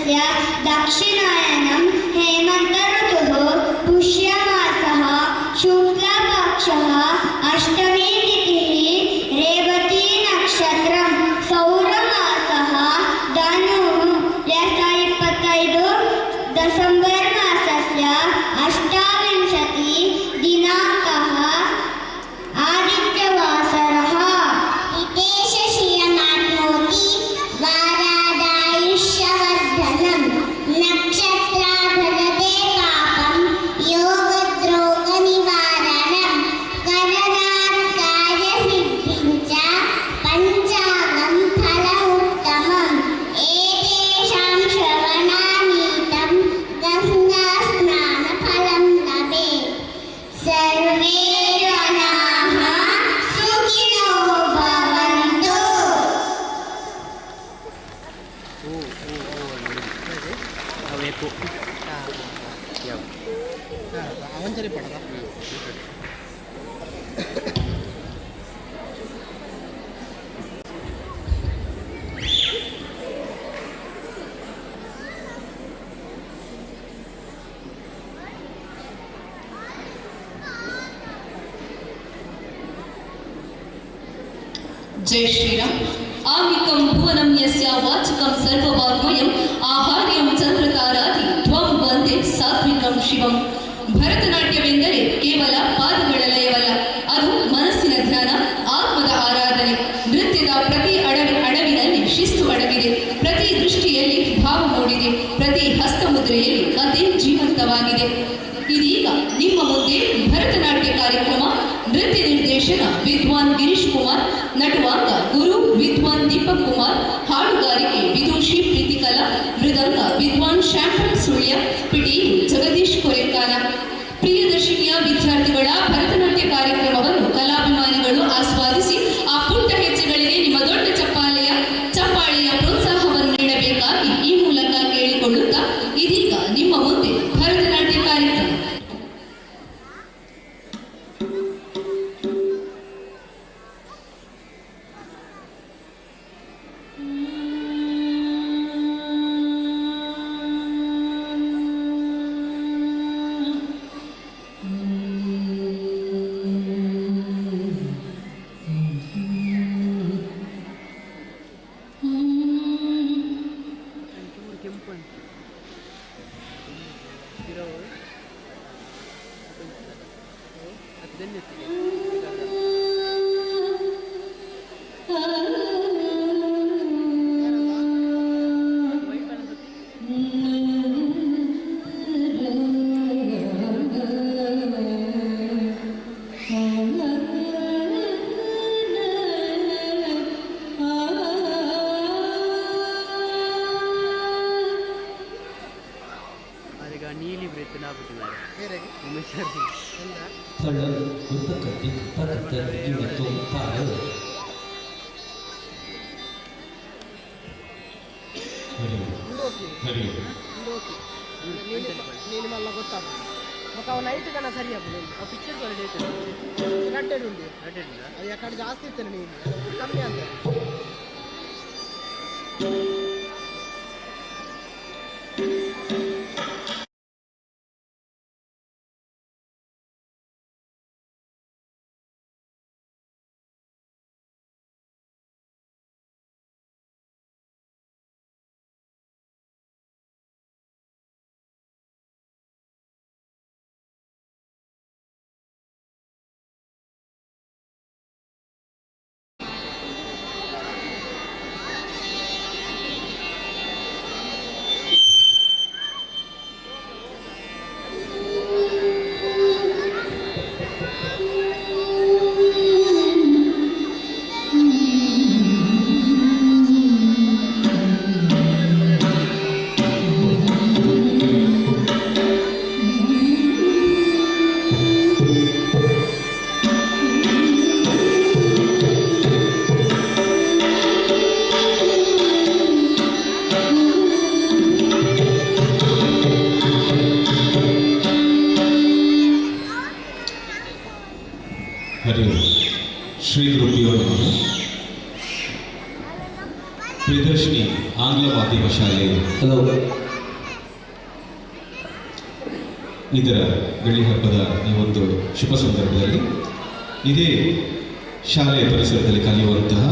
वर्षस्य दक्षिणायनं हेमन्त ऋतुः पुष्यमासः शुक्लपक्षः अष्टमी तिथिः रेवती नक्षत्रं सौरमासः धनुः 2025 डिसेम्बर् मासस्य 28 दिनाङ्कः आदित्यवासरः हितेश श्रियमाप्नोति वारादायुष्यवर्धनं नक्षत्राधरते पापं योगद्रोगनिवारणं करणात्कार्यसिद्धिं च पञ्चाङ्गं फलमुत्तमम् एतेषां श्रवणानीतं गङ्गास्नानफलं लभेत् सर्वे जनाः सुखिनो भवन्तु. awan cari pada जय श्रीराम. आमिकं भुवनं यस्य वाचकं सर्ववाङ्मयम् आहार्यं ಚಂದ್ರತಾರಾದಿ ತ್ವಂ ವಂದೇ ಸಾತ್ವಿಕಂ ಶಿವಂ. ಭರತನಾಟ್ಯವೆಂದರೆ ಕೇವಲ ಪಾದಗಳ ಲಯವಲ್ಲ, ಅದು ಮನಸ್ಸಿನ ಧ್ಯಾನ, ಆತ್ಮದ ಆರಾಧನೆ. ನೃತ್ಯದ ಪ್ರತಿ ಅಡವಿನಲ್ಲಿ ಶಿಸ್ತು ಅಡಗಿದೆ, ಪ್ರತಿ ದೃಷ್ಟಿಯಲ್ಲಿ ಭಾವ ಮೂಡಿದೆ, ಪ್ರತಿ ಹಸ್ತಮುದ್ರೆಯಲ್ಲಿ ಅದೇ ಜೀವಂತವಾಗಿದೆ. ಇದೀಗ ನಿಮ್ಮ ಮುಂದೆ ಭರತನಾಟ್ಯ ಕಾರ್ಯಕ್ರಮ. ನೃತ್ಯ ನಿರ್ದೇಶನ ವಿದ್ವಾನ್ ಗಿರೀಶ್ ಕುಮಾರ್, ನಟವಾಂಗ ಗುರು ವಿದ್ವಾನ್ ದೀಪಕ್ ಕುಮಾರ್, ಹಾಡುಗಾರಿಕೆ ವಿದೂಷಿ ಪ್ರೀತಿಕಲಾ, ಮೃದಂಗ ವಿದ್ವಾನ್ ಶ್ಯಾಂಪಲ್ ಸುಳ್ಯ, ಪಿಟೀಲು ಜಗದೀಶ್ ಕೊರೆಕ್ಕಾನ. ಪ್ರಿಯದರ್ಶಿನಿಯ ವಿದ್ಯಾರ್ಥಿಗಳ ಭರತನಾಟ್ಯ ಕಾರ್ಯಕ್ರಮವನ್ನು ಕಲಾಭಿಮಾನಿಗಳು ಆಸ್ವಾದಿಸಿ ಆ ಪುಟ್ಟ ಹೆಜ್ಜೆಗಳಿಗೆ ನಿಮ್ಮ ದೊಡ್ಡ ಚಪ್ಪಾಳೆಯ ಪ್ರೋತ್ಸಾಹವನ್ನು ನೀಡಬೇಕಾಗಿ ಈ ಮೂಲಕ ಕೇಳಿಕೊಳ್ಳುತ್ತಾ ಇದೀಗ ನಿಮ್ಮ ಮುಂದೆ ಭರತನಾಟ್ಯ ಕಾರ್ಯಕ್ರಮ. ನೀನು ಮಲ್ಲ ಗೊತ್ತಾಗ್ತದೆ ಮತ್ತು ಅವ ನೈಟ್ ಕಣ ಸರಿಯಾಗ್ತದೆ ಆ ಪಿಕ್ಚರ್ ರಡ್ಡೆಡ್ ಉಂಟು ಅದು ಯಾಕಡೆ ಜಾಸ್ತಿ ಇರ್ತಾನೆ ನೀನು ಕಮ್ಮಿ ಅಂತ ಪ್ರಿಯದರ್ಶಿನಿ ಆಂಗ್ಲ ಮಾಧ್ಯಮ ಶಾಲೆ ಹಲೋ. ಇದರ ಗಳಿ ಹಬ್ಬದ ಈ ಒಂದು ಶುಭ ಸಂದರ್ಭದಲ್ಲಿ ಇದೇ ಶಾಲೆಯ ಪರಿಸರದಲ್ಲಿ ಕಲಿಯುವಂತಹ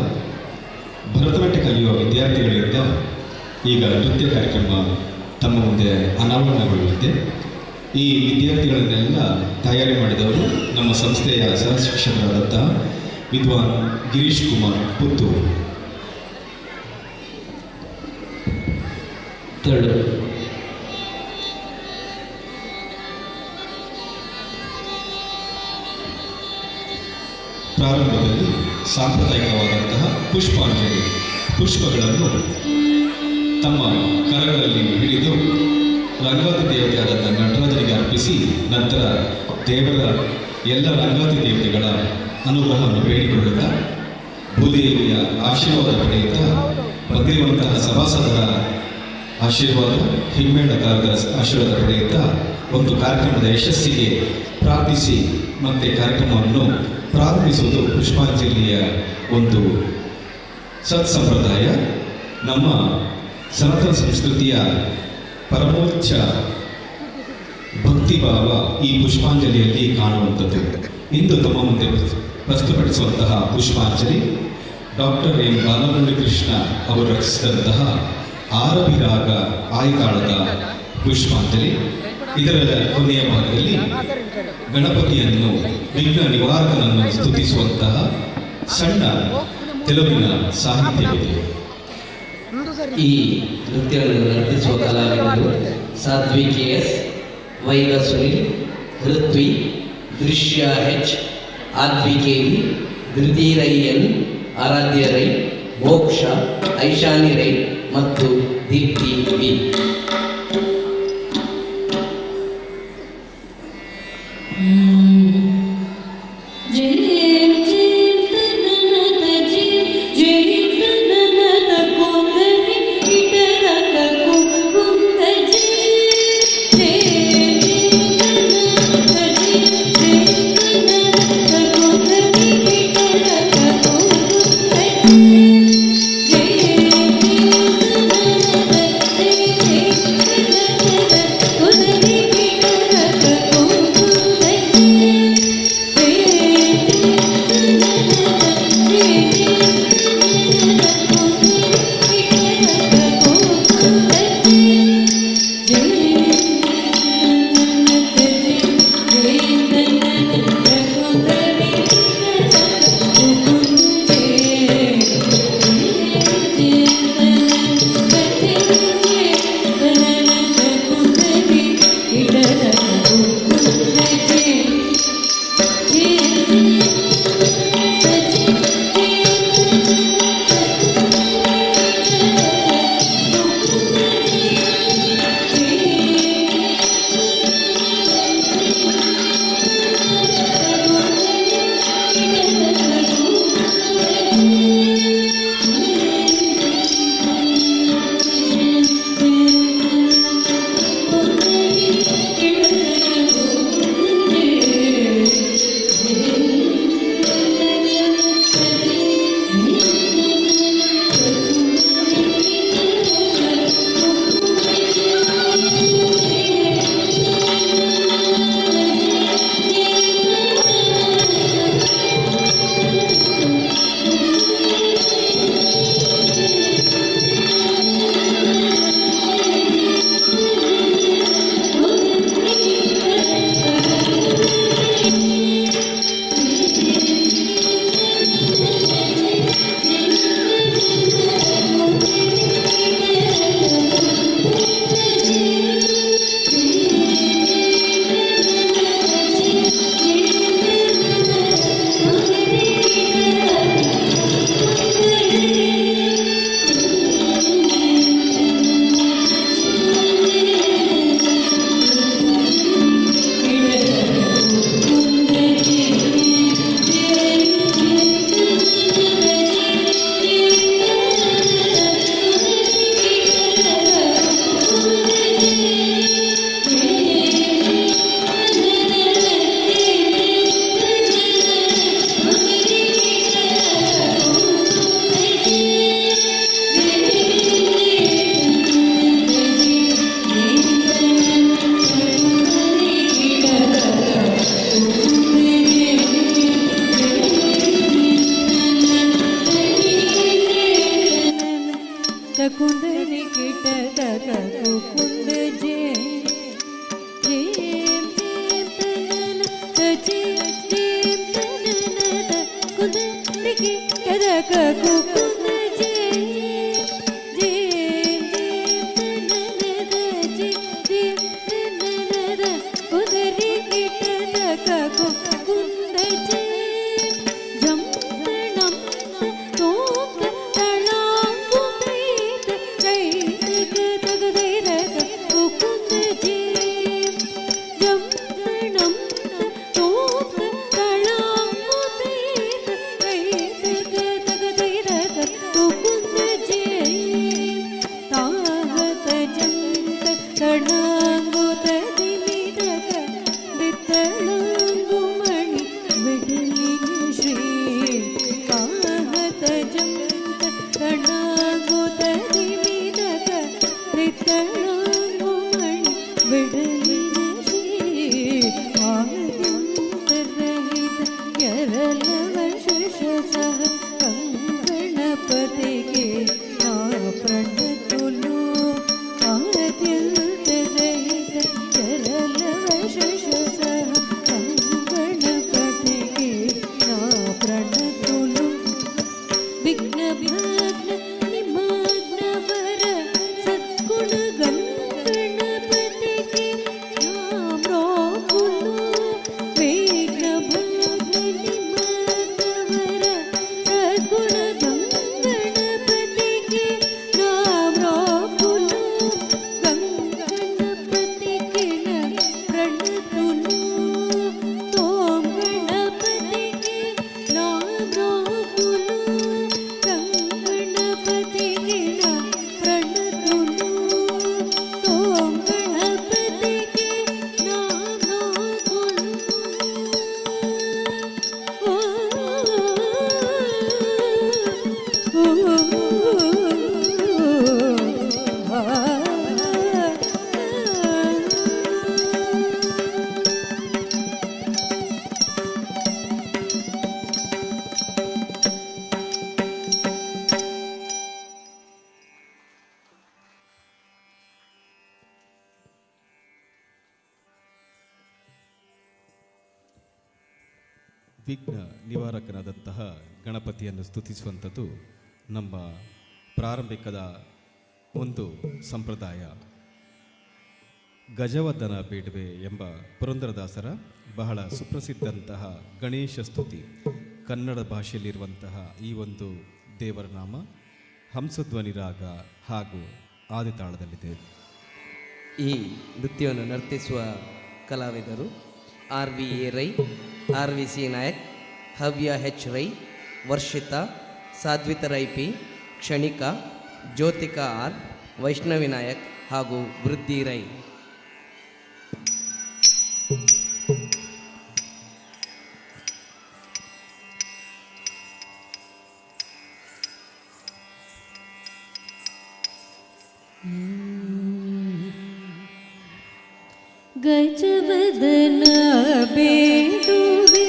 ಭರತನಾಟ್ಯ ಕಲಿಯುವ ವಿದ್ಯಾರ್ಥಿಗಳಿಂದ ಈಗ ನೃತ್ಯ ಕಾರ್ಯಕ್ರಮ ತಮ್ಮ ಮುಂದೆ ಅನಾವರಣಗೊಳ್ಳಲಿದೆ. ಈ ವಿದ್ಯಾರ್ಥಿಗಳನ್ನೆಲ್ಲ ತಯಾರಿ ಮಾಡಿದವರು ನಮ್ಮ ಸಂಸ್ಥೆಯ ಸಹ ಶಿಕ್ಷಕರಾದಂತಹ ವಿದ್ವಾನ್ ಗಿರೀಶ್ ಕುಮಾರ್ ಪುತ್ತೂರು. ಥರ್ಡ್ ಪ್ರಾರಂಭದಲ್ಲಿ ಸಾಂಪ್ರದಾಯಿಕವಾದಂತಹ ಪುಷ್ಪಾಂಜಲಿ ಪುಷ್ಪಗಳನ್ನು ತಮ್ಮ ಕರಗಳಲ್ಲಿ ಹಿಡಿದು ರಂಗಾತಿ ದೇವತೆಯಾದಂಥ ನಟರಾಜನಿಗೆ ಅರ್ಪಿಸಿ ನಂತರ ದೇವರ ಎಲ್ಲ ರಂಗಾತಿ ದೇವತೆಗಳ ಅನುಗ್ರಹವನ್ನು ಬೇಡಿಕೊಳ್ಳುತ್ತಾ ಭೂದೇವಿಯ ಆಶೀರ್ವಾದ ಪಡೆಯುತ್ತಾ ಬಂದಿರುವಂತಹ ಸಭಾಸದರ ಆಶೀರ್ವಾದ ಹಿಮ್ಮೇಳಗಾರರ ಆಶೀರ್ವಾದ ಪಡೆಯುತ್ತಾ ಒಂದು ಕಾರ್ಯಕ್ರಮದ ಯಶಸ್ಸಿಗೆ ಪ್ರಾರ್ಥಿಸಿ ಮತ್ತೆ ಕಾರ್ಯಕ್ರಮವನ್ನು ಪ್ರಾರಂಭಿಸುವುದು ಪುಷ್ಪಾಂಜಲಿಯ ಒಂದು ಸತ್ಸಂಪ್ರದಾಯ. ನಮ್ಮ ಸನಾತನ ಸಂಸ್ಕೃತಿಯ ಪರಮೋಚ್ಚ ಭಕ್ತಿಭಾವ ಈ ಪುಷ್ಪಾಂಜಲಿಯಲ್ಲಿ ಕಾಣುವಂಥದ್ದು. ಇಂದು ತಮ್ಮ ಮುಂದೆ ಪ್ರಸ್ತುತಪಡಿಸುವಂತಹ ಪುಷ್ಪಾಂಜಲಿ ಡಾಕ್ಟರ್ ಎಂ ಬಾಲಮುರಳಿ ಕೃಷ್ಣ ಅವರು ರಚಿಸಿದಂತಹ ಆರಭಿರಾಗ ಆಯ್ತಾಳದ ಪುಷ್ಪಾಂಜಲಿ. ಇದರ ಕೊನೆಯ ಭಾಗದಲ್ಲಿ ಗಣಪತಿಯನ್ನು ವಿಘ್ನ ನಿವಾರಕನನ್ನು ಸ್ತುತಿಸುವಂತಹ ಸಣ್ಣ ತೆಲುಗಿನ ಸಾಹಿತ್ಯವಿದೆ. ಈ ನೃತ್ಯಗಳನ್ನು ನರ್ತಿಸುವ ಕಲಾವಿದರು ಸಾಧ್ವಿ KS, ವೈಗ ಸುನಿಲ್, ಋತ್ವಿ, ದೃಶ್ಯ H, ಆದ್ವಿ KV, ಧೃತಿ ರೈ N, ಆರಾಧ್ಯ ರೈ, ಮೋಕ್ಷ, ಐಶಾನಿ ರೈ ಮತ್ತು ದೀಪ್ತಿ V. Jai ಕುಂದನಿ ಕಿಟದ ಕುಂದ ಜೇ ಜೇಂ ಜೇಂ ತನನ ತಜಿ ಜೇಂ ತನನ ಕುಂದನಿ ಕಿಟದ ಕುಂದ ಜೇ ಜೇಂ ಜೇಂ ತನನ ತಜಿ ಜೇಂ ತನನ ಕುಂದನಿ ಕಿಟದ ಕುಂದ ಜೇ ವಿಘ್ನ ನಿವಾರಕನಾದಂತಹ ಗಣಪತಿಯನ್ನು ಸ್ತುತಿಸುವಂಥದ್ದು ನಮ್ಮ ಪ್ರಾರಂಭಿಕದ ಒಂದು ಸಂಪ್ರದಾಯ. ಗಜವರ್ಧನ ಬೇಡುವೆ ಎಂಬ ಪುರಂದರದಾಸರ ಬಹಳ ಸುಪ್ರಸಿದ್ಧಂತಹ ಗಣೇಶ ಸ್ತುತಿ ಕನ್ನಡ ಭಾಷೆಯಲ್ಲಿರುವಂತಹ ಈ ಒಂದು ದೇವರ ನಾಮ ಹಂಸಧ್ವನಿ ರಾಗ ಹಾಗೂ ಆದಿತಾಳದಲ್ಲಿದೆ. ಈ ನೃತ್ಯವನ್ನು ನರ್ತಿಸುವ ಕಲಾವಿದರು RVA Rai, RVC Nayak, Havya H Rai, Varshitha, Sadhvita Rai P, ಕ್ಷಣಿಕಾ, Jyothika R, Vaishnavi Nayak ಹಾಗೂ ವೃದ್ಧಿ ರೈ. ಗಜವದನ ಬೇಡುವೆ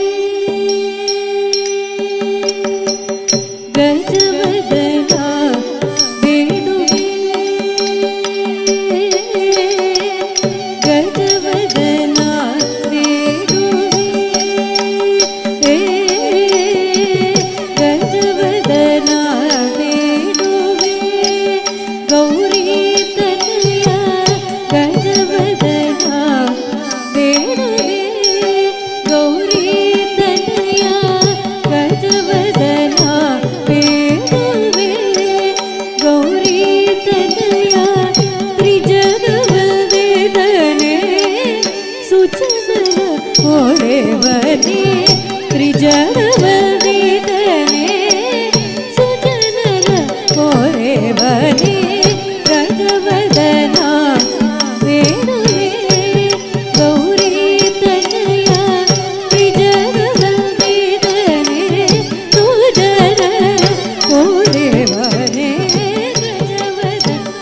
ಗಜವದನ ಬೇಡುವೆ ಗಜವದನ ಬೇಡುವೆ ಗಜವದನ ಬೇಡುವೆ ಗೌರಿ ತನಯ ಗಜವದನ ಬೇಡುವೆ ಗೌರಿ ತನಯ ಗಜವದನ ಬೇಡುವೆ ಗೌರಿ ತನಯ ತ್ರಿಜಗವದನೆ ಸುಚನ ಹೊಳೆವನೆ ತ್ರಿಜಗವದನೆ ಸುಜನನ ಹೊಳೆವನೆ ಗಜವದನ ಬೇಡುವೆ ಗೌರಿ ತನಯ ತ್ರಿಜಗವದನೆ ಸುಜನ ಹೊಳೆವನೆ ಗಜವದನ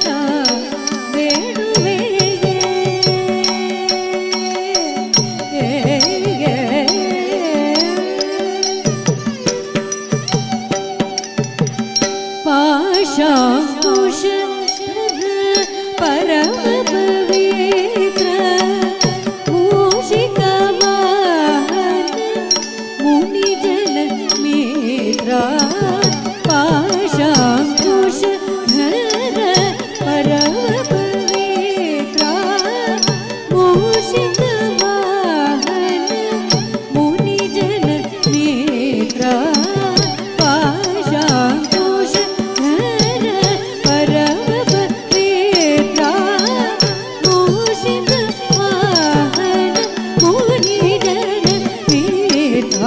ಪರಮ ಪವಿತ್ರ ಮೂಷಿಕ ವಾಹನ ಮುನಿ ಜನ ಮಿತ್ರ ಪಾಶಾಂಕುಶ ಧರ ಪರಮ ಪವಿತ್ರ ಮೂಷಿಕ ವಾಹನ ಮುನಿ ಜನ ಮಿತ್ರ ಪಾಶಾಂಕುಶ ಧರ ಪರಮ ಪವಿತ್ರ ಮೂಷಿಕ ವಾಹನ ಮುನಿ ಜನ ಮಿತ್ರ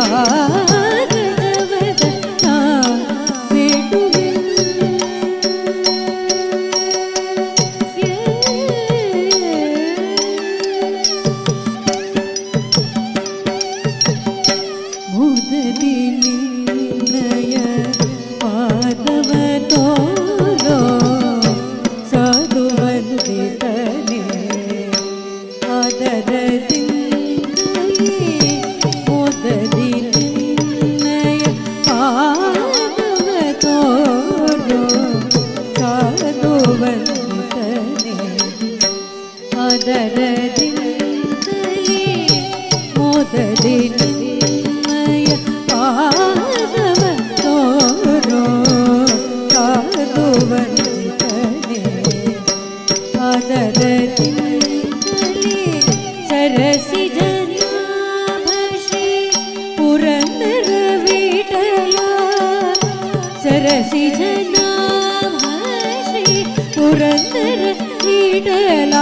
ಮೋದಲಿನಯ ಪಾದವ ತೋರೋ ಸಾಧುವಂತನೆ ಆದರದಿಂದಲೇ ಸರಸಿ ಜನಾಭಶ್ರೀ ಪುರಂದರ ವಿಠಲ ಸರಸಿ ಜನಾಭಶ್ರೀ ಪುರಂದರ ವಿಠಲ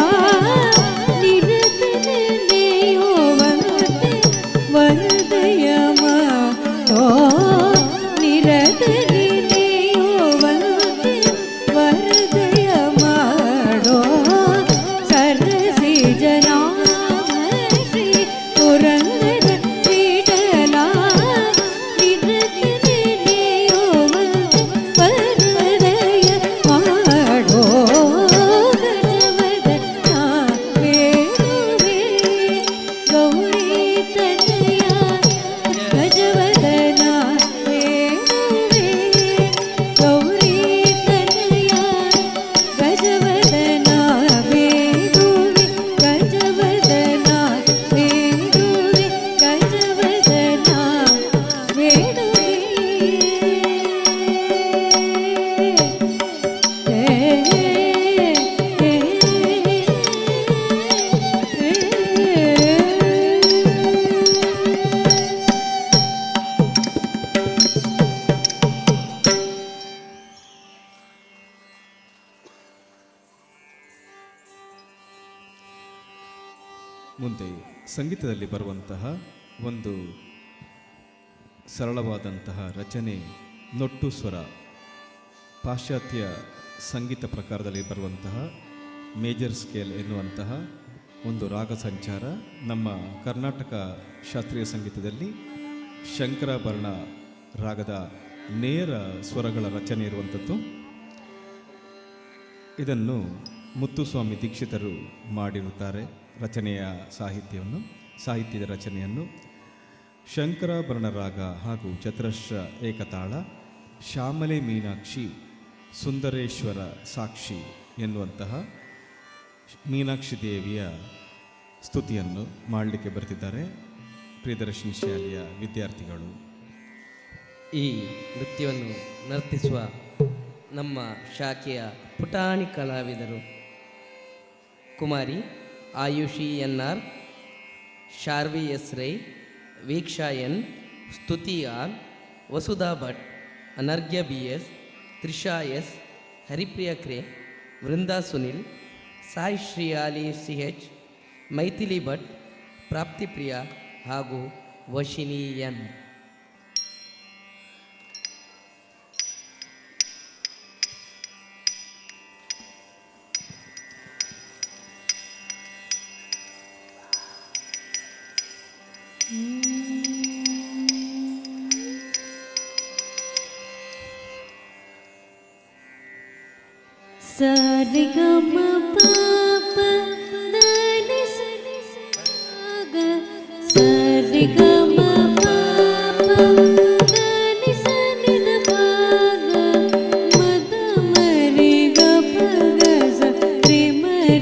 ಮುಂದೆ ಸಂಗೀತದಲ್ಲಿ ಬರುವಂತಹ ಒಂದು ಸರಳವಾದಂತಹ ರಚನೆ ನೊಟ್ಟು ಸ್ವರ. ಪಾಶ್ಚಾತ್ಯ ಸಂಗೀತ ಪ್ರಕಾರದಲ್ಲಿ ಬರುವಂತಹ ಮೇಜರ್ ಸ್ಕೇಲ್ ಎನ್ನುವಂತಹ ಒಂದು ರಾಗ ಸಂಚಾರ ನಮ್ಮ ಕರ್ನಾಟಕ ಶಾಸ್ತ್ರೀಯ ಸಂಗೀತದಲ್ಲಿ ಶಂಕರಾಭರಣ ರಾಗದ ನೇರ ಸ್ವರಗಳ ರಚನೆ ಇರುವಂಥದ್ದು. ಇದನ್ನು ಮುತ್ತುಸ್ವಾಮಿ ದೀಕ್ಷಿತರು ಮಾಡಿರುತ್ತಾರೆ. ರಚನೆಯ ಸಾಹಿತ್ಯದ ರಚನೆಯನ್ನು ಶಂಕರಾಭರಣ ರಾಗ ಹಾಗೂ ಚತುರಶ್ರ ಏಕತಾಳ, ಶ್ಯಾಮಲೆ ಮೀನಾಕ್ಷಿ ಸುಂದರೇಶ್ವರ ಸಾಕ್ಷಿ ಎನ್ನುವಂತಹ ಮೀನಾಕ್ಷಿ ದೇವಿಯ ಸ್ತುತಿಯನ್ನು ಮಾಡಲಿಕ್ಕೆ ಬರೆದಿದ್ದಾರೆ ಪ್ರಿಯದರ್ಶಿನಿ ಶಾಲೆಯ ವಿದ್ಯಾರ್ಥಿಗಳು. ಈ ನೃತ್ಯವನ್ನು ನರ್ತಿಸುವ ನಮ್ಮ ಶಾಖೆಯ ಪುಟಾಣಿ ಕಲಾವಿದರು ಕುಮಾರಿ Ayushi N R, Sharvi S Rai, Veeksha N, Stuti R, Vasudha Bhat, Anarghya B S, Trisha S, Haripriya ಕ್ರೆ, ವೃಂದಾ ಸುನಿಲ್, ಸಾಯಿ ಶ್ರೀಯಾಲಿ ಸಿ.ಎಚ್, ಮೈಥಿಲಿ ಭಟ್, ಪ್ರಾಪ್ತಿಪ್ರಿಯ ಹಾಗೂ ವಶಿನಿ ಎನ್. ಸರಿಗಮ ಪಾಪ ದಾನಿ ಗ ಸರಿಗಮ ಪಾಪ ದಾನಿ ಸನಿದ ಪಾಗ ಮದ ಮರಿ ಗ ಪಗ ಸ ರಿ ಮರಿ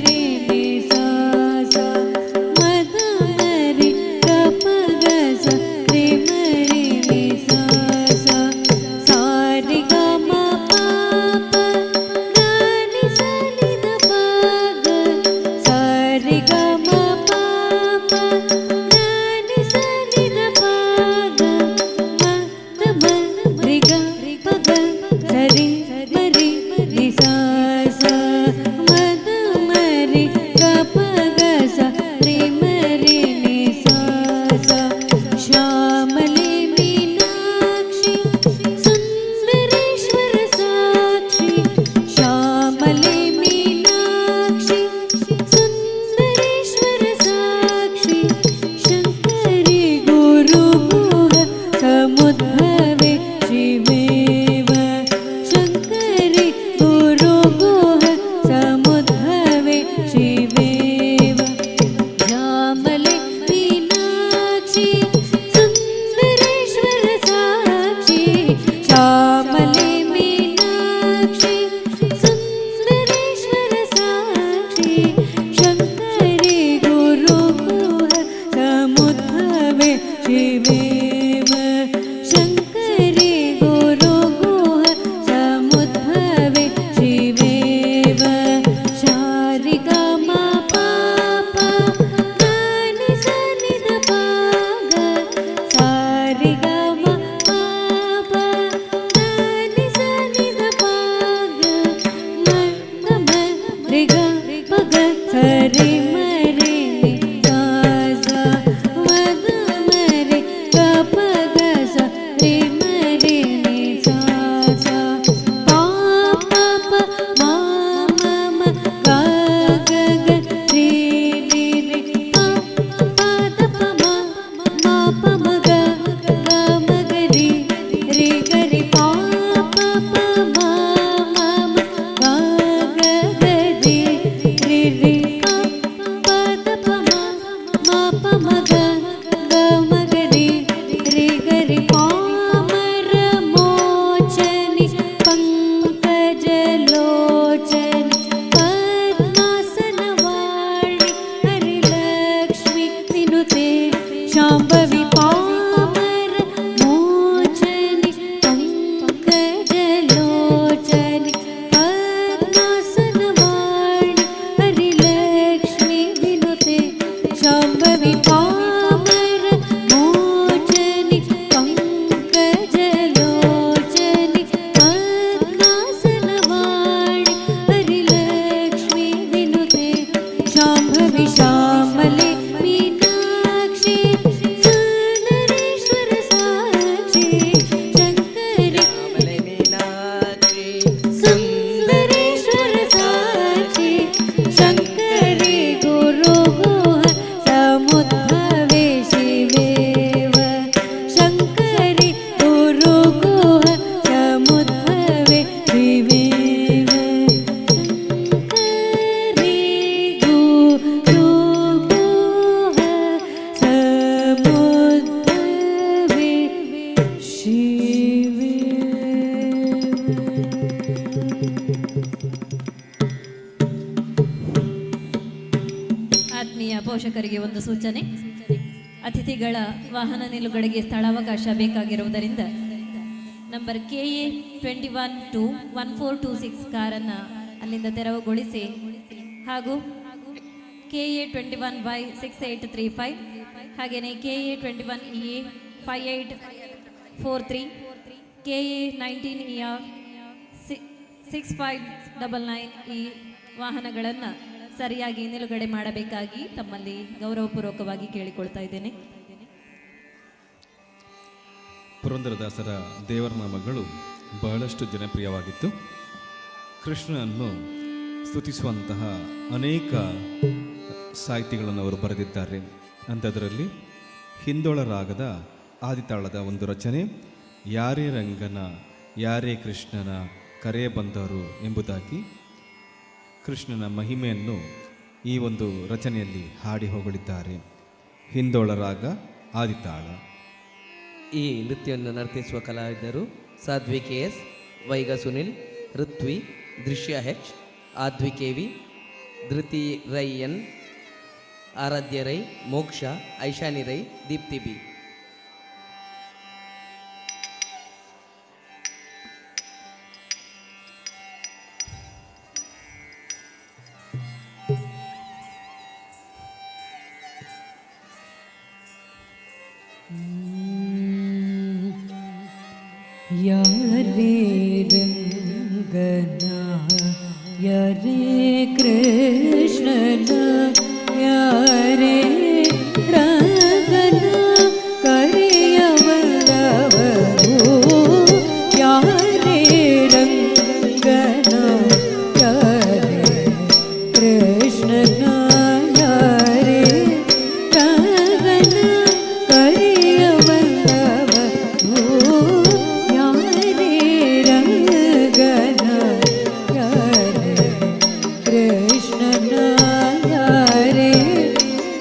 ಮಾನ್ಯ ಪೋಷಕರಿಗೆ ಒಂದು ಸೂಚನೆ. ಅತಿಥಿಗಳ ವಾಹನ ನಿಲುಗಡೆಗೆ ಸ್ಥಳಾವಕಾಶ ಬೇಕಾಗಿರುವುದರಿಂದ ನಂಬರ್ KA 21-1426 ಕಾರನ್ನು ಅಲ್ಲಿಂದ ತೆರವುಗೊಳಿಸಿ ಹಾಗೂ KA 21Y6835 ಹಾಗೆಯೇ KA 21EA 5843 KA 19ER 6599 ಈ ವಾಹನಗಳನ್ನು ಸರಿಯಾಗಿ ನಿಲುಗಡೆ ಮಾಡಬೇಕಾಗಿ ತಮ್ಮಲ್ಲಿ ಗೌರವಪೂರ್ವಕವಾಗಿ ಕೇಳಿಕೊಳ್ತಾ ಇದ್ದೇನೆ. ಪುರಂದರದಾಸರ ದೇವರನಾಮಗಳು ಬಹಳಷ್ಟು ಜನಪ್ರಿಯವಾಗಿತ್ತು. ಕೃಷ್ಣನನ್ನು ಸ್ತುತಿಸುವಂತಹ ಅನೇಕ ಸಾಹಿತಿಗಳನ್ನು ಅವರು ಬರೆದಿದ್ದಾರೆ. ಅಂಥದ್ರಲ್ಲಿ ಹಿಂದೋಳ ರಾಗದ ಆದಿತಾಳದ ಒಂದು ರಚನೆ ಯಾರೇ ರಂಗನ ಯಾರೇ ಕೃಷ್ಣನ ಕರೆ ಬಂದರು ಎಂಬುದಾಗಿ ಕೃಷ್ಣನ ಮಹಿಮೆಯನ್ನು ಈ ಒಂದು ರಚನೆಯಲ್ಲಿ ಹಾಡಿ ಹೊಗಳಿದ್ದಾರೆ. ಹಿಂದೋಳ ರಾಗ ಆದಿತಾಳ. ಈ ನೃತ್ಯವನ್ನು ನರ್ತಿಸುವ ಕಲಾವಿದರು ಸಾಧ್ವಿ KS, ವೈಗ ಸುನಿಲ್, ಋತ್ವಿ, ದೃಶ್ಯ H, ಆಧ್ವಿ KV, Dhriti Rai N, ಆರಾಧ್ಯ ರೈ, ಮೋಕ್ಷ, ಐಶಾನಿ ರೈ, ದೀಪ್ತಿ B. ಯಾರೇ ರಂಗನ ಯಾರೇ ಕೃಷ್ಣನ ಯಾರೇ ರಂಗನ ಕರೆಯವರವರು ಯಾರೇ ರಂಗನ ಯಾರೇ ಕೃಷ್ಣನ ಯಾರೇ ರಂಗನ ಕರೆಯವರವರು ಯಾರೇ ರಂಗನ ಯಾರೇ ಕೃಷ್ಣನ ಯಾರೇ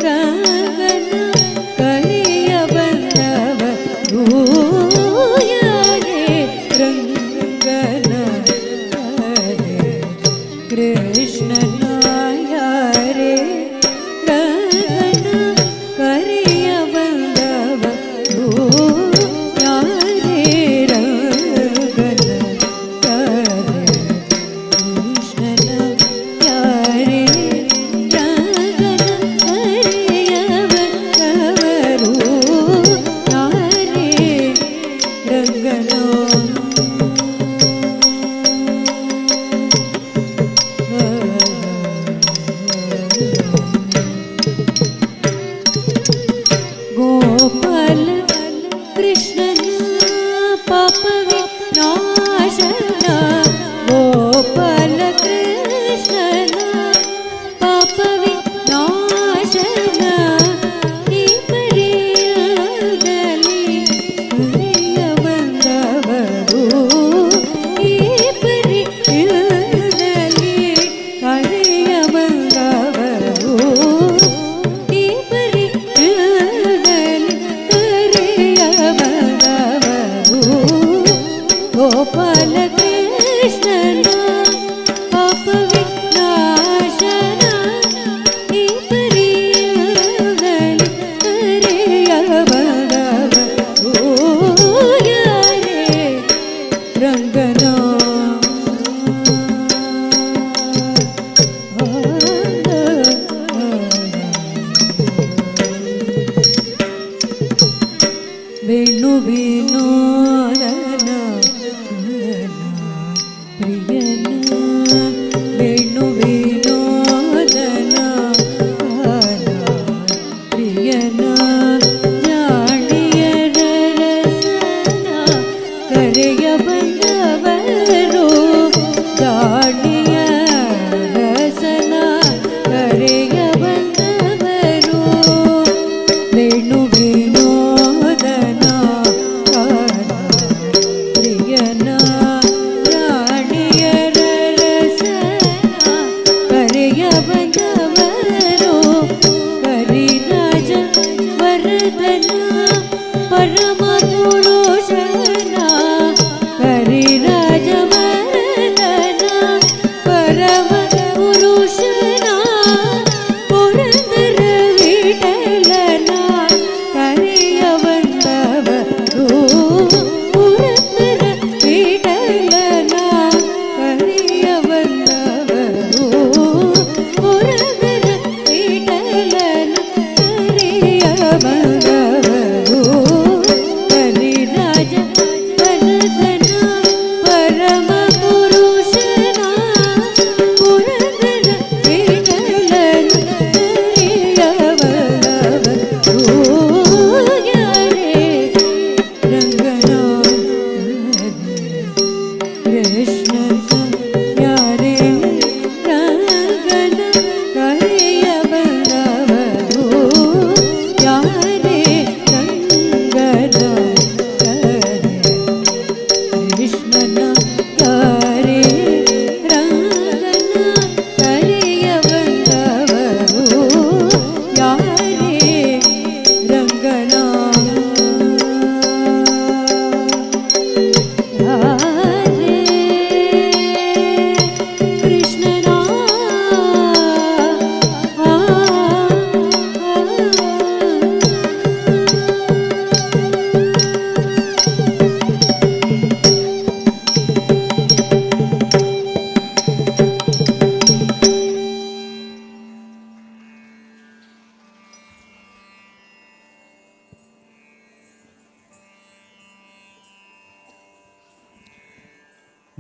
ರಂಗನ ಕರೆಯವರವರು ಯಾರೇ ರಂಗನ ಯಾರೇ ಕೃಷ್ಣನ ಯಾರೇ ರಂಗನ ಕರೆಯವರವರು ಯಾರೇ ರಂಗನ ಯಾರೇ ಕೃಷ್ಣನ ಯಾರೇ ರಂಗನ ಕರೆಯವರವರು ಯಾರೇ ರಂಗನ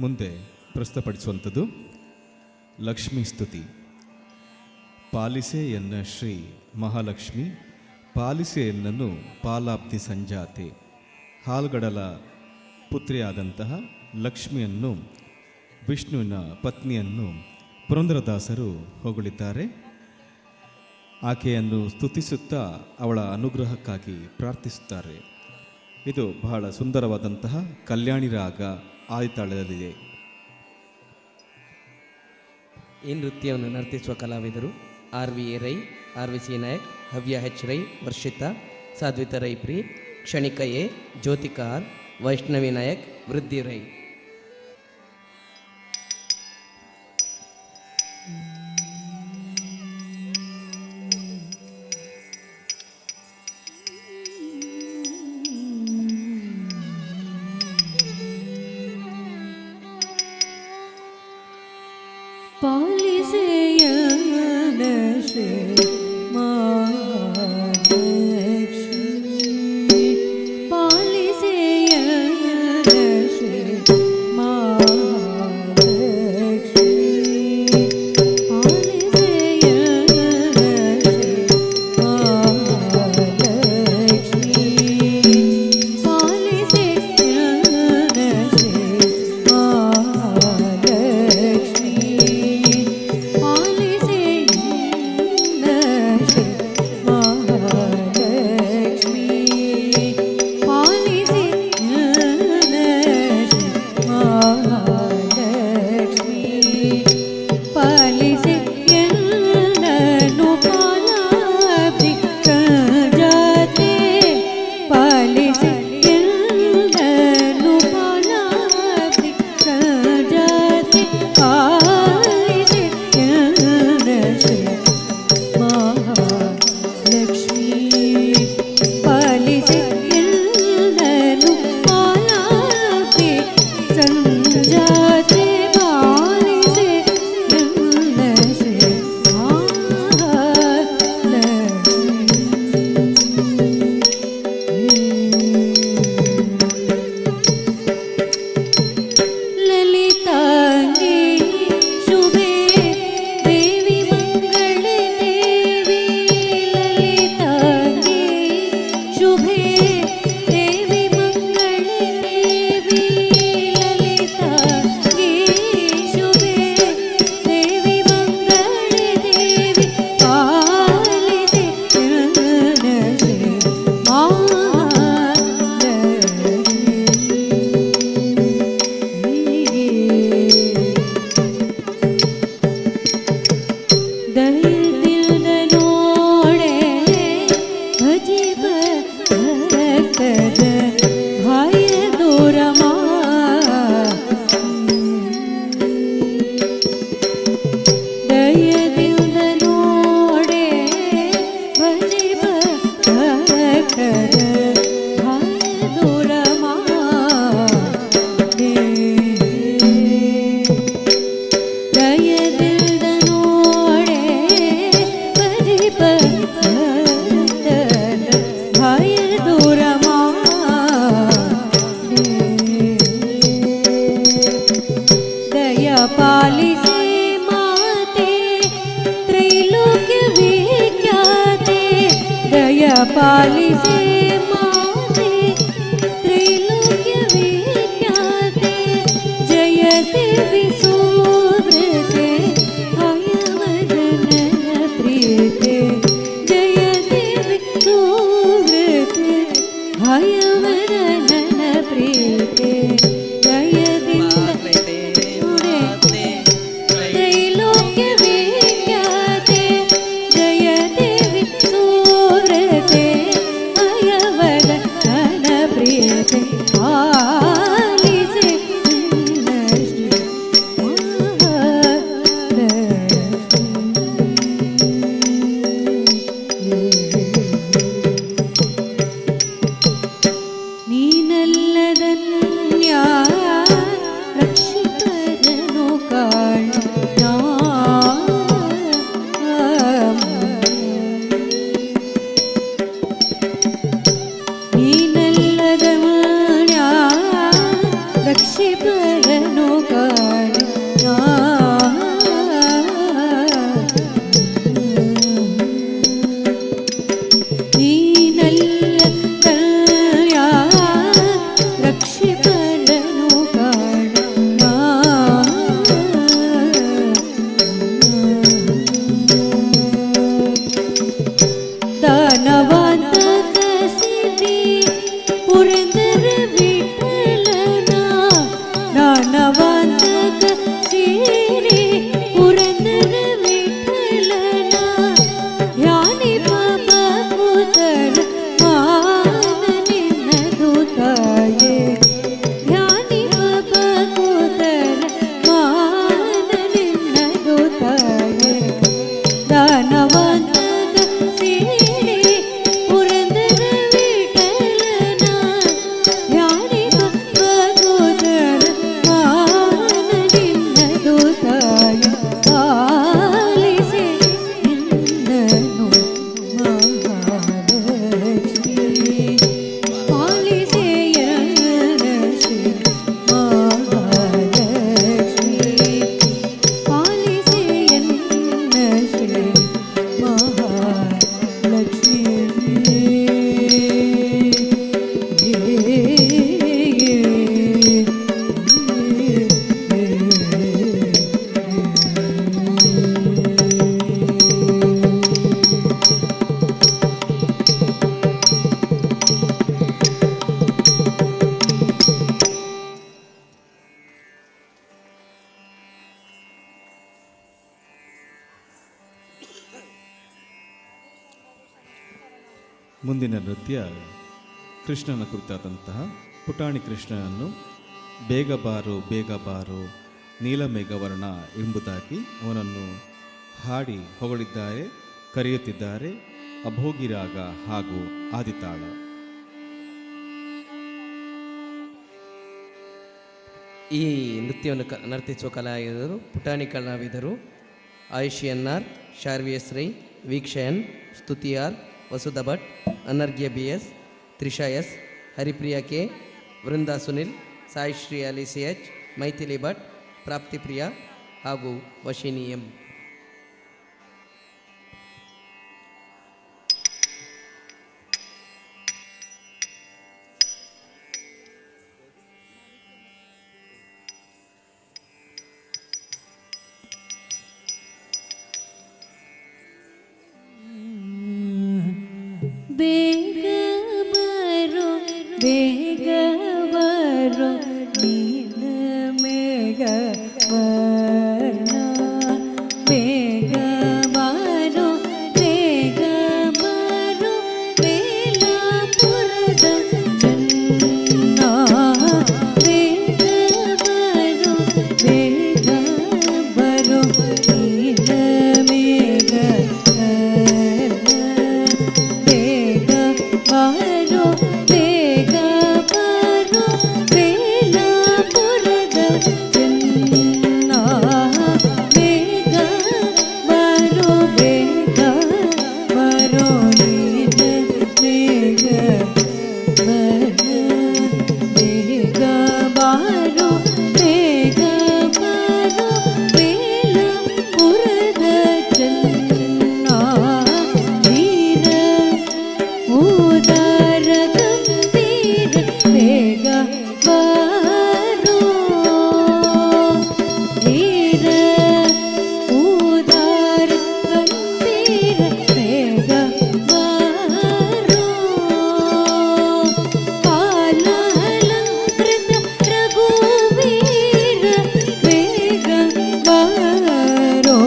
ಮುಂದೆ ಪ್ರಸ್ತುತಪಡಿಸುವಂಥದ್ದು ಲಕ್ಷ್ಮೀ ಸ್ತುತಿ. ಪಾಲಿಸೆ ಎನ್ನ ಶ್ರೀ ಮಹಾಲಕ್ಷ್ಮಿ, ಪಾಲಿಸೆ ಎನ್ನನ್ನು ಪಾಲಾಬ್ಧಿ ಸಂಜಾತೆ. ಹಾಲ್ಗಡಲ ಪುತ್ರಿಯಾದಂತಹ ಲಕ್ಷ್ಮಿಯನ್ನು, ವಿಷ್ಣುವಿನ ಪತ್ನಿಯನ್ನು ಪುರಂದರದಾಸರು ಹೊಗಳಿದ್ದಾರೆ. ಆಕೆಯನ್ನು ಸ್ತುತಿಸುತ್ತಾ ಅವಳ ಅನುಗ್ರಹಕ್ಕಾಗಿ ಪ್ರಾರ್ಥಿಸುತ್ತಾರೆ. ಇದು ಬಹಳ ಸುಂದರವಾದಂತಹ ಕಲ್ಯಾಣಿ ರಾಗ ಆದಿತಾಳದಲ್ಲಿದೆ. ಈ ನೃತ್ಯವನ್ನು ನರ್ತಿಸುವ ಕಲಾವಿದರು RVA Rai, RVC Nayak, Havya H Rai, Varshitha, Sadhvita Rai ಪ್ರಿ, ಕ್ಷಣಿಕ ಎ, ಜ್ಯೋತಿಕಾ ಆರ್, ವೈಷ್ಣವಿ ನಾಯಕ್, ವೃದ್ಧಿ ರೈ. ಪಾಲಿಸೆಯ ಶ್ರೀ ಮಹಾಲಕ್ಷ್ಮಿ, ಪಾಲಿಸೆಯ ಶ್ರೀ ಮಹಾಲಕ್ಷ್ಮಿ, ಪಾಲಿಸೆಯ ಶ್ರೀ ಮಹಾಲಕ್ಷ್ಮಿ, ಪಾಲಿಸೆಯ ಶ್ರೀ ಮಹಾಲಕ್ಷ್ಮಿ, ಪಾಲಿಸೆ ಮಾತೆ ತ್ರೈಲೋಕ್ಯ ವಿಖ್ಯಾತೆ, ದಯ ಪಾಲಿಸೆ ಮಾತೆ ತ್ರೈಲೋಕ್ಯ ವಿಖ್ಯಾತೆ, ಜಯತೆ ವಿಸುವೃತೆ ಹಯವದನ ಪ್ರೀತೆ, ಜಯತೆ ವಿಸುವೃತೆ ಹಯವದನ ಪ್ರೀತೆ, ತ್ರೈಲೋಕ್ಯ ವಿಖ್ಯಾತೆ ಜಯ ದೇವಿ ಸೂರತೆ ಮುಂದಿನ ನೃತ್ಯ ಕೃಷ್ಣನ ಕುರಿತಾದಂತಹ ಪುಟಾಣಿ ಕೃಷ್ಣನನ್ನು ಬೇಗ ಬಾರೋ ನೀಲಮೇಘವರ್ಣ ಎಂಬುದಾಗಿ ಅವನನ್ನು ಹಾಡಿ ಹೊಗಳಿದ್ದಾರೆ, ಕರೆಯುತ್ತಿದ್ದಾರೆ ಅಭೋಗಿರಾಗ ಹಾಗೂ ಆದಿತಾಳ. ಈ ನೃತ್ಯವನ್ನು ನರ್ತಿಸುವ ಕಲಾವಿದರು ಪುಟಾಣಿ ಕಲಾವಿದರು ಆಯುಷಿ ಎನ್ಆರ್, ಶಾರ್ವಿ ಎಸ್ ರೈ, ವೀಕ್ಷಯನ್, Stuti R, Vasudha Bhat, Anarghya B S, Trisha S, Haripriya K, Vrinda Sunil, Saishree Ali C H, Maithili Bhat, Praptipriya ಹಾಗೂ ವಶಿನಿ ಎಂ. ಬೇಗ ಬರೋ ಬೇಗ ಬರೋ ನೀಲ ಮೇಘ ವರ್ಣ, ಬೇಗ ಬರೋ ಬೇಗ ಬರೋ ಬೇಲಾಪುರದ ಚೆನ್ನ, ಬೇಗ ಬರೋ ಬೇಗ ಬರೋ ನೀಲ ಮೇಘ ಬೇಗ ಬಾರೋ ಬೇಗ ಬಾರೋ ಬೇಲಾಪುರದ ಚೆನ್ನ, ಬೇಗ ಬಾರೋ ಬೇಗ ಬಾರೋ ನೀಲ ಮೇಘ ಬೇಗ ಬಾರೋ ಬೇಗ ಬಾರೋ ಬೇಲಾಪುರದ ಚೆನ್ನ, ವೀರ ಉದಾರ ಗಂಭೀರ ಬೇಗ ಬಾರೋ, ವೀರ ಉದಾರ ಗಂಭೀರ ಬೇಗ ಬಾರೋ, ಕಾಲಾಲಂಕೃತ ರಘುವೀರ ಬೇಗ ಬಾರೋ,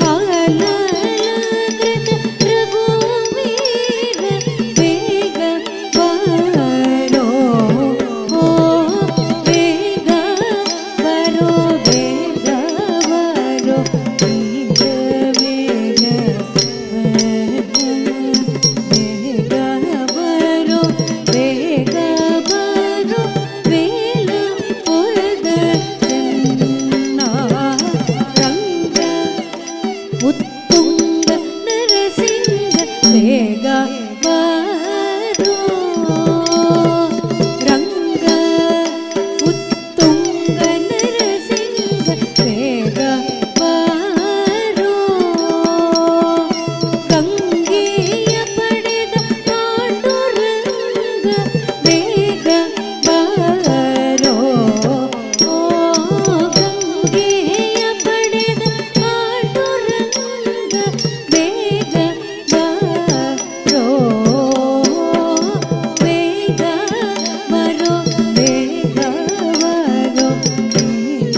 ಕಾಲಾಲಂಕೃತ ರಘುವೀರ ಬೇಗ ಬಾರೋ, ಬೇಗ ಬಾರೋ ಬೇಗ ಬಾರೋ ಬೇಗ ಬೇಗ ಬೇಗ ಬಾರೋ ಬೇಗ ಬಾರೋ ಬೇಲಾಪುರದ ಚೆನ್ನ, ರಂಗ ಉತ್ತುಂಗ ನರಸಿಂಹ ಬೇಗ ಬಾರೋ, ರಂಗ ಉತ್ತುಂಗ ನರಸಿಂಹ ಬೇಗ ಬಾರೋ, ಗಂಗೆಯ ಪಡೆದ ಪಾಂಡುರಂಗ ಬೇಗ ಬಾರೋ, ಗಂಗೆಯ ಪಡೆದ ಪಾಂಡುರಂಗ ಬೇಗ ಬಾರೋ, ಬೇಗ ಬಾರೋ ಬೇಗ ಬಾರೋ ನೀಲ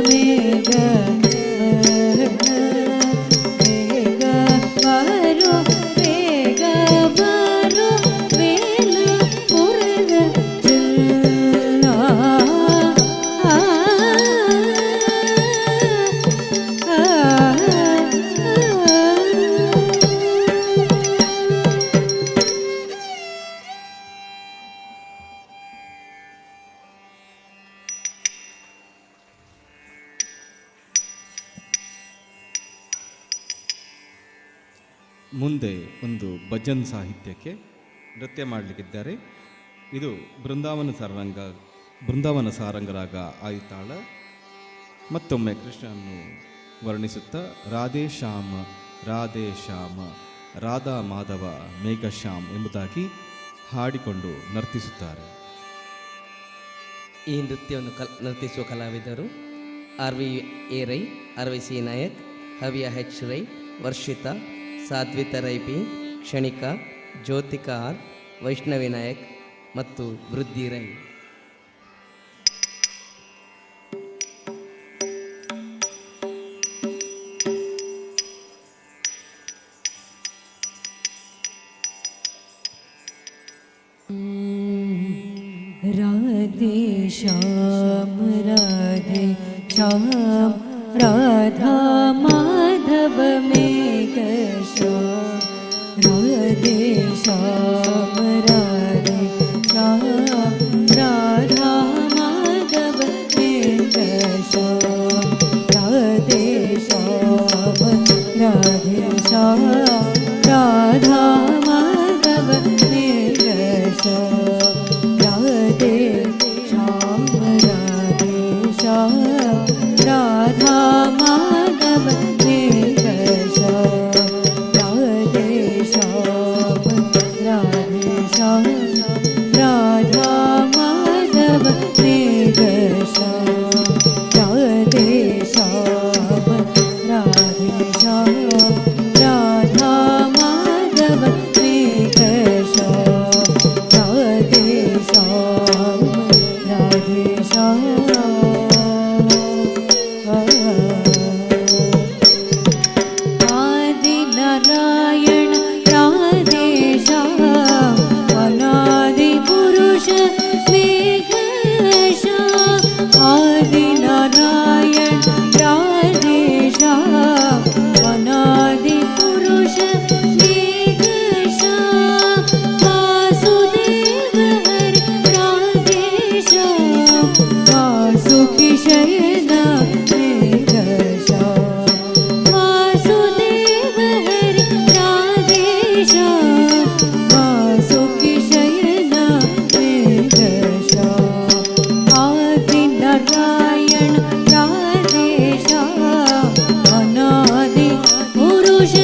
ಮೇಘ ಬೇಗ ಬಾರೋ ಬೇಗ ಬಾರೋ ಬೇಲಾಪುರದ ಚೆನ್ನ, ಮುಂದೆ ಒಂದು ಭಜನ್ ಸಾಹಿತ್ಯಕ್ಕೆ ನೃತ್ಯ ಮಾಡಲಿಕ್ಕಿದ್ದಾರೆ. ಇದು ಬೃಂದಾವನ ಸಾರಂಗರಾಗ ಆದಿತಾಳ. ಮತ್ತೊಮ್ಮೆ ಕೃಷ್ಣನನ್ನು ವರ್ಣಿಸುತ್ತಾ ರಾಧೇ ಶ್ಯಾಮ ರಾಧೇ ಶ್ಯಾಮ ರಾಧಾ ಮಾಧವ ಮೇಘಶ್ಯಾಮ್ ಎಂಬುದಾಗಿ ಹಾಡಿಕೊಂಡು ನರ್ತಿಸುತ್ತಾರೆ. ಈ ನೃತ್ಯವನ್ನು ನರ್ತಿಸುವ ಕಲಾವಿದರು R V A Rai, R V C Nayak, Havya H Rai, Varshitha, Sadhvita Rai P, Kshanika, Jyothika R, Vaishnavi Nayak ಮತ್ತು ವೃದ್ಧಿ ರೈ. श्याम राधे श्याम राधा माधव मेघ श्याम राधे श्याम राधे श्याम राधा माधव मेघ श्याम राधे श्याम राधे श्याम राधा माधव मेघ श्याम राधे श्याम राधे श्याम राधा माधव मेघ श्याम राधे श्याम राधे श्याम राधा माधव मेघ श्याम राधे श्याम राधे श्याम राधा माधव मेघ श्याम राधे श्याम राधे श्याम आदि नारायण राधे श्याम अनादि पुरुष मेघ श्याम आदि नारायण राधे श्याम अनादि पुरुष मेघ श्याम वासुदेव हरि राधे श्याम वासुकी शयन मेघ श्याम वासुदेव हरि राधे श्याम वासुकी शयन मेघ श्याम आदि नारायण राधे श्याम अनादि पुरुष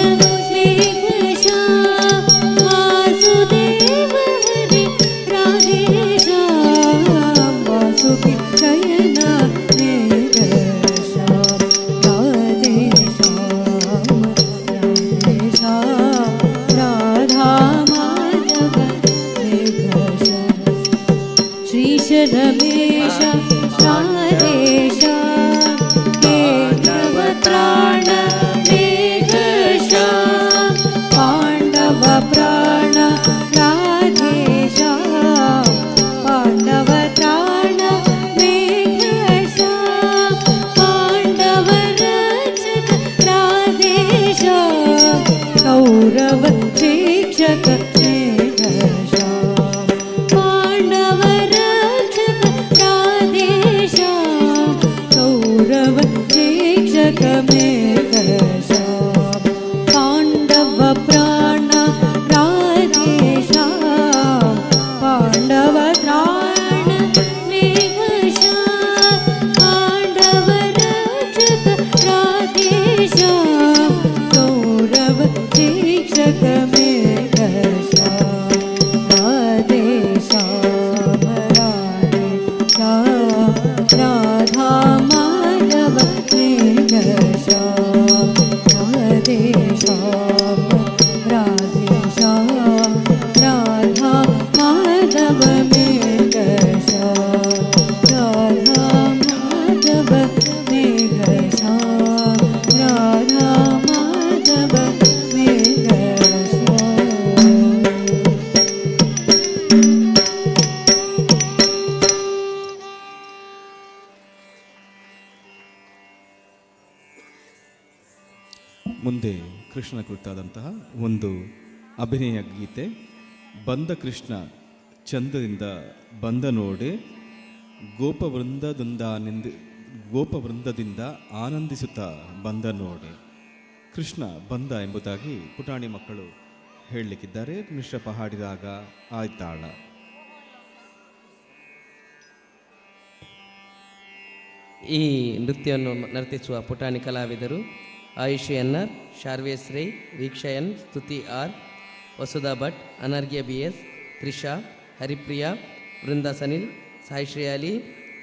मेघ श्याम वासुदेव हरि राधे श्याम वासुकी शयन मेघ श्याम राधे श्याम राधे श्याम राधा माधव मेघ श्याम श्रीश रमेश राधे श्याम केशव त्राण मेघ श्याम पांडव प्राण राधे श्याम पांडव त्राण मेघ श्याम पांडव रक्षक राधे श्याम कौरव शिक्षक मेघ श्याम पांडव रक्षक राधे श्याम कौरव शिक्षक मेघ श्याम पांडव प्राण राधे श्याम पांडव त्राण मेघ श्याम पांडव रक्षक राधे श्याम कौरव शिक्षक मेघ श्याम राधे श्याम राधे श्याम राधा माधव मेघ श्याम राधे श्याम राधे श्याम राधा माधव मेघ श्याम राधा माधव मेघ श्याम राधा माधव मेघ ಮುಂದೆ ಕೃಷ್ಣ ಕುರಿತಾದಂತಹ ಒಂದು ಅಭಿನಯ ಗೀತೆ ಬಂದ ಕೃಷ್ಣ ಚಂದದಿಂದ ಬಂದ ನೋಡೆ ಗೋಪವೃಂದದಿಂದ ಆನಂದಿಸುತ್ತಾ ಬಂದ ನೋಡೆ. ಕೃಷ್ಣ ಬಂದ ಎಂಬುದಾಗಿ ಪುಟಾಣಿ ಮಕ್ಕಳು ಹೇಳಲಿಕ್ಕಿದ್ದಾರೆ. ಮಿಶ್ರಪ ಹಾಡಿದಾಗ ಆಯ್ತಾಳ. ಈ ನೃತ್ಯವನ್ನು ನರ್ತಿಸುವ ಪುಟಾಣಿ ಕಲಾವಿದರು ಆಯುಷಿ ಎನ್ಆರ್, ಶಾರ್ವೇಸ್ Rai, Veeksha N, Stuti R, Vasudha Bhat, Anarghya B S, Trisha, Haripriya, Vrinda Sanil, Saishree Ali,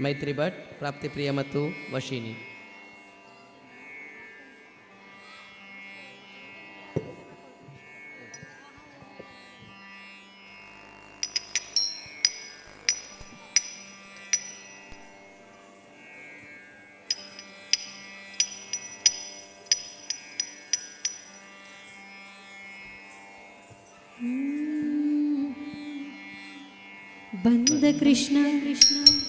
Maithri Bhat, ಪ್ರಾಪ್ತಿಪ್ರಿಯ ಮತ್ತು ವಶಿನಿ. बंद कृष्ण कृष्ण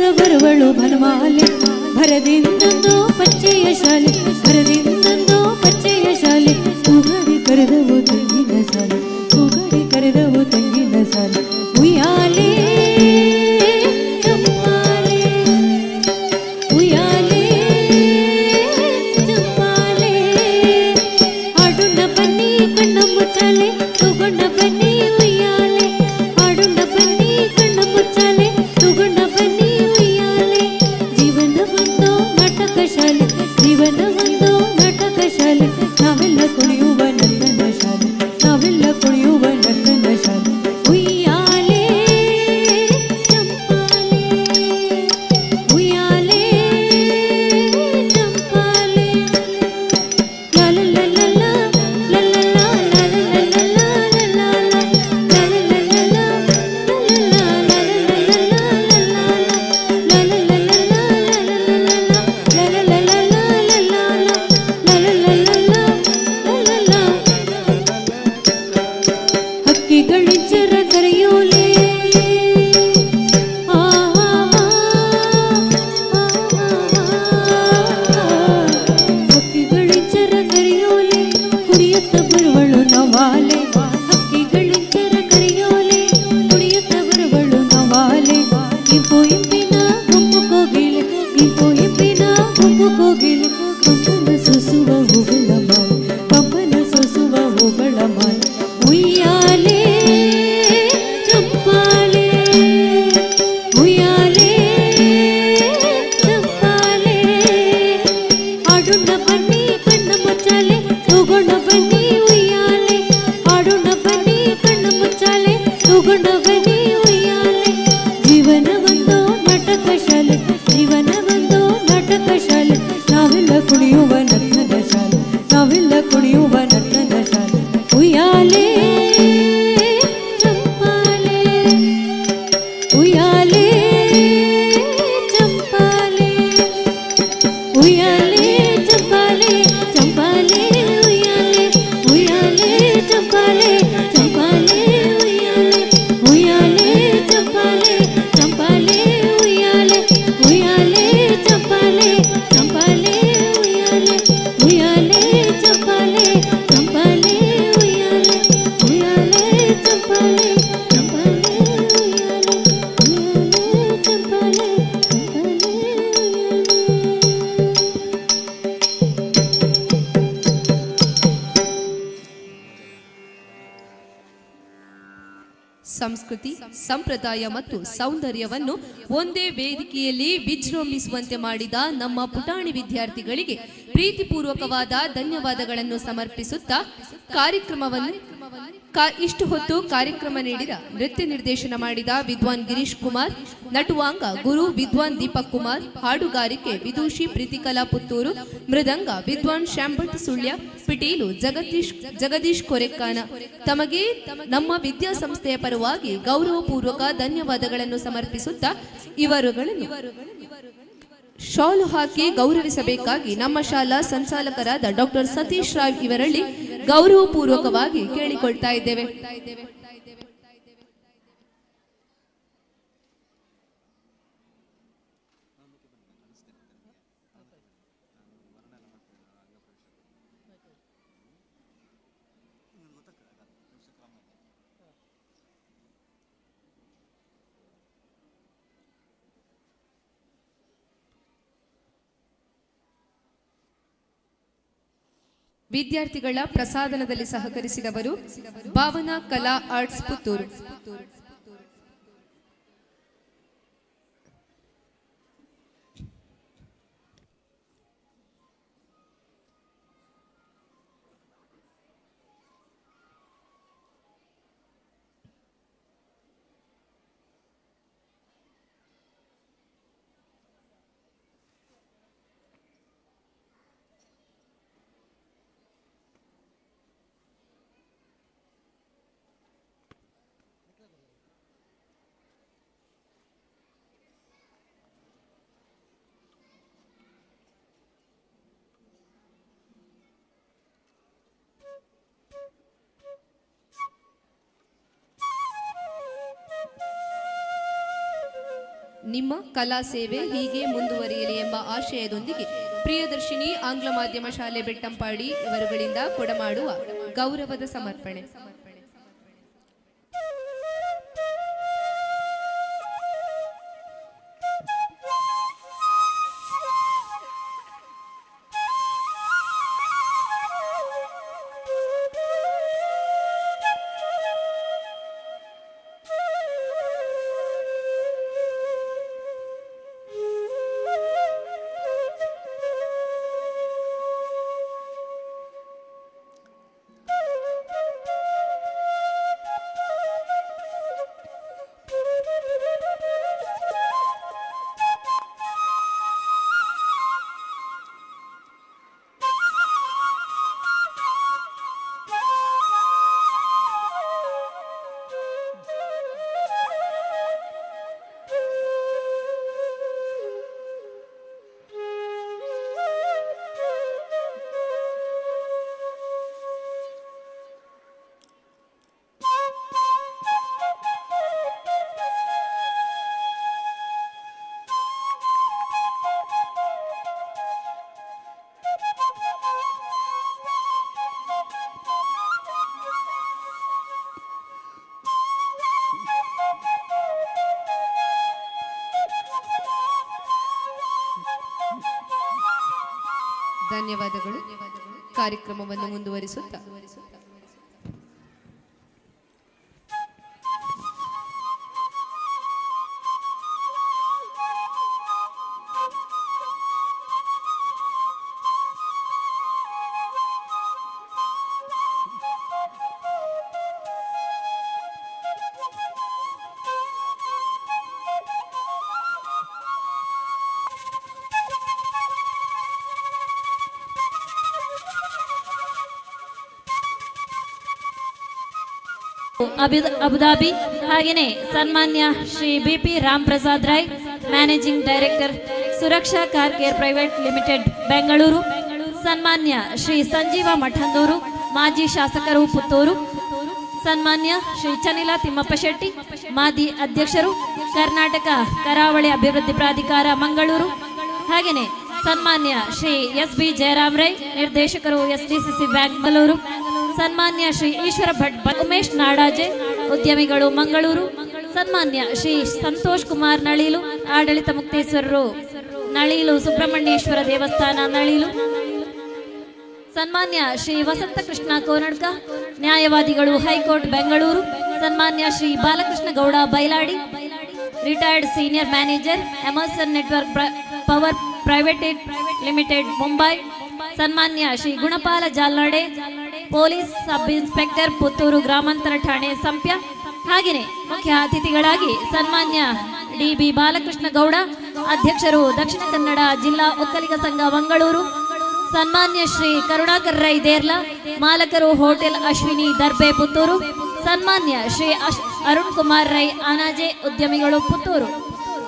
ಕುಡಿಯುತ್ತ ಬರುವಳು ಬನಮಾಲೆ ಭರದಿಂದೊಂದು ಪಚ್ಚೆಯ ಶಾಲೆ ಭರದಿಂದೊಂದು ಪಚ್ಚೆಯ ಶಾಲೆ ಉಗಾಡಿ ಕರೆದವು ತಂಗಿನ ಸಾಲೆ ಉಗಾಡಿ ಕರೆದವು ತಂಗಿನ ಸಾಲೆ ಉಯ್ಯಾಲೆ ಚಂಪಾಲೆ ಉಯ್ಯಾಲೆ ಚಂಪಾಲೆ ಆಡುಣ್ಣ ಬನ್ನಿ ಕಣ್ಣ ಮುಚ್ಚಾಲೆ ತಗೊಂಡ ಬನ್ನಿ ಉಯ್ಯಾಲೆ ಆಡುಣ್ಣ ಬನ್ನಿ ಕಣ್ಣ ಮುಚ್ಚಾಲೆ ತಗೊಂಡ ಬನ್ನಿ ಉಯ್ಯಾಲೆ ಜೀವನ ಒಂದು ನಾಟಕ ಶಾಲೆ ಜೀವನ ಒಂದು ನಾಟಕ ಶಾಲೆ ನಾವೆಲ್ಲ ಕುಣಿಯುವ ನರ್ತನ ಶಾಲೆ ನಾವೆಲ್ಲ ಕುಣಿಯುವ ನರ್ತನ ಶಾಲೆ ಉಯ್ಯಾಲೆ ಚಂಪಾಲೆ ಉಯ್ಯಾಲೆ ಚಂಪಾಲೆ ಹಕ್ಕಿಗಳಿಂಚರ ಕರೆಯೋಲೆ ಹಕ್ಕಿಗಳಿಂಚರ ಕರೆಯೋಲೆ ಕುಡಿಯುತ್ತ ಬರುವಳು ನವಾಲೆ ಹಕ್ಕಿಗಳಿಂಚರ ಕರೆಯೋಲೆ ಕುಡಿಯುತ್ತ ಬರುವಳು ನವಾಲೆ ಇಂಪು ಇಂಪಿನ ಗುಂಪು ಕೋಗಿಲೆ ಇಂಪು ಇಂಪಿನ ಗುಂಪು ಕೋಗಿಲೆ ಕಂಪನ ಸೊಸುವ ಹೂಗಳ ಮಾಲೆ ಕಂಪನ ಸೊಸುವ ಹೂಗಳ ಮಾಲೆ ಉಯ್ಯಾಲೆ ಚಂಪಾಲೆ ಉಯ್ಯಾಲೆ ಚಂಪಾಲೆ ಆಡುಣ್ಣ ಬನ್ನಿ ಕಣ್ಣ ಮುಚ್ಚಾಲೆ ತಗೊಂಡ ಬನ್ನಿ ಉಯ್ಯಾಲೆ ಆಡುಣ್ಣ ಬನ್ನಿ ಕಣ್ಣ ಮುಚ್ಚಾಲೆ ತಗೊಂಡ ಬನ್ನಿ ಉಯ್ಯಾಲೆ ಜೀವನ ಒಂದು ನಾಟಕ ಶಾಲೆ ಜೀವನ ಒಂದು ನಾಟಕ ಶಾಲೆ ನಾವೆಲ್ಲ ಕುಣಿಯುವ ನರ್ತನ ಶಾಲೆ ನಾವೆಲ್ಲ ಕುಣಿಯುವ ನರ್ತನ ಶಾಲೆ ಉಯ್ಯಾಲೆ ಚಂಪಾಲೆ ಉಯ್ಯಾಲೆ ಚಂಪಾಲೆ ಉಯ್ಯಾಲೆ ಚಂಪಾಲೆ ಚಂಪಾಲೆ ಉಯ್ಯಾಲೆ ಉಯ್ಯಾಲೆ ಚಂಪಾಲೆ ಚಂಪಾಲೆ ಉಯ್ಯಾಲೆ ಉಯ್ಯಾಲೆ ಚಂಪಾಲೆ ಚಂಪಾಲೆ ಉಯ್ಯಾಲೆ ಉಯ್ಯಾಲೆ ಚಂಪಾಲೆ ಚಂಪಾಲೆ ಉಯ್ಯಾಲೆ ಉಯ್ಯಾಲೆ ಚಂಪಾಲೆ ಚಂಪಾಲೆ ಉಯ್ಯಾಲೆ ಉಯ್ಯಾಲೆ ಚಂಪಾಲೆ ಚಂಪಾಲೆ ಉಯ್ಯಾಲೆ ಉಯ್ಯಾಲೆ ಚಂಪಾಲೆ ಚಂಪಾಲೆ ಸಂಸ್ಕೃತಿ ಸಂಪ್ರದಾಯ ಮತ್ತು ಸೌಂದರ್ಯವನ್ನು ಒಂದೇ ವೇದಿಕೆಯಲ್ಲಿ ವಿಜೃಂಭಿಸುವಂತೆ ಮಾಡಿದ ನಮ್ಮ ಪುಟಾಣಿ ವಿದ್ಯಾರ್ಥಿಗಳಿಗೆ ಪ್ರೀತಿಪೂರ್ವಕವಾದ ಧನ್ಯವಾದಗಳನ್ನು ಸಮರ್ಪಿಸುತ್ತಾ ಕಾರ್ಯಕ್ರಮವನ್ನು ಇಷ್ಟು ಹೊತ್ತು ಕಾರ್ಯಕ್ರಮ ನೀಡಿದ ನೃತ್ಯ ನಿರ್ದೇಶನ ಮಾಡಿದ ವಿದ್ವಾನ್ ಗಿರೀಶ್ ಕುಮಾರ್, ನಟುವಾಂಗ ಗುರು ವಿದ್ವಾನ್ ದೀಪಕ್ ಕುಮಾರ್, ಹಾಡುಗಾರಿಕೆ ವಿದೂಷಿ ಪ್ರೀತಿಕಲಾ ಪುತ್ತೂರು, ಮೃದಂಗ ವಿದ್ವಾನ್ ಶ್ಯಾಂಭಟ್ ಸುಳ್ಯ, ಪಿಟೀಲು ಜಗದೀಶ್ ಕೊರೆಕ್ಕಾನ ತಮಗೆ ನಮ್ಮ ವಿದ್ಯಾಸಂಸ್ಥೆಯ ಪರವಾಗಿ ಗೌರವಪೂರ್ವಕ ಧನ್ಯವಾದಗಳನ್ನು ಸಮರ್ಪಿಸುತ್ತಾ ಇವರುಗಳನ್ನು ಶಾಲು ಹಾಕಿ ಗೌರವಿಸಬೇಕಾಗಿ ನಮ್ಮ ಶಾಲಾ ಸಂಚಾಲಕರಾದ ಡಾಕ್ಟರ್ ಸತೀಶ್ ರಾವ್ ಇವರಲ್ಲಿ ಗೌರವಪೂರ್ವಕವಾಗಿ ಕೇಳಿಕೊಳ್ತಾ ಇದ್ದೇವೆ. ವಿದ್ಯಾರ್ಥಿಗಳ ಪ್ರಸಾದನದಲ್ಲಿ ಸಹಕರಿಸಿದವರು ಭಾವನಾ ಕಲಾ ಆರ್ಟ್ಸ್ ಪುತ್ತೂರು. ನಿಮ್ಮ ಕಲಾ ಸೇವೆ ಹೀಗೆ ಮುಂದುವರಿಯಲಿ ಎಂಬ ಆಶಯದೊಂದಿಗೆ ಪ್ರಿಯದರ್ಶಿನಿ ಆಂಗ್ಲ ಮಾಧ್ಯಮ ಶಾಲೆ ಬೆಟ್ಟಂಪಾಡಿ ಇವರುಗಳಿಂದ ಕೊಡಮಾಡುವ ಗೌರವದ ಸಮರ್ಪಣೆ. ಧನ್ಯವಾದಗಳು. ಕಾರ್ಯಕ್ರಮವನ್ನು ಮುಂದುವರಿಸುತ್ತಾ ಅಬುದಾಬಿ ಹಾಗೆಯೇ ಸನ್ಮಾನ್ಯ Shri BP Ram Prasad Rai, managing director Suraksha car care private limited Bengaluru, ಸನ್ಮಾನ್ಯ ಶ್ರೀ ಸಂಜೀವ ಮಠಂದೂರು, ಮಾಜಿ ಶಾಸಕರು ಪುತ್ತೂರು, ಸನ್ಮಾನ್ಯ ಶ್ರೀ ಚನಿಲ ತಿಮ್ಮಪ್ಪ ಶೆಟ್ಟಿ, ಮಾಜಿ ಅಧ್ಯಕ್ಷರು ಕರ್ನಾಟಕ ಕರಾವಳಿ ಅಭಿವೃದ್ಧಿ ಪ್ರಾಧಿಕಾರ ಮಂಗಳೂರು, ಹಾಗೆಯೇ ಸನ್ಮಾನ್ಯ ಶ್ರೀ SB ಜಯರಾಮ್ ರೈ, ನಿರ್ದೇಶಕರು SDCC ಬ್ಯಾಂಕ್ ಬೆಂಗಳೂರು, ಸನ್ಮಾನ್ಯ ಶ್ರೀ ಈಶ್ವರ ಭಟ್, ಉಮೇಶ್ ನಾಡಾಜೆ, ಉದ್ಯಮಿಗಳು ಮಂಗಳೂರು, ಸನ್ಮಾನ್ಯ ಶ್ರೀ ಸಂತೋಷ್ ಕುಮಾರ್ ನಳೀಲು, ಆಡಳಿತ ಮುಕ್ತೇಶ್ವರರು ನಳೀಲು ಸುಬ್ರಹ್ಮಣ್ಯೇಶ್ವರ ದೇವಸ್ಥಾನ ನಳೀಲು, ಸನ್ಮಾನ್ಯ ಶ್ರೀ ವಸಂತ ಕೃಷ್ಣ ಕೋನಡ್ಕ, ನ್ಯಾಯವಾದಿಗಳು ಹೈಕೋರ್ಟ್ ಬೆಂಗಳೂರು, ಸನ್ಮಾನ್ಯ Shri Balakrishna Gowda Bailadi, retired senior manager Emerson network power private limited Mumbai, ಸನ್ಮಾನ್ಯ Shri Gunapala Jalnade, police sub inspector Puttur ಗ್ರಾಮಾಂತರ ಠಾಣೆ ಸಂಪ್ಯ, ಹಾಗೆಯೇ ಮುಖ್ಯ ಅತಿಥಿಗಳಾಗಿ ಸನ್ಮಾನ್ಯ DB ಬಾಲಕೃಷ್ಣ ಗೌಡ, ಅಧ್ಯಕ್ಷರು ದಕ್ಷಿಣ ಕನ್ನಡ ಜಿಲ್ಲಾ ಒಕ್ಕಲಿಗ ಸಂಘ ಮಂಗಳೂರು, ಸನ್ಮಾನ್ಯ ಶ್ರೀ ಕರುಣಾಕರ್ ರೈ ದೇರ್ಲಾ, ಮಾಲಕರು ಹೋಟೆಲ್ ಅಶ್ವಿನಿ ದರ್ಬೆ ಪುತ್ತೂರು, ಸನ್ಮಾನ್ಯ ಶ್ರೀ ಅರುಣ್ ಕುಮಾರ್ ರೈ ಅನಾಜೆ, ಉದ್ಯಮಿಗಳು ಪುತ್ತೂರು,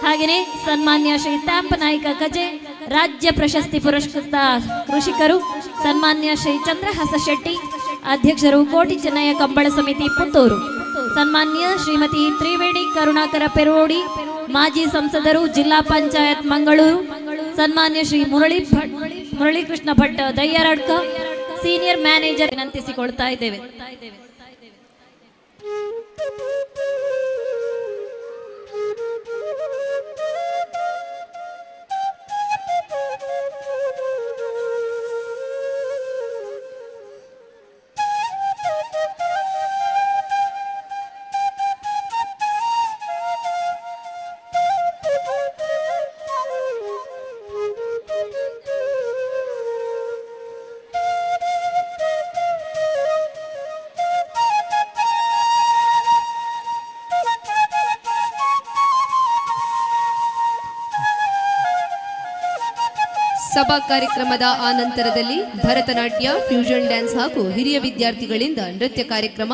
ಹಾಗೆಯೇ ಸನ್ಮಾನ್ಯ ಶ್ರೀ ತ್ಯಾಂಪ ನಾಯ್ಕ ಕಜೆ, ರಾಜ್ಯ ಪ್ರಶಸ್ತಿ ಪುರಸ್ಕೃತ ಕೃಷಿಕರು, ಸನ್ಮಾನ್ಯ ಶ್ರೀ ಚಂದ್ರಹಾಸ ಶೆಟ್ಟಿ, ಅಧ್ಯಕ್ಷರು ಕೋಟಿ ಚೆನ್ನಯ್ಯ ಕಂಬಳ ಸಮಿತಿ ಪುತ್ತೂರು, ಸನ್ಮಾನ್ಯ ಶ್ರೀಮತಿ ತ್ರಿವೇಣಿ ಕರುಣಾಕರ ಪೆರೋಡಿ, ಮಾಜಿ ಸಂಸದರು ಜಿಲ್ಲಾ ಪಂಚಾಯತ್ ಮಂಗಳೂರು, ಸನ್ಮಾನ್ಯ ಶ್ರೀ ಮುರಳೀಕೃಷ್ಣ ಭಟ್ ದಯ್ಯರಡ್ಕ, ಸೀನಿಯರ್ ಮ್ಯಾನೇಜರ್ ವಿನಂತಿಸಿಕೊಳ್ತಾ ಇದ್ದೇವೆ. ಸಭಾ ಕಾರ್ಯಕ್ರಮದ ಆನಂತರದಲ್ಲಿ ಭರತನಾಟ್ಯ, ಫ್ಯೂಷನ್ ಡ್ಯಾನ್ಸ್ ಹಾಗೂ ಹಿರಿಯ ವಿದ್ಯಾರ್ಥಿಗಳಿಂದ ನೃತ್ಯ ಕಾರ್ಯಕ್ರಮ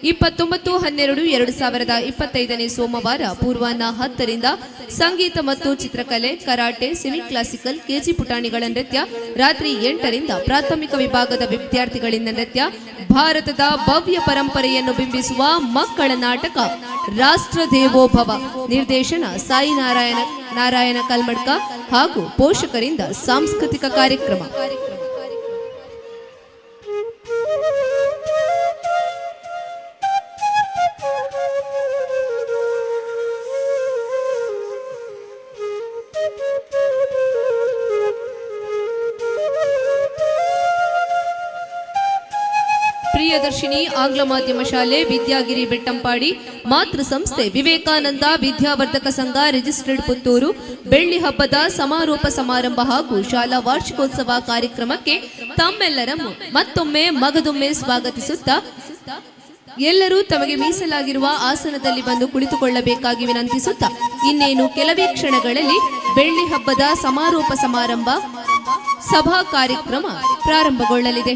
29/12/2025 ಸೋಮವಾರ ಪೂರ್ವಾಹ್ನ 10 ರಿಂದ ಸಂಗೀತ ಮತ್ತು ಚಿತ್ರಕಲೆ, ಕರಾಟೆ, ಸೆಮಿ ಕ್ಲಾಸಿಕಲ್, ಕೆಜಿ ಪುಟಾಣಿಗಳ ನೃತ್ಯ, ರಾತ್ರಿ 8ರಿಂದ ಪ್ರಾಥಮಿಕ ವಿಭಾಗದ ವಿದ್ಯಾರ್ಥಿಗಳಿಂದ ನೃತ್ಯ, ಭಾರತದ ಭವ್ಯ ಪರಂಪರೆಯನ್ನು ಬಿಂಬಿಸುವ ಮಕ್ಕಳ ನಾಟಕ ರಾಷ್ಟ್ರ ದೇವೋಭವ, ನಿರ್ದೇಶನ ಸಾಯಿ ನಾರಾಯಣ ಕಲ್ಮಡ್ಕ ಹಾಗೂ ಪೋಷಕರಿಂದ ಸಾಂಸ್ಕೃತಿಕ ಕಾರ್ಯಕ್ರಮ. ಪ್ರಿಯದರ್ಶಿನಿ ಆಂಗ್ಲ ಮಾಧ್ಯಮ ಶಾಲೆ, ವಿದ್ಯಾಗಿರಿ ಬೆಟ್ಟಂಪಾಡಿ, ಮಾತೃ ಸಂಸ್ಥೆ ವಿವೇಕಾನಂದ ವಿದ್ಯಾವರ್ಧಕ ಸಂಘ ರಿಜಿಸ್ಟರ್ಡ್ ಪುತ್ತೂರು ಬೆಳ್ಳಿ ಹಬ್ಬದ ಸಮಾರೋಪ ಸಮಾರಂಭ ಹಾಗೂ ಶಾಲಾ ವಾರ್ಷಿಕೋತ್ಸವ ಕಾರ್ಯಕ್ರಮಕ್ಕೆ ತಮ್ಮೆಲ್ಲರನ್ನು ಮತ್ತೊಮ್ಮೆ ಮಗದೊಮ್ಮೆ ಸ್ವಾಗತಿಸುತ್ತಾ ಎಲ್ಲರೂ ತಮಗೆ ಮೀಸಲಾಗಿರುವ ಆಸನದಲ್ಲಿ ಬಂದು ಕುಳಿತುಕೊಳ್ಳಬೇಕಾಗಿ ವಿನಂತಿಸುತ್ತಾ ಇನ್ನೇನು ಕೆಲವೇ ಕ್ಷಣಗಳಲ್ಲಿ ಬೆಳ್ಳಿ ಹಬ್ಬದ ಸಮಾರೋಪ ಸಮಾರಂಭ ಸಭಾ ಕಾರ್ಯಕ್ರಮ ಪ್ರಾರಂಭಗೊಳ್ಳಲಿದೆ.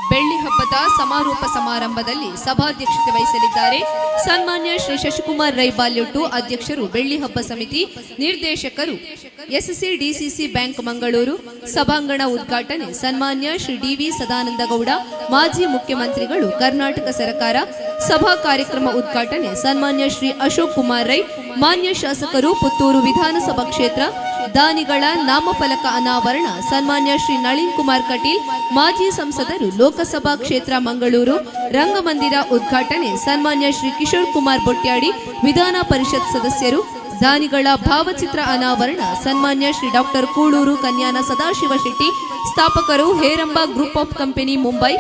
ಬೆಳ್ಳಿ ಹಬ್ಬದ ಸಮಾರೋಪ ಸಮಾರಂಭದಲ್ಲಿ ಸಭಾಧ್ಯಕ್ಷತೆ ವಹಿಸಲಿದ್ದಾರೆ ಸನ್ಮಾನ್ಯ ಶ್ರೀ ಶಶಿಕುಮಾರ್ ರೈ ಬಾಲ್ಯೊಟ್ಟು, ಅಧ್ಯಕ್ಷರು ಬೆಳ್ಳಿ ಹಬ್ಬ ಸಮಿತಿ, ನಿರ್ದೇಶಕರು ಎಸ್ಸಿಡಿಸಿಸಿ ಬ್ಯಾಂಕ್ ಮಂಗಳೂರು. ಸಭಾಂಗಣ ಉದ್ಘಾಟನೆ ಸನ್ಮಾನ್ಯ ಶ್ರೀ ಡಿವಿ ಸದಾನಂದ ಗೌಡ, ಮಾಜಿ ಮುಖ್ಯಮಂತ್ರಿಗಳು, ಕರ್ನಾಟಕ ಸರ್ಕಾರ. ಸಭಾ ಕಾರ್ಯಕ್ರಮ ಉದ್ಘಾಟನೆ ಸನ್ಮಾನ್ಯ ಶ್ರೀ ಅಶೋಕ್ ಕುಮಾರ್ ರೈ, ಮಾನ್ಯ ಶಾಸಕರು, ಪುತ್ತೂರು ವಿಧಾನಸಭಾ ಕ್ಷೇತ್ರ. ದಾನಿಗಳ ನಾಮಫಲಕ ಅನಾವರಣ ಸನ್ಮಾನ್ಯ ಶ್ರೀ ನಳಿನ್ ಕುಮಾರ್ ಕಟೀಲ್, ಮಾಜಿ ಸಂಸದರು, ಲೋಕಸಭಾ ಕ್ಷೇತ್ರ ಮಂಗಳೂರು. ರಂಗಮಂದಿರ ಉದ್ಘಾಟನೆ ಸನ್ಮಾನ್ಯ ಶ್ರೀ ಕಿಶೋರ್ ಕುಮಾರ್ ಬೊಟ್ಯಾಡಿ, ವಿಧಾನ ಪರಿಷತ್ ಸದಸ್ಯರು. ದಾನಿಗಳ ಭಾವಚಿತ್ರ ಅನಾವರಣ ಸನ್ಮಾನ್ಯ ಶ್ರೀ ಡಾಕ್ಟರ್ ಕೂಳೂರು ಕನ್ಯಾನ ಸದಾಶಿವ ಶೆಟ್ಟಿ, ಸ್ಥಾಪಕರು, Heramba group of company, Mumbai.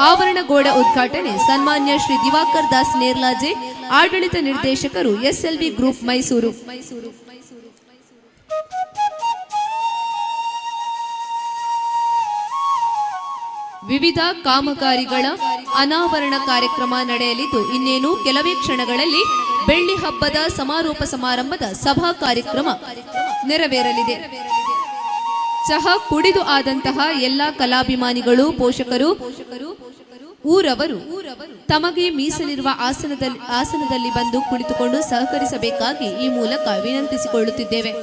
ಆವರಣಗೋಡ ಉದ್ಘಾಟನೆ ಸನ್ಮಾನ್ಯ ಶ್ರೀ ದಿವಾಕರ್ ದಾಸ್ ನೇರ್ಲಾಜೆ, ಆಡಳಿತ ನಿರ್ದೇಶಕರು, ಎಸ್ಎಲ್ವಿ ಗ್ರೂಪ್, ಮೈಸೂರು. ವಿವಿಧ ಕಾಮಗಾರಿಗಳ ಅನಾವರಣ ಕಾರ್ಯಕ್ರಮ ನಡೆಯಲಿದ್ದು ಇನ್ನೇನು ಕೆಲವೇ ಕ್ಷಣಗಳಲ್ಲಿ ಬೆಳ್ಳಿ ಹಬ್ಬದ ಸಮಾರೋಪ ಸಮಾರಂಭದ ಸಭಾ ಕಾರ್ಯಕ್ರಮ ನೆರವೇರಲಿದೆ. ಚಹಾ ಕುಡಿದು ಆದಂತಹ ಎಲ್ಲ ಕಲಾಭಿಮಾನಿಗಳು, ಪೋಷಕರು, ಊರವರು ತಮಗೆ ಮೀಸಲಿರುವ ಆಸನದಲ್ಲಿ ಬಂದು ಕುಳಿತುಕೊಂಡು ಸಹಕರಿಸಬೇಕಾಗಿ ಈ ಮೂಲಕ ವಿನಂತಿಸಿಕೊಳ್ಳುತ್ತಿದ್ದೇವೆ.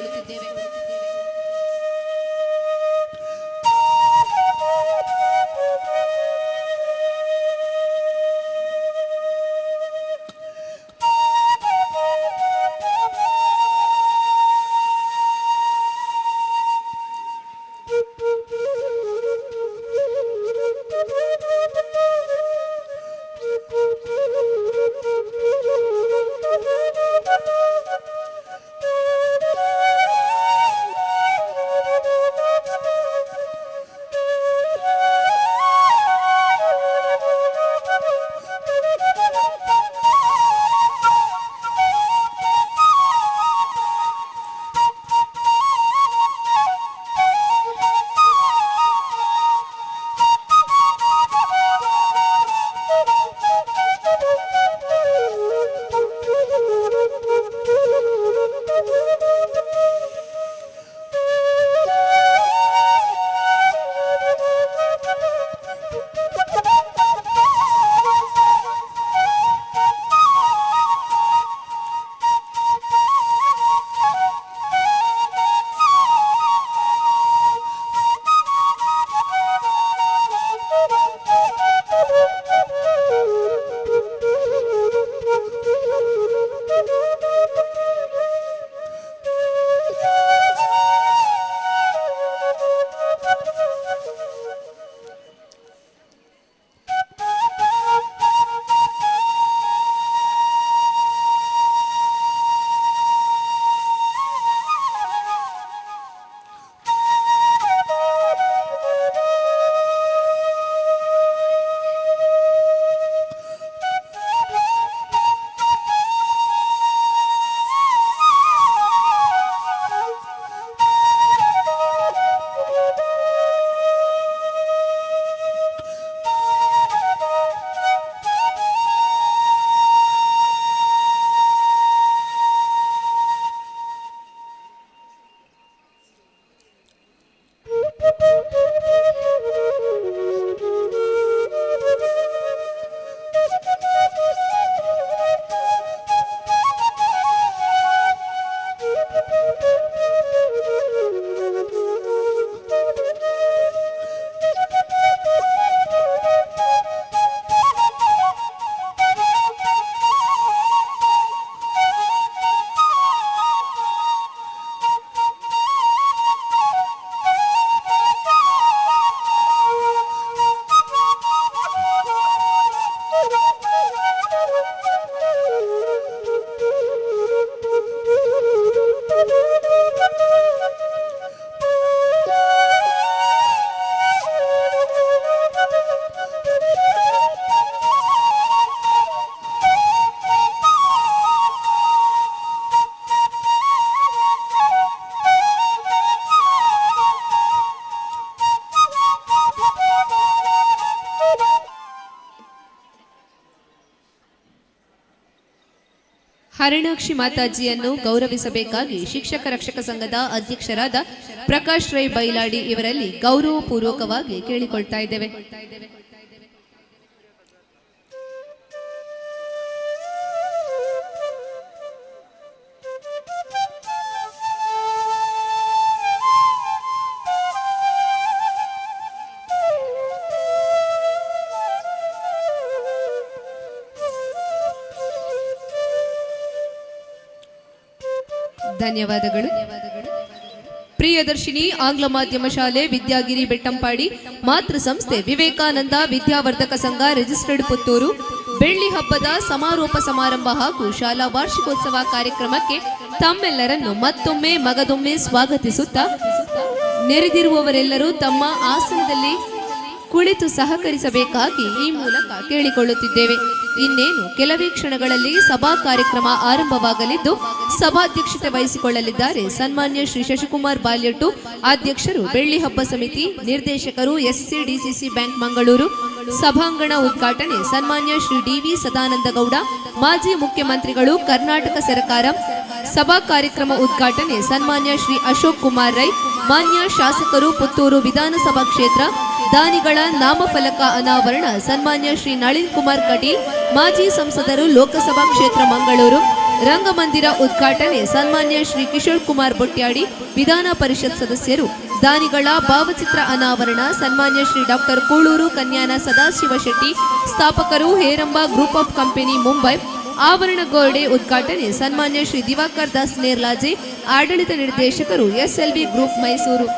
ಹರಿಣಾಕ್ಷಿ ಮಾತಾಜಿಯನ್ನು ಗೌರವಿಸಬೇಕಾಗಿ ಶಿಕ್ಷಕ ರಕ್ಷಕ ಸಂಘದ ಅಧ್ಯಕ್ಷರಾದ ಪ್ರಕಾಶ್ ರೈ ಬೈಲಾಡಿ ಇವರಲ್ಲಿ ಗೌರವಪೂರ್ವಕವಾಗಿ ಕೇಳಿಕೊಳ್ತಾ ಇದ್ದೇವೆ. ಧನ್ಯವಾದಗಳು. ಪ್ರಿಯದರ್ಶಿನಿ ಆಂಗ್ಲ ಮಾಧ್ಯಮ ಶಾಲೆ ವಿದ್ಯಾಗಿರಿ ಬೆಟ್ಟಂಪಾಡಿ, ಮಾತೃ ಸಂಸ್ಥೆ ವಿವೇಕಾನಂದ ವಿದ್ಯಾವರ್ಧಕ ಸಂಘ ರಿಜಿಸ್ಟರ್ಡ್ ಪುತ್ತೂರು ಬೆಳ್ಳಿ ಹಬ್ಬದ ಸಮಾರೋಪ ಸಮಾರಂಭ ಹಾಗೂ ಶಾಲಾ ವಾರ್ಷಿಕೋತ್ಸವ ಕಾರ್ಯಕ್ರಮಕ್ಕೆ ತಮ್ಮೆಲ್ಲರನ್ನು ಮತ್ತೊಮ್ಮೆ ಮಗದೊಮ್ಮೆ ಸ್ವಾಗತಿಸುತ್ತಾ ನೆರೆದಿರುವವರೆಲ್ಲರೂ ತಮ್ಮ ಆಸನದಲ್ಲಿ ಕುಳಿತು ಸಹಕರಿಸಬೇಕಾಗಿ ಈ ಮೂಲಕ ಕೇಳಿಕೊಳ್ಳುತ್ತಿದ್ದೇವೆ. ಇನ್ನೇನು ಕೆಲವೇ ಕ್ಷಣಗಳಲ್ಲಿ ಸಭಾ ಕಾರ್ಯಕ್ರಮ ಆರಂಭವಾಗಲಿದ್ದು ಸಭಾಧ್ಯಕ್ಷತೆ ವಹಿಸಿಕೊಳ್ಳಲಿದ್ದಾರೆ ಸನ್ಮಾನ್ಯ ಶ್ರೀ ಶಶಿಕುಮಾರ್ ಬಾಲ್ಯಟ್ಟು, ಅಧ್ಯಕ್ಷರು ಬೆಳ್ಳಿ ಹಬ್ಬ ಸಮಿತಿ, ನಿರ್ದೇಶಕರು SCDCC ಬ್ಯಾಂಕ್ ಮಂಗಳೂರು. ಸಭಾಂಗಣ ಉದ್ಘಾಟನೆ ಸನ್ಮಾನ್ಯ ಶ್ರೀ DV ಸದಾನಂದ ಗೌಡ, ಮಾಜಿ ಮುಖ್ಯಮಂತ್ರಿಗಳು ಕರ್ನಾಟಕ ಸರ್ಕಾರ. ಸಭಾ ಕಾರ್ಯಕ್ರಮ ಉದ್ಘಾಟನೆ ಸನ್ಮಾನ್ಯ ಶ್ರೀ ಅಶೋಕ್ ಕುಮಾರ್ ರೈ, ಮಾನ್ಯ ಶಾಸಕರು ಪುತ್ತೂರು ವಿಧಾನಸಭಾ ಕ್ಷೇತ್ರ ದಾನಿಗಳ ನಾಮಫಲಕ ಅನಾವರಣ ಸನ್ಮಾನ್ಯ ಶ್ರೀ ನಳಿನ್ ಕುಮಾರ್ ಕಟೀಲ್, ಮಾಜಿ ಸಂಸದರು ಲೋಕಸಭಾ ಕ್ಷೇತ್ರ ಮಂಗಳೂರು. ರಂಗಮಂದಿರ ಉದ್ಘಾಟನೆ ಸನ್ಮಾನ್ಯ ಶ್ರೀ ಕಿಶೋರ್ ಕುಮಾರ್ ಬೊಟ್ಯಾಡಿ, ವಿಧಾನ ಪರಿಷತ್ ಸದಸ್ಯರು. ದಾನಿಗಳ ಭಾವಚಿತ್ರ ಅನಾವರಣ ಸನ್ಮಾನ್ಯ ಶ್ರೀ ಡಾಕ್ಟರ್ ಕೂಳೂರು ಕನ್ಯಾನ ಸದಾಶಿವ ಶೆಟ್ಟಿ, ಸ್ಥಾಪಕರು Heramba group of company Mumbai. ಆವರಣ ಗೋಡೆ ಉದ್ಘಾಟನೆ ಸನ್ಮಾನ್ಯ ಶ್ರೀ ದಿವಾಕರ್ ದಾಸ್ ನೇರ್ಲಾಜೆ, ಆಡಳಿತ ನಿರ್ದೇಶಕರು SLV ಗ್ರೂಪ್ ಮೈಸೂರು.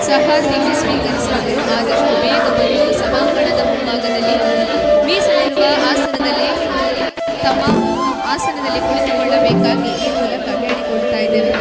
ಚಹಾ ತಿಂಡಿ ಸ್ವೀಕರಿಸಿದರು. ಆದಷ್ಟು ಬೇಗ ಬಂದು ಸಭಾಂಗಣದ ಮುಂಭಾಗದಲ್ಲಿ ಮೀಸಲಿರುವ ಆಸನದಲ್ಲಿ ತಮ್ಮ ಆಸನದಲ್ಲಿ ಕುಳಿತುಕೊಳ್ಳಬೇಕಾಗಿ ಈ ಮೂಲಕ ಬೇಡಿಕೊಳ್ತಾ ಇದ್ದೇವೆ.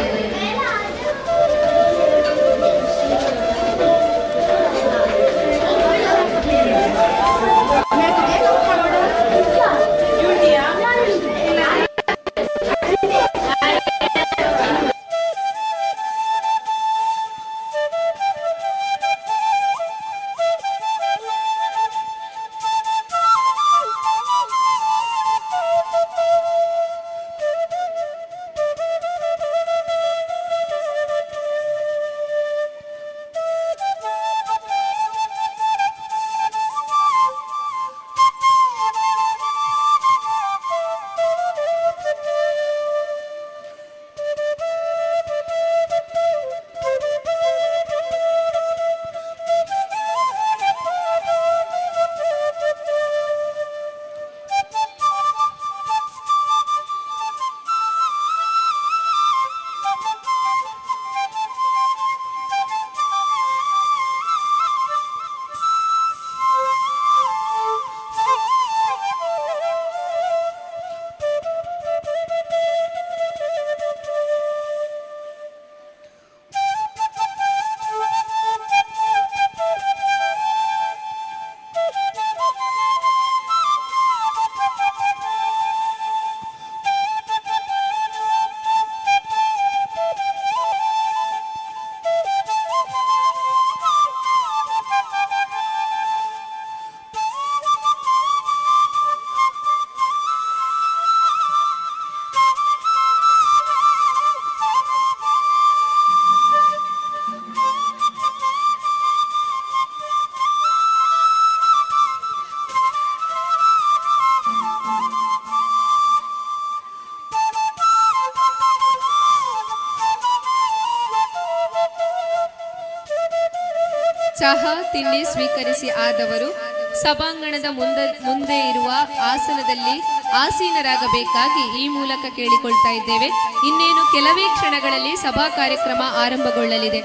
ಚಹಾ ತಿಂಡಿ ಸ್ವೀಕರಿಸಿ ಆದವರು ಸಭಾಂಗಣದ ಮುಂದೆ ಇರುವ ಆಸನದಲ್ಲಿ ಆಸೀನರಾಗಬೇಕಾಗಿ ಈ ಮೂಲಕ ಕೇಳಿಕೊಳ್ತಾ ಇದ್ದೇವೆ. ಇನ್ನೇನು ಕೆಲವೇ ಕ್ಷಣಗಳಲ್ಲಿ ಸಭಾ ಕಾರ್ಯಕ್ರಮ ಆರಂಭಗೊಳ್ಳಲಿದೆ.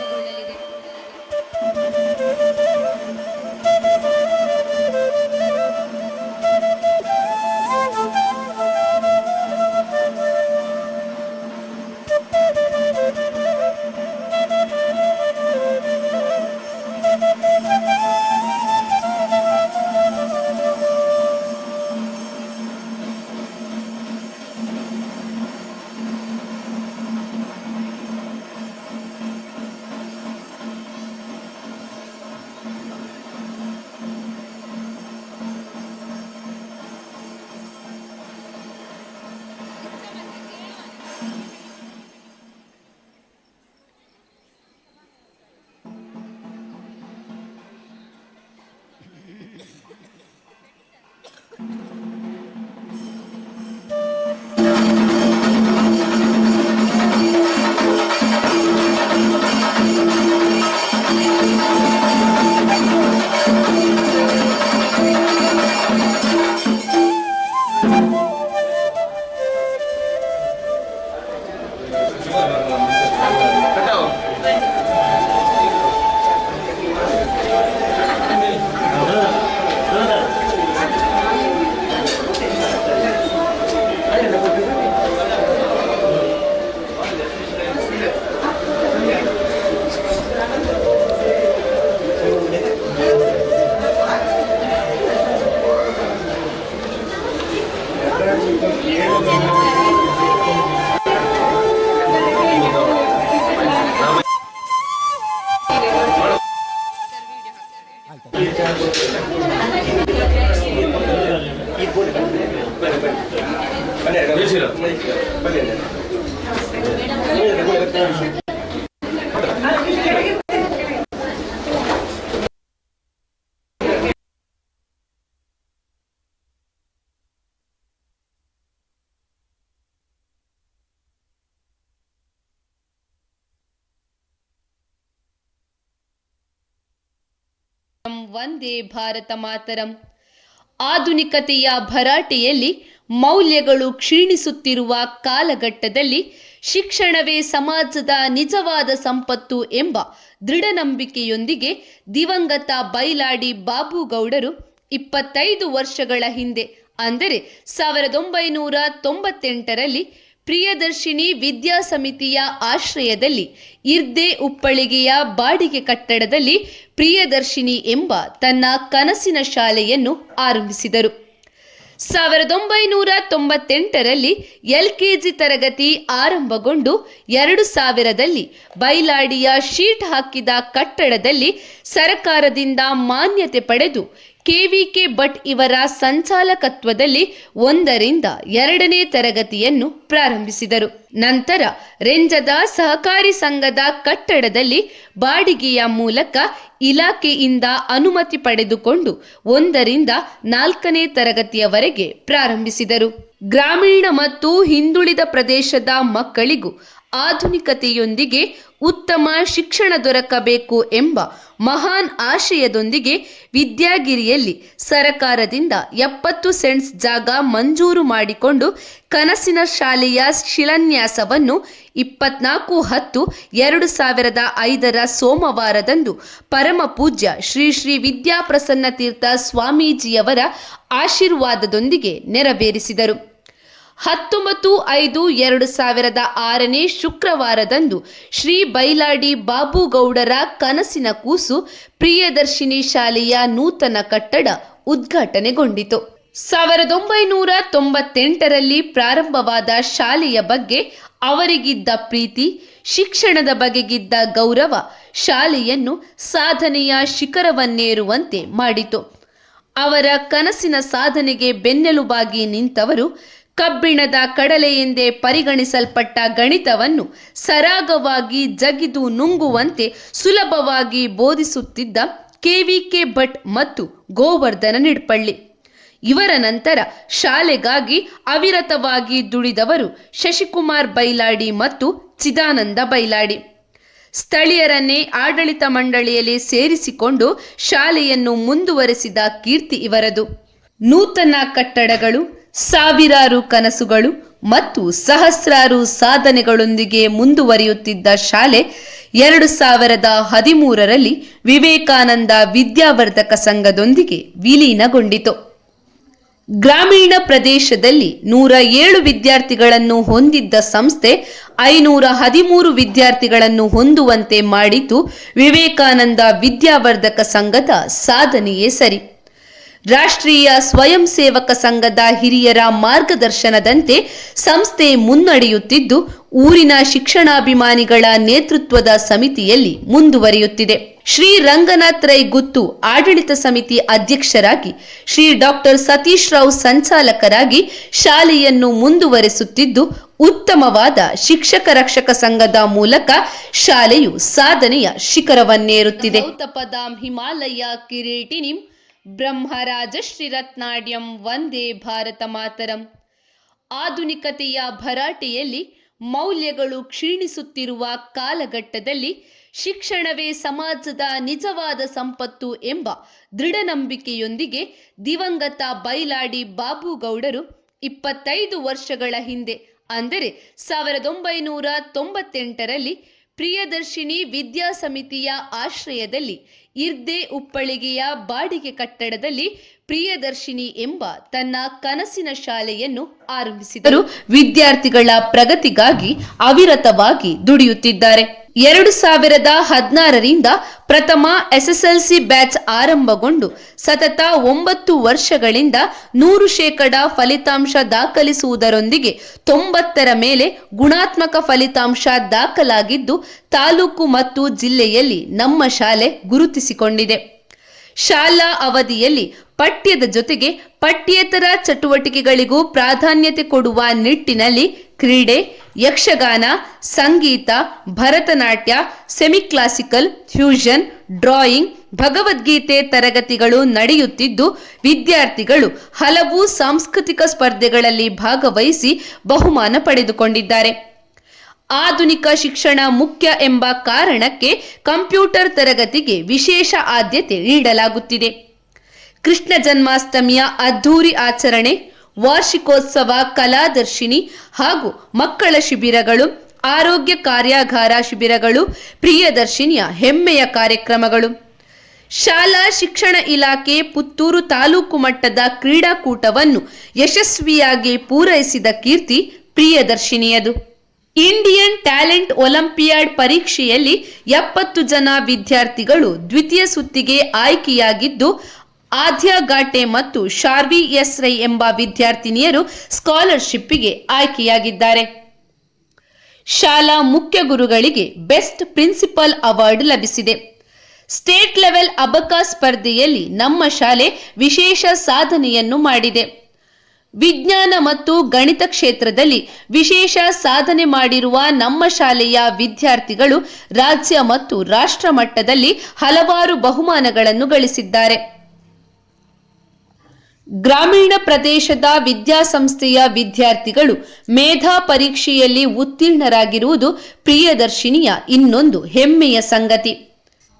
ವಂದೇ ಭಾರತ ಮಾತರಂ. ಆಧುನಿಕತೆಯ ಭರಾಟೆಯಲ್ಲಿ ಮೌಲ್ಯಗಳು ಕ್ಷೀಣಿಸುತ್ತಿರುವ ಕಾಲಘಟ್ಟದಲ್ಲಿ ಶಿಕ್ಷಣವೇ ಸಮಾಜದ ನಿಜವಾದ ಸಂಪತ್ತು ಎಂಬ ದೃಢ ನಂಬಿಕೆಯೊಂದಿಗೆ ದಿವಂಗತ ಬೈಲಾಡಿ ಬಾಬುಗೌಡರು 25 ವರ್ಷಗಳ ಹಿಂದೆ ಅಂದರೆ 1998ರಲ್ಲಿ ಪ್ರಿಯದರ್ಶಿನಿ ವಿದ್ಯಾಸಮಿತಿಯ ಆಶ್ರಯದಲ್ಲಿ ಇರ್ದೆ ಉಪ್ಪಳಿಗೆಯ ಬಾಡಿಗೆ ಕಟ್ಟಡದಲ್ಲಿ ಪ್ರಿಯದರ್ಶಿನಿ ಎಂಬ ತನ್ನ ಕನಸಿನ ಶಾಲೆಯನ್ನು ಆರಂಭಿಸಿದರು. 1998ರಲ್ಲಿ LKG ತರಗತಿ ಆರಂಭಗೊಂಡು 2000ರಲ್ಲಿ ಬೈಲಾಡಿಯ ಶೀಟ್ ಹಾಕಿದ ಕಟ್ಟಡದಲ್ಲಿ ಸರಕಾರದಿಂದ ಮಾನ್ಯತೆ ಪಡೆದು KVK ಭಟ್ ಇವರ ಸಂಚಾಲಕತ್ವದಲ್ಲಿ 1ರಿಂದ 2ನೇ ತರಗತಿಯನ್ನು ಪ್ರಾರಂಭಿಸಿದರು. ನಂತರ ರೆಂಜದ ಸಹಕಾರಿ ಸಂಘದ ಕಟ್ಟಡದಲ್ಲಿ ಬಾಡಿಗೆಯ ಮೂಲಕ ಇಲಾಖೆಯಿಂದ ಅನುಮತಿ ಪಡೆದುಕೊಂಡು 1ರಿಂದ 4ನೇ ತರಗತಿಯವರೆಗೆ ಪ್ರಾರಂಭಿಸಿದರು. ಗ್ರಾಮೀಣ ಮತ್ತು ಹಿಂದುಳಿದ ಪ್ರದೇಶದ ಮಕ್ಕಳಿಗೂ ಆಧುನಿಕತೆಯೊಂದಿಗೆ ಉತ್ತಮ ಶಿಕ್ಷಣ ದೊರಕಬೇಕು ಎಂಬ ಮಹಾನ್ ಆಶಯದೊಂದಿಗೆ ವಿದ್ಯಾಗಿರಿಯಲ್ಲಿ ಸರಕಾರದಿಂದ 70 ಸೆಂಟ್ಸ್ ಜಾಗ ಮಂಜೂರು ಮಾಡಿಕೊಂಡು ಕನಸಿನ ಶಾಲೆಯ ಶಿಲಾನ್ಯಾಸವನ್ನು 24/10/2005 ಸೋಮವಾರದಂದು ಪರಮ ಪೂಜ್ಯ ಶ್ರೀ ಶ್ರೀ ವಿದ್ಯಾಪ್ರಸನ್ನ ತೀರ್ಥ ಸ್ವಾಮೀಜಿಯವರ ಆಶೀರ್ವಾದದೊಂದಿಗೆ ನೆರವೇರಿಸಿದರು. 19/5/2006 ಶುಕ್ರವಾರದಂದು ಶ್ರೀ ಬೈಲಾಡಿ ಬಾಬುಗೌಡರ ಕನಸಿನ ಕೂಸು ಪ್ರಿಯದರ್ಶಿನಿ ಶಾಲೆಯ ನೂತನ ಕಟ್ಟಡ ಉದ್ಘಾಟನೆಗೊಂಡಿತು. 1998ರಲ್ಲಿ ಪ್ರಾರಂಭವಾದ ಶಾಲೆಯ ಬಗ್ಗೆ ಅವರಿಗಿದ್ದ ಪ್ರೀತಿ, ಶಿಕ್ಷಣದ ಬಗೆಗಿದ್ದ ಗೌರವ ಶಾಲೆಯನ್ನು ಸಾಧನೆಯ ಶಿಖರವನ್ನೇರುವಂತೆ ಮಾಡಿತು. ಅವರ ಕನಸಿನ ಸಾಧನೆಗೆ ಬೆನ್ನೆಲುಬಾಗಿ ನಿಂತವರು ಕಬ್ಬಿಣದ ಕಡಲೆ ಎಂದೇ ಪರಿಗಣಿಸಲ್ಪಟ್ಟ ಗಣಿತವನ್ನು ಸರಾಗವಾಗಿ ಜಗಿದು ನುಂಗುವಂತೆ ಸುಲಭವಾಗಿ ಬೋಧಿಸುತ್ತಿದ್ದ KVK ಭಟ್ ಮತ್ತು ಗೋವರ್ಧನ ನಿಡ್ಪಳ್ಳಿ. ಇವರ ನಂತರ ಶಾಲೆಗಾಗಿ ಅವಿರತವಾಗಿ ದುಡಿದವರು ಶಶಿಕುಮಾರ್ ಬೈಲಾಡಿ ಮತ್ತು ಚಿದಾನಂದ ಬೈಲಾಡಿ. ಸ್ಥಳೀಯರನ್ನೇ ಆಡಳಿತ ಮಂಡಳಿಯಲ್ಲಿ ಸೇರಿಸಿಕೊಂಡು ಶಾಲೆಯನ್ನು ಮುಂದುವರೆಸಿದ ಕೀರ್ತಿ ಇವರದು. ನೂತನ ಕಟ್ಟಡಗಳು, ಸಾವಿರಾರು ಕನಸುಗಳು ಮತ್ತು ಸಹಸ್ರಾರು ಸಾಧನೆಗಳೊಂದಿಗೆ ಮುಂದುವರಿಯುತ್ತಿದ್ದ ಶಾಲೆ 2013ರಲ್ಲಿ ವಿವೇಕಾನಂದ ವಿದ್ಯಾವರ್ಧಕ ಸಂಘದೊಂದಿಗೆ ವಿಲೀನಗೊಂಡಿತು. ಗ್ರಾಮೀಣ ಪ್ರದೇಶದಲ್ಲಿ 107 ವಿದ್ಯಾರ್ಥಿಗಳನ್ನು ಹೊಂದಿದ್ದ ಸಂಸ್ಥೆ 513 ವಿದ್ಯಾರ್ಥಿಗಳನ್ನು ಹೊಂದುವಂತೆ ಮಾಡಿದ್ದು ವಿವೇಕಾನಂದ ವಿದ್ಯಾವರ್ಧಕ ಸಂಘದ ಸಾಧನೆಯೇ ಸರಿ. ರಾಷ್ಟ್ರೀಯ ಸ್ವಯಂ ಸೇವಕ ಸಂಘದ ಹಿರಿಯರ ಮಾರ್ಗದರ್ಶನದಂತೆ ಸಂಸ್ಥೆ ಮುನ್ನಡೆಯುತ್ತಿದ್ದು ಊರಿನ ಶಿಕ್ಷಣಾಭಿಮಾನಿಗಳ ನೇತೃತ್ವದ ಸಮಿತಿಯಲ್ಲಿ ಮುಂದುವರಿಯುತ್ತಿದೆ. ಶ್ರೀ ರಂಗನಾಥ್ ರೈ ಗುತ್ತು ಆಡಳಿತ ಸಮಿತಿ ಅಧ್ಯಕ್ಷರಾಗಿ, ಶ್ರೀ ಡಾಕ್ಟರ್ ಸತೀಶ್ ರಾವ್ ಸಂಚಾಲಕರಾಗಿ ಶಾಲೆಯನ್ನು ಮುಂದುವರೆಸುತ್ತಿದ್ದು ಉತ್ತಮವಾದ ಶಿಕ್ಷಕ ರಕ್ಷಕ ಸಂಘದ ಮೂಲಕ ಶಾಲೆಯು ಸಾಧನೆಯ ಶಿಖರವನ್ನೇರುತ್ತಿದೆ. ಪದಾಂ ಹಿಮಾಲಯ ಕಿರೀಟಿನಿಂ ಬ್ರಹ್ಮರಾಜಶ್ರೀ ರತ್ನಾಡ್ಯಂ ವಂದೇ ಭಾರತ ಮಾತರಂ. ಆಧುನಿಕತೆಯ ಭರಾಟೆಯಲ್ಲಿ ಮೌಲ್ಯಗಳು ಕ್ಷೀಣಿಸುತ್ತಿರುವ ಕಾಲಘಟ್ಟದಲ್ಲಿ ಶಿಕ್ಷಣವೇ ಸಮಾಜದ ನಿಜವಾದ ಸಂಪತ್ತು ಎಂಬ ದೃಢ ನಂಬಿಕೆಯೊಂದಿಗೆ ದಿವಂಗತ ಬೈಲಾಡಿ ಬಾಬುಗೌಡರು 25 ವರ್ಷಗಳ ಹಿಂದೆ ಅಂದರೆ 1998ರಲ್ಲಿ ಪ್ರಿಯದರ್ಶಿನಿ ವಿದ್ಯಾಸಮಿತಿಯ ಆಶ್ರಯದಲ್ಲಿ ಇರ್ದೆ ಉಪ್ಪಳಿಗೆಯ ಬಾಡಿಗೆ ಕಟ್ಟಡದಲ್ಲಿ ಪ್ರಿಯದರ್ಶಿನಿ ಎಂಬ ತನ್ನ ಕನಸಿನ ಶಾಲೆಯನ್ನು ಆರಂಭಿಸಿದರು. ವಿದ್ಯಾರ್ಥಿಗಳ ಪ್ರಗತಿಗಾಗಿ ಅವಿರತವಾಗಿ ದುಡಿಯುತ್ತಿದ್ದಾರೆ. 2016ರಿಂದ ಪ್ರಥಮ SSLC ಬ್ಯಾಚ್ ಆರಂಭಗೊಂಡು ಸತತ 9 ವರ್ಷಗಳಿಂದ 100% ಫಲಿತಾಂಶ ದಾಖಲಿಸುವುದರೊಂದಿಗೆ 90ರ ಮೇಲೆ ಗುಣಾತ್ಮಕ ಫಲಿತಾಂಶ ದಾಖಲಾಗಿದ್ದು ತಾಲೂಕು ಮತ್ತು ಜಿಲ್ಲೆಯಲ್ಲಿ ನಮ್ಮ ಶಾಲೆ ಗುರುತಿಸಿಕೊಂಡಿದೆ. ಶಾಲಾ ಅವಧಿಯಲ್ಲಿ ಪಠ್ಯದ ಜೊತೆಗೆ ಪಠ್ಯೇತರ ಚಟುವಟಿಕೆಗಳಿಗೂ ಪ್ರಾಧಾನ್ಯತೆ ಕೊಡುವ ನಿಟ್ಟಿನಲ್ಲಿ ಕ್ರೀಡೆ, ಯಕ್ಷಗಾನ, ಸಂಗೀತ, Bharatanatyam, semi classical, fusion, drawing, Bhagavadgita ತರಗತಿಗಳು ನಡೆಯುತ್ತಿದ್ದು ವಿದ್ಯಾರ್ಥಿಗಳು ಹಲವು ಸಾಂಸ್ಕೃತಿಕ ಸ್ಪರ್ಧೆಗಳಲ್ಲಿ ಭಾಗವಹಿಸಿ ಬಹುಮಾನ ಪಡೆದುಕೊಂಡಿದ್ದಾರೆ. ಆಧುನಿಕ ಶಿಕ್ಷಣ ಮುಖ್ಯ ಎಂಬ ಕಾರಣಕ್ಕೆ ಕಂಪ್ಯೂಟರ್ ತರಗತಿಗೆ ವಿಶೇಷ ಆದ್ಯತೆ ನೀಡಲಾಗುತ್ತಿದೆ. ಕೃಷ್ಣ ಜನ್ಮಾಷ್ಟಮಿಯ ಅದ್ಧೂರಿ ಆಚರಣೆ, ವಾರ್ಷಿಕೋತ್ಸವ, ಕಲಾದರ್ಶಿನಿ ಹಾಗೂ ಮಕ್ಕಳ ಶಿಬಿರಗಳು, ಆರೋಗ್ಯ ಕಾರ್ಯಾಗಾರ ಶಿಬಿರಗಳು ಪ್ರಿಯದರ್ಶಿನಿಯ ಹೆಮ್ಮೆಯ ಕಾರ್ಯಕ್ರಮಗಳು. ಶಾಲಾ ಶಿಕ್ಷಣ ಇಲಾಖೆ ಪುತ್ತೂರು ತಾಲೂಕು ಮಟ್ಟದ ಕ್ರೀಡಾಕೂಟವನ್ನು ಯಶಸ್ವಿಯಾಗಿ ಪೂರೈಸಿದ ಕೀರ್ತಿ ಪ್ರಿಯದರ್ಶಿನಿಯದು. ಇಂಡಿಯನ್ ಟ್ಯಾಲೆಂಟ್ ಒಲಿಂಪಿಯಾಡ್ ಪರೀಕ್ಷೆಯಲ್ಲಿ 70 ಜನ ವಿದ್ಯಾರ್ಥಿಗಳು ದ್ವಿತೀಯ ಸುತ್ತಿಗೆ ಆಯ್ಕೆಯಾಗಿದ್ದು, ಆದ್ಯ ಘಾಟೆ ಮತ್ತು ಶಾರ್ವಿ ಎಸ್ ರೈ ಎಂಬ ವಿದ್ಯಾರ್ಥಿನಿಯರು ಸ್ಕಾಲರ್ಶಿಪ್ಗೆ ಆಯ್ಕೆಯಾಗಿದ್ದಾರೆ. ಶಾಲಾ ಮುಖ್ಯ ಗುರುಗಳಿಗೆ ಬೆಸ್ಟ್ ಪ್ರಿನ್ಸಿಪಲ್ ಅವಾರ್ಡ್ ಲಭಿಸಿದೆ. ಸ್ಟೇಟ್ ಲೆವೆಲ್ ಅಬಕಾಸ್ ಸ್ಪರ್ಧೆಯಲ್ಲಿ ನಮ್ಮ ಶಾಲೆ ವಿಶೇಷ ಸಾಧನೆಯನ್ನು ಮಾಡಿದೆ. ವಿಜ್ಞಾನ ಮತ್ತು ಗಣಿತ ಕ್ಷೇತ್ರದಲ್ಲಿ ವಿಶೇಷ ಸಾಧನೆ ಮಾಡಿರುವ ನಮ್ಮ ಶಾಲೆಯ ವಿದ್ಯಾರ್ಥಿಗಳು ರಾಜ್ಯ ಮತ್ತು ರಾಷ್ಟ್ರ ಮಟ್ಟದಲ್ಲಿ ಹಲವಾರು ಬಹುಮಾನಗಳನ್ನು ಗಳಿಸಿದ್ದಾರೆ. ಗ್ರಾಮೀಣ ಪ್ರದೇಶದ ವಿದ್ಯಾಸಂಸ್ಥೆಯ ವಿದ್ಯಾರ್ಥಿಗಳು ಮೇಧಾ ಪರೀಕ್ಷೆಯಲ್ಲಿ ಉತ್ತೀರ್ಣರಾಗಿರುವುದು ಪ್ರಿಯದರ್ಶಿನಿಯ ಇನ್ನೊಂದು ಹೆಮ್ಮೆಯ ಸಂಗತಿ.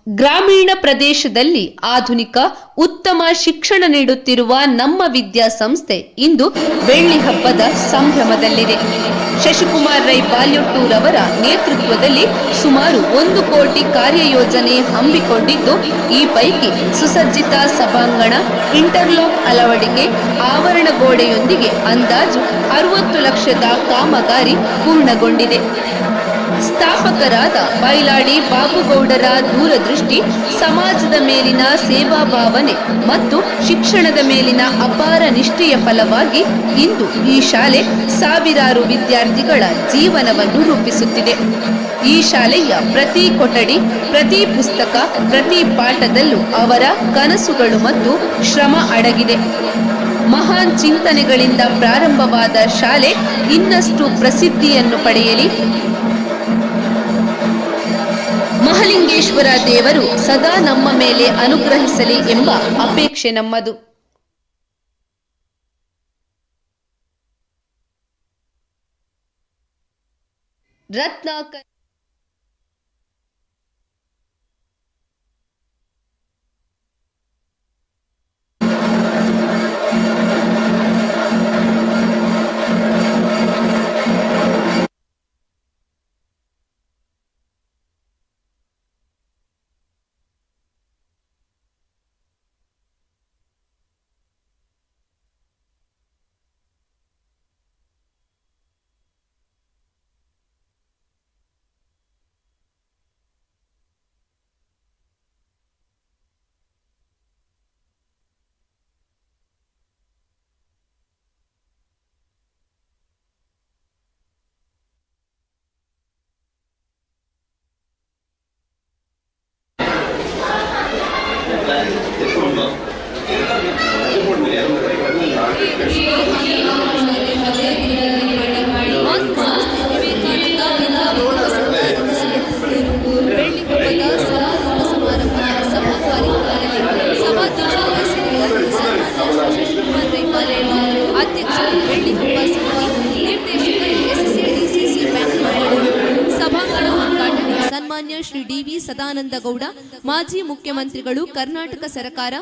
ಗ್ರಾಮೀಣ ಪ್ರದೇಶದಲ್ಲಿ ಆಧುನಿಕ ಉತ್ತಮ ಶಿಕ್ಷಣ ನೀಡುತ್ತಿರುವ ನಮ್ಮ ವಿದ್ಯಾಸಂಸ್ಥೆ ಇಂದು ಬೆಳ್ಳಿ ಹಬ್ಬದ ಸಂಭ್ರಮದಲ್ಲಿದೆ. ಶಶಿಕುಮಾರ್ ರೈ ಬಾಲ್ಯೊಟ್ಟೂರವರ ನೇತೃತ್ವದಲ್ಲಿ ಸುಮಾರು 1 ಕೋಟಿ ಕಾರ್ಯಯೋಜನೆ ಹಮ್ಮಿಕೊಂಡಿದ್ದು, ಈ ಪೈಕಿ ಸುಸಜ್ಜಿತ ಸಭಾಂಗಣ, ಇಂಟರ್ಲಾಕ್ ಅಳವಡಿಕೆ, ಆವರಣ ಗೋಡೆಯೊಂದಿಗೆ ಅಂದಾಜು 60 ಲಕ್ಷದ ಕಾಮಗಾರಿ ಪೂರ್ಣಗೊಂಡಿದೆ. ಸ್ಥಾಪಕರಾದ ಬೈಲಾಡಿ ಬಾಬುಗೌಡರ ದೂರದೃಷ್ಟಿ, ಸಮಾಜದ ಮೇಲಿನ ಸೇವಾ ಭಾವನೆ ಮತ್ತು ಶಿಕ್ಷಣದ ಮೇಲಿನ ಅಪಾರ ನಿಷ್ಠೆಯ ಫಲವಾಗಿ ಇಂದು ಈ ಶಾಲೆ ಸಾವಿರಾರು ವಿದ್ಯಾರ್ಥಿಗಳ ಜೀವನವನ್ನು ರೂಪಿಸುತ್ತಿದೆ. ಈ ಶಾಲೆಯ ಪ್ರತಿ ಕೊಠಡಿ, ಪ್ರತಿ ಪುಸ್ತಕ, ಪ್ರತಿ ಪಾಠದಲ್ಲೂ ಅವರ ಕನಸುಗಳು ಮತ್ತು ಶ್ರಮ ಅಡಗಿದೆ. ಮಹಾನ್ ಚಿಂತನೆಗಳಿಂದ ಪ್ರಾರಂಭವಾದ ಶಾಲೆ ಇನ್ನಷ್ಟು ಪ್ರಸಿದ್ಧಿಯನ್ನು ಪಡೆಯಲಿ. ಮಹಲಿಂಗೇಶ್ವರ ದೇವರು ಸದಾ ನಮ್ಮ ಮೇಲೆ ಅನುಗ್ರಹಿಸಲಿ ಎಂಬ ಅಪೇಕ್ಷೆ ನಮ್ಮದು. ರತ್ನಾಕರ್ ಶ್ರೀ ಡಿ.ವಿ. ಸದಾನಂದ ಗೌಡ, ಮಾಜಿ ಮುಖ್ಯಮಂತ್ರಿಗಳು, ಕರ್ನಾಟಕ ಸರ್ಕಾರ.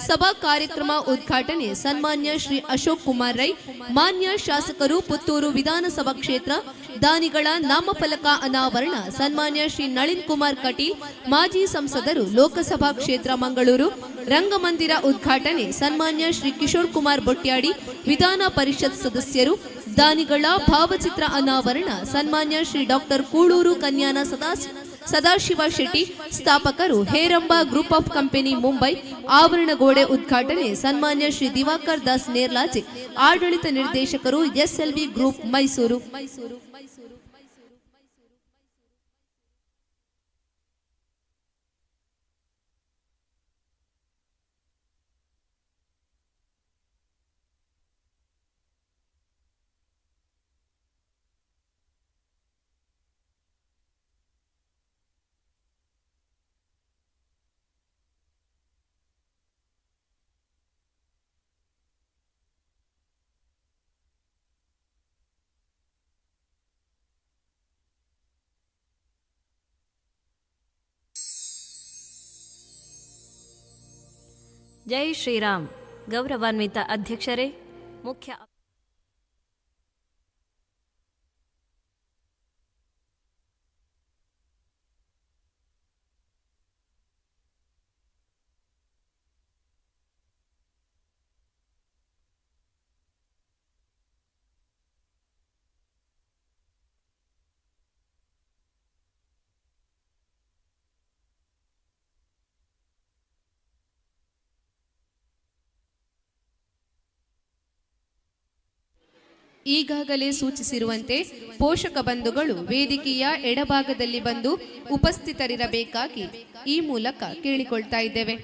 ಸಭಾ ಕಾರ್ಯಕ್ರಮ ಉದ್ಘಾಟನೆ ಸನ್ಮಾನ್ಯ ಶ್ರೀ ಅಶೋಕ್ ಕುಮಾರ್ ರೈ, ಮಾನ್ಯ ಶಾಸಕರು, ಪುತ್ತೂರು ವಿಧಾನಸಭಾ ಕ್ಷೇತ್ರ. ದಾನಿಗಳ ನಾಮಫಲಕ ಅನಾವರಣ ಸನ್ಮಾನ್ಯ ಶ್ರೀ ನಳಿನ್ ಕುಮಾರ್ ಕಟೀಲ್, ಮಾಜಿ ಸಂಸದರು, ಲೋಕಸಭಾ ಕ್ಷೇತ್ರ ಮಂಗಳೂರು. ರಂಗಮಂದಿರ ಉದ್ಘಾಟನೆ ಸನ್ಮಾನ್ಯ ಶ್ರೀ ಕಿಶೋರ್ ಕುಮಾರ್ ಬೊಟ್ಯಾಡಿ, ವಿಧಾನ ಪರಿಷತ್ ಸದಸ್ಯರು. ದಾನಿಗಳ ಭಾವಚಿತ್ರ ಅನಾವರಣ ಸನ್ಮಾನ್ಯ ಶ್ರೀ ಡಾಕ್ಟರ್ ಕೂಳೂರು ಕನ್ಯಾನ ಸದಾಶಿವ ಶೆಟ್ಟಿ, ಸ್ಥಾಪಕರು, Heramba group of company, Mumbai. ಆವರಣ ಗೋಡೆ ಉದ್ಘಾಟನೆ ಸನ್ಮಾನ್ಯ ಶ್ರೀ ದಿವಾಕರ್ ದಾಸ್ ನೇರ್ಲಾಜೆ, ಆಡಳಿತ ನಿರ್ದೇಶಕರು, ಎಸ್ಎಲ್ವಿ ಗ್ರೂಪ್, ಮೈಸೂರು. ಜೈ ಶ್ರೀರಾಮ್. ಗೌರವಾನ್ವಿತ ಅಧ್ಯಕ್ಷರೇ, ಮುಖ್ಯ ಈಗಾಗಲೇ ಸೂಚಿಸಿರುವಂತೆ ಪೋಷಕ ಬಂಧುಗಳು ವೇದಿಕೆಯ ಎಡಭಾಗದಲ್ಲಿ ಬಂದು ಉಪಸ್ಥಿತರಿರಬೇಕಾಗಿ ಈ ಮೂಲಕ ಕೇಳಿಕೊಳ್ತಾ ಇದ್ದೇವೆ.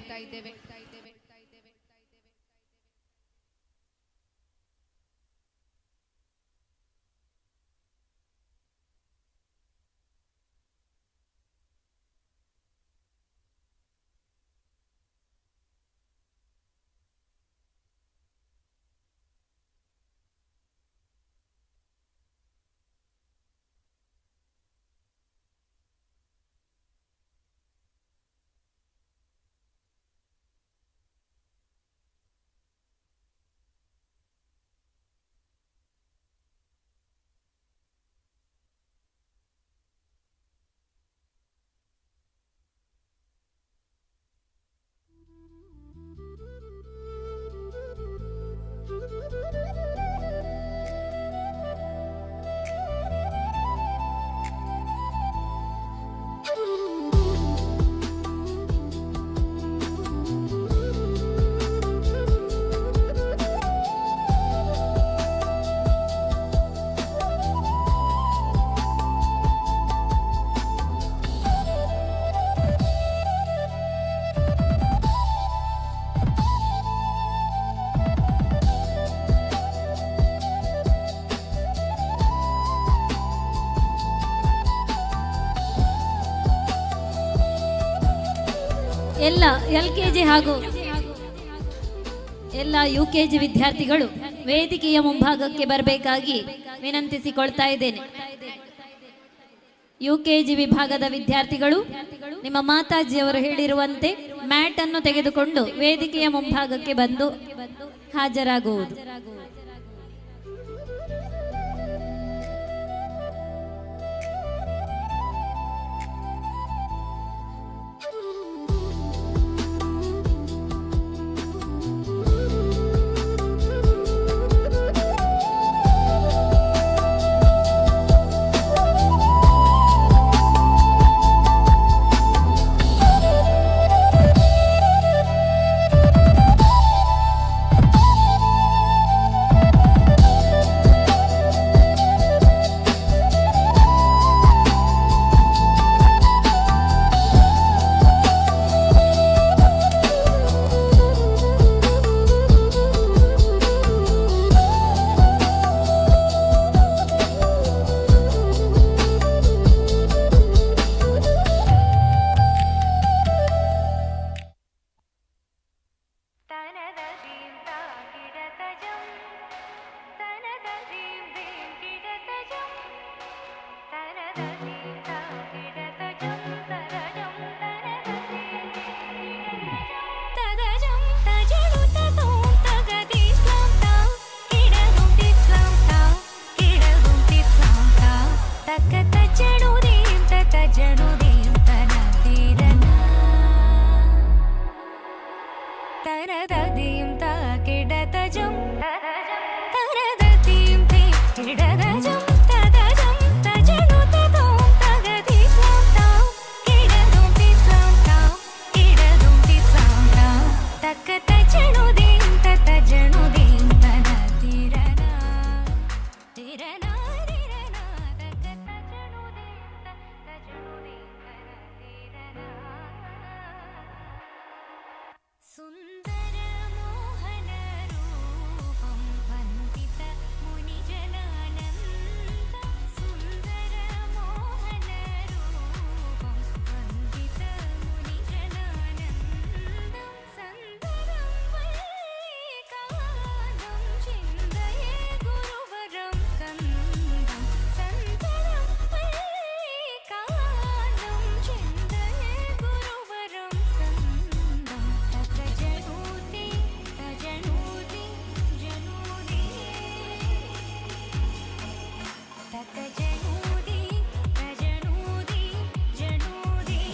ಎಲ್ಲ LKG ಹಾಗೂ ಎಲ್ಲ UKG ವಿದ್ಯಾರ್ಥಿಗಳು ವೇದಿಕೆಯ ಮುಂಭಾಗಕ್ಕೆ ಬರಬೇಕಾಗಿ ವಿನಂತಿಸಿಕೊಳ್ತಾ ಇದ್ದೇನೆ. UKG ವಿಭಾಗದ ವಿದ್ಯಾರ್ಥಿಗಳು ನಿಮ್ಮ ಮಾತಾಜಿಯವರು ಹೇಳಿರುವಂತೆ ಮ್ಯಾಟ್ ಅನ್ನು ತೆಗೆದುಕೊಂಡು ವೇದಿಕೆಯ ಮುಂಭಾಗಕ್ಕೆ ಬಂದು ಹಾಜರಾಗುವುದು.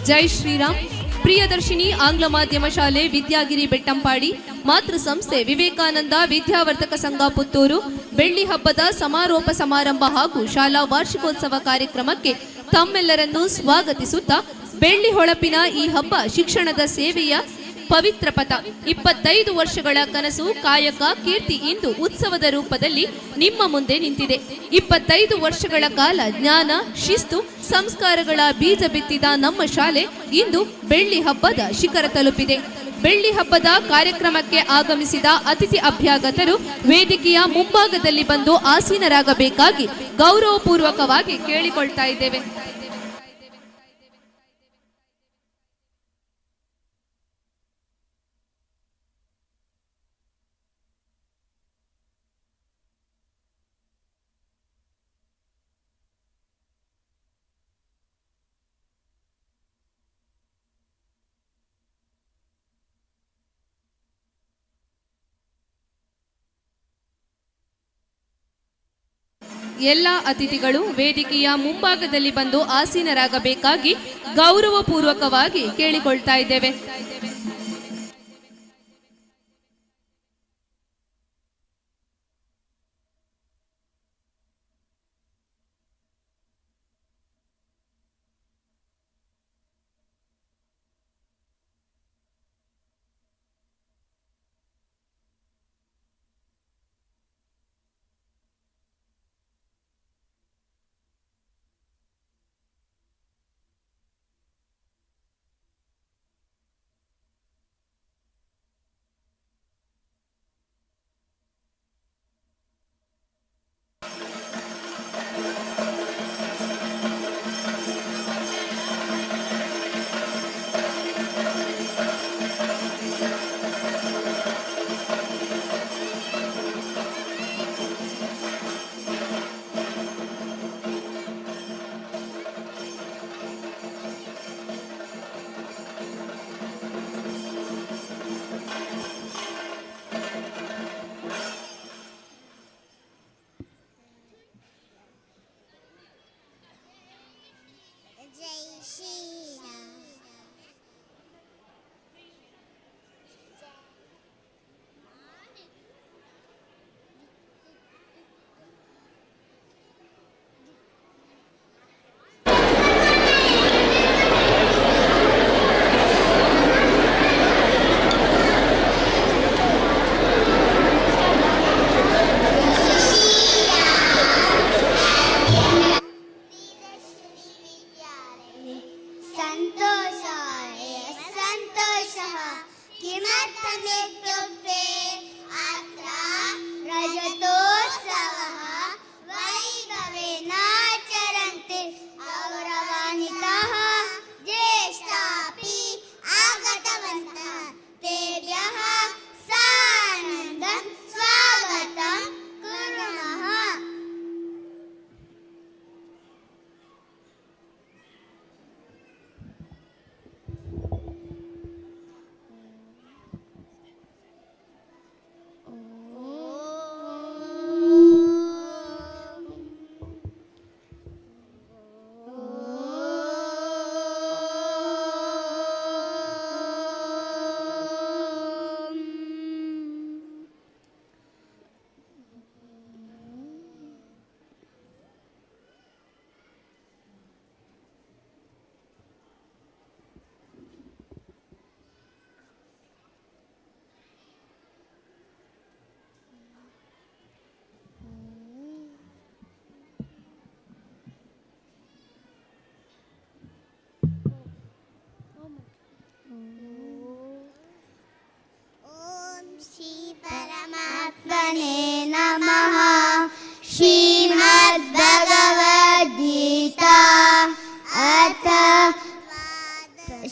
ಜೈ ಶ್ರೀರಾಮ್. ಪ್ರಿಯದರ್ಶಿನಿ ಆಂಗ್ಲ ಮಾಧ್ಯಮ ಶಾಲೆ ವಿದ್ಯಾಗಿರಿ ಬೆಟ್ಟಂಪಾಡಿ, ಮಾತೃ ಸಂಸ್ಥೆ ವಿವೇಕಾನಂದ ವಿದ್ಯಾವರ್ಧಕ ಸಂಘ ಪುತ್ತೂರು ಬೆಳ್ಳಿ ಹಬ್ಬದ ಸಮಾರೋಪ ಸಮಾರಂಭ ಹಾಗೂ ಶಾಲಾ ವಾರ್ಷಿಕೋತ್ಸವ ಕಾರ್ಯಕ್ರಮಕ್ಕೆ ತಮ್ಮೆಲ್ಲರನ್ನೂ ಸ್ವಾಗತಿಸುತ್ತಾ, ಬೆಳ್ಳಿ ಹೊಳಪಿನ ಈ ಹಬ್ಬ ಶಿಕ್ಷಣದ ಸೇವೆಯ ಪವಿತ್ರ ಪಥ. 25 ವರ್ಷಗಳ ಕನಸು, ಕಾಯಕ, ಕೀರ್ತಿ ಇಂದು ಉತ್ಸವದ ರೂಪದಲ್ಲಿ ನಿಮ್ಮ ಮುಂದೆ ನಿಂತಿದೆ. 25 ವರ್ಷಗಳ ಕಾಲ ಜ್ಞಾನ, ಶಿಸ್ತು, ಸಂಸ್ಕಾರಗಳ ಬೀಜ ಬಿತ್ತಿದ ನಮ್ಮ ಶಾಲೆ ಇಂದು ಬೆಳ್ಳಿ ಹಬ್ಬದ ಶಿಖರ ತಲುಪಿದೆ. ಬೆಳ್ಳಿ ಹಬ್ಬದ ಕಾರ್ಯಕ್ರಮಕ್ಕೆ ಆಗಮಿಸಿದ ಅತಿಥಿ ಅಭ್ಯಾಗತರು ವೇದಿಕೆಯ ಮುಂಭಾಗದಲ್ಲಿ ಬಂದು ಆಸೀನರಾಗಬೇಕಾಗಿ ಗೌರವಪೂರ್ವಕವಾಗಿ ಕೇಳಿಕೊಳ್ತಾ ಇದ್ದೇವೆ. ಎಲ್ಲ ಅತಿಥಿಗಳು ವೇದಿಕೆಯ ಮುಂಭಾಗದಲ್ಲಿ ಬಂದು ಆಸೀನರಾಗಬೇಕಾಗಿ ಗೌರವಪೂರ್ವಕವಾಗಿ ಕೇಳಿಕೊಳ್ತಾ ಇದ್ದೇವೆ.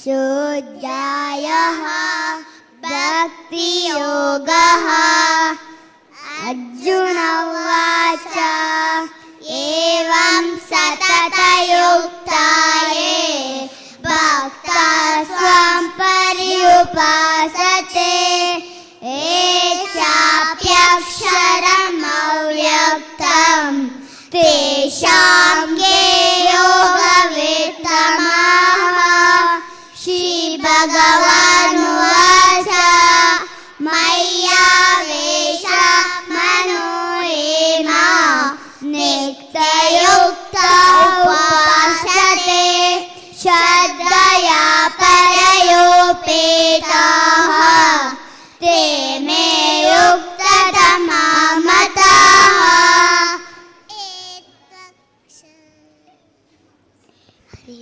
शुद्धायः भक्तियोगः अर्जुन उवाच एवं सततयुक्ताये भक्ता स्वं पर्युपासते चाप्यक्षरम् अव्यक्तं तेषां के योगवित्तमः हरि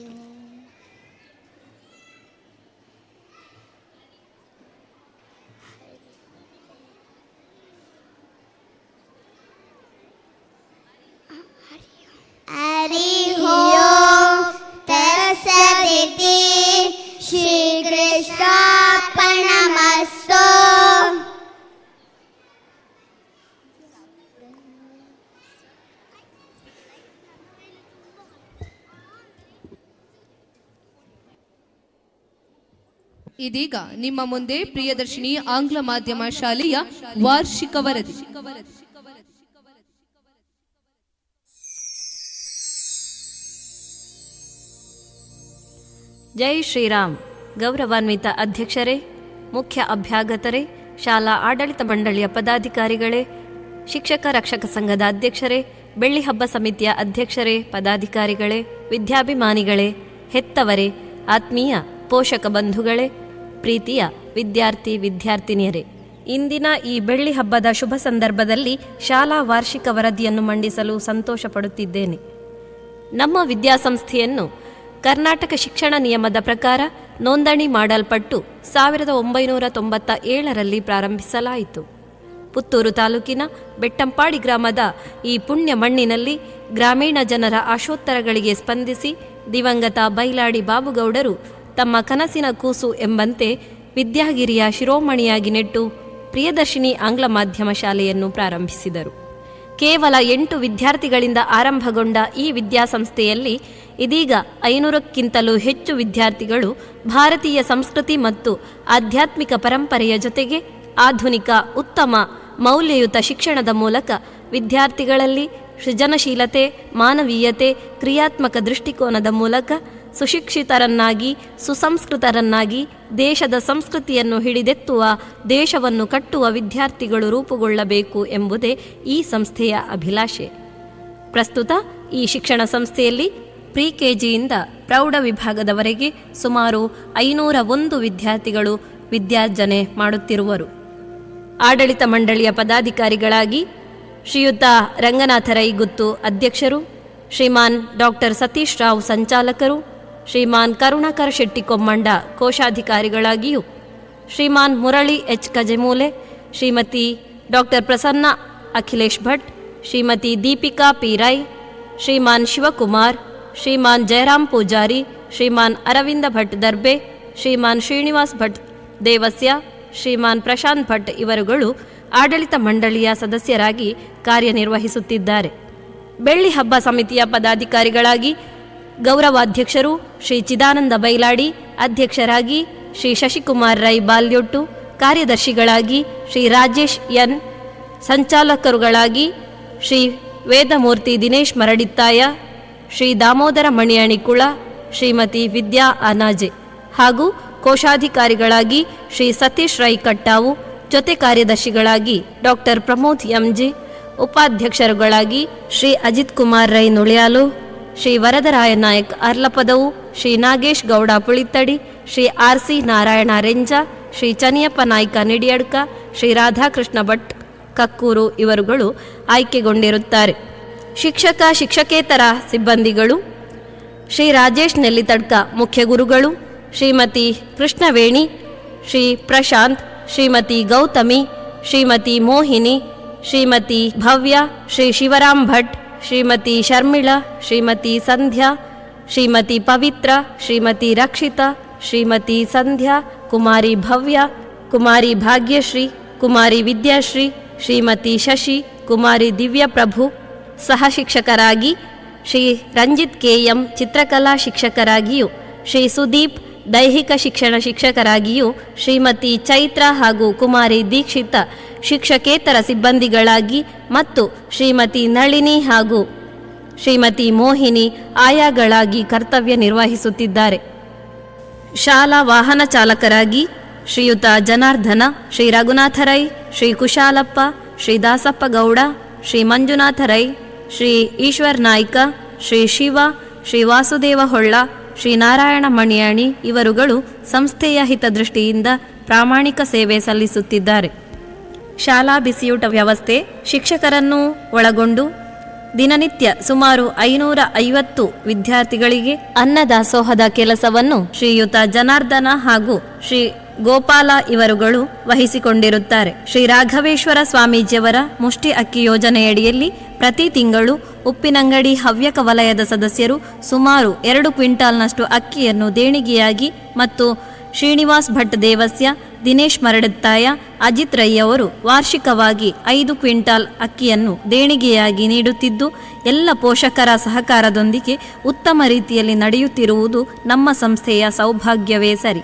ओम तत्सदिति श्री कृष्णार्पणमस्तु। ಇದೀಗ ನಿಮ್ಮ ಮುಂದೆ ಪ್ರಿಯದರ್ಶಿನಿ ಆಂಗ್ಲ ಮಾಧ್ಯಮ ಶಾಲೆಯ ವಾರ್ಷಿಕ ವರದಿ. ಜೈ ಶ್ರೀರಾಮ್. ಗೌರವಾನ್ವಿತ ಅಧ್ಯಕ್ಷರೇ, ಮುಖ್ಯ ಅಭ್ಯಾಗತರೇ, ಶಾಲಾ ಆಡಳಿತ ಮಂಡಳಿಯ ಪದಾಧಿಕಾರಿಗಳೇ, ಶಿಕ್ಷಕ ರಕ್ಷಕ ಸಂಘದ ಅಧ್ಯಕ್ಷರೇ, ಬೆಳ್ಳಿ ಹಬ್ಬ ಸಮಿತಿಯ ಅಧ್ಯಕ್ಷರೇ, ಪದಾಧಿಕಾರಿಗಳೇ, ವಿದ್ಯಾಭಿಮಾನಿಗಳೇ, ಹೆತ್ತವರೇ, ಆತ್ಮೀಯ ಪೋಷಕ ಬಂಧುಗಳೇ, ಪ್ರೀತಿಯ ವಿದ್ಯಾರ್ಥಿನಿಯರೇ, ಇಂದಿನ ಈ ಬೆಳ್ಳಿ ಹಬ್ಬದ ಶುಭ ಸಂದರ್ಭದಲ್ಲಿ ಶಾಲಾ ವಾರ್ಷಿಕ ವರದಿಯನ್ನು ಮಂಡಿಸಲು ಸಂತೋಷ ಪಡುತ್ತಿದ್ದೇನೆ. ನಮ್ಮ ವಿದ್ಯಾಸಂಸ್ಥೆಯನ್ನು ಕರ್ನಾಟಕ ಶಿಕ್ಷಣ ನಿಯಮದ ಪ್ರಕಾರ ನೋಂದಣಿ ಮಾಡಲ್ಪಟ್ಟು 1997ರಲ್ಲಿ ಪ್ರಾರಂಭಿಸಲಾಯಿತು. ಪುತ್ತೂರು ತಾಲೂಕಿನ ಬೆಟ್ಟಂಪಾಡಿ ಗ್ರಾಮದ ಈ ಪುಣ್ಯ ಮಣ್ಣಿನಲ್ಲಿ ಗ್ರಾಮೀಣ ಜನರ ಆಶೋತ್ತರಗಳಿಗೆ ಸ್ಪಂದಿಸಿ ದಿವಂಗತ ಬೈಲಾಡಿ ಬಾಬುಗೌಡರು ತಮ್ಮ ಕನಸಿನ ಕೂಸು ಎಂಬಂತೆ ವಿದ್ಯಾಗಿರಿಯ ಶಿರೋಮಣಿಯಾಗಿ ನೆಟ್ಟು ಪ್ರಿಯದರ್ಶಿನಿ ಆಂಗ್ಲ ಮಾಧ್ಯಮ ಶಾಲೆಯನ್ನು ಪ್ರಾರಂಭಿಸಿದರು. ಕೇವಲ 8 ವಿದ್ಯಾರ್ಥಿಗಳಿಂದ ಆರಂಭಗೊಂಡ ಈ ವಿದ್ಯಾಸಂಸ್ಥೆಯಲ್ಲಿ ಇದೀಗ 500ಕ್ಕಿಂತಲೂ ಹೆಚ್ಚು ವಿದ್ಯಾರ್ಥಿಗಳು ಭಾರತೀಯ ಸಂಸ್ಕೃತಿ ಮತ್ತು ಆಧ್ಯಾತ್ಮಿಕ ಪರಂಪರೆಯ ಜೊತೆಗೆ ಆಧುನಿಕ ಉತ್ತಮ ಮೌಲ್ಯಯುತ ಶಿಕ್ಷಣದ ಮೂಲಕ ವಿದ್ಯಾರ್ಥಿಗಳಲ್ಲಿ ಸೃಜನಶೀಲತೆ, ಮಾನವೀಯತೆ, ಕ್ರಿಯಾತ್ಮಕ ದೃಷ್ಟಿಕೋನದ ಮೂಲಕ ಸುಶಿಕ್ಷಿತರನ್ನಾಗಿ, ಸುಸಂಸ್ಕೃತರನ್ನಾಗಿ, ದೇಶದ ಸಂಸ್ಕೃತಿಯನ್ನು ಹಿಡಿದೆತ್ತುವ, ದೇಶವನ್ನು ಕಟ್ಟುವ ವಿದ್ಯಾರ್ಥಿಗಳು ರೂಪುಗೊಳ್ಳಬೇಕು ಎಂಬುದೇ ಈ ಸಂಸ್ಥೆಯ ಅಭಿಲಾಷೆ. ಪ್ರಸ್ತುತ ಈ ಶಿಕ್ಷಣ ಸಂಸ್ಥೆಯಲ್ಲಿ ಪ್ರಿ ಕೆಜಿಯಿಂದ ಪ್ರೌಢ ವಿಭಾಗದವರೆಗೆ ಸುಮಾರು 501 ವಿದ್ಯಾರ್ಥಿಗಳು ವಿದ್ಯಾರ್ಜನೆ ಮಾಡುತ್ತಿರುವರು. ಆಡಳಿತ ಮಂಡಳಿಯ ಪದಾಧಿಕಾರಿಗಳಾಗಿ ಶ್ರೀಯುತ ರಂಗನಾಥ ರೈ ಗುತ್ತು ಅಧ್ಯಕ್ಷರು, ಶ್ರೀಮಾನ್ ಡಾಕ್ಟರ್ ಸತೀಶ್ ರಾವ್ ಸಂಚಾಲಕರು, ಶ್ರೀಮಾನ್ ಕರುಣಾಕರ ಶೆಟ್ಟಿ ಕೊಮ್ಮಂಡ ಕೋಶಾಧಿಕಾರಿಗಳಾಗಿಯೂ, Shriman Murali H Kajemoole, Shrimati doctor Prasanna Akhilesh Bhat, Shrimati Deepika P Rai, Shriman Shivakumar, Shriman Jayaram Poojari, Shriman Aravinda Bhat Darbe, Shriman Srinivas Bhat Devasya, Shriman Prashant Bhat ಇವರುಗಳು ಆಡಳಿತ ಮಂಡಳಿಯ ಸದಸ್ಯರಾಗಿ ಕಾರ್ಯನಿರ್ವಹಿಸುತ್ತಿದ್ದಾರೆ. ಬೆಳ್ಳಿ ಹಬ್ಬ ಸಮಿತಿಯ ಪದಾಧಿಕಾರಿಗಳಾಗಿ ಗೌರವಾಧ್ಯಕ್ಷರು ಶ್ರೀ ಚಿದಾನಂದ ಬೈಲಾಡಿ, ಅಧ್ಯಕ್ಷರಾಗಿ ಶ್ರೀ ಶಶಿಕುಮಾರ್ ರೈ ಬಾಲ್ಯೊಟ್ಟು, ಕಾರ್ಯದರ್ಶಿಗಳಾಗಿ ಶ್ರೀ ರಾಜೇಶ್ ಎನ್, ಸಂಚಾಲಕರುಗಳಾಗಿ ಶ್ರೀ ವೇದಮೂರ್ತಿ ದಿನೇಶ್ ಮರಡಿತ್ತಾಯ, ಶ್ರೀ ದಾಮೋದರ ಮಣಿಯಣಿಕುಳ, ಶ್ರೀಮತಿ ವಿದ್ಯಾ ಅನಾಜೆ ಹಾಗೂ ಕೋಶಾಧಿಕಾರಿಗಳಾಗಿ ಶ್ರೀ ಸತೀಶ್ ರೈ ಕಟ್ಟಾವು, ಜೊತೆ ಕಾರ್ಯದರ್ಶಿಗಳಾಗಿ ಡಾಕ್ಟರ್ ಪ್ರಮೋದ್ ಎಂಜಿ, ಉಪಾಧ್ಯಕ್ಷರುಗಳಾಗಿ ಶ್ರೀ ಅಜಿತ್ ಕುಮಾರ್ ರೈ ನುಳಿಯಾಲು, ಶ್ರೀ ವರದರಾಯ ನಾಯಕ್ ಅರ್ಲಪದವು, ಶ್ರೀ ನಾಗೇಶ್ ಗೌಡ ಪುಳಿತ್ತಡಿ, ಶ್ರೀ RC ನಾರಾಯಣ ರೆಂಜ, ಶ್ರೀ ಚನಿಯಪ್ಪ ನಾಯ್ಕ ನಿಡಿಯಡ್ಕ, ಶ್ರೀ ರಾಧಾಕೃಷ್ಣ ಭಟ್ ಕಕ್ಕೂರು ಇವರುಗಳು ಆಯ್ಕೆಗೊಂಡಿರುತ್ತಾರೆ. ಶಿಕ್ಷಕ ಶಿಕ್ಷಕೇತರ ಸಿಬ್ಬಂದಿಗಳು ಶ್ರೀ ರಾಜೇಶ್ ನೆಲ್ಲಿತಡ್ಕ ಮುಖ್ಯ ಗುರುಗಳು, ಶ್ರೀಮತಿ ಕೃಷ್ಣವೇಣಿ, ಶ್ರೀ ಪ್ರಶಾಂತ್, ಶ್ರೀಮತಿ ಗೌತಮಿ, ಶ್ರೀಮತಿ ಮೋಹಿನಿ, ಶ್ರೀಮತಿ ಭವ್ಯ, ಶ್ರೀ ಶಿವರಾಮ್ ಭಟ್, ಶ್ರೀಮತಿ ಶರ್ಮಿಳಾ, ಶ್ರೀಮತಿ ಸಂಧ್ಯಾ, ಶ್ರೀಮತಿ ಪವಿತ್ರ, ಶ್ರೀಮತಿ ರಕ್ಷಿತಾ, ಶ್ರೀಮತಿ ಸಂಧ್ಯಾ, ಕುಮಾರಿ ಭವ್ಯ, ಕುಮಾರಿ ಭಾಗ್ಯಶ್ರೀ, ಕುಮಾರಿ ವಿದ್ಯಾಶ್ರೀ, ಶ್ರೀಮತಿ ಶಶಿ, ಕುಮಾರಿ ದಿವ್ಯಪ್ರಭು. ಸಹ ಶಿಕ್ಷಕರಾಗಿ ಶ್ರೀ ರಂಜಿತ್ KM ಚಿತ್ರಕಲಾ ಶಿಕ್ಷಕರಾಗಿಯೂ, ಶ್ರೀ ಸುದೀಪ್ ದೈಹಿಕ ಶಿಕ್ಷಣ ಶಿಕ್ಷಕರಾಗಿಯೂ, ಶ್ರೀಮತಿ ಚೈತ್ರ ಹಾಗೂ ಕುಮಾರಿ ದೀಕ್ಷಿತ ಶಿಕ್ಷಕೇತರ ಸಿಬ್ಬಂದಿಗಳಾಗಿ ಮತ್ತು ಶ್ರೀಮತಿ ನಳಿನಿ ಹಾಗೂ ಶ್ರೀಮತಿ ಮೋಹಿನಿ ಆಯಾಗಳಾಗಿ ಕರ್ತವ್ಯ ನಿರ್ವಹಿಸುತ್ತಿದ್ದಾರೆ. ಶಾಲಾ ವಾಹನ ಚಾಲಕರಾಗಿ ಶ್ರೀಯುತ ಜನಾರ್ದನ, ಶ್ರೀ ರಘುನಾಥ ರೈ, ಶ್ರೀ ಕುಶಾಲಪ್ಪ, ಶ್ರೀ ದಾಸಪ್ಪ ಗೌಡ, ಶ್ರೀ ಮಂಜುನಾಥ ರೈ, ಶ್ರೀ ಈಶ್ವರ್ ನಾಯ್ಕ, ಶ್ರೀ ಶಿವ, ಶ್ರೀ ವಾಸುದೇವ ಹೊಳ್ಳ, ಶ್ರೀ ನಾರಾಯಣ ಮಣಿಯಾಣಿ ಇವರುಗಳು ಸಂಸ್ಥೆಯ ಹಿತದೃಷ್ಟಿಯಿಂದ ಪ್ರಾಮಾಣಿಕ ಸೇವೆ ಸಲ್ಲಿಸುತ್ತಿದ್ದಾರೆ. ಶಾಲಾ ಬಿಸಿಯೂಟ ವ್ಯವಸ್ಥೆ ಶಿಕ್ಷಕರನ್ನು ಒಳಗೊಂಡು ದಿನನಿತ್ಯ ಸುಮಾರು 550 ವಿದ್ಯಾರ್ಥಿಗಳಿಗೆ ಅನ್ನದಾಸೋಹದ ಕೆಲಸವನ್ನು ಶ್ರೀಯುತ ಜನಾರ್ದನ ಹಾಗೂ ಶ್ರೀ ಗೋಪಾಲ ಇವರುಗಳು ವಹಿಸಿಕೊಂಡಿರುತ್ತಾರೆ. ಶ್ರೀ ರಾಘವೇಶ್ವರ ಸ್ವಾಮೀಜಿಯವರ ಮುಷ್ಟಿ ಅಕ್ಕಿ ಯೋಜನೆಯಡಿಯಲ್ಲಿ ಪ್ರತಿ ತಿಂಗಳು ಉಪ್ಪಿನಂಗಡಿ ಹವ್ಯಕ ವಲಯದ ಸದಸ್ಯರು ಸುಮಾರು 2 ಕ್ವಿಂಟಾಲ್ನಷ್ಟು ಅಕ್ಕಿಯನ್ನು ದೇಣಿಗೆಯಾಗಿ ಮತ್ತು ಶ್ರೀನಿವಾಸ್ ಭಟ್ ದೇವಸ್ಯ, ದಿನೇಶ್ ಮರಡತ್ತಾಯ, ಅಜಿತ್ ರೈ ಅವರು ವಾರ್ಷಿಕವಾಗಿ 5 ಕ್ವಿಂಟಾಲ್ ಅಕ್ಕಿಯನ್ನು ದೇಣಿಗೆಯಾಗಿ ನೀಡುತ್ತಿದ್ದು, ಎಲ್ಲ ಪೋಷಕರ ಸಹಕಾರದೊಂದಿಗೆ ಉತ್ತಮ ರೀತಿಯಲ್ಲಿ ನಡೆಯುತ್ತಿರುವುದು ನಮ್ಮ ಸಂಸ್ಥೆಯ ಸೌಭಾಗ್ಯವೇ ಸರಿ.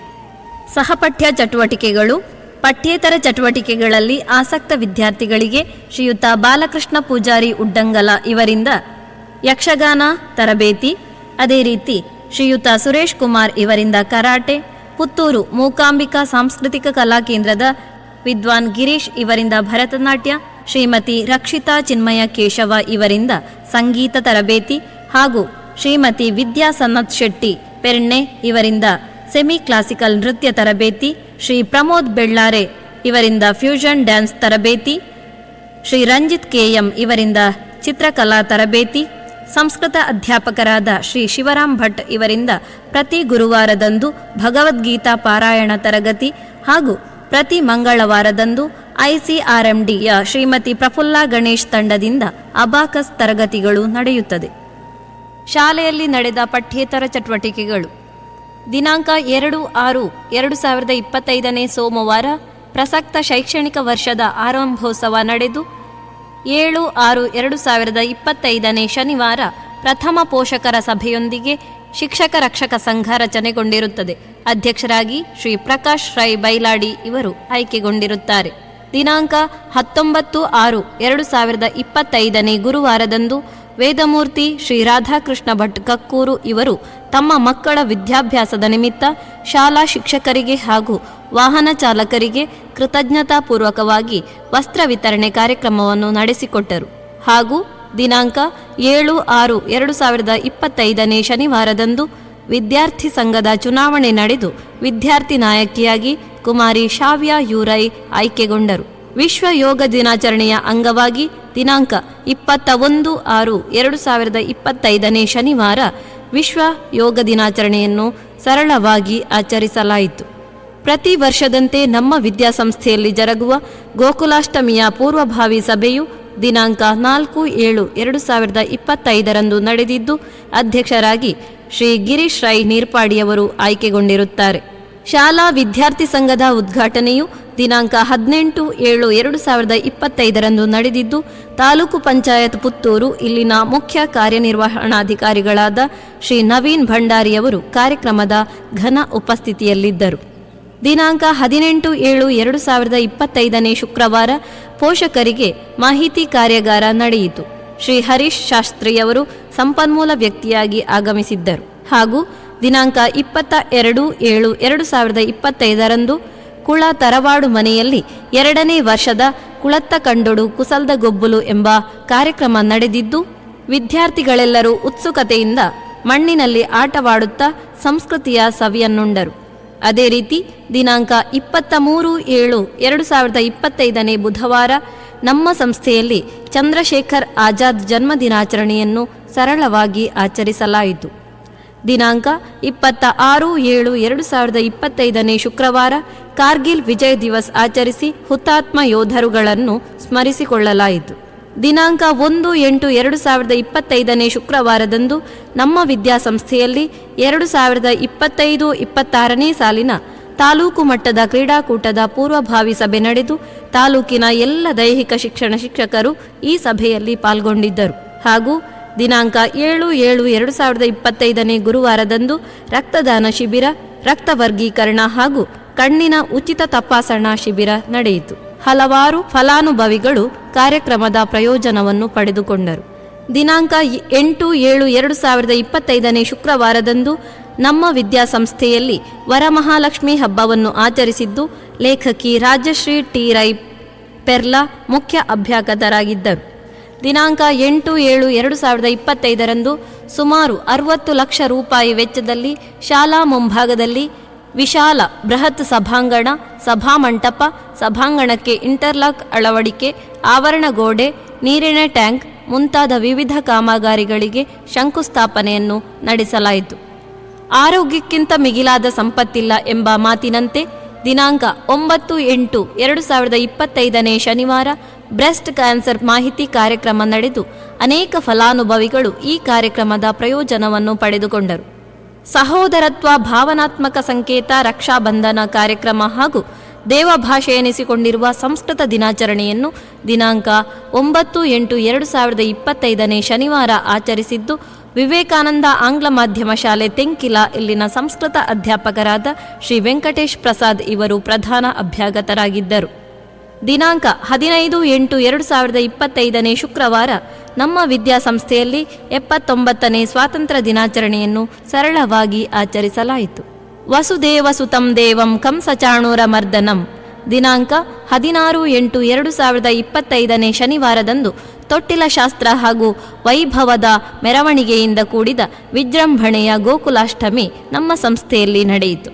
ಸಹಪಠ್ಯ ಚಟುವಟಿಕೆಗಳು. ಪಠ್ಯೇತರ ಚಟುವಟಿಕೆಗಳಲ್ಲಿ ಆಸಕ್ತ ವಿದ್ಯಾರ್ಥಿಗಳಿಗೆ ಶ್ರೀಯುತ ಬಾಲಕೃಷ್ಣ ಪೂಜಾರಿ ಉಡ್ಡಂಗಲ ಇವರಿಂದ ಯಕ್ಷಗಾನ ತರಬೇತಿ, ಅದೇ ರೀತಿ ಶ್ರೀಯುತ ಸುರೇಶ್ ಕುಮಾರ್ ಇವರಿಂದ ಕರಾಟೆ, ಪುತ್ತೂರು ಮೂಕಾಂಬಿಕಾ ಸಾಂಸ್ಕೃತಿಕ ಕಲಾ ಕೇಂದ್ರದ ವಿದ್ವಾನ್ ಗಿರೀಶ್ ಇವರಿಂದ ಭರತನಾಟ್ಯ, ಶ್ರೀಮತಿ ರಕ್ಷಿತಾ ಚಿನ್ಮಯ ಕೇಶವ ಇವರಿಂದ ಸಂಗೀತ ತರಬೇತಿ ಹಾಗೂ ಶ್ರೀಮತಿ ವಿದ್ಯಾ ಸನ್ನತ್ ಶೆಟ್ಟಿ ಪೆರ್ಣೆ ಇವರಿಂದ ಸೆಮಿ ಕ್ಲಾಸಿಕಲ್ ನೃತ್ಯ ತರಬೇತಿ, ಶ್ರೀ ಪ್ರಮೋದ್ ಬೆಳ್ಳಾರೆ ಇವರಿಂದ ಫ್ಯೂಷನ್ ಡ್ಯಾನ್ಸ್ ತರಬೇತಿ, ಶ್ರೀ ರಂಜಿತ್ ಕೆಎಂ ಇವರಿಂದ ಚಿತ್ರಕಲಾ ತರಬೇತಿ, ಸಂಸ್ಕೃತ ಅಧ್ಯಾಪಕರಾದ ಶ್ರೀ ಶಿವರಾಮ್ ಭಟ್ ಇವರಿಂದ ಪ್ರತಿ ಗುರುವಾರದಂದು ಭಗವದ್ಗೀತಾ ಪಾರಾಯಣ ತರಗತಿ ಹಾಗೂ ಪ್ರತಿ ಮಂಗಳವಾರದಂದು ICRMDಯ ಶ್ರೀಮತಿ ಪ್ರಫುಲ್ಲಾ ಗಣೇಶ್ ತಂಡದಿಂದ ಅಬಾಕಸ್ ತರಗತಿಗಳು ನಡೆಯುತ್ತದೆ. ಶಾಲೆಯಲ್ಲಿ ನಡೆದ ಪಠ್ಯೇತರ ಚಟುವಟಿಕೆಗಳು. ದಿನಾಂಕ 2/6/2025 ಸೋಮವಾರ ಪ್ರಸಕ್ತ ಶೈಕ್ಷಣಿಕ ವರ್ಷದ ಆರಂಭೋತ್ಸವ ನಡೆದು 7/6/2025 ಶನಿವಾರ ಪ್ರಥಮ ಪೋಷಕರ ಸಭೆಯೊಂದಿಗೆ ಶಿಕ್ಷಕ ರಕ್ಷಕ ಸಂಘ ರಚನೆಗೊಂಡಿರುತ್ತದೆ. ಅಧ್ಯಕ್ಷರಾಗಿ ಶ್ರೀ ಪ್ರಕಾಶ್ ರೈ ಬೈಲಾಡಿ ಇವರು ಆಯ್ಕೆಗೊಂಡಿರುತ್ತಾರೆ. ದಿನಾಂಕ 19/6/2025 ಗುರುವಾರದಂದು ವೇದಮೂರ್ತಿ ಶ್ರೀ ರಾಧಾಕೃಷ್ಣ ಭಟ್ ಕಕ್ಕೂರು ಇವರು ತಮ್ಮ ಮಕ್ಕಳ ವಿದ್ಯಾಭ್ಯಾಸದ ನಿಮಿತ್ತ ಶಾಲಾ ಶಿಕ್ಷಕರಿಗೆ ಹಾಗೂ ವಾಹನ ಚಾಲಕರಿಗೆ ಕೃತಜ್ಞತಾಪೂರ್ವಕವಾಗಿ ವಸ್ತ್ರ ವಿತರಣೆ ಕಾರ್ಯಕ್ರಮವನ್ನು ನಡೆಸಿಕೊಟ್ಟರು. ಹಾಗೂ ದಿನಾಂಕ 7/6/2025 ಶನಿವಾರದಂದು ವಿದ್ಯಾರ್ಥಿ ಸಂಘದ ಚುನಾವಣೆ ನಡೆದು ವಿದ್ಯಾರ್ಥಿ ನಾಯಕಿಯಾಗಿ ಕುಮಾರಿ ಶಾವ್ಯ ಯೂರೈ ಆಯ್ಕೆಗೊಂಡರು. ವಿಶ್ವ ಯೋಗ ದಿನಾಚರಣೆಯ ಅಂಗವಾಗಿ ದಿನಾಂಕ 21/6/2025 ಶನಿವಾರ ವಿಶ್ವ ಯೋಗ ದಿನಾಚರಣೆಯನ್ನು ಸರಳವಾಗಿ ಆಚರಿಸಲಾಯಿತು. ಪ್ರತಿ ವರ್ಷದಂತೆ ನಮ್ಮ ವಿದ್ಯಾಸಂಸ್ಥೆಯಲ್ಲಿ ಜರುಗುವ ಗೋಕುಲಾಷ್ಟಮಿಯ ಪೂರ್ವಭಾವಿ ಸಭೆಯು ದಿನಾಂಕ 4/7/2025 ನಡೆದಿದ್ದು, ಅಧ್ಯಕ್ಷರಾಗಿ ಶ್ರೀ ಗಿರೀಶ್ ರೈ ನೀರ್ಪಾಡಿಯವರು ಆಯ್ಕೆಗೊಂಡಿರುತ್ತಾರೆ. ಶಾಲಾ ವಿದ್ಯಾರ್ಥಿ ಸಂಘದ ಉದ್ಘಾಟನೆಯು ದಿನಾಂಕ 18/7/2025 ನಡೆದಿದ್ದು, ತಾಲೂಕು ಪಂಚಾಯತ್ ಪುತ್ತೂರು ಇಲ್ಲಿನ ಮುಖ್ಯ ಕಾರ್ಯನಿರ್ವಹಣಾಧಿಕಾರಿಗಳಾದ ಶ್ರೀ ನವೀನ್ ಭಂಡಾರಿಯವರು ಕಾರ್ಯಕ್ರಮದ ಘನ ಉಪಸ್ಥಿತಿಯಲ್ಲಿದ್ದರು. ದಿನಾಂಕ 18/7/2025 ಶುಕ್ರವಾರ ಪೋಷಕರಿಗೆ ಮಾಹಿತಿ ಕಾರ್ಯಾಗಾರ ನಡೆಯಿತು. ಶ್ರೀ ಹರೀಶ್ ಶಾಸ್ತ್ರಿಯವರು ಸಂಪನ್ಮೂಲ ವ್ಯಕ್ತಿಯಾಗಿ ಆಗಮಿಸಿದ್ದರು. ಹಾಗೂ ದಿನಾಂಕ 22/7/2025 ಕುಳ ತರವಾಡು ಮನೆಯಲ್ಲಿ 2ನೇ ವರ್ಷದ ಕುಳತ್ತ ಕಂಡೊಡು ಕುಸಲ್ದ ಗೊಬ್ಬುಲು ಎಂಬ ಕಾರ್ಯಕ್ರಮ ನಡೆದಿದ್ದು, ವಿದ್ಯಾರ್ಥಿಗಳೆಲ್ಲರೂ ಉತ್ಸುಕತೆಯಿಂದ ಮಣ್ಣಿನಲ್ಲಿ ಆಟವಾಡುತ್ತಾ ಸಂಸ್ಕೃತಿಯ ಸವಿಯನ್ನುಂಡರು. ಅದೇ ರೀತಿ ದಿನಾಂಕ 23/7/2025 ಬುಧವಾರ ನಮ್ಮ ಸಂಸ್ಥೆಯಲ್ಲಿ ಚಂದ್ರಶೇಖರ್ ಆಜಾದ್ ಜನ್ಮದಿನಾಚರಣೆಯನ್ನು ಸರಳವಾಗಿ ಆಚರಿಸಲಾಯಿತು. ದಿನಾಂಕ 26/7/2025 ಶುಕ್ರವಾರ ಕಾರ್ಗಿಲ್ ವಿಜಯ್ ದಿವಸ್ ಆಚರಿಸಿ ಹುತಾತ್ಮ ಯೋಧರುಗಳನ್ನು ಸ್ಮರಿಸಿಕೊಳ್ಳಲಾಯಿತು. ದಿನಾಂಕ 1/8/2025 ಶುಕ್ರವಾರದಂದು ನಮ್ಮ ವಿದ್ಯಾಸಂಸ್ಥೆಯಲ್ಲಿ 2025-26ನೇ ಸಾಲಿನ ತಾಲೂಕು ಮಟ್ಟದ ಕ್ರೀಡಾಕೂಟದ ಪೂರ್ವಭಾವಿ ಸಭೆ ನಡೆದು, ತಾಲೂಕಿನ ಎಲ್ಲ ದೈಹಿಕ ಶಿಕ್ಷಣ ಶಿಕ್ಷಕರು ಈ ಸಭೆಯಲ್ಲಿ ಪಾಲ್ಗೊಂಡಿದ್ದರು. ಹಾಗೂ ದಿನಾಂಕ 7/7/2025 ಗುರುವಾರದಂದು ರಕ್ತದಾನ ಶಿಬಿರ, ರಕ್ತ ವರ್ಗೀಕರಣ ಹಾಗೂ ಕಣ್ಣಿನ ಉಚಿತ ತಪಾಸಣಾ ಶಿಬಿರ ನಡೆಯಿತು. ಹಲವಾರು ಫಲಾನುಭವಿಗಳು ಕಾರ್ಯಕ್ರಮದ ಪ್ರಯೋಜನವನ್ನು ಪಡೆದುಕೊಂಡರು. ದಿನಾಂಕ 8/7/2025 ಶುಕ್ರವಾರದಂದು ನಮ್ಮ ವಿದ್ಯಾಸಂಸ್ಥೆಯಲ್ಲಿ ವರಮಹಾಲಕ್ಷ್ಮಿ ಹಬ್ಬವನ್ನು ಆಚರಿಸಿದ್ದು, ಲೇಖಕಿ ರಾಜಶ್ರೀ ಟಿ ರೈ ಪೆರ್ಲಾ ಮುಖ್ಯ ಅಭ್ಯಾಗತರಾಗಿದ್ದರು. ದಿನಾಂಕ 8/7/2025 ಸುಮಾರು 60 ಲಕ್ಷ ರೂಪಾಯಿ ವೆಚ್ಚದಲ್ಲಿ ಶಾಲಾ ಮುಂಭಾಗದಲ್ಲಿ ವಿಶಾಲ ಬೃಹತ್ ಸಭಾಂಗಣ, ಸಭಾಮಂಟಪ, ಸಭಾಂಗಣಕ್ಕೆ ಇಂಟರ್ಲಾಕ್ ಅಳವಡಿಕೆ, ಆವರಣ ಗೋಡೆ, ನೀರಿನ ಟ್ಯಾಂಕ್ ಮುಂತಾದ ವಿವಿಧ ಕಾಮಗಾರಿಗಳಿಗೆ ಶಂಕುಸ್ಥಾಪನೆಯನ್ನು ನಡೆಸಲಾಯಿತು. ಆರೋಗ್ಯಕ್ಕಿಂತ ಮಿಗಿಲಾದ ಸಂಪತ್ತಿಲ್ಲ ಎಂಬ ಮಾತಿನಂತೆ ದಿನಾಂಕ 9/8/2025 ಶನಿವಾರ ಬ್ರೆಸ್ಟ್ ಕ್ಯಾನ್ಸರ್ ಮಾಹಿತಿ ಕಾರ್ಯಕ್ರಮ ನಡೆದು ಅನೇಕ ಫಲಾನುಭವಿಗಳು ಈ ಕಾರ್ಯಕ್ರಮದ ಪ್ರಯೋಜನವನ್ನು ಪಡೆದುಕೊಂಡರು. ಸಹೋದರತ್ವ ಭಾವನಾತ್ಮಕ ಸಂಕೇತ ರಕ್ಷಾಬಂಧನ ಕಾರ್ಯಕ್ರಮ ಹಾಗೂ ದೇವಭಾಷೆ ಎನಿಸಿಕೊಂಡಿರುವ ಸಂಸ್ಕೃತ ದಿನಾಚರಣೆಯನ್ನು ದಿನಾಂಕ 9/8/2025 ಶನಿವಾರ ಆಚರಿಸಿದ್ದು, ವಿವೇಕಾನಂದ ಆಂಗ್ಲ ಮಾಧ್ಯಮ ಶಾಲೆ ತೆಂಕಿಲ ಇಲ್ಲಿನ ಸಂಸ್ಕೃತ ಅಧ್ಯಾಪಕರಾದ ಶ್ರೀ ವೆಂಕಟೇಶ್ ಪ್ರಸಾದ್ ಇವರು ಪ್ರಧಾನ ಅಭ್ಯಾಗತರಾಗಿದ್ದರು. ದಿನಾಂಕ 15/8/2025 ಶುಕ್ರವಾರ ನಮ್ಮ ವಿದ್ಯಾಸಂಸ್ಥೆಯಲ್ಲಿ 79ನೇ ಸ್ವಾತಂತ್ರ್ಯ ದಿನಾಚರಣೆಯನ್ನು ಸರಳವಾಗಿ ಆಚರಿಸಲಾಯಿತು. ವಸುದೇವಸುತಂ ದೇವಂ ಕಂಸಚಾಣೂರ ಮರ್ದನಂ. ದಿನಾಂಕ 16/8/2025 ಶನಿವಾರದಂದು ತೊಟ್ಟಿಲ ಶಾಸ್ತ್ರ ಹಾಗೂ ವೈಭವದ ಮೆರವಣಿಗೆಯಿಂದ ಕೂಡಿದ ವಿಜೃಂಭಣೆಯ ಗೋಕುಲಾಷ್ಟಮಿ ನಮ್ಮ ಸಂಸ್ಥೆಯಲ್ಲಿ ನಡೆಯಿತು.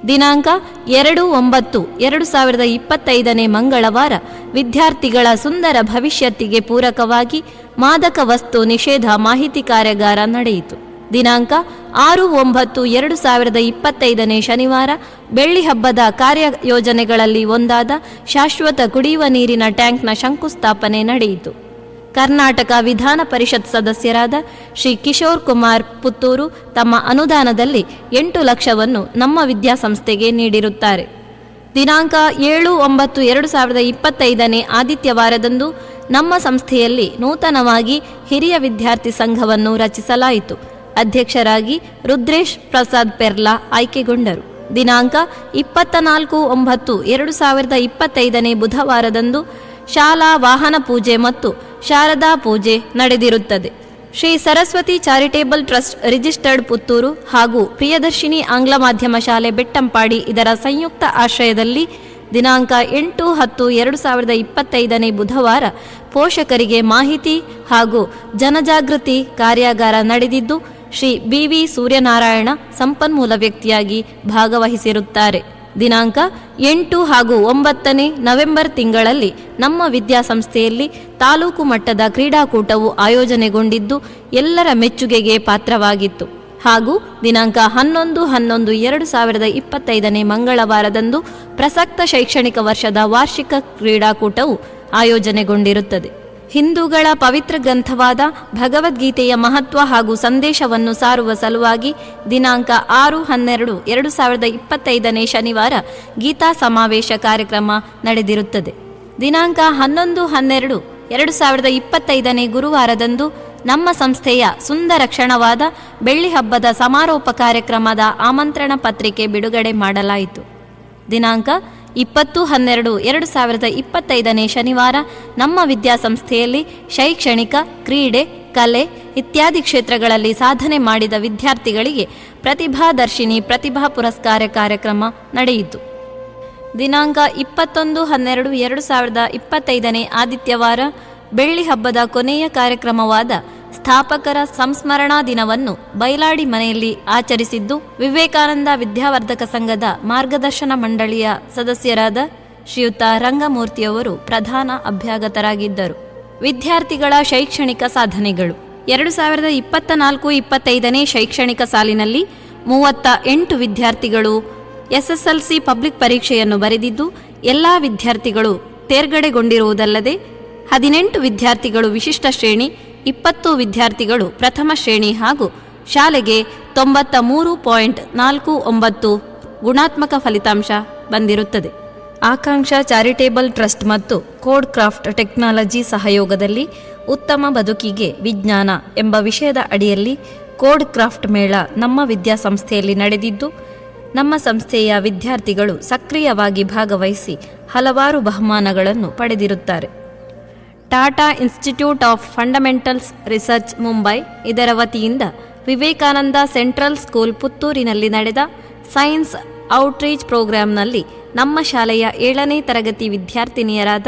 ದಿನಾಂಕ 2/9/2025 ಮಂಗಳವಾರ ವಿದ್ಯಾರ್ಥಿಗಳ ಸುಂದರ ಭವಿಷ್ಯತ್ತಿಗೆ ಪೂರಕವಾಗಿ ಮಾದಕ ವಸ್ತು ನಿಷೇಧ ಮಾಹಿತಿ ಕಾರ್ಯಾಗಾರ ನಡೆಯಿತು. ದಿನಾಂಕ 6/9/2025 ಶನಿವಾರ ಬೆಳ್ಳಿ ಹಬ್ಬದ ಕಾರ್ಯಯೋಜನೆಗಳಲ್ಲಿ ಒಂದಾದ ಶಾಶ್ವತ ಕುಡಿಯುವ ನೀರಿನ ಟ್ಯಾಂಕ್ನ ಶಂಕುಸ್ಥಾಪನೆ ನಡೆಯಿತು. ಕರ್ನಾಟಕ ವಿಧಾನ ಪರಿಷತ್ ಸದಸ್ಯರಾದ ಶ್ರೀ ಕಿಶೋರ್ ಕುಮಾರ್ ಪುತ್ತೂರು ತಮ್ಮ ಅನುದಾನದಲ್ಲಿ 8 ಲಕ್ಷವನ್ನು ನಮ್ಮ ವಿದ್ಯಾಸಂಸ್ಥೆಗೆ ನೀಡಿರುತ್ತಾರೆ. ದಿನಾಂಕ 7/9/2025 ಆದಿತ್ಯವಾರದಂದು ನಮ್ಮ ಸಂಸ್ಥೆಯಲ್ಲಿ ನೂತನವಾಗಿ ಹಿರಿಯ ವಿದ್ಯಾರ್ಥಿ ಸಂಘವನ್ನು ರಚಿಸಲಾಯಿತು. ಅಧ್ಯಕ್ಷರಾಗಿ ರುದ್ರೇಶ್ ಪ್ರಸಾದ್ ಪೆರ್ಲಾ ಆಯ್ಕೆಗೊಂಡರು. ದಿನಾಂಕ 24/9/2025 ಬುಧವಾರದಂದು ಶಾಲಾ ವಾಹನ ಪೂಜೆ ಮತ್ತು ಶಾರದಾ ಪೂಜೆ ನಡೆದಿರುತ್ತದೆ. Shri Saraswati charitable trust registered Puttur ಹಾಗೂ ಪ್ರಿಯದರ್ಶಿನಿ ಆಂಗ್ಲ ಮಾಧ್ಯಮ ಶಾಲೆ ಬೆಟ್ಟಂಪಾಡಿ ಇದರ ಸಂಯುಕ್ತ ಆಶ್ರಯದಲ್ಲಿ ದಿನಾಂಕ 8/10/2025 ಬುಧವಾರ ಪೋಷಕರಿಗೆ ಮಾಹಿತಿ ಹಾಗೂ ಜನಜಾಗೃತಿ ಕಾರ್ಯಾಗಾರ ನಡೆದಿದ್ದು, ಶ್ರೀ BV ಸೂರ್ಯನಾರಾಯಣ ಸಂಪನ್ಮೂಲ ವ್ಯಕ್ತಿಯಾಗಿ ಭಾಗವಹಿಸಿರುತ್ತಾರೆ. ದಿನಾಂಕ 8 ಹಾಗೂ 9 ನವೆಂಬರ್ ತಿಂಗಳಲ್ಲಿ ನಮ್ಮ ವಿದ್ಯಾಸಂಸ್ಥೆಯಲ್ಲಿ ತಾಲೂಕು ಮಟ್ಟದ ಕ್ರೀಡಾಕೂಟವು ಆಯೋಜನೆಗೊಂಡಿದ್ದು ಎಲ್ಲರ ಮೆಚ್ಚುಗೆಗೆ ಪಾತ್ರವಾಗಿತ್ತು. ಹಾಗೂ ದಿನಾಂಕ 11/11/2025 ಮಂಗಳವಾರದಂದು ಪ್ರಸಕ್ತ ಶೈಕ್ಷಣಿಕ ವರ್ಷದ ವಾರ್ಷಿಕ ಕ್ರೀಡಾಕೂಟವು ಆಯೋಜನೆಗೊಂಡಿರುತ್ತದೆ. ಹಿಂದೂಗಳ ಪವಿತ್ರ ಗ್ರಂಥವಾದ ಭಗವದ್ಗೀತೆಯ ಮಹತ್ವ ಹಾಗೂ ಸಂದೇಶವನ್ನು ಸಾರುವ ಸಲುವಾಗಿ ದಿನಾಂಕ 6/12/2025 ಶನಿವಾರ ಗೀತಾ ಸಮಾವೇಶ ಕಾರ್ಯಕ್ರಮ ನಡೆದಿರುತ್ತದೆ. ದಿನಾಂಕ 11/12/2025 ಗುರುವಾರದಂದು ನಮ್ಮ ಸಂಸ್ಥೆಯ ಸುಂದರ ಕ್ಷಣವಾದ ಬೆಳ್ಳಿ ಹಬ್ಬದ ಸಮಾರೋಪ ಕಾರ್ಯಕ್ರಮದ ಆಮಂತ್ರಣ ಪತ್ರಿಕೆ ಬಿಡುಗಡೆ ಮಾಡಲಾಯಿತು. ದಿನಾಂಕ 20/12/2025 ಶನಿವಾರ ನಮ್ಮ ವಿದ್ಯಾಸಂಸ್ಥೆಯಲ್ಲಿ ಶೈಕ್ಷಣಿಕ, ಕ್ರೀಡೆ, ಕಲೆ ಇತ್ಯಾದಿ ಕ್ಷೇತ್ರಗಳಲ್ಲಿ ಸಾಧನೆ ಮಾಡಿದ ವಿದ್ಯಾರ್ಥಿಗಳಿಗೆ ಪ್ರತಿಭಾದರ್ಶಿನಿ ಪ್ರತಿಭಾ ಪುರಸ್ಕಾರ ಕಾರ್ಯಕ್ರಮ ನಡೆಯಿತು. ದಿನಾಂಕ 21/12/2025 ಆದಿತ್ಯವಾರ ಬೆಳ್ಳಿ ಹಬ್ಬದ ಕೊನೆಯ ಕಾರ್ಯಕ್ರಮವಾದ ಸ್ಥಾಪಕರ ಸಂಸ್ಮರಣಾ ದಿನವನ್ನು ಬೈಲಾಡಿ ಮನೆಯಲ್ಲಿ ಆಚರಿಸಿದ್ದು, ವಿವೇಕಾನಂದ ವಿದ್ಯಾವರ್ಧಕ ಸಂಘದ ಮಾರ್ಗದರ್ಶನ ಮಂಡಳಿಯ ಸದಸ್ಯರಾದ ಶ್ರೀಯುತ ರಂಗಮೂರ್ತಿಯವರು ಪ್ರಧಾನ ಅಭ್ಯಾಗತರಾಗಿದ್ದರು. ವಿದ್ಯಾರ್ಥಿಗಳ ಶೈಕ್ಷಣಿಕ ಸಾಧನೆಗಳು. 2024-25 ಶೈಕ್ಷಣಿಕ ಸಾಲಿನಲ್ಲಿ 38 ವಿದ್ಯಾರ್ಥಿಗಳು SSLC ಪಬ್ಲಿಕ್ ಪರೀಕ್ಷೆಯನ್ನು ಬರೆದಿದ್ದು, ಎಲ್ಲ ವಿದ್ಯಾರ್ಥಿಗಳು ತೇರ್ಗಡೆಗೊಂಡಿರುವುದಲ್ಲದೆ 18 ವಿದ್ಯಾರ್ಥಿಗಳು ವಿಶಿಷ್ಟ ಶ್ರೇಣಿ, 20 ವಿದ್ಯಾರ್ಥಿಗಳು ಪ್ರಥಮ ಶ್ರೇಣಿ ಹಾಗೂ ಶಾಲೆಗೆ 93.49 ಗುಣಾತ್ಮಕ ಫಲಿತಾಂಶ ಬಂದಿರುತ್ತದೆ. ಆಕಾಂಕ್ಷಾ ಚಾರಿಟೇಬಲ್ ಟ್ರಸ್ಟ್ ಮತ್ತು ಕೋಡ್ ಕ್ರಾಫ್ಟ್ ಟೆಕ್ನಾಲಜಿ ಸಹಯೋಗದಲ್ಲಿ ಉತ್ತಮ ಬದುಕಿಗೆ ವಿಜ್ಞಾನ ಎಂಬ ವಿಷಯದ ಅಡಿಯಲ್ಲಿ ಕೋಡ್ ಕ್ರಾಫ್ಟ್ ಮೇಳ ನಮ್ಮ ವಿದ್ಯಾಸಂಸ್ಥೆಯಲ್ಲಿ ನಡೆದಿದ್ದು, ನಮ್ಮ ಸಂಸ್ಥೆಯ ವಿದ್ಯಾರ್ಥಿಗಳು ಸಕ್ರಿಯವಾಗಿ ಭಾಗವಹಿಸಿ ಹಲವಾರು ಬಹುಮಾನಗಳನ್ನು ಪಡೆದಿರುತ್ತಾರೆ. Tata institute of fundamentals research Mumbai ಇದರ ವತಿಯಿಂದ ವಿವೇಕಾನಂದ ಸೆಂಟ್ರಲ್ ಸ್ಕೂಲ್ ಪುತ್ತೂರಿನಲ್ಲಿ ನಡೆದ ಸೈನ್ಸ್ ಔಟ್ರೀಚ್ ಪ್ರೋಗ್ರಾಂನಲ್ಲಿ ನಮ್ಮ ಶಾಲೆಯ 7ನೇ ತರಗತಿ ವಿದ್ಯಾರ್ಥಿನಿಯರಾದ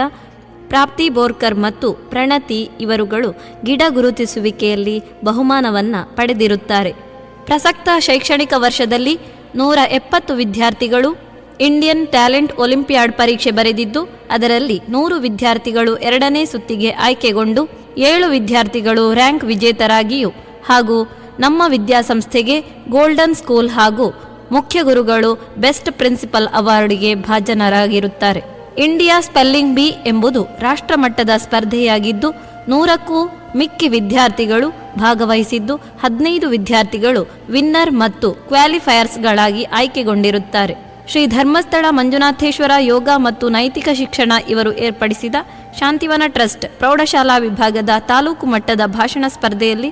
ಪ್ರಾಪ್ತಿ ಬೋರ್ಕರ್ ಮತ್ತು ಪ್ರಣತಿ ಇವರುಗಳು ಗಿಡ ಗುರುತಿಸುವಿಕೆಯಲ್ಲಿ ಬಹುಮಾನವನ್ನು ಪಡೆದಿರುತ್ತಾರೆ. ಪ್ರಸಕ್ತ ಶೈಕ್ಷಣಿಕ ವರ್ಷದಲ್ಲಿ 170 ವಿದ್ಯಾರ್ಥಿಗಳು ಇಂಡಿಯನ್ ಟ್ಯಾಲೆಂಟ್ ಒಲಿಂಪಿಯಾಡ್ ಪರೀಕ್ಷೆ ಬರೆದಿದ್ದು, ಅದರಲ್ಲಿ 100 ವಿದ್ಯಾರ್ಥಿಗಳು 2ನೇ ಸುತ್ತಿಗೆ ಆಯ್ಕೆಗೊಂಡು 7 ವಿದ್ಯಾರ್ಥಿಗಳು ರ್ಯಾಂಕ್ ವಿಜೇತರಾಗಿಯೂ ಹಾಗೂ ನಮ್ಮ ವಿದ್ಯಾಸಂಸ್ಥೆಗೆ ಗೋಲ್ಡನ್ ಸ್ಕೂಲ್ ಹಾಗೂ ಮುಖ್ಯ ಗುರುಗಳು ಬೆಸ್ಟ್ ಪ್ರಿನ್ಸಿಪಲ್ ಅವಾರ್ಡ್ಗೆ ಭಾಜನರಾಗಿರುತ್ತಾರೆ. ಇಂಡಿಯಾ ಸ್ಪೆಲ್ಲಿಂಗ್ ಬಿ ಎಂಬುದು ರಾಷ್ಟ್ರಮಟ್ಟದ ಸ್ಪರ್ಧೆಯಾಗಿದ್ದು 100ಕ್ಕೂ ಮಿಕ್ಕಿ ವಿದ್ಯಾರ್ಥಿಗಳು ಭಾಗವಹಿಸಿದ್ದು 15 ವಿದ್ಯಾರ್ಥಿಗಳು ವಿನ್ನರ್ ಮತ್ತು ಕ್ವಾಲಿಫೈಯರ್ಸ್ಗಳಾಗಿ ಆಯ್ಕೆಗೊಂಡಿರುತ್ತಾರೆ. ಶ್ರೀ ಧರ್ಮಸ್ಥಳ ಮಂಜುನಾಥೇಶ್ವರ ಯೋಗ ಮತ್ತು ನೈತಿಕ ಶಿಕ್ಷಣ ಇವರು ಏರ್ಪಡಿಸಿದ ಶಾಂತಿವನ ಟ್ರಸ್ಟ್ ಪ್ರೌಢಶಾಲಾ ವಿಭಾಗದ ತಾಲೂಕು ಮಟ್ಟದ ಭಾಷಣ ಸ್ಪರ್ಧೆಯಲ್ಲಿ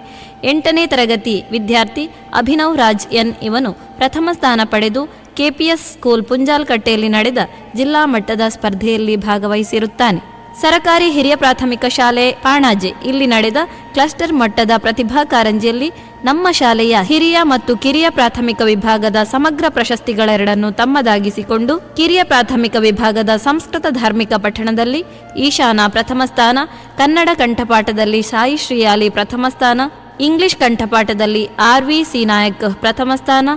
8ನೇ ತರಗತಿ ವಿದ್ಯಾರ್ಥಿ ಅಭಿನವ್ ರಾಜ್ ಎನ್ ಇವನು ಪ್ರಥಮ ಸ್ಥಾನ ಪಡೆದು ಕೆಪಿಎಸ್ ಸ್ಕೂಲ್ ಪುಂಜಾಲ್ಕಟ್ಟೆಯಲ್ಲಿ ನಡೆದ ಜಿಲ್ಲಾ ಮಟ್ಟದ ಸ್ಪರ್ಧೆಯಲ್ಲಿ ಭಾಗವಹಿಸಿರುತ್ತಾನೆ. ಸರಕಾರಿ ಹಿರಿಯ ಪ್ರಾಥಮಿಕ ಶಾಲೆ ಪಾಣಾಜೆ ಇಲ್ಲಿ ನಡೆದ ಕ್ಲಸ್ಟರ್ ಮಟ್ಟದ ಪ್ರತಿಭಾ ಕಾರಂಜಿಯಲ್ಲಿ ನಮ್ಮ ಶಾಲೆಯ ಹಿರಿಯ ಮತ್ತು ಕಿರಿಯ ಪ್ರಾಥಮಿಕ ವಿಭಾಗದ ಸಮಗ್ರ ಪ್ರಶಸ್ತಿಗಳೆರಡನ್ನು ತಮ್ಮದಾಗಿಸಿಕೊಂಡು ಕಿರಿಯ ಪ್ರಾಥಮಿಕ ವಿಭಾಗದ ಸಂಸ್ಕೃತ ಧಾರ್ಮಿಕ ಪಠಣದಲ್ಲಿ ಈಶಾನ ಪ್ರಥಮ ಸ್ಥಾನ, ಕನ್ನಡ ಕಂಠಪಾಠದಲ್ಲಿ ಸಾಯಿ ಶ್ರೀಯಾಲಿ ಪ್ರಥಮ ಸ್ಥಾನ, ಇಂಗ್ಲಿಷ್ ಕಂಠಪಾಠದಲ್ಲಿ ಆರ್.ವಿ. ಸಿ ನಾಯಕ್ ಪ್ರಥಮ ಸ್ಥಾನ,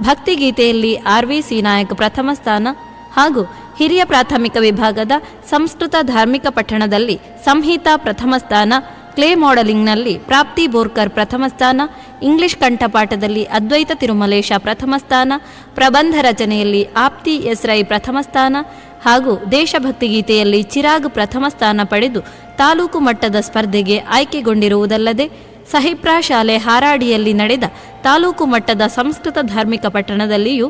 ಭಕ್ತಿಗೀತೆಯಲ್ಲಿ ಆರ್.ವಿ. ಸಿ ನಾಯಕ್ ಪ್ರಥಮ ಸ್ಥಾನ ಹಾಗೂ ಹಿರಿಯ ಪ್ರಾಥಮಿಕ ವಿಭಾಗದ ಸಂಸ್ಕೃತ ಧಾರ್ಮಿಕ ಪಠಣದಲ್ಲಿ ಸಂಹಿತಾ ಪ್ರಥಮ ಸ್ಥಾನ, ಕ್ಲೇ ಮಾಡೆಲಿಂಗ್ನಲ್ಲಿ ಪ್ರಾಪ್ತಿ ಬೋರ್ಕರ್ ಪ್ರಥಮ ಸ್ಥಾನ, ಇಂಗ್ಲಿಷ್ ಕಂಠಪಾಠದಲ್ಲಿ ಅದ್ವೈತ ತಿರುಮಲೇಶ ಪ್ರಥಮ ಸ್ಥಾನ, ಪ್ರಬಂಧ ರಚನೆಯಲ್ಲಿ ಆಪ್ತಿ ಎಸ್ ರೈ ಪ್ರಥಮ ಸ್ಥಾನ ಹಾಗೂ ದೇಶಭಕ್ತಿ ಗೀತೆಯಲ್ಲಿ ಚಿರಾಗ್ ಪ್ರಥಮ ಸ್ಥಾನ ಪಡೆದು ತಾಲೂಕು ಮಟ್ಟದ ಸ್ಪರ್ಧೆಗೆ ಆಯ್ಕೆಗೊಂಡಿರುವುದಲ್ಲದೆ ಸಹಿಪ್ರಾ ಶಾಲೆ ಹಾರಾಡಿಯಲ್ಲಿ ನಡೆದ ತಾಲೂಕು ಮಟ್ಟದ ಸಂಸ್ಕೃತ ಧಾರ್ಮಿಕ ಪಠಣದಲ್ಲಿಯೂ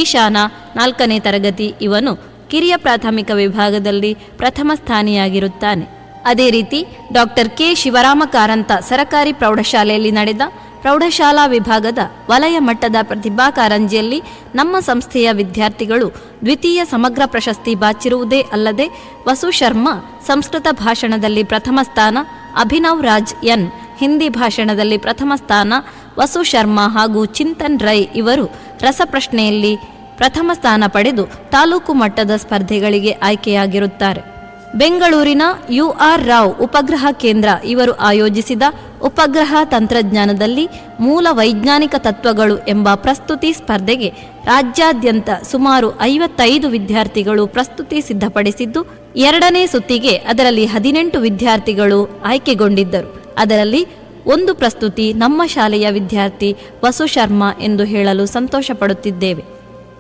ಈಶಾನ 4ನೇ ತರಗತಿ ಇವನು ಕಿರಿಯ ಪ್ರಾಥಮಿಕ ವಿಭಾಗದಲ್ಲಿ ಪ್ರಥಮ ಸ್ಥಾನಿಯಾಗಿರುತ್ತಾನೆ. ಅದೇ ರೀತಿ ಡಾಕ್ಟರ್ ಕೆ ಶಿವರಾಮ ಕಾರಂತ ಸರಕಾರಿ ಪ್ರೌಢಶಾಲೆಯಲ್ಲಿ ನಡೆದ ಪ್ರೌಢಶಾಲಾ ವಿಭಾಗದ ವಲಯ ಮಟ್ಟದ ಪ್ರತಿಭಾ ಕಾರಂಜಿಯಲ್ಲಿ ನಮ್ಮ ಸಂಸ್ಥೆಯ ವಿದ್ಯಾರ್ಥಿಗಳು ದ್ವಿತೀಯ ಸಮಗ್ರ ಪ್ರಶಸ್ತಿ ಬಾಚಿರುವುದೇ ಅಲ್ಲದೆ ವಸು ಶರ್ಮಾ ಸಂಸ್ಕೃತ ಭಾಷಣದಲ್ಲಿ ಪ್ರಥಮ ಸ್ಥಾನ, ಅಭಿನವ್ ರಾಜ್ ಎನ್ ಹಿಂದಿ ಭಾಷಣದಲ್ಲಿ ಪ್ರಥಮ ಸ್ಥಾನ, ವಸು ಶರ್ಮಾ ಹಾಗೂ ಚಿಂತನ್ ರೈ ಇವರು ರಸಪ್ರಶ್ನೆಯಲ್ಲಿ ಪ್ರಥಮ ಸ್ಥಾನ ಪಡೆದು ತಾಲೂಕು ಮಟ್ಟದ ಸ್ಪರ್ಧೆಗಳಿಗೆ ಆಯ್ಕೆಯಾಗಿರುತ್ತಾರೆ. ಬೆಂಗಳೂರಿನ ಯು.ಆರ್. ರಾವ್ ಉಪಗ್ರಹ ಕೇಂದ್ರ ಇವರು ಆಯೋಜಿಸಿದ ಉಪಗ್ರಹ ತಂತ್ರಜ್ಞಾನದಲ್ಲಿ ಮೂಲ ವೈಜ್ಞಾನಿಕ ತತ್ವಗಳು ಎಂಬ ಪ್ರಸ್ತುತಿ ಸ್ಪರ್ಧೆಗೆ ರಾಜ್ಯಾದ್ಯಂತ ಸುಮಾರು 55 ವಿದ್ಯಾರ್ಥಿಗಳು ಪ್ರಸ್ತುತಿ ಸಿದ್ಧಪಡಿಸಿದ್ದು 2ನೇ ಸುತ್ತಿಗೆ ಅದರಲ್ಲಿ 18 ವಿದ್ಯಾರ್ಥಿಗಳು ಆಯ್ಕೆಗೊಂಡಿದ್ದರು. ಅದರಲ್ಲಿ ಒಂದು ಪ್ರಸ್ತುತಿ ನಮ್ಮ ಶಾಲೆಯ ವಿದ್ಯಾರ್ಥಿ ವಸು ಶರ್ಮಾ ಎಂದು ಹೇಳಲು ಸಂತೋಷ ಪಡುತ್ತಿದ್ದೇವೆ.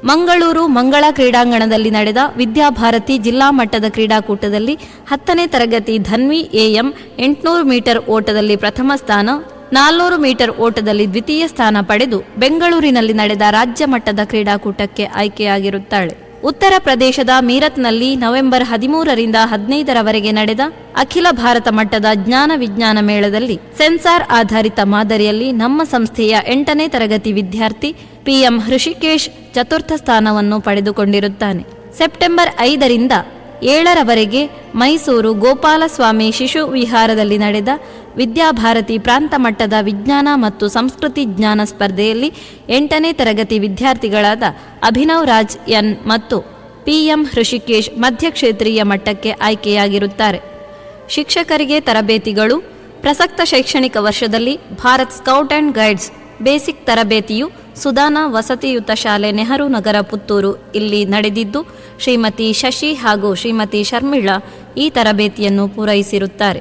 ಮಂಗಳೂರು ಮಂಗಳ ಕ್ರೀಡಾಂಗಣದಲ್ಲಿ ನಡೆದ ವಿದ್ಯಾಭಾರತಿ ಜಿಲ್ಲಾ ಮಟ್ಟದ ಕ್ರೀಡಾಕೂಟದಲ್ಲಿ 10ನೇ ತರಗತಿ ಧನ್ವಿ ಎಎಂ 800 ಮೀಟರ್ ಓಟದಲ್ಲಿ ಪ್ರಥಮ ಸ್ಥಾನ, 400 ಮೀಟರ್ ಓಟದಲ್ಲಿ ದ್ವಿತೀಯ ಸ್ಥಾನ ಪಡೆದು ಬೆಂಗಳೂರಿನಲ್ಲಿ ನಡೆದ ರಾಜ್ಯ ಮಟ್ಟದ ಕ್ರೀಡಾಕೂಟಕ್ಕೆ ಆಯ್ಕೆಯಾಗಿರುತ್ತಾಳೆ. ಉತ್ತರ ಪ್ರದೇಶದ ಮೀರತ್ನಲ್ಲಿ ನವೆಂಬರ್ 13ರಿಂದ 15ರವರೆಗೆ ನಡೆದ ಅಖಿಲ ಭಾರತ ಮಟ್ಟದ ಜ್ಞಾನ ವಿಜ್ಞಾನ ಮೇಳದಲ್ಲಿ ಸೆನ್ಸಾರ್ ಆಧಾರಿತ ಮಾದರಿಯಲ್ಲಿ ನಮ್ಮ ಸಂಸ್ಥೆಯ 8ನೇ ತರಗತಿ ವಿದ್ಯಾರ್ಥಿ ಪಿಎಂ ಹೃಷಿಕೇಶ್ ಚತುರ್ಥ ಸ್ಥಾನವನ್ನು ಪಡೆದುಕೊಂಡಿರುತ್ತಾನೆ. ಸೆಪ್ಟೆಂಬರ್ 5ರಿಂದ 7ರವರೆಗೆ ಮೈಸೂರು ಗೋಪಾಲಸ್ವಾಮಿ ಶಿಶು ವಿಹಾರದಲ್ಲಿ ನಡೆದ ವಿದ್ಯಾಭಾರತಿ ಪ್ರಾಂತ ಮಟ್ಟದ ವಿಜ್ಞಾನ ಮತ್ತು ಸಂಸ್ಕೃತಿ ಜ್ಞಾನ ಸ್ಪರ್ಧೆಯಲ್ಲಿ 8ನೇ ತರಗತಿ ವಿದ್ಯಾರ್ಥಿಗಳಾದ ಅಭಿನವ್ ರಾಜ್ ಎನ್ ಮತ್ತು ಪಿಎಂ ಹೃಷಿಕೇಶ್ ಮಧ್ಯಕ್ಷೇತ್ರೀಯ ಮಟ್ಟಕ್ಕೆ ಆಯ್ಕೆಯಾಗಿರುತ್ತಾರೆ. ಶಿಕ್ಷಕರಿಗೆ ತರಬೇತಿಗಳು. ಪ್ರಸಕ್ತ ಶೈಕ್ಷಣಿಕ ವರ್ಷದಲ್ಲಿ Bharat scout and guides basic ತರಬೇತಿಯು ಸುದಾನ ವಸತಿಯುತ ಶಾಲೆ ನೆಹರು ನಗರ ಪುತ್ತೂರು ಇಲ್ಲಿ ನಡೆದಿದ್ದು ಶ್ರೀಮತಿ ಶಶಿ ಹಾಗೂ ಶ್ರೀಮತಿ ಶರ್ಮಿಳಾ ಈ ತರಬೇತಿಯನ್ನು ಪೂರೈಸಿರುತ್ತಾರೆ.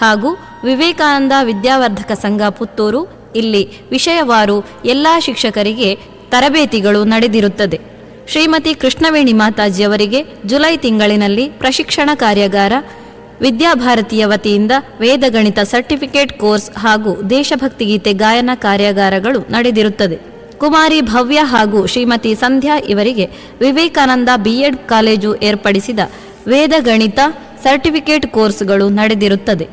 ಹಾಗೂ ವಿವೇಕಾನಂದ ವಿದ್ಯಾವರ್ಧಕ ಸಂಘ ಪುತ್ತೂರು ಇಲ್ಲಿ ವಿಷಯವಾರು ಎಲ್ಲ ಶಿಕ್ಷಕರಿಗೆ ತರಬೇತಿಗಳು ನಡೆದಿರುತ್ತದೆ. ಶ್ರೀಮತಿ ಕೃಷ್ಣವೇಣಿ ಮಾತಾಜಿಯವರಿಗೆ ಜುಲೈ ತಿಂಗಳಿನಲ್ಲಿ ಪ್ರಶಿಕ್ಷಣ ಕಾರ್ಯಾಗಾರ, ವಿದ್ಯಾಭಾರತಿಯ ವತಿಯಿಂದ ವೇದಗಣಿತ ಸರ್ಟಿಫಿಕೇಟ್ ಕೋರ್ಸ್ ಹಾಗೂ ದೇಶಭಕ್ತಿ ಗೀತೆ ಗಾಯನ ಕಾರ್ಯಾಗಾರಗಳು ನಡೆದಿರುತ್ತದೆ. ಕುಮಾರಿ ಭವ್ಯ ಹಾಗೂ ಶ್ರೀಮತಿ ಸಂಧ್ಯಾ ಇವರಿಗೆ ವಿವೇಕಾನಂದ ಬಿಎಡ್ ಕಾಲೇಜು ಏರ್ಪಡಿಸಿದ ವೇದಗಣಿತ ಸರ್ಟಿಫಿಕೇಟ್ ಕೋರ್ಸ್ಗಳು ನಡೆದಿರುತ್ತದೆ.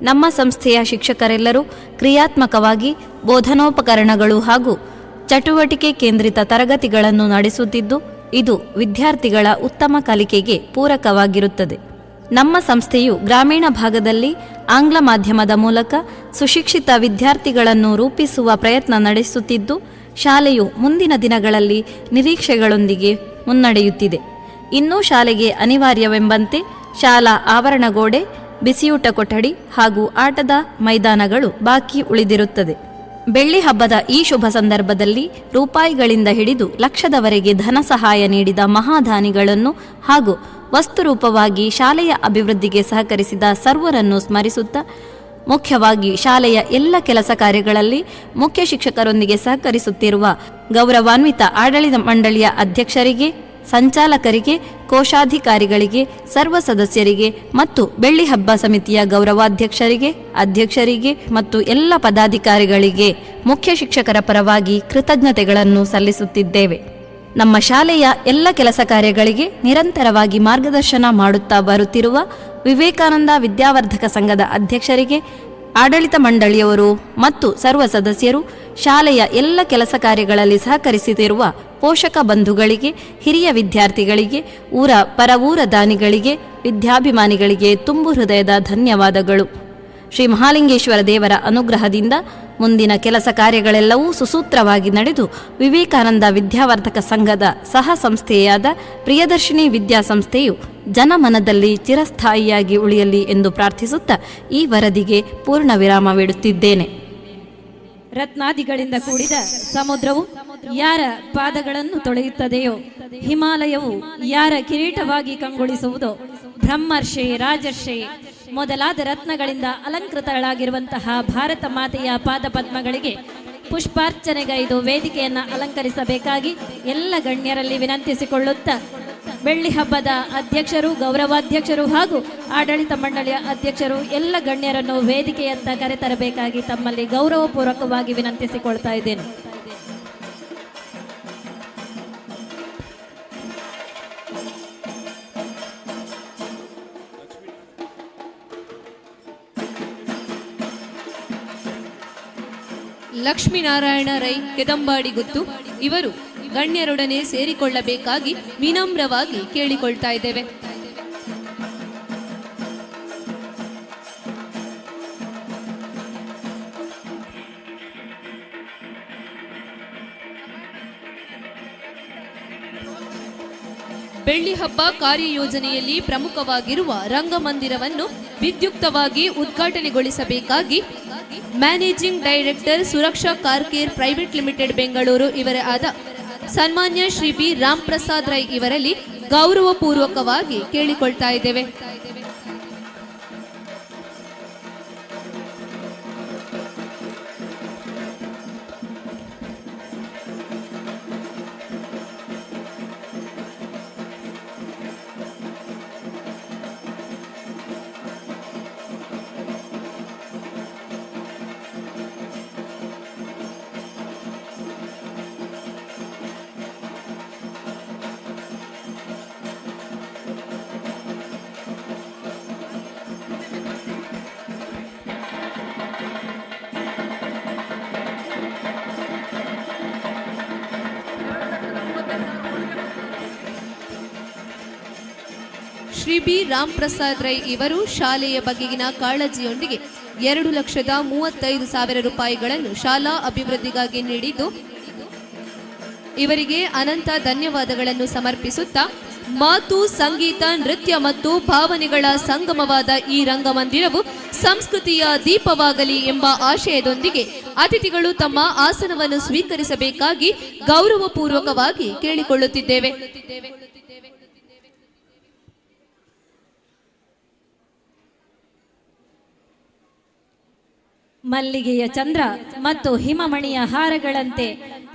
ನಮ್ಮ ಸಂಸ್ಥೆಯ ಶಿಕ್ಷಕರೆಲ್ಲರೂ ಕ್ರಿಯಾತ್ಮಕವಾಗಿ ಬೋಧನೋಪಕರಣಗಳು ಹಾಗೂ ಚಟುವಟಿಕೆ ಕೇಂದ್ರಿತ ತರಗತಿಗಳನ್ನು ನಡೆಸುತ್ತಿದ್ದು ಇದು ವಿದ್ಯಾರ್ಥಿಗಳ ಉತ್ತಮ ಕಲಿಕೆಗೆ ಪೂರಕವಾಗಿರುತ್ತದೆ. ನಮ್ಮ ಸಂಸ್ಥೆಯು ಗ್ರಾಮೀಣ ಭಾಗದಲ್ಲಿ ಆಂಗ್ಲ ಮಾಧ್ಯಮದ ಮೂಲಕ ಸುಶಿಕ್ಷಿತ ವಿದ್ಯಾರ್ಥಿಗಳನ್ನು ರೂಪಿಸುವ ಪ್ರಯತ್ನ ನಡೆಸುತ್ತಿದ್ದು ಶಾಲೆಯು ಮುಂದಿನ ದಿನಗಳಲ್ಲಿ ನಿರೀಕ್ಷೆಗಳೊಂದಿಗೆ ಮುನ್ನಡೆಯುತ್ತಿದೆ. ಇನ್ನೂ ಶಾಲೆಗೆ ಅನಿವಾರ್ಯವೆಂಬಂತೆ ಶಾಲಾ ಆವರಣಗೋಡೆ, ಬಿಸಿಯೂಟ ಕೊಠಡಿ ಹಾಗೂ ಆಟದ ಮೈದಾನಗಳು ಬಾಕಿ ಉಳಿದಿರುತ್ತದೆ. ಬೆಳ್ಳಿ ಹಬ್ಬದ ಈ ಶುಭ ಸಂದರ್ಭದಲ್ಲಿ ರೂಪಾಯಿಗಳಿಂದ ಹಿಡಿದು ಲಕ್ಷದವರೆಗೆ ಧನ ಸಹಾಯ ನೀಡಿದ ಮಹಾದಾನಿಗಳನ್ನು ಹಾಗೂ ವಸ್ತುರೂಪವಾಗಿ ಶಾಲೆಯ ಅಭಿವೃದ್ಧಿಗೆ ಸಹಕರಿಸಿದ ಸರ್ವರನ್ನು ಸ್ಮರಿಸುತ್ತಾ, ಮುಖ್ಯವಾಗಿ ಶಾಲೆಯ ಎಲ್ಲ ಕೆಲಸ ಕಾರ್ಯಗಳಲ್ಲಿ ಮುಖ್ಯ ಶಿಕ್ಷಕರೊಂದಿಗೆ ಸಹಕರಿಸುತ್ತಿರುವ ಗೌರವಾನ್ವಿತ ಆಡಳಿತ ಮಂಡಳಿಯ ಅಧ್ಯಕ್ಷರಿಗೆ, ಸಂಚಾಲಕರಿಗೆ, ಕೋಶಾಧಿಕಾರಿಗಳಿಗೆ, ಸರ್ವ ಸದಸ್ಯರಿಗೆ ಮತ್ತು ಬೆಳ್ಳಿ ಹಬ್ಬ ಸಮಿತಿಯ ಗೌರವಾಧ್ಯಕ್ಷರಿಗೆ, ಅಧ್ಯಕ್ಷರಿಗೆ ಮತ್ತು ಎಲ್ಲ ಪದಾಧಿಕಾರಿಗಳಿಗೆ ಮುಖ್ಯ ಶಿಕ್ಷಕರ ಪರವಾಗಿ ಕೃತಜ್ಞತೆಗಳನ್ನು ಸಲ್ಲಿಸುತ್ತಿದ್ದೇವೆ. ನಮ್ಮ ಶಾಲೆಯ ಎಲ್ಲ ಕೆಲಸ ಕಾರ್ಯಗಳಿಗೆ ನಿರಂತರವಾಗಿ ಮಾರ್ಗದರ್ಶನ ಮಾಡುತ್ತಾ ಬರುತ್ತಿರುವ ವಿವೇಕಾನಂದ ವಿದ್ಯಾವರ್ಧಕ ಸಂಘದ ಅಧ್ಯಕ್ಷರಿಗೆ, ಆಡಳಿತ ಮಂಡಳಿಯವರು ಮತ್ತು ಸರ್ವ ಸದಸ್ಯರು, ಶಾಲೆಯ ಎಲ್ಲ ಕೆಲಸ ಕಾರ್ಯಗಳಲ್ಲಿ ಸಹಕರಿಸುತ್ತಿರುವ ಪೋಷಕ ಬಂಧುಗಳಿಗೆ, ಹಿರಿಯ ವಿದ್ಯಾರ್ಥಿಗಳಿಗೆ, ಪರವೂರ ದಾನಿಗಳಿಗೆ, ವಿದ್ಯಾಭಿಮಾನಿಗಳಿಗೆ ತುಂಬು ಹೃದಯದ ಧನ್ಯವಾದಗಳು. ಶ್ರೀ ಮಹಾಲಿಂಗೇಶ್ವರ ದೇವರ ಅನುಗ್ರಹದಿಂದ ಮುಂದಿನ ಕೆಲಸ ಕಾರ್ಯಗಳೆಲ್ಲವೂ ಸುಸೂತ್ರವಾಗಿ ನಡೆದು ವಿವೇಕಾನಂದ ವಿದ್ಯಾವರ್ಧಕ ಸಂಘದ ಸಹ ಸಂಸ್ಥೆಯಾದ ಪ್ರಿಯದರ್ಶಿನಿ ವಿದ್ಯಾಸಂಸ್ಥೆಯು ಜನಮನದಲ್ಲಿ ಚಿರಸ್ಥಾಯಿಯಾಗಿ ಉಳಿಯಲಿ ಎಂದು ಪ್ರಾರ್ಥಿಸುತ್ತಾ ಈ ವರದಿಗೆ ಪೂರ್ಣ ವಿರಾಮವಿಡುತ್ತಿದ್ದೇನೆ. ರತ್ನಾದಿಗಳಿಂದ ಕೂಡಿದ ಸಮುದ್ರವು ಯಾರ ಪಾದಗಳನ್ನು ತೊಳೆಯುತ್ತದೆಯೋ, ಹಿಮಾಲಯವು ಯಾರ ಕಿರೀಟವಾಗಿ ಕಂಗೊಳಿಸುವುದೋ, ಬ್ರಹ್ಮರ್ಷಿ, ರಾಜರ್ಷಿ ಮೊದಲಾದ ರತ್ನಗಳಿಂದ ಅಲಂಕೃತಳಾಗಿರುವಂತಹ ಭಾರತ ಮಾತೆಯ ಪಾದಪದ್ಮಗಳಿಗೆ ಪುಷ್ಪಾರ್ಚನೆಗೈದು ವೇದಿಕೆಯನ್ನು ಅಲಂಕರಿಸಬೇಕಾಗಿ ಎಲ್ಲ ಗಣ್ಯರಲ್ಲಿ ವಿನಂತಿಸಿಕೊಳ್ಳುತ್ತಾ, ಬೆಳ್ಳಿ ಹಬ್ಬದ ಅಧ್ಯಕ್ಷರು, ಗೌರವಾಧ್ಯಕ್ಷರು ಹಾಗೂ ಆಡಳಿತ ಮಂಡಳಿಯ ಅಧ್ಯಕ್ಷರು ಎಲ್ಲ ಗಣ್ಯರನ್ನು ವೇದಿಕೆಯತ್ತ ಕರೆತರಬೇಕಾಗಿ ತಮ್ಮಲ್ಲಿ ಗೌರವಪೂರ್ವಕವಾಗಿ ವಿನಂತಿಸಿಕೊಳ್ತಾ ಇದ್ದೇನೆ. ಲಕ್ಷ್ಮೀನಾರಾಯಣ ರೈ ಕೆದಂಬಾಡಿ ಗುತ್ತು ಇವರು ಗಣ್ಯರೊಡನೆ ಸೇರಿಕೊಳ್ಳಬೇಕಾಗಿ ವಿನಮ್ರವಾಗಿ ಕೇಳಿಕೊಳ್ತಾ ಇದ್ದೇವೆ. ಬೆಳ್ಳಿ ಹಬ್ಬ ಕಾರ್ಯಯೋಜನೆಯಲ್ಲಿ ಪ್ರಮುಖವಾಗಿರುವ ರಂಗಮಂದಿರವನ್ನು ವಿದ್ಯುಕ್ತವಾಗಿ ಉದ್ಘಾಟನೆಗೊಳಿಸಬೇಕಾಗಿ managing director Suraksha car care private limited Bengaluru ಇವರೇ ಆದ ಸನ್ಮಾನ್ಯ ಶ್ರೀ ಬಿ ರಾಮ್ ಪ್ರಸಾದ್ ರೈ ಇವರಲ್ಲಿ ಗೌರವಪೂರ್ವಕವಾಗಿ ಕೇಳಿಕೊಳ್ತಾ ಇದ್ದೇವೆ. ಶ್ರೀ ಬಿ ರಾಮ್ ಪ್ರಸಾದ್ ರೈ ಇವರು ಶಾಲೆಯ ಬಗೆಗಿನ ಕಾಳಜಿಯೊಂದಿಗೆ 2,35,000 ರೂಪಾಯಿಗಳನ್ನು ಶಾಲಾ ಅಭಿವೃದ್ಧಿಗಾಗಿ ನೀಡಿದ್ದು ಇವರಿಗೆ ಅನಂತ ಧನ್ಯವಾದಗಳನ್ನು ಸಮರ್ಪಿಸುತ್ತಾ, ಮಾತು, ಸಂಗೀತ, ನೃತ್ಯ ಮತ್ತು ಭಾವನೆಗಳ ಸಂಗಮವಾದ ಈ ರಂಗಮಂದಿರವು ಸಂಸ್ಕೃತಿಯ ದೀಪವಾಗಲಿ ಎಂಬ ಆಶಯದೊಂದಿಗೆ ಅತಿಥಿಗಳು ತಮ್ಮ ಆಸನವನ್ನು ಸ್ವೀಕರಿಸಬೇಕಾಗಿ ಗೌರವಪೂರ್ವಕವಾಗಿ ಕೇಳಿಕೊಳ್ಳುತ್ತಿದ್ದೇವೆ. ಮಲ್ಲಿಗೆಯ ಚಂದ್ರ ಮತ್ತು ಹಿಮಮಣಿಯ ಹಾರಗಳಂತೆ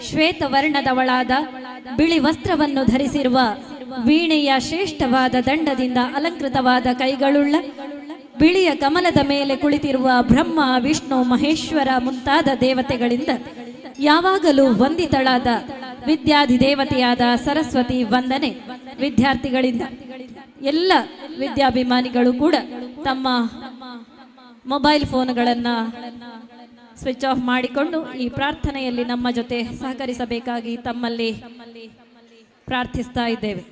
ಶ್ವೇತವರ್ಣದವಳಾದ ಬಿಳಿ ವಸ್ತ್ರವನ್ನು ಧರಿಸಿರುವ, ವೀಣೆಯ ಶ್ರೇಷ್ಠವಾದ ದಂಡದಿಂದ ಅಲಂಕೃತವಾದ ಕೈಗಳುಳ್ಳ, ಬಿಳಿಯ ಕಮಲದ ಮೇಲೆ ಕುಳಿತಿರುವ ಬ್ರಹ್ಮ, ವಿಷ್ಣು, ಮಹೇಶ್ವರ ಮುಂತಾದ ದೇವತೆಗಳಿಂದ ಯಾವಾಗಲೂ ವಂದಿತಳಾದ ವಿದ್ಯಾಧಿದೇವತೆಯಾದ ಸರಸ್ವತಿ ವಂದನೆ ವಿದ್ಯಾರ್ಥಿಗಳಿಂದ. ಎಲ್ಲ ವಿದ್ಯಾಭಿಮಾನಿಗಳು ಕೂಡ ತಮ್ಮ ಮೊಬೈಲ್ ಫೋನ್ಗಳನ್ನು ಸ್ವಿಚ್ ಆಫ್ ಮಾಡಿಕೊಂಡು ಈ ಪ್ರಾರ್ಥನೆಯಲ್ಲಿ ನಮ್ಮ ಜೊತೆ ಸಹಕರಿಸಬೇಕಾಗಿ ತಮ್ಮಲ್ಲಿ ಪ್ರಾರ್ಥಿಸ್ತಾ ಇದ್ದೇವೆ.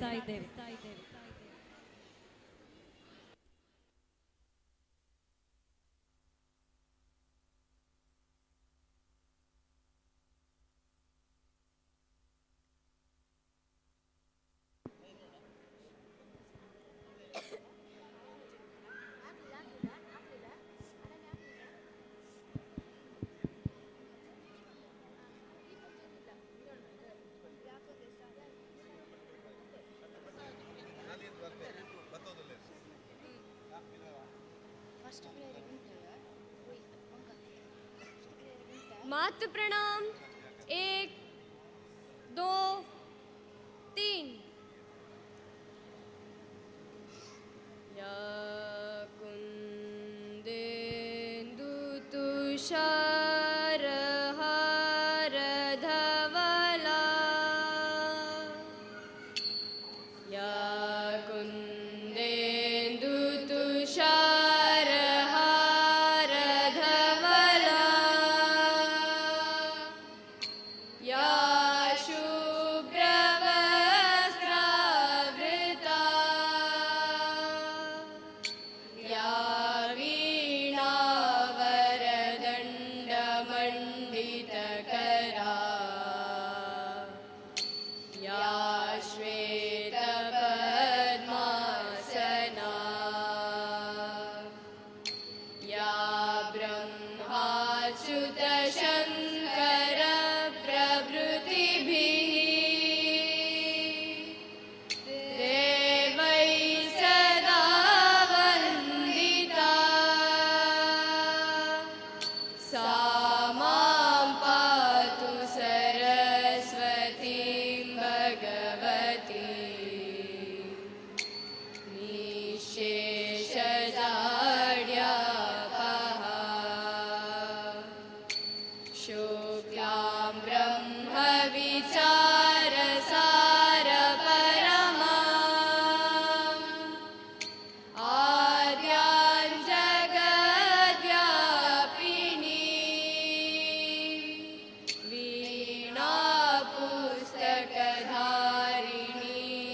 मातु प्रणाम 1 2 3 या कुन्देन्दु तुषारहार धवला या कुन्देन्दु तुषारहार धवला या शुभ्रवस्त्रावृता या वीणावरदण्डमण्डितकरा या श्वेतपद्मासना या ब्रह्माच्युतशङ्कर प्रभृतिभिः देवैः सदा वन्दिता सा मां पातु सरस्वतीं भगवती निःशेषजाड्यापहा शुक्लां ब्रह्मविचारसारपरमाम् आद्यां जगद्व्यापिनी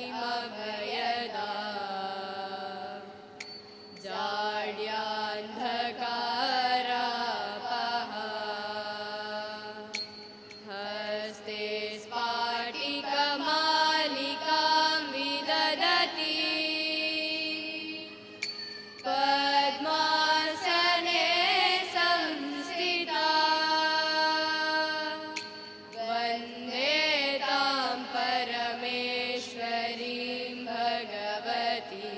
वीणापुस्तकधारिणीमभयदा जाड्यान्धकारापहा हस्ते स्फाटिकमालिकां विदधति पद्मासने संस्थिता वन्दे तां परमेश्वरीं भगवती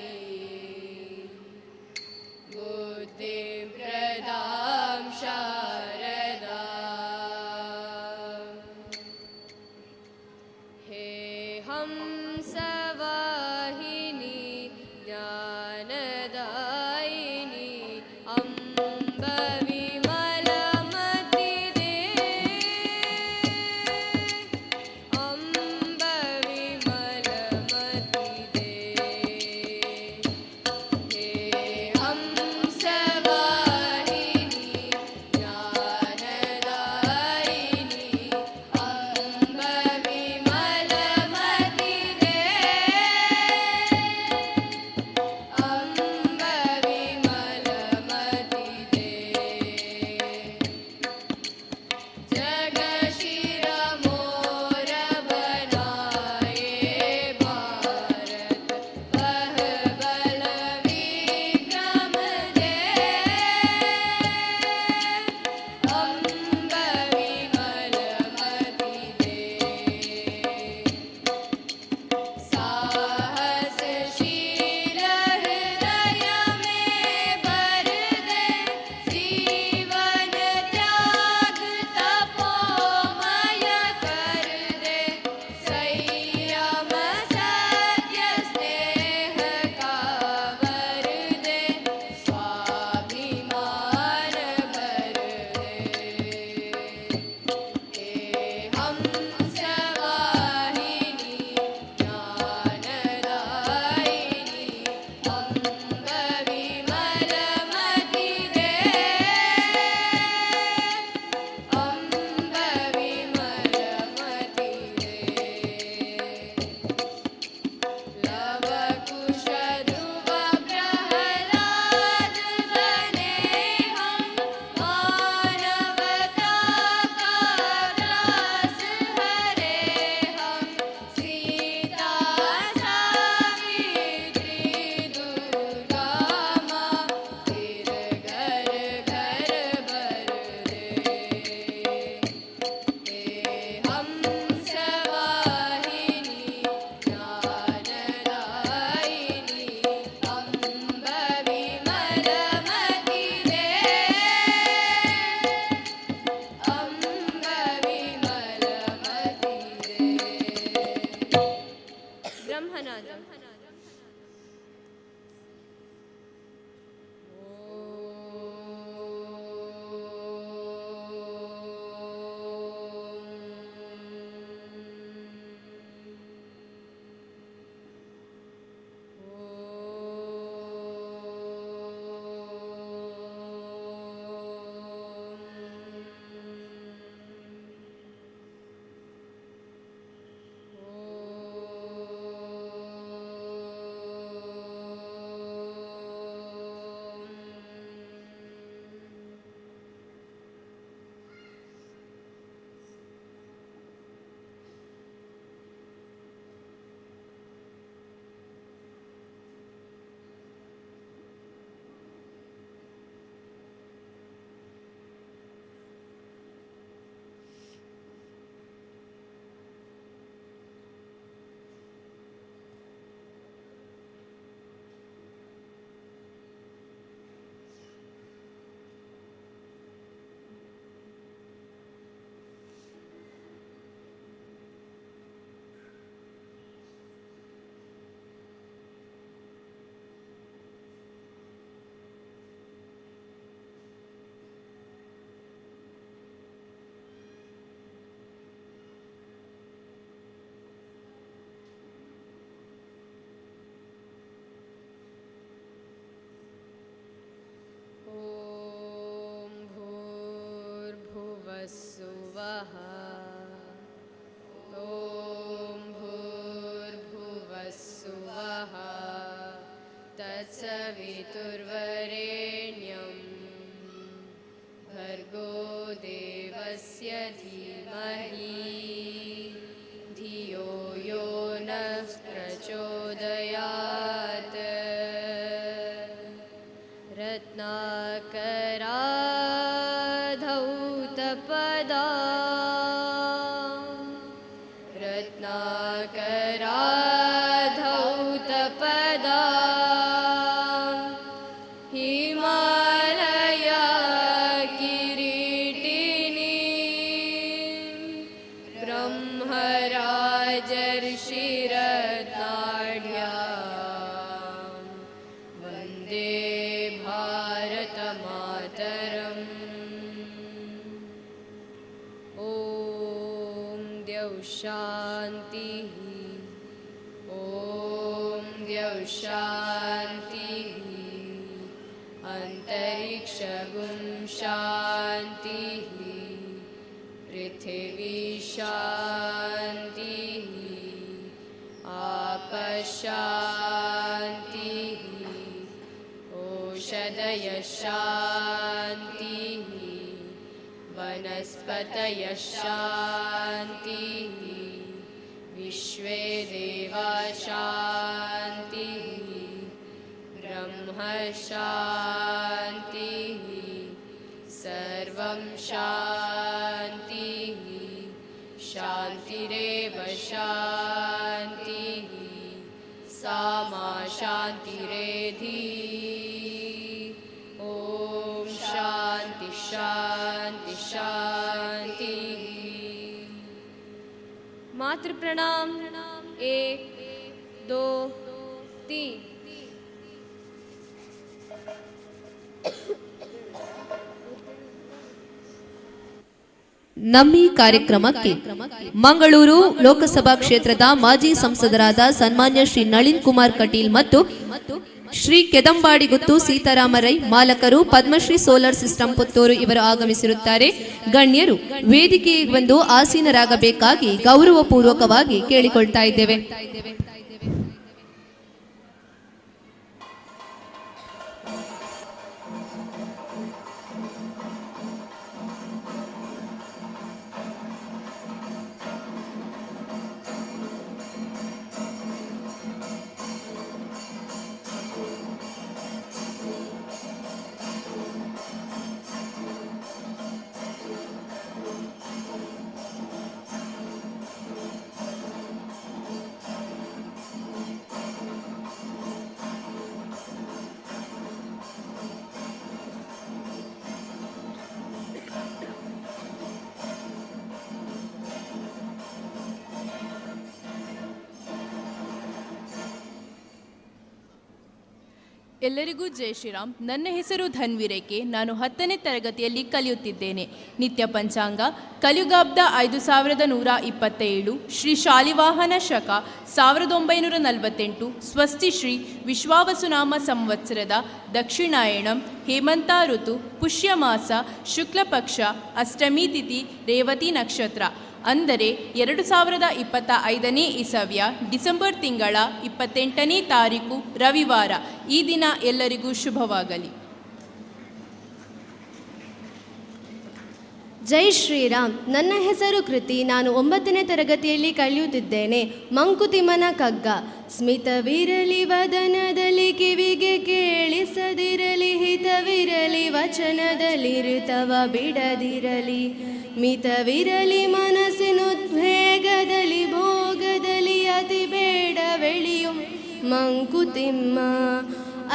बुद्धिं प्रदां शारदा हे हंसवाहिनी ज्ञानदायिनी अम्ब विमलमति दे अम्ब विमलमति दे हे हंसवाहिनी ज्ञानदायिनी अम्ब विमलमति दे सवितुर्वरेण्यं भर्गो देवस्य धीमहि धियो यो नः प्रचोदयात् रत्नाकराधौतपदा रत्नाकराधौतपदा हिमालया किरीटिनी ब्रह्मराजर्षिरत्नाढ्या वन्दे भारतमातरम् ॐ द्यौः शान्तिः ॐ द्यौः शान्तिः अन्तरिक्षगुं शान्तिः पृथिवी शान्तिः आपशान्तिः ओषधयः शान्तिः वनस्पतयः शान्तिः विश्वे देवा शान्तिः ब्रह्म शान्तिः सर्वं शान्तिः शान्तिरेव शान्तिः सा मा शान्तिरेधि ॐ शान्ति शान्ति शान्तिः मातृ प्रणाम 1 2 3 ನಮ್ಮಿ ಕಾರ್ಯಕ್ರಮಕ್ಕೆ ಮಂಗಳೂರು ಲೋಕಸಭಾ ಕ್ಷೇತ್ರದ ಮಾಜಿ ಸಂಸದರಾದ ಸನ್ಮಾನ್ಯ ಶ್ರೀ ನಳಿನ್ ಕುಮಾರ್ ಕಟೀಲ್ ಮತ್ತು ಶ್ರೀ ಕೆದಂಬಾಡಿಗುತ್ತು ಸೀತಾರಾಮ ರೈ ಮಾಲಕರು ಪದ್ಮಶ್ರೀ ಸೋಲಾರ್ ಸಿಸ್ಟಮ್ ಪುತ್ತೂರು ಇವರು ಆಗಮಿಸಿರುತ್ತಾರೆ. ಗಣ್ಯರು ವೇದಿಕೆಗೆ ಬಂದು ಆಸೀನರಾಗಬೇಕಾಗಿ ಗೌರವಪೂರ್ವಕವಾಗಿ ಕೇಳಿಕೊಳ್ತಾ ಇದ್ದೇವೆ. ಎಲ್ಲರಿಗೂ ಜೈ ಶ್ರೀರಾಮ್. ನನ್ನ ಹೆಸರು ಧನ್ವಿ ರೇಖೆ. ನಾನು 10ನೇ ತರಗತಿಯಲ್ಲಿ ಕಲಿಯುತ್ತಿದ್ದೇನೆ. ನಿತ್ಯ ಪಂಚಾಂಗ ಕಲಿಯುಗಾಬ್ದ 5127 ಶ್ರೀ ಶಾಲಿವಾಹನ ಶಕ 1948 ಸ್ವಸ್ತಿ ಶ್ರೀ ವಿಶ್ವಾವಸುನಾಮ ಸಂವತ್ಸರದ ದಕ್ಷಿಣಾಯಣಂ ಹೇಮಂತ ಋತು ಪುಷ್ಯಮಾಸ ಶುಕ್ಲಪಕ್ಷ ಅಷ್ಟಮಿ ತಿಥಿ ರೇವತಿ ನಕ್ಷತ್ರ ಅಂದರೆ 2025ನೇ ಇಸವ್ಯ ಡಿಸೆಂಬರ್ ತಿಂಗಳ 28ನೇ ತಾರೀಕು ರವಿವಾರ. ಈ ದಿನ ಎಲ್ಲರಿಗೂ ಶುಭವಾಗಲಿ. ಜೈ ಶ್ರೀರಾಮ್. ನನ್ನ ಹೆಸರು ಕೃತಿ. ನಾನು 9ನೇ ತರಗತಿಯಲ್ಲಿ ಕಲಿಯುತ್ತಿದ್ದೇನೆ. ಮಂಕುತಿಮ್ಮನ ಕಗ್ಗ. ಸ್ಮಿತವಿರಲಿ ವದನದಲ್ಲಿ ಕಿವಿಗೆ ಕೇಳಿಸದಿರಲಿ, ಹಿತವಿರಲಿ ವಚನದಲ್ಲಿ ಋತವ ಬಿಡದಿರಲಿ, ಮಿತವಿರಲಿ ಮನಸ್ಸಿನುದ್ವೇಗದಲ್ಲಿ, ಭೋಗದಲ್ಲಿ ಅತಿ ಬೇಡವೆಳಿಯು ಮಂಕುತಿಮ್ಮ.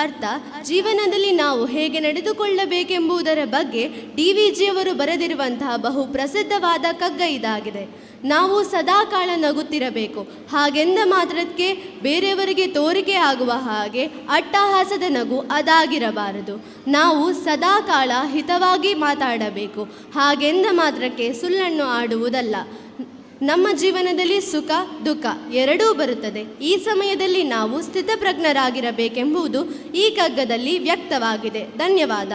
ಅರ್ಥ: ಜೀವನದಲ್ಲಿ ನಾವು ಹೇಗೆ ನಡೆದುಕೊಳ್ಳಬೇಕೆಂಬುದರ ಬಗ್ಗೆ DVಜಿಯವರು ಬರೆದಿರುವಂತಹ ಬಹು ಪ್ರಸಿದ್ಧವಾದ ಕಗ್ಗ ಇದಾಗಿದೆ. ನಾವು ಸದಾಕಾಲ ನಗುತ್ತಿರಬೇಕು. ಹಾಗೆಂದ ಮಾತ್ರಕ್ಕೆ ಬೇರೆಯವರಿಗೆ ತೋರಿಕೆ ಆಗುವ ಹಾಗೆ ಅಟ್ಟಹಾಸದ ನಗು ಅದಾಗಿರಬಾರದು. ನಾವು ಸದಾಕಾಲ ಹಿತವಾಗಿ ಮಾತಾಡಬೇಕು. ಹಾಗೆಂದ ಮಾತ್ರಕ್ಕೆ ಸುಳ್ಳನ್ನು ಆಡುವುದಲ್ಲ. ನಮ್ಮ ಜೀವನದಲ್ಲಿ ಸುಖ ದುಃಖ ಎರಡೂ ಬರುತ್ತದೆ. ಈ ಸಮಯದಲ್ಲಿ ನಾವು ಸ್ಥಿತಪ್ರಜ್ಞರಾಗಿರಬೇಕೆಂಬುದು ಈ ಕಗ್ಗದಲ್ಲಿ ವ್ಯಕ್ತವಾಗಿದೆ. ಧನ್ಯವಾದ.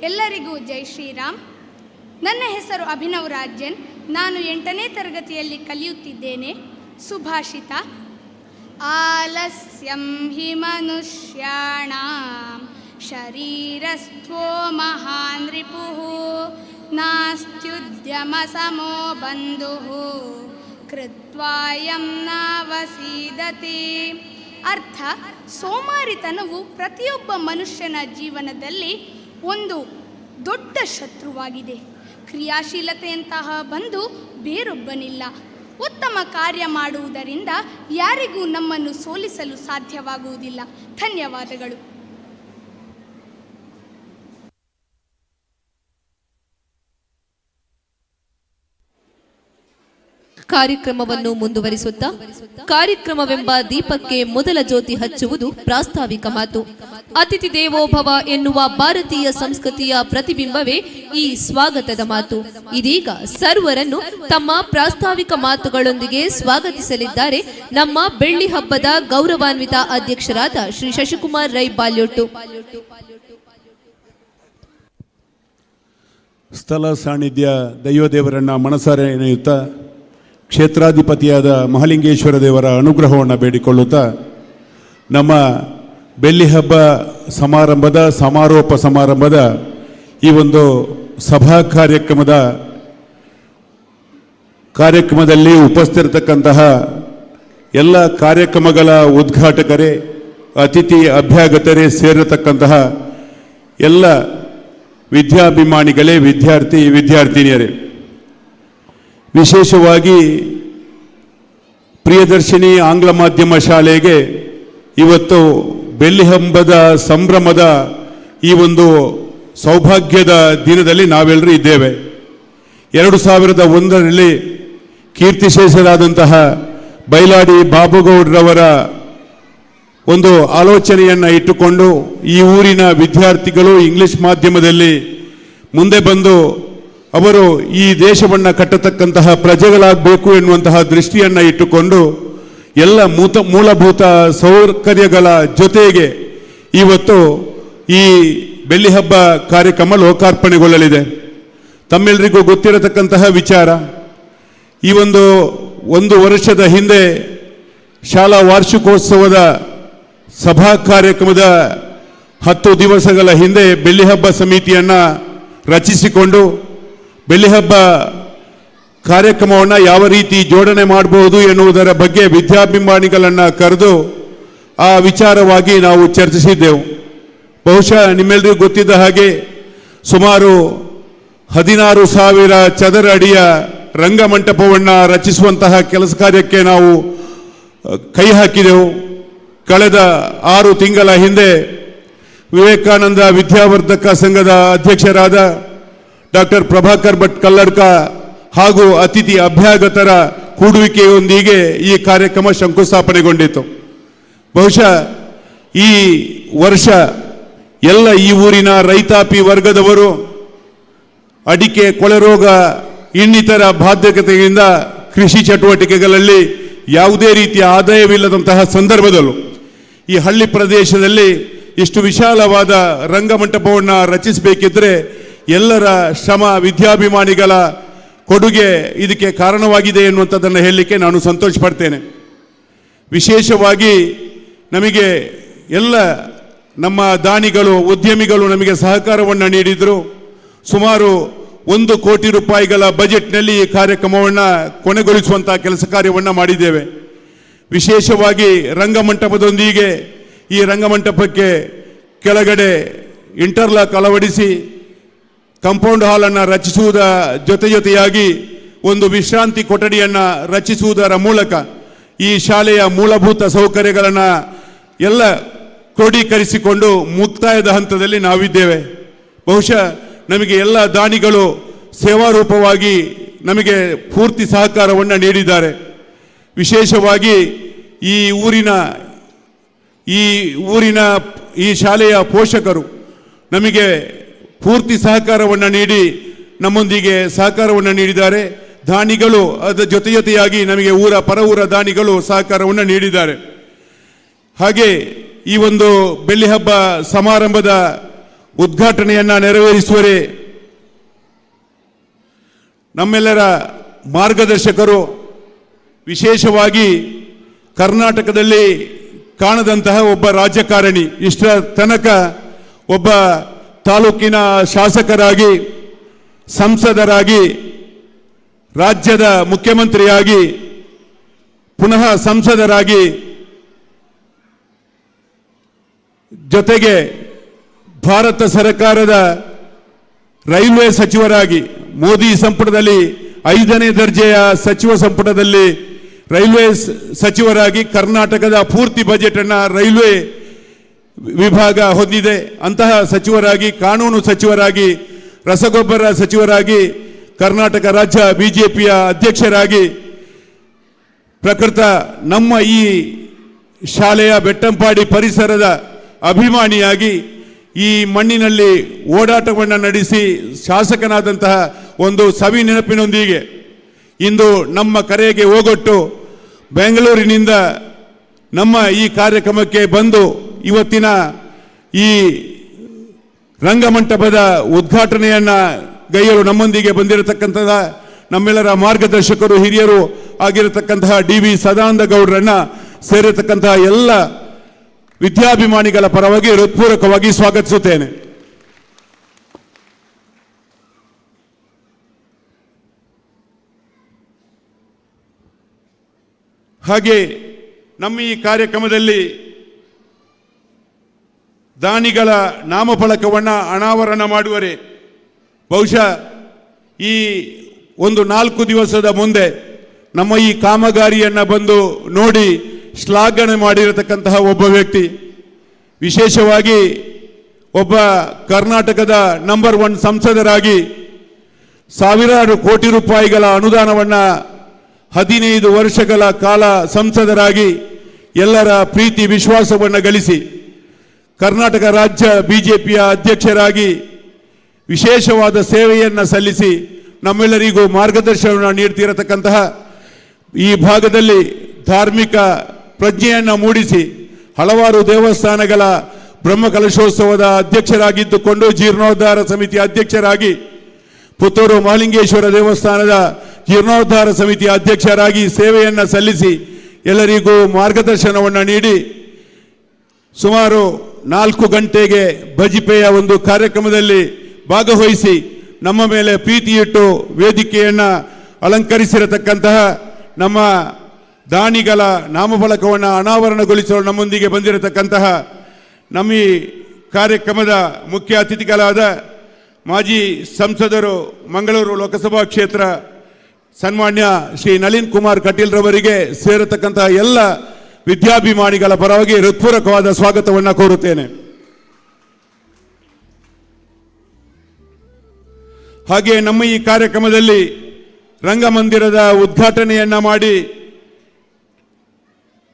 ಎಲ್ಲರಿಗೂ ಜೈ ಶ್ರೀರಾಮ್. ನನ್ನ ಹೆಸರು ಅಭಿನವ್ ರಾಜನ್. ನಾನು 8ನೇ ತರಗತಿಯಲ್ಲಿ ಕಲಿಯುತ್ತಿದ್ದೇನೆ. ಸುಭಾಷಿತ: ಆಲಸ್ಯಂ ಹಿ ಮನುಷ್ಯಾಣಾಂ ಶರೀರಸ್ಥೋ ಮಹಾನ್ ರಿಪುಃ ನಾಸ್ತ್ಯುದ್ಯಮ ಸಮೋ ಬಂಧುಃ ಕೃತ್ವಾಯಂ ನಾವಸೀದತಿ. ಅರ್ಥ, ಸೋಮಾರಿತನವು ಪ್ರತಿಯೊಬ್ಬ ಮನುಷ್ಯನ ಜೀವನದಲ್ಲಿ ಒಂದು ದೊಡ್ಡ ಶತ್ರುವಾಗಿದೆ. ಕ್ರಿಯಾಶೀಲತೆಯಂತಹ ಬಂಧು ಬೇರೊಬ್ಬನಿಲ್ಲ. ಉತ್ತಮ ಕಾರ್ಯ ಮಾಡುವುದರಿಂದ ಯಾರಿಗೂ ನಮ್ಮನ್ನು ಸೋಲಿಸಲು ಸಾಧ್ಯವಾಗುವುದಿಲ್ಲ. ಧನ್ಯವಾದಗಳು. ಕಾರ್ಯಕ್ರಮವನ್ನು ಮುಂದುವರಿಸುತ್ತಾ, ಕಾರ್ಯಕ್ರಮವೆಂಬ ದೀಪಕ್ಕೆ ಮೊದಲ ಜ್ಯೋತಿ ಹಚ್ಚುವುದು ಪ್ರಾಸ್ತಾವಿಕ ಮಾತು. ಅತಿಥಿ ದೇವೋಭವ ಎನ್ನುವ ಭಾರತೀಯ ಸಂಸ್ಕೃತಿಯ ಪ್ರತಿಬಿಂಬವೇ ಈ ಸ್ವಾಗತದ ಮಾತು. ಇದೀಗ ಸರ್ವರನ್ನು ತಮ್ಮ ಪ್ರಾಸ್ತಾವಿಕ ಮಾತುಗಳೊಂದಿಗೆ ಸ್ವಾಗತಿಸಲಿದ್ದಾರೆ ನಮ್ಮ ಬೆಳ್ಳಿ ಹಬ್ಬದ ಗೌರವಾನ್ವಿತ ಅಧ್ಯಕ್ಷರಾದ ಶ್ರೀ ಶಶಿಕುಮಾರ್ ರೈ ಬಾಲ್ಯೋಟು. ಸ್ಥಳ ಸಾನ್ನಿಧ್ಯ ದೈವದೇವರನ್ನ ಮನಸಾರೆ ನೆನೆಯುತ್ತಾ, ಕ್ಷೇತ್ರಾಧಿಪತಿಯಾದ ಮಹಾಲಿಂಗೇಶ್ವರ ದೇವರ ಅನುಗ್ರಹವನ್ನು ಬೇಡಿಕೊಳ್ಳುತ್ತಾ, ನಮ್ಮ ಬೆಳ್ಳಿ ಹಬ್ಬ ಸಮಾರಂಭದ ಸಮಾರೋಪ ಸಮಾರಂಭದ ಈ ಒಂದು ಸಭಾ ಕಾರ್ಯಕ್ರಮದಲ್ಲಿ ಉಪಸ್ಥಿರತಕ್ಕಂತಹ ಎಲ್ಲ ಕಾರ್ಯಕ್ರಮಗಳ ಉದ್ಘಾಟಕರೇ, ಅತಿಥಿ ಅಭ್ಯಾಗತರೇ ಸೇರಿರತಕ್ಕಂತಹ ಎಲ್ಲ ವಿದ್ಯಾಭಿಮಾನಿಗಳೇ, ವಿದ್ಯಾರ್ಥಿನಿಯರೇ, ವಿಶೇಷವಾಗಿ ಪ್ರಿಯದರ್ಶಿನಿ ಆಂಗ್ಲ ಮಾಧ್ಯಮ ಶಾಲೆಗೆ ಇವತ್ತು ಬೆಳ್ಳಿ ಹಬ್ಬದ ಸಂಭ್ರಮದ ಈ ಒಂದು ಸೌಭಾಗ್ಯದ ದಿನದಲ್ಲಿ ನಾವೆಲ್ಲರೂ ಇದ್ದೇವೆ. 2001ರಲ್ಲಿ ಕೀರ್ತಿಶೇಷರಾದಂತಹ ಬೈಲಾಡಿ ಬಾಬುಗೌಡ್ರವರ ಒಂದು ಆಲೋಚನೆಯನ್ನು ಇಟ್ಟುಕೊಂಡು ಈ ಊರಿನ ವಿದ್ಯಾರ್ಥಿಗಳು ಇಂಗ್ಲಿಷ್ ಮಾಧ್ಯಮದಲ್ಲಿ ಮುಂದೆ ಬಂದು ಅವರು ಈ ದೇಶವನ್ನು ಕಟ್ಟತಕ್ಕಂತಹ ಪ್ರಜೆಗಳಾಗಬೇಕು ಎನ್ನುವಂತಹ ದೃಷ್ಟಿಯನ್ನು ಇಟ್ಟುಕೊಂಡು ಎಲ್ಲ ಮೂಲಭೂತ ಸೌಕರ್ಯಗಳ ಜೊತೆಗೆ ಇವತ್ತು ಈ ಬೆಳ್ಳಿ ಹಬ್ಬ ಕಾರ್ಯಕ್ರಮ ಲೋಕಾರ್ಪಣೆಗೊಳ್ಳಲಿದೆ. ತಮ್ಮೆಲ್ಲರಿಗೂ ಗೊತ್ತಿರತಕ್ಕಂತಹ ವಿಚಾರ, ಈ ಒಂದು ವರ್ಷದ ಹಿಂದೆ ಶಾಲಾ ವಾರ್ಷಿಕೋತ್ಸವದ ಸಭಾ ಕಾರ್ಯಕ್ರಮದ 10 ದಿವಸಗಳ ಹಿಂದೆ ಬೆಳ್ಳಿ ಹಬ್ಬ ಸಮಿತಿಯನ್ನು ರಚಿಸಿಕೊಂಡು ಬೆಳ್ಳಿ ಹಬ್ಬ ಕಾರ್ಯಕ್ರಮವನ್ನು ಯಾವ ರೀತಿ ಜೋಡಣೆ ಮಾಡಬಹುದು ಎನ್ನುವುದರ ಬಗ್ಗೆ ವಿದ್ಯಾಭಿಮಾನಿಗಳನ್ನು ಕರೆದು ಆ ವಿಚಾರವಾಗಿ ನಾವು ಚರ್ಚಿಸಿದ್ದೆವು. ಬಹುಶಃ ನಿಮ್ಮೆಲ್ಲರಿಗೂ ಗೊತ್ತಿದ್ದ ಹಾಗೆ ಸುಮಾರು 16,000 ಚದರ ಅಡಿಯ ರಂಗಮಂಟಪವನ್ನು ರಚಿಸುವಂತಹ ಕೆಲಸ ಕಾರ್ಯಕ್ಕೆ ನಾವು ಕೈ ಹಾಕಿದೆವು. ಕಳೆದ 6 ತಿಂಗಳ ಹಿಂದೆ ವಿವೇಕಾನಂದ ವಿದ್ಯಾವರ್ಧಕ ಸಂಘದ ಅಧ್ಯಕ್ಷರಾದ ಡಾಕ್ಟರ್ ಪ್ರಭಾಕರ್ ಭಟ್ ಕಲ್ಲಡ್ಕ ಹಾಗೂ ಅತಿಥಿ ಅಭ್ಯಾಗತರ ಕೂಡುವಿಕೆಯೊಂದಿಗೆ ಈ ಕಾರ್ಯಕ್ರಮ ಶಂಕುಸ್ಥಾಪನೆಗೊಂಡಿತು. ಬಹುಶಃ ಈ ವರ್ಷ ಎಲ್ಲ ಈ ಊರಿನ ರೈತಾಪಿ ವರ್ಗದವರು ಅಡಿಕೆ, ಕೊಳೆರೋಗ ಇನ್ನಿತರ ಬಾಧ್ಯತೆಯಿಂದ ಕೃಷಿ ಚಟುವಟಿಕೆಗಳಲ್ಲಿ ಯಾವುದೇ ರೀತಿಯ ಆದಾಯವಿಲ್ಲದಂತಹ ಸಂದರ್ಭದಲ್ಲೂ ಈ ಹಳ್ಳಿ ಪ್ರದೇಶದಲ್ಲಿ ಇಷ್ಟು ವಿಶಾಲವಾದ ರಂಗಮಂಟಪವನ್ನು ರಚಿಸಬೇಕಿದ್ರೆ ಎಲ್ಲರ ಶ್ರಮ, ವಿದ್ಯಾಭಿಮಾನಿಗಳ ಕೊಡುಗೆ ಇದಕ್ಕೆ ಕಾರಣವಾಗಿದೆ ಎನ್ನುವಂಥದ್ದನ್ನು ಹೇಳಲಿಕ್ಕೆ ನಾನು ಸಂತೋಷ ಪಡ್ತೇನೆ. ವಿಶೇಷವಾಗಿ ನಮಗೆ ಎಲ್ಲ ನಮ್ಮ ದಾನಿಗಳು, ಉದ್ಯಮಿಗಳು ನಮಗೆ ಸಹಕಾರವನ್ನು ನೀಡಿದರು. ಸುಮಾರು 1 ಕೋಟಿ ರೂಪಾಯಿಗಳ ಬಜೆಟ್ನಲ್ಲಿ ಈ ಕಾರ್ಯಕ್ರಮವನ್ನು ಕೊನೆಗೊಳಿಸುವಂಥ ಕೆಲಸ ಕಾರ್ಯವನ್ನು ಮಾಡಿದ್ದೇವೆ. ವಿಶೇಷವಾಗಿ ರಂಗಮಂಟಪದೊಂದಿಗೆ ಈ ರಂಗಮಂಟಪಕ್ಕೆ ಕೆಳಗಡೆ ಇಂಟರ್ಲಾಕ್ ಅಳವಡಿಸಿ ಕಾಂಪೌಂಡ್ ಹಾಲನ್ನು ರಚಿಸುವುದರ ಜೊತೆಯಾಗಿ ಒಂದು ವಿಶ್ರಾಂತಿ ಕೊಠಡಿಯನ್ನು ರಚಿಸುವುದರ ಮೂಲಕ ಈ ಶಾಲೆಯ ಮೂಲಭೂತ ಸೌಕರ್ಯಗಳನ್ನು ಎಲ್ಲ ಕ್ರೋಢೀಕರಿಸಿಕೊಂಡು ಮುಕ್ತಾಯದ ಹಂತದಲ್ಲಿ ನಾವಿದ್ದೇವೆ. ಬಹುಶಃ ನಮಗೆ ಎಲ್ಲ ದಾನಿಗಳು ಸೇವಾರೂಪವಾಗಿ ನಮಗೆ ಪೂರ್ತಿ ಸಹಕಾರವನ್ನು ನೀಡಿದ್ದಾರೆ. ವಿಶೇಷವಾಗಿ ಈ ಊರಿನ ಈ ಶಾಲೆಯ ಪೋಷಕರು ನಮಗೆ ಪೂರ್ತಿ ಸಹಕಾರವನ್ನು ನೀಡಿ ನಮ್ಮೊಂದಿಗೆ ಸಹಕಾರವನ್ನು ನೀಡಿದ್ದಾರೆ. ದಾನಿಗಳು ಅದರ ಜೊತೆಯಾಗಿ ನಮಗೆ ಪರ ಊರ ದಾನಿಗಳು ಸಹಕಾರವನ್ನು ನೀಡಿದ್ದಾರೆ. ಹಾಗೆ ಈ ಒಂದು ಬೆಳ್ಳಿ ಹಬ್ಬ ಸಮಾರಂಭದ ಉದ್ಘಾಟನೆಯನ್ನು ನೆರವೇರಿಸುವರೆ ನಮ್ಮೆಲ್ಲರ ಮಾರ್ಗದರ್ಶಕರು, ವಿಶೇಷವಾಗಿ ಕರ್ನಾಟಕದಲ್ಲಿ ಕಾಣದಂತಹ ಒಬ್ಬ ರಾಜಕಾರಣಿ. ಇಷ್ಟರ ತನಕ ಒಬ್ಬ ತಾಲೂಕಿನ ಶಾಸಕರಾಗಿ, ಸಂಸದರಾಗಿ, ರಾಜ್ಯದ ಮುಖ್ಯಮಂತ್ರಿಯಾಗಿ, ಪುನಃ ಸಂಸದರಾಗಿ, ಜೊತೆಗೆ ಭಾರತ ಸರ್ಕಾರದ ರೈಲ್ವೆ ಸಚಿವರಾಗಿ, ಮೋದಿ ಸಂಪುಟದಲ್ಲಿ 5ನೇ ದರ್ಜೆಯ ಸಚಿವ ಸಂಪುಟದಲ್ಲಿ ರೈಲ್ವೆ ಸಚಿವರಾಗಿ ಕರ್ನಾಟಕದ ಪೂರ್ತಿ ಬಜೆಟ್ ಅನ್ನು ರೈಲ್ವೆ ವಿಭಾಗ ಹೊಂದಿದೆ. ಅಂತಹ ಸಚಿವರಾಗಿ, ಕಾನೂನು ಸಚಿವರಾಗಿ, ರಸಗೊಬ್ಬರ ಸಚಿವರಾಗಿ, ಕರ್ನಾಟಕ ರಾಜ್ಯ ಬಿಜೆಪಿಯ ಅಧ್ಯಕ್ಷರಾಗಿ, ಪ್ರಕೃತ ನಮ್ಮ ಈ ಶಾಲೆಯ ಬೆಟ್ಟಂಪಾಡಿ ಪರಿಸರದ ಅಭಿಮಾನಿಯಾಗಿ ಈ ಮಣ್ಣಿನಲ್ಲಿ ಓಡಾಟವನ್ನು ನಡೆಸಿ ಶಾಸಕನಾದಂತಹ ಒಂದು ಸವಿ ನೆನಪಿನೊಂದಿಗೆ ಇಂದು ನಮ್ಮ ಕರೆಗೆ ಹೋಗೊಟ್ಟು ಬೆಂಗಳೂರಿನಿಂದ ನಮ್ಮ ಈ ಕಾರ್ಯಕ್ರಮಕ್ಕೆ ಬಂದು ಇವತ್ತಿನ ಈ ರಂಗಮಂಟಪದ ಉದ್ಘಾಟನೆಯನ್ನು ಗೈಯಲು ನಮ್ಮೊಂದಿಗೆ ಬಂದಿರತಕ್ಕಂತಹ ನಮ್ಮೆಲ್ಲರ ಮಾರ್ಗದರ್ಶಕರು, ಹಿರಿಯರು ಆಗಿರತಕ್ಕಂತಹ DV ಸದಾನಂದ ಗೌಡರನ್ನ ಸೇರಿರತಕ್ಕಂತಹ ಎಲ್ಲ ವಿದ್ಯಾಭಿಮಾನಿಗಳ ಪರವಾಗಿ ಹೃತ್ಪೂರ್ವಕವಾಗಿ ಸ್ವಾಗತಿಸುತ್ತೇನೆ. ಹಾಗೆ ನಮ್ಮ ಈ ಕಾರ್ಯಕ್ರಮದಲ್ಲಿ ದಾನಿಗಳ ನಾಮಫಲಕವನ್ನು ಅನಾವರಣ ಮಾಡುವರೆ. ಬಹುಶಃ ಈ ಒಂದು 4 ದಿವಸದ ಮುಂದೆ ನಮ್ಮ ಈ ಕಾಮಗಾರಿಯನ್ನು ಬಂದು ನೋಡಿ ಶ್ಲಾಘನೆ ಮಾಡಿರತಕ್ಕಂತಹ ಒಬ್ಬ ವ್ಯಕ್ತಿ, ವಿಶೇಷವಾಗಿ ಒಬ್ಬ ಕರ್ನಾಟಕದ ನಂಬರ್ 1 ಸಂಸದರಾಗಿ ಸಾವಿರಾರು ಕೋಟಿ ರೂಪಾಯಿಗಳ ಅನುದಾನವನ್ನು 15 ವರ್ಷಗಳ ಕಾಲ ಸಂಸದರಾಗಿ ಎಲ್ಲರ ಪ್ರೀತಿ ವಿಶ್ವಾಸವನ್ನು ಗಳಿಸಿ ಕರ್ನಾಟಕ ರಾಜ್ಯ ಬಿಜೆಪಿಯ ಅಧ್ಯಕ್ಷರಾಗಿ ವಿಶೇಷವಾದ ಸೇವೆಯನ್ನು ಸಲ್ಲಿಸಿ ನಮ್ಮೆಲ್ಲರಿಗೂ ಮಾರ್ಗದರ್ಶನವನ್ನು ನೀಡ್ತಿರತಕ್ಕಂತಹ, ಈ ಭಾಗದಲ್ಲಿ ಧಾರ್ಮಿಕ ಪ್ರಜ್ಞೆಯನ್ನು ಮೂಡಿಸಿ ಹಲವಾರು ದೇವಸ್ಥಾನಗಳ ಬ್ರಹ್ಮಕಲಶೋತ್ಸವದ ಅಧ್ಯಕ್ಷರಾಗಿದ್ದುಕೊಂಡು ಜೀರ್ಣೋದ್ಧಾರ ಸಮಿತಿಯ ಅಧ್ಯಕ್ಷರಾಗಿ, ಪುತ್ತೂರು ಮಹಾಲಿಂಗೇಶ್ವರ ದೇವಸ್ಥಾನದ ಜೀರ್ಣೋದ್ಧಾರ ಸಮಿತಿಯ ಅಧ್ಯಕ್ಷರಾಗಿ ಸೇವೆಯನ್ನು ಸಲ್ಲಿಸಿ ಎಲ್ಲರಿಗೂ ಮಾರ್ಗದರ್ಶನವನ್ನು ನೀಡಿ ಸುಮಾರು 4 ಗಂಟೆಗೆ ಬಜಿಪೆಯ ಒಂದು ಕಾರ್ಯಕ್ರಮದಲ್ಲಿ ಭಾಗವಹಿಸಿ ನಮ್ಮ ಮೇಲೆ ಪ್ರೀತಿ ಇಟ್ಟು ವೇದಿಕೆಯನ್ನು ಅಲಂಕರಿಸಿರತಕ್ಕಂತಹ ನಮ್ಮ ದಾನಿಗಳ ನಾಮಫಲಕವನ್ನು ಅನಾವರಣಗೊಳಿಸಲು ನಮ್ಮೊಂದಿಗೆ ಬಂದಿರತಕ್ಕಂತಹ ನಮ್ಮ ಈ ಕಾರ್ಯಕ್ರಮದ ಮುಖ್ಯ ಅತಿಥಿಗಳಾದ ಮಾಜಿ ಸಂಸದರು, ಮಂಗಳೂರು ಲೋಕಸಭಾ ಕ್ಷೇತ್ರ ಸನ್ಮಾನ್ಯ ಶ್ರೀ ನಳಿನ್ ಕುಮಾರ್ ಕಟೀಲ್ ರವರಿಗೆ ಸೇರತಕ್ಕಂತಹ ಎಲ್ಲ ವಿದ್ಯಾಭಿಮಾನಿಗಳ ಪರವಾಗಿ ಹೃತ್ಪೂರ್ವಕವಾದ ಸ್ವಾಗತವನ್ನು ಕೋರುತ್ತೇನೆ. ಹಾಗೆ ನಮ್ಮ ಈ ಕಾರ್ಯಕ್ರಮದಲ್ಲಿ ರಂಗಮಂದಿರದ ಉದ್ಘಾಟನೆಯನ್ನ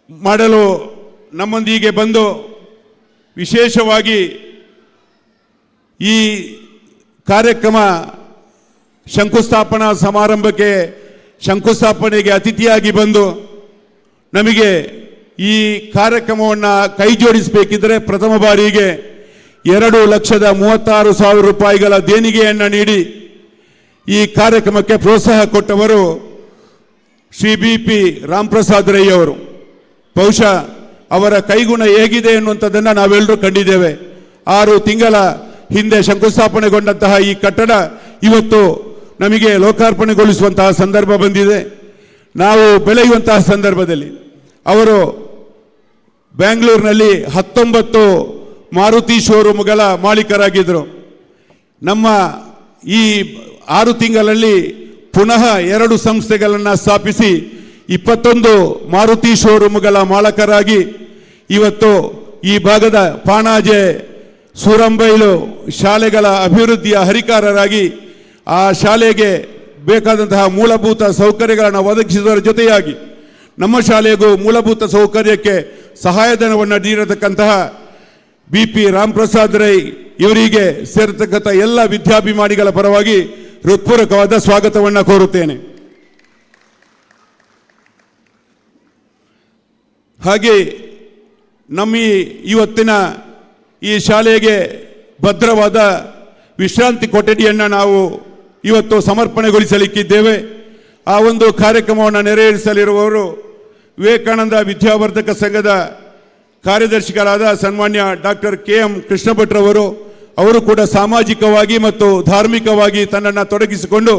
ಮಾಡಲು ನಮ್ಮೊಂದಿಗೆ ಬಂದು ವಿಶೇಷವಾಗಿ ಈ ಕಾರ್ಯಕ್ರಮ ಶಂಕುಸ್ಥಾಪನಾ ಸಮಾರಂಭಕ್ಕೆ ಶಂಕುಸ್ಥಾಪನೆಗೆ ಅತಿಥಿಯಾಗಿ ಬಂದು ನಮಗೆ ಈ ಕಾರ್ಯಕ್ರಮವನ್ನು ಕೈ ಜೋಡಿಸಬೇಕಿದ್ದರೆ ಪ್ರಥಮ ಬಾರಿಗೆ 2,36,000 ರೂಪಾಯಿಗಳ ದೇಣಿಗೆಯನ್ನು ನೀಡಿ ಈ ಕಾರ್ಯಕ್ರಮಕ್ಕೆ ಪ್ರೋತ್ಸಾಹ ಕೊಟ್ಟವರು ಶ್ರೀ BP ರಾಮಪ್ರಸಾದ್ ರೈ ಅವರು. ಬಹುಶಃ ಅವರ ಕೈಗುಣ ಹೇಗಿದೆ ಎನ್ನುವಂಥದ್ದನ್ನು ನಾವೆಲ್ಲರೂ ಕಂಡಿದ್ದೇವೆ. 6 ತಿಂಗಳ ಹಿಂದೆ ಶಂಕುಸ್ಥಾಪನೆಗೊಂಡಂತಹ ಈ ಕಟ್ಟಡ ಇವತ್ತು ನಮಗೆ ಲೋಕಾರ್ಪಣೆಗೊಳಿಸುವಂತಹ ಸಂದರ್ಭ ಬಂದಿದೆ. ನಾವು ಬೆಳೆಯುವಂತಹ ಸಂದರ್ಭದಲ್ಲಿ ಅವರು ಬೆಂಗಳೂರಿನಲ್ಲಿ 19 ಮಾರುತಿ ಶೋರೂಮ್ಗಳ ಮಾಲೀಕರಾಗಿದ್ದರು. ನಮ್ಮ ಈ 6 ತಿಂಗಳಲ್ಲಿ ಪುನಃ 2 ಸಂಸ್ಥೆಗಳನ್ನು ಸ್ಥಾಪಿಸಿ 21 ಮಾರುತಿ ಶೋರೂಮ್ಗಳ ಮಾಲಕರಾಗಿ ಇವತ್ತು ಈ ಭಾಗದ ಪಾಣಾಜೆ, ಸೂರಂಬೈಲು ಶಾಲೆಗಳ ಅಭಿವೃದ್ಧಿಯ ಹರಿಕಾರರಾಗಿ ಆ ಶಾಲೆಗೆ ಬೇಕಾದಂತಹ ಮೂಲಭೂತ ಸೌಕರ್ಯಗಳನ್ನು ಒದಗಿಸಿದವರ ಜೊತೆಯಾಗಿ ನಮ್ಮ ಶಾಲೆಗೂ ಮೂಲಭೂತ ಸೌಕರ್ಯಕ್ಕೆ ಸಹಾಯಧನವನ್ನು ನೀಡತಕ್ಕಂತಹ BP ರಾಮಪ್ರಸಾದ್ ರೈ ಇವರಿಗೆ ಸೇರತಕ್ಕಂಥ ಎಲ್ಲ ವಿದ್ಯಾಭಿಮಾನಿಗಳ ಪರವಾಗಿ ಹೃತ್ಪೂರ್ವಕವಾದ ಸ್ವಾಗತವನ್ನು ಕೋರುತ್ತೇನೆ. ಹಾಗೆ ನಮ್ಮ ಇವತ್ತಿನ ಈ ಶಾಲೆಗೆ ಭದ್ರವಾದ ವಿಶ್ರಾಂತಿ ಕೊಠಡಿಯನ್ನು ನಾವು ಇವತ್ತು ಸಮರ್ಪಣೆಗೊಳಿಸಲಿಕ್ಕಿದ್ದೇವೆ. ಆ ಒಂದು ಕಾರ್ಯಕ್ರಮವನ್ನು ನೆರವೇರಿಸಲಿರುವವರು ವಿವೇಕಾನಂದ ವಿದ್ಯಾವರ್ಧಕ ಸಂಘದ ಕಾರ್ಯದರ್ಶಿಗಳಾದ ಸನ್ಮಾನ್ಯ ಡಾಕ್ಟರ್ KM ಕೃಷ್ಣ ಭಟ್ರವರು, ಅವರು ಕೂಡ ಸಾಮಾಜಿಕವಾಗಿ ಮತ್ತು ಧಾರ್ಮಿಕವಾಗಿ ತನ್ನನ್ನು ತೊಡಗಿಸಿಕೊಂಡು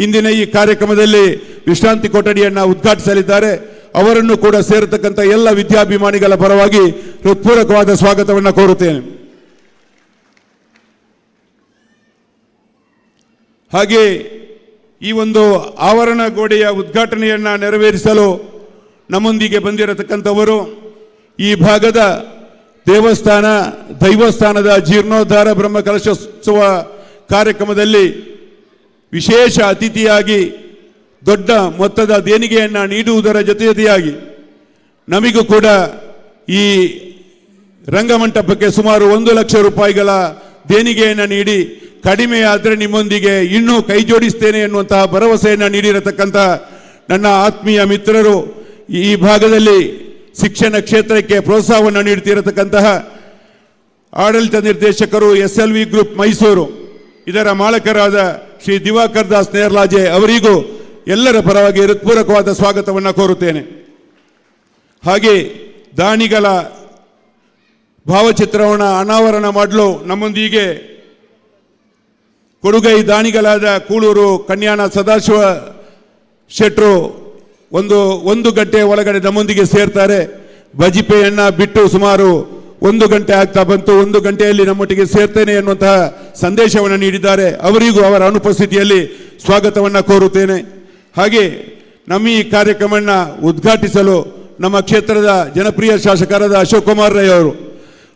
ಇಂದಿನ ಈ ಕಾರ್ಯಕ್ರಮದಲ್ಲಿ ವಿಶ್ರಾಂತಿ ಕೊಠಡಿಯನ್ನು ಉದ್ಘಾಟಿಸಲಿದ್ದಾರೆ. ಅವರನ್ನು ಕೂಡ ಸೇರತಕ್ಕಂಥ ಎಲ್ಲ ವಿದ್ಯಾಭಿಮಾನಿಗಳ ಪರವಾಗಿ ಹೃತ್ಪೂರ್ವಕವಾದ ಸ್ವಾಗತವನ್ನು ಕೋರುತ್ತೇನೆ. ಹಾಗೆ ಈ ಒಂದು ಆವರಣ ಗೋಡೆಯ ಉದ್ಘಾಟನೆಯನ್ನು ನೆರವೇರಿಸಲು ನಮ್ಮೊಂದಿಗೆ ಬಂದಿರತಕ್ಕಂಥವರು ಈ ಭಾಗದ ದೇವಸ್ಥಾನ ದೈವಸ್ಥಾನದ ಜೀರ್ಣೋದ್ಧಾರ ಬ್ರಹ್ಮ ಕಲಶೋತ್ಸವ ಕಾರ್ಯಕ್ರಮದಲ್ಲಿ ವಿಶೇಷ ಅತಿಥಿಯಾಗಿ ದೊಡ್ಡ ಮೊತ್ತದ ದೇಣಿಗೆಯನ್ನು ನೀಡುವುದರ ಜೊತೆಯಾಗಿ ನಮಗೂ ಕೂಡ ಈ ರಂಗಮಂಟಪಕ್ಕೆ ಸುಮಾರು 1 ಲಕ್ಷ ರೂಪಾಯಿಗಳ ದೇಣಿಗೆಯನ್ನು ನೀಡಿ ಕಡಿಮೆಯಾದರೆ ನಿಮ್ಮೊಂದಿಗೆ ಇನ್ನೂ ಕೈ ಜೋಡಿಸ್ತೇನೆ ಎನ್ನುವಂತಹ ಭರವಸೆಯನ್ನು ನೀಡಿರತಕ್ಕಂಥ ನನ್ನ ಆತ್ಮೀಯ ಮಿತ್ರರು, ಈ ಭಾಗದಲ್ಲಿ ಶಿಕ್ಷಣ ಕ್ಷೇತ್ರಕ್ಕೆ ಪ್ರೋತ್ಸಾಹವನ್ನು ನೀಡುತ್ತಿರತಕ್ಕಂತಹ ಆಡಳಿತ ನಿರ್ದೇಶಕರು SLV ಗ್ರೂಪ್ ಮೈಸೂರು, ಇದರ ಮಾಲಕರಾದ ಶ್ರೀ ದಿವಾಕರ್ ದಾಸ್ ನೇರ್ಲಾಜೆ ಅವರಿಗೂ ಎಲ್ಲರ ಪರವಾಗಿ ಹೃತ್ಪೂರ್ವಕವಾದ ಸ್ವಾಗತವನ್ನು ಕೋರುತ್ತೇನೆ. ಹಾಗೆ ದಾನಿಗಳ ಭಾವಚಿತ್ರವನ್ನು ಅನಾವರಣ ಮಾಡಲು ನಮ್ಮೊಂದಿಗೆ ಕೊಡುಗೈ ದಾನಿಗಳಾದ ಕೂಳೂರು ಕನ್ಯಾನ ಸದಾಶಿವ ಶೆಟ್ರು ಒಂದು ಗಂಟೆ ಒಳಗಡೆ ನಮ್ಮೊಂದಿಗೆ ಸೇರ್ತಾರೆ. ಬಜಿಪೆಯನ್ನು ಬಿಟ್ಟು ಸುಮಾರು 1 ಗಂಟೆ ಆಗ್ತಾ ಬಂತು. 1 ಗಂಟೆಯಲ್ಲಿ ನಮ್ಮೊಟ್ಟಿಗೆ ಸೇರ್ತೇನೆ ಎನ್ನುವಂತಹ ಸಂದೇಶವನ್ನು ನೀಡಿದ್ದಾರೆ. ಅವರಿಗೂ ಅವರ ಅನುಪಸ್ಥಿತಿಯಲ್ಲಿ ಸ್ವಾಗತವನ್ನು ಕೋರುತ್ತೇನೆ. ಹಾಗೆ ನಮ್ಮ ಈ ಕಾರ್ಯಕ್ರಮವನ್ನು ಉದ್ಘಾಟಿಸಲು ನಮ್ಮ ಕ್ಷೇತ್ರದ ಜನಪ್ರಿಯ ಶಾಸಕರಾದ ಅಶೋಕ್ ಕುಮಾರ್ ರೈ ಅವರು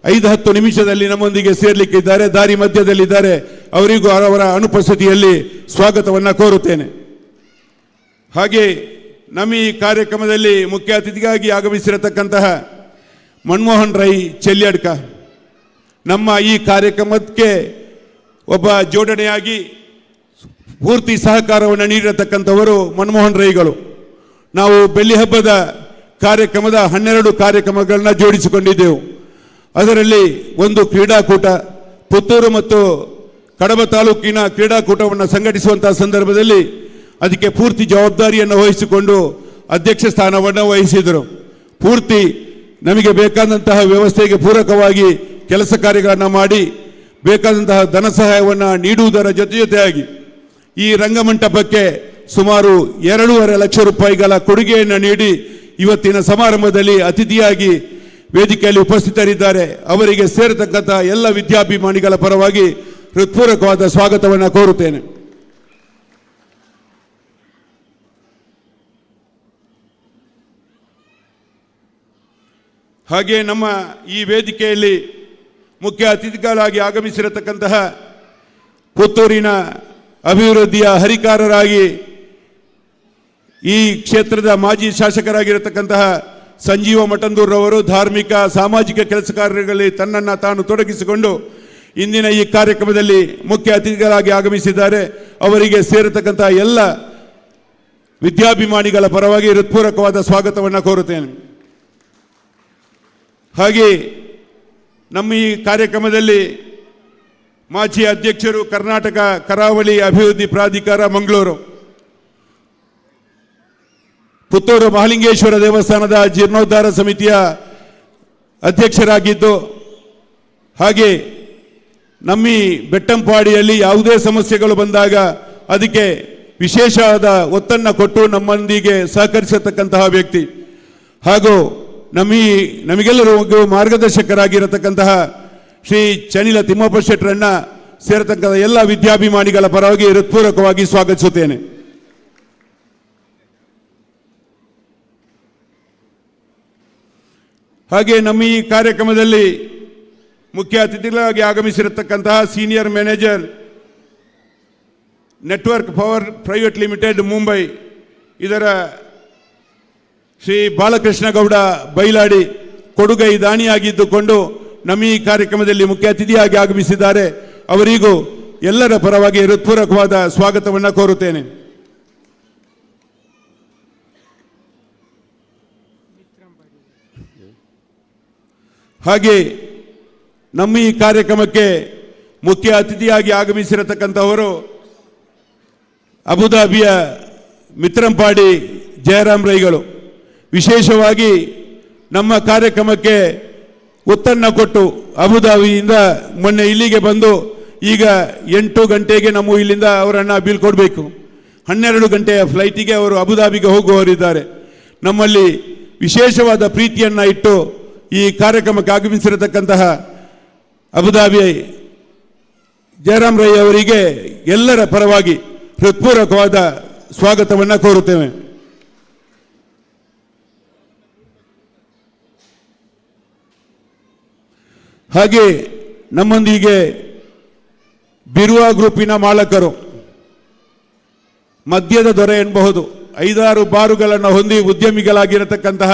5-10 ನಿಮಿಷದಲ್ಲಿ ನಮ್ಮೊಂದಿಗೆ ಸೇರ್ಲಿಕ್ಕಿದ್ದಾರೆ, ದಾರಿ ಮಧ್ಯದಲ್ಲಿದ್ದಾರೆ. ಅವರಿಗೂ ಅವರ ಅನುಪಸ್ಥಿತಿಯಲ್ಲಿ ಸ್ವಾಗತವನ್ನು ಕೋರುತ್ತೇನೆ. ಹಾಗೆ ನಮ್ಮ ಈ ಕಾರ್ಯಕ್ರಮದಲ್ಲಿ ಮುಖ್ಯ ಅತಿಥಿಗಾಗಿ ಆಗಮಿಸಿರತಕ್ಕಂತಹ ಮನಮೋಹನ್ ರೈ ಚೆಲ್ಯಡ್ಕ, ನಮ್ಮ ಈ ಕಾರ್ಯಕ್ರಮಕ್ಕೆ ಒಬ್ಬ ಜೋಡಣೆಯಾಗಿ ಪೂರ್ತಿ ಸಹಕಾರವನ್ನು ನೀಡಿರತಕ್ಕಂಥವರು ಮನಮೋಹನ್ ರೈಗಳು. ನಾವು ಬೆಳ್ಳಿ ಹಬ್ಬದ ಕಾರ್ಯಕ್ರಮದ 12 ಕಾರ್ಯಕ್ರಮಗಳನ್ನ ಜೋಡಿಸಿಕೊಂಡಿದ್ದೆವು. ಅದರಲ್ಲಿ ಒಂದು ಕ್ರೀಡಾಕೂಟ, ಪುತ್ತೂರು ಮತ್ತು ಕಡಬ ತಾಲೂಕಿನ ಕ್ರೀಡಾಕೂಟವನ್ನು ಸಂಘಟಿಸುವಂತಹ ಸಂದರ್ಭದಲ್ಲಿ ಅದಕ್ಕೆ ಪೂರ್ತಿ ಜವಾಬ್ದಾರಿಯನ್ನು ವಹಿಸಿಕೊಂಡು ಅಧ್ಯಕ್ಷ ಸ್ಥಾನವನ್ನು ವಹಿಸಿದರು. ಪೂರ್ತಿ ನಮಗೆ ಬೇಕಾದಂತಹ ವ್ಯವಸ್ಥೆಗೆ ಪೂರಕವಾಗಿ ಕೆಲಸ ಕಾರ್ಯಗಳನ್ನು ಮಾಡಿ ಬೇಕಾದಂತಹ ಧನ ಸಹಾಯವನ್ನು ನೀಡುವುದರ ಜೊತೆಯಾಗಿ ಈ ರಂಗಮಂಟಪಕ್ಕೆ ಸುಮಾರು 2.5 ಲಕ್ಷ ರೂಪಾಯಿಗಳ ಕೊಡುಗೆಯನ್ನು ನೀಡಿ ಇವತ್ತಿನ ಸಮಾರಂಭದಲ್ಲಿ ಅತಿಥಿಯಾಗಿ ವೇದಿಕೆಯಲ್ಲಿ ಉಪಸ್ಥಿತರಿದ್ದಾರೆ. ಅವರಿಗೆ ಸೇರತಕ್ಕಂಥ ಎಲ್ಲ ವಿದ್ಯಾಭಿಮಾನಿಗಳ ಪರವಾಗಿ ಹೃತ್ಪೂರ್ವಕವಾದ ಸ್ವಾಗತವನ್ನು ಕೋರುತ್ತೇನೆ. ಹಾಗೆ ನಮ್ಮ ಈ ವೇದಿಕೆಯಲ್ಲಿ ಮುಖ್ಯ ಅತಿಥಿಗಳಾಗಿ ಆಗಮಿಸಿರತಕ್ಕಂತಹ ಪುತ್ತೂರಿನ ಅಭಿವೃದ್ಧಿಯ ಹರಿಕಾರರಾಗಿ ಈ ಕ್ಷೇತ್ರದ ಮಾಜಿ ಶಾಸಕರಾಗಿರತಕ್ಕಂತಹ ಸಂಜೀವ ಮಠಂದೂರ್ರವರು ಧಾರ್ಮಿಕ ಸಾಮಾಜಿಕ ಕೆಲಸ ಕಾರ್ಯಗಳಲ್ಲಿ ತನ್ನನ್ನು ತಾನು ತೊಡಗಿಸಿಕೊಂಡು ಇಂದಿನ ಈ ಕಾರ್ಯಕ್ರಮದಲ್ಲಿ ಮುಖ್ಯ ಅತಿಥಿಗಳಾಗಿ ಆಗಮಿಸಿದ್ದಾರೆ. ಅವರಿಗೆ ಸೇರತಕ್ಕಂತಹ ಎಲ್ಲ ವಿದ್ಯಾಭಿಮಾನಿಗಳ ಪರವಾಗಿ ಹೃತ್ಪೂರ್ವಕವಾದ ಸ್ವಾಗತವನ್ನು ಕೋರುತ್ತೇನೆ. ಹಾಗೆ ನಮ್ಮ ಈ ಕಾರ್ಯಕ್ರಮದಲ್ಲಿ ಮಾಜಿ ಅಧ್ಯಕ್ಷರು ಕರ್ನಾಟಕ ಕರಾವಳಿ ಅಭಿವೃದ್ಧಿ ಪ್ರಾಧಿಕಾರ ಮಂಗಳೂರು, ಪುತ್ತೂರು ಮಹಾಲಿಂಗೇಶ್ವರ ದೇವಸ್ಥಾನದ ಜೀರ್ಣೋದ್ಧಾರ ಸಮಿತಿಯ ಅಧ್ಯಕ್ಷರಾಗಿದ್ದು, ಹಾಗೆ ನಮ್ಮಿ ಬೆಟ್ಟಂಪಾಡಿಯಲ್ಲಿ ಯಾವುದೇ ಸಮಸ್ಯೆಗಳು ಬಂದಾಗ ಅದಕ್ಕೆ ವಿಶೇಷವಾದ ಒತ್ತನ್ನು ಕೊಟ್ಟು ನಮ್ಮೊಂದಿಗೆ ಸಹಕರಿಸತಕ್ಕಂತಹ ವ್ಯಕ್ತಿ, ಹಾಗೂ ನಮಗೆಲ್ಲರಿಗೂ ಮಾರ್ಗದರ್ಶಕರಾಗಿರತಕ್ಕಂತಹ ಶ್ರೀ ಚನಿಲ ತಿಮ್ಮಪ್ಪ ಶೆಟ್ಟರನ್ನ ಸೇರತಕ್ಕಂಥ ಎಲ್ಲ ವಿದ್ಯಾಭಿಮಾನಿಗಳ ಪರವಾಗಿ ಹೃತ್ಪೂರ್ವಕವಾಗಿ ಸ್ವಾಗತಿಸುತ್ತೇನೆ. ಹಾಗೆ ನಮ್ಮ ಈ ಕಾರ್ಯಕ್ರಮದಲ್ಲಿ ಮುಖ್ಯ ಅತಿಥಿಗಳಾಗಿ ಆಗಮಿಸಿರತಕ್ಕಂತಹ senior manager network power private limited Mumbai, ಇದರ ಶ್ರೀ ಬಾಲಕೃಷ್ಣ ಗೌಡ ಬೈಲಾಡಿ ಕೊಡುಗೈ ದಾನಿಯಾಗಿದ್ದುಕೊಂಡು ನಮ್ಮ ಈ ಕಾರ್ಯಕ್ರಮದಲ್ಲಿ ಮುಖ್ಯ ಅತಿಥಿಯಾಗಿ ಆಗಮಿಸಿದ್ದಾರೆ. ಅವರಿಗೂ ಎಲ್ಲರ ಪರವಾಗಿ ಹೃತ್ಪೂರ್ವಕವಾದ ಸ್ವಾಗತವನ್ನು ಕೋರುತ್ತೇನೆ. ಹಾಗೆ ನಮ್ಮ ಈ ಕಾರ್ಯಕ್ರಮಕ್ಕೆ ಮುಖ್ಯ ಅತಿಥಿಯಾಗಿ ಆಗಮಿಸಿರತಕ್ಕಂಥವರು ಅಬುದಾಬಿಯ ಮಿತ್ರಂಪಾಡಿ ಜಯರಾಮ್ ರೈಗಳು, ವಿಶೇಷವಾಗಿ ನಮ್ಮ ಕಾರ್ಯಕ್ರಮಕ್ಕೆ ಒತ್ತನ್ನು ಕೊಟ್ಟು ಅಬುಧಾಬಿಯಿಂದ ಮೊನ್ನೆ ಇಲ್ಲಿಗೆ ಬಂದು ಈಗ 8 ಗಂಟೆಗೆ ನಾವು ಇಲ್ಲಿಂದ ಅವರನ್ನು ಬೀಳ್ಕೊಡ್ಬೇಕು. 12 ಗಂಟೆಯ ಫ್ಲೈಟಿಗೆ ಅವರು ಅಬುಧಾಬಿಗೆ ಹೋಗುವವರಿದ್ದಾರೆ. ನಮ್ಮಲ್ಲಿ ವಿಶೇಷವಾದ ಪ್ರೀತಿಯನ್ನು ಇಟ್ಟು ಈ ಕಾರ್ಯಕ್ರಮಕ್ಕೆ ಆಗಮಿಸಿರತಕ್ಕಂತಹ ಅಬುಧಾಬಿ ಜಯರಾಮ್ ರೈ ಅವರಿಗೆ ಎಲ್ಲರ ಪರವಾಗಿ ಹೃತ್ಪೂರ್ವಕವಾದ ಸ್ವಾಗತವನ್ನು ಕೋರುತ್ತೇವೆ. ಹಾಗೆ ನಮ್ಮೊಂದಿಗೆ ಬಿರುವಾ ಗ್ರೂಪಿನ ಮಾಲಕರು, ಮದ್ಯದ ದೊರೆ ಎನ್ನಬಹುದು, 5-6 ಬಾರುಗಳನ್ನು ಹೊಂದಿ ಉದ್ಯಮಿಗಳಾಗಿರತಕ್ಕಂತಹ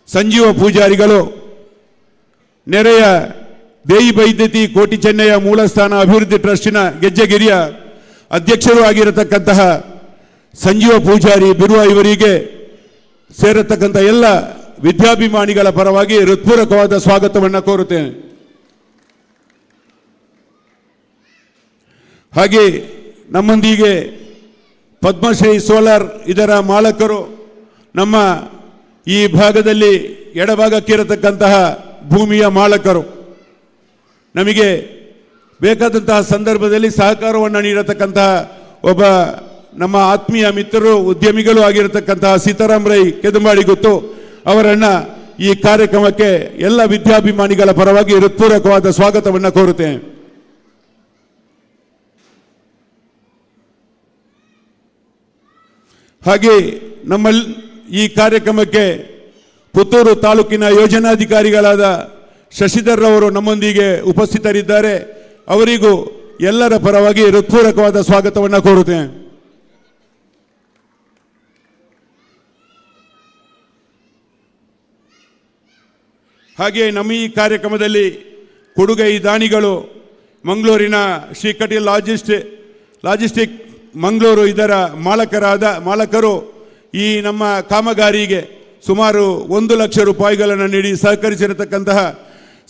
ಸಂಜೀವ ಪೂಜಾರಿಗಳು, ನೆರೆಯ ದೇಯಿ ವೈದ್ಯತಿ ಕೋಟಿ ಚೆನ್ನಯ್ಯ ಮೂಲಸ್ಥಾನ ಅಭಿವೃದ್ಧಿ ಟ್ರಸ್ಟಿನ ಗೆಜ್ಜೆಗಿರಿಯ ಅಧ್ಯಕ್ಷರೂ ಆಗಿರತಕ್ಕಂತಹ ಸಂಜೀವ ಪೂಜಾರಿ ಬಿರುವಾ ಇವರಿಗೆ ಸೇರತಕ್ಕಂಥ ಎಲ್ಲ ವಿದ್ಯಾಭಿಮಾನಿಗಳ ಪರವಾಗಿ ಹೃತ್ಪೂರ್ವಕವಾದ ಸ್ವಾಗತವನ್ನು ಕೋರುತ್ತೇನೆ. ಹಾಗೆ ನಮ್ಮೊಂದಿಗೆ ಪದ್ಮಶ್ರೀ ಸೋಲಾರ್ ಇದರ ಮಾಲಕರು, ನಮ್ಮ ಈ ಭಾಗದಲ್ಲಿ ಎಡಭಾಗಕ್ಕಿರತಕ್ಕಂತಹ ಭೂಮಿಯ ಮಾಲಕರು, ನಮಗೆ ಬೇಕಾದಂತಹ ಸಂದರ್ಭದಲ್ಲಿ ಸಹಕಾರವನ್ನು ನೀಡತಕ್ಕಂತಹ ಒಬ್ಬ ನಮ್ಮ ಆತ್ಮೀಯ ಮಿತ್ರರು, ಉದ್ಯಮಿಗಳು ಆಗಿರತಕ್ಕಂತಹ ಸೀತಾರಾಮ್ ರೈ ಕೆದಂಬಾಡಿ ಗೊತ್ತು, ಅವರನ್ನು ಈ ಕಾರ್ಯಕ್ರಮಕ್ಕೆ ಎಲ್ಲ ವಿದ್ಯಾಭಿಮಾನಿಗಳ ಪರವಾಗಿ ಹೃತ್ಪೂರ್ವಕವಾದ ಸ್ವಾಗತವನ್ನು ಕೋರುತ್ತೇನೆ. ಹಾಗೆ ನಮ್ಮಲ್ಲಿ ಈ ಕಾರ್ಯಕ್ರಮಕ್ಕೆ ಪುತ್ತೂರು ತಾಲೂಕಿನ ಯೋಜನಾಧಿಕಾರಿಗಳಾದ ಶಶಿಧರ್ ಅವರು ನಮ್ಮೊಂದಿಗೆ ಉಪಸ್ಥಿತರಿದ್ದಾರೆ. ಅವರಿಗೂ ಎಲ್ಲರ ಪರವಾಗಿ ಹೃತ್ಪೂರ್ವಕವಾದ ಸ್ವಾಗತವನ್ನು ಕೋರುತ್ತೇನೆ. ಹಾಗೆ ನಮ್ಮ ಈ ಕಾರ್ಯಕ್ರಮದಲ್ಲಿ ಕೊಡುಗೈ ದಾನಿಗಳು, ಮಂಗಳೂರಿನ ಶ್ರೀಕಟಿ ಲಾಜಿಸ್ಟಿಕ್ ಮಂಗಳೂರು ಇದರ ಮಾಲಕರು ಈ ನಮ್ಮ ಕಾಮಗಾರಿಗೆ ಸುಮಾರು 1 ಲಕ್ಷ ರೂಪಾಯಿಗಳನ್ನು ನೀಡಿ ಸಹಕರಿಸಿರತಕ್ಕಂತಹ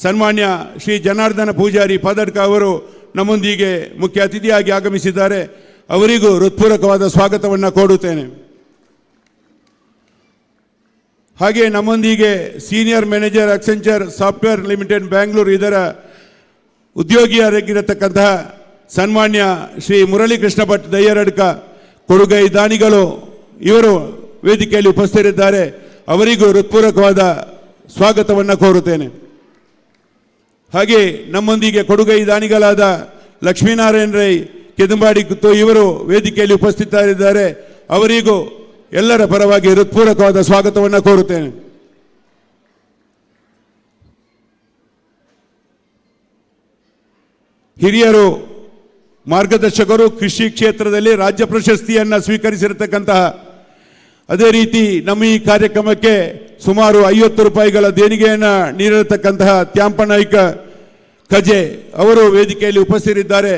ಸನ್ಮಾನ್ಯ ಶ್ರೀ ಜನಾರ್ದನ ಪೂಜಾರಿ ಪಾದಡ್ಕ ಅವರು ನಮ್ಮೊಂದಿಗೆ ಮುಖ್ಯ ಅತಿಥಿಯಾಗಿ ಆಗಮಿಸಿದ್ದಾರೆ. ಅವರಿಗೂ ಹೃತ್ಪೂರ್ವಕವಾದ ಸ್ವಾಗತವನ್ನು ಕೋರುತ್ತೇನೆ. ಹಾಗೆ ನಮ್ಮೊಂದಿಗೆ senior manager Accenture software limited Bangalore ಇದರ ಉದ್ಯೋಗಿಯಾಗಿರತಕ್ಕಂತಹ ಸನ್ಮಾನ್ಯ ಶ್ರೀ ಮುರಳಿ ಕೃಷ್ಣ ಭಟ್ ದಯ್ಯರಡ್ಕ ಕೊಡುಗೈ ದಾನಿಗಳು ಇವರು ವೇದಿಕೆಯಲ್ಲಿ ಉಪಸ್ಥಿತರಿದ್ದಾರೆ. ಅವರಿಗೂ ಹೃತ್ಪೂರ್ವಕವಾದ ಸ್ವಾಗತವನ್ನು ಕೋರುತ್ತೇನೆ. ಹಾಗೆ ನಮ್ಮೊಂದಿಗೆ ಕೊಡುಗೈ ದಾನಿಗಳಾದ ಲಕ್ಷ್ಮೀನಾರಾಯಣ ರೈ ಕೆದಂಬಾಡಿ ಗುತ್ತು ಇವರು ವೇದಿಕೆಯಲ್ಲಿ ಉಪಸ್ಥಿತರಿದ್ದಾರೆ. ಅವರಿಗೂ ಎಲ್ಲರ ಪರವಾಗಿ ಹೃತ್ಪೂರ್ವಕವಾದ ಸ್ವಾಗತವನ್ನು ಕೋರುತ್ತೇನೆ. ಹಿರಿಯರು, ಮಾರ್ಗದರ್ಶಕರು, ಕೃಷಿ ಕ್ಷೇತ್ರದಲ್ಲಿ ರಾಜ್ಯ ಪ್ರಶಸ್ತಿಯನ್ನು ಸ್ವೀಕರಿಸಿರತಕ್ಕಂತಹ, ಅದೇ ರೀತಿ ನಮ್ಮ ಈ ಕಾರ್ಯಕ್ರಮಕ್ಕೆ ಸುಮಾರು 50 ರೂಪಾಯಿಗಳ ದೇಣಿಗೆಯನ್ನು ನೀಡಿರತಕ್ಕಂತಹ ತ್ಯಾಂಪನಾಯ್ಕ ಕಜೆ ಅವರು ವೇದಿಕೆಯಲ್ಲಿ ಉಪಸ್ಥಿತರಿದ್ದಾರೆ.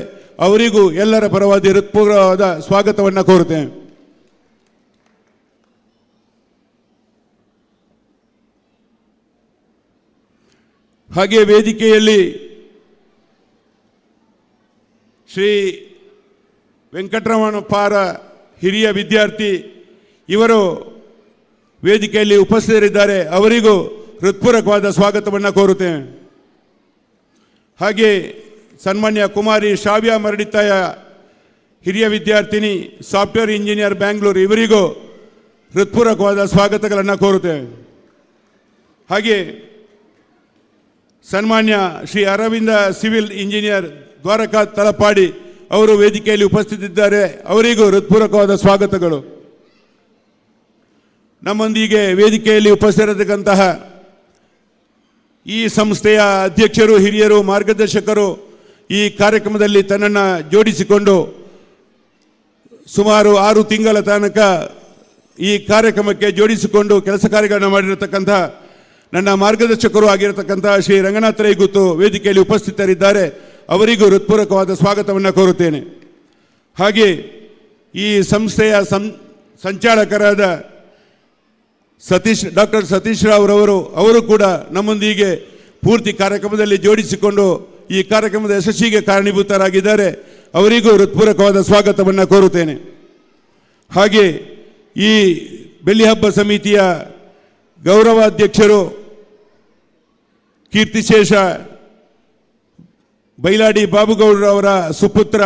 ಅವರಿಗೂ ಎಲ್ಲರ ಪರವಾಗಿ ಹೃತ್ಪೂರ್ವಕವಾದ ಸ್ವಾಗತವನ್ನು ಕೋರುತ್ತೇನೆ. ಹಾಗೆ ವೇದಿಕೆಯಲ್ಲಿ ಶ್ರೀ ವೆಂಕಟರಮಣ ಪಾರ ಹಿರಿಯ ವಿದ್ಯಾರ್ಥಿ ಇವರು ವೇದಿಕೆಯಲ್ಲಿ ಉಪಸ್ಥಿತರಿದ್ದಾರೆ. ಅವರಿಗೂ ಹೃತ್ಪೂರ್ವಕವಾದ ಸ್ವಾಗತವನ್ನು ಕೋರುತ್ತೇನೆ. ಹಾಗೆ ಸನ್ಮಾನ್ಯ ಕುಮಾರಿ ಶಾವ್ಯ ಮರಡಿತಾಯ ಹಿರಿಯ ವಿದ್ಯಾರ್ಥಿನಿ, ಸಾಫ್ಟ್ವೇರ್ ಇಂಜಿನಿಯರ್ ಬ್ಯಾಂಗ್ಳೂರು, ಇವರಿಗೂ ಹೃತ್ಪೂರ್ವಕವಾದ ಸ್ವಾಗತಗಳನ್ನು ಕೋರುತ್ತೇವೆ. ಹಾಗೆ ಸನ್ಮಾನ್ಯ ಶ್ರೀ ಅರವಿಂದ ಸಿವಿಲ್ ಇಂಜಿನಿಯರ್ ದ್ವಾರಕಾ ತಲಪಾಡಿ ಅವರು ವೇದಿಕೆಯಲ್ಲಿ ಉಪಸ್ಥಿತರಿದ್ದಾರೆ. ಅವರಿಗೂ ಹೃತ್ಪೂರ್ವಕವಾದ ಸ್ವಾಗತಗಳು. ನಮ್ಮೊಂದಿಗೆ ವೇದಿಕೆಯಲ್ಲಿ ಉಪಸ್ಥಿತರಿರತಕ್ಕಂತಹ ಈ ಸಂಸ್ಥೆಯ ಅಧ್ಯಕ್ಷರು, ಹಿರಿಯರು, ಮಾರ್ಗದರ್ಶಕರು ಈ ಕಾರ್ಯಕ್ರಮದಲ್ಲಿ ತನ್ನನ್ನು ಜೋಡಿಸಿಕೊಂಡು ಸುಮಾರು 6 ತಿಂಗಳ ತನಕ ಈ ಕಾರ್ಯಕ್ರಮಕ್ಕೆ ಜೋಡಿಸಿಕೊಂಡು ಕೆಲಸ ಕಾರ್ಯಗಳನ್ನು ಮಾಡಿರತಕ್ಕಂಥ ನನ್ನ ಮಾರ್ಗದರ್ಶಕರು ಆಗಿರತಕ್ಕಂತಹ ಶ್ರೀ ರಂಗನಾಥ ರೈ ಗುತ್ತು ವೇದಿಕೆಯಲ್ಲಿ ಉಪಸ್ಥಿತರಿದ್ದಾರೆ. ಅವರಿಗೂ ಹೃತ್ಪೂರ್ವಕವಾದ ಸ್ವಾಗತವನ್ನು ಕೋರುತ್ತೇನೆ. ಹಾಗೆ ಈ ಸಂಸ್ಥೆಯ ಸಂಚಾಲಕರಾದ ಡಾಕ್ಟರ್ ಸತೀಶ್ ರಾವ್ರವರು ಅವರು ಕೂಡ ನಮ್ಮೊಂದಿಗೆ ಪೂರ್ತಿ ಕಾರ್ಯಕ್ರಮದಲ್ಲಿ ಜೋಡಿಸಿಕೊಂಡು ಈ ಕಾರ್ಯಕ್ರಮದ ಯಶಸ್ಸಿಗೆ ಕಾರಣೀಭೂತರಾಗಿದ್ದಾರೆ. ಅವರಿಗೂ ಹೃತ್ಪೂರ್ವಕವಾದ ಸ್ವಾಗತವನ್ನು ಕೋರುತ್ತೇನೆ. ಹಾಗೆ ಈ ಬೆಳ್ಳಿ ಹಬ್ಬ ಸಮಿತಿಯ ಗೌರವಾಧ್ಯಕ್ಷರು ಕೀರ್ತಿಶೇಷ ಬೈಲಾಡಿ ಬಾಬುಗೌಡರವರ ಸುಪುತ್ರ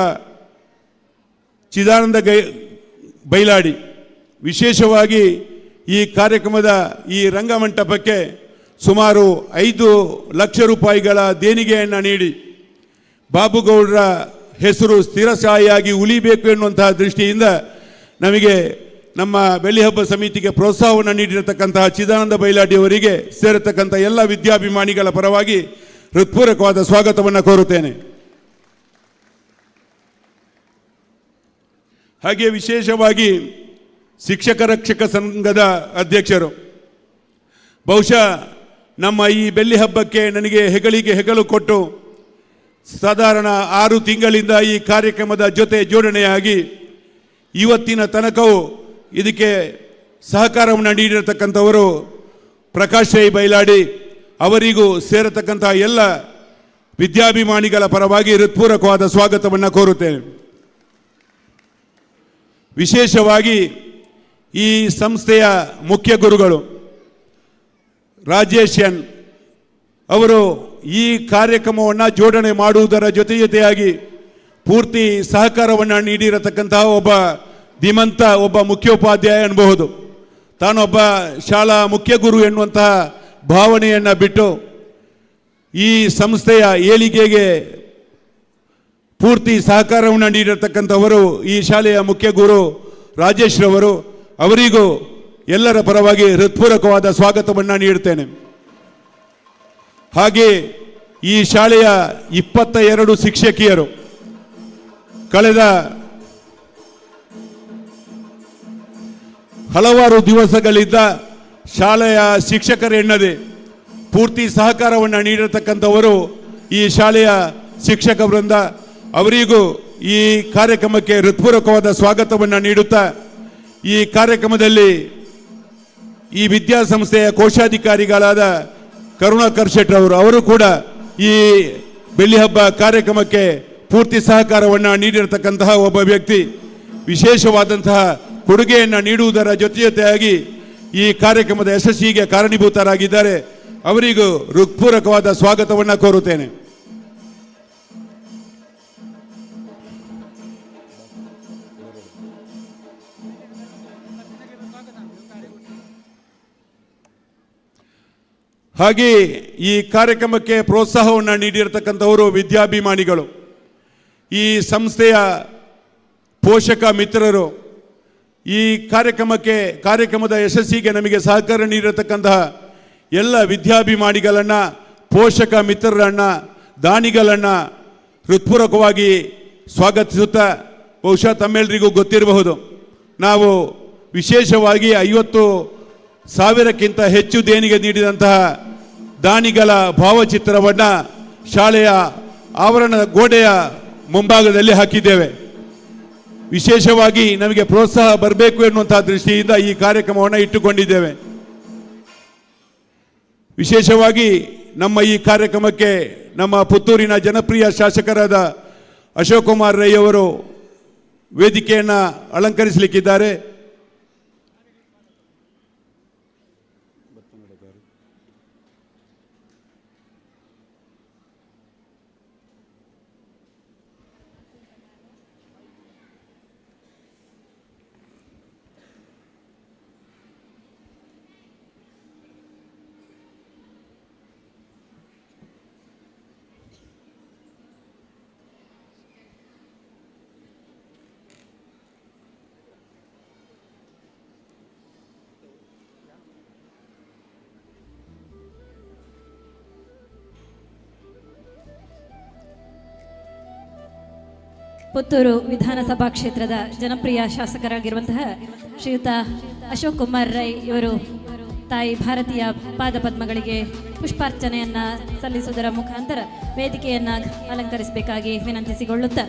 ಚಿದಾನಂದ ಬೈಲಾಡಿ ವಿಶೇಷವಾಗಿ ಈ ಕಾರ್ಯಕ್ರಮದ ಈ ರಂಗಮಂಟಪಕ್ಕೆ ಸುಮಾರು 5 ಲಕ್ಷ ರೂಪಾಯಿಗಳ ದೇಣಿಗೆಯನ್ನು ನೀಡಿ ಬಾಬುಗೌಡರ ಹೆಸರು ಸ್ಥಿರಸಾಯಿಯಾಗಿ ಉಳಿಬೇಕು ಎನ್ನುವಂತಹ ದೃಷ್ಟಿಯಿಂದ ನಮಗೆ ನಮ್ಮ ಬೆಳ್ಳಿಹಬ್ಬ ಸಮಿತಿಗೆ ಪ್ರೋತ್ಸಾಹವನ್ನು ನೀಡಿರತಕ್ಕಂತಹ ಚಿದಾನಂದ ಬೈಲಾಡಿ ಅವರಿಗೆ ಸೇರತಕ್ಕಂಥ ಎಲ್ಲ ವಿದ್ಯಾಭಿಮಾನಿಗಳ ಪರವಾಗಿ ಹೃತ್ಪೂರ್ವಕವಾದ ಸ್ವಾಗತವನ್ನು ಕೋರುತ್ತೇನೆ. ಹಾಗೆ ವಿಶೇಷವಾಗಿ ಶಿಕ್ಷಕ ರಕ್ಷಕ ಸಂಘದ ಅಧ್ಯಕ್ಷರು, ಬಹುಶಃ ನಮ್ಮ ಈ ಬೆಳ್ಳಿ ಹಬ್ಬಕ್ಕೆ ನನಗೆ ಹೆಗಲು ಕೊಟ್ಟು ಸಾಧಾರಣ 6 ತಿಂಗಳಿಂದ ಈ ಕಾರ್ಯಕ್ರಮದ ಜೊತೆ ಜೋಡಣೆಯಾಗಿ ಇವತ್ತಿನ ತನಕವೂ ಇದಕ್ಕೆ ಸಹಕಾರವನ್ನು ನೀಡಿರತಕ್ಕಂಥವರು ಪ್ರಕಾಶ್ ರೈ ಬೈಲಾಡಿ ಅವರಿಗೂ ಸೇರತಕ್ಕಂತಹ ಎಲ್ಲ ವಿದ್ಯಾಭಿಮಾನಿಗಳ ಪರವಾಗಿ ಹೃತ್ಪೂರ್ವಕವಾದ ಸ್ವಾಗತವನ್ನು ಕೋರುತ್ತೇನೆ. ವಿಶೇಷವಾಗಿ ಈ ಸಂಸ್ಥೆಯ ಮುಖ್ಯ ಗುರುಗಳು ರಾಜೇಶ್ ಎನ್ ಅವರು ಈ ಕಾರ್ಯಕ್ರಮವನ್ನು ಜೋಡಣೆ ಮಾಡುವುದರ ಜೊತೆಯಾಗಿ ಪೂರ್ತಿ ಸಹಕಾರವನ್ನು ನೀಡಿರತಕ್ಕಂತಹ ಒಬ್ಬ ಧೀಮಂತ ಒಬ್ಬ ಮುಖ್ಯೋಪಾಧ್ಯಾಯ ಎನ್ನಬಹುದು. ತಾನೊಬ್ಬ ಶಾಲಾ ಮುಖ್ಯ ಗುರು ಎನ್ನುವಂತಹ ಭಾವನೆಯನ್ನು ಬಿಟ್ಟು ಈ ಸಂಸ್ಥೆಯ ಏಳಿಗೆಗೆ ಪೂರ್ತಿ ಸಹಕಾರವನ್ನು ನೀಡಿರತಕ್ಕಂಥವರು ಈ ಶಾಲೆಯ ಮುಖ್ಯ ಗುರು ರಾಜೇಶ್ ರವರು, ಅವರಿಗೂ ಎಲ್ಲರ ಪರವಾಗಿ ಹೃತ್ಪೂರ್ವಕವಾದ ಸ್ವಾಗತವನ್ನು ನೀಡುತ್ತೇನೆ. ಹಾಗೆ ಈ ಶಾಲೆಯ 22 ಶಿಕ್ಷಕಿಯರು ಕಳೆದ ಹಲವಾರು ದಿವಸಗಳಿಂದ ಶಾಲೆಯ ಶಿಕ್ಷಕರೆನ್ನದೆ ಪೂರ್ತಿ ಸಹಕಾರವನ್ನು ನೀಡಿರತಕ್ಕಂಥವರು ಈ ಶಾಲೆಯ ಶಿಕ್ಷಕ ವೃಂದ, ಅವರಿಗೂ ಈ ಕಾರ್ಯಕ್ರಮಕ್ಕೆ ಹೃತ್ಪೂರ್ವಕವಾದ ಸ್ವಾಗತವನ್ನು ನೀಡುತ್ತಾ ಈ ಕಾರ್ಯಕ್ರಮದಲ್ಲಿ ಈ ವಿದ್ಯಾಸಂಸ್ಥೆಯ ಕೋಶಾಧಿಕಾರಿಗಳಾದ ಕರುಣಾಕರ್ ಶೆಟ್ಟರ್ ಅವರು ಕೂಡ ಈ ಬೆಳ್ಳಿ ಹಬ್ಬ ಕಾರ್ಯಕ್ರಮಕ್ಕೆ ಪೂರ್ತಿ ಸಹಕಾರವನ್ನು ನೀಡಿರತಕ್ಕಂತಹ ಒಬ್ಬ ವ್ಯಕ್ತಿ, ವಿಶೇಷವಾದಂತಹ ಕೊಡುಗೆಯನ್ನು ನೀಡುವುದರ ಜೊತೆಯಾಗಿ ಈ ಕಾರ್ಯಕ್ರಮದ ಯಶಸ್ಸಿಗೆ ಕಾರಣೀಭೂತರಾಗಿದ್ದಾರೆ. ಅವರಿಗೂ ಹೃತ್ಪೂರ್ವಕವಾದ ಸ್ವಾಗತವನ್ನು ಕೋರುತ್ತೇನೆ. ಹಾಗೆ ಈ ಕಾರ್ಯಕ್ರಮಕ್ಕೆ ಪ್ರೋತ್ಸಾಹವನ್ನು ನೀಡಿರತಕ್ಕಂಥವರು ವಿದ್ಯಾಭಿಮಾನಿಗಳು, ಈ ಸಂಸ್ಥೆಯ ಪೋಷಕ ಮಿತ್ರರು, ಈ ಕಾರ್ಯಕ್ರಮದ ಯಶಸ್ಸಿಗೆ ನಮಗೆ ಸಹಕಾರ ನೀಡಿರತಕ್ಕಂತಹ ಎಲ್ಲ ವಿದ್ಯಾಭಿಮಾನಿಗಳನ್ನು, ಪೋಷಕ ಮಿತ್ರರನ್ನು, ದಾನಿಗಳನ್ನು ಹೃತ್ಪೂರ್ವಕವಾಗಿ ಸ್ವಾಗತಿಸುತ್ತಾ, ಬಹುಶಃ ತಮ್ಮೆಲ್ಲರಿಗೂ ಗೊತ್ತಿರಬಹುದು, ನಾವು ವಿಶೇಷವಾಗಿ 50,000ಕ್ಕಿಂತ ಹೆಚ್ಚು ದೇಣಿಗೆ ನೀಡಿದಂತಹ ದಾನಿಗಳ ಭಾವಚಿತ್ರವನ್ನು ಶಾಲೆಯ ಆವರಣದ ಗೋಡೆಯ ಮುಂಭಾಗದಲ್ಲಿ ಹಾಕಿದ್ದೇವೆ. ವಿಶೇಷವಾಗಿ ನಮಗೆ ಪ್ರೋತ್ಸಾಹ ಬರಬೇಕು ಎನ್ನುವಂತಹ ದೃಷ್ಟಿಯಿಂದ ಈ ಕಾರ್ಯಕ್ರಮವನ್ನು ಇಟ್ಟುಕೊಂಡಿದ್ದೇವೆ. ವಿಶೇಷವಾಗಿ ನಮ್ಮ ಈ ಕಾರ್ಯಕ್ರಮಕ್ಕೆ ನಮ್ಮ ಪುತ್ತೂರಿನ ಜನಪ್ರಿಯ ಶಾಸಕರಾದ ಅಶೋಕ್ ಕುಮಾರ್ ರೈ ಅವರು ವೇದಿಕೆಯನ್ನು ಅಲಂಕರಿಸಲಿಕ್ಕಿದ್ದಾರೆ. ಪುತ್ತೂರು ವಿಧಾನಸಭಾ ಕ್ಷೇತ್ರದ ಜನಪ್ರಿಯ ಶಾಸಕರಾಗಿರುವಂತಹ ಶ್ರೀಯುತ ಅಶೋಕ್ ಕುಮಾರ್ ರೈ ಇವರು ತಾಯಿ ಭಾರತೀಯ ಪಾದಪದ್ಮಗಳಿಗೆ ಪುಷ್ಪಾರ್ಚನೆಯನ್ನ ಸಲ್ಲಿಸುವುದರ ಮುಖಾಂತರ ವೇದಿಕೆಯನ್ನ ಅಲಂಕರಿಸಬೇಕಾಗಿ ವಿನಂತಿಸಿಕೊಳ್ಳುತ್ತಾ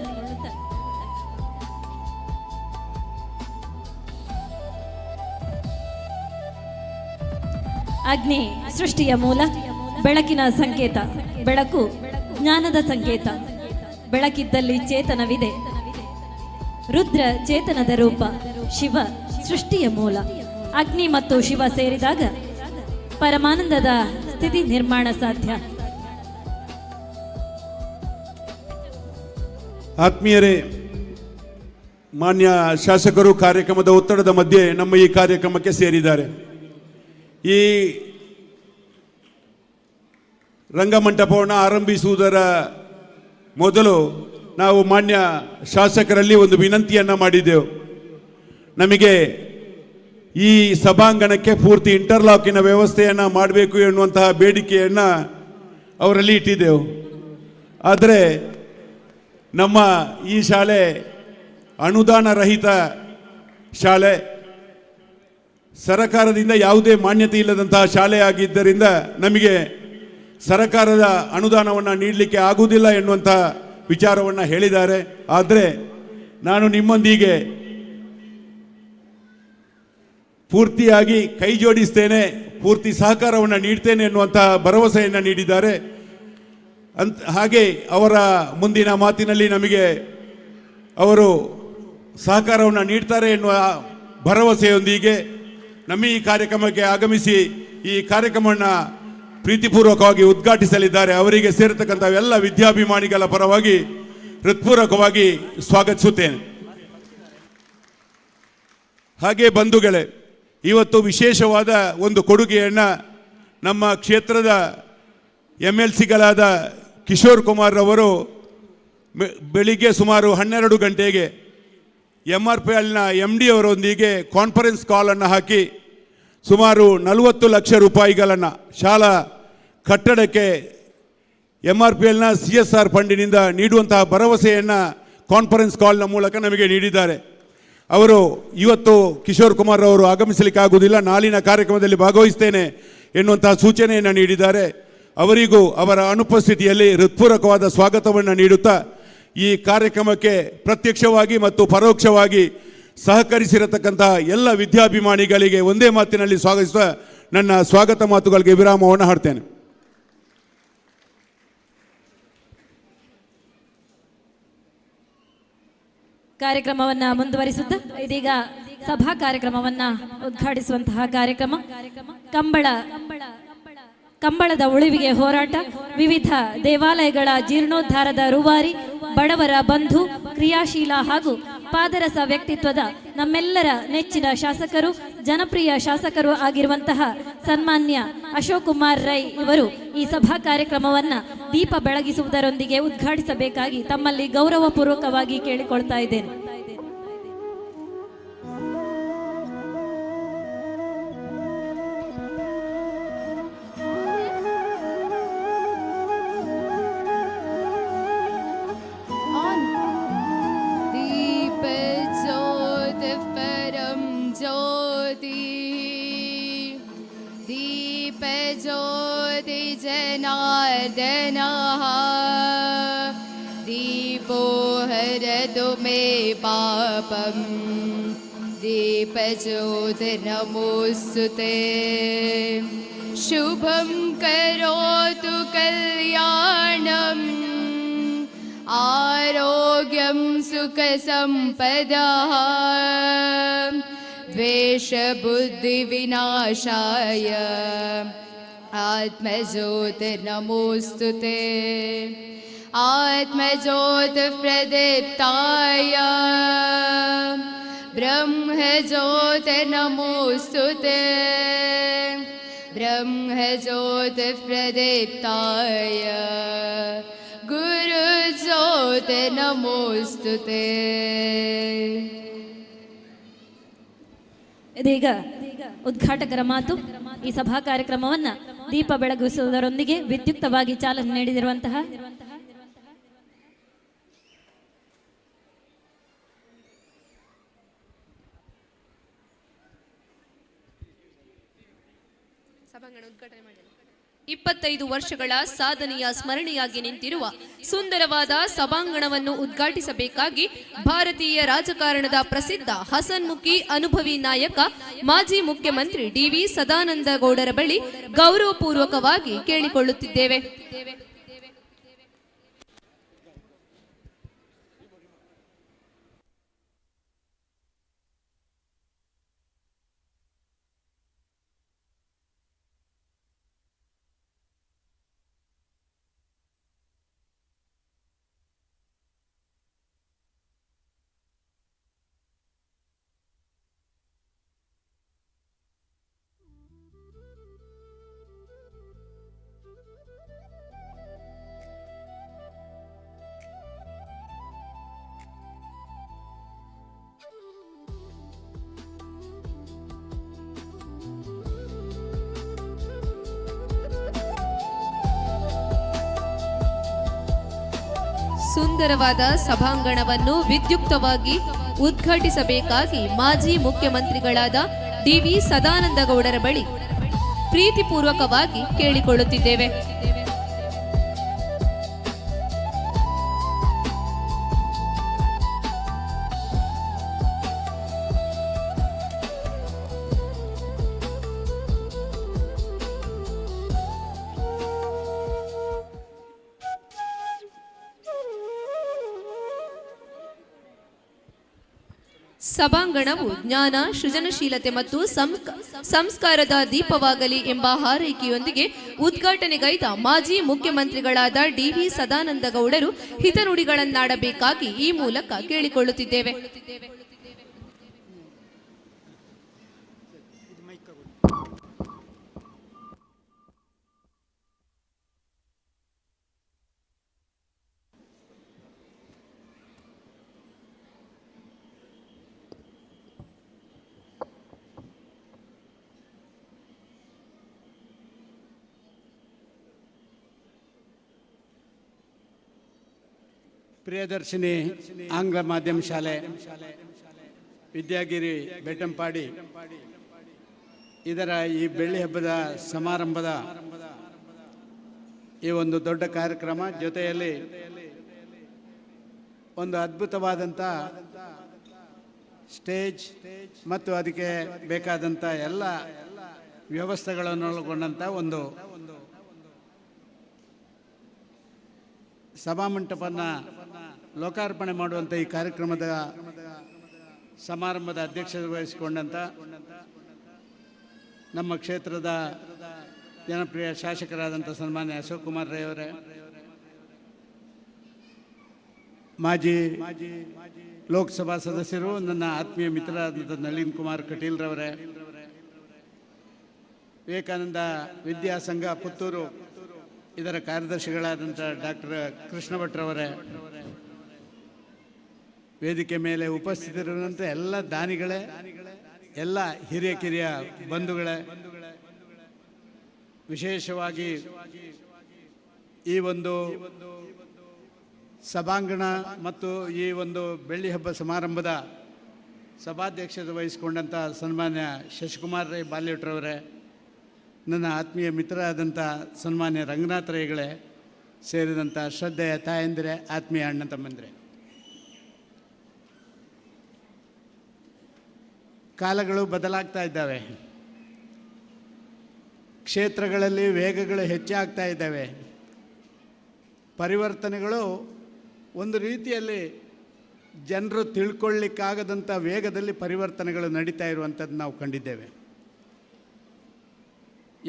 ಅಗ್ನಿ ಸೃಷ್ಟಿಯ ಮೂಲ, ಬೆಳಕಿನ ಸಂಕೇತ, ಬೆಳಕು ಜ್ಞಾನದ ಸಂಕೇತ, ಬೆಳಕಿದ್ದಲ್ಲಿ ಚೇತನವಿದೆ, ರುದ್ರ ಚೇತನದ ರೂಪ, ಶಿವ ಸೃಷ್ಟಿಯ ಮೂಲ. ಅಗ್ನಿ ಮತ್ತು ಶಿವ ಸೇರಿದಾಗ ಪರಮಾನಂದದ ಸ್ಥಿತಿ ನಿರ್ಮಾಣ ಸಾಧ್ಯ. ಆತ್ಮೀಯರೇ, ಮಾನ್ಯ ಶಾಸಕರು ಕಾರ್ಯಕ್ರಮದ ಒತ್ತಡದ ಮಧ್ಯೆ ನಮ್ಮ ಈ ಕಾರ್ಯಕ್ರಮಕ್ಕೆ ಸೇರಿದ್ದಾರೆ. ಈ ರಂಗಮಂಟಪವನ್ನು ಆರಂಭಿಸುವುದರ ಮೊದಲು ನಾವು ಮಾನ್ಯ ಶಾಸಕರಲ್ಲಿ ಒಂದು ವಿನಂತಿಯನ್ನು ಮಾಡಿದ್ದೆವು. ನಮಗೆ ಈ ಸಭಾಂಗಣಕ್ಕೆ ಪೂರ್ತಿ ಇಂಟರ್ಲಾಕಿನ ವ್ಯವಸ್ಥೆಯನ್ನು ಮಾಡಬೇಕು ಎನ್ನುವಂತಹ ಬೇಡಿಕೆಯನ್ನು ಅವರಲ್ಲಿ ಇಟ್ಟಿದ್ದೆವು. ಆದರೆ ನಮ್ಮ ಈ ಶಾಲೆ ಅನುದಾನ ರಹಿತ ಶಾಲೆ, ಸರಕಾರದಿಂದ ಯಾವುದೇ ಮಾನ್ಯತೆ ಇಲ್ಲದಂತಹ ಶಾಲೆ ಆಗಿದ್ದರಿಂದ ನಮಗೆ ಸರಕಾರದ ಅನುದಾನವನ್ನು ನೀಡಲಿಕ್ಕೆ ಆಗುವುದಿಲ್ಲ ಎನ್ನುವಂಥ ವಿಚಾರವನ್ನು ಹೇಳಿದ್ದಾರೆ. ಆದರೆ ನಾನು ನಿಮ್ಮೊಂದಿಗೆ ಪೂರ್ತಿಯಾಗಿ ಕೈ ಜೋಡಿಸ್ತೇನೆ, ಪೂರ್ತಿ ಸಹಕಾರವನ್ನು ನೀಡ್ತೇನೆ ಎನ್ನುವಂತಹ ಭರವಸೆಯನ್ನು ನೀಡಿದ್ದಾರೆ. ಹಾಗೆ ಅವರ ಮುಂದಿನ ಮಾತಿನಲ್ಲಿ ನಮಗೆ ಅವರು ಸಹಕಾರವನ್ನು ನೀಡ್ತಾರೆ ಎನ್ನುವ ಭರವಸೆಯೊಂದಿಗೆ ನಮ್ಮ ಈ ಕಾರ್ಯಕ್ರಮಕ್ಕೆ ಆಗಮಿಸಿ ಈ ಕಾರ್ಯಕ್ರಮವನ್ನು ಪ್ರೀತಿಪೂರ್ವಕವಾಗಿ ಉದ್ಘಾಟಿಸಲಿದ್ದಾರೆ. ಅವರಿಗೆ ಸೇರತಕ್ಕಂಥ ಎಲ್ಲ ವಿದ್ಯಾಭಿಮಾನಿಗಳ ಪರವಾಗಿ ಹೃತ್ಪೂರ್ವಕವಾಗಿ ಸ್ವಾಗತಿಸುತ್ತೇನೆ. ಹಾಗೆ ಬಂಧುಗಳೇ, ಇವತ್ತು ವಿಶೇಷವಾದ ಒಂದು ಕೊಡುಗೆಯನ್ನು ನಮ್ಮ ಕ್ಷೇತ್ರದ MLCಗಳಾದ ಕಿಶೋರ್ ಕುಮಾರ್ ಅವರು ಬೆಳಿಗ್ಗೆ ಸುಮಾರು 12 ಗಂಟೆಗೆ MRPLನ MD ಅವರೊಂದಿಗೆ ಕಾನ್ಫರೆನ್ಸ್ ಕಾಲನ್ನು ಹಾಕಿ ಸುಮಾರು 40 ಲಕ್ಷ ರೂಪಾಯಿಗಳನ್ನು ಶಾಲಾ ಕಟ್ಟಡಕ್ಕೆ MRPLನ CSR ಫಂಡಿನಿಂದ ನೀಡುವಂತಹ ಭರವಸೆಯನ್ನು ಕಾನ್ಫರೆನ್ಸ್ ಕಾಲ್ನ ಮೂಲಕ ನಮಗೆ ನೀಡಿದ್ದಾರೆ. ಅವರು ಇವತ್ತು ಕಿಶೋರ್ ಕುಮಾರ್ ಅವರು ಆಗಮಿಸಲಿಕ್ಕೆ ಆಗುವುದಿಲ್ಲ, ನಾಳಿನ ಕಾರ್ಯಕ್ರಮದಲ್ಲಿ ಭಾಗವಹಿಸ್ತೇನೆ ಎನ್ನುವಂತಹ ಸೂಚನೆಯನ್ನು ನೀಡಿದ್ದಾರೆ. ಅವರಿಗೂ ಅವರ ಅನುಪಸ್ಥಿತಿಯಲ್ಲಿ ಹೃತ್ಪೂರ್ವಕವಾದ ಸ್ವಾಗತವನ್ನು ನೀಡುತ್ತಾ ಈ ಕಾರ್ಯಕ್ರಮಕ್ಕೆ ಪ್ರತ್ಯಕ್ಷವಾಗಿ ಮತ್ತು ಪರೋಕ್ಷವಾಗಿ ಸಹಕರಿಸಿರತಕ್ಕಂತಹ ಎಲ್ಲ ವಿದ್ಯಾಭಿಮಾನಿಗಳಿಗೆ ಒಂದೇ ಮಾತಿನಲ್ಲಿ ಸ್ವಾಗತಿಸುತ್ತಾ ನನ್ನ ಸ್ವಾಗತ ಮಾತುಗಳಿಗೆ ವಿರಾಮವನ್ನು ಹಾಡ್ತೇನೆ. ಕಾರ್ಯಕ್ರಮವನ್ನ ಮುಂದುವರಿಸುತ್ತಾ ಇದೀಗ ಸಭಾ ಕಾರ್ಯಕ್ರಮವನ್ನ ಉದ್ಘಾಟಿಸುವಂತಹ ಕಾರ್ಯಕ್ರಮ ಕಂಬಳದ ಉಳಿವಿಗೆ ಹೋರಾಟ, ವಿವಿಧ ದೇವಾಲಯಗಳ ಜೀರ್ಣೋದ್ಧಾರದ ರೂವಾರಿ, ಬಡವರ ಬಂಧು, ಕ್ರಿಯಾಶೀಲ ಹಾಗೂ ಪಾದರಸ ವ್ಯಕ್ತಿತ್ವದ ನಮ್ಮೆಲ್ಲರ ನೆಚ್ಚಿನ ಶಾಸಕರು, ಜನಪ್ರಿಯ ಶಾಸಕರು ಆಗಿರುವಂತಹ ಸನ್ಮಾನ್ಯ ಅಶೋಕ್ ಕುಮಾರ್ ರೈ ಇವರು ಈ ಸಭಾ ಕಾರ್ಯಕ್ರಮವನ್ನು ದೀಪ ಬೆಳಗಿಸುವುದರೊಂದಿಗೆ ಉದ್ಘಾಟಿಸಬೇಕಾಗಿ ತಮ್ಮಲ್ಲಿ ಗೌರವಪೂರ್ವಕವಾಗಿ ಕೇಳಿಕೊಳ್ತಾ ಇದ್ದೇನೆ. जनार्दनः दीपो हरतु मे पापं दीपज्योतिर्नमोऽस्तुते शुभं करोतु कल्याणम् आरोग्यं सुखसम्पदः द्वेषबुद्धिविनाशाय आत्मज्योतिर्नमोऽस्तुते आत्मज्योतिप्रदीप्ताय ब्रह्मज्योतिर्नमोऽस्तुते ब्रह्मज्योतिप्रदीप्ताय गुरुज्योतिर्नमोऽस्तुते. ಇದೀಗ ಉದ್ಘಾಟಕರ ಮಾತು. ಈ ಸಭಾ ಕಾರ್ಯಕ್ರಮವನ್ನು ದೀಪ ಬೆಳಗಿಸುವುದರೊಂದಿಗೆ ವಿದ್ಯುಕ್ತವಾಗಿ ಚಾಲನೆ ನೀಡಿದಿರುವಂತಹ ಸಭಾಂಗಣ ಉದ್ಘಾಟನೆ ಮಾಡಿ 25 ವರ್ಷಗಳ ಸಾಧನೆಯ ಸ್ಮರಣೆಯಾಗಿ ನಿಂತಿರುವ ಸುಂದರವಾದ ಸಭಾಂಗಣವನ್ನು ಉದ್ಘಾಟಿಸಬೇಕಾಗಿ ಭಾರತೀಯ ರಾಜಕಾರಣದ ಪ್ರಸಿದ್ಧ ಹಸನ್ಮುಖಿ ಅನುಭವಿ ನಾಯಕ ಮಾಜಿ ಮುಖ್ಯಮಂತ್ರಿ ಡಿ.ವಿ. ಸದಾನಂದ ಗೌಡರ ಬಳಿ ಗೌರವಪೂರ್ವಕವಾಗಿ ಕೇಳಿಕೊಳ್ಳುತ್ತಿದ್ದೇವೆ. ಸುಂದರವಾದ ಸಭಾಂಗಣವನ್ನು ವಿದ್ಯುಕ್ತವಾಗಿ ಉದ್ಘಾಟಿಸಬೇಕಾಗಿ ಮಾಜಿ ಮುಖ್ಯಮಂತ್ರಿಗಳಾದ ಡಿ.ವಿ. ಸದಾನಂದ ಗೌಡರ ಬಳಿ ಪ್ರೀತಿಪೂರ್ವಕವಾಗಿ ಕೇಳಿಕೊಳ್ಳುತ್ತಿದ್ದೇವೆ. ಸಭಾಂಗಣವು ಜ್ಞಾನ, ಸೃಜನಶೀಲತೆ ಮತ್ತು ಸಂಸ್ಕಾರದ ದೀಪವಾಗಲಿ ಎಂಬ ಹಾರೈಕೆಯೊಂದಿಗೆ ಉದ್ಘಾಟನೆಗೈದ ಮಾಜಿ ಮುಖ್ಯಮಂತ್ರಿಗಳಾದ ಡಿ.ವಿ. ಸದಾನಂದ ಗೌಡರು ಹಿತನುಡಿಗಳನ್ನಾಡಬೇಕಾಗಿ ಈ ಮೂಲಕ ಕೇಳಿಕೊಳ್ಳುತ್ತಿದ್ದೇವೆ. ಪ್ರಿಯದರ್ಶಿನಿ ಆಂಗ್ಲ ಮಾಧ್ಯಮ ಶಾಲೆ, ವಿದ್ಯಾಗಿರಿ ಬೆಟ್ಟಂಪಾಡಿ ಇದರ ಈ ಬೆಳ್ಳಿ ಹಬ್ಬದ ಸಮಾರಂಭದ ಈ ಒಂದು ದೊಡ್ಡ ಕಾರ್ಯಕ್ರಮ ಜೊತೆಯಲ್ಲಿ ಒಂದು ಅದ್ಭುತವಾದಂಥ ಸ್ಟೇಜ್ ಮತ್ತು ಅದಕ್ಕೆ ಬೇಕಾದಂಥ ಎಲ್ಲ ವ್ಯವಸ್ಥೆಗಳನ್ನು ಒಳಗೊಂಡಂಥ ಒಂದು ಸಭಾಮಂಟಪನ ಲೋಕಾರ್ಪಣೆ ಮಾಡುವಂಥ ಈ ಕಾರ್ಯಕ್ರಮದ ಸಮಾರಂಭದ ಅಧ್ಯಕ್ಷತೆ ವಹಿಸಿಕೊಂಡಂಥ ನಮ್ಮ ಕ್ಷೇತ್ರದ ಜನಪ್ರಿಯ ಶಾಸಕರಾದಂಥ ಸನ್ಮಾನ್ಯ ಅಶೋಕ್ ಕುಮಾರ್ ರೈ ಅವರೇ, ಮಾಜಿ ಲೋಕಸಭಾ ಸದಸ್ಯರು, ನನ್ನ ಆತ್ಮೀಯ ಮಿತ್ರರಾದಂಥ ನಳಿನ್ ಕುಮಾರ್ ಕಟೀಲ್ ರವರೇ, ವಿವೇಕಾನಂದ ವಿದ್ಯಾಸಂಘ ಪುತ್ತೂರು ಇದರ ಕಾರ್ಯದರ್ಶಿಗಳಾದಂಥ ಡಾಕ್ಟರ್ ಕೃಷ್ಣ ಭಟ್ರವರೇ, ವೇದಿಕೆ ಮೇಲೆ ಉಪಸ್ಥಿತರಿರುವಂಥ ಎಲ್ಲ ದಾನಿಗಳೇ, ಎಲ್ಲ ಹಿರಿಯ ಕಿರಿಯ ಬಂಧುಗಳೇ, ವಿಶೇಷವಾಗಿ ಈ ಒಂದು ಸಭಾಂಗಣ ಮತ್ತು ಈ ಒಂದು ಬೆಳ್ಳಿ ಹಬ್ಬ ಸಮಾರಂಭದ ಸಭಾಧ್ಯಕ್ಷತೆ ವಹಿಸಿಕೊಂಡಂಥ ಸನ್ಮಾನ್ಯ ಶಶಿಕುಮಾರ್ ರೈ ಬಾಲ್ಯಟ್ರವರೇ, ನನ್ನ ಆತ್ಮೀಯ ಮಿತ್ರರಾದಂಥ ಸನ್ಮಾನ್ಯ ರಂಗನಾಥ ರೈಗಳೇ ಸೇರಿದಂಥ ಶ್ರದ್ಧೆಯ ತಾಯಂದಿರೇ, ಆತ್ಮೀಯ ಅಣ್ಣ ತಮ್ಮಂದಿರೇ, ಕಾಲಗಳು ಬದಲಾಗ್ತಾ ಇದ್ದಾವೆ. ಕ್ಷೇತ್ರಗಳಲ್ಲಿ ವೇಗಗಳು ಹೆಚ್ಚಾಗ್ತಾ ಇದ್ದಾವೆ. ಪರಿವರ್ತನೆಗಳು ಒಂದು ರೀತಿಯಲ್ಲಿ ಜನರು ತಿಳ್ಕೊಳ್ಳಿಕ್ಕಾಗದಂಥ ವೇಗದಲ್ಲಿ ಪರಿವರ್ತನೆಗಳು ನಡೀತಾ ಇರುವಂಥದ್ದು ನಾವು ಕಂಡಿದ್ದೇವೆ.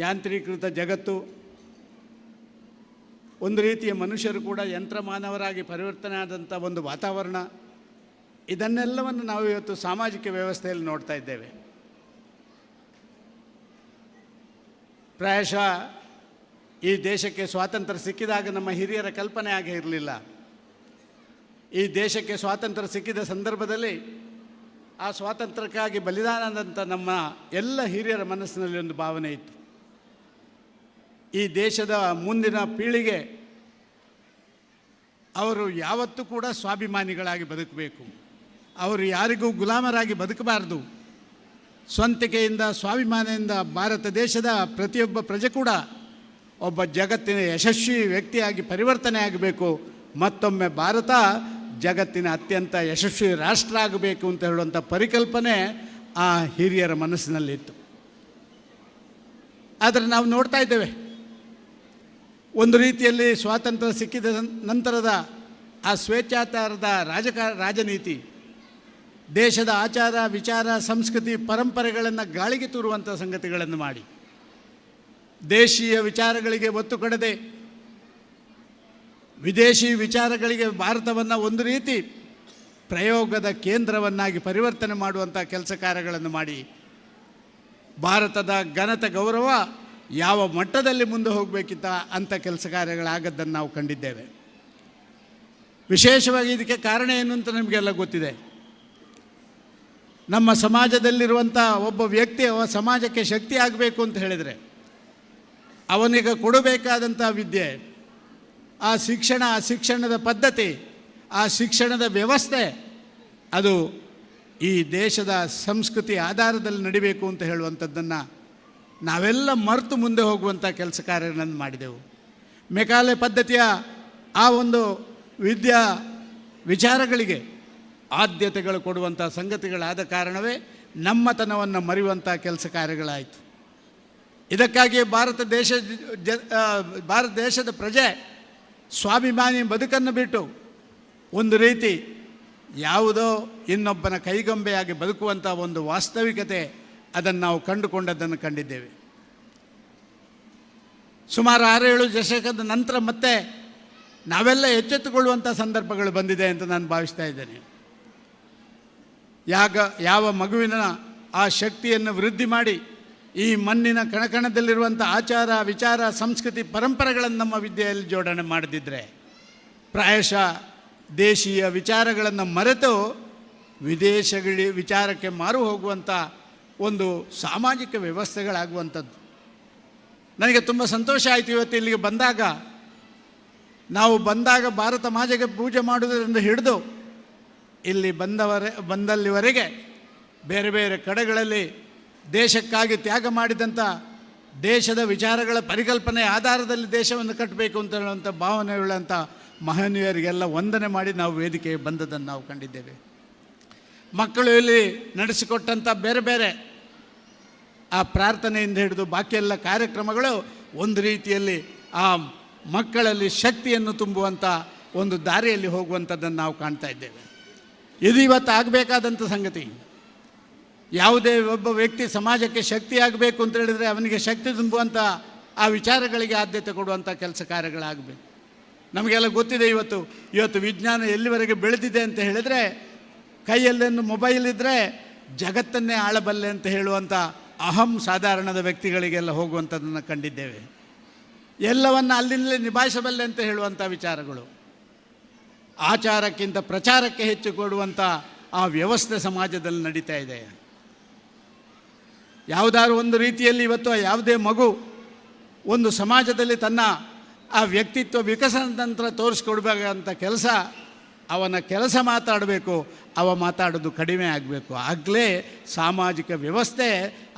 ಯಾಂತ್ರೀಕೃತ ಜಗತ್ತು, ಒಂದು ರೀತಿಯ ಮನುಷ್ಯರು ಕೂಡ ಯಂತ್ರಮಾನವರಾಗಿ ಪರಿವರ್ತನೆ ಆದಂಥ ಒಂದು ವಾತಾವರಣ, ಇದನ್ನೆಲ್ಲವನ್ನು ನಾವು ಇವತ್ತು ಸಾಮಾಜಿಕ ವ್ಯವಸ್ಥೆಯಲ್ಲಿ ನೋಡ್ತಾ ಇದ್ದೇವೆ. ಪ್ರಾಯಶಃ ಈ ದೇಶಕ್ಕೆ ಸ್ವಾತಂತ್ರ್ಯ ಸಿಕ್ಕಿದಾಗ ನಮ್ಮ ಹಿರಿಯರ ಕಲ್ಪನೆ ಆಗೇ ಇರಲಿಲ್ಲ. ಈ ದೇಶಕ್ಕೆ ಸ್ವಾತಂತ್ರ್ಯ ಸಿಕ್ಕಿದ ಸಂದರ್ಭದಲ್ಲಿ ಆ ಸ್ವಾತಂತ್ರ್ಯಕ್ಕಾಗಿ ಬಲಿದಾನದಂಥ ನಮ್ಮ ಎಲ್ಲ ಹಿರಿಯರ ಮನಸ್ಸಿನಲ್ಲಿ ಒಂದು ಭಾವನೆ ಇತ್ತು. ಈ ದೇಶದ ಮುಂದಿನ ಪೀಳಿಗೆ ಅವರು ಯಾವತ್ತೂ ಕೂಡ ಸ್ವಾಭಿಮಾನಿಗಳಾಗಿ ಬದುಕಬೇಕು, ಅವರು ಯಾರಿಗೂ ಗುಲಾಮರಾಗಿ ಬದುಕಬಾರ್ದು. ಸ್ವಂತಿಕೆಯಿಂದ, ಸ್ವಾಭಿಮಾನದಿಂದ ಭಾರತ ದೇಶದ ಪ್ರತಿಯೊಬ್ಬ ಪ್ರಜೆ ಕೂಡ ಒಬ್ಬ ಜಗತ್ತಿನ ಯಶಸ್ವಿ ವ್ಯಕ್ತಿಯಾಗಿ ಪರಿವರ್ತನೆ ಆಗಬೇಕು, ಮತ್ತೊಮ್ಮೆ ಭಾರತ ಜಗತ್ತಿನ ಅತ್ಯಂತ ಯಶಸ್ವಿ ರಾಷ್ಟ್ರ ಆಗಬೇಕು ಅಂತ ಹೇಳುವಂಥ ಪರಿಕಲ್ಪನೆ ಆ ಹಿರಿಯರ ಮನಸ್ಸಿನಲ್ಲಿತ್ತು. ಆದರೆ ನಾವು ನೋಡ್ತಾ ಇದ್ದೇವೆ, ಒಂದು ರೀತಿಯಲ್ಲಿ ಸ್ವಾತಂತ್ರ್ಯ ಸಿಕ್ಕಿದ ನಂತರದ ಆ ಸ್ವೇಚ್ಛಾಚಾರದ ರಾಜನೀತಿ ದೇಶದ ಆಚಾರ ವಿಚಾರ ಸಂಸ್ಕೃತಿ ಪರಂಪರೆಗಳನ್ನು ಗಾಳಿಗೆ ತೂರುವಂಥ ಸಂಗತಿಗಳನ್ನು ಮಾಡಿ ದೇಶೀಯ ವಿಚಾರಗಳಿಗೆ ಒತ್ತು ಕೊಡದೆ ವಿದೇಶಿ ವಿಚಾರಗಳಿಗೆ ಭಾರತವನ್ನು ಒಂದು ರೀತಿ ಪ್ರಯೋಗದ ಕೇಂದ್ರವನ್ನಾಗಿ ಪರಿವರ್ತನೆ ಮಾಡುವಂಥ ಕೆಲಸ ಕಾರ್ಯಗಳನ್ನು ಮಾಡಿ ಭಾರತದ ಘನತೆ ಗೌರವ ಯಾವ ಮಟ್ಟದಲ್ಲಿ ಮುಂದೆ ಹೋಗಬೇಕಿತ್ತ ಅಂಥ ಕೆಲಸ ಕಾರ್ಯಗಳಾಗದ್ದನ್ನು ನಾವು ಕಂಡಿದ್ದೇವೆ. ವಿಶೇಷವಾಗಿ ಇದಕ್ಕೆ ಕಾರಣ ಏನು ಅಂತ ನಮಗೆಲ್ಲ ಗೊತ್ತಿದೆ. ನಮ್ಮ ಸಮಾಜದಲ್ಲಿರುವಂಥ ಒಬ್ಬ ವ್ಯಕ್ತಿ ಸಮಾಜಕ್ಕೆ ಶಕ್ತಿ ಆಗಬೇಕು ಅಂತ ಹೇಳಿದರೆ ಅವನಿಗೆ ಕೊಡಬೇಕಾದಂಥ ವಿದ್ಯೆ, ಆ ಶಿಕ್ಷಣದ ಪದ್ಧತಿ, ಆ ಶಿಕ್ಷಣದ ವ್ಯವಸ್ಥೆ ಅದು ಈ ದೇಶದ ಸಂಸ್ಕೃತಿ ಆಧಾರದಲ್ಲಿ ನಡಿಬೇಕು ಅಂತ ಹೇಳುವಂಥದ್ದನ್ನು ನಾವೆಲ್ಲ ಮರೆತು ಮುಂದೆ ಹೋಗುವಂಥ ಕೆಲಸ ಕಾರ್ಯಗಳನ್ನು ಮಾಡಿದೆವು. ಮೆಕಾಲೆ ಪದ್ಧತಿಯ ಆ ಒಂದು ವಿಚಾರಗಳಿಗೆ ಆದ್ಯತೆಗಳು ಕೊಡುವಂಥ ಸಂಗತಿಗಳಾದ ಕಾರಣವೇ ನಮ್ಮತನವನ್ನು ಮರೆಯುವಂಥ ಕೆಲಸ ಕಾರ್ಯಗಳಾಯಿತು. ಇದಕ್ಕಾಗಿ ಭಾರತ ದೇಶದ ಪ್ರಜೆ ಸ್ವಾಭಿಮಾನಿ ಬದುಕನ್ನು ಬಿಟ್ಟು ಒಂದು ರೀತಿ ಯಾವುದೋ ಇನ್ನೊಬ್ಬನ ಕೈಗೊಂಬೆಯಾಗಿ ಬದುಕುವಂಥ ಒಂದು ವಾಸ್ತವಿಕತೆ ಅದನ್ನು ನಾವು ಕಂಡುಕೊಂಡದ್ದನ್ನು ಕಂಡಿದ್ದೇವೆ. ಸುಮಾರು 6-7 ದಶಕದ ನಂತರ ಮತ್ತೆ ನಾವೆಲ್ಲ ಎಚ್ಚೆತ್ತುಕೊಳ್ಳುವಂಥ ಸಂದರ್ಭಗಳು ಬಂದಿದೆ ಅಂತ ನಾನು ಭಾವಿಸ್ತಾ ಇದ್ದೇನೆ. ಯಾವ ಮಗುವಿನ ಆ ಶಕ್ತಿಯನ್ನು ವೃದ್ಧಿ ಮಾಡಿ ಈ ಮಣ್ಣಿನ ಕಣಕಣದಲ್ಲಿರುವಂಥ ಆಚಾರ ವಿಚಾರ ಸಂಸ್ಕೃತಿ ಪರಂಪರೆಗಳನ್ನು ನಮ್ಮ ವಿದ್ಯೆಯಲ್ಲಿ ಜೋಡಣೆ ಮಾಡದಿದ್ದರೆ ಪ್ರಾಯಶಃ ದೇಶೀಯ ವಿಚಾರಗಳನ್ನು ಮರೆತು ವಿಚಾರಕ್ಕೆ ಮಾರು ಹೋಗುವಂಥ ಒಂದು ಸಾಮಾಜಿಕ ವ್ಯವಸ್ಥೆಗಳಾಗುವಂಥದ್ದು. ನನಗೆ ತುಂಬ ಸಂತೋಷ ಆಯಿತು ಇವತ್ತು ಇಲ್ಲಿಗೆ ಬಂದಾಗ. ನಾವು ಬಂದಾಗ ಭಾರತ ಮಾತೆಗೆ ಪೂಜೆ ಮಾಡುವುದರಿಂದ ಹಿಡಿದು ಇಲ್ಲಿ ಬಂದಲ್ಲಿವರೆಗೆ ಬೇರೆ ಬೇರೆ ಕಡೆಗಳಲ್ಲಿ ದೇಶಕ್ಕಾಗಿ ತ್ಯಾಗ ಮಾಡಿದಂಥ ದೇಶದ ವಿಚಾರಗಳ ಪರಿಕಲ್ಪನೆ ಆಧಾರದಲ್ಲಿ ದೇಶವನ್ನು ಕಟ್ಟಬೇಕು ಅಂತ ಹೇಳುವಂಥ ಭಾವನೆಯುಳ್ಳಂಥ ಮಹನೀಯರಿಗೆಲ್ಲ ವಂದನೆ ಮಾಡಿ ನಾವು ವೇದಿಕೆಗೆ ಬಂದದ್ದನ್ನು ನಾವು ಕಂಡಿದ್ದೇವೆ. ಮಕ್ಕಳು ಇಲ್ಲಿ ನಡೆಸಿಕೊಟ್ಟಂಥ ಬೇರೆ ಬೇರೆ ಆ ಪ್ರಾರ್ಥನೆಯಿಂದ ಹಿಡಿದು ಬಾಕಿ ಎಲ್ಲ ಕಾರ್ಯಕ್ರಮಗಳು ಒಂದು ರೀತಿಯಲ್ಲಿ ಆ ಮಕ್ಕಳಲ್ಲಿ ಶಕ್ತಿಯನ್ನು ತುಂಬುವಂಥ ಒಂದು ದಾರಿಯಲ್ಲಿ ಹೋಗುವಂಥದ್ದನ್ನು ನಾವು ಕಾಣ್ತಾ ಇದ್ದೇವೆ. ಇದು ಇವತ್ತು ಆಗಬೇಕಾದಂಥ ಸಂಗತಿ. ಯಾವುದೇ ಒಬ್ಬ ವ್ಯಕ್ತಿ ಸಮಾಜಕ್ಕೆ ಶಕ್ತಿಯಾಗಬೇಕು ಅಂತ ಹೇಳಿದರೆ ಅವನಿಗೆ ಶಕ್ತಿ ತುಂಬುವಂಥ ಆ ವಿಚಾರಗಳಿಗೆ ಆದ್ಯತೆ ಕೊಡುವಂಥ ಕೆಲಸ ಕಾರ್ಯಗಳಾಗಬೇಕು. ನಮಗೆಲ್ಲ ಗೊತ್ತಿದೆ ಇವತ್ತು ವಿಜ್ಞಾನ ಎಲ್ಲಿವರೆಗೆ ಬೆಳೆದಿದೆ ಅಂತ ಹೇಳಿದರೆ ಕೈಯಲ್ಲೇನು ಮೊಬೈಲ್ ಇದ್ದರೆ ಜಗತ್ತನ್ನೇ ಆಳಬಲ್ಲೆ ಅಂತ ಹೇಳುವಂಥ ಅಹಂ ಸಾಧಾರಣದ ವ್ಯಕ್ತಿಗಳಿಗೆಲ್ಲ ಹೋಗುವಂಥದ್ದನ್ನು ಕಂಡಿದ್ದೇವೆ. ಎಲ್ಲವನ್ನು ಅಲ್ಲಿಂದಲೇ ನಿಭಾಯಿಸಬಲ್ಲೆ ಅಂತ ಹೇಳುವಂಥ ವಿಚಾರಗಳು, ಆಚಾರಕ್ಕಿಂತ ಪ್ರಚಾರಕ್ಕೆ ಹೆಚ್ಚು ಕೊಡುವಂಥ ಆ ವ್ಯವಸ್ಥೆ ಸಮಾಜದಲ್ಲಿ ನಡೀತಾ ಇದೆ. ಯಾವುದಾದ್ರು ಒಂದು ರೀತಿಯಲ್ಲಿ ಇವತ್ತು ಯಾವುದೇ ಮಗು ಒಂದು ಸಮಾಜದಲ್ಲಿ ತನ್ನ ಆ ವ್ಯಕ್ತಿತ್ವ ವಿಕಸನದ ನಂತರ ತೋರಿಸ್ಕೊಡ್ಬೇಕಂತ ಅವನ ಕೆಲಸ ಮಾತಾಡಬೇಕು, ಮಾತಾಡೋದು ಕಡಿಮೆ ಆಗಬೇಕು. ಆಗಲೇ ಸಾಮಾಜಿಕ ವ್ಯವಸ್ಥೆ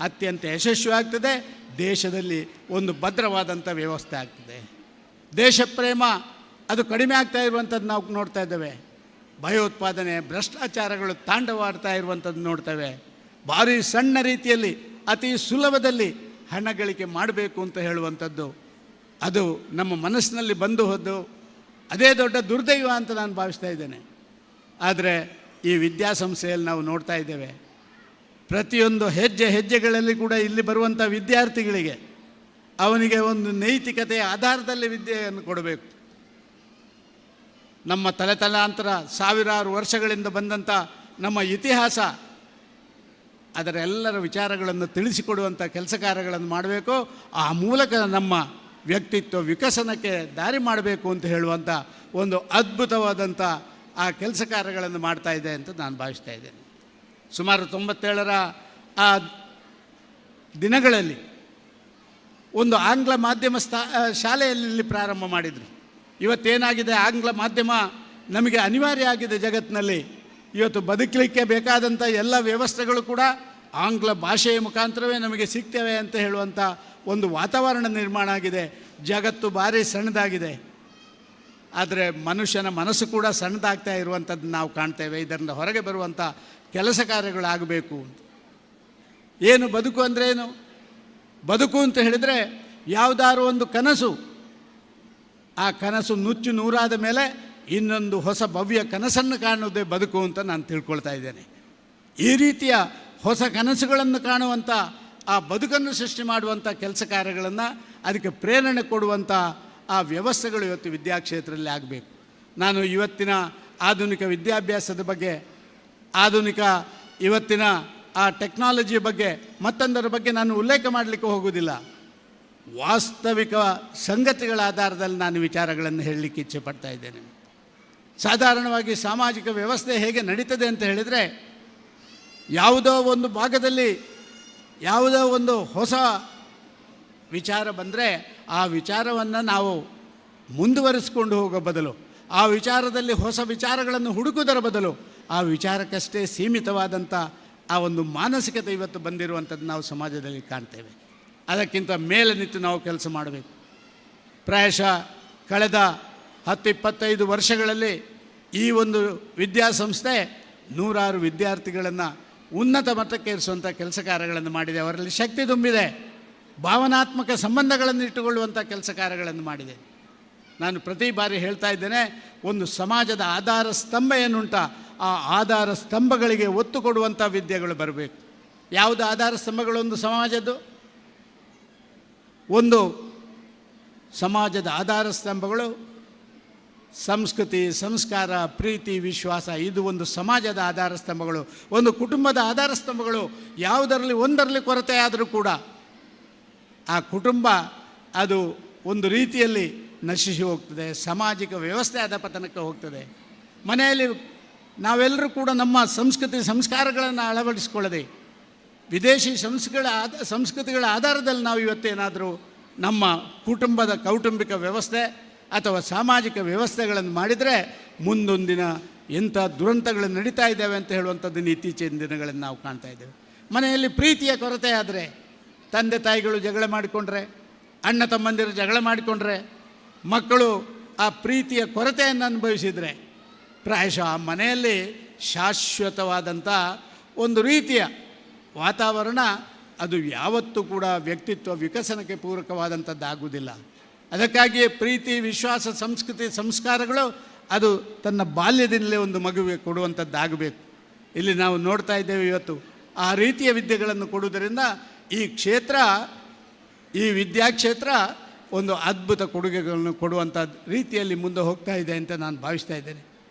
ಅತ್ಯಂತ ಯಶಸ್ವಿ ಆಗ್ತದೆ, ದೇಶದಲ್ಲಿ ಒಂದು ಭದ್ರವಾದಂಥ ವ್ಯವಸ್ಥೆ ಆಗ್ತದೆ. ದೇಶ ಪ್ರೇಮ ಅದು ಕಡಿಮೆ ಆಗ್ತಾ ಇರುವಂಥದ್ದು ನಾವು ನೋಡ್ತಾ ಇದ್ದೇವೆ. ಭಯೋತ್ಪಾದನೆ ಭ್ರಷ್ಟಾಚಾರಗಳು ತಾಂಡವಾಡ್ತಾ ಇರುವಂಥದ್ದು ನೋಡ್ತೇವೆ. ಭಾರಿ ಸಣ್ಣ ರೀತಿಯಲ್ಲಿ ಅತಿ ಸುಲಭದಲ್ಲಿ ಹಣ ಗಳಿಕೆ ಮಾಡಬೇಕು ಅಂತ ಹೇಳುವಂಥದ್ದು ಅದು ನಮ್ಮ ಮನಸ್ಸಿನಲ್ಲಿ ಬಂದು ಹೋದ್ದು ಅದೇ ದೊಡ್ಡ ದುರ್ದೈವ ಅಂತ ನಾನು ಭಾವಿಸ್ತಾ ಇದ್ದೇನೆ. ಆದರೆ ಈ ವಿದ್ಯಾಸಂಸ್ಥೆಯಲ್ಲಿ ನಾವು ನೋಡ್ತಾ ಇದ್ದೇವೆ, ಪ್ರತಿಯೊಂದು ಹೆಜ್ಜೆಗಳಲ್ಲಿ ಕೂಡ ಇಲ್ಲಿ ಬರುವಂಥ ವಿದ್ಯಾರ್ಥಿಗಳಿಗೆ ಅವನಿಗೆ ಒಂದು ನೈತಿಕತೆಯ ಆಧಾರದಲ್ಲಿ ವಿದ್ಯೆಯನ್ನು ಕೊಡಬೇಕು. ನಮ್ಮ ತಲೆತಲಾಂತರ ಸಾವಿರಾರು ವರ್ಷಗಳಿಂದ ಬಂದಂಥ ನಮ್ಮ ಇತಿಹಾಸ ಅದರ ಎಲ್ಲರ ವಿಚಾರಗಳನ್ನು ತಿಳಿಸಿಕೊಡುವಂಥ ಕೆಲಸ ಕಾರ್ಯಗಳನ್ನು ಮಾಡಬೇಕು. ಆ ಮೂಲಕ ನಮ್ಮ ವ್ಯಕ್ತಿತ್ವ ವಿಕಸನಕ್ಕೆ ದಾರಿ ಮಾಡಬೇಕು ಅಂತ ಹೇಳುವಂಥ ಒಂದು ಅದ್ಭುತವಾದಂಥ ಆ ಕೆಲಸ ಕಾರ್ಯಗಳನ್ನು ಮಾಡ್ತಾ ಇದೆ ಅಂತ ನಾನು ಭಾವಿಸ್ತಾ ಇದ್ದೇನೆ. ಸುಮಾರು 97ರ ಆ ದಿನಗಳಲ್ಲಿ ಒಂದು ಆಂಗ್ಲ ಮಾಧ್ಯಮ ಶಾಲೆಯಲ್ಲಿ ಪ್ರಾರಂಭ ಮಾಡಿದರು. ಇವತ್ತೇನಾಗಿದೆ, ಆಂಗ್ಲ ಮಾಧ್ಯಮ ನಮಗೆ ಅನಿವಾರ್ಯ ಆಗಿದೆ. ಜಗತ್ತಿನಲ್ಲಿ ಇವತ್ತು ಬದುಕಲಿಕ್ಕೆ ಬೇಕಾದಂಥ ಎಲ್ಲ ವ್ಯವಸ್ಥೆಗಳು ಕೂಡ ಆಂಗ್ಲ ಭಾಷೆಯ ಮುಖಾಂತರವೇ ನಮಗೆ ಸಿಗ್ತೇವೆ ಅಂತ ಹೇಳುವಂಥ ಒಂದು ವಾತಾವರಣ ನಿರ್ಮಾಣ ಆಗಿದೆ. ಜಗತ್ತು ಭಾರಿ ಸಣ್ಣದಾಗಿದೆ, ಆದರೆ ಮನುಷ್ಯನ ಮನಸ್ಸು ಕೂಡ ಸಣ್ಣದಾಗ್ತಾ ಇರುವಂಥದ್ದು ನಾವು ಕಾಣ್ತೇವೆ. ಇದರಿಂದ ಹೊರಗೆ ಬರುವಂಥ ಕೆಲಸ ಕಾರ್ಯಗಳಾಗಬೇಕು. ಏನು ಬದುಕು ಅಂದರೆ ಏನು? ಬದುಕು ಅಂತ ಹೇಳಿದರೆ ಯಾವುದಾದ್ರು ಒಂದು ಕನಸು, ಆ ಕನಸು ನುಚ್ಚು ನೂರಾದ ಮೇಲೆ ಇನ್ನೊಂದು ಹೊಸ ಭವ್ಯ ಕನಸನ್ನು ಕಾಣುವುದೇ ಬದುಕು ಅಂತ ನಾನು ತಿಳ್ಕೊಳ್ತಾ ಇದ್ದೇನೆ. ಈ ರೀತಿಯ ಹೊಸ ಕನಸುಗಳನ್ನು ಕಾಣುವಂಥ ಆ ಬದುಕನ್ನು ಸೃಷ್ಟಿ ಮಾಡುವಂಥ ಕೆಲಸ ಕಾರ್ಯಗಳನ್ನು ಅದಕ್ಕೆ ಪ್ರೇರಣೆ ಕೊಡುವಂಥ ಆ ವ್ಯವಸ್ಥೆಗಳು ಇವತ್ತು ವಿದ್ಯಾಕ್ಷೇತ್ರದಲ್ಲಿ ಆಗಬೇಕು. ನಾನು ಇವತ್ತಿನ ಆಧುನಿಕ ವಿದ್ಯಾಭ್ಯಾಸದ ಬಗ್ಗೆ, ಆಧುನಿಕ ಇವತ್ತಿನ ಆ ಟೆಕ್ನಾಲಜಿಯ ಬಗ್ಗೆ ಮತ್ತೊಂದರ ಬಗ್ಗೆ ನಾನು ಉಲ್ಲೇಖ ಮಾಡಲಿಕ್ಕೆ ಹೋಗುವುದಿಲ್ಲ. ವಾಸ್ತವಿಕ ಸಂಗತಿಗಳ ಆಧಾರದಲ್ಲಿ ನಾನು ವಿಚಾರಗಳನ್ನು ಹೇಳಲಿಕ್ಕೆ ಇಚ್ಛೆ ಪಡ್ತಾ ಇದ್ದೇನೆ. ಸಾಧಾರಣವಾಗಿ ಸಾಮಾಜಿಕ ವ್ಯವಸ್ಥೆ ಹೇಗೆ ನಡೀತದೆ ಅಂತ ಹೇಳಿದರೆ, ಯಾವುದೋ ಒಂದು ಭಾಗದಲ್ಲಿ ಯಾವುದೋ ಒಂದು ಹೊಸ ವಿಚಾರ ಬಂದರೆ ಆ ವಿಚಾರವನ್ನು ನಾವು ಮುಂದುವರಿಸ್ಕೊಂಡು ಹೋಗೋ ಬದಲು ಆ ವಿಚಾರದಲ್ಲಿ ಹೊಸ ವಿಚಾರಗಳನ್ನು ಹುಡುಕುವುದರ ಬದಲು ಆ ವಿಚಾರಕ್ಕಷ್ಟೇ ಸೀಮಿತವಾದಂಥ ಆ ಒಂದು ಮಾನಸಿಕತೆ ಇವತ್ತು ಬಂದಿರುವಂಥದ್ದು ನಾವು ಸಮಾಜದಲ್ಲಿ ಕಾಣ್ತೇವೆ. ಅದಕ್ಕಿಂತ ಮೇಲೆ ನಿಂತು ನಾವು ಕೆಲಸ ಮಾಡಬೇಕು. ಪ್ರಾಯಶಃ ಕಳೆದ 10-25 ವರ್ಷಗಳಲ್ಲಿ ಈ ಒಂದು ವಿದ್ಯಾಸಂಸ್ಥೆ ನೂರಾರು ವಿದ್ಯಾರ್ಥಿಗಳನ್ನು ಉನ್ನತ ಮಟ್ಟಕ್ಕೆ ಇರಿಸುವಂಥ ಕೆಲಸ ಕಾರ್ಯಗಳನ್ನು ಮಾಡಿದೆ. ಅವರಲ್ಲಿ ಶಕ್ತಿ ತುಂಬಿದೆ. ಭಾವನಾತ್ಮಕ ಸಂಬಂಧಗಳನ್ನು ಇಟ್ಟುಕೊಳ್ಳುವಂಥ ಕೆಲಸ ಕಾರ್ಯಗಳನ್ನು ಮಾಡಿದೆ. ನಾನು ಪ್ರತಿ ಬಾರಿ ಹೇಳ್ತಾ ಇದ್ದೇನೆ, ಒಂದು ಸಮಾಜದ ಆಧಾರ ಸ್ತಂಭ ಏನುಂಟ ಆ ಆಧಾರ ಸ್ತಂಭಗಳಿಗೆ ಒತ್ತು ಕೊಡುವಂಥ ವಿದ್ಯೆಗಳು ಬರಬೇಕು. ಯಾವುದು ಆಧಾರ ಸ್ತಂಭಗಳು? ಒಂದು ಸಮಾಜದ್ದು, ಒಂದು ಸಮಾಜದ ಆಧಾರ ಸ್ತಂಭಗಳು ಸಂಸ್ಕೃತಿ, ಸಂಸ್ಕಾರ, ಪ್ರೀತಿ, ವಿಶ್ವಾಸ. ಇದು ಒಂದು ಸಮಾಜದ ಆಧಾರ ಸ್ತಂಭಗಳು. ಒಂದು ಕುಟುಂಬದ ಆಧಾರ ಸ್ತಂಭಗಳು. ಯಾವುದರಲ್ಲಿ ಒಂದರಲ್ಲಿ ಕೊರತೆ ಆದರೂ ಕೂಡ ಆ ಕುಟುಂಬ ಅದು ಒಂದು ರೀತಿಯಲ್ಲಿ ನಶಿಸಿ ಹೋಗ್ತದೆ. ಸಾಮಾಜಿಕ ವ್ಯವಸ್ಥೆ ಅಧಪತನಕ್ಕೆ ಹೋಗ್ತದೆ. ಮನೆಯಲ್ಲಿ ನಾವೆಲ್ಲರೂ ಕೂಡ ನಮ್ಮ ಸಂಸ್ಕೃತಿ ಸಂಸ್ಕಾರಗಳನ್ನು ಅಳವಡಿಸಿಕೊಳ್ಳದೆ ವಿದೇಶಿ ಸಂಸ್ಕೃತಿಗಳ ಆಧಾರದಲ್ಲಿ ನಾವು ಇವತ್ತೇನಾದರೂ ನಮ್ಮ ಕುಟುಂಬದ ಕೌಟುಂಬಿಕ ವ್ಯವಸ್ಥೆ ಅಥವಾ ಸಾಮಾಜಿಕ ವ್ಯವಸ್ಥೆಗಳನ್ನು ಮಾಡಿದರೆ ಮುಂದೊಂದಿನ ಎಂಥ ದುರಂತಗಳು ನಡೀತಾ ಇದ್ದಾವೆ ಅಂತ ಹೇಳುವಂಥದ್ದನ್ನು ಇತ್ತೀಚಿನ ದಿನಗಳಲ್ಲಿ ನಾವು ಕಾಣ್ತಾ ಇದ್ದೇವೆ. ಮನೆಯಲ್ಲಿ ಪ್ರೀತಿಯ ಕೊರತೆ ಆದರೆ, ತಂದೆ ತಾಯಿಗಳು ಜಗಳ ಮಾಡಿಕೊಂಡ್ರೆ, ಅಣ್ಣ ತಮ್ಮಂದಿರು ಜಗಳ ಮಾಡಿಕೊಂಡ್ರೆ, ಮಕ್ಕಳು ಆ ಪ್ರೀತಿಯ ಕೊರತೆಯನ್ನು ಅನುಭವಿಸಿದರೆ ಪ್ರಾಯಶಃ ಆ ಮನೆಯಲ್ಲಿ ಶಾಶ್ವತವಾದಂಥ ಒಂದು ರೀತಿಯ ವಾತಾವರಣ ಅದು ಯಾವತ್ತೂ ಕೂಡ ವ್ಯಕ್ತಿತ್ವ ವಿಕಸನಕ್ಕೆ ಪೂರಕವಾದಂಥದ್ದಾಗುವುದಿಲ್ಲ. ಅದಕ್ಕಾಗಿಯೇ ಪ್ರೀತಿ, ವಿಶ್ವಾಸ, ಸಂಸ್ಕೃತಿ, ಸಂಸ್ಕಾರಗಳು ಅದು ತನ್ನ ಬಾಲ್ಯದಿಂದಲೇ ಒಂದು ಮಗುವಿಗೆ ಕೊಡುವಂಥದ್ದಾಗಬೇಕು. ಇಲ್ಲಿ ನಾವು ನೋಡ್ತಾ ಇದ್ದೇವೆ ಇವತ್ತು ಆ ರೀತಿಯ ವಿದ್ಯೆಗಳನ್ನು ಕೊಡುವುದರಿಂದ ಈ ವಿದ್ಯಾಕ್ಷೇತ್ರ ಒಂದು ಅದ್ಭುತ ಕೊಡುಗೆಗಳನ್ನು ಕೊಡುವಂಥ ರೀತಿಯಲ್ಲಿ ಮುಂದೆ ಹೋಗ್ತಾ ಇದೆ ಅಂತ ನಾನು ಭಾವಿಸ್ತಾ ಇದ್ದೇನೆ.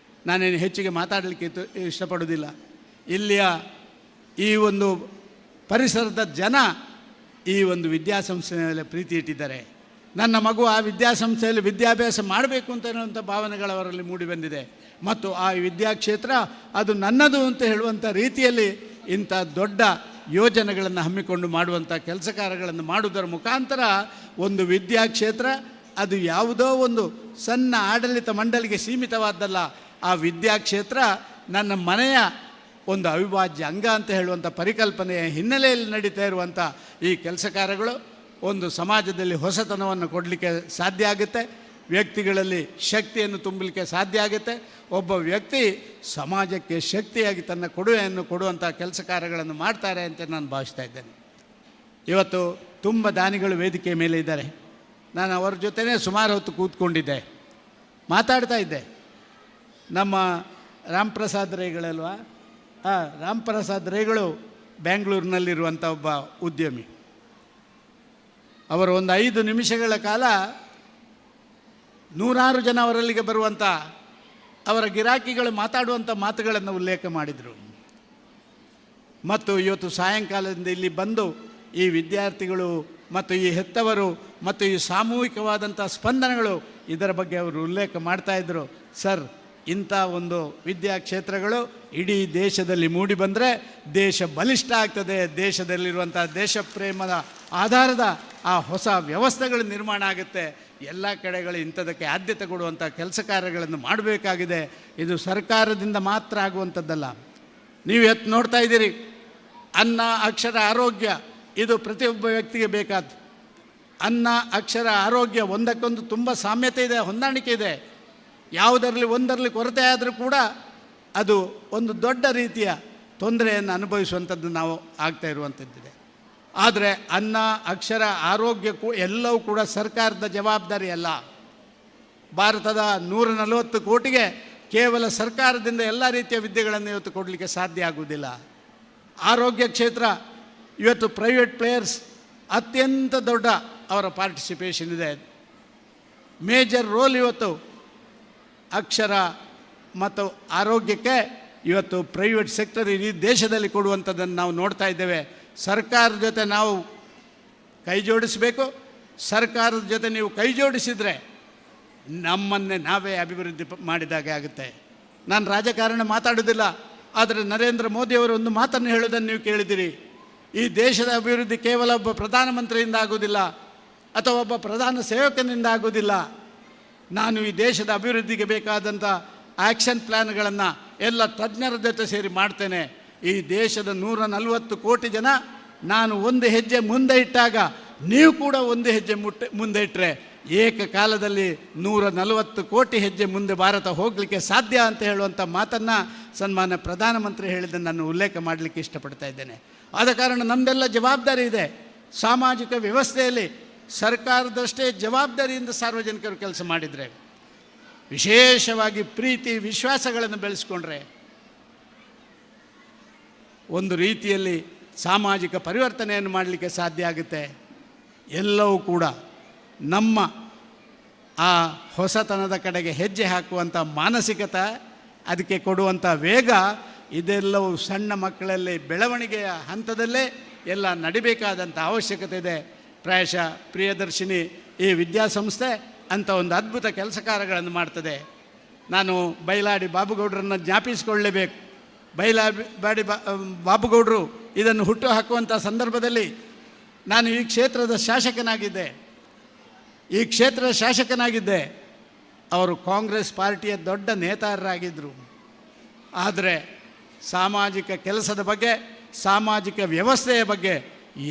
ನಾನೇನು ಹೆಚ್ಚಿಗೆ ಮಾತಾಡಲಿಕ್ಕೆ ಇಷ್ಟಪಡೋದಿಲ್ಲ. ಇಲ್ಲಿಯ ಈ ಒಂದು ಪರಿಸರದ ಜನ ಈ ಒಂದು ವಿದ್ಯಾಸಂಸ್ಥೆಯ ಮೇಲೆ ಪ್ರೀತಿ ಇಟ್ಟಿದ್ದಾರೆ. ನನ್ನ ಮಗು ಆ ವಿದ್ಯಾಸಂಸ್ಥೆಯಲ್ಲಿ ವಿದ್ಯಾಭ್ಯಾಸ ಮಾಡಬೇಕು ಅಂತ ಹೇಳುವಂಥ ಭಾವನೆಗಳು ಅವರಲ್ಲಿ ಮೂಡಿಬಂದಿದೆ. ಮತ್ತು ಆ ವಿದ್ಯಾಕ್ಷೇತ್ರ ಅದು ನನ್ನದು ಅಂತ ಹೇಳುವಂಥ ರೀತಿಯಲ್ಲಿ ಇಂಥ ದೊಡ್ಡ ಯೋಜನೆಗಳನ್ನು ಹಮ್ಮಿಕೊಂಡು ಮಾಡುವಂಥ ಕೆಲಸ ಕಾರ್ಯಗಳನ್ನು ಮಾಡುವುದರ ಮುಖಾಂತರ ಒಂದು ವಿದ್ಯಾಕ್ಷೇತ್ರ ಅದು ಯಾವುದೋ ಒಂದು ಸಣ್ಣ ಆಡಳಿತ ಮಂಡಳಿಗೆ ಸೀಮಿತವಾದ್ದಲ್ಲ. ಆ ವಿದ್ಯಾಕ್ಷೇತ್ರ ನನ್ನ ಮನೆಯ ಒಂದು ಅವಿಭಾಜ್ಯ ಅಂಗ ಅಂತ ಹೇಳುವಂಥ ಪರಿಕಲ್ಪನೆಯ ಹಿನ್ನೆಲೆಯಲ್ಲಿ ನಡೀತಾ ಇರುವಂಥ ಈ ಕೆಲಸ ಕಾರ್ಯಗಳು ಒಂದು ಸಮಾಜದಲ್ಲಿ ಹೊಸತನವನ್ನು ಕೊಡಲಿಕ್ಕೆ ಸಾಧ್ಯ ಆಗುತ್ತೆ. ವ್ಯಕ್ತಿಗಳಲ್ಲಿ ಶಕ್ತಿಯನ್ನು ತುಂಬಲಿಕ್ಕೆ ಸಾಧ್ಯ ಆಗುತ್ತೆ. ಒಬ್ಬ ವ್ಯಕ್ತಿ ಸಮಾಜಕ್ಕೆ ಶಕ್ತಿಯಾಗಿ ತನ್ನ ಕೊಡುಗೆಯನ್ನು ಕೊಡುವಂಥ ಕೆಲಸ ಕಾರ್ಯಗಳನ್ನು ಮಾಡ್ತಾರೆ ಅಂತ ನಾನು ಭಾವಿಸ್ತಾ ಇದ್ದೇನೆ. ಇವತ್ತು ತುಂಬ ದಾನಿಗಳು ವೇದಿಕೆ ಮೇಲೆ ಇದ್ದಾರೆ. ನಾನು ಅವರ ಜೊತೆನೇ ಸುಮಾರು ಹೊತ್ತು ಕೂತ್ಕೊಂಡಿದ್ದೆ, ಮಾತಾಡ್ತಾ ಇದ್ದೆ. ನಮ್ಮ ರಾಮ್ಪ್ರಸಾದ್ ರೇಗಳಲ್ವಾ, ರಾಮ್ಪ್ರಸಾದ್ ರೇಗಳು ಬೆಂಗಳೂರಿನಲ್ಲಿರುವಂಥ ಒಬ್ಬ ಉದ್ಯಮಿ. ಅವರು ಒಂದು 5 ನಿಮಿಷಗಳ ಕಾಲ ನೂರಾರು ಜನ ಅವರಲ್ಲಿಗೆ ಬರುವಂಥ ಅವರ ಗಿರಾಕಿಗಳು ಮಾತಾಡುವಂಥ ಮಾತುಗಳನ್ನು ಉಲ್ಲೇಖ ಮಾಡಿದರು. ಮತ್ತು ಇವತ್ತು ಸಾಯಂಕಾಲದಿಂದ ಇಲ್ಲಿ ಬಂದು ಈ ವಿದ್ಯಾರ್ಥಿಗಳು ಮತ್ತು ಈ ಹೆತ್ತವರು ಮತ್ತು ಈ ಸಾಮೂಹಿಕವಾದಂಥ ಸ್ಪಂದನೆಗಳು ಇದರ ಬಗ್ಗೆ ಅವರು ಉಲ್ಲೇಖ ಮಾಡ್ತಾಯಿದ್ರು. ಸರ್, ಇಂಥ ಒಂದು ವಿದ್ಯಾಕ್ಷೇತ್ರಗಳು ಇಡೀ ದೇಶದಲ್ಲಿ ಮೂಡಿ ಬಂದರೆ ದೇಶ ಬಲಿಷ್ಠ ಆಗ್ತದೆ. ದೇಶದಲ್ಲಿರುವಂಥ ದೇಶ ಪ್ರೇಮದ ಆಧಾರದ ಆ ಹೊಸ ವ್ಯವಸ್ಥೆಗಳು ನಿರ್ಮಾಣ ಆಗುತ್ತೆ. ಎಲ್ಲ ಕಡೆಗಳು ಇಂಥದಕ್ಕೆ ಆದ್ಯತೆ ಕೊಡುವಂಥ ಕೆಲಸ ಕಾರ್ಯಗಳನ್ನು ಮಾಡಬೇಕಾಗಿದೆ. ಇದು ಸರ್ಕಾರದಿಂದ ಮಾತ್ರ ಆಗುವಂಥದ್ದಲ್ಲ. ನೀವು ನೋಡ್ತಾ ಇದ್ದೀರಿ, ಅನ್ನ, ಅಕ್ಷರ, ಆರೋಗ್ಯ ಇದು ಪ್ರತಿಯೊಬ್ಬ ವ್ಯಕ್ತಿಗೆ ಬೇಕಾದ್ದು. ಅನ್ನ, ಅಕ್ಷರ, ಆರೋಗ್ಯ ಒಂದಕ್ಕೊಂದು ತುಂಬ ಸಾಮ್ಯತೆ ಇದೆ, ಹೊಂದಾಣಿಕೆ ಇದೆ. ಯಾವುದರಲ್ಲಿ ಒಂದರಲ್ಲಿ ಕೊರತೆ ಆದರೂ ಕೂಡ ಅದು ಒಂದು ದೊಡ್ಡ ರೀತಿಯ ತೊಂದರೆಯನ್ನು ಅನುಭವಿಸುವಂಥದ್ದು ನಾವು ಆಗ್ತಾ ಇರುವಂಥದ್ದಿದೆ. ಆದರೆ ಅನ್ನ, ಅಕ್ಷರ, ಆರೋಗ್ಯಕ್ಕೂ ಎಲ್ಲವೂ ಕೂಡ ಸರ್ಕಾರದ ಜವಾಬ್ದಾರಿ ಅಲ್ಲ. ಭಾರತದ 140 ಕೋಟಿಗೆ ಕೇವಲ ಸರ್ಕಾರದಿಂದ ಎಲ್ಲ ರೀತಿಯ ವಿದ್ಯೆಗಳನ್ನು ಇವತ್ತು ಕೊಡಲಿಕ್ಕೆ ಸಾಧ್ಯ ಆಗುವುದಿಲ್ಲ. ಆರೋಗ್ಯ ಕ್ಷೇತ್ರ ಇವತ್ತು ಪ್ರೈವೇಟ್ ಪ್ಲೇಯರ್ಸ್ ಅತ್ಯಂತ ದೊಡ್ಡ ಅವರ ಪಾರ್ಟಿಸಿಪೇಷನ್ ಇದೆ. ಮೇಜರ್ ರೋಲ್ ಇವತ್ತು ಅಕ್ಷರ ಮತ್ತು ಆರೋಗ್ಯಕ್ಕೆ ಇವತ್ತು ಪ್ರೈವೇಟ್ ಸೆಕ್ಟರ್ ಇಡೀ ದೇಶದಲ್ಲಿ ಕೊಡುವಂಥದ್ದನ್ನು ನಾವು ನೋಡ್ತಾ ಇದ್ದೇವೆ. ಸರ್ಕಾರದ ಜೊತೆ ನಾವು ಕೈ ಜೋಡಿಸಬೇಕು. ಸರ್ಕಾರದ ಜೊತೆ ನೀವು ಕೈ ಜೋಡಿಸಿದರೆ ನಮ್ಮನ್ನೇ ನಾವೇ ಅಭಿವೃದ್ಧಿ ಮಾಡಿದಾಗೆ ಆಗುತ್ತೆ. ನಾನು ರಾಜಕಾರಣ ಮಾತಾಡೋದಿಲ್ಲ, ಆದರೆ ನರೇಂದ್ರ ಮೋದಿಯವರು ಒಂದು ಮಾತನ್ನು ಹೇಳೋದನ್ನು ನೀವು ಕೇಳಿದಿರಿ. ಈ ದೇಶದ ಅಭಿವೃದ್ಧಿ ಕೇವಲ ಒಬ್ಬ ಪ್ರಧಾನಮಂತ್ರಿಯಿಂದ ಆಗೋದಿಲ್ಲ ಅಥವಾ ಒಬ್ಬ ಪ್ರಧಾನ ಸೇವಕನಿಂದ ಆಗೋದಿಲ್ಲ. ನಾನು ಈ ದೇಶದ ಅಭಿವೃದ್ಧಿಗೆ ಬೇಕಾದಂಥ ಆ್ಯಕ್ಷನ್ ಪ್ಲ್ಯಾನ್ಗಳನ್ನು ಎಲ್ಲ ತಜ್ಞರ ಜೊತೆ ಸೇರಿ ಮಾಡ್ತೇನೆ. ಈ ದೇಶದ 140 ಕೋಟಿ ಜನ ನಾನು ಒಂದು ಹೆಜ್ಜೆ ಮುಂದೆ ಇಟ್ಟಾಗ ನೀವು ಕೂಡ ಒಂದು ಹೆಜ್ಜೆ ಮುಂದೆ ಇಟ್ಟರೆ ಏಕಕಾಲದಲ್ಲಿ 140 ಕೋಟಿ ಹೆಜ್ಜೆ ಮುಂದೆ ಭಾರತ ಹೋಗಲಿಕ್ಕೆ ಸಾಧ್ಯ ಅಂತ ಹೇಳುವಂಥ ಮಾತನ್ನು ಸನ್ಮಾನ್ಯ ಪ್ರಧಾನಮಂತ್ರಿ ಹೇಳಿದ್ದನ್ನು ನಾನು ಉಲ್ಲೇಖ ಮಾಡಲಿಕ್ಕೆ ಇಷ್ಟಪಡ್ತಾ ಇದ್ದೇನೆ. ಆದ ಕಾರಣ ನಮ್ಮದೆಲ್ಲ ಜವಾಬ್ದಾರಿ ಇದೆ. ಸಾಮಾಜಿಕ ವ್ಯವಸ್ಥೆಯಲ್ಲಿ ಸರ್ಕಾರದಷ್ಟೇ ಜವಾಬ್ದಾರಿಯಿಂದ ಸಾರ್ವಜನಿಕರು ಕೆಲಸ ಮಾಡಿದರೆ, ವಿಶೇಷವಾಗಿ ಪ್ರೀತಿ ವಿಶ್ವಾಸಗಳನ್ನು ಬೆಳೆಸ್ಕೊಂಡ್ರೆ ಒಂದು ರೀತಿಯಲ್ಲಿ ಸಾಮಾಜಿಕ ಪರಿವರ್ತನೆಯನ್ನು ಮಾಡಲಿಕ್ಕೆ ಸಾಧ್ಯ ಆಗುತ್ತೆ. ಎಲ್ಲವೂ ಕೂಡ ನಮ್ಮ ಆ ಹೊಸತನದ ಕಡೆಗೆ ಹೆಜ್ಜೆ ಹಾಕುವಂಥ ಮಾನಸಿಕತೆ, ಅದಕ್ಕೆ ಕೊಡುವಂಥ ವೇಗ, ಇದೆಲ್ಲವೂ ಸಣ್ಣ ಮಕ್ಕಳಲ್ಲಿ ಬೆಳವಣಿಗೆಯ ಹಂತದಲ್ಲೇ ಎಲ್ಲ ನಡಿಬೇಕಾದಂಥ ಅವಶ್ಯಕತೆ ಇದೆ. ಪ್ರಾಯಶಃ ಪ್ರಿಯದರ್ಶಿನಿ ಈ ವಿದ್ಯಾಸಂಸ್ಥೆ ಅಂಥ ಒಂದು ಅದ್ಭುತ ಕೆಲಸ ಕಾರ್ಯಗಳನ್ನು ಮಾಡ್ತದೆ. ನಾನು ಬೈಲಾಡಿ ಬಾಬುಗೌಡರನ್ನು ಜ್ಞಾಪಿಸಿಕೊಳ್ಳಲೇಬೇಕು. ಬೈಲಾಡಿ ಬಾಬುಗೌಡರು ಇದನ್ನು ಹುಟ್ಟು ಹಾಕುವಂಥ ಸಂದರ್ಭದಲ್ಲಿ ನಾನು ಈ ಕ್ಷೇತ್ರದ ಶಾಸಕನಾಗಿದ್ದೆ. ಅವರು ಕಾಂಗ್ರೆಸ್ ಪಾರ್ಟಿಯ ದೊಡ್ಡ ನೇತಾರರಾಗಿದ್ದರು. ಆದರೆ ಸಾಮಾಜಿಕ ಕೆಲಸದ ಬಗ್ಗೆ, ಸಾಮಾಜಿಕ ವ್ಯವಸ್ಥೆಯ ಬಗ್ಗೆ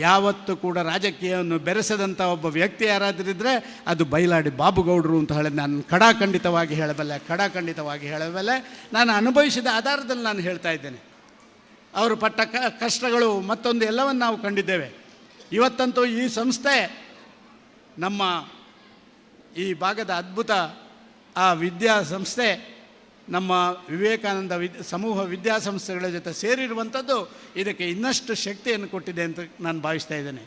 ಯಾವತ್ತೂ ಕೂಡ ರಾಜಕೀಯವನ್ನು ಬೆರೆಸದಂಥ ಒಬ್ಬ ವ್ಯಕ್ತಿ ಯಾರಾದರಿದ್ದರೆ ಅದು ಬೈಲಾಡಿ ಬಾಬುಗೌಡರು ಅಂತ ಹೇಳಿ ನಾನು ಖಡಾಖಂಡಿತವಾಗಿ ಹೇಳಬಲ್ಲೆ. ನಾನು ಅನುಭವಿಸಿದ ಆಧಾರದಲ್ಲಿ ನಾನು ಹೇಳ್ತಾ ಇದ್ದೇನೆ. ಅವರು ಪಟ್ಟ ಕಷ್ಟಗಳು ಮತ್ತೊಂದು ಎಲ್ಲವನ್ನು ನಾವು ಕಂಡಿದ್ದೇವೆ. ಇವತ್ತಂತೂ ಈ ಸಂಸ್ಥೆ ನಮ್ಮ ಈ ಭಾಗದ ಅದ್ಭುತ ಆ ವಿದ್ಯಾಸಂಸ್ಥೆ ನಮ್ಮ ವಿವೇಕಾನಂದ ಸಮೂಹ ವಿದ್ಯಾಸಂಸ್ಥೆಗಳ ಜೊತೆ ಸೇರಿರುವಂಥದ್ದು ಇದಕ್ಕೆ ಇನ್ನಷ್ಟು ಶಕ್ತಿಯನ್ನು ಕೊಟ್ಟಿದೆ ಅಂತ ನಾನು ಭಾವಿಸ್ತಾ ಇದ್ದೇನೆ.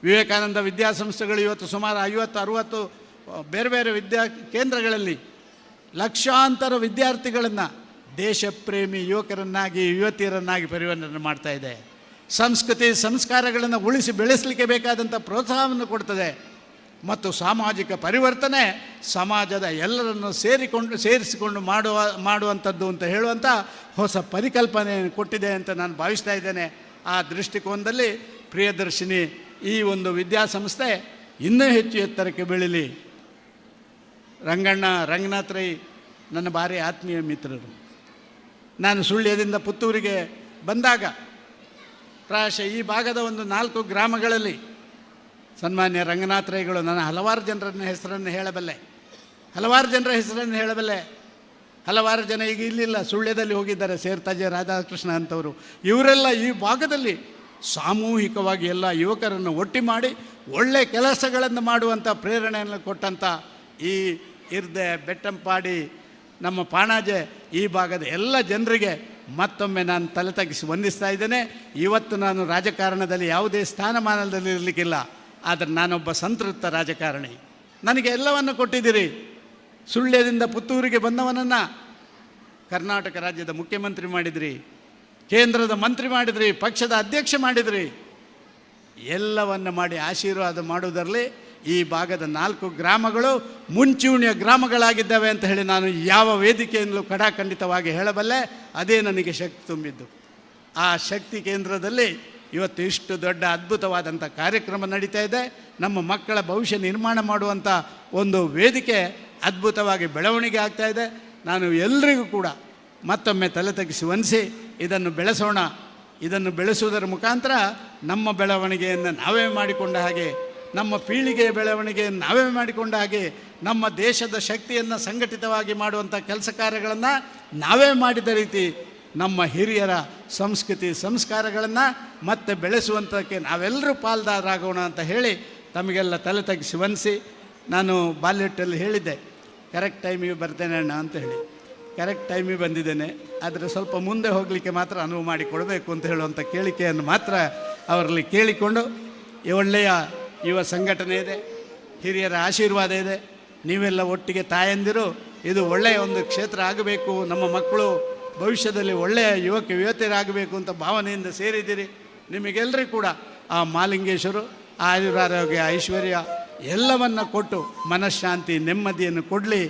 ವಿವೇಕಾನಂದ ವಿದ್ಯಾಸಂಸ್ಥೆಗಳು ಇವತ್ತು ಸುಮಾರು 50-60 ಬೇರೆ ಬೇರೆ ವಿದ್ಯಾ ಕೇಂದ್ರಗಳಲ್ಲಿ ಲಕ್ಷಾಂತರ ವಿದ್ಯಾರ್ಥಿಗಳನ್ನು ದೇಶಪ್ರೇಮಿ ಯುವಕರನ್ನಾಗಿ ಯುವತಿಯರನ್ನಾಗಿ ಪರಿವರ್ತನೆ ಮಾಡ್ತಾ ಇದೆ. ಸಂಸ್ಕೃತಿ ಸಂಸ್ಕಾರಗಳನ್ನು ಉಳಿಸಿ ಬೆಳೆಸಲಿಕ್ಕೆ ಬೇಕಾದಂಥ ಪ್ರೋತ್ಸಾಹವನ್ನು ಕೊಡ್ತದೆ. ಮತ್ತು ಸಾಮಾಜಿಕ ಪರಿವರ್ತನೆ ಸಮಾಜದ ಎಲ್ಲರನ್ನು ಸೇರಿಸಿಕೊಂಡು ಮಾಡುವಂಥದ್ದು ಅಂತ ಹೇಳುವಂಥ ಹೊಸ ಪರಿಕಲ್ಪನೆಯನ್ನು ಕೊಟ್ಟಿದೆ ಅಂತ ನಾನು ಭಾವಿಸ್ತಾ ಇದ್ದೇನೆ. ಆ ದೃಷ್ಟಿಕೋನದಲ್ಲಿ ಪ್ರಿಯದರ್ಶಿನಿ ಈ ಒಂದು ವಿದ್ಯಾಸಂಸ್ಥೆ ಇನ್ನೂ ಹೆಚ್ಚು ಎತ್ತರಕ್ಕೆ ಬೆಳೀಲಿ. ರಂಗನಾಥ್ ರೈ ನನ್ನ ಭಾರಿ ಆತ್ಮೀಯ ಮಿತ್ರರು. ನಾನು ಸುಳ್ಯದಿಂದ ಪುತ್ತೂರಿಗೆ ಬಂದಾಗ ಪ್ರಾಯಶಃ ಈ ಭಾಗದ ಒಂದು 4 ಗ್ರಾಮಗಳಲ್ಲಿ ಸನ್ಮಾನ್ಯ ರಂಗನಾಥ್ ರೈಗಳು ನಾನು ಹಲವಾರು ಜನರ ಹೆಸರನ್ನು ಹೇಳಬಲ್ಲೆ. ಹಲವಾರು ಜನ ಈಗ ಇಲ್ಲಿಲ್ಲ, ಸುಳ್ಯದಲ್ಲಿ ಹೋಗಿದ್ದಾರೆ, ಸೇರ್ತಾಜೆ ರಾಧಾಕೃಷ್ಣ ಅಂತವರು. ಇವರೆಲ್ಲ ಈ ಭಾಗದಲ್ಲಿ ಸಾಮೂಹಿಕವಾಗಿ ಎಲ್ಲ ಯುವಕರನ್ನು ಒಟ್ಟಿ ಮಾಡಿ ಒಳ್ಳೆಯ ಕೆಲಸಗಳನ್ನು ಮಾಡುವಂಥ ಪ್ರೇರಣೆಯನ್ನು ಕೊಟ್ಟಂಥ ಈ ಇರ್ದೆ, ಬೆಟ್ಟಂಪಾಡಿ, ನಮ್ಮ ಪಾಣಾಜೆ ಈ ಭಾಗದ ಎಲ್ಲ ಜನರಿಗೆ ಮತ್ತೊಮ್ಮೆ ನಾನು ತಲೆ ತಗ್ಗಿಸಿ ವಂದಿಸ್ತಾ ಇದ್ದೇನೆ. ಇವತ್ತು ನಾನು ರಾಜಕಾರಣದಲ್ಲಿ ಯಾವುದೇ ಸ್ಥಾನಮಾನದಲ್ಲಿ ಇರಲಿಕ್ಕಿಲ್ಲ, ಆದರೆ ನಾನೊಬ್ಬ ಸಂತೃಪ್ತ ರಾಜಕಾರಣಿ. ನನಗೆ ಎಲ್ಲವನ್ನು ಕೊಟ್ಟಿದ್ದೀರಿ. ಸುಳ್ಯದಿಂದ ಪುತ್ತೂರಿಗೆ ಬಂದವನನ್ನು ಕರ್ನಾಟಕ ರಾಜ್ಯದ ಮುಖ್ಯಮಂತ್ರಿ ಮಾಡಿದ್ರಿ, ಕೇಂದ್ರದ ಮಂತ್ರಿ ಮಾಡಿದ್ರಿ, ಪಕ್ಷದ ಅಧ್ಯಕ್ಷ ಮಾಡಿದ್ರಿ. ಎಲ್ಲವನ್ನು ಮಾಡಿ ಆಶೀರ್ವಾದ ಮಾಡುವುದರಲ್ಲಿ ಈ ಭಾಗದ 4 ಗ್ರಾಮಗಳು ಮುಂಚೂಣಿಯ ಗ್ರಾಮಗಳಾಗಿದ್ದಾವೆ ಅಂತ ಹೇಳಿ ನಾನು ಯಾವ ವೇದಿಕೆಯಿಂದಲೂ ಖಡಾಖಂಡಿತವಾಗಿ ಹೇಳಬಲ್ಲೆ. ಅದೇ ನನಗೆ ಶಕ್ತಿ ತುಂಬಿದ್ದು. ಆ ಶಕ್ತಿ ಕೇಂದ್ರದಲ್ಲಿ ಇವತ್ತು ಇಷ್ಟು ದೊಡ್ಡ ಅದ್ಭುತವಾದಂಥ ಕಾರ್ಯಕ್ರಮ ನಡೀತಾ ಇದೆ. ನಮ್ಮ ಮಕ್ಕಳ ಭವಿಷ್ಯ ನಿರ್ಮಾಣ ಮಾಡುವಂಥ ಒಂದು ವೇದಿಕೆ ಅದ್ಭುತವಾಗಿ ಬೆಳವಣಿಗೆ ಆಗ್ತಾ ಇದೆ. ನಾನು ಎಲ್ಲರಿಗೂ ಕೂಡ ಮತ್ತೊಮ್ಮೆ ತಲೆ ತಗ್ಗಿಸಿ ವಂದಿಸಿ ಇದನ್ನು ಬೆಳೆಸೋಣ. ಇದನ್ನು ಬೆಳೆಸುವುದರ ಮುಖಾಂತರ ನಮ್ಮ ಬೆಳವಣಿಗೆಯನ್ನು ನಾವೇ ಮಾಡಿಕೊಂಡ ಹಾಗೆ, ನಮ್ಮ ಪೀಳಿಗೆಯ ಬೆಳವಣಿಗೆಯನ್ನು ನಾವೇ ಮಾಡಿಕೊಂಡ ಹಾಗೆ, ನಮ್ಮ ದೇಶದ ಶಕ್ತಿಯನ್ನು ಸಂಘಟಿತವಾಗಿ ಮಾಡುವಂಥ ಕೆಲಸ ಕಾರ್ಯಗಳನ್ನು ನಾವೇ ಮಾಡಿದ ರೀತಿ ನಮ್ಮ ಹಿರಿಯರ ಸಂಸ್ಕೃತಿ ಸಂಸ್ಕಾರಗಳನ್ನು ಮತ್ತೆ ಬೆಳೆಸುವಂಥಕ್ಕೆ ನಾವೆಲ್ಲರೂ ಪಾಲ್ದಾರರಾಗೋಣ ಅಂತ ಹೇಳಿ ತಮಗೆಲ್ಲ ತಲೆ ತಗ್ಗಿಸಿ ವಂದಿಸಿ, ನಾನು ಬಾಲ್ಯಟ್ಟಲ್ಲಿ ಹೇಳಿದ್ದೆ ಕರೆಕ್ಟ್ ಟೈಮಿಗೆ ಬರ್ತೇನೆ ಅಣ್ಣ ಅಂತ ಹೇಳಿ. ಕರೆಕ್ಟ್ ಟೈಮಿಗೆ ಬಂದಿದ್ದೇನೆ, ಆದರೆ ಸ್ವಲ್ಪ ಮುಂದೆ ಹೋಗಲಿಕ್ಕೆ ಮಾತ್ರ ಅನುವು ಮಾಡಿ ಕೊಡಬೇಕು ಅಂತ ಹೇಳುವಂಥ ಕೇಳಿಕೆಯನ್ನು ಮಾತ್ರ ಅವರಲ್ಲಿ ಕೇಳಿಕೊಂಡು, ಒಳ್ಳೆಯ ಯುವ ಸಂಘಟನೆ ಇದೆ, ಹಿರಿಯರ ಆಶೀರ್ವಾದ ಇದೆ, ನೀವೆಲ್ಲ ಒಟ್ಟಿಗೆ ತಾಯಂದಿರು ಇದು ಒಳ್ಳೆಯ ಒಂದು ಕ್ಷೇತ್ರ ಆಗಬೇಕು, ನಮ್ಮ ಮಕ್ಕಳು ಭವಿಷ್ಯದಲ್ಲಿ ಒಳ್ಳೆಯ ಯುವತಿಯರಾಗಬೇಕು ಅಂತ ಭಾವನೆಯಿಂದ ಸೇರಿದ್ದೀರಿ. ನಿಮಗೆಲ್ಲರಿಗೂ ಕೂಡ ಆ ಮಾಲಿಂಗೇಶ್ವರು ಆಯುರಾರೋಗ್ಯ ಐಶ್ವರ್ಯ ಎಲ್ಲವನ್ನು ಕೊಟ್ಟು ಮನಃಶಾಂತಿ ನೆಮ್ಮದಿಯನ್ನು ಕೊಡಲಿ.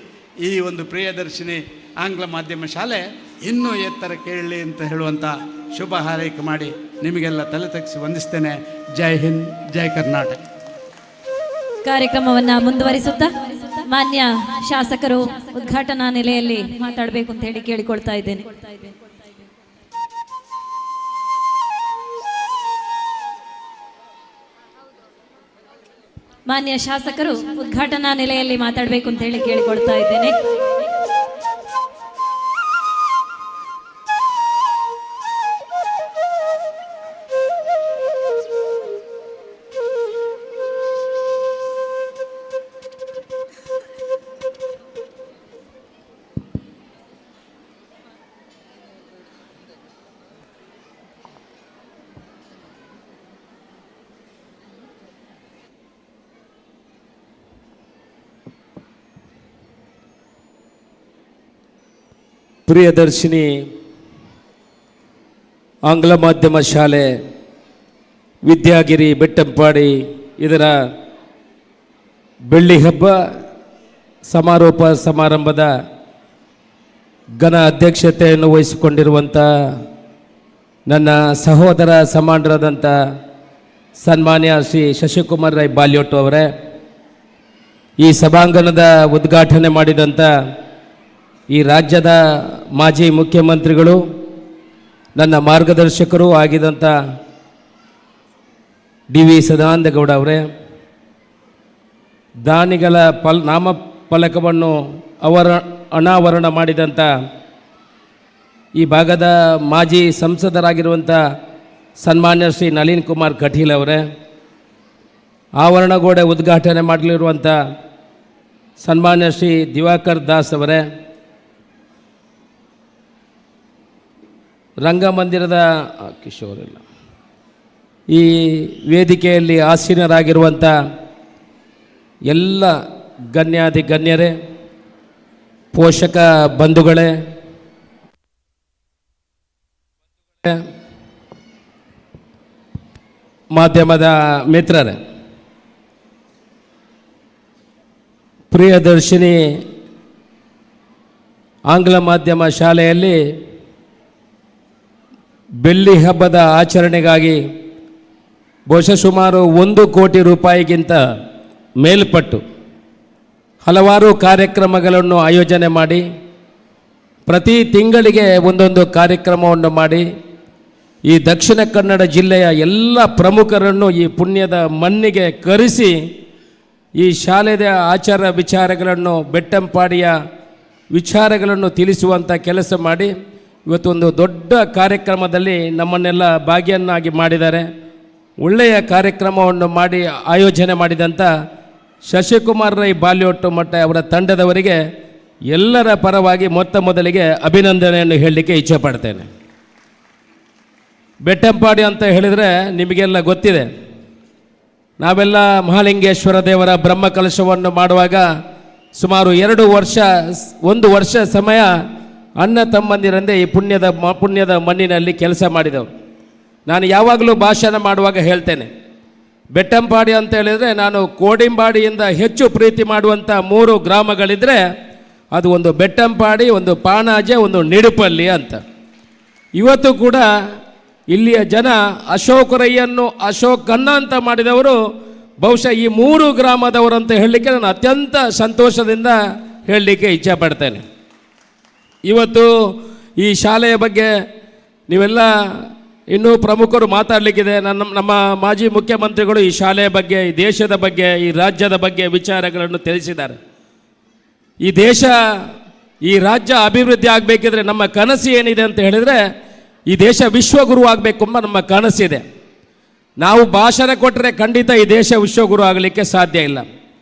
ಈ ಒಂದು ಪ್ರಿಯದರ್ಶಿನಿ ಆಂಗ್ಲ ಮಾಧ್ಯಮ ಶಾಲೆ ಇನ್ನೂ ಎತ್ತರ ಕೇಳಲಿ ಅಂತ ಹೇಳುವಂಥ ಶುಭ ಹಾರೈಕೆ ಮಾಡಿ ನಿಮಗೆಲ್ಲ ತಲೆ ತಗ್ಗಿಸಿ ವಂದಿಸ್ತೇನೆ. ಜೈ ಹಿಂದ್, ಜೈ ಕರ್ನಾಟಕ. ಕಾರ್ಯಕ್ರಮವನ್ನು ಮುಂದುವರಿಸುತ್ತಾ ಮಾನ್ಯ ಶಾಸಕರು ಉದ್ಘಾಟನಾ ನೆಲೆಯಲ್ಲಿ ಮಾತಾಡಬೇಕು ಅಂತ ಹೇಳಿ ಕೇಳಿಕೊಳ್ತಾ ಇದ್ದೇನೆ. ಮಾನ್ಯ ಶಾಸಕರು ಉದ್ಘಾಟನಾ ನೆಲೆಯಲ್ಲಿ ಮಾತಾಡಬೇಕು ಅಂತ ಹೇಳಿ ಕೇಳಿಕೊಳ್ತಾ ಇದ್ದೇನೆ. ಪ್ರಿಯದರ್ಶಿನಿ ಆಂಗ್ಲ ಮಾಧ್ಯಮ ಶಾಲೆ ವಿದ್ಯಾಗಿರಿ ಬೆಟ್ಟಂಪಾಡಿ ಇದರ ಬೆಳ್ಳಿ ಹಬ್ಬ ಸಮಾರೋಪ ಸಮಾರಂಭದ ಘನ ಅಧ್ಯಕ್ಷತೆಯನ್ನು ವಹಿಸಿಕೊಂಡಿರುವಂಥ ನನ್ನ ಸಹೋದರ ಸಮಾನರಾದಂಥ ಸನ್ಮಾನ್ಯ ಶ್ರೀ ಶಶಿಕುಮಾರ್ ರೈ ಬಾಲ್ಯೋಟು ಅವರೇ, ಈ ಸಭಾಂಗಣದ ಉದ್ಘಾಟನೆ ಮಾಡಿದಂಥ ಈ ರಾಜ್ಯದ ಮಾಜಿ ಮುಖ್ಯಮಂತ್ರಿಗಳು, ನನ್ನ ಮಾರ್ಗದರ್ಶಕರು ಆಗಿದಂಥ ಡಿ.ವಿ. ಸದಾನಂದಗೌಡ ಅವರೇ, ದಾನಿಗಳ ನಾಮಫಲಕವನ್ನು ಅನಾವರಣ ಮಾಡಿದಂಥ ಈ ಭಾಗದ ಮಾಜಿ ಸಂಸದರಾಗಿರುವಂಥ ಸನ್ಮಾನ್ಯ ಶ್ರೀ ನಳಿನ್ ಕುಮಾರ್ ಕಟೀಲ್ ಅವರೇ, ಆವರಣಗೋಡೆ ಉದ್ಘಾಟನೆ ಮಾಡಲಿರುವಂಥ ಸನ್ಮಾನ್ಯ ಶ್ರೀ ದಿವಾಕರ್ ದಾಸ್ ಅವರೇ, ರಂಗಮಂದಿರದ ಕಿಶೋರಿಲ್ಲ, ಈ ವೇದಿಕೆಯಲ್ಲಿ ಆಸೀನರಾಗಿರುವಂಥ ಎಲ್ಲ ಗಣ್ಯಾಧಿ ಗಣ್ಯರೇ, ಪೋಷಕ ಬಂಧುಗಳೇ, ಮಾಧ್ಯಮದ ಮಿತ್ರರೇ, ಪ್ರಿಯದರ್ಶಿನಿ ಆಂಗ್ಲ ಮಾಧ್ಯಮ ಶಾಲೆಯಲ್ಲಿ ಬೆಳ್ಳಿ ಹಬ್ಬದ ಆಚರಣೆಗಾಗಿ ಬಹುಶಃ ಸುಮಾರು 1 ಕೋಟಿ ರೂಪಾಯಿಗಿಂತ ಮೇಲ್ಪಟ್ಟು ಹಲವಾರು ಕಾರ್ಯಕ್ರಮಗಳನ್ನು ಆಯೋಜನೆ ಮಾಡಿ ಪ್ರತಿ ತಿಂಗಳಿಗೆ ಒಂದೊಂದು ಕಾರ್ಯಕ್ರಮವನ್ನು ಮಾಡಿ ಈ ದಕ್ಷಿಣ ಕನ್ನಡ ಜಿಲ್ಲೆಯ ಎಲ್ಲ ಪ್ರಮುಖರನ್ನು ಈ ಪುಣ್ಯದ ಮಣ್ಣಿಗೆ ಕರೆಸಿ ಈ ಶಾಲೆಯ ಆಚಾರ ವಿಚಾರಗಳನ್ನು ಬೆಟ್ಟಂಪಾಡಿಯ ವಿಚಾರಗಳನ್ನು ತಿಳಿಸುವಂಥ ಕೆಲಸ ಮಾಡಿ ಇವತ್ತೊಂದು ದೊಡ್ಡ ಕಾರ್ಯಕ್ರಮದಲ್ಲಿ ನಮ್ಮನ್ನೆಲ್ಲ ಭಾಗಿಯನ್ನಾಗಿ ಮಾಡಿದ್ದಾರೆ. ಒಳ್ಳೆಯ ಕಾರ್ಯಕ್ರಮವನ್ನು ಮಾಡಿ ಆಯೋಜನೆ ಮಾಡಿದಂಥ ಶಶಿಕುಮಾರ್ ರೈ ಬಾಲ್ಯೋಟು ಮಠ ಅವರ ತಂಡದವರಿಗೆ ಎಲ್ಲರ ಪರವಾಗಿ ಮೊದಲಿಗೆ ಅಭಿನಂದನೆಯನ್ನು ಹೇಳಲಿಕ್ಕೆ ಇಚ್ಛೆಪಡ್ತೇನೆ. ಬೆಟ್ಟಂಪಾಡಿ ಅಂತ ಹೇಳಿದರೆ ನಿಮಗೆಲ್ಲ ಗೊತ್ತಿದೆ, ನಾವೆಲ್ಲ ಮಹಾಲಿಂಗೇಶ್ವರ ದೇವರ ಬ್ರಹ್ಮಕಲಶವನ್ನು ಮಾಡುವಾಗ ಸುಮಾರು 1 ವರ್ಷ ಸಮಯ ಅಣ್ಣ ತಮ್ಮಂದಿರಂದೇ ಈ ಪುಣ್ಯದ ಮಣ್ಣಿನಲ್ಲಿ ಕೆಲಸ ಮಾಡಿದವರು. ನಾನು ಯಾವಾಗಲೂ ಭಾಷಣ ಮಾಡುವಾಗ ಹೇಳ್ತೇನೆ, ಬೆಟ್ಟಂಪಾಡಿ ಅಂತ ಹೇಳಿದರೆ ನಾನು ಕೋಡಿಂಬಾಡಿಯಿಂದ ಹೆಚ್ಚು ಪ್ರೀತಿ ಮಾಡುವಂಥ 3 ಗ್ರಾಮಗಳಿದ್ದರೆ ಅದು ಒಂದು ಬೆಟ್ಟಂಪಾಡಿ, ಒಂದು ಪಾಣಾಜೆ, ಒಂದು ನಿಡುಪಲ್ಲಿ ಅಂತ. ಇವತ್ತು ಕೂಡ ಇಲ್ಲಿಯ ಜನ ಅಶೋಕರಯ್ಯನ್ನು ಅಶೋಕನ್ನ ಅಂತ ಮಾಡಿದವರು ಬಹುಶಃ ಈ 3 ಗ್ರಾಮದವರು ಅಂತ ಹೇಳಲಿಕ್ಕೆ ನಾನು ಅತ್ಯಂತ ಸಂತೋಷದಿಂದ ಹೇಳಲಿಕ್ಕೆ ಇಚ್ಛೆಪಡ್ತೇನೆ. ಇವತ್ತು ಈ ಶಾಲೆಯ ಬಗ್ಗೆ ನೀವೆಲ್ಲ ಇನ್ನೂ ಪ್ರಮುಖರು ಮಾತಾಡಲಿಕ್ಕಿದೆ. ನಮ್ಮ ಮಾಜಿ ಮುಖ್ಯಮಂತ್ರಿಗಳು ಈ ಶಾಲೆಯ ಬಗ್ಗೆ, ಈ ದೇಶದ ಬಗ್ಗೆ, ಈ ರಾಜ್ಯದ ಬಗ್ಗೆ ವಿಚಾರಗಳನ್ನು ತಿಳಿಸಿದ್ದಾರೆ. ಈ ದೇಶ, ಈ ರಾಜ್ಯ ಅಭಿವೃದ್ಧಿ ಆಗಬೇಕಿದ್ರೆ ನಮ್ಮ ಕನಸು ಏನಿದೆ ಅಂತ ಹೇಳಿದರೆ ಈ ದೇಶ ವಿಶ್ವಗುರು ಆಗಬೇಕು ಎಂಬ ನಮ್ಮ ಕನಸಿದೆ. ನಾವು ಭಾಷಣ ಕೊಟ್ಟರೆ ಖಂಡಿತ ಈ ದೇಶ ವಿಶ್ವಗುರು ಆಗಲಿಕ್ಕೆ ಸಾಧ್ಯ ಇಲ್ಲ.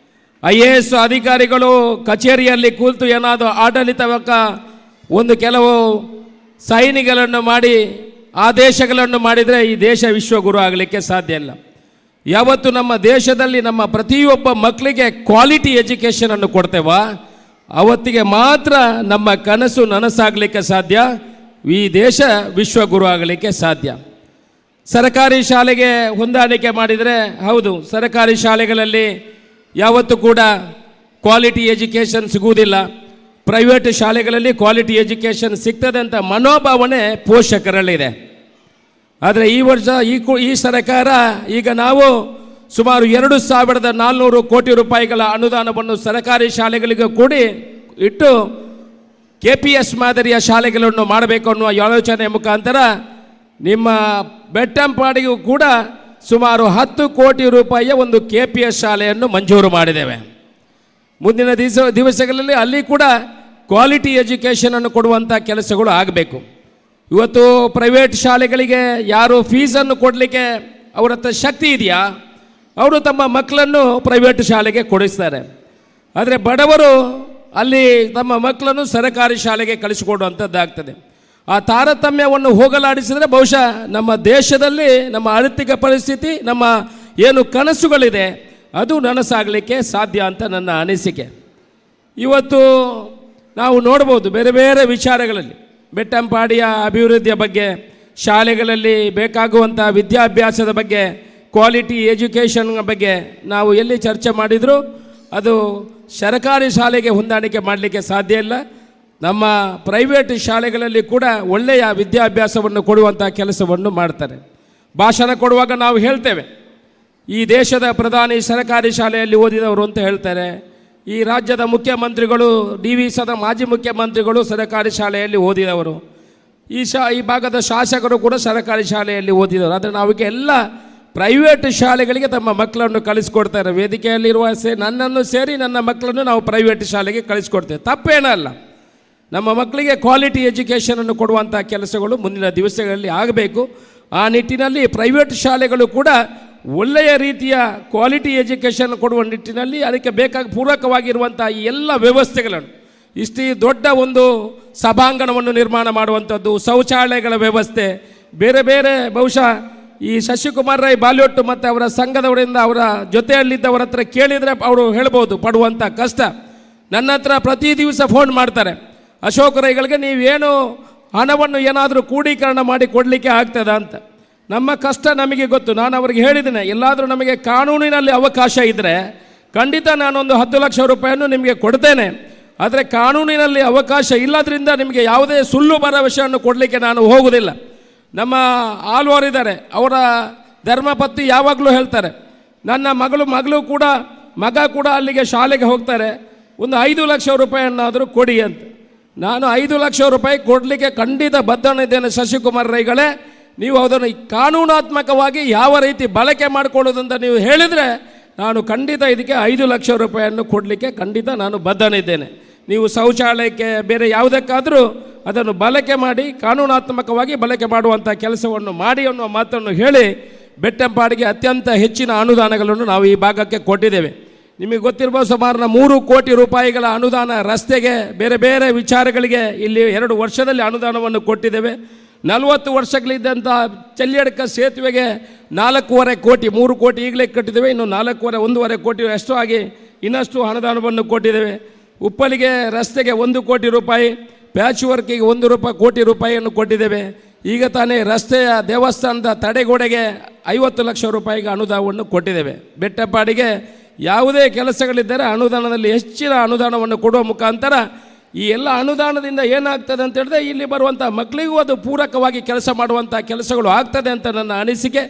IAS ಅಧಿಕಾರಿಗಳು ಕಚೇರಿಯಲ್ಲಿ ಕೂತು ಏನಾದರೂ ಆಡಳಿತವಕ್ಕ ಕೆಲವು ಸೈನಿಗಳನ್ನು ಮಾಡಿ ಆದೇಶಗಳನ್ನು ಮಾಡಿದರೆ ಈ ದೇಶ ವಿಶ್ವಗುರು ಆಗಲಿಕ್ಕೆ ಸಾಧ್ಯ ಇಲ್ಲ. ಯಾವತ್ತು ನಮ್ಮ ದೇಶದಲ್ಲಿ ನಮ್ಮ ಪ್ರತಿಯೊಬ್ಬ ಮಕ್ಕಳಿಗೆ ಕ್ವಾಲಿಟಿ ಎಜುಕೇಷನನ್ನು ಕೊಡ್ತೇವಾ ಅವತ್ತಿಗೆ ಮಾತ್ರ ನಮ್ಮ ಕನಸು ನನಸಾಗಲಿಕ್ಕೆ ಸಾಧ್ಯ, ಈ ದೇಶ ವಿಶ್ವಗುರು ಆಗಲಿಕ್ಕೆ ಸಾಧ್ಯ. ಸರ್ಕಾರಿ ಶಾಲೆಗೆ ಹೊಂದಾಣಿಕೆ ಮಾಡಿದರೆ ಹೌದು, ಸರ್ಕಾರಿ ಶಾಲೆಗಳಲ್ಲಿ ಯಾವತ್ತೂ ಕೂಡ ಕ್ವಾಲಿಟಿ ಎಜುಕೇಷನ್ ಸಿಗುವುದಿಲ್ಲ. ಪ್ರೈವೇಟ್ ಶಾಲೆಗಳಲ್ಲಿ ಕ್ವಾಲಿಟಿ ಎಜುಕೇಷನ್ ಸಿಗ್ತದೆ ಅಂತ ಮನೋಭಾವನೆ ಪೋಷಕರಲ್ಲಿದೆ. ಆದರೆ ಈ ವರ್ಷ ಈ ಸರ್ಕಾರ ಈಗ ನಾವು ಸುಮಾರು 2,400 ಕೋಟಿ ರೂಪಾಯಿಗಳ ಅನುದಾನವನ್ನು ಸರ್ಕಾರಿ ಶಾಲೆಗಳಿಗೆ ಕೂಡಿ ಇಟ್ಟು KPS ಮಾದರಿಯ ಶಾಲೆಗಳನ್ನು ಮಾಡಬೇಕು ಅನ್ನುವ ಆಲೋಚನೆ ಮುಖಾಂತರ ನಿಮ್ಮ ಬೆಟ್ಟಂಪಾಡಿಗೂ ಕೂಡ ಸುಮಾರು 10 ಕೋಟಿ ರೂಪಾಯಿಯ ಒಂದು KPS ಶಾಲೆಯನ್ನು ಮಂಜೂರು ಮಾಡಿದ್ದೇವೆ. ಮುಂದಿನ ದಿವಸಗಳಲ್ಲಿ ಅಲ್ಲಿ ಕೂಡ ಕ್ವಾಲಿಟಿ ಎಜುಕೇಷನನ್ನು ಕೊಡುವಂಥ ಕೆಲಸಗಳು ಆಗಬೇಕು. ಇವತ್ತು ಪ್ರೈವೇಟ್ ಶಾಲೆಗಳಿಗೆ ಯಾರು ಫೀಸನ್ನು ಕೊಡಲಿಕ್ಕೆ ಅವರ ಹತ್ರ ಶಕ್ತಿ ಇದೆಯಾ, ಅವರು ತಮ್ಮ ಮಕ್ಕಳನ್ನು ಪ್ರೈವೇಟ್ ಶಾಲೆಗೆ ಕೊಡಿಸ್ತಾರೆ. ಆದರೆ ಬಡವರು ಅಲ್ಲಿ ತಮ್ಮ ಮಕ್ಕಳನ್ನು ಸರ್ಕಾರಿ ಶಾಲೆಗೆ ಕಳಿಸಿಕೊಡುವಂಥದ್ದಾಗ್ತದೆ. ಆ ತಾರತಮ್ಯವನ್ನು ಹೋಗಲಾಡಿಸಿದರೆ ಬಹುಶಃ ನಮ್ಮ ದೇಶದಲ್ಲಿ ನಮ್ಮ ಆರ್ಥಿಕ ಪರಿಸ್ಥಿತಿ, ನಮ್ಮ ಏನು ಕನಸುಗಳಿದೆ ಅದು ನನಸಾಗಲಿಕ್ಕೆ ಸಾಧ್ಯ ಅಂತ ನನ್ನ ಅನಿಸಿಕೆ. ಇವತ್ತು ನಾವು ನೋಡ್ಬೋದು ಬೇರೆ ಬೇರೆ ವಿಚಾರಗಳಲ್ಲಿ ಬೆಟ್ಟಂಪಾಡಿಯ ಅಭಿವೃದ್ಧಿಯ ಬಗ್ಗೆ, ಶಾಲೆಗಳಲ್ಲಿ ಬೇಕಾಗುವಂಥ ವಿದ್ಯಾಭ್ಯಾಸದ ಬಗ್ಗೆ, ಕ್ವಾಲಿಟಿ ಎಜುಕೇಷನ್ ಬಗ್ಗೆ ನಾವು ಎಲ್ಲಿ ಚರ್ಚೆ ಮಾಡಿದರೂ ಅದು ಸರ್ಕಾರಿ ಶಾಲೆಗೆ ಹೊಂದಾಣಿಕೆ ಮಾಡಲಿಕ್ಕೆ ಸಾಧ್ಯ ಇಲ್ಲ. ನಮ್ಮ ಪ್ರೈವೇಟ್ ಶಾಲೆಗಳಲ್ಲಿ ಕೂಡ ಒಳ್ಳೆಯ ವಿದ್ಯಾಭ್ಯಾಸವನ್ನು ಕೊಡುವಂಥ ಕೆಲಸವನ್ನು ಮಾಡ್ತಾರೆ. ಭಾಷಣ ಕೊಡುವಾಗ ನಾವು ಹೇಳ್ತೇವೆ, ಈ ದೇಶದ ಪ್ರಧಾನಿ ಸರ್ಕಾರಿ ಶಾಲೆಯಲ್ಲಿ ಓದಿದವರು ಅಂತ ಹೇಳ್ತಾರೆ. ಈ ರಾಜ್ಯದ ಮುಖ್ಯಮಂತ್ರಿಗಳು DVSದ ಮಾಜಿ ಮುಖ್ಯಮಂತ್ರಿಗಳು ಸರ್ಕಾರಿ ಶಾಲೆಯಲ್ಲಿ ಓದಿದವರು. ಈ ಭಾಗದ ಶಾಸಕರು ಕೂಡ ಸರ್ಕಾರಿ ಶಾಲೆಯಲ್ಲಿ ಓದಿದವರು. ಆದರೆ ನಾವೀಗ ಎಲ್ಲ ಪ್ರೈವೇಟ್ ಶಾಲೆಗಳಿಗೆ ತಮ್ಮ ಮಕ್ಕಳನ್ನು ಕಳಿಸ್ಕೊಡ್ತಾರೆ. ವೇದಿಕೆಯಲ್ಲಿರುವ ನನ್ನನ್ನು ಸೇರಿ ನನ್ನ ಮಕ್ಕಳನ್ನು ನಾವು ಪ್ರೈವೇಟ್ ಶಾಲೆಗೆ ಕಳಿಸ್ಕೊಡ್ತೇವೆ. ತಪ್ಪೇನಲ್ಲ. ನಮ್ಮ ಮಕ್ಕಳಿಗೆ ಕ್ವಾಲಿಟಿ ಎಜುಕೇಷನನ್ನು ಕೊಡುವಂಥ ಕೆಲಸಗಳು ಮುಂದಿನ ದಿವಸಗಳಲ್ಲಿ ಆಗಬೇಕು. ಆ ನಿಟ್ಟಿನಲ್ಲಿ ಪ್ರೈವೇಟ್ ಶಾಲೆಗಳು ಕೂಡ ಒಳ್ಳೆಯ ರೀತಿಯ ಕ್ವಾಲಿಟಿ ಎಜುಕೇಷನ್ ಕೊಡುವ ನಿಟ್ಟಿನಲ್ಲಿ ಅದಕ್ಕೆ ಪೂರಕವಾಗಿರುವಂಥ ಈ ಎಲ್ಲ ವ್ಯವಸ್ಥೆಗಳನ್ನು, ಇಷ್ಟು ದೊಡ್ಡ ಒಂದು ಸಭಾಂಗಣವನ್ನು ನಿರ್ಮಾಣ ಮಾಡುವಂಥದ್ದು, ಶೌಚಾಲಯಗಳ ವ್ಯವಸ್ಥೆ, ಬೇರೆ ಬೇರೆ ಬಹುಶಃ ಈ ಶಶಿಕುಮಾರ್ ರೈ ಬಾಲ್ಯೋಟ್ಟು ಮತ್ತು ಅವರ ಸಂಘದವರಿಂದ ಅವರ ಜೊತೆಯಲ್ಲಿದ್ದವರ ಹತ್ರ ಕೇಳಿದರೆ ಅವರು ಹೇಳ್ಬೋದು ಪಡುವಂಥ ಕಷ್ಟ. ನನ್ನ ಹತ್ರ ಪ್ರತಿ ದಿವಸ ಫೋನ್ ಮಾಡ್ತಾರೆ, ಅಶೋಕ್ ರೈಗಳಿಗೆ ನೀವೇನು ಹಣವನ್ನು ಏನಾದರೂ ಕ್ರೋಢೀಕರಣ ಮಾಡಿ ಕೊಡಲಿಕ್ಕೆ ಆಗ್ತದ ಅಂತ. ನಮ್ಮ ಕಷ್ಟ ನಮಗೆ ಗೊತ್ತು. ನಾನು ಅವ್ರಿಗೆ ಹೇಳಿದ್ದೇನೆ, ಎಲ್ಲಾದರೂ ನಮಗೆ ಕಾನೂನಿನಲ್ಲಿ ಅವಕಾಶ ಇದ್ದರೆ ಖಂಡಿತ ನಾನೊಂದು 10 ಲಕ್ಷ ರೂಪಾಯಿಯನ್ನು ನಿಮಗೆ ಕೊಡ್ತೇನೆ. ಆದರೆ ಕಾನೂನಿನಲ್ಲಿ ಅವಕಾಶ ಇಲ್ಲದ್ರಿಂದ ನಿಮಗೆ ಯಾವುದೇ ಸುಳ್ಳು ಭರವಸೆಯನ್ನು ಕೊಡಲಿಕ್ಕೆ ನಾನು ಹೋಗುವುದಿಲ್ಲ. ನಮ್ಮ ಆಳ್ವಾರಿದ್ದಾರೆ, ಅವರ ಧರ್ಮಪತ್ನಿ ಯಾವಾಗಲೂ ಹೇಳ್ತಾರೆ, ನನ್ನ ಮಗ ಕೂಡ ಅಲ್ಲಿಗೆ ಶಾಲೆಗೆ ಹೋಗ್ತಾರೆ, ಒಂದು 5 ಲಕ್ಷ ರೂಪಾಯಿಯನ್ನಾದರೂ ಕೊಡಿ ಅಂತ. ನಾನು 5 ಲಕ್ಷ ರೂಪಾಯಿ ಕೊಡಲಿಕ್ಕೆ ಖಂಡಿತ ಬದ್ಧನಿದ್ದೇನೆ ಶಶಿಕುಮಾರ್ ರೈಗಳೇ. ನೀವು ಅದನ್ನು ಕಾನೂನಾತ್ಮಕವಾಗಿ ಯಾವ ರೀತಿ ಬಳಕೆ ಮಾಡಿಕೊಳ್ಳೋದಂತ ನೀವು ಹೇಳಿದರೆ ನಾನು ಖಂಡಿತ ಇದಕ್ಕೆ 5 ಲಕ್ಷ ರೂಪಾಯಿಯನ್ನು ಕೊಡಲಿಕ್ಕೆ ಖಂಡಿತ ನಾನು ಬದ್ಧನಿದ್ದೇನೆ. ನೀವು ಶೌಚಾಲಯಕ್ಕೆ ಬೇರೆ ಯಾವುದಕ್ಕಾದರೂ ಅದನ್ನು ಬಳಕೆ ಮಾಡಿ ಕಾನೂನಾತ್ಮಕವಾಗಿ ಬಳಕೆ ಮಾಡುವಂಥ ಕೆಲಸವನ್ನು ಮಾಡಿ ಅನ್ನುವ ಮಾತನ್ನು ಹೇಳಿ ಬೆಟ್ಟಂಪಾಡಿಗೆ ಅತ್ಯಂತ ಹೆಚ್ಚಿನ ಅನುದಾನಗಳನ್ನು ನಾವು ಈ ಭಾಗಕ್ಕೆ ಕೊಟ್ಟಿದ್ದೇವೆ. ನಿಮಗೆ ಗೊತ್ತಿರ್ಬೋದು, ಸುಮಾರು 3 ಕೋಟಿ ರೂಪಾಯಿಗಳ ಅನುದಾನ ರಸ್ತೆಗೆ, ಬೇರೆ ಬೇರೆ ವಿಚಾರಗಳಿಗೆ ಇಲ್ಲಿ 2 ವರ್ಷದಲ್ಲಿ ಅನುದಾನವನ್ನು ಕೊಟ್ಟಿದ್ದೇವೆ. 40 ವರ್ಷಗಳಿದ್ದಂಥ ಚೆಲ್ಲಿಯಡ್ಕ ಸೇತುವೆಗೆ 4.5 ಕೋಟಿ, 3 ಕೋಟಿ ಈಗಲೇ ಕಟ್ಟಿದ್ದೇವೆ, ಇನ್ನು 1.5 ಕೋಟಿ ಅಷ್ಟು ಆಗಿ ಇನ್ನಷ್ಟು ಅನುದಾನವನ್ನು ಕೊಟ್ಟಿದ್ದೇವೆ. ಉಪ್ಪಲಿಗೆ ರಸ್ತೆಗೆ 1 ಕೋಟಿ ರೂಪಾಯಿ, ಪ್ಯಾಚ್ ವರ್ಕಿಗೆ 1 ಕೋಟಿ ರೂಪಾಯಿಯನ್ನು ಕೊಟ್ಟಿದ್ದೇವೆ. ಈಗ ತಾನೇ ರಸ್ತೆಯ ದೇವಸ್ಥಾನದ ತಡೆಗೋಡೆಗೆ 50 ಲಕ್ಷ ರೂಪಾಯಿಗೆ ಅನುದಾನವನ್ನು ಕೊಟ್ಟಿದ್ದೇವೆ. ಬೆಟ್ಟಪಾಡಿಗೆ ಯಾವುದೇ ಕೆಲಸಗಳಿದ್ದರೆ ಅನುದಾನದಲ್ಲಿ ಹೆಚ್ಚಿನ ಅನುದಾನವನ್ನು ಕೊಡುವ ಮುಖಾಂತರ ಈ ಎಲ್ಲ ಅನುದಾನದಿಂದ ಏನಾಗ್ತದೆ ಅಂತ ಹೇಳಿದ್ರೆ ಇಲ್ಲಿ ಬರುವಂಥ ಮಕ್ಕಳಿಗೂ ಅದು ಪೂರಕವಾಗಿ ಕೆಲಸ ಮಾಡುವಂಥ ಕೆಲಸಗಳು ಆಗ್ತದೆ ಅಂತ ನನ್ನ ಅನಿಸಿಕೆ.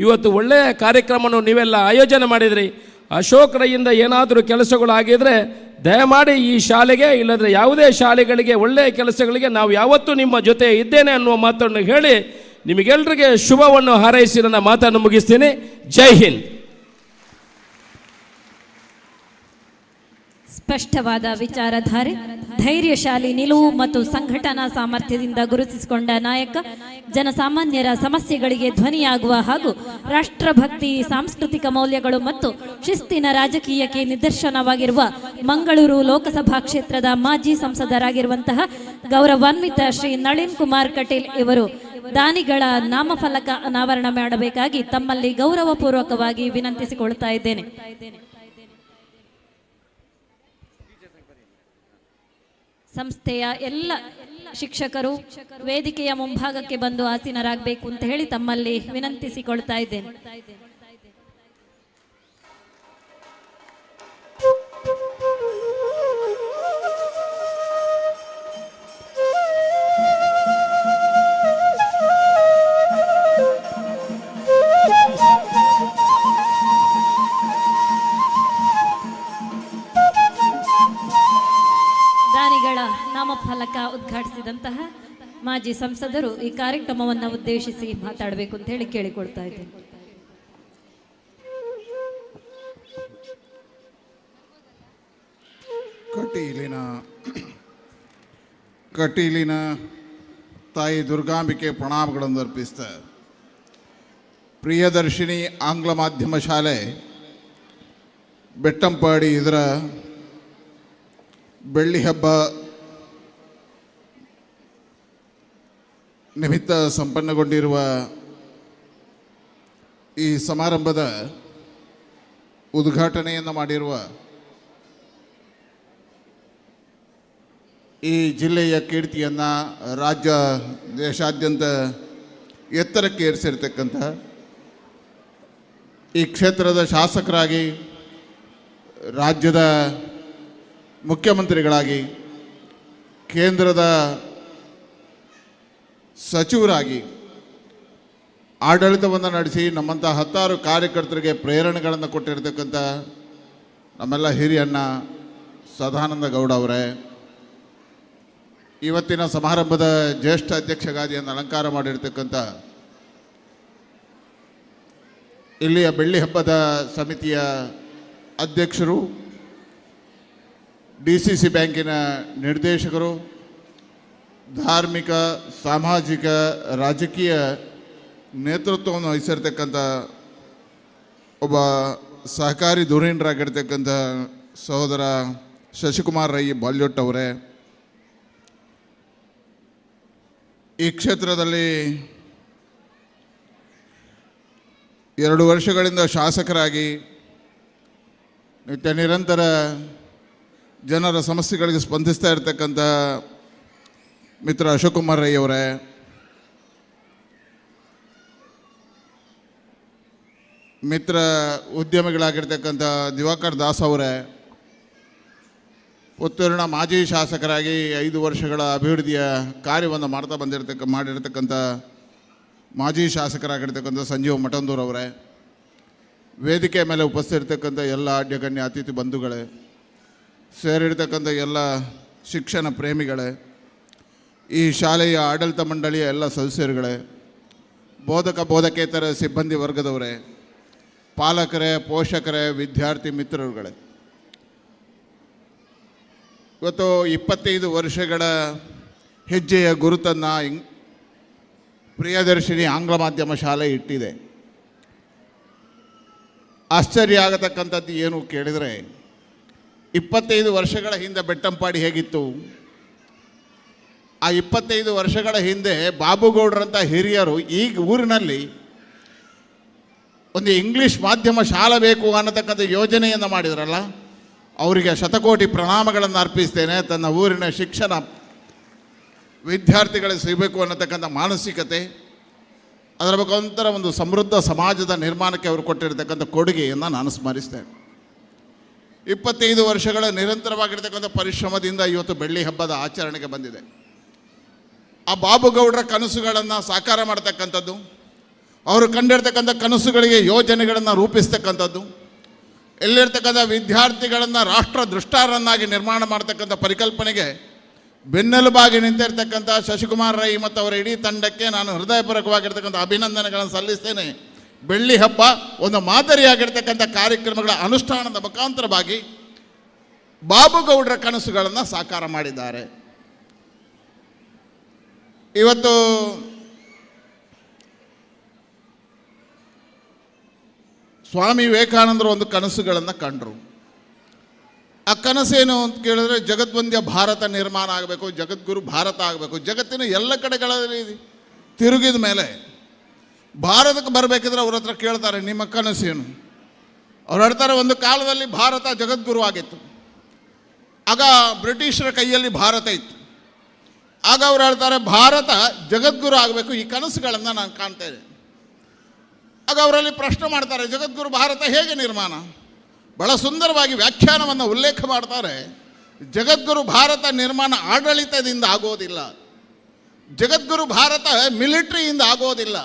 ಇವತ್ತು ಒಳ್ಳೆಯ ಕಾರ್ಯಕ್ರಮವನ್ನು ನೀವೆಲ್ಲ ಆಯೋಜನೆ ಮಾಡಿದ್ರಿ. ಅಶೋಕ್ ರೈಯಿಂದ ಏನಾದರೂ ಕೆಲಸಗಳು ಆಗಿದ್ರೆ ದಯಮಾಡಿ ಈ ಶಾಲೆಗೆ, ಇಲ್ಲದ್ರೆ ಯಾವುದೇ ಶಾಲೆಗಳಿಗೆ, ಒಳ್ಳೆಯ ಕೆಲಸಗಳಿಗೆ ನಾವು ಯಾವತ್ತೂ ನಿಮ್ಮ ಜೊತೆ ಇದ್ದೇನೆ ಅನ್ನುವ ಮಾತನ್ನು ಹೇಳಿ ನಿಮಗೆಲ್ಲರಿಗೆ ಶುಭವನ್ನು ಹಾರೈಸಿ ನನ್ನ ಮಾತನ್ನು ಮುಗಿಸ್ತೀನಿ. ಜೈ ಹಿಂದ್. ಸ್ಪಷ್ಟವಾದ ವಿಚಾರಧಾರೆ, ಧೈರ್ಯಶಾಲಿ ನಿಲುವು ಮತ್ತು ಸಂಘಟನಾ ಸಾಮರ್ಥ್ಯದಿಂದ ಗುರುತಿಸಿಕೊಂಡ ನಾಯಕ, ಜನಸಾಮಾನ್ಯರ ಸಮಸ್ಯೆಗಳಿಗೆ ಧ್ವನಿಯಾಗುವ ಹಾಗೂ ರಾಷ್ಟ್ರಭಕ್ತಿ, ಸಾಂಸ್ಕೃತಿಕ ಮೌಲ್ಯಗಳು ಮತ್ತು ಶಿಸ್ತಿನ ರಾಜಕೀಯಕ್ಕೆ ನಿದರ್ಶನವಾಗಿರುವ ಮಂಗಳೂರು ಲೋಕಸಭಾ ಕ್ಷೇತ್ರದ ಮಾಜಿ ಸಂಸದರಾಗಿರುವಂತಹ ಗೌರವಾನ್ವಿತ ಶ್ರೀ ನಳಿನ್ ಕುಮಾರ್ ಕಟೀಲ್ ಇವರು ದಾನಿಗಳ ನಾಮಫಲಕ ಅನಾವರಣ ಮಾಡಬೇಕಾಗಿ ತಮ್ಮಲ್ಲಿ ಗೌರವಪೂರ್ವಕವಾಗಿ ವಿನಂತಿಸಿಕೊಳ್ತಾ ಇದ್ದೇನೆ. ಸಂಸ್ಥೆಯ ಎಲ್ಲ ಶಿಕ್ಷಕರು ವೇದಿಕೆಯ ಮುಂಭಾಗಕ್ಕೆ ಬಂದು ಆಸೀನರಾಗಬೇಕು ಅಂತ ಹೇಳಿ ತಮ್ಮಲ್ಲಿ ವಿನಂತಿಸಿಕೊಳ್ತಾ ಇದ್ದೇನೆ. ಫಲಕ ಉದ್ಘಾಟಿಸಿದಂತಹ ಮಾಜಿ ಸಂಸದರು ಈ ಕಾರ್ಯಕ್ರಮವನ್ನು ಉದ್ದೇಶಿಸಿ ಮಾತಾಡಬೇಕು ಅಂತ ಹೇಳಿ ಕೇಳಿಕೊಳ್ತಾ ಇದ್ದೇನೆ. ಕಟೀಲಿನ ತಾಯಿ ದುರ್ಗಾಂಬಿಕೆ ಪ್ರಣಾಮಗಳನ್ನು ಅರ್ಪಿಸ್ತಾ ಪ್ರಿಯದರ್ಶಿನಿ ಆಂಗ್ಲ ಮಾಧ್ಯಮ ಶಾಲೆ ಬೆಟ್ಟಂಪಾಡಿ ಇದರ ಬೆಳ್ಳಿ ಹಬ್ಬ ನಿಮಿತ್ತ ಸಂಪನ್ನಗೊಂಡಿರುವ ಈ ಸಮಾರಂಭದ ಉದ್ಘಾಟನೆಯನ್ನು ಮಾಡಿರುವ ಈ ಜಿಲ್ಲೆಯ ಕೀರ್ತಿಯನ್ನು ರಾಜ್ಯ ದೇಶಾದ್ಯಂತ ಎತ್ತರಕ್ಕೆ ಏರಿಸಿರ್ತಕ್ಕಂಥ ಈ ಕ್ಷೇತ್ರದ ಶಾಸಕರಾಗಿ ರಾಜ್ಯದ ಮುಖ್ಯಮಂತ್ರಿಗಳಾಗಿ ಕೇಂದ್ರದ ಸಚಿವರಾಗಿ ಆಡಳಿತವನ್ನು ನಡೆಸಿ ನಮ್ಮಂಥ ಹತ್ತಾರು ಕಾರ್ಯಕರ್ತರಿಗೆ ಪ್ರೇರಣೆಗಳನ್ನು ಕೊಟ್ಟಿರ್ತಕ್ಕಂಥ ನಮ್ಮೆಲ್ಲ ಹಿರಿಯಣ್ಣ ಸದಾನಂದ ಗೌಡ ಅವರೇ, ಇವತ್ತಿನ ಸಮಾರಂಭದ ಜ್ಯೇಷ್ಠ ಅಧ್ಯಕ್ಷಗಾದಿಯನ್ನು ಅಲಂಕಾರ ಮಾಡಿರ್ತಕ್ಕಂಥ ಇಲ್ಲಿಯ ಬೆಳ್ಳಿ ಹಬ್ಬದ ಸಮಿತಿಯ ಅಧ್ಯಕ್ಷರು, DCC ಬ್ಯಾಂಕಿನ ನಿರ್ದೇಶಕರು, ಧಾರ್ಮಿಕ, ಸಾಮಾಜಿಕ, ರಾಜಕೀಯ ನೇತೃತ್ವವನ್ನು ವಹಿಸಿರ್ತಕ್ಕಂಥ ಒಬ್ಬ ಸಹಕಾರಿ ಧುರೀಣರಾಗಿರ್ತಕ್ಕಂಥ ಸಹೋದರ ಶಶಿಕುಮಾರ್ ರೈ ಬಾಲ್ಯೋಟ್ ಅವರೇ, ಈ ಕ್ಷೇತ್ರದಲ್ಲಿ 2 ವರ್ಷಗಳಿಂದ ಶಾಸಕರಾಗಿ ನಿತ್ಯ ನಿರಂತರ ಜನರ ಸಮಸ್ಯೆಗಳಿಗೆ ಸ್ಪಂದಿಸ್ತಾ ಇರತಕ್ಕಂಥ ಮಿತ್ರ ಅಶೋಕ್ ಕುಮಾರ್ ರೈ ಅವರೇ, ಮಿತ್ರ ಉದ್ಯಮಿಗಳಾಗಿರ್ತಕ್ಕಂಥ ದಿವಾಕರ್ ದಾಸ್ ಅವರೇ, ಪುತ್ತೂರಿನ ಮಾಜಿ ಶಾಸಕರಾಗಿ 5 ವರ್ಷಗಳ ಅಭಿವೃದ್ಧಿಯ ಕಾರ್ಯವನ್ನು ಮಾಡಿರ್ತಕ್ಕಂಥ ಮಾಜಿ ಶಾಸಕರಾಗಿರ್ತಕ್ಕಂಥ ಸಂಜೀವ್ ಮಠಂದೂರ್ ಅವರೇ, ವೇದಿಕೆ ಮೇಲೆ ಉಪಸ್ಥಿತಿರ್ತಕ್ಕಂಥ ಎಲ್ಲ ಆಡ್ಯಗಣ್ಯ ಅತಿಥಿ ಬಂಧುಗಳೇ, ಸೇರಿರ್ತಕ್ಕಂಥ ಎಲ್ಲ ಶಿಕ್ಷಣ ಪ್ರೇಮಿಗಳೇ, ಈ ಶಾಲೆಯ ಆಡಳಿತ ಮಂಡಳಿಯ ಎಲ್ಲ ಸದಸ್ಯರುಗಳೇ, ಬೋಧಕೇತರ ಸಿಬ್ಬಂದಿ ವರ್ಗದವರೇ, ಪಾಲಕರೇ, ಪೋಷಕರೇ, ವಿದ್ಯಾರ್ಥಿ ಮಿತ್ರರುಗಳೇ, ಇವತ್ತು 25 ವರ್ಷಗಳ ಹೆಜ್ಜೆಯ ಗುರುತನ್ನು ಪ್ರಿಯದರ್ಶಿನಿ ಆಂಗ್ಲ ಮಾಧ್ಯಮ ಶಾಲೆ ಇಟ್ಟಿದೆ. ಆಶ್ಚರ್ಯ ಆಗತಕ್ಕಂಥದ್ದು ಏನು ಕೇಳಿದರೆ, 25 ವರ್ಷಗಳ ಹಿಂದೆ ಬೆಟ್ಟಂಪಾಡಿ ಹೇಗಿತ್ತು, ಆ 25 ವರ್ಷಗಳ ಹಿಂದೆ ಬಾಬುಗೌಡರಂಥ ಹಿರಿಯರು ಈಗ ಊರಿನಲ್ಲಿ ಒಂದು ಇಂಗ್ಲೀಷ್ ಮಾಧ್ಯಮ ಶಾಲೆ ಬೇಕು ಅನ್ನತಕ್ಕಂಥ ಯೋಜನೆಯನ್ನು ಮಾಡಿದ್ರಲ್ಲ, ಅವರಿಗೆ ಶತಕೋಟಿ ಪ್ರಣಾಮಗಳನ್ನು ಅರ್ಪಿಸ್ತೇನೆ. ತನ್ನ ಊರಿನ ಶಿಕ್ಷಣ ವಿದ್ಯಾರ್ಥಿಗಳಿಗೆ ಸಿಗಬೇಕು ಅನ್ನತಕ್ಕಂಥ ಮಾನಸಿಕತೆ, ಅದರ ಮುಖಾಂತರ ಒಂದು ಸಮೃದ್ಧ ಸಮಾಜದ ನಿರ್ಮಾಣಕ್ಕೆ ಅವರು ಕೊಟ್ಟಿರತಕ್ಕಂಥ ಕೊಡುಗೆಯನ್ನು ನಾನು ಸ್ಮರಿಸ್ತೇನೆ. 25 ವರ್ಷಗಳ ನಿರಂತರವಾಗಿರ್ತಕ್ಕಂಥ ಪರಿಶ್ರಮದಿಂದ ಇವತ್ತು ಬೆಳ್ಳಿ ಹಬ್ಬದ ಆಚರಣೆಗೆ ಬಂದಿದೆ. ಆ ಬಾಬುಗೌಡರ ಕನಸುಗಳನ್ನು ಸಾಕಾರ ಮಾಡ್ತಕ್ಕಂಥದ್ದು, ಅವರು ಕಂಡಿರ್ತಕ್ಕಂಥ ಕನಸುಗಳಿಗೆ ಯೋಜನೆಗಳನ್ನು ರೂಪಿಸ್ತಕ್ಕಂಥದ್ದು, ಎಲ್ಲಿರ್ತಕ್ಕಂಥ ವಿದ್ಯಾರ್ಥಿಗಳನ್ನು ರಾಷ್ಟ್ರ ದೃಷ್ಟಾರನ್ನಾಗಿ ನಿರ್ಮಾಣ ಮಾಡ್ತಕ್ಕಂಥ ಪರಿಕಲ್ಪನೆಗೆ ಬೆನ್ನೆಲುಬಾಗಿ ನಿಂತಿರ್ತಕ್ಕಂಥ ಶಶಿಕುಮಾರ್ ರೈ ಮತ್ತು ಅವರ ಇಡೀ ತಂಡಕ್ಕೆ ನಾನು ಹೃದಯಪೂರ್ವಕವಾಗಿರ್ತಕ್ಕಂಥ ಅಭಿನಂದನೆಗಳನ್ನು ಸಲ್ಲಿಸ್ತೇನೆ. ಬೆಳ್ಳಿ ಹಬ್ಬ ಒಂದು ಮಾದರಿಯಾಗಿರ್ತಕ್ಕಂಥ ಕಾರ್ಯಕ್ರಮಗಳ ಅನುಷ್ಠಾನದ ಮುಖಾಂತರವಾಗಿ ಬಾಬುಗೌಡರ ಕನಸುಗಳನ್ನು ಸಾಕಾರ ಮಾಡಿದ್ದಾರೆ. ಇವತ್ತು ಸ್ವಾಮಿ ವಿವೇಕಾನಂದರು ಒಂದು ಕನಸುಗಳನ್ನು ಕಂಡರು. ಆ ಕನಸೇನು ಅಂತ ಕೇಳಿದ್ರೆ, ಜಗದ್ವಂದ್ಯ ಭಾರತ ನಿರ್ಮಾಣ ಆಗಬೇಕು, ಜಗದ್ಗುರು ಭಾರತ ಆಗಬೇಕು. ಜಗತ್ತಿನ ಎಲ್ಲ ಕಡೆಗಳಲ್ಲಿ ತಿರುಗಿದ ಮೇಲೆ ಭಾರತಕ್ಕೆ ಬರಬೇಕಿದ್ರೆ ಅವ್ರ ಹತ್ರ ಕೇಳ್ತಾರೆ, ನಿಮ್ಮ ಕನಸೇನು? ಅವ್ರು ಹೇಳ್ತಾರೆ, ಒಂದು ಕಾಲದಲ್ಲಿ ಭಾರತ ಜಗದ್ಗುರು ಆಗಿತ್ತು, ಆಗ ಬ್ರಿಟಿಷರ ಕೈಯಲ್ಲಿ ಭಾರತ ಇತ್ತು. ಆಗ ಅವ್ರು ಹೇಳ್ತಾರೆ, ಭಾರತ ಜಗದ್ಗುರು ಆಗಬೇಕು, ಈ ಕನಸುಗಳನ್ನು ನಾನು ಕಾಣ್ತೇನೆ. ಆಗ ಅವರಲ್ಲಿ ಪ್ರಶ್ನೆ ಮಾಡ್ತಾರೆ, ಜಗದ್ಗುರು ಭಾರತ ಹೇಗೆ ನಿರ್ಮಾಣ? ಬಹಳ ಸುಂದರವಾಗಿ ವ್ಯಾಖ್ಯಾನವನ್ನು ಉಲ್ಲೇಖ ಮಾಡ್ತಾರೆ. ಜಗದ್ಗುರು ಭಾರತ ನಿರ್ಮಾಣ ಆಡಳಿತದಿಂದ ಆಗೋದಿಲ್ಲ, ಜಗದ್ಗುರು ಭಾರತ ಮಿಲಿಟರಿಯಿಂದ ಆಗೋದಿಲ್ಲ,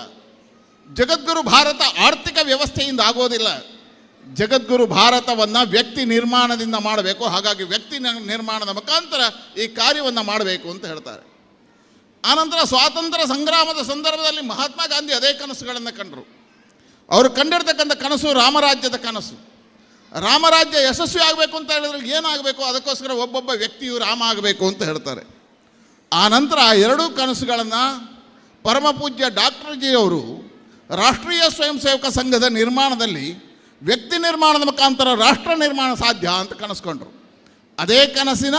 ಜಗದ್ಗುರು ಭಾರತ ಆರ್ಥಿಕ ವ್ಯವಸ್ಥೆಯಿಂದ ಆಗೋದಿಲ್ಲ, ಜಗದ್ಗುರು ಭಾರತವನ್ನು ವ್ಯಕ್ತಿ ನಿರ್ಮಾಣದಿಂದ ಮಾಡಬೇಕು. ಹಾಗಾಗಿ ವ್ಯಕ್ತಿ ನಿರ್ಮಾಣದ ಮುಖಾಂತರ ಈ ಕಾರ್ಯವನ್ನು ಮಾಡಬೇಕು ಅಂತ ಹೇಳ್ತಾರೆ. ಆನಂತರ ಸ್ವಾತಂತ್ರ್ಯ ಸಂಗ್ರಾಮದ ಸಂದರ್ಭದಲ್ಲಿ ಮಹಾತ್ಮ ಗಾಂಧಿ ಅದೇ ಕನಸುಗಳನ್ನು ಕಂಡರು. ಅವರು ಕಂಡಿರ್ತಕ್ಕಂಥ ಕನಸು ರಾಮರಾಜ್ಯದ ಕನಸು. ರಾಮರಾಜ್ಯ ಯಶಸ್ವಿ ಆಗಬೇಕು ಅಂತ ಹೇಳಿದ್ರೆ ಏನಾಗಬೇಕು, ಅದಕ್ಕೋಸ್ಕರ ಒಬ್ಬೊಬ್ಬ ವ್ಯಕ್ತಿಯು ರಾಮ ಆಗಬೇಕು ಅಂತ ಹೇಳ್ತಾರೆ. ಆ ನಂತರ ಆ ಎರಡೂ ಕನಸುಗಳನ್ನು ಪರಮ ಪೂಜ್ಯ ಡಾಕ್ಟರ್ ಜಿ ಅವರು ರಾಷ್ಟ್ರೀಯ ಸ್ವಯಂ ಸೇವಕ ಸಂಘದ ನಿರ್ಮಾಣದಲ್ಲಿ ವ್ಯಕ್ತಿ ನಿರ್ಮಾಣದ ಮುಖಾಂತರ ರಾಷ್ಟ್ರ ನಿರ್ಮಾಣ ಸಾಧ್ಯ ಅಂತ ಕನಸ್ಕೊಂಡ್ರು. ಅದೇ ಕನಸಿನ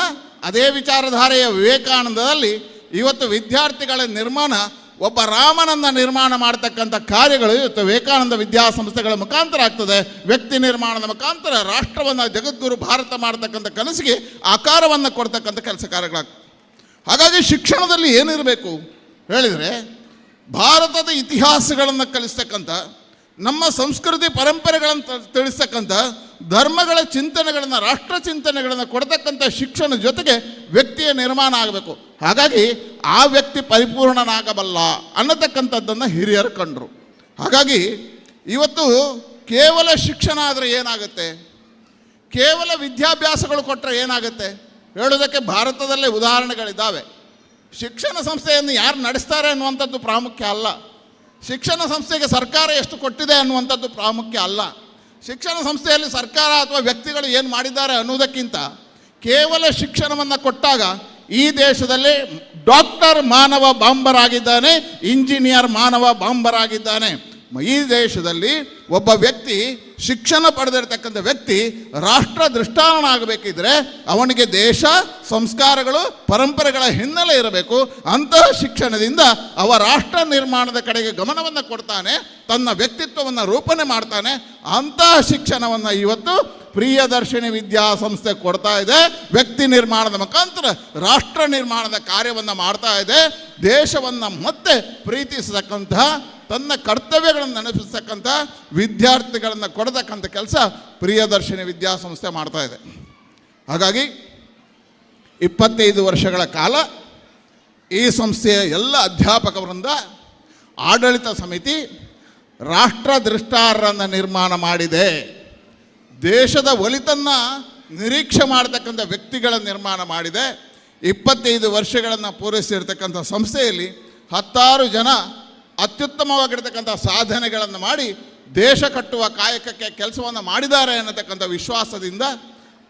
ಅದೇ ವಿಚಾರಧಾರೆಯ ವಿವೇಕಾನಂದದಲ್ಲಿ ಇವತ್ತು ವಿದ್ಯಾರ್ಥಿಗಳ ನಿರ್ಮಾಣ, ಒಬ್ಬ ರಾಮನನ್ನು ನಿರ್ಮಾಣ ಮಾಡ್ತಕ್ಕಂಥ ಕಾರ್ಯಗಳು ಇವತ್ತು ವಿವೇಕಾನಂದ ವಿದ್ಯಾಸಂಸ್ಥೆಗಳ ಮುಖಾಂತರ ಆಗ್ತದೆ. ವ್ಯಕ್ತಿ ನಿರ್ಮಾಣದ ಮುಖಾಂತರ ರಾಷ್ಟ್ರವನ್ನು ಜಗದ್ಗುರು ಭಾರತ ಮಾಡ್ತಕ್ಕಂಥ ಕನಸಿಗೆ ಆಕಾರವನ್ನು ಕೊಡ್ತಕ್ಕಂಥ ಕೆಲಸ ಕಾರ್ಯಗಳಾಗ್ತದೆ. ಹಾಗಾಗಿ ಶಿಕ್ಷಣದಲ್ಲಿ ಏನಿರಬೇಕು ಹೇಳಿದರೆ, ಭಾರತದ ಇತಿಹಾಸಗಳನ್ನು ಕಲಿಸ್ತಕ್ಕಂಥ, ನಮ್ಮ ಸಂಸ್ಕೃತಿ ಪರಂಪರೆಗಳನ್ನು ತಿಳಿಸ್ತಕ್ಕಂಥ, ಧರ್ಮಗಳ ಚಿಂತನೆಗಳನ್ನು, ರಾಷ್ಟ್ರ ಚಿಂತನೆಗಳನ್ನು ಕೊಡ್ತಕ್ಕಂಥ ಶಿಕ್ಷಣ ಜೊತೆಗೆ ವ್ಯಕ್ತಿಯ ನಿರ್ಮಾಣ ಆಗಬೇಕು. ಹಾಗಾಗಿ ಆ ವ್ಯಕ್ತಿ ಪರಿಪೂರ್ಣನಾಗಬಲ್ಲ ಅನ್ನತಕ್ಕಂಥದ್ದನ್ನು ಹಿರಿಯರು ಕಂಡರು. ಹಾಗಾಗಿ ಇವತ್ತು ಕೇವಲ ಶಿಕ್ಷಣ ಆದರೆ ಏನಾಗುತ್ತೆ, ಕೇವಲ ವಿದ್ಯಾಭ್ಯಾಸಗಳು ಕೊಟ್ಟರೆ ಏನಾಗುತ್ತೆ ಹೇಳೋದಕ್ಕೆ ಭಾರತದಲ್ಲೇ ಉದಾಹರಣೆಗಳಿದ್ದಾವೆ. ಶಿಕ್ಷಣ ಸಂಸ್ಥೆಯನ್ನು ಯಾರು ನಡೆಸ್ತಾರೆ ಅನ್ನುವಂಥದ್ದು ಪ್ರಾಮುಖ್ಯ ಅಲ್ಲ. ಶಿಕ್ಷಣ ಸಂಸ್ಥೆಗೆ ಸರ್ಕಾರ ಎಷ್ಟು ಕೊಟ್ಟಿದೆ ಅನ್ನುವಂಥದ್ದು ಪ್ರಾಮುಖ್ಯ ಅಲ್ಲ. ಶಿಕ್ಷಣ ಸಂಸ್ಥೆಯಲ್ಲಿ ಸರ್ಕಾರ ಅಥವಾ ವ್ಯಕ್ತಿಗಳು ಏನು ಮಾಡಿದ್ದಾರೆ ಅನ್ನೋದಕ್ಕಿಂತ ಕೇವಲ ಶಿಕ್ಷಣವನ್ನು ಕೊಟ್ಟಾಗ ಈ ದೇಶದಲ್ಲಿ ಡಾಕ್ಟರ್ ಮಾನವ ಬಾಂಬರಾಗಿದ್ದಾನೆ, ಇಂಜಿನಿಯರ್ ಮಾನವ ಬಾಂಬರಾಗಿದ್ದಾನೆ. ಈ ದೇಶದಲ್ಲಿ ಒಬ್ಬ ವ್ಯಕ್ತಿ, ಶಿಕ್ಷಣ ಪಡೆದಿರ್ತಕ್ಕಂಥ ವ್ಯಕ್ತಿ ರಾಷ್ಟ್ರ ದೃಷ್ಟಾಂತನಾಗಬೇಕಿದ್ರೆ ಅವನಿಗೆ ದೇಶ, ಸಂಸ್ಕಾರಗಳು, ಪರಂಪರೆಗಳ ಹಿನ್ನೆಲೆ ಇರಬೇಕು. ಅಂತಹ ಶಿಕ್ಷಣದಿಂದ ಅವ ರಾಷ್ಟ್ರ ನಿರ್ಮಾಣದ ಕಡೆಗೆ ಗಮನವನ್ನು ಕೊಡ್ತಾನೆ, ತನ್ನ ವ್ಯಕ್ತಿತ್ವವನ್ನು ರೂಪಣೆ ಮಾಡ್ತಾನೆ. ಅಂತಹ ಶಿಕ್ಷಣವನ್ನು ಇವತ್ತು ಪ್ರಿಯದರ್ಶಿನಿ ವಿದ್ಯಾಸಂಸ್ಥೆ ಕೊಡ್ತಾ ಇದೆ. ವ್ಯಕ್ತಿ ನಿರ್ಮಾಣದ ಮುಖಾಂತರ ರಾಷ್ಟ್ರ ನಿರ್ಮಾಣದ ಕಾರ್ಯವನ್ನು ಮಾಡ್ತಾ ಇದೆ. ದೇಶವನ್ನು ಮತ್ತೆ ಪ್ರೀತಿಸತಕ್ಕಂತಹ, ತನ್ನ ಕರ್ತವ್ಯಗಳನ್ನು ನೆನಪಿಸ್ತಕ್ಕಂಥ ವಿದ್ಯಾರ್ಥಿಗಳನ್ನು ಕೊಡತಕ್ಕಂಥ ಕೆಲಸ ಪ್ರಿಯದರ್ಶಿನಿ ವಿದ್ಯಾಸಂಸ್ಥೆ ಮಾಡ್ತಾ ಇದೆ. ಹಾಗಾಗಿ 25 ವರ್ಷಗಳ ಕಾಲ ಈ ಸಂಸ್ಥೆಯ ಎಲ್ಲ ಅಧ್ಯಾಪಕ ವೃಂದ, ಆಡಳಿತ ಸಮಿತಿ ರಾಷ್ಟ್ರ ದೃಷ್ಟಾರರನ್ನು ನಿರ್ಮಾಣ ಮಾಡಿದೆ. ದೇಶದ ಒಳಿತನ್ನು ನಿರೀಕ್ಷೆ ಮಾಡತಕ್ಕಂಥ ವ್ಯಕ್ತಿಗಳ ನಿರ್ಮಾಣ ಮಾಡಿದೆ. 25 ವರ್ಷಗಳನ್ನು ಪೂರೈಸಿರ್ತಕ್ಕಂಥ ಸಂಸ್ಥೆಯಲ್ಲಿ 10 ಜನ ಅತ್ಯುತ್ತಮವಾಗಿರ್ತಕ್ಕಂಥ ಸಾಧನೆಗಳನ್ನು ಮಾಡಿ ದೇಶ ಕಟ್ಟುವ ಕಾಯಕಕ್ಕೆ ಕೆಲಸವನ್ನು ಮಾಡಿದ್ದಾರೆ ಅನ್ನತಕ್ಕಂಥ ವಿಶ್ವಾಸದಿಂದ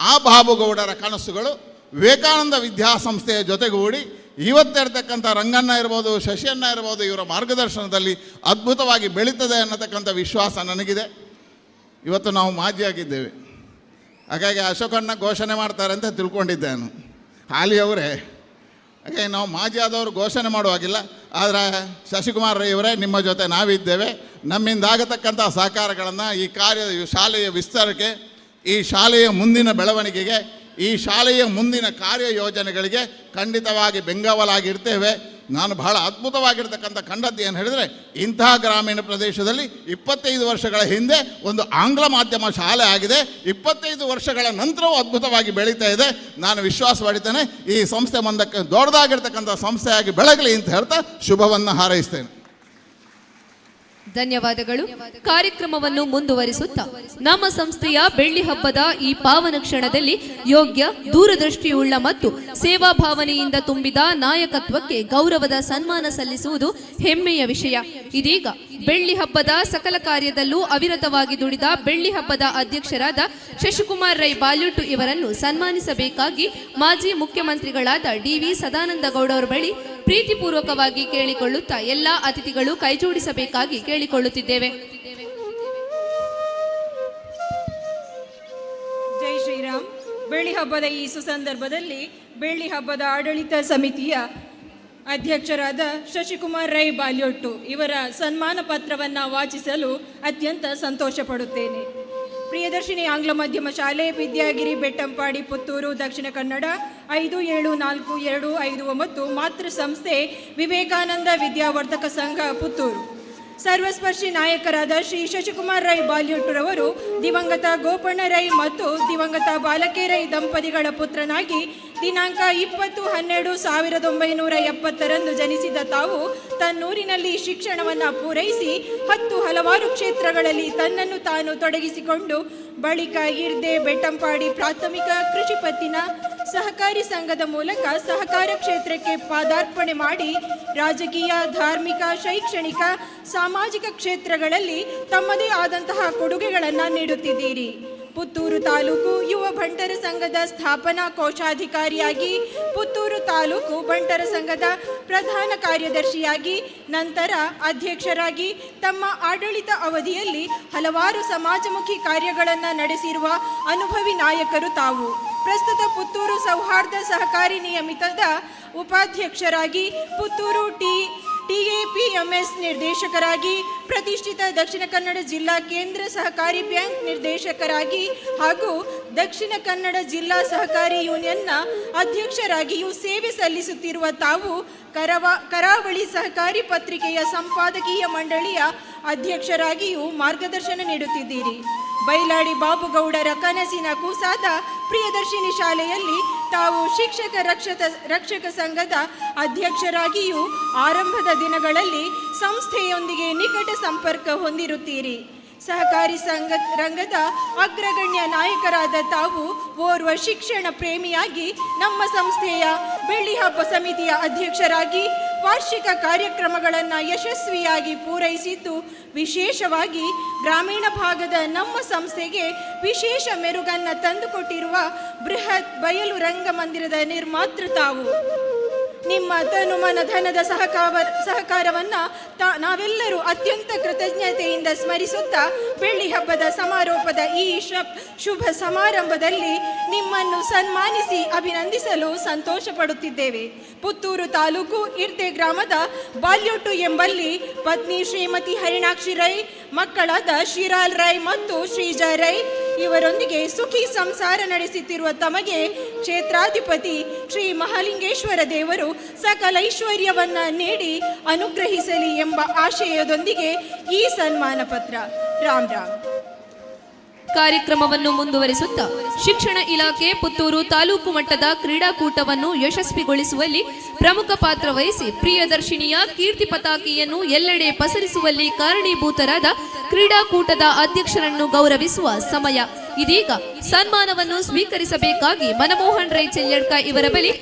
ಆ ಬಾಬುಗೌಡರ ಕನಸುಗಳು ವಿವೇಕಾನಂದ ವಿದ್ಯಾಸಂಸ್ಥೆಯ ಜೊತೆಗೂಡಿ ಇವತ್ತಿರ್ತಕ್ಕಂಥ ರಂಗಣ್ಣ ಇರ್ಬೋದು, ಶಶಿಯಣ್ಣ ಇರ್ಬೋದು, ಇವರ ಮಾರ್ಗದರ್ಶನದಲ್ಲಿ ಅದ್ಭುತವಾಗಿ ಬೆಳೀತದೆ ಅನ್ನತಕ್ಕಂಥ ವಿಶ್ವಾಸ ನನಗಿದೆ. ಇವತ್ತು ನಾವು ಮಾಜಿಯಾಗಿದ್ದೇವೆ, ಹಾಗಾಗಿ ಅಶೋಕಣ್ಣ ಘೋಷಣೆ ಮಾಡ್ತಾರೆ ಅಂತ ತಿಳ್ಕೊಂಡಿದ್ದೆ ನಾನು. ಹಾಲಿ ಅವರೇ, ಹಾಗಾಗಿ ನಾವು ಮಾಜಿ ಆದವರು ಘೋಷಣೆ ಮಾಡುವಾಗಿಲ್ಲ. ಆದರೆ ಶಶಿಕುಮಾರ್ ರೈ ಅವರೇ, ನಿಮ್ಮ ಜೊತೆ ನಾವಿದ್ದೇವೆ. ನಮ್ಮಿಂದಾಗತಕ್ಕಂಥ ಸಹಕಾರಗಳನ್ನು ಈ ಶಾಲೆಯ ವಿಸ್ತಾರಕ್ಕೆ, ಈ ಶಾಲೆಯ ಮುಂದಿನ ಬೆಳವಣಿಗೆಗೆ, ಈ ಶಾಲೆಯ ಮುಂದಿನ ಕಾರ್ಯಯೋಜನೆಗಳಿಗೆ ಖಂಡಿತವಾಗಿ ಬೆಂಗಾವಲಾಗಿರ್ತೇವೆ. ನಾನು ಬಹಳ ಅದ್ಭುತವಾಗಿರ್ತಕ್ಕಂಥ ಕಂಡದ್ದು ಏನು ಹೇಳಿದರೆ, ಇಂತಹ ಗ್ರಾಮೀಣ ಪ್ರದೇಶದಲ್ಲಿ 25 ವರ್ಷಗಳ ಹಿಂದೆ ಒಂದು ಆಂಗ್ಲ ಮಾಧ್ಯಮ ಶಾಲೆ ಆಗಿದೆ. 25 ವರ್ಷಗಳ ನಂತರವೂ ಅದ್ಭುತವಾಗಿ ಬೆಳೀತಾ ಇದೆ. ನಾನು ವಿಶ್ವಾಸ ಪಡಿತೇನೆ ಈ ಸಂಸ್ಥೆ ಮುಂದಕ್ಕೆ ದೊಡ್ಡದಾಗಿರ್ತಕ್ಕಂಥ ಸಂಸ್ಥೆಯಾಗಿ ಬೆಳಗಲಿ ಅಂತ ಹೇಳ್ತಾ ಶುಭವನ್ನು ಹಾರೈಸ್ತೇನೆ. ಧನ್ಯವಾದಗಳು. ಕಾರ್ಯಕ್ರಮವನ್ನು ಮುಂದುವರಿಸುತ್ತಾ ನಮ್ಮ ಸಂಸ್ಥೆಯ ಬೆಳ್ಳಿ ಹಬ್ಬದ ಈ ಪಾವನ ಕ್ಷಣದಲ್ಲಿ ಯೋಗ್ಯ, ದೂರದೃಷ್ಟಿಯುಳ್ಳ ಮತ್ತು ಸೇವಾ ಭಾವನೆಯಿಂದ ತುಂಬಿದ ನಾಯಕತ್ವಕ್ಕೆ ಗೌರವದ ಸನ್ಮಾನ ಸಲ್ಲಿಸುವುದು ಹೆಮ್ಮೆಯ ವಿಷಯ. ಇದೀಗ ಬೆಳ್ಳಿ ಹಬ್ಬದ ಸಕಲ ಕಾರ್ಯದಲ್ಲೂ ಅವಿರತವಾಗಿ ದುಡಿದ ಬೆಳ್ಳಿ ಹಬ್ಬದ ಅಧ್ಯಕ್ಷರಾದ ಶಶಿಕುಮಾರ್ ರೈ ಬಾಲ್ಯೂಟು ಇವರನ್ನು ಸನ್ಮಾನಿಸಬೇಕಾಗಿ ಮಾಜಿ ಮುಖ್ಯಮಂತ್ರಿಗಳಾದ ಡಿ.ವಿ. ಸದಾನಂದ ಗೌಡರ ಬಳಿ ಪ್ರೀತಿಪೂರ್ವಕವಾಗಿ ಕೇಳಿಕೊಳ್ಳುತ್ತಾ ಎಲ್ಲ ಅತಿಥಿಗಳು ಕೈಜೋಡಿಸಬೇಕಾಗಿ ಕೇಳಿಕೊಳ್ಳುತ್ತಿದ್ದೇವೆ. ಜೈ ಶ್ರೀರಾಮ್. ಬೆಳ್ಳಿ ಹಬ್ಬದ ಈ ಸುಸಂದರ್ಭದಲ್ಲಿ ಬೆಳ್ಳಿ ಹಬ್ಬದ ಆಡಳಿತ ಸಮಿತಿಯ ಅಧ್ಯಕ್ಷರಾದ ಶಶಿಕುಮಾರ್ ರೈ ಬಾಲ್ಯೋಟು ಇವರ ಸನ್ಮಾನ ಪತ್ರವನ್ನು ವಾಚಿಸಲು ಅತ್ಯಂತ ಸಂತೋಷ ಪಡುತ್ತೇನೆ. ಪ್ರಿಯದರ್ಶಿನಿ ಆಂಗ್ಲ ಮಾಧ್ಯಮ ಶಾಲೆ, ವಿದ್ಯಾಗಿರಿ, ಬೆಟ್ಟಂಪಾಡಿ, ಪುತ್ತೂರು, ದಕ್ಷಿಣ ಕನ್ನಡ 574259. ಮಾತೃ ಸಂಸ್ಥೆ ವಿವೇಕಾನಂದ ವಿದ್ಯಾವರ್ಧಕ ಸಂಘ, ಪುತ್ತೂರು. ಸರ್ವಸ್ಪರ್ಶಿ ನಾಯಕರಾದ ಶ್ರೀ ಶಶಿಕುಮಾರ್ ರೈ ಬಾಲ್ಯೂಟುರವರು ದಿವಂಗತ ಗೋಪಣ್ಣ ರೈ ಮತ್ತು ದಿವಂಗತ ಬಾಲಕೆ ರೈ ದಂಪತಿಗಳ ಪುತ್ರನಾಗಿ ದಿನಾಂಕ 20/12/1970 ಜನಿಸಿದ ತಾವು ತನ್ನೂರಿನಲ್ಲಿ ಶಿಕ್ಷಣವನ್ನು ಪೂರೈಸಿ 10 ಹಲವಾರು ಕ್ಷೇತ್ರಗಳಲ್ಲಿ ತನ್ನನ್ನು ತಾನು ತೊಡಗಿಸಿಕೊಂಡು ಬಳಿಕ ಇರ್ದೆ ಬೆಟ್ಟಂಪಾಡಿ ಪ್ರಾಥಮಿಕ ಕೃಷಿ ಪತ್ತಿನ ಸಹಕಾರಿ ಸಂಘದ ಮೂಲಕ ಸಹಕಾರ ಕ್ಷೇತ್ರಕ್ಕೆ ಪಾದಾರ್ಪಣೆ ಮಾಡಿ ರಾಜಕೀಯ, ಧಾರ್ಮಿಕ, ಶೈಕ್ಷಣಿಕ, ಸಾಮಾಜಿಕ ಕ್ಷೇತ್ರಗಳಲ್ಲಿ ತಮ್ಮದೇ ಆದಂತಹ ಕೊಡುಗೆಗಳನ್ನು ನೀಡುತ್ತಿದ್ದೀರಿ. ಪುತ್ತೂರು ತಾಲೂಕು ಯುವ ಬಂಟರ ಸಂಘದ ಸ್ಥಾಪನಾ ಕೋಶಾಧಿಕಾರಿಯಾಗಿ, ಪುತ್ತೂರು ತಾಲೂಕು ಬಂಟರ ಸಂಘದ ಪ್ರಧಾನ ಕಾರ್ಯದರ್ಶಿಯಾಗಿ, ನಂತರ ಅಧ್ಯಕ್ಷರಾಗಿ ತಮ್ಮ ಆಡಳಿತ ಅವಧಿಯಲ್ಲಿ ಹಲವಾರು ಸಮಾಜಮುಖಿ ಕಾರ್ಯಗಳನ್ನು ನಡೆಸಿರುವ ಅನುಭವಿ ನಾಯಕರು ತಾವು. ಪ್ರಸ್ತುತ ಪುತ್ತೂರು ಸೌಹಾರ್ದ ಸಹಕಾರಿ ನಿಯಮಿತದ ಉಪಾಧ್ಯಕ್ಷರಾಗಿ, ಪುತ್ತೂರು TAPMS ನಿರ್ದೇಶಕರಾಗಿ, ಪ್ರತಿಷ್ಠಿತ ದಕ್ಷಿಣ ಕನ್ನಡ ಜಿಲ್ಲಾ ಕೇಂದ್ರ ಸಹಕಾರಿ ಬ್ಯಾಂಕ್ ನಿರ್ದೇಶಕರಾಗಿ ಹಾಗೂ ದಕ್ಷಿಣ ಕನ್ನಡ ಜಿಲ್ಲಾ ಸಹಕಾರಿ ಯೂನಿಯನ್ನ ಅಧ್ಯಕ್ಷರಾಗಿಯೂ ಸೇವೆ ಸಲ್ಲಿಸುತ್ತಿರುವ ತಾವು ಕರಾವಳಿ ಸಹಕಾರಿ ಪತ್ರಿಕೆಯ ಸಂಪಾದಕೀಯ ಮಂಡಳಿಯ ಅಧ್ಯಕ್ಷರಾಗಿಯೂ ಮಾರ್ಗದರ್ಶನ ನೀಡುತ್ತಿದ್ದೀರಿ. ಬೈಲಾಡಿ ಬಾಬುಗೌಡರ ಕನಸಿನ ಕೂಸಾದ ಪ್ರಿಯದರ್ಶಿನಿ ಶಾಲೆಯಲ್ಲಿ ತಾವು ಶಿಕ್ಷಕ ರಕ್ಷಕ ಸಂಘದ ಅಧ್ಯಕ್ಷರಾಗಿಯೂ ಆರಂಭದ ದಿನಗಳಲ್ಲಿ ಸಂಸ್ಥೆಯೊಂದಿಗೆ ನಿಕಟ ಸಂಪರ್ಕ ಹೊಂದಿರುತ್ತೀರಿ. ಸಹಕಾರಿ ರಂಗದ ಅಗ್ರಗಣ್ಯ ನಾಯಕರಾದ ತಾವು ಓರ್ವ ಶಿಕ್ಷಣ ಪ್ರೇಮಿಯಾಗಿ ನಮ್ಮ ಸಂಸ್ಥೆಯ ಬೆಳ್ಳಿ ಹಬ್ಬ ಸಮಿತಿಯ ಅಧ್ಯಕ್ಷರಾಗಿ ವಾರ್ಷಿಕ ಕಾರ್ಯಕ್ರಮಗಳನ್ನು ಯಶಸ್ವಿಯಾಗಿ ಪೂರೈಸಿದ್ದು, ವಿಶೇಷವಾಗಿ ಗ್ರಾಮೀಣ ಭಾಗದ ನಮ್ಮ ಸಂಸ್ಥೆಗೆ ವಿಶೇಷ ಮೆರುಗನ್ನು ತಂದುಕೊಟ್ಟಿರುವ ಬೃಹತ್ ಬಯಲು ರಂಗಮಂದಿರದ ನಿರ್ಮಾತೃ ತಾವು. ನಿಮ್ಮ ತನುಮನ ಧನದ ಸಹಕಾರವನ್ನು ನಾವೆಲ್ಲರೂ ಅತ್ಯಂತ ಕೃತಜ್ಞತೆಯಿಂದ ಸ್ಮರಿಸುತ್ತಾ ಬೆಳ್ಳಿ ಹಬ್ಬದ ಸಮಾರೋಪದ ಈ ಶುಭ ಸಮಾರಂಭದಲ್ಲಿ ನಿಮ್ಮನ್ನು ಸನ್ಮಾನಿಸಿ ಅಭಿನಂದಿಸಲು ಸಂತೋಷ ಪಡುತ್ತಿದ್ದೇವೆ. ಪುತ್ತೂರು ತಾಲೂಕು ಇರ್ದೆ ಗ್ರಾಮದ ಬಾಲ್ಯೋಟು ಎಂಬಲ್ಲಿ ಪತ್ನಿ ಶ್ರೀಮತಿ ಹರಿಣಾಕ್ಷಿ ರೈ, ಮಕ್ಕಳಾದ ಶಿರಾಲ್ ರೈ ಮತ್ತು ಶ್ರೀಜಾ ರೈ ಇವರೊಂದಿಗೆ ಸುಖಿ ಸಂಸಾರ ನಡೆಸುತ್ತಿರುವ ತಮಗೆ ಕ್ಷೇತ್ರಾಧಿಪತಿ ಶ್ರೀ ಮಹಾಲಿಂಗೇಶ್ವರ ದೇವರು ಸಕಲ ಐಶ್ವರ್ಯವನ್ನ ನೀಡಿ ಅನುಗ್ರಹಿಸಲಿ ಎಂಬ ಆಶಯದೊಂದಿಗೆ ಈ ಸನ್ಮಾನ ಪತ್ರ. ರಾಮ್ ರಾಮ್. ಕಾರ್ಯಕ್ರಮವನ್ನು ಮುಂದುವರಿಸುತ್ತಾ ಶಿಕ್ಷಣ ಇಲಾಖೆ ಪುತ್ತೂರು ತಾಲೂಕು ಮಟ್ಟದ ಕ್ರೀಡಾಕೂಟವನ್ನು ಯಶಸ್ವಿಗೊಳಿಸುವಲ್ಲಿ ಪ್ರಮುಖ ಪಾತ್ರ ವಹಿಸಿ ಪ್ರಿಯದರ್ಶಿನಿಯ ಕೀರ್ತಿ ಪತಾಕೆಯನ್ನು ಎಲ್ಲೆಡೆ ಪಸರಿಸುವಲ್ಲಿ ಕಾರಣೀಭೂತರಾದ ಕ್ರೀಡಾಕೂಟದ ಅಧ್ಯಕ್ಷರನ್ನು ಗೌರವಿಸುವ ಸಮಯ ಇದೀಗ. ಸನ್ಮಾನವನ್ನು ಸ್ವೀಕರಿಸಬೇಕಾಗಿ ಮನಮೋಹನ್ ರೈ ಚೆಲ್ಯಡ್ಕ ಇವರ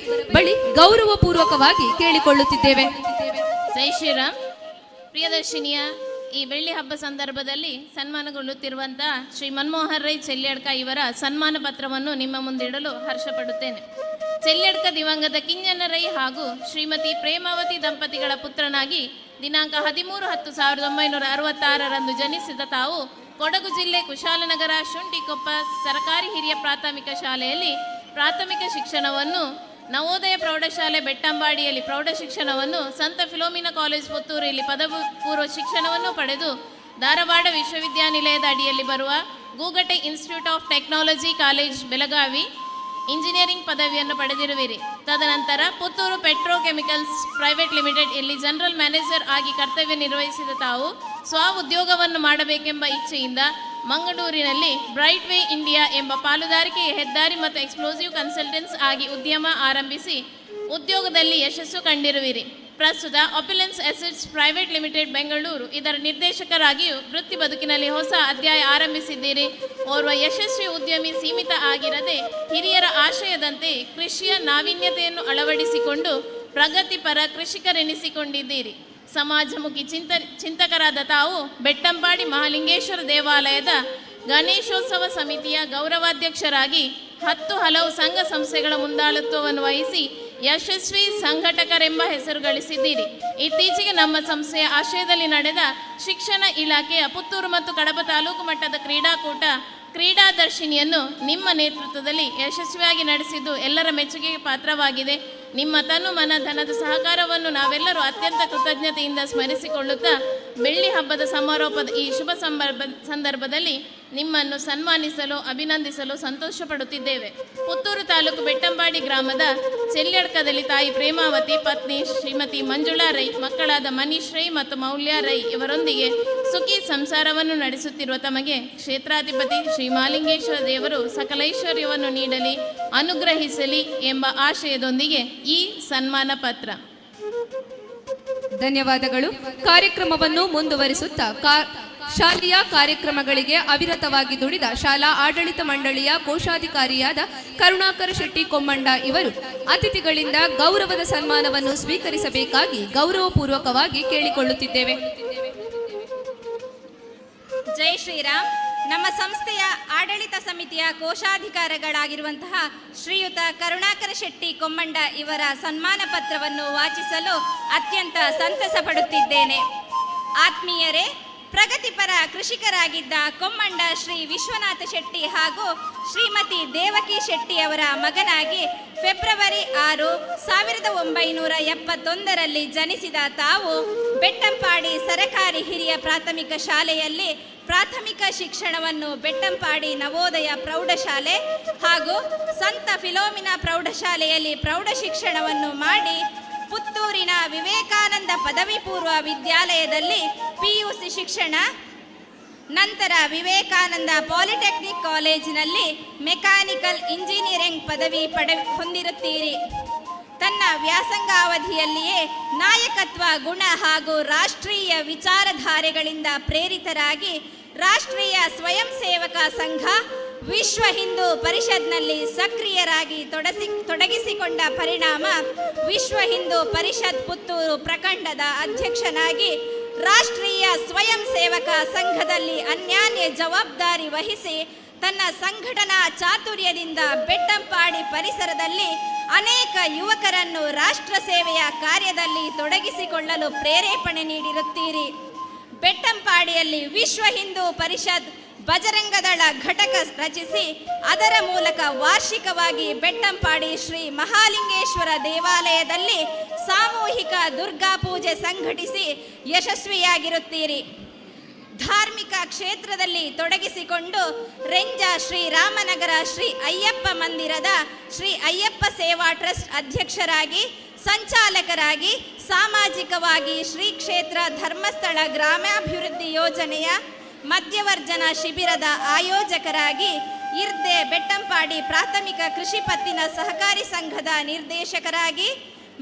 ಬಳಿ ಗೌರವಪೂರ್ವಕವಾಗಿ ಕೇಳಿಕೊಳ್ಳುತ್ತಿದ್ದೇವೆ. ಜೈ ಶ್ರೀರಾಮ್. ಪ್ರಿಯದರ್ಶಿನಿಯ ಈ ಬೆಳ್ಳಿ ಹಬ್ಬ ಸಂದರ್ಭದಲ್ಲಿ ಸನ್ಮಾನಗೊಳ್ಳುತ್ತಿರುವಂಥ ಶ್ರೀ ಮನಮೋಹನ್ ರೈ ಚೆಲ್ಯಡ್ಕ ಇವರ ಸನ್ಮಾನ ಪತ್ರವನ್ನು ನಿಮ್ಮ ಮುಂದಿಡಲು ಹರ್ಷಪಡುತ್ತೇನೆ. ಚೆಲ್ಯಡ್ಕ ದಿವಂಗತ ಕಿಂಜಣ್ಣ ರೈ ಹಾಗೂ ಶ್ರೀಮತಿ ಪ್ರೇಮಾವತಿ ದಂಪತಿಗಳ ಪುತ್ರನಾಗಿ ದಿನಾಂಕ 13/10/1966 ಜನಿಸಿದ ತಾವು ಕೊಡಗು ಜಿಲ್ಲೆ ಕುಶಾಲನಗರ ಶುಂಠಿಕೊಪ್ಪ ಸರ್ಕಾರಿ ಹಿರಿಯ ಪ್ರಾಥಮಿಕ ಶಾಲೆಯಲ್ಲಿ ಪ್ರಾಥಮಿಕ ಶಿಕ್ಷಣವನ್ನು, ನವೋದಯ ಪ್ರೌಢಶಾಲೆ ಬೆಟ್ಟಂಬಾಡಿಯಲ್ಲಿ ಪ್ರೌಢ ಶಿಕ್ಷಣವನ್ನು, ಸಂತ ಫಿಲೋಮಿನಾ ಕಾಲೇಜ್ ಪುತ್ತೂರಿನಲ್ಲಿ ಪದವಿ ಪೂರ್ವ ಶಿಕ್ಷಣವನ್ನು ಪಡೆದು ಧಾರವಾಡ ವಿಶ್ವವಿದ್ಯಾನಿಲಯದ ಅಡಿಯಲ್ಲಿ ಬರುವ Gogte institute of technology college Belagavi engineering ಪದವಿಯನ್ನು ಪಡೆದಿರುವಿರಿ. ತದನಂತರ ಪುತ್ತೂರು ಪೆಟ್ರೋಕೆಮಿಕಲ್ಸ್ ಪ್ರೈವೇಟ್ ಲಿಮಿಟೆಡ್ ಇಲ್ಲಿ ಜನರಲ್ ಮ್ಯಾನೇಜರ್ ಆಗಿ ಕರ್ತವ್ಯ ನಿರ್ವಹಿಸಿದ ತಾವು ಸ್ವ ಉದ್ಯೋಗವನ್ನು ಮಾಡಬೇಕೆಂಬ ಇಚ್ಛೆಯಿಂದ ಮಂಗಳೂರಿನಲ್ಲಿ ಬ್ರೈಟ್ ವೇ ಇಂಡಿಯಾ ಎಂಬ ಪಾಲುದಾರಿಕೆಯ ಹೆದ್ದಾರಿ ಮತ್ತು ಎಕ್ಸ್ಪ್ಲೋಸಿವ್ ಕನ್ಸಲ್ಟೆನ್ಸ್ ಆಗಿ ಉದ್ಯಮ ಆರಂಭಿಸಿ ಉದ್ಯೋಗದಲ್ಲಿ ಯಶಸ್ಸು ಕಂಡಿರುವಿರಿ. ಪ್ರಸ್ತುತ ಅಪಿಲೆನ್ಸ್ ಅಸೆಟ್ಸ್ ಪ್ರೈವೇಟ್ ಲಿಮಿಟೆಡ್ ಬೆಂಗಳೂರು ಇದರ ನಿರ್ದೇಶಕರಾಗಿಯೂ ವೃತ್ತಿ ಬದುಕಿನಲ್ಲಿ ಹೊಸ ಅಧ್ಯಾಯ ಆರಂಭಿಸಿದ್ದೀರಿ. ಓರ್ವ ಯಶಸ್ವಿ ಉದ್ಯಮಿ ಸೀಮಿತ ಆಗಿರದೆ ಹಿರಿಯರ ಆಶಯದಂತೆ ಕೃಷಿಯ ನಾವೀನ್ಯತೆಯನ್ನು ಅಳವಡಿಸಿಕೊಂಡು ಪ್ರಗತಿಪರ ಕೃಷಿಕರೆನಿಸಿಕೊಂಡಿದ್ದೀರಿ. ಸಮಾಜಮುಖಿ ಚಿಂತಕರಾದ ತಾವು ಬೆಟ್ಟಂಪಾಡಿ ಮಹಾಲಿಂಗೇಶ್ವರ ದೇವಾಲಯದ ಗಣೇಶೋತ್ಸವ ಸಮಿತಿಯ ಗೌರವಾಧ್ಯಕ್ಷರಾಗಿ 10 ಹಲವು ಸಂಘ ಸಂಸ್ಥೆಗಳ ಮುಂದಾಳತ್ವವನ್ನು ವಹಿಸಿ ಯಶಸ್ವಿ ಸಂಘಟಕರೆಂಬ ಹೆಸರು ಗಳಿಸಿದ್ದೀರಿ. ಇತ್ತೀಚೆಗೆ ನಮ್ಮ ಸಂಸ್ಥೆಯ ಆಶ್ರಯದಲ್ಲಿ ನಡೆದ ಶಿಕ್ಷಣ ಇಲಾಖೆಯ ಪುತ್ತೂರು ಮತ್ತು ಕಡಬ ತಾಲೂಕು ಮಟ್ಟದ ಕ್ರೀಡಾಕೂಟ ಕ್ರೀಡಾದರ್ಶಿನಿಯನ್ನು ನಿಮ್ಮ ನೇತೃತ್ವದಲ್ಲಿ ಯಶಸ್ವಿಯಾಗಿ ನಡೆಸಿದ್ದು ಎಲ್ಲರ ಮೆಚ್ಚುಗೆಗೆ ಪಾತ್ರವಾಗಿದೆ. ನಿಮ್ಮ ತನು ಮನ ಧನದ ಸಹಕಾರವನ್ನು ನಾವೆಲ್ಲರೂ ಅತ್ಯಂತ ಕೃತಜ್ಞತೆಯಿಂದ ಸ್ಮರಿಸಿಕೊಳ್ಳುತ್ತಾ ಬೆಳ್ಳಿ ಹಬ್ಬದ ಸಮಾರೋಪದ ಈ ಶುಭ ಸಂದರ್ಭದಲ್ಲಿ ನಿಮ್ಮನ್ನು ಸನ್ಮಾನಿಸಲು ಅಭಿನಂದಿಸಲು ಸಂತೋಷ ಪಡುತ್ತಿದ್ದೇವೆ. ಪುತ್ತೂರು ತಾಲೂಕು ಬೆಟ್ಟಂಪಾಡಿ ಗ್ರಾಮದ ಚೆಲ್ಯಡ್ಕದಲ್ಲಿ ತಾಯಿ ಪ್ರೇಮಾವತಿ, ಪತ್ನಿ ಶ್ರೀಮತಿ ಮಂಜುಳಾ ರೈ, ಮಕ್ಕಳಾದ ಮನೀಶ್ ರೈ ಮತ್ತು ಮೌಲ್ಯ ರೈ ಇವರೊಂದಿಗೆ ಸುಖಿ ಸಂಸಾರವನ್ನು ನಡೆಸುತ್ತಿರುವ ತಮಗೆ ಕ್ಷೇತ್ರಾಧಿಪತಿ ಶ್ರೀ ಮಹಾಲಿಂಗೇಶ್ವರ ದೇವರು ಸಕಲೈಶ್ವರ್ಯವನ್ನು ನೀಡಲಿ, ಅನುಗ್ರಹಿಸಲಿ ಎಂಬ ಆಶಯದೊಂದಿಗೆ ಈ ಸನ್ಮಾನ ಪತ್ರ. ಧನ್ಯವಾದಗಳು. ಕಾರ್ಯಕ್ರಮವನ್ನು ಮುಂದುವರಿಸುತ್ತಾ ಶಾಲೆಯ ಕಾರ್ಯಕ್ರಮಗಳಿಗೆ ಅವಿರತವಾಗಿ ದುಡಿದ ಶಾಲಾ ಆಡಳಿತ ಮಂಡಳಿಯ ಕೋಶಾಧಿಕಾರಿಯಾದ ಕರುಣಾಕರ ಶೆಟ್ಟಿ ಕೊಮ್ಮಂಡ ಇವರು ಅತಿಥಿಗಳಿಂದ ಗೌರವದ ಸನ್ಮಾನವನ್ನು ಸ್ವೀಕರಿಸಬೇಕಾಗಿ ಗೌರವಪೂರ್ವಕವಾಗಿ ಕೇಳಿಕೊಳ್ಳುತ್ತಿದ್ದೇವೆ. ಜೈ ಶ್ರೀರಾಮ್. ನಮ್ಮ ಸಂಸ್ಥೆಯ ಆಡಳಿತ ಸಮಿತಿಯ ಕೋಶಾಧಿಕಾರಿಗಳಾಗಿರುವಂತಹ ಶ್ರೀಯುತ ಕರುಣಾಕರ ಶೆಟ್ಟಿ ಕೊಮ್ಮಂಡ ಇವರ ಸನ್ಮಾನ ಪತ್ರವನ್ನು ವಾಚಿಸಲು ಅತ್ಯಂತ ಸಂತಸ ಪಡುತ್ತಿದ್ದೇನೆ. ಆತ್ಮೀಯರೇ, ಪ್ರಗತಿಪರ ಕೃಷಿಕರಾಗಿದ್ದ ಕೊಮ್ಮಂಡ ಶ್ರೀ ವಿಶ್ವನಾಥ ಶೆಟ್ಟಿ ಹಾಗೂ ಶ್ರೀಮತಿ ದೇವಕಿ ಶೆಟ್ಟಿ ಅವರ ಮಗನಾಗಿ ಫೆಬ್ರವರಿ 6, 1971ರಲ್ಲಿ ಜನಿಸಿದ ತಾವು ಬೆಟ್ಟಂಪಾಡಿ ಸರಕಾರಿ ಹಿರಿಯ ಪ್ರಾಥಮಿಕ ಶಾಲೆಯಲ್ಲಿ ಪ್ರಾಥಮಿಕ ಶಿಕ್ಷಣವನ್ನು ಬೆಟ್ಟಂಪಾಡಿ ನವೋದಯ ಪ್ರೌಢಶಾಲೆ ಹಾಗೂ ಸಂತ ಫಿಲೋಮಿನಾ ಪ್ರೌಢಶಾಲೆಯಲ್ಲಿ ಪ್ರೌಢ ಶಿಕ್ಷಣವನ್ನು ಮಾಡಿ ಪುತ್ತೂರಿನ ವಿವೇಕಾನಂದ ಪದವಿ ಪೂರ್ವ ವಿದ್ಯಾಲಯದಲ್ಲಿ PUC ಶಿಕ್ಷಣ, ನಂತರ ವಿವೇಕಾನಂದ ಪಾಲಿಟೆಕ್ನಿಕ್ ಕಾಲೇಜಿನಲ್ಲಿ ಮೆಕ್ಯಾನಿಕಲ್ ಇಂಜಿನಿಯರಿಂಗ್ ಪದವಿ ಹೊಂದಿರುತ್ತೀರಿ. ತನ್ನ ವ್ಯಾಸಂಗಾವಧಿಯಲ್ಲಿಯೇ ನಾಯಕತ್ವ ಗುಣ ಹಾಗೂ ರಾಷ್ಟ್ರೀಯ ವಿಚಾರಧಾರೆಗಳಿಂದ ಪ್ರೇರಿತರಾಗಿ ರಾಷ್ಟ್ರೀಯ ಸ್ವಯಂ ಸೇವಕ ಸಂಘ, ವಿಶ್ವ ಹಿಂದೂ ಪರಿಷತ್ನಲ್ಲಿ ಸಕ್ರಿಯರಾಗಿ ತೊಡಗಿಸಿಕೊಂಡ ಪರಿಣಾಮ ವಿಶ್ವ ಹಿಂದೂ ಪರಿಷತ್ ಪುತ್ತೂರು ಪ್ರಖಂಡದ ಅಧ್ಯಕ್ಷನಾಗಿ ರಾಷ್ಟ್ರೀಯ ಸ್ವಯಂ ಸೇವಕ ಸಂಘದಲ್ಲಿ ಅನ್ಯಾನ್ಯ ಜವಾಬ್ದಾರಿ ವಹಿಸಿ ತನ್ನ ಸಂಘಟನಾ ಚಾತುರ್ಯದಿಂದ ಬೆಟ್ಟಂಪಾಡಿ ಪರಿಸರದಲ್ಲಿ ಅನೇಕ ಯುವಕರನ್ನು ರಾಷ್ಟ್ರ ಸೇವೆಯ ಕಾರ್ಯದಲ್ಲಿ ತೊಡಗಿಸಿಕೊಳ್ಳಲು ಪ್ರೇರೇಪಣೆ ನೀಡಿರುತ್ತೀರಿ. ಬೆಟ್ಟಂಪಾಡಿಯಲ್ಲಿ ವಿಶ್ವ ಹಿಂದೂ ಪರಿಷತ್ ಬಜರಂಗದಳ ಘಟಕ ರಚಿಸಿ ಅದರ ಮೂಲಕ ವಾರ್ಷಿಕವಾಗಿ ಬೆಟ್ಟಂಪಾಡಿ ಶ್ರೀ ಮಹಾಲಿಂಗೇಶ್ವರ ದೇವಾಲಯದಲ್ಲಿ ಸಾಮೂಹಿಕ ದುರ್ಗಾ ಪೂಜೆ ಸಂಘಟಿಸಿ ಯಶಸ್ವಿಯಾಗಿರುತ್ತೀರಿ. ಧಾರ್ಮಿಕ ಕ್ಷೇತ್ರದಲ್ಲಿ ತೊಡಗಿಸಿಕೊಂಡು ರೆಂಜ ಶ್ರೀ ರಾಮನಗರ ಶ್ರೀ ಅಯ್ಯಪ್ಪ ಮಂದಿರದ ಶ್ರೀ ಅಯ್ಯಪ್ಪ ಸೇವಾ ಟ್ರಸ್ಟ್ ಅಧ್ಯಕ್ಷರಾಗಿ, ಸಂಚಾಲಕರಾಗಿ, ಸಾಮಾಜಿಕವಾಗಿ ಶ್ರೀ ಕ್ಷೇತ್ರ ಧರ್ಮಸ್ಥಳ ಗ್ರಾಮಾಭಿವೃದ್ಧಿ ಯೋಜನೆಯ ಮಧ್ಯವರ್ಜನ ಶಿಬಿರದ ಆಯೋಜಕರಾಗಿ, ಇರ್ದೆ ಬೆಟ್ಟಂಪಾಡಿ ಪ್ರಾಥಮಿಕ ಕೃಷಿ ಪತ್ತಿನ ಸಹಕಾರಿ ಸಂಘದ ನಿರ್ದೇಶಕರಾಗಿ,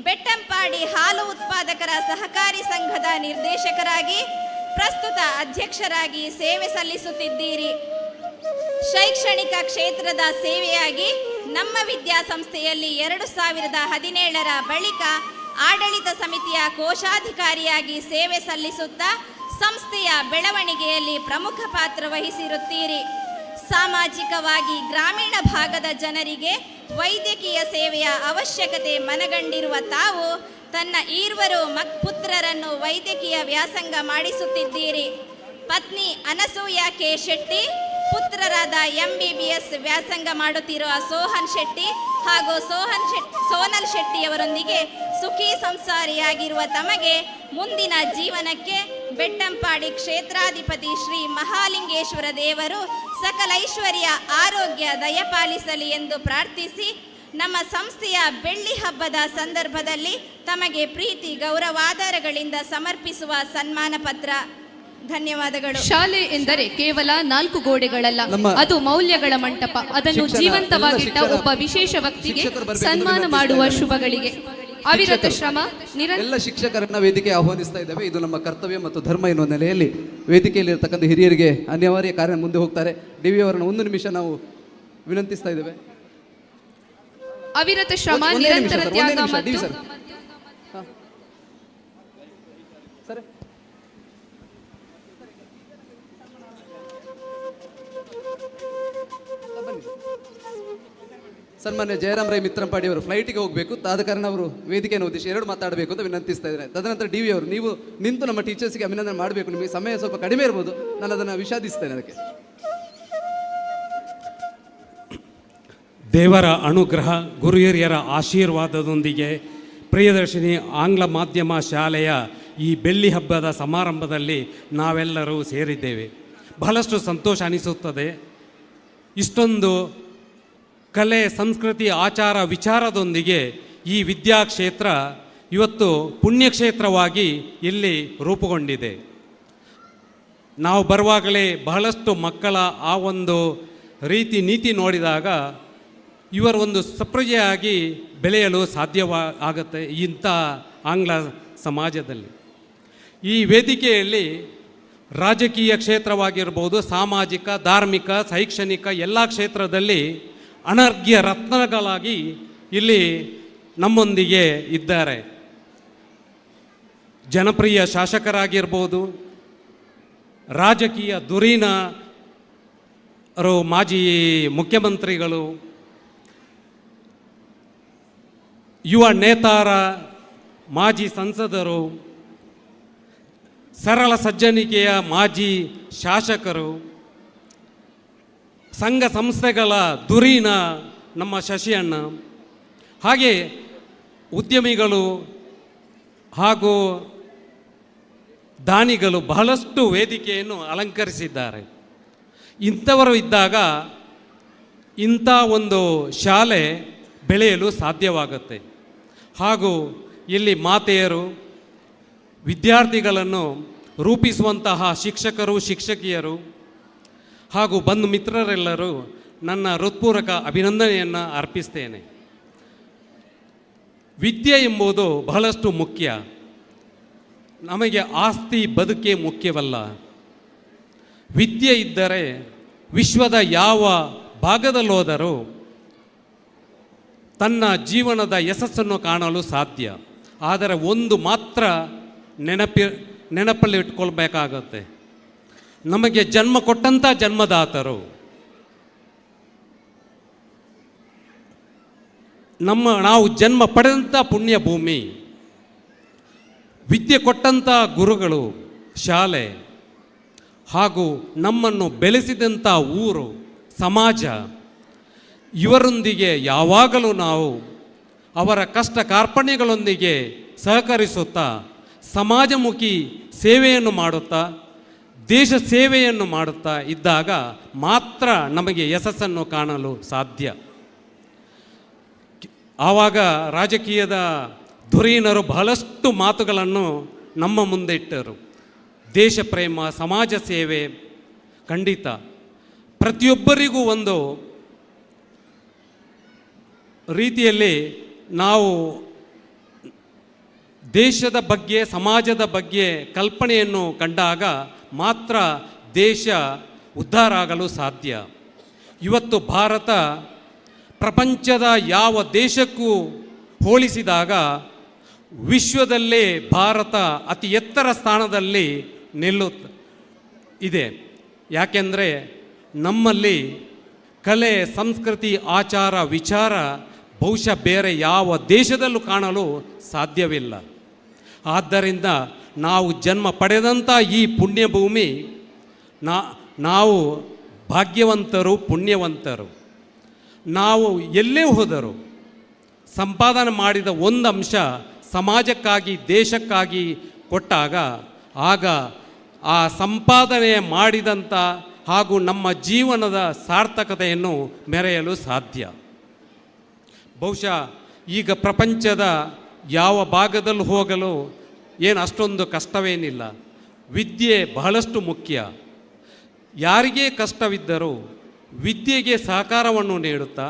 ಬೆಟ್ಟಂಪಾಡಿ ಹಾಲು ಉತ್ಪಾದಕರ ಸಹಕಾರಿ ಸಂಘದ ನಿರ್ದೇಶಕರಾಗಿ, ಪ್ರಸ್ತುತ ಅಧ್ಯಕ್ಷರಾಗಿ ಸೇವೆ ಸಲ್ಲಿಸುತ್ತಿದ್ದೀರಿ. ಶೈಕ್ಷಣಿಕ ಕ್ಷೇತ್ರದ ಸೇವೆಯಾಗಿ ನಮ್ಮ ವಿದ್ಯಾಸಂಸ್ಥೆಯಲ್ಲಿ 2017ರ ಬಳಿಕ ಆಡಳಿತ ಸಮಿತಿಯ ಕೋಶಾಧಿಕಾರಿಯಾಗಿ ಸೇವೆ ಸಲ್ಲಿಸುತ್ತಾ ಸಂಸ್ಥೆಯ ಬೆಳವಣಿಗೆಯಲ್ಲಿ ಪ್ರಮುಖ ಪಾತ್ರ ವಹಿಸಿರುತ್ತೀರಿ. ಸಾಮಾಜಿಕವಾಗಿ ಗ್ರಾಮೀಣ ಭಾಗದ ಜನರಿಗೆ ವೈದ್ಯಕೀಯ ಸೇವೆಯ ಅವಶ್ಯಕತೆ ಮನಗಂಡಿರುವ ತಾವು ತನ್ನ ಈರ್ವರು ಪುತ್ರರನ್ನು ವೈದ್ಯಕೀಯ ವ್ಯಾಸಂಗ ಮಾಡಿಸುತ್ತಿದ್ದೀರಿ. ಪತ್ನಿ ಅನಸೂಯ ಕೆ ಶೆಟ್ಟಿ, ಪುತ್ರರಾದ MBBS ವ್ಯಾಸಂಗ ಮಾಡುತ್ತಿರುವ ಸೋಹನ್ ಶೆಟ್ಟಿ ಹಾಗೂ ಸೋನಲ್ ಶೆಟ್ಟಿಯವರೊಂದಿಗೆ ಸುಖಿ ಸಂಸಾರಿಯಾಗಿರುವ ತಮಗೆ ಮುಂದಿನ ಜೀವನಕ್ಕೆ ಬೆಟ್ಟಂಪಾಡಿ ಕ್ಷೇತ್ರಾಧಿಪತಿ ಶ್ರೀ ಮಹಾಲಿಂಗೇಶ್ವರ ದೇವರು ಸಕಲೈಶ್ವರ್ಯ ಆರೋಗ್ಯ ದಯಪಾಲಿಸಲಿ ಎಂದು ಪ್ರಾರ್ಥಿಸಿ ನಮ್ಮ ಸಂಸ್ಥೆಯ ಬೆಳ್ಳಿ ಹಬ್ಬದ ಸಂದರ್ಭದಲ್ಲಿ ತಮಗೆ ಪ್ರೀತಿ ಗೌರವಾದರಗಳಿಂದ ಸಮರ್ಪಿಸುವ ಸನ್ಮಾನ ಪತ್ರ. ಧನ್ಯವಾದಗಳು. ಶಾಲೆ ಎಂದರೆ ಕೇವಲ 4 ಗೋಡೆಗಳಲ್ಲ, ಅದು ಮೌಲ್ಯಗಳ ಮಂಟಪ. ಅದನ್ನು ಜೀವಂತವಾಗಿಟ್ಟ ಒಬ್ಬ ವಿಶೇಷ ವ್ಯಕ್ತಿಗೆ ಸನ್ಮಾನ ಮಾಡುವ ಶುಭಗಳಿಗೆ ಅವಿರತ ಶ್ರಮ ಎಲ್ಲ ಶಿಕ್ಷಕರನ್ನ ವೇದಿಕೆ ಆಹ್ವಾನಿಸ್ತಾ ಇದ್ದೇವೆ. ಇದು ನಮ್ಮ ಕರ್ತವ್ಯ ಮತ್ತು ಧರ್ಮ ಎನ್ನುವ ನೆಲೆಯಲ್ಲಿ ವೇದಿಕೆಯಲ್ಲಿ ಇರತಕ್ಕಂಥ ಹಿರಿಯರಿಗೆ ಅನಿವಾರ್ಯ ಕಾರ್ಯ ಮುಂದೆ ಹೋಗ್ತಾರೆ. DV ಅವರನ್ನು 1 ನಿಮಿಷ ನಾವು ವಿನಂತಿಸ್ತಾ ಇದ್ದೇವೆ. ಅವಿರತ ಶ್ರಮ, ನಿರಂತರ ತ್ಯಾಗ ಮತ್ತು ಸನ್ಮಾನ್ಯ ಜಯರಾಮ್ ರೈ ಮಿತ್ರಂಪಾಡಿ ಅವರು ಫ್ಲೈಟಿಗೆ ಹೋಗಬೇಕು, ಆದ ಕಾರಣ ಅವರು ವೇದಿಕೆಯನ್ನು ಉದ್ದೇಶಿಸಿ 2 ಮಾತಾಡಬೇಕು ಅಂತ ವಿನಂತಿಸ್ತಾ ಇದ್ದಾರೆ. ತದನಂತರ DV ಅವರು ನೀವು ನಿಂತು ನಮ್ಮ ಟೀಚರ್ಸ್ಗೆ ಅಭಿನಂದನೆ ಮಾಡಬೇಕು. ನಿಮಗೆ ಸಮಯ ಸ್ವಲ್ಪ ಕಡಿಮೆ ಇರ್ಬೋದು, ನಾನು ಅದನ್ನು ವಿಷಾದಿಸ್ತೇನೆ. ಅದಕ್ಕೆ ದೇವರ ಅನುಗ್ರಹ, ಗುರು ಹಿರಿಯರ ಆಶೀರ್ವಾದದೊಂದಿಗೆ ಪ್ರಿಯದರ್ಶಿನಿ ಆಂಗ್ಲ ಮಾಧ್ಯಮ ಶಾಲೆಯ ಈ ಬೆಳ್ಳಿ ಹಬ್ಬದ ಸಮಾರಂಭದಲ್ಲಿ ನಾವೆಲ್ಲರೂ ಸೇರಿದ್ದೇವೆ. ಬಹಳಷ್ಟು ಸಂತೋಷ ಅನಿಸುತ್ತದೆ. ಇಷ್ಟೊಂದು ಕಲೆ, ಸಂಸ್ಕೃತಿ, ಆಚಾರ, ವಿಚಾರದೊಂದಿಗೆ ಈ ವಿದ್ಯಾಕ್ಷೇತ್ರ ಇವತ್ತು ಪುಣ್ಯಕ್ಷೇತ್ರವಾಗಿ ಇಲ್ಲಿ ರೂಪುಗೊಂಡಿದೆ. ನಾವು ಬರುವಾಗಲೇ ಬಹಳಷ್ಟು ಮಕ್ಕಳ ಆ ಒಂದು ರೀತಿ ನೀತಿ ನೋಡಿದಾಗ ಇವರು ಒಂದು ಸಪ್ರಜೆಯಾಗಿ ಬೆಳೆಯಲು ಸಾಧ್ಯವಾಗುತ್ತೆ ಇಂಥ ಆಂಗ್ಲ ಸಮಾಜದಲ್ಲಿ. ಈ ವೇದಿಕೆಯಲ್ಲಿ ರಾಜಕೀಯ ಕ್ಷೇತ್ರವಾಗಿರ್ಬೋದು, ಸಾಮಾಜಿಕ, ಧಾರ್ಮಿಕ, ಶೈಕ್ಷಣಿಕ ಎಲ್ಲ ಕ್ಷೇತ್ರದಲ್ಲಿ ಅನರ್ಘ್ಯ ರತ್ನಗಳಾಗಿ ಇಲ್ಲಿ ನಮ್ಮೊಂದಿಗೆ ಇದ್ದಾರೆ. ಜನಪ್ರಿಯ ಶಾಸಕರಾಗಿರ್ಬೋದು, ರಾಜಕೀಯ ಧುರೀಣರು, ಮಾಜಿ ಮುಖ್ಯಮಂತ್ರಿಗಳು, ಯುವ ನೇತಾರ, ಮಾಜಿ ಸಂಸದರು, ಸರಳ ಸಜ್ಜನಿಕೆಯ ಮಾಜಿ ಶಾಸಕರು, ಸಂಘ ಸಂಸ್ಥೆಗಳ ಧುರೀಣ ನಮ್ಮ ಶಶಿ ಅಣ್ಣ, ಹಾಗೆ ಉದ್ಯಮಿಗಳು ಹಾಗೂ ದಾನಿಗಳು ಬಹಳಷ್ಟು ವೇದಿಕೆಯನ್ನು ಅಲಂಕರಿಸಿದ್ದಾರೆ. ಇಂಥವರು ಇದ್ದಾಗ ಇಂಥ ಒಂದು ಶಾಲೆ ಬೆಳೆಯಲು ಸಾಧ್ಯವಾಗುತ್ತೆ. ಹಾಗೂ ಇಲ್ಲಿ ಮಾತೆಯರು, ವಿದ್ಯಾರ್ಥಿಗಳನ್ನು ರೂಪಿಸುವಂತಹ ಶಿಕ್ಷಕರು, ಶಿಕ್ಷಕಿಯರು ಹಾಗೂ ಬಂಧು ಮಿತ್ರರೆಲ್ಲರೂ ನನ್ನ ಹೃತ್ಪೂರ್ವಕ ಅಭಿನಂದನೆಯನ್ನು ಅರ್ಪಿಸ್ತೇನೆ. ವಿದ್ಯೆ ಎಂಬುದು ಬಹಳಷ್ಟು ಮುಖ್ಯ. ನಮಗೆ ಆಸ್ತಿ ಬದುಕೆ ಮುಖ್ಯವಲ್ಲ. ವಿದ್ಯೆ ಇದ್ದರೆ ವಿಶ್ವದ ಯಾವ ಭಾಗದಲ್ಲೋದರೂ ತನ್ನ ಜೀವನದ ಯಶಸ್ಸನ್ನು ಕಾಣಲು ಸಾಧ್ಯ. ಆದರೆ ಒಂದು ಮಾತ್ರ ನೆನಪಲ್ಲಿ ಇಟ್ಕೊಳ್ಬೇಕಾಗತ್ತೆ, ನಮಗೆ ಜನ್ಮ ಕೊಟ್ಟಂಥ ಜನ್ಮದಾತರು, ನಾವು ಜನ್ಮ ಪಡೆದಂಥ ಪುಣ್ಯ ಭೂಮಿ, ವಿದ್ಯೆ ಕೊಟ್ಟಂಥ ಗುರುಗಳು, ಶಾಲೆ ಹಾಗೂ ನಮ್ಮನ್ನು ಬೆಳೆಸಿದಂಥ ಊರು, ಸಮಾಜ, ಇವರೊಂದಿಗೆ ಯಾವಾಗಲೂ ನಾವು ಅವರ ಕಷ್ಟ ಕಾರ್ಪಣ್ಯಗಳೊಂದಿಗೆ ಸಹಕರಿಸುತ್ತಾ ಸಮಾಜಮುಖಿ ಸೇವೆಯನ್ನು ಮಾಡುತ್ತಾ ದೇಶ ಸೇವೆಯನ್ನು ಮಾಡುತ್ತಾ ಇದ್ದಾಗ ಮಾತ್ರ ನಮಗೆ ಯಶಸ್ಸನ್ನು ಕಾಣಲು ಸಾಧ್ಯ. ಆವಾಗ ರಾಜಕೀಯದ ಧುರೀಣರು ಬಹಳಷ್ಟು ಮಾತುಗಳನ್ನು ನಮ್ಮ ಮುಂದೆ ಇಟ್ಟರು. ದೇಶ ಪ್ರೇಮ, ಸಮಾಜ ಸೇವೆ, ಖಂಡಿತ ಪ್ರತಿಯೊಬ್ಬರಿಗೂ ಒಂದು ರೀತಿಯಲ್ಲಿ ನಾವು ದೇಶದ ಬಗ್ಗೆ, ಸಮಾಜದ ಬಗ್ಗೆ ಕಲ್ಪನೆಯನ್ನು ಕಂಡಾಗ ಮಾತ್ರ ದೇಶ ಉದ್ಧಾರ ಆಗಲು ಸಾಧ್ಯ. ಇವತ್ತು ಭಾರತ ಪ್ರಪಂಚದ ಯಾವ ದೇಶಕ್ಕೂ ಹೋಲಿಸಿದಾಗ ವಿಶ್ವದಲ್ಲೇ ಭಾರತ ಅತಿ ಎತ್ತರ ಸ್ಥಾನದಲ್ಲಿ ಇದೆ. ಯಾಕೆಂದರೆ ನಮ್ಮಲ್ಲಿ ಕಲೆ, ಸಂಸ್ಕೃತಿ, ಆಚಾರ, ವಿಚಾರ ಬಹುಶಃ ಬೇರೆ ಯಾವ ದೇಶದಲ್ಲೂ ಕಾಣಲು ಸಾಧ್ಯವಿಲ್ಲ. ಆದ್ದರಿಂದ ನಾವು ಜನ್ಮ ಪಡೆದಂಥ ಈ ಪುಣ್ಯಭೂಮಿ, ನಾವು ಭಾಗ್ಯವಂತರು, ಪುಣ್ಯವಂತರು. ನಾವು ಎಲ್ಲೇ ಹೋದರೂ ಸಂಪಾದನೆ ಮಾಡಿದ ಒಂದು ಅಂಶ ಸಮಾಜಕ್ಕಾಗಿ, ದೇಶಕ್ಕಾಗಿ ಕೊಟ್ಟಾಗ ಆಗ ಆ ಸಂಪಾದನೆ ಮಾಡಿದಂಥ ಹಾಗೂ ನಮ್ಮ ಜೀವನದ ಸಾರ್ಥಕತೆಯನ್ನು ಮೆರೆಯಲು ಸಾಧ್ಯ. ಬಹುಶಃ ಈಗ ಪ್ರಪಂಚದ ಯಾವ ಭಾಗದಲ್ಲಿ ಹೋಗಲು ಏನು ಅಷ್ಟೊಂದು ಕಷ್ಟವೇನಿಲ್ಲ. ವಿದ್ಯೆ ಬಹಳಷ್ಟು ಮುಖ್ಯ. ಯಾರಿಗೇ ಕಷ್ಟವಿದ್ದರೂ ವಿದ್ಯೆಗೆ ಸಹಕಾರವನ್ನು ನೀಡುತ್ತಾ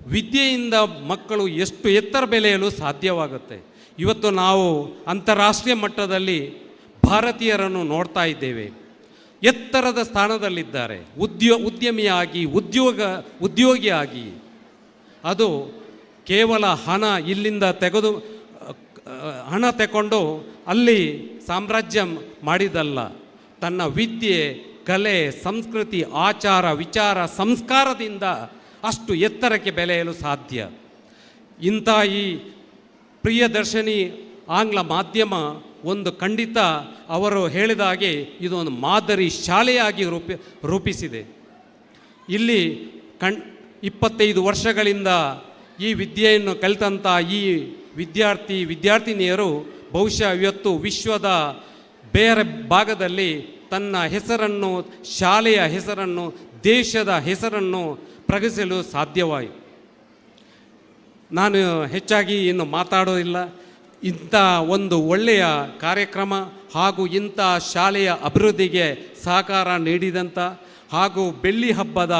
ವಿದ್ಯೆಯಿಂದ ಮಕ್ಕಳು ಎಷ್ಟು ಎತ್ತರ ಬೆಳೆಯಲು ಸಾಧ್ಯವಾಗುತ್ತೆ. ಇವತ್ತು ನಾವು ಅಂತಾರಾಷ್ಟ್ರೀಯ ಮಟ್ಟದಲ್ಲಿ ಭಾರತೀಯರನ್ನು ನೋಡ್ತಾ ಇದ್ದೇವೆ. ಎತ್ತರದ ಸ್ಥಾನದಲ್ಲಿದ್ದಾರೆ. ಉದ್ಯಮಿಯಾಗಿ, ಉದ್ಯೋಗಿಯಾಗಿ. ಅದು ಕೇವಲ ಇಲ್ಲಿಂದ ಹಣ ತಗೊಂಡು ಅಲ್ಲಿ ಸಾಮ್ರಾಜ್ಯ ಮಾಡಿದಲ್ಲ. ತನ್ನ ವಿದ್ಯೆ, ಕಲೆ, ಸಂಸ್ಕೃತಿ, ಆಚಾರ, ವಿಚಾರ, ಸಂಸ್ಕಾರದಿಂದ ಅಷ್ಟು ಎತ್ತರಕ್ಕೆ ಬೆಳೆಯಲು ಸಾಧ್ಯ. ಇಂಥ ಈ ಪ್ರಿಯದರ್ಶಿನಿ ಆಂಗ್ಲ ಮಾಧ್ಯಮ ಒಂದು ಖಂಡಿತ ಅವರು ಹೇಳಿದ ಹಾಗೆ ಇದೊಂದು ಮಾದರಿ ಶಾಲೆಯಾಗಿ ರೂಪಿಸಿದೆ. ಇಲ್ಲಿ 25 ವರ್ಷಗಳಿಂದ ಈ ವಿದ್ಯೆಯನ್ನು ಕಲಿತಂಥ ಈ ವಿದ್ಯಾರ್ಥಿನಿಯರು ಬಹುಶಃ ಇವತ್ತು ವಿಶ್ವದ ಬೇರೆ ಭಾಗದಲ್ಲಿ ತನ್ನ ಹೆಸರನ್ನು, ಶಾಲೆಯ ಹೆಸರನ್ನು, ದೇಶದ ಹೆಸರನ್ನು ಪ್ರಗತಿಸಲು ಸಾಧ್ಯವಾಯಿತು. ನಾನು ಹೆಚ್ಚಾಗಿ ಇನ್ನು ಮಾತಾಡೋದಿಲ್ಲ. ಇಂಥ ಒಂದು ಒಳ್ಳೆಯ ಕಾರ್ಯಕ್ರಮ ಹಾಗೂ ಇಂಥ ಶಾಲೆಯ ಅಭಿವೃದ್ಧಿಗೆ ಸಹಕಾರ ನೀಡಿದಂಥ ಹಾಗೂ ಬೆಳ್ಳಿ ಹಬ್ಬದ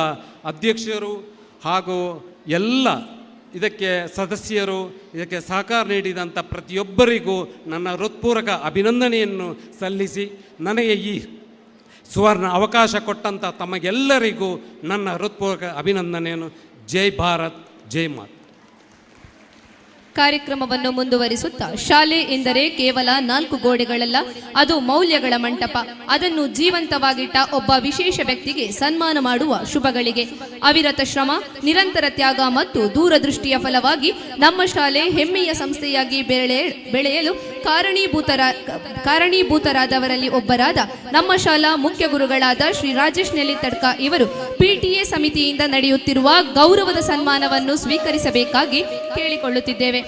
ಅಧ್ಯಕ್ಷರು ಹಾಗೂ ಎಲ್ಲ ಇದಕ್ಕೆ ಸದಸ್ಯರು, ಇದಕ್ಕೆ ಸಹಕಾರ ನೀಡಿದಂಥ ಪ್ರತಿಯೊಬ್ಬರಿಗೂ ನನ್ನ ಹೃತ್ಪೂರ್ವಕ ಅಭಿನಂದನೆಯನ್ನು ಸಲ್ಲಿಸಿ, ನನಗೆ ಈ ಸುವರ್ಣ ಅವಕಾಶ ಕೊಟ್ಟಂಥ ತಮಗೆಲ್ಲರಿಗೂ ನನ್ನ ಹೃತ್ಪೂರ್ವಕ ಅಭಿನಂದನೆಯನ್ನು. ಜೈ ಭಾರತ್, ಜೈ ಮಾತ್. ಕಾರ್ಯಕ್ರಮವನ್ನು ಮುಂದುವರಿಸುತ್ತಾ, ಶಾಲೆ ಎಂದರೆ ಕೇವಲ 4 ಗೋಡೆಗಳಲ್ಲ, ಅದು ಮೌಲ್ಯಗಳ ಮಂಟಪ. ಅದನ್ನು ಜೀವಂತವಾಗಿಟ್ಟ ಒಬ್ಬ ವಿಶೇಷ ವ್ಯಕ್ತಿಗೆ ಸನ್ಮಾನ ಮಾಡುವ ಶುಭಗಳಿಗೆ. ಅವಿರತ ಶ್ರಮ, ನಿರಂತರ ತ್ಯಾಗ ಮತ್ತು ದೂರದೃಷ್ಟಿಯ ಫಲವಾಗಿ ನಮ್ಮ ಶಾಲೆ ಹೆಮ್ಮೆಯ ಸಂಸ್ಥೆಯಾಗಿ ಬೆಳೆಯಲು ಕಾರಣೀಭೂತರಾದವರಲ್ಲಿ ಒಬ್ಬರಾದ ನಮ್ಮ ಶಾಲಾ ಮುಖ್ಯ ಗುರುಗಳಾದ ಶ್ರೀ ರಾಜೇಶ್ ನೆಲ್ಲಿತಡ್ಕ ಇವರು PTA ಸಮಿತಿಯಿಂದ ನಡೆಯುತ್ತಿರುವ ಗೌರವದ ಸನ್ಮಾನವನ್ನು ಸ್ವೀಕರಿಸಬೇಕಾಗಿ ಕೇಳಿಕೊಳ್ಳುತ್ತಿದ್ದೇವೆ.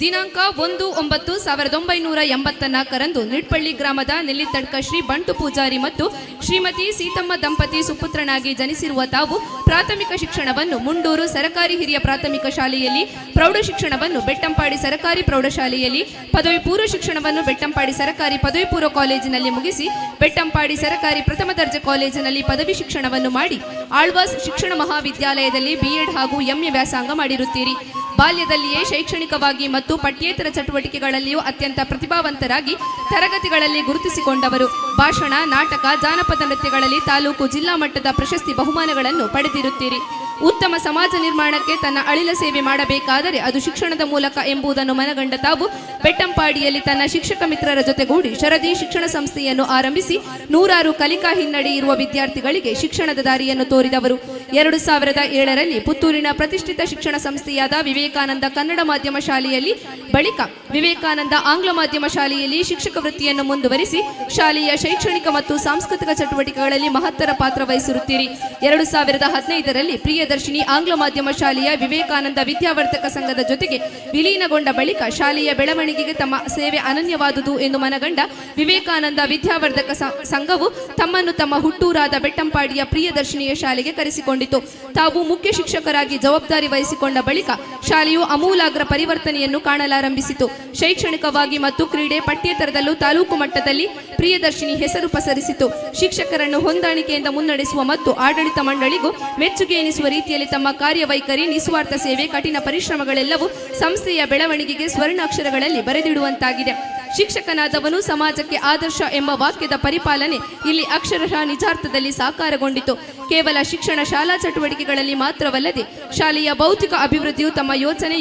ದಿನಾಂಕ 1/9/1984 ನಿಟ್ಪಳ್ಳಿ ಗ್ರಾಮದ ನೆಲ್ಲಿತಡ್ಕ ಶ್ರೀ ಬಂಟು ಪೂಜಾರಿ ಮತ್ತು ಶ್ರೀಮತಿ ಸೀತಮ್ಮ ದಂಪತಿ ಸುಪುತ್ರನಾಗಿ ಜನಿಸಿರುವ ತಾವು ಪ್ರಾಥಮಿಕ ಶಿಕ್ಷಣವನ್ನು ಮುಂಡೂರು ಸರಕಾರಿ ಹಿರಿಯ ಪ್ರಾಥಮಿಕ ಶಾಲೆಯಲ್ಲಿ, ಪ್ರೌಢ ಶಿಕ್ಷಣವನ್ನು ಬೆಟ್ಟಂಪಾಡಿ ಸರಕಾರಿ ಪ್ರೌಢಶಾಲೆಯಲ್ಲಿ, ಪದವಿ ಪೂರ್ವ ಶಿಕ್ಷಣವನ್ನು ಬೆಟ್ಟಂಪಾಡಿ ಸರಕಾರಿ ಪದವಿ ಪೂರ್ವ ಕಾಲೇಜಿನಲ್ಲಿ ಮುಗಿಸಿ ಬೆಟ್ಟಂಪಾಡಿ ಸರಕಾರಿ ಪ್ರಥಮ ದರ್ಜೆ ಕಾಲೇಜಿನಲ್ಲಿ ಪದವಿ ಶಿಕ್ಷಣವನ್ನು ಮಾಡಿ ಆಳ್ವಾಸ್ ಶಿಕ್ಷಣ ಮಹಾವಿದ್ಯಾಲಯದಲ್ಲಿ B.Ed ಹಾಗೂ MA ವ್ಯಾಸಂಗ ಮಾಡಿರುತ್ತೀರಿ. ಬಾಲ್ಯದಲ್ಲಿಯೇ ಶೈಕ್ಷಣಿಕವಾಗಿ ಮತ್ತು ಪಠ್ಯೇತರ ಚಟುವಟಿಕೆಗಳಲ್ಲಿಯೂ ಅತ್ಯಂತ ಪ್ರತಿಭಾವಂತರಾಗಿ ತರಗತಿಗಳಲ್ಲಿ ಗುರುತಿಸಿಕೊಂಡವರು. ಭಾಷಣ, ನಾಟಕ, ಜಾನಪದ ನೃತ್ಯಗಳಲ್ಲಿ ತಾಲೂಕು, ಜಿಲ್ಲಾ ಮಟ್ಟದ ಪ್ರಶಸ್ತಿ ಬಹುಮಾನಗಳನ್ನು ಪಡೆದಿರುತ್ತೀರಿ. ಉತ್ತಮ ಸಮಾಜ ನಿರ್ಮಾಣಕ್ಕೆ ತನ್ನ ಅಳಿಲ ಸೇವೆ ಮಾಡಬೇಕಾದರೆ ಅದು ಶಿಕ್ಷಣದ ಮೂಲಕ ಎಂಬುದನ್ನು ಮನಗಂಡ ತಾವು ಬೆಟ್ಟಂಪಾಡಿಯಲ್ಲಿ ತನ್ನ ಶಿಕ್ಷಕ ಮಿತ್ರರ ಜೊತೆಗೂಡಿ ಶರದಿ ಶಿಕ್ಷಣ ಸಂಸ್ಥೆಯನ್ನು ಆರಂಭಿಸಿ ನೂರಾರು ಕಲಿಕಾ ಹಿನ್ನಡೆ ಇರುವ ವಿದ್ಯಾರ್ಥಿಗಳಿಗೆ ಶಿಕ್ಷಣದ ದಾರಿಯನ್ನು ತೋರಿದವರು. 2007ರಲ್ಲಿ ಪುತ್ತೂರಿನ ಪ್ರತಿಷ್ಠಿತ ಶಿಕ್ಷಣ ಸಂಸ್ಥೆಯಾದ ವಿವೇಕಾನಂದ ಕನ್ನಡ ಮಾಧ್ಯಮ ಶಾಲೆಯಲ್ಲಿ, ಬಳಿಕ ವಿವೇಕಾನಂದ ಆಂಗ್ಲ ಮಾಧ್ಯಮ ಶಾಲೆಯಲ್ಲಿ ಶಿಕ್ಷಕ ವೃತ್ತಿಯನ್ನು ಮುಂದುವರಿಸಿ ಶಾಲೆಯ ಶೈಕ್ಷಣಿಕ ಮತ್ತು ಸಾಂಸ್ಕೃತಿಕ ಚಟುವಟಿಕೆಗಳಲ್ಲಿ ಮಹತ್ತರ ಪಾತ್ರ ವಹಿಸಿರುತ್ತೀರಿ. 2015ರಲ್ಲಿ ಪ್ರಿಯದರ್ಶಿನಿ ಆಂಗ್ಲ ಮಾಧ್ಯಮ ಶಾಲೆಯ ವಿವೇಕಾನಂದ ವಿದ್ಯಾವರ್ಧಕ ಸಂಘದ ಜೊತೆಗೆ ವಿಲೀನಗೊಂಡ ಬಳಿಕ ಶಾಲೆಯ ಬೆಳವಣಿಗೆಗೆ ತಮ್ಮ ಸೇವೆ ಅನನ್ಯವಾದುದು ಎಂದು ಮನಗಂಡ ವಿವೇಕಾನಂದ ವಿದ್ಯಾವರ್ಧಕ ಸಂಘವು ತಮ್ಮನ್ನು ತಮ್ಮ ಹುಟ್ಟೂರಾದ ಬೆಟ್ಟಂಪಾಡಿಯ ಪ್ರಿಯದರ್ಶಿನಿಯ ಶಾಲೆಗೆ ಕರೆಸಿಕೊಂಡಿತು. ತಾವು ಮುಖ್ಯ ಶಿಕ್ಷಕರಾಗಿ ಜವಾಬ್ದಾರಿ ವಹಿಸಿಕೊಂಡ ಬಳಿಕ ಶಾಲೆಯು ಅಮೂಲಾಗ್ರ ಪರಿವರ್ತನೆಯನ್ನು ಕಾಣಲಾರಂಭಿಸಿತು. ಶೈಕ್ಷಣಿಕವಾಗಿ ಮತ್ತು ಕ್ರೀಡೆ ಪಠ್ಯೇತರದಲ್ಲೂ ತಾಲೂಕು ಮಟ್ಟದಲ್ಲಿ ಪ್ರಿಯದರ್ಶಿನಿ ಹೆಸರು ಪಸರಿಸಿತು. ಶಿಕ್ಷಕರನ್ನು ಹೊಂದಾಣಿಕೆಯಿಂದ ಮುನ್ನಡೆಸುವ ಮತ್ತು ಆಡಳಿತ ಮಂಡಳಿಗೂ ಮೆಚ್ಚುಗೆ ಎನಿಸುವ ರೀತಿಯಲ್ಲಿ ತಮ್ಮ ಕಾರ್ಯವೈಖರಿ, ನಿಸ್ವಾರ್ಥ ಸೇವೆ, ಕಠಿಣ ಪರಿಶ್ರಮಗಳೆಲ್ಲವೂ ಸಂಸ್ಥೆಯ ಬೆಳವಣಿಗೆಗೆ ಸ್ವರ್ಣಾಕ್ಷರಗಳಲ್ಲಿ ಬರೆದಿಡುವಂತಾಗಿದೆ. ಶಿಕ್ಷಕನಾದವನು ಸಮಾಜಕ್ಕೆ ಆದರ್ಶ ಎಂಬ ವಾಕ್ಯದ ಪರಿಪಾಲನೆ ಇಲ್ಲಿ ಅಕ್ಷರಶಃ ನಿಜಾರ್ಥದಲ್ಲಿ ಸಾಕಾರಗೊಂಡಿತು. ಕೇವಲ ಶಿಕ್ಷಣ ಶಾಲಾ ಚಟುವಟಿಕೆಗಳಲ್ಲಿ ಮಾತ್ರವಲ್ಲದೆ ಶಾಲೆಯ ಭೌತಿಕ ಅಭಿವೃದ್ಧಿಯು ತಮ್ಮ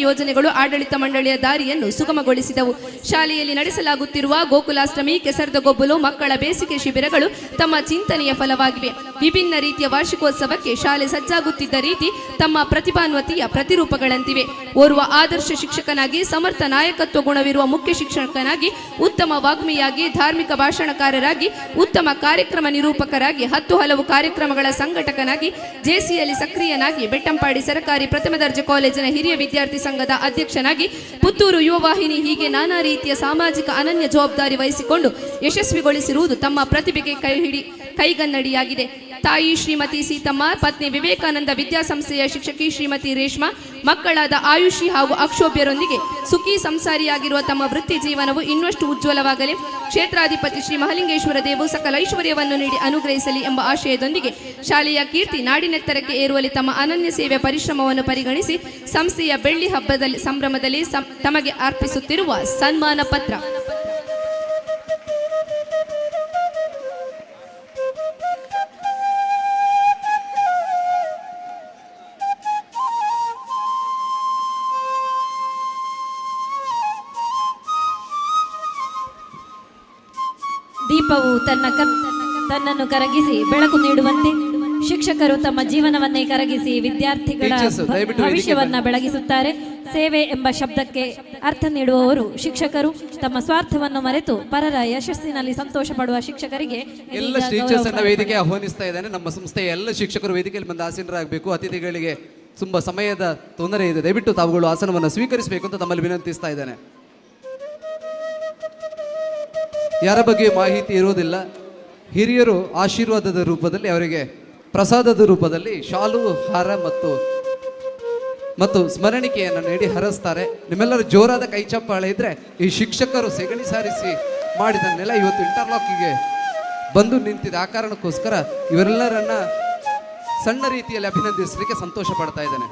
ಯೋಜನೆಗಳು ಆಡಳಿತ ಮಂಡಳಿಯ ದಾರಿಯನ್ನು ಸುಗಮಗೊಳಿಸಿದವು. ಶಾಲೆಯಲ್ಲಿ ನಡೆಸಲಾಗುತ್ತಿರುವ ಗೋಕುಲಾಷ್ಟಮಿ, ಕೆಸರದ ಗೊಬ್ಬಲು, ಮಕ್ಕಳ ಬೇಸಿಗೆ ಶಿಬಿರಗಳು ತಮ್ಮ ಚಿಂತನೆಯ ಫಲವಾಗಿವೆ. ವಿಭಿನ್ನ ರೀತಿಯ ವಾರ್ಷಿಕೋತ್ಸವಕ್ಕೆ ಶಾಲೆ ಸಜ್ಜಾಗುತ್ತಿದ್ದ ರೀತಿ ತಮ್ಮ ಪ್ರತಿಭಾನ್ವತೆಯ ಪ್ರತಿರೂಪಗಳಂತಿವೆ. ಓರ್ವ ಆದರ್ಶ ಶಿಕ್ಷಕನಾಗಿ, ಸಮರ್ಥ ನಾಯಕತ್ವ ಗುಣವಿರುವ ಮುಖ್ಯ ಶಿಕ್ಷಕನಾಗಿ, ಉತ್ತಮ ವಾಗ್ಮಿಯಾಗಿ, ಧಾರ್ಮಿಕ ಭಾಷಣಕಾರರಾಗಿ, ಉತ್ತಮ ಕಾರ್ಯಕ್ರಮ ನಿರೂಪಕರಾಗಿ, 10 ಹಲವು ಕಾರ್ಯಕ್ರಮಗಳ ಸಂಘಟಕನಾಗಿ, ಜೆಸಿಯಲ್ಲಿ ಸಕ್ರಿಯನಾಗಿ, ಬೆಟ್ಟಂಪಾಡಿ ಸರಕಾರಿ ಪ್ರಥಮ ದರ್ಜೆ ಕಾಲೇಜಿನ ಹಿರಿಯ ವಿದ್ಯಾರ್ಥಿ ಸಂಘದ ಅಧ್ಯಕ್ಷನಾಗಿ, ಪುತ್ತೂರು ಯುವವಾಹಿನಿ, ಹೀಗೆ ನಾನಾ ರೀತಿಯ ಸಾಮಾಜಿಕ ಅನನ್ಯ ಜವಾಬ್ದಾರಿ ವಹಿಸಿಕೊಂಡು ಯಶಸ್ವಿಗೊಳಿಸಿರುವುದು ತಮ್ಮ ಪ್ರತಿಭೆಗೆ ಕೈಗನ್ನಡಿಯಾಗಿದೆ. ತಾಯಿ ಶ್ರೀಮತಿ ಸೀತಮ್ಮ, ಪತ್ನಿ ವಿವೇಕಾನಂದ ವಿದ್ಯಾಸಂಸ್ಥೆಯ ಶಿಕ್ಷಕಿ ಶ್ರೀಮತಿ ರೇಷ್ಮಾ, ಮಕ್ಕಳಾದ ಆಯುಷಿ ಹಾಗೂ ಅಕ್ಷೋಭ್ಯರೊಂದಿಗೆ ಸುಖಿ ಸಂಸಾರಿಯಾಗಿರುವ ತಮ್ಮ ವೃತ್ತಿ ಜೀವನವು ಇನ್ನಷ್ಟು ಉಜ್ವಲವಾಗಲಿ, ಕ್ಷೇತ್ರಾಧಿಪತಿ ಶ್ರೀ ಮಹಾಲಿಂಗೇಶ್ವರ ದೇವು ಸಕಲ ಐಶ್ವರ್ಯವನ್ನು ನೀಡಿ ಅನುಗ್ರಹಿಸಲಿ ಎಂಬ ಆಶಯದೊಂದಿಗೆ ಶಾಲೆಯ ಕೀರ್ತಿ ನಾಡಿನೆತ್ತರಕ್ಕೆ ಏರುವಲ್ಲಿ ತಮ್ಮ ಅನನ್ಯ ಸೇವೆ ಪರಿಶ್ರಮವನ್ನು ಪರಿಗಣಿಸಿ ಸಂಸ್ಥೆಯ ಬೆಳ್ಳಿ ಹಬ್ಬದಲ್ಲಿ ಸಂಭ್ರಮದಲ್ಲಿ ತಮಗೆ ಅರ್ಪಿಸುತ್ತಿರುವ ಸನ್ಮಾನ ಪತ್ರ. ದೀಪವು ತನ್ನನ್ನು ಕರಗಿಸಿ ಬೆಳಕು ನೀಡುವಂತೆ ಶಿಕ್ಷಕರು ತಮ್ಮ ಜೀವನವನ್ನೇ ಕರಗಿಸಿ ವಿದ್ಯಾರ್ಥಿಗಳ ಭವಿಷ್ಯವನ್ನ ಬೆಳಗಿಸುತ್ತಾರೆ. ಸೇವೆ ಎಂಬ ಶಬ್ದಕ್ಕೆ ಅರ್ಥ ನೀಡುವವರು ಶಿಕ್ಷಕರು. ತಮ್ಮ ಸ್ವಾರ್ಥವನ್ನು ಮರೆತು ಪರರ ಯಶಸ್ಸಿನಲ್ಲಿ ಸಂತೋಷ ಪಡುವ ಶಿಕ್ಷಕರಿಗೆ ಎಲ್ಲ ಟೀಚರ್ಸ್ ಅನ್ನ ವೇದಿಕೆ ಆಹ್ವಾನಿಸ್ತಾ ಇದ್ದಾನೆ. ನಮ್ಮ ಸಂಸ್ಥೆಯ ಎಲ್ಲ ಶಿಕ್ಷಕರು ವೇದಿಕೆಯಲ್ಲಿ ಬಂದು ಆಸೀನರಾಗಬೇಕು. ಅತಿಥಿಗಳಿಗೆ ತುಂಬಾ ಸಮಯದ ತೊಂದರೆ ಇದೆ, ದಯವಿಟ್ಟು ತಾವುಗಳು ಆಸನವನ್ನು ಸ್ವೀಕರಿಸಬೇಕು ಅಂತ ತಮ್ಮಲ್ಲಿ ವಿನಂತಿಸ್ತಾ ಇದ್ದಾನೆ. ಯಾರ ಬಗ್ಗೆ ಮಾಹಿತಿ ಇರುವುದಿಲ್ಲ. ಹಿರಿಯರು ಆಶೀರ್ವಾದದ ರೂಪದಲ್ಲಿ ಅವರಿಗೆ ಪ್ರಸಾದದ ರೂಪದಲ್ಲಿ ಶಾಲು, ಹಾರ ಮತ್ತು ಸ್ಮರಣಿಕೆಯನ್ನು ನೀಡಿ ಹರಸ್ತಾರೆ. ನಿಮ್ಮೆಲ್ಲರೂ ಜೋರಾದ ಕೈ ಚಪ್ಪಾಳೆ ಇದ್ರೆ ಈ ಶಿಕ್ಷಕರು ಸೆಗಣಿ ಸಾರಿಸಿ ಮಾಡಿದ ನೆಲ ಇವತ್ತು ಇಂಟರ್ಲಾಕಿಗೆ ಬಂದು ನಿಂತಿದೆ. ಆ ಕಾರಣಕ್ಕೋಸ್ಕರ ಇವರೆಲ್ಲರನ್ನ ಸಣ್ಣ ರೀತಿಯಲ್ಲಿ ಅಭಿನಂದಿಸಲಿಕ್ಕೆ ಸಂತೋಷ ಪಡ್ತಾ ಇದ್ದೇನೆ.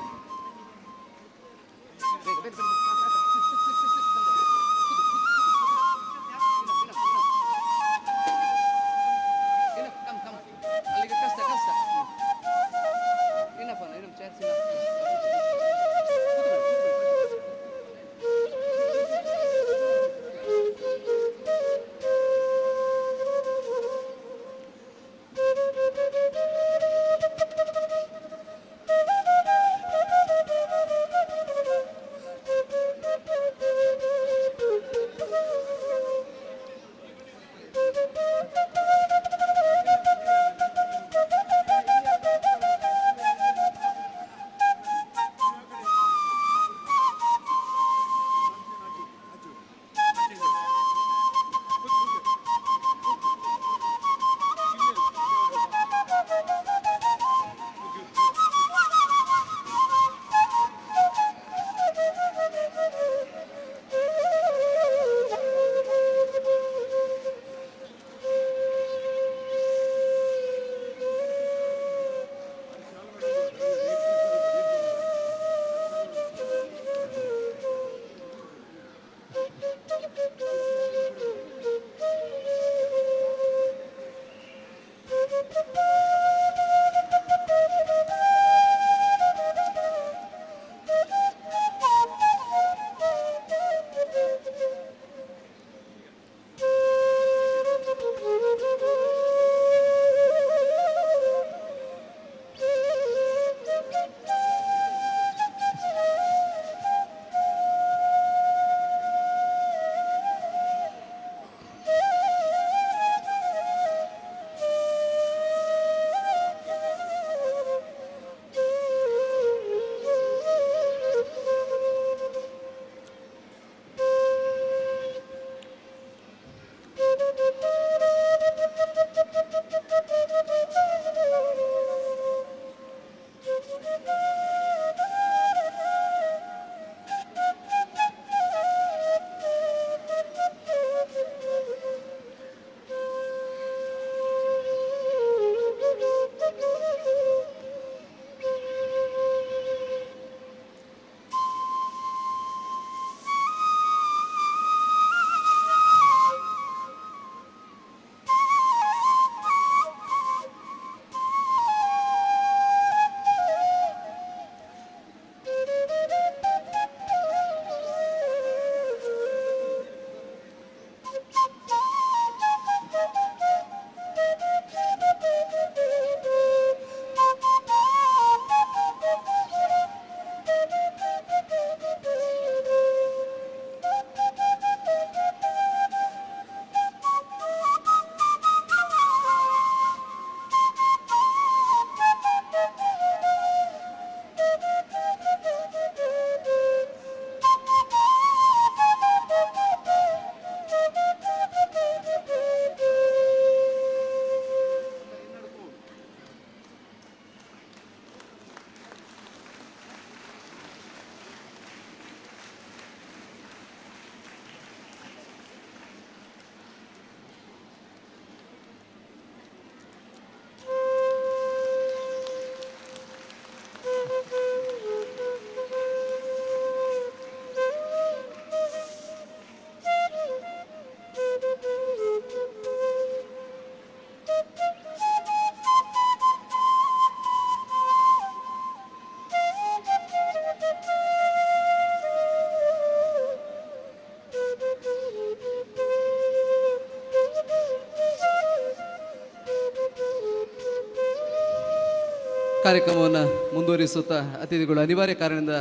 ಕಾರ್ಯಕ್ರಮವನ್ನು ಮುಂದುವರಿಸುತ್ತಾ ಅತಿಥಿಗಳು ಅನಿವಾರ್ಯ ಕಾರಣದಿಂದ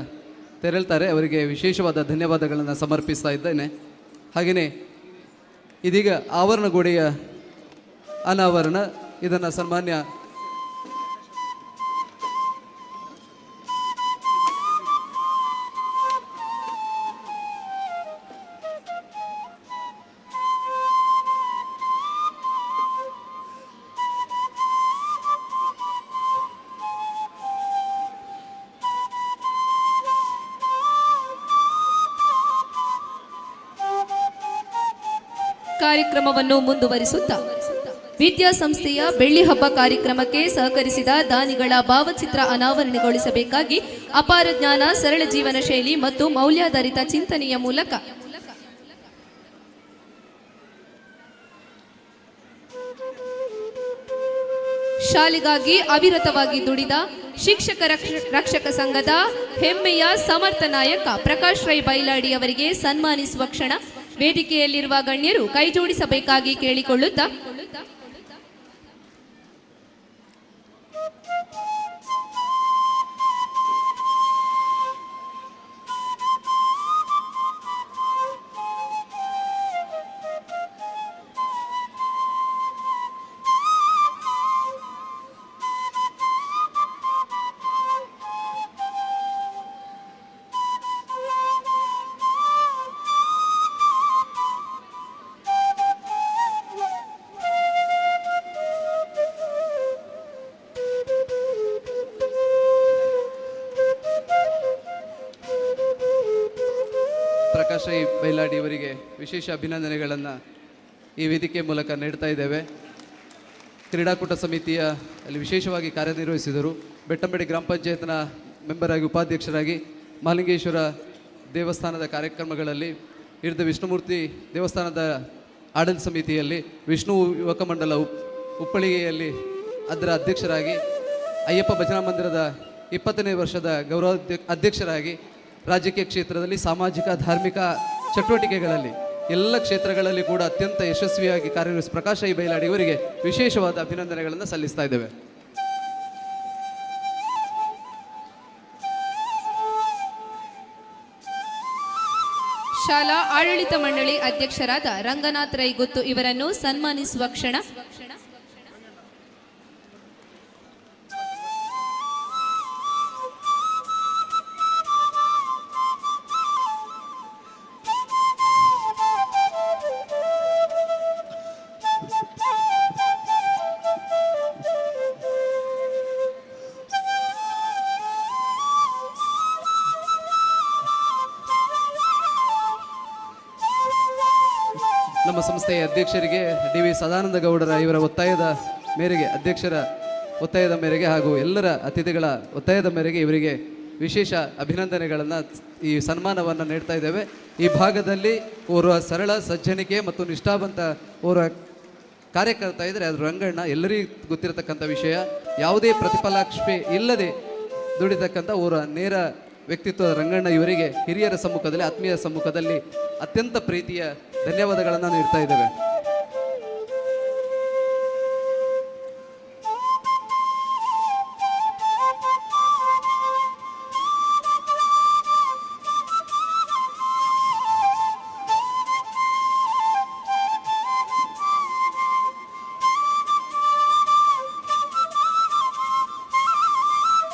ತೆರಳ್ತಾರೆ. ಅವರಿಗೆ ವಿಶೇಷವಾದ ಧನ್ಯವಾದಗಳನ್ನು ಸಮರ್ಪಿಸ್ತಾ ಇದ್ದೇನೆ. ಹಾಗೆಯೇ ಇದೀಗ ಆವರಣಗೋಡೆಯ ಅನಾವರಣ, ಇದನ್ನು ಸನ್ಮಾನ್ಯ ಕಾರ್ಯಕ್ರಮವನ್ನು ಮುಂದುವರಿಸುತ್ತಾ ವಿದ್ಯಾಸಂಸ್ಥೆಯ ಬೆಳ್ಳಿ ಹಬ್ಬ ಕಾರ್ಯಕ್ರಮಕ್ಕೆ ಸಹಕರಿಸಿದ ದಾನಿಗಳ ಭಾವಚಿತ್ರ ಅನಾವರಣಗೊಳಿಸಬೇಕಾಗಿ ಅಪಾರ ಜ್ಞಾನ, ಸರಳ ಜೀವನ ಶೈಲಿ ಮತ್ತು ಮೌಲ್ಯಾಧಾರಿತ ಚಿಂತನೆಯ ಮೂಲಕ ಶಾಲೆಗಾಗಿ ಅವಿರತವಾಗಿ ದುಡಿದ ಶಿಕ್ಷಕ ರಕ್ಷಕ ಸಂಘದ ಹೆಮ್ಮೆಯ ಸಮರ್ಥ ನಾಯಕ ಪ್ರಕಾಶ್ ರೈ ಬೈಲಾಡಿ ಅವರಿಗೆ ಸನ್ಮಾನಿಸುವ ಕ್ಷಣ ವೇದಿಕೆಯಲ್ಲಿರುವ ಗಣ್ಯರು ಕೈಜೋಡಿಸಬೇಕಾಗಿ ಕೇಳಿಕೊಳ್ಳುತ್ತಾ ಪ್ರಕಾಶ್ ರೈ ಬೈಲಾಡಿ ಅವರಿಗೆ ವಿಶೇಷ ಅಭಿನಂದನೆಗಳನ್ನು ಈ ವೇದಿಕೆ ಮೂಲಕ ನೀಡ್ತಾ ಇದ್ದೇವೆ. ಕ್ರೀಡಾಕೂಟ ಸಮಿತಿಯ ಅಲ್ಲಿ ವಿಶೇಷವಾಗಿ ಕಾರ್ಯನಿರ್ವಹಿಸಿದರು. ಬೆಟ್ಟಂಬೆಡಿ ಗ್ರಾಮ ಪಂಚಾಯತ್ನ ಮೆಂಬರ್ ಆಗಿ ಉಪಾಧ್ಯಕ್ಷರಾಗಿ ಮಹಾಲಿಂಗೇಶ್ವರ ದೇವಸ್ಥಾನದ ಕಾರ್ಯಕ್ರಮಗಳಲ್ಲಿ ಹಿಡಿದ ವಿಷ್ಣುಮೂರ್ತಿ ದೇವಸ್ಥಾನದ ಆಡಳಿತ ಸಮಿತಿಯಲ್ಲಿ ವಿಷ್ಣು ಯುವಕ ಮಂಡಲ ಉಪ್ಪಳಿಗೆಯಲ್ಲಿ ಅದರ ಅಧ್ಯಕ್ಷರಾಗಿ ಅಯ್ಯಪ್ಪ ಭಜನಾ ಮಂದಿರದ 20ನೇ ವರ್ಷದ ಗೌರವ ಅಧ್ಯಕ್ಷರಾಗಿ ರಾಜಕೀಯ ಕ್ಷೇತ್ರದಲ್ಲಿ ಸಾಮಾಜಿಕ ಧಾರ್ಮಿಕ ಚಟುವಟಿಕೆಗಳಲ್ಲಿ ಎಲ್ಲ ಕ್ಷೇತ್ರಗಳಲ್ಲಿ ಕೂಡ ಅತ್ಯಂತ ಯಶಸ್ವಿಯಾಗಿ ಕಾರ್ಯನಿರ್ವಹಿಸಿ ಪ್ರಕಾಶ್ ರೈ ಬೈಲಾಡಿ ಅವರಿಗೆ ವಿಶೇಷವಾದ ಅಭಿನಂದನೆಗಳನ್ನು ಸಲ್ಲಿಸ್ತಾ ಇದ್ದೇವೆ. ಶಾಲಾ ಆಡಳಿತ ಮಂಡಳಿ ಅಧ್ಯಕ್ಷರಾದ ರಂಗನಾಥ್ ರೈ ಗುತ್ತು ಇವರನ್ನು ಸನ್ಮಾನಿಸುವ ಕ್ಷಣ ನಮ್ಮ ಸಂಸ್ಥೆಯ ಅಧ್ಯಕ್ಷರಿಗೆ ಡಿ.ವಿ. ಸದಾನಂದ ಗೌಡರ ಇವರ ಒತ್ತಾಯದ ಮೇರೆಗೆ, ಅಧ್ಯಕ್ಷರ ಒತ್ತಾಯದ ಮೇರೆಗೆ ಹಾಗೂ ಎಲ್ಲರ ಅತಿಥಿಗಳ ಒತ್ತಾಯದ ಮೇರೆಗೆ ಇವರಿಗೆ ವಿಶೇಷ ಅಭಿನಂದನೆಗಳನ್ನು, ಈ ಸನ್ಮಾನವನ್ನು ನೀಡ್ತಾ ಇದ್ದೇವೆ. ಈ ಭಾಗದಲ್ಲಿ ಓರ್ವ ಸರಳ ಸಜ್ಜನಿಕೆ ಮತ್ತು ನಿಷ್ಠಾವಂತ ಓರ್ವ ಕಾರ್ಯಕರ್ತ ಇದ್ದರೆ ಅದು ರಂಗಣ್ಣ. ಎಲ್ಲರಿಗೂ ಗೊತ್ತಿರತಕ್ಕಂಥ ವಿಷಯ. ಯಾವುದೇ ಪ್ರತಿಫಲಾಕ್ಷೆ ಇಲ್ಲದೆ ದುಡಿತಕ್ಕಂಥ ಓರ್ವ ನೇರ ವ್ಯಕ್ತಿತ್ವದ ರಂಗಣ್ಣ ಇವರಿಗೆ ಹಿರಿಯರ ಸಮ್ಮುಖದಲ್ಲಿ, ಆತ್ಮೀಯ ಸಮ್ಮುಖದಲ್ಲಿ ಅತ್ಯಂತ ಪ್ರೀತಿಯ ಧನ್ಯವಾದಗಳನ್ನು ನೀಡ್ತಾ ಇದ್ದೇವೆ.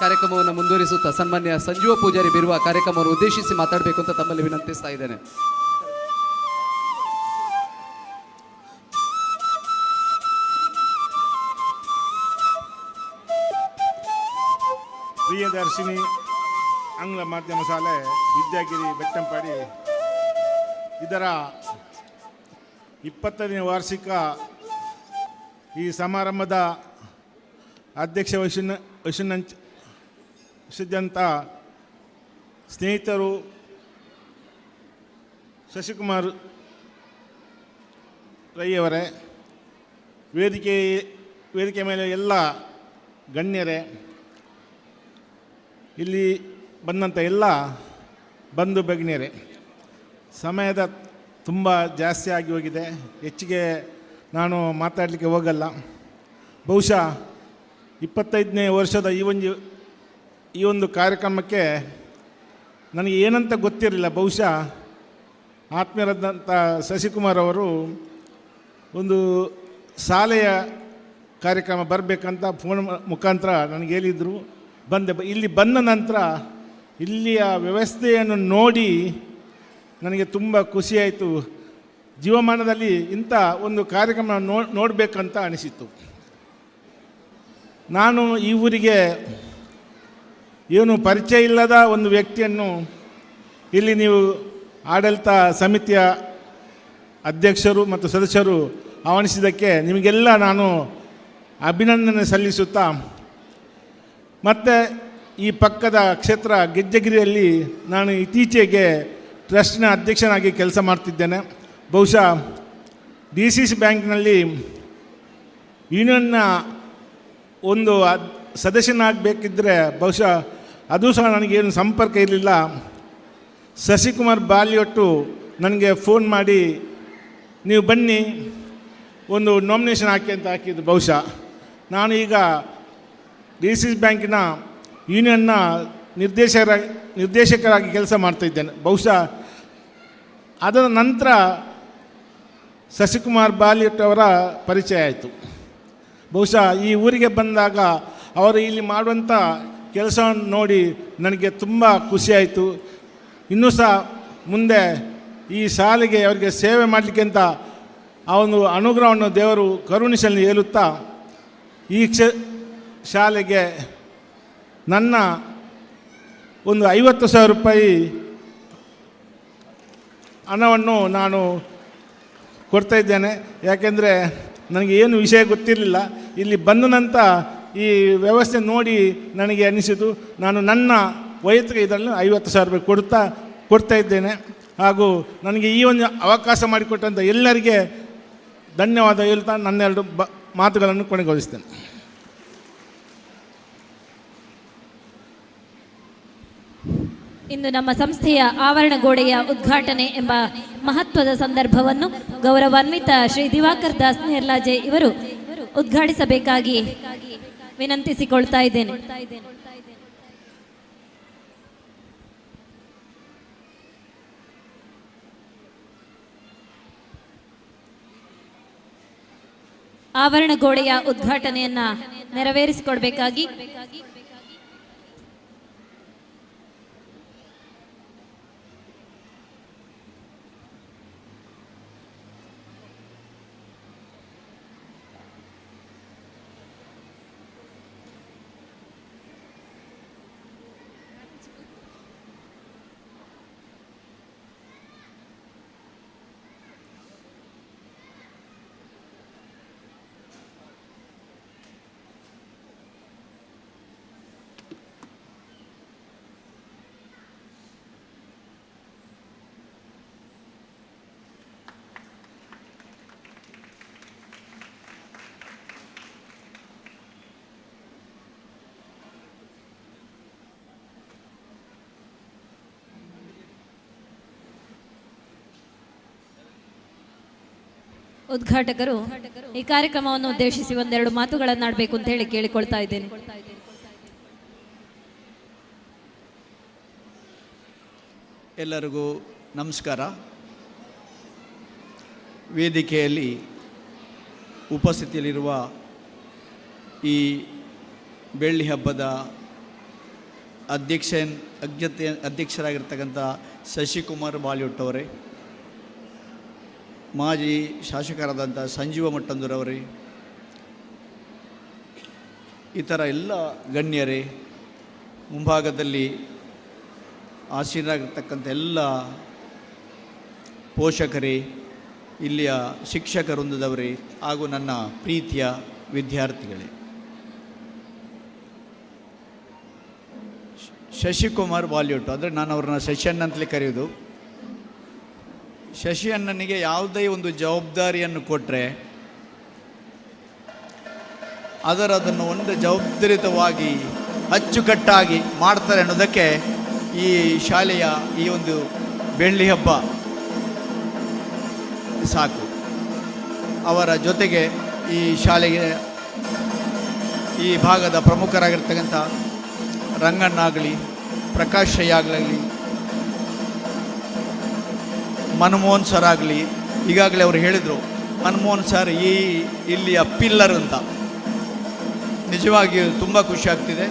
ಕಾರ್ಯಕ್ರಮವನ್ನು ಮುಂದುವರಿಸುತ್ತಾ ಸನ್ಮಾನ್ಯ ಸಂಜೀವ ಪೂಜಾರಿ ಬಿರುವ ಕಾರ್ಯಕ್ರಮವನ್ನು ಉದ್ದೇಶಿಸಿ ಮಾತಾಡಬೇಕು ಅಂತ ತಮ್ಮಲ್ಲಿ ವಿನಂತಿಸ್ತಾ ಇದ್ದೇನೆ. ಪ್ರಿಯದರ್ಶಿನಿ ಆಂಗ್ಲ ಮಾಧ್ಯಮ ಶಾಲೆ ವಿದ್ಯಾಗಿರಿ ಬೆಟ್ಟಂಪಾಡಿ ಇದರ 20ನೇ ವಾರ್ಷಿಕ ಈ ಸಮಾರಂಭದ ಅಧ್ಯಕ್ಷ ವಹಿಸಿದಂಥ ಸ್ನೇಹಿತರು ಶಶಿಕುಮಾರ್ ರೈಯವರೇ, ವೇದಿಕೆ ಮೇಲೆ ಎಲ್ಲ ಗಣ್ಯರೇ, ಇಲ್ಲಿ ಬಂದಂಥ ಎಲ್ಲ ಬಂಧು ಭಗಿನಿಯರೇ, ಸಮಯದ ತುಂಬ ಜಾಸ್ತಿ ಆಗಿ ಹೋಗಿದೆ. ಹೆಚ್ಚಿಗೆ ನಾನು ಮಾತಾಡಲಿಕ್ಕೆ ಹೋಗಲ್ಲ. ಬಹುಶಃ 25ನೇ ವರ್ಷದ ಈ ಒಂದು ಕಾರ್ಯಕ್ರಮಕ್ಕೆ ನನಗೆ ಏನಂತ ಗೊತ್ತಿರಲಿಲ್ಲ. ಬಹುಶಃ ಆತ್ಮೀಯರಾದಂಥ ಶಶಿಕುಮಾರ್ ಅವರು ಒಂದು ಶಾಲೆಯ ಕಾರ್ಯಕ್ರಮ ಬರಬೇಕಂತ ಫೋನ್ ಮುಖಾಂತರ ನನಗೆ ಹೇಳಿದರು. ಇಲ್ಲಿ ಬಂದ ನಂತರ ಇಲ್ಲಿಯ ವ್ಯವಸ್ಥೆಯನ್ನು ನೋಡಿ ನನಗೆ ತುಂಬ ಖುಷಿಯಾಯಿತು. ಜೀವಮಾನದಲ್ಲಿ ಇಂಥ ಒಂದು ಕಾರ್ಯಕ್ರಮ ನೋಡಬೇಕಂತ ಅನಿಸಿತು. ನಾನು ಈ ಊರಿಗೆ ಏನು ಪರಿಚಯ ಇಲ್ಲದ ಒಂದು ವ್ಯಕ್ತಿಯನ್ನು ಇಲ್ಲಿ ನೀವು ಆಡಳಿತ ಸಮಿತಿಯ ಅಧ್ಯಕ್ಷರು ಮತ್ತು ಸದಸ್ಯರು ಆಹ್ವಾನಿಸಿದ್ದಕ್ಕೆ ನಿಮಗೆಲ್ಲ ನಾನು ಅಭಿನಂದನೆ ಸಲ್ಲಿಸುತ್ತಾ, ಮತ್ತು ಈ ಪಕ್ಕದ ಕ್ಷೇತ್ರ ಗೆಜ್ಜೆಗಿರಿಯಲ್ಲಿ ನಾನು ಇತ್ತೀಚೆಗೆ ಟ್ರಸ್ಟ್ನ ಅಧ್ಯಕ್ಷನಾಗಿ ಕೆಲಸ ಮಾಡ್ತಿದ್ದೇನೆ. ಬಹುಶಃ DCC ಬ್ಯಾಂಕ್ನಲ್ಲಿ ಯೂನಿಯನ್ನ ಒಂದು ಸದಸ್ಯನಾಗಬೇಕಿದ್ದರೆ ಬಹುಶಃ ಅದು ಸಹ ನನಗೇನು ಸಂಪರ್ಕ ಇರಲಿಲ್ಲ. ಶಶಿಕುಮಾರ್ ಬಾಲಿಯೊಟ್ಟು ನನಗೆ ಫೋನ್ ಮಾಡಿ ನೀವು ಬನ್ನಿ ಒಂದು ನಾಮಿನೇಷನ್ ಹಾಕಿ ಅಂತ ಹಾಕಿದ್ದು. ಬಹುಶಃ ನಾನು ಈಗ DCC ಬ್ಯಾಂಕಿನ ಯೂನಿಯನ್ನ ನಿರ್ದೇಶಕರಾಗಿ ಕೆಲಸ ಮಾಡ್ತಾಯಿದ್ದೇನೆ. ಬಹುಶಃ ಅದರ ನಂತರ ಶಶಿಕುಮಾರ್ ಬಾಲಿಯೊಟ್ಟು ಅವರ ಪರಿಚಯ ಆಯಿತು. ಬಹುಶಃ ಈ ಊರಿಗೆ ಬಂದಾಗ ಅವರು ಇಲ್ಲಿ ಮಾಡುವಂಥ ಕೆಲಸವನ್ನು ನೋಡಿ ನನಗೆ ತುಂಬ ಖುಷಿಯಾಯಿತು. ಇನ್ನೂ ಸಹ ಮುಂದೆ ಈ ಶಾಲೆಗೆ ಅವರಿಗೆ ಸೇವೆ ಮಾಡಲಿಕ್ಕೆ ಅಂತ ಆ ಒಂದು ಅನುಗ್ರಹವನ್ನು ದೇವರು ಕರುಣಿಸಲು ಹೇಳುತ್ತಾ, ಈ ಶಾಲೆಗೆ ನನ್ನ ಒಂದು 50,000 ರೂಪಾಯಿ ಹಣವನ್ನು ನಾನು ಕೊಡ್ತಾಯಿದ್ದೇನೆ. ಯಾಕೆಂದರೆ ನನಗೆ ಏನು ವಿಷಯ ಗೊತ್ತಿರಲಿಲ್ಲ. ಇಲ್ಲಿ ಬಂದ ನಂತರ ಈ ವ್ಯವಸ್ಥೆ ನೋಡಿ ನನಗೆ ಅನಿಸಿತು, ನಾನು ನನ್ನ ವೈಯಕ್ತಿಕ ಇದನ್ನು 50,000 ರೂಪಾಯಿ ಕೊಡ್ತಾ ಇದ್ದೇನೆ. ಹಾಗೂ ನನಗೆ ಈ ಒಂದು ಅವಕಾಶ ಮಾಡಿಕೊಟ್ಟಂಥ ಎಲ್ಲರಿಗೆ ಧನ್ಯವಾದ ಹೇಳ್ತಾ ನನ್ನೆರಡು ಮಾತುಗಳನ್ನು ಕೊನೆಗೊಳಿಸ್ತೇನೆ. ಇಂದು ನಮ್ಮ ಸಂಸ್ಥೆಯ ಆವರಣ ಗೋಡೆಯ ಉದ್ಘಾಟನೆ ಎಂಬ ಮಹತ್ವದ ಸಂದರ್ಭವನ್ನು ಗೌರವಾನ್ವಿತ ಶ್ರೀ ದಿವಾಕರ್ ದಾಸ್ ನಿರ್ಲಾಜೆ ಇವರು ಉದ್ಘಾಟಿಸಬೇಕಾಗಿ ವಿನಂತಿಸಿಕೊಳ್ತಾ ಇದ್ದೇನೆ. ಆವರಣ ಗೋಡೆಯ ಉದ್ಘಾಟನೆಯನ್ನ ನೆರವೇರಿಸಿಕೊಡ್ಬೇಕಾಗಿ ಉದ್ಘಾಟಕರು ಈ ಕಾರ್ಯಕ್ರಮವನ್ನು ಉದ್ದೇಶಿಸಿ ಒಂದೆರಡು ಮಾತುಗಳನ್ನಾಡಬೇಕು ಅಂತ ಹೇಳಿ ಕೇಳಿಕೊಳ್ತಾ ಇದ್ದೇನೆ. ಎಲ್ಲರಿಗೂ ನಮಸ್ಕಾರ. ವೇದಿಕೆಯಲ್ಲಿ ಉಪಸ್ಥಿತಿಯಲ್ಲಿರುವ ಈ ಬೆಳ್ಳಿ ಹಬ್ಬದ ಅಧ್ಯಕ್ಷರಾಗಿರ್ತಕ್ಕಂಥ ಶಶಿಕುಮಾರ್ ಬಾಲಿಯೊಟ್ಟು ಅವರೇ, ಮಾಜಿ ಶಾಸಕರಾದಂಥ ಸಂಜೀವ ಮಟ್ಟಂದೂರವರೇ, ಇತರ ಎಲ್ಲ ಗಣ್ಯರೇ, ಮುಂಭಾಗದಲ್ಲಿ ಆಸೀನರಾಗಿರ್ತಕ್ಕಂಥ ಎಲ್ಲ ಪೋಷಕರೇ, ಇಲ್ಲಿಯ ಶಿಕ್ಷಕ ವೃಂದದವರೇ ಹಾಗೂ ನನ್ನ ಪ್ರೀತಿಯ ವಿದ್ಯಾರ್ಥಿಗಳೇ, ಶಶಿಕುಮಾರ್ ಬಾಲಿಯೊಟ್ಟು ಅಂದರೆ ನಾನು ಅವ್ರನ್ನ ಶಶಿಯಣ್ಣ ಅಂತಲೇ ಕರೆಯೋದು. ಶಶಿ ಅಣ್ಣನಿಗೆ ಯಾವುದೇ ಒಂದು ಜವಾಬ್ದಾರಿಯನ್ನು ಕೊಟ್ಟರೆ ಅದನ್ನು ಒಂದು ಜವಾಬ್ದಾರಿಯುತವಾಗಿ ಅಚ್ಚುಕಟ್ಟಾಗಿ ಮಾಡ್ತಾರೆ ಅನ್ನೋದಕ್ಕೆ ಈ ಶಾಲೆಯ ಈ ಒಂದು ಬೆಳ್ಳಿ ಹಬ್ಬ ಸಾಕು. ಅವರ ಜೊತೆಗೆ ಈ ಶಾಲೆಗೆ ಈ ಭಾಗದ ಪ್ರಮುಖರಾಗಿರ್ತಕ್ಕಂಥ ರಂಗಣ್ಣಾಗಲಿ, ಪ್ರಕಾಶ್ ರೈ ಆಗಲಿ, ಮನಮೋಹನ್ ಸರ್ ಆಗಲಿ, ಈಗಾಗಲೇ ಅವರು ಹೇಳಿದರು ಮನಮೋಹನ್ ಸರ್ ಇಲ್ಲಿಯ ಪಿಲ್ಲರ್ ಅಂತ. ನಿಜವಾಗಿಯೂ ತುಂಬ ಖುಷಿ ಆಗ್ತಿದೆ.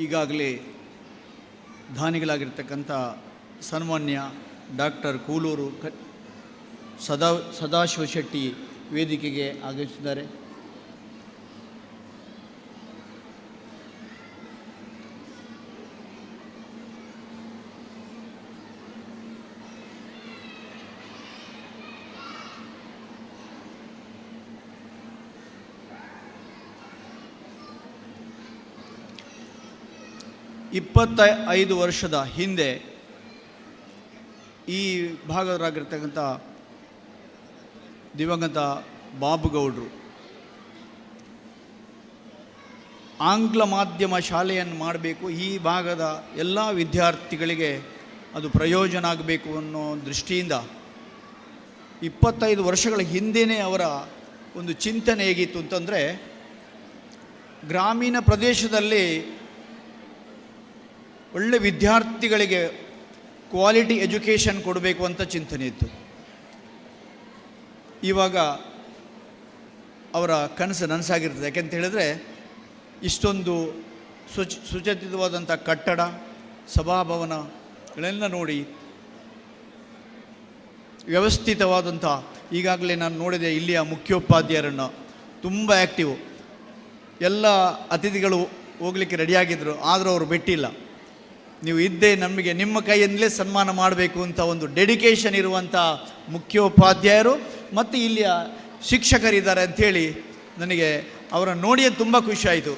ಈಗಾಗಲೇ ದಾನಿಗಳಾಗಿರ್ತಕ್ಕಂಥ ಸನ್ಮಾನ್ಯ ಡಾಕ್ಟರ್ ಕೂಲೂರು ಸದಾಶಿವ ಶೆಟ್ಟಿ ವೇದಿಕೆಗೆ ಆಗಮಿಸಿದ್ದಾರೆ. ಇಪ್ಪತ್ತೈದು ವರ್ಷದ ಹಿಂದೆ ಈ ಭಾಗದವರಾಗಿರ್ತಕ್ಕಂಥ ದಿವಂಗತ ಬಾಬುಗೌಡರು ಆಂಗ್ಲ ಮಾಧ್ಯಮ ಶಾಲೆಯನ್ನು ಮಾಡಬೇಕು, ಈ ಭಾಗದ ಎಲ್ಲ ವಿದ್ಯಾರ್ಥಿಗಳಿಗೆ ಅದು ಪ್ರಯೋಜನ ಆಗಬೇಕು ಅನ್ನೋ ದೃಷ್ಟಿಯಿಂದ 25 ವರ್ಷಗಳ ಹಿಂದೆಯೇ ಅವರ ಒಂದು ಚಿಂತನೆ ಹೇಗಿತ್ತು ಅಂತಂದರೆ, ಗ್ರಾಮೀಣ ಪ್ರದೇಶದಲ್ಲಿ ಒಳ್ಳೆ ವಿದ್ಯಾರ್ಥಿಗಳಿಗೆ ಕ್ವಾಲಿಟಿ ಎಜುಕೇಷನ್ ಕೊಡಬೇಕು ಅಂತ ಚಿಂತನೆ ಇತ್ತು. ಇವಾಗ ಅವರ ಕನಸು ನನಸಾಗಿರ್ತದೆ. ಯಾಕೆಂತ ಹೇಳಿದ್ರೆ ಇಷ್ಟೊಂದು ಸುಸಜ್ಜಿತವಾದಂಥ ಕಟ್ಟಡ, ಸಭಾಭವನಗಳೆಲ್ಲ ನೋಡಿ ವ್ಯವಸ್ಥಿತವಾದಂಥ, ಈಗಾಗಲೇ ನಾನು ನೋಡಿದೆ ಇಲ್ಲಿಯ ಮುಖ್ಯೋಪಾಧ್ಯಾಯರನ್ನು ತುಂಬ ಆ್ಯಕ್ಟಿವ್, ಎಲ್ಲ ಅತಿಥಿಗಳು ಹೋಗಲಿಕ್ಕೆ ರೆಡಿಯಾಗಿದ್ದರು, ಆದರೂ ಅವರು ಬಿಟ್ಟಿಲ್ಲ. ನೀವು ಇದ್ದೇ ನಮಗೆ ನಿಮ್ಮ ಕೈಯಿಂದಲೇ ಸನ್ಮಾನ ಮಾಡಬೇಕು ಅಂತ ಒಂದು ಡೆಡಿಕೇಶನ್ ಇರುವಂಥ ಮುಖ್ಯೋಪಾಧ್ಯಾಯರು ಮತ್ತು ಇಲ್ಲಿಯ ಶಿಕ್ಷಕರಿದ್ದಾರೆ ಅಂಥೇಳಿ ನನಗೆ ಅವರನ್ನು ನೋಡಿಯೇ ತುಂಬ ಖುಷಿಯಾಯಿತು.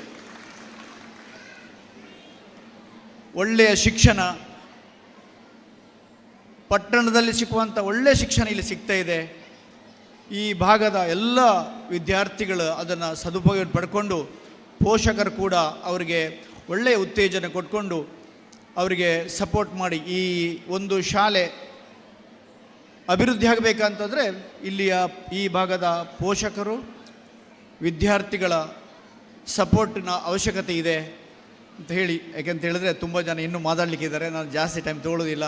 ಒಳ್ಳೆಯ ಶಿಕ್ಷಣ, ಪಟ್ಟಣದಲ್ಲಿ ಸಿಕ್ಕುವಂಥ ಒಳ್ಳೆಯ ಶಿಕ್ಷಣ ಇಲ್ಲಿ ಸಿಗ್ತಾ ಇದೆ. ಈ ಭಾಗದ ಎಲ್ಲ ವಿದ್ಯಾರ್ಥಿಗಳು ಅದನ್ನು ಸದುಪಯೋಗ ಪಡ್ಕೊಂಡು, ಪೋಷಕರು ಕೂಡ ಅವರಿಗೆ ಒಳ್ಳೆಯ ಉತ್ತೇಜನ ಕೊಟ್ಕೊಂಡು ಅವರಿಗೆ ಸಪೋರ್ಟ್ ಮಾಡಿ ಈ ಒಂದು ಶಾಲೆ ಅಭಿವೃದ್ಧಿ ಆಗಬೇಕಂತಂದರೆ ಇಲ್ಲಿಯ ಈ ಭಾಗದ ಪೋಷಕರು, ವಿದ್ಯಾರ್ಥಿಗಳ ಸಪೋರ್ಟಿನ ಅವಶ್ಯಕತೆ ಇದೆ ಅಂತ ಹೇಳಿ. ಯಾಕೆಂತ ಹೇಳಿದ್ರೆ ತುಂಬ ಜನ ಇನ್ನೂ ಮಾತಾಡಲಿಕ್ಕಿದ್ದಾರೆ, ನಾನು ಜಾಸ್ತಿ ಟೈಮ್ ತೊಗೊಳ್ಳೋದಿಲ್ಲ.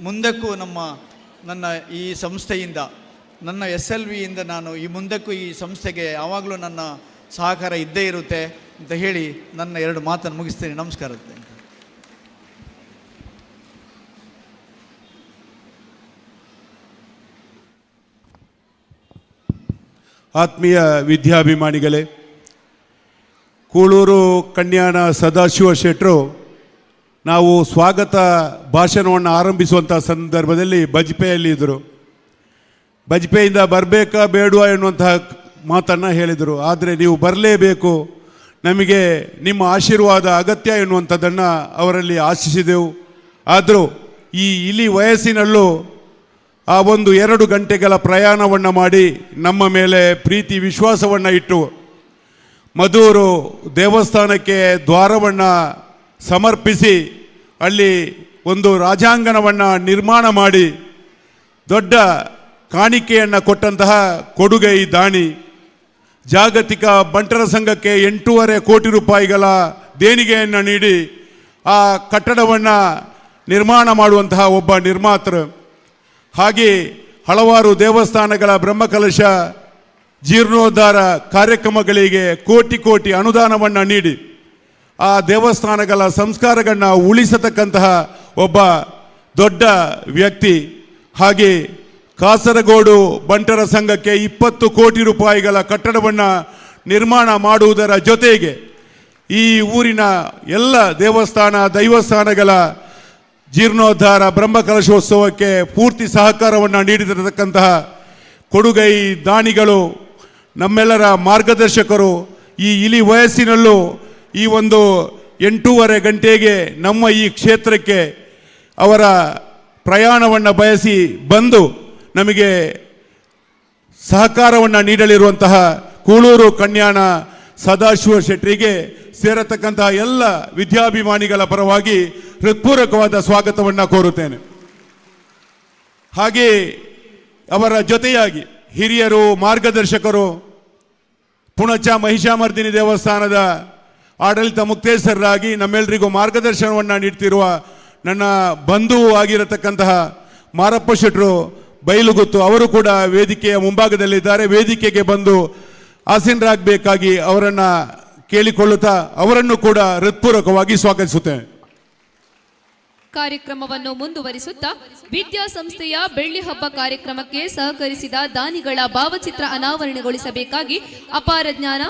ಮುಂದಕ್ಕೂ ನನ್ನ ಈ ಸಂಸ್ಥೆಯಿಂದ, ನನ್ನ SLVಯಿಂದ ನಾನು ಈ ಮುಂದಕ್ಕೂ ಈ ಸಂಸ್ಥೆಗೆ ಯಾವಾಗಲೂ ನನ್ನ ಸಹಕಾರ ಇದ್ದೇ ಇರುತ್ತೆ ಅಂತ ಹೇಳಿ ನನ್ನ 2 ಮಾತನ್ನು ಮುಗಿಸ್ತೇನೆ. ನಮಸ್ಕಾರ. ಆತ್ಮೀಯ ವಿದ್ಯಾಭಿಮಾನಿಗಳೇ, ಕೂಳೂರು ಕನ್ಯಾನ ಸದಾಶಿವ ಶೆಟ್ಟರು ನಾವು ಸ್ವಾಗತ ಭಾಷಣವನ್ನು ಆರಂಭಿಸುವಂಥ ಸಂದರ್ಭದಲ್ಲಿ ಬಜ್ಪೆಯಲ್ಲಿದ್ದರು. ಬಜ್ಪೆಯಿಂದ ಬರಬೇಕಾ ಬೇಡವಾ ಎನ್ನುವಂತಹ ಮಾತನ್ನು ಹೇಳಿದರು. ಆದರೆ ನೀವು ಬರಲೇಬೇಕು, ನಮಗೆ ನಿಮ್ಮ ಆಶೀರ್ವಾದ ಅಗತ್ಯ ಎನ್ನುವಂಥದ್ದನ್ನು ಅವರಲ್ಲಿ ಆಶಿಸಿದೆವು. ಆದರೂ ಈ ಇಳಿ ವಯಸ್ಸಿನಲ್ಲೂ ಆ ಒಂದು 2 ಗಂಟೆಗಳ ಪ್ರಯಾಣವನ್ನು ಮಾಡಿ ನಮ್ಮ ಮೇಲೆ ಪ್ರೀತಿ ವಿಶ್ವಾಸವನ್ನು ಇಟ್ಟು ಮಧೂರು ದೇವಸ್ಥಾನಕ್ಕೆ ದ್ವಾರವನ್ನು ಸಮರ್ಪಿಸಿ ಅಲ್ಲಿ ಒಂದು ರಾಜಾಂಗಣವನ್ನು ನಿರ್ಮಾಣ ಮಾಡಿ ದೊಡ್ಡ ಕಾಣಿಕೆಯನ್ನು ಕೊಟ್ಟಂತಹ ಕೊಡುಗೈ ದಾನಿ, ಜಾಗತಿಕ ಬಂಟರ ಸಂಘಕ್ಕೆ 8.5 ಕೋಟಿ ರೂಪಾಯಿಗಳ ದೇಣಿಗೆಯನ್ನು ನೀಡಿ ಆ ಕಟ್ಟಡವನ್ನು ನಿರ್ಮಾಣ ಮಾಡುವಂತಹ ಒಬ್ಬ ನಿರ್ಮಾತೃ. ಹಾಗೆ ಹಲವಾರು ದೇವಸ್ಥಾನಗಳ ಬ್ರಹ್ಮಕಲಶ ಜೀರ್ಣೋದ್ಧಾರ ಕಾರ್ಯಕ್ರಮಗಳಿಗೆ ಕೋಟಿ ಅನುದಾನವನ್ನು ನೀಡಿ ಆ ದೇವಸ್ಥಾನಗಳ ಸಂಸ್ಕಾರಗಳನ್ನ ಉಳಿಸತಕ್ಕಂತಹ ಒಬ್ಬ ದೊಡ್ಡ ವ್ಯಕ್ತಿ. ಹಾಗೆ ಕಾಸರಗೋಡು ಬಂಟರ ಸಂಘಕ್ಕೆ 20 ಕೋಟಿ ರೂಪಾಯಿಗಳ ಕಟ್ಟಡವನ್ನು ನಿರ್ಮಾಣ ಮಾಡುವುದರ ಜೊತೆಗೆ ಈ ಊರಿನ ಎಲ್ಲ ದೇವಸ್ಥಾನ ದೈವಸ್ಥಾನಗಳ ಜೀರ್ಣೋದ್ಧಾರ ಬ್ರಹ್ಮಕಲಶೋತ್ಸವಕ್ಕೆ ಪೂರ್ತಿ ಸಹಕಾರವನ್ನು ನೀಡಿರತಕ್ಕಂತಹ ಕೊಡುಗೈ ದಾನಿಗಳು, ನಮ್ಮೆಲ್ಲರ ಮಾರ್ಗದರ್ಶಕರು, ಈ ಇಳಿ ವಯಸ್ಸಿನಲ್ಲೂ ಈ ಒಂದು 8.5 ಗಂಟೆಗೆ ನಮ್ಮ ಈ ಕ್ಷೇತ್ರಕ್ಕೆ ಅವರ ಪ್ರಯಾಣವನ್ನು ಬಯಸಿ ಬಂದು ನಮಗೆ ಸಹಕಾರವನ್ನು ನೀಡಲಿರುವಂತಹ ಕೂಳೂರು ಕನ್ಯಾನ ಸದಾಶಿವ ಶೆಟ್ಟರಿಗೆ ಸೇರತಕ್ಕಂತಹ ಎಲ್ಲ ವಿದ್ಯಾಭಿಮಾನಿಗಳ ಪರವಾಗಿ ಹೃತ್ಪೂರ್ವಕವಾದ ಸ್ವಾಗತವನ್ನು ಕೋರುತ್ತೇನೆ. ಹಾಗೆ ಅವರ ಜೊತೆಯಾಗಿ ಹಿರಿಯರು, ಮಾರ್ಗದರ್ಶಕರು, ಪುಣಚ ಮಹಿಷಾಮರ್ದಿನಿ ದೇವಸ್ಥಾನದ ಆಡಳಿತ ಮುಕ್ತೇಶ್ವರರಾಗಿ ನಮ್ಮೆಲ್ಲರಿಗೂ ಮಾರ್ಗದರ್ಶನವನ್ನು ನೀಡ್ತಿರುವ ನನ್ನ ಬಂಧುವು ಆಗಿರತಕ್ಕಂತಹ ಮಾರಪ್ಪ ಶೆಟ್ಟರು ಬೈಲುಗುತ್ತು ಅವರು ಕೂಡ ವೇದಿಕೆಯ ಮುಂಭಾಗದಲ್ಲಿದ್ದಾರೆ. ವೇದಿಕೆಗೆ ಬಂದು ಆಸೀನರಾಗಬೇಕಾಗಿ ಅವರನ್ನು ಕೇಳಿಕೊಳ್ಳುತ್ತಾ ಅವರನ್ನು ಕೂಡ ಹೃತ್ಪೂರ್ವಕವಾಗಿ ಸ್ವಾಗತಿಸುತ್ತೇನೆ. ಕಾರ್ಯಕ್ರಮವನ್ನು ಮುಂದುವರಿಸುತ್ತಾ ವಿದ್ಯಾಸಂಸ್ಥೆಯ ಬೆಳ್ಳಿ ಹಬ್ಬ ಕಾರ್ಯಕ್ರಮಕ್ಕೆ ಸಹಕರಿಸಿದ ದಾನಿಗಳ ಭಾವಚಿತ್ರ ಅನಾವರಣಗೊಳಿಸಬೇಕಾಗಿ ಅಪಾರ ಜ್ಞಾನ,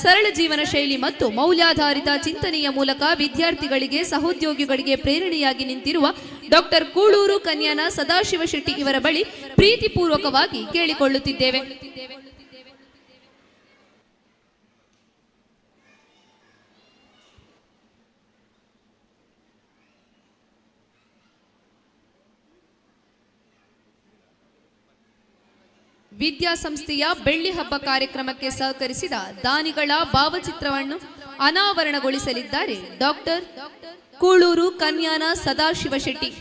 ಸರಳ ಜೀವನ ಶೈಲಿ ಮತ್ತು ಮೌಲ್ಯಾಧಾರಿತ ಚಿಂತನೆಯ ಮೂಲಕ ವಿದ್ಯಾರ್ಥಿಗಳಿಗೆ ಸಹೋದ್ಯೋಗಿಗಳಿಗೆ ಪ್ರೇರಣೆಯಾಗಿ ನಿಂತಿರುವ ಡಾಕ್ಟರ್ ಕೂಳೂರು ಕನ್ಯಾನ ಸದಾಶಿವ ಶೆಟ್ಟಿ ಇವರ ಬಳಿ ಪ್ರೀತಿಪೂರ್ವಕವಾಗಿ ಕೇಳಿಕೊಳ್ಳುತ್ತಿದ್ದೇವೆ. ವಿದ್ಯಾಸಂಸ್ಥೆಯ ಬೆಳ್ಳಿ ಹಬ್ಬ ಕಾರ್ಯಕ್ರಮಕ್ಕೆ ಸಹಕರಿಸಿದ ದಾನಿಗಳ ಭಾವಚಿತ್ರವನ್ನು ಅನಾವರಣಗೊಳಿಸಲಿದ್ದಾರೆ ಡಾಕ್ಟರ್ ಕೂಳೂರು ಕನ್ಯಾನ ಸದಾಶಿವ ಶೆಟ್ಟಿ.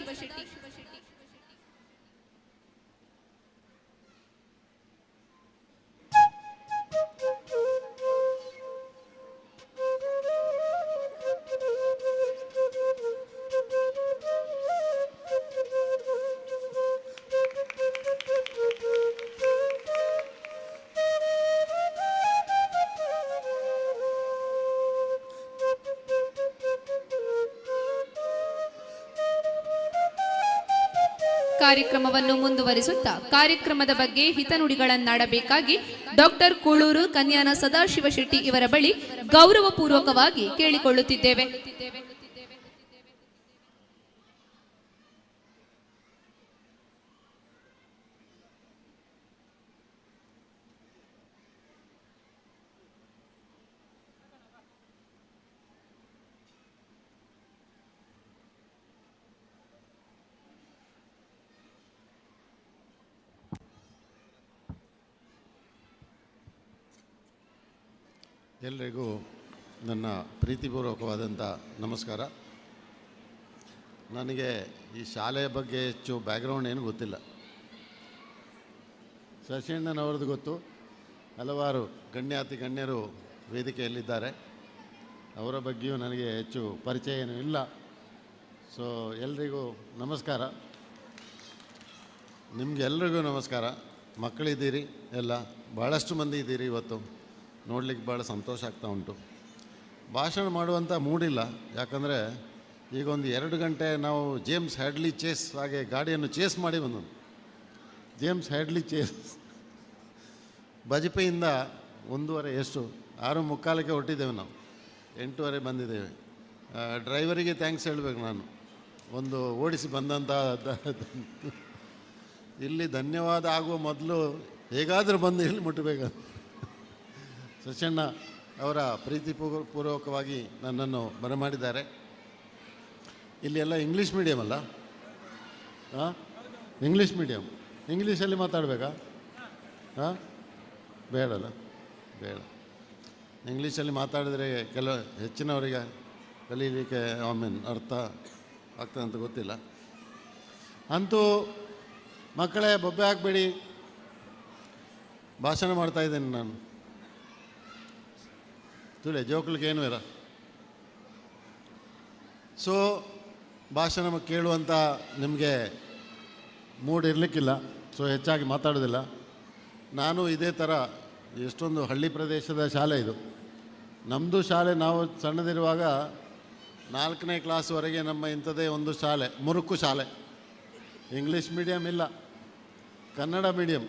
ಕಾರ್ಯಕ್ರಮವನ್ನು ಮುಂದುವರಿಸುತ್ತಾ ಕಾರ್ಯಕ್ರಮದ ಬಗ್ಗೆ ಹಿತನುಡಿಗಳನ್ನಾಡಬೇಕಾಗಿ ಡಾಕ್ಟರ್ ಕೂಳೂರು ಕನ್ಯಾನ ಸದಾಶಿವ ಶೆಟ್ಟಿ ಇವರ ಬಳಿ ಗೌರವಪೂರ್ವಕವಾಗಿ ಕೇಳಿಕೊಳ್ಳುತ್ತಿದ್ದೇವೆ. ಎಲ್ಲರಿಗೂ ನನ್ನ ಪ್ರೀತಿಪೂರ್ವಕವಾದಂಥ ನಮಸ್ಕಾರ. ನನಗೆ ಈ ಶಾಲೆಯ ಬಗ್ಗೆ ಹೆಚ್ಚು ಬ್ಯಾಕ್ಗ್ರೌಂಡ್ ಏನು ಗೊತ್ತಿಲ್ಲ. ಶಶಿಣ್ಣನವ್ರದ್ದು ಗೊತ್ತು, ಹಲವಾರು ಗಣ್ಯರು ವೇದಿಕೆಯಲ್ಲಿದ್ದಾರೆ, ಅವರ ಬಗ್ಗೆಯೂ ನನಗೆ ಹೆಚ್ಚು ಪರಿಚಯ ಏನೂ ಇಲ್ಲ. ಸೊ ಎಲ್ರಿಗೂ ನಮಸ್ಕಾರ. ನಿಮಗೆಲ್ರಿಗೂ ನಮಸ್ಕಾರ. ಮಕ್ಕಳಿದ್ದೀರಿ, ಎಲ್ಲ ಭಾಳಷ್ಟು ಮಂದಿ ಇದ್ದೀರಿ. ಇವತ್ತು ನೋಡ್ಲಿಕ್ಕೆ ಭಾಳ ಸಂತೋಷ ಆಗ್ತಾ ಉಂಟು. ಭಾಷಣ ಮಾಡುವಂಥ ಮೂಡಿಲ್ಲ, ಯಾಕಂದರೆ ಈಗ ಒಂದು 2 ಗಂಟೆ ನಾವು ಜೇಮ್ಸ್ ಹ್ಯಾಡ್ಲಿ ಚೇಸ್ ಹಾಗೆ ಗಾಡಿಯನ್ನು ಚೇಸ್ ಮಾಡಿ ಬಂದದ್ದು. ಜೇಮ್ಸ್ ಹ್ಯಾಡ್ಲಿ ಚೇಸ್ ಬಜಪೆಯಿಂದ 1:30 ಎಷ್ಟು 6:45 ಹೊರಟಿದ್ದೇವೆ, ನಾವು 8:15 ಬಂದಿದ್ದೇವೆ. ಡ್ರೈವರಿಗೆ ಥ್ಯಾಂಕ್ಸ್ ಹೇಳಬೇಕು ನಾನು, ಒಂದು ಓಡಿಸಿ ಬಂದಂಥ. ಇಲ್ಲಿ ಧನ್ಯವಾದ ಆಗುವ ಮೊದಲು ಹೇಗಾದರೂ ಬಂದು ಇಲ್ಲಿ ಮುಟ್ಟಬೇಕು. ಶಶಣ್ಣ ಅವರ ಪ್ರೀತಿಪೂರ್ವಕವಾಗಿ ನನ್ನನ್ನು ಬರಮಾಡಿದ್ದಾರೆ. ಇಲ್ಲಿ ಎಲ್ಲ ಇಂಗ್ಲೀಷ್ ಮೀಡಿಯಮ್ ಅಲ್ಲ? ಹಾಂ, ಇಂಗ್ಲೀಷ್ ಮೀಡಿಯಮ್. ಇಂಗ್ಲೀಷಲ್ಲಿ ಮಾತಾಡಬೇಕಾ? ಹಾಂ, ಬೇಡಲ್ಲ, ಬೇಡ. ಇಂಗ್ಲೀಷಲ್ಲಿ ಮಾತಾಡಿದರೆ ಹೆಚ್ಚಿನವರಿಗೆ ಕಲೀಲಿಕ್ಕೆ ಅರ್ಥ ಆಗ್ತದೆ ಅಂತ ಗೊತ್ತಿಲ್ಲ. ಅಂತೂ ಮಕ್ಕಳೇ, ಬೊಬ್ಬೆ ಹಾಕಬೇಡಿ, ಭಾಷಣ ಮಾಡ್ತಾಯಿದ್ದೇನೆ ನಾನು. ತುಳೆ ಜೋಕ್ಲಿಗೆ ಏನೂ ಇಲ್ಲ. ಸೊ ಭಾಷಣ ಕೇಳುವಂಥ ನಿಮಗೆ ಮೂಡ್ ಇರಲಿಕ್ಕಿಲ್ಲ, ಸೊ ಹೆಚ್ಚಾಗಿ ಮಾತಾಡೋದಿಲ್ಲ. ನಾನು ಇದೇ ಥರ ಎಷ್ಟೊಂದು ಹಳ್ಳಿ ಪ್ರದೇಶದ ಶಾಲೆ ಇದು. ನಮ್ಮದು ಶಾಲೆ, ನಾವು ಸಣ್ಣದಿರುವಾಗ 4ನೇ ಕ್ಲಾಸ್ವರೆಗೆ ನಮ್ಮ ಇಂಥದ್ದೇ ಒಂದು ಶಾಲೆ, ಮುರುಕು ಶಾಲೆ. ಇಂಗ್ಲೀಷ್ ಮೀಡಿಯಮ್ ಇಲ್ಲ, ಕನ್ನಡ ಮೀಡಿಯಮ್.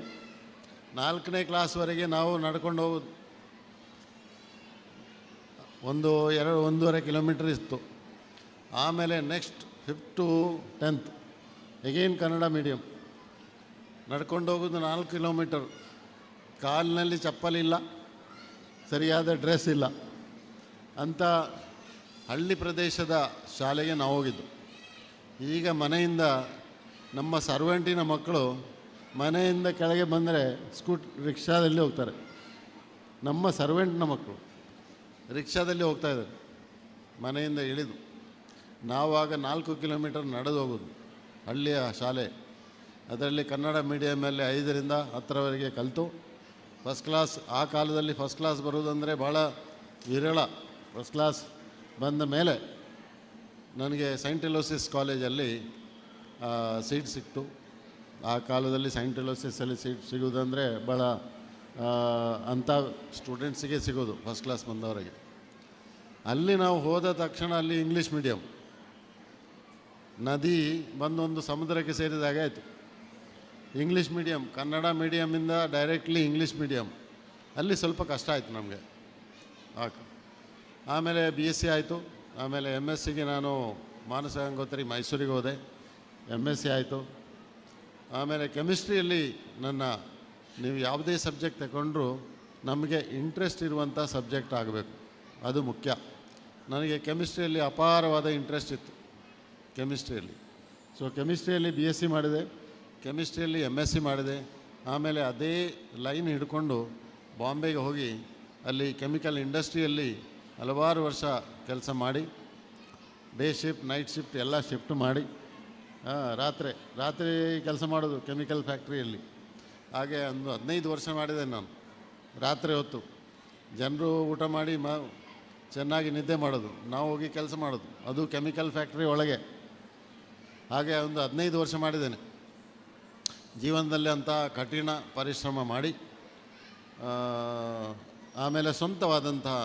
4ನೇ ಕ್ಲಾಸ್ವರೆಗೆ ನಾವು ನಡ್ಕೊಂಡು ಹೋಗೋದು. 1-1.5 ಕಿಲೋಮೀಟ್ರ್ ಇತ್ತು. ಆಮೇಲೆ next 5th to 10th again Kannada medium. ನಡ್ಕೊಂಡು ಹೋಗೋದು 4 ಕಿಲೋಮೀಟರ್. ಕಾಲಿನಲ್ಲಿ ಚಪ್ಪಲಿಲ್ಲ, ಸರಿಯಾದ ಡ್ರೆಸ್ ಇಲ್ಲ, ಅಂಥ ಹಳ್ಳಿ ಪ್ರದೇಶದ ಶಾಲೆಗೆ ನಾವು ಹೋಗಿದ್ದು. ಈಗ ಮನೆಯಿಂದ ನಮ್ಮ ಸರ್ವೆಂಟಿನ ಮಕ್ಕಳು ಮನೆಯಿಂದ ಕೆಳಗೆ ಬಂದರೆ ರಿಕ್ಷಾದಲ್ಲಿ ಹೋಗ್ತಾರೆ. ನಮ್ಮ ಸರ್ವೆಂಟ್ನ ಮಕ್ಕಳು ರಿಕ್ಷಾದಲ್ಲಿ ಹೋಗ್ತಾಯಿದ್ದಾರೆ ಮನೆಯಿಂದ ಇಳಿದು. ನಾವಾಗ 4 ಕಿಲೋಮೀಟರ್ ನಡೆದು ಹೋಗೋದು. ಹಳ್ಳಿಯ ಶಾಲೆ, ಅದರಲ್ಲಿ ಕನ್ನಡ ಮೀಡಿಯಮಲ್ಲಿ 5ರಿಂದ 10ರವರೆಗೆ ಕಲಿತು ಫಸ್ಟ್ ಕ್ಲಾಸ್. ಆ ಕಾಲದಲ್ಲಿ ಫಸ್ಟ್ ಕ್ಲಾಸ್ ಬರುವುದಂದರೆ ಭಾಳ ವಿರಳ. ಫಸ್ಟ್ ಕ್ಲಾಸ್ ಬಂದ ಮೇಲೆ ನನಗೆ ಸೈಂಟ್ ಎಲೋಸಿಸ್ ಕಾಲೇಜಲ್ಲಿ ಸೀಟ್ ಸಿಕ್ತು. ಆ ಕಾಲದಲ್ಲಿ ಸೈಂಟ್ ಎಲೋಸಿಸಲ್ಲಿ ಸೀಟ್ ಸಿಗೋದಂದರೆ ಭಾಳ ಅಂಥ ಸ್ಟೂಡೆಂಟ್ಸಿಗೆ ಸಿಗೋದು, ಫಸ್ಟ್ ಕ್ಲಾಸ್ ಬಂದವರಿಗೆ. ಅಲ್ಲಿ ನಾವು ಹೋದ ತಕ್ಷಣ ಅಲ್ಲಿ ಇಂಗ್ಲೀಷ್ ಮೀಡಿಯಮ್, ನದಿ ಬಂದೊಂದು ಸಮುದ್ರಕ್ಕೆ ಸೇರಿದಾಗ ಆಯಿತು. ಇಂಗ್ಲೀಷ್ ಮೀಡಿಯಮ್, ಕನ್ನಡ ಮೀಡಿಯಮಿಂದ ಡೈರೆಕ್ಟ್ಲಿ ಇಂಗ್ಲೀಷ್ ಮೀಡಿಯಮ್, ಅಲ್ಲಿ ಸ್ವಲ್ಪ ಕಷ್ಟ ಆಯಿತು ನಮಗೆ. ಆಮೇಲೆ BSc ಆಯಿತು. ಆಮೇಲೆ MScಗೆ ನಾನು ಮಾನಸ ಗಂಗೋತ್ರಿ ಮೈಸೂರಿಗೆ ಹೋದೆ, MSc ಆಯಿತು. ಆಮೇಲೆ ಕೆಮಿಸ್ಟ್ರಿಯಲ್ಲಿ ನೀವು ಯಾವುದೇ ಸಬ್ಜೆಕ್ಟ್ ತಗೊಂಡ್ರೂ ನಮಗೆ ಇಂಟ್ರೆಸ್ಟ್ ಇರುವಂಥ ಸಬ್ಜೆಕ್ಟ್ ಆಗಬೇಕು, ಅದು ಮುಖ್ಯ. ನನಗೆ ಕೆಮಿಸ್ಟ್ರಿಯಲ್ಲಿ ಅಪಾರವಾದ ಇಂಟ್ರೆಸ್ಟ್ ಇತ್ತು ಕೆಮಿಸ್ಟ್ರಿಯಲ್ಲಿ. ಸೊ ಕೆಮಿಸ್ಟ್ರಿಯಲ್ಲಿ BSc ಮಾಡಿದೆ, ಕೆಮಿಸ್ಟ್ರಿಯಲ್ಲಿ MSc ಮಾಡಿದೆ. ಆಮೇಲೆ ಅದೇ ಲೈನ್ ಹಿಡ್ಕೊಂಡು ಬಾಂಬೆಗೆ ಹೋಗಿ ಅಲ್ಲಿ ಕೆಮಿಕಲ್ ಇಂಡಸ್ಟ್ರಿಯಲ್ಲಿ ಹಲವಾರು ವರ್ಷ ಕೆಲಸ ಮಾಡಿ, ಡೇ ಶಿಫ್ಟ್ ನೈಟ್ ಶಿಫ್ಟ್ ಎಲ್ಲ ಶಿಫ್ಟ್ ಮಾಡಿ, ರಾತ್ರಿ ಕೆಲಸ ಮಾಡೋದು ಕೆಮಿಕಲ್ ಫ್ಯಾಕ್ಟ್ರಿಯಲ್ಲಿ. ಹಾಗೆ ಒಂದು 15 ವರ್ಷ ಮಾಡಿದೆ ನಾನು. ರಾತ್ರಿ ಹೊತ್ತು ಜನರು ಊಟ ಮಾಡಿ ಚೆನ್ನಾಗಿ ನಿದ್ದೆ ಮಾಡೋದು, ನಾವು ಹೋಗಿ ಕೆಲಸ ಮಾಡೋದು, ಅದು ಕೆಮಿಕಲ್ ಫ್ಯಾಕ್ಟ್ರಿ ಒಳಗೆ. ಹಾಗೆ ಒಂದು 15 ವರ್ಷ ಮಾಡಿದ್ದೇನೆ. ಜೀವನದಲ್ಲಿ ಅಂಥ ಕಠಿಣ ಪರಿಶ್ರಮ ಮಾಡಿ ಆಮೇಲೆ ಸ್ವಂತವಾದಂತಹ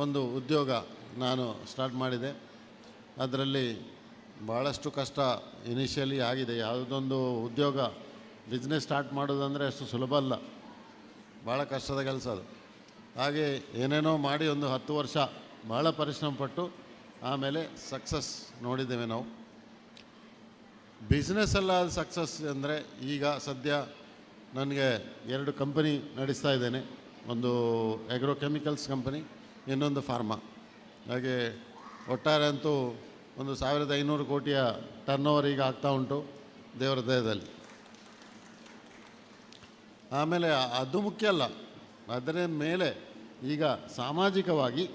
ಒಂದು ಉದ್ಯೋಗ ನಾನು ಸ್ಟಾರ್ಟ್ ಮಾಡಿದೆ. ಅದರಲ್ಲಿ ಭಾಳಷ್ಟು ಕಷ್ಟ ಇನಿಷಿಯಲಿ ಆಗಿದೆ. ಯಾವುದೊಂದು ಉದ್ಯೋಗ ಬಿಸ್ನೆಸ್ ಸ್ಟಾರ್ಟ್ ಮಾಡೋದಂದರೆ ಅಷ್ಟು ಸುಲಭ ಅಲ್ಲ, ಭಾಳ ಕಷ್ಟದ ಕೆಲಸ ಅದು. ಹಾಗೆ ಏನೇನೋ ಮಾಡಿ ಒಂದು 10 ವರ್ಷ ಭಾಳ ಪರಿಶ್ರಮ ಪಟ್ಟು ಆಮೇಲೆ ಸಕ್ಸಸ್ ನೋಡಿದ್ದೇವೆ ನಾವು. ಬಿಸ್ನೆಸ್ಸಲ್ಲ ಅದು ಸಕ್ಸಸ್ ಅಂದರೆ, ಈಗ ಸದ್ಯ ನನಗೆ 2 ಕಂಪನಿ ನಡೆಸ್ತಾ ಇದ್ದೇನೆ. ಒಂದು ಆಗ್ರೋ ಕೆಮಿಕಲ್ಸ್ ಕಂಪನಿ, ಇನ್ನೊಂದು ಫಾರ್ಮಾ. ಹಾಗೆ ಒಟ್ಟಾರೆ ಅಂತೂ ಒಂದು 1500 ಕೋಟಿಯ ಟರ್ನ್ ಓವರ್ ಈಗ ಆಗ್ತಾ ಉಂಟು ದೇವರ ದಯದಲ್ಲಿ. ಆಮೇಲೆ ಅದು ಮುಖ್ಯ ಅಲ್ಲ, ಅದರ ಮೇಲೆ ಈಗ ಸಾಮಾಜಿಕವಾಗಿ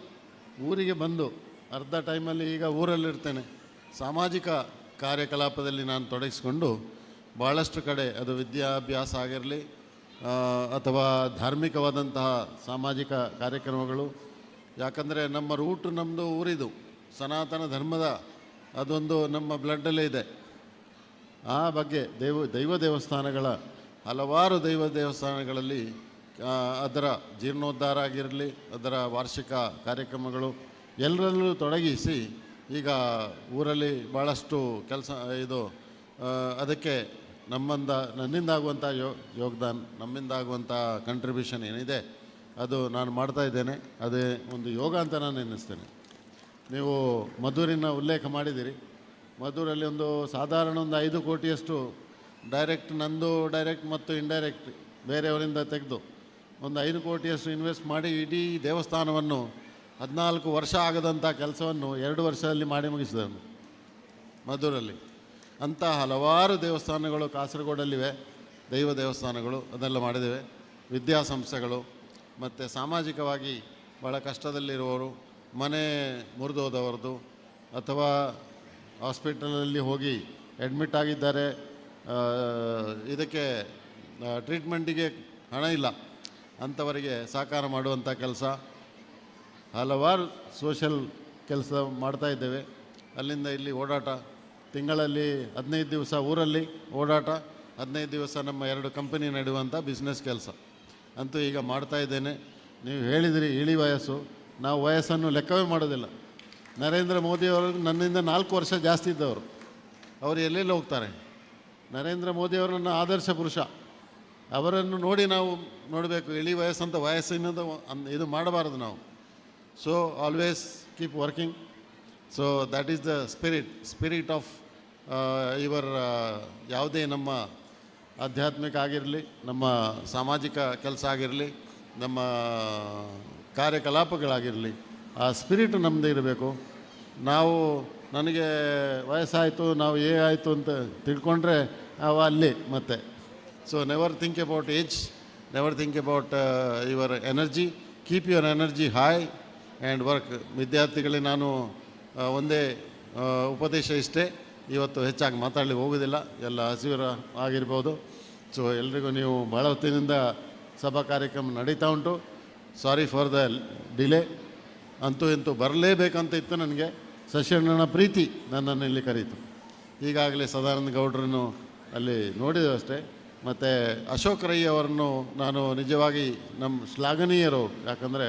ಊರಿಗೆ ಬಂದು ಅರ್ಧ ಟೈಮಲ್ಲಿ ಈಗ ಊರಲ್ಲಿರ್ತೇನೆ, ಸಾಮಾಜಿಕ ಕಾರ್ಯಕಲಾಪದಲ್ಲಿ ನಾನು ತೊಡಗಿಸ್ಕೊಂಡು ಭಾಳಷ್ಟು ಕಡೆ, ಅದು ವಿದ್ಯಾಭ್ಯಾಸ ಆಗಿರಲಿ ಅಥವಾ ಧಾರ್ಮಿಕವಾದಂತಹ ಸಾಮಾಜಿಕ ಕಾರ್ಯಕ್ರಮಗಳು. ಯಾಕಂದರೆ ನಮ್ಮ ರೂಟು ನಮ್ಮದು ಊರಿದು, ಸನಾತನ ಧರ್ಮದ ಅದೊಂದು ನಮ್ಮ ಬ್ಲಡ್ಡಲ್ಲೇ ಇದೆ. ಆ ಬಗ್ಗೆ ದೈವ ದೇವಸ್ಥಾನಗಳ ಹಲವಾರು ದೈವ ದೇವಸ್ಥಾನಗಳಲ್ಲಿ ಅದರ ಜೀರ್ಣೋದ್ಧಾರ ಆಗಿರಲಿ, ಅದರ ವಾರ್ಷಿಕ ಕಾರ್ಯಕ್ರಮಗಳು ಎಲ್ಲರಲ್ಲೂ ತೊಡಗಿಸಿ ಈಗ ಊರಲ್ಲಿ ಭಾಳಷ್ಟು ಕೆಲಸ ಅದಕ್ಕೆ ನನ್ನಿಂದಾಗುವಂಥ ಯೋಗದಾನ, ನಮ್ಮಿಂದಾಗುವಂಥ ಕಂಟ್ರಿಬ್ಯೂಷನ್ ಏನಿದೆ ಅದು ನಾನು ಮಾಡ್ತಾಯಿದ್ದೇನೆ. ಅದೇ ಒಂದು ಯೋಗ ಅಂತ ನಾನು ಎನ್ನಿಸ್ತೇನೆ. ನೀವು ಮಧುರಿನ ಉಲ್ಲೇಖ ಮಾಡಿದ್ದೀರಿ. ಮಧುರಲ್ಲಿ ಒಂದು ಸಾಧಾರಣ ಒಂದು 5 ಕೋಟಿಯಷ್ಟು ನಂದು ಡೈರೆಕ್ಟ್ ಮತ್ತು ಇಂಡೈರೆಕ್ಟ್ ಬೇರೆಯವರಿಂದ ತೆಗೆದು ಒಂದು 5 ಕೋಟಿಯಷ್ಟು ಇನ್ವೆಸ್ಟ್ ಮಾಡಿ ಇಡೀ ದೇವಸ್ಥಾನವನ್ನು 14 ವರ್ಷ ಆಗದಂಥ ಕೆಲಸವನ್ನು 2 ವರ್ಷದಲ್ಲಿ ಮಾಡಿ ಮುಗಿಸಿದನು ಮಧುರಲ್ಲಿ. ಅಂಥ ಹಲವಾರು ದೇವಸ್ಥಾನಗಳು ಕಾಸರಗೋಡಲ್ಲಿವೆ, ದೈವ ದೇವಸ್ಥಾನಗಳು, ಅದೆಲ್ಲ ಮಾಡಿದ್ದೇವೆ. ವಿದ್ಯಾಸಂಸ್ಥೆಗಳು ಮತ್ತು ಸಾಮಾಜಿಕವಾಗಿ ಭಾಳ ಕಷ್ಟದಲ್ಲಿರುವವರು, ಮನೆ ಮುರಿದೋದವ್ರದ್ದು ಅಥವಾ ಹಾಸ್ಪಿಟಲಲ್ಲಿ ಹೋಗಿ ಅಡ್ಮಿಟ್ ಆಗಿದ್ದಾರೆ, ಇದಕ್ಕೆ ಟ್ರೀಟ್ಮೆಂಟಿಗೆ ಹಣ ಇಲ್ಲ, ಅಂಥವರಿಗೆ ಸಹಕಾರ ಮಾಡುವಂಥ ಕೆಲಸ, ಹಲವಾರು ಸೋಷಲ್ ಕೆಲಸ ಮಾಡ್ತಾಯಿದ್ದೇವೆ. ಅಲ್ಲಿಂದ ಇಲ್ಲಿ ಓಡಾಟ, ತಿಂಗಳಲ್ಲಿ 15 ದಿವಸ ಊರಲ್ಲಿ ಓಡಾಟ, 15 ದಿವಸ ನಮ್ಮ 2 ಕಂಪನಿ ನಡೆಯುವಂಥ ಬಿಸ್ನೆಸ್ ಕೆಲಸ ಅಂತೂ ಈಗ ಮಾಡ್ತಾಯಿದ್ದೇನೆ. ನೀವು ಹೇಳಿದಿರಿ ಇಳಿ ವಯಸ್ಸು, ನಾವು ವಯಸ್ಸನ್ನು ಲೆಕ್ಕವೇ ಮಾಡೋದಿಲ್ಲ. ನರೇಂದ್ರ ಮೋದಿಯವರು ನನ್ನಿಂದ 4 ವರ್ಷ ಜಾಸ್ತಿ ಇದ್ದವರು, ಅವರು ಎಲ್ಲೆಲ್ಲಿ ಹೋಗ್ತಾರೆ. ನರೇಂದ್ರ ಮೋದಿಯವರು ನನ್ನ ಆದರ್ಶ ಪುರುಷ, ಅವರನ್ನು ನೋಡಿ ನಾವು ನೋಡಬೇಕು. ಇಳಿ ವಯಸ್ಸಂತ ವಯಸ್ಸಿನದು ಇದು ಮಾಡಬಾರ್ದು ನಾವು. So always keep working. So that is the spirit of ಇವರ್ ಯಾವುದೇ ನಮ್ಮ ಆಧ್ಯಾತ್ಮಿಕ ಆಗಿರಲಿ, ನಮ್ಮ ಸಾಮಾಜಿಕ ಕೆಲಸ ಆಗಿರಲಿ, ನಮ್ಮ ಕಾರ್ಯಕಲಾಪಗಳಾಗಿರಲಿ, ಆ ಸ್ಪಿರಿಟ್ ನಮ್ಮದೇ ಇರಬೇಕು. ನನಗೆ ವಯಸ್ಸಾಯಿತು, ನಾವು ಆಯಿತು ಅಂತ ತಿಳ್ಕೊಂಡ್ರೆ ನಾವು ಅಲ್ಲಿ ಮತ್ತೆ. So never think about age, never think about your energy, keep your energy high and work. ವಿದ್ಯಾರ್ಥಿಗಳಿಗೆ ನಾನು ಒಂದೇ ಉಪದೇಶ ಇಷ್ಟೇ, ಇವತ್ತು ಹೆಚ್ಚಾಗಿ ಮಾತಾಡಲಿಕ್ಕೆ ಹೋಗೋದಿಲ್ಲ, ಎಲ್ಲ ಹಸಿವರ ಆಗಿರ್ಬೋದು. ಸೊ ಎಲ್ರಿಗೂ ನೀವು ಭಾಳ ಹೊತ್ತಿನಿಂದ ಸಭಾ ಕಾರ್ಯಕ್ರಮ ನಡೀತಾ ಉಂಟು. Sorry for the delay. ಅಂತೂ ಇಂತೂ ಬರಲೇಬೇಕಂತ ಇತ್ತು ನನಗೆ. ಶಶಿಯಣ್ಣನ ಪ್ರೀತಿ ನನ್ನನ್ನು ಇಲ್ಲಿ ಕರೀತು. ಈಗಾಗಲೇ ಸದಾನಂದ ಗೌಡ್ರನ್ನು ಅಲ್ಲಿ ನೋಡಿದೆ ಅಷ್ಟೇ. ಮತ್ತು ಅಶೋಕ್ ರೈ ಅವರನ್ನು ನಾನು ನಿಜವಾಗಿ ಶ್ಲಾಘನೀಯರು. ಯಾಕಂದರೆ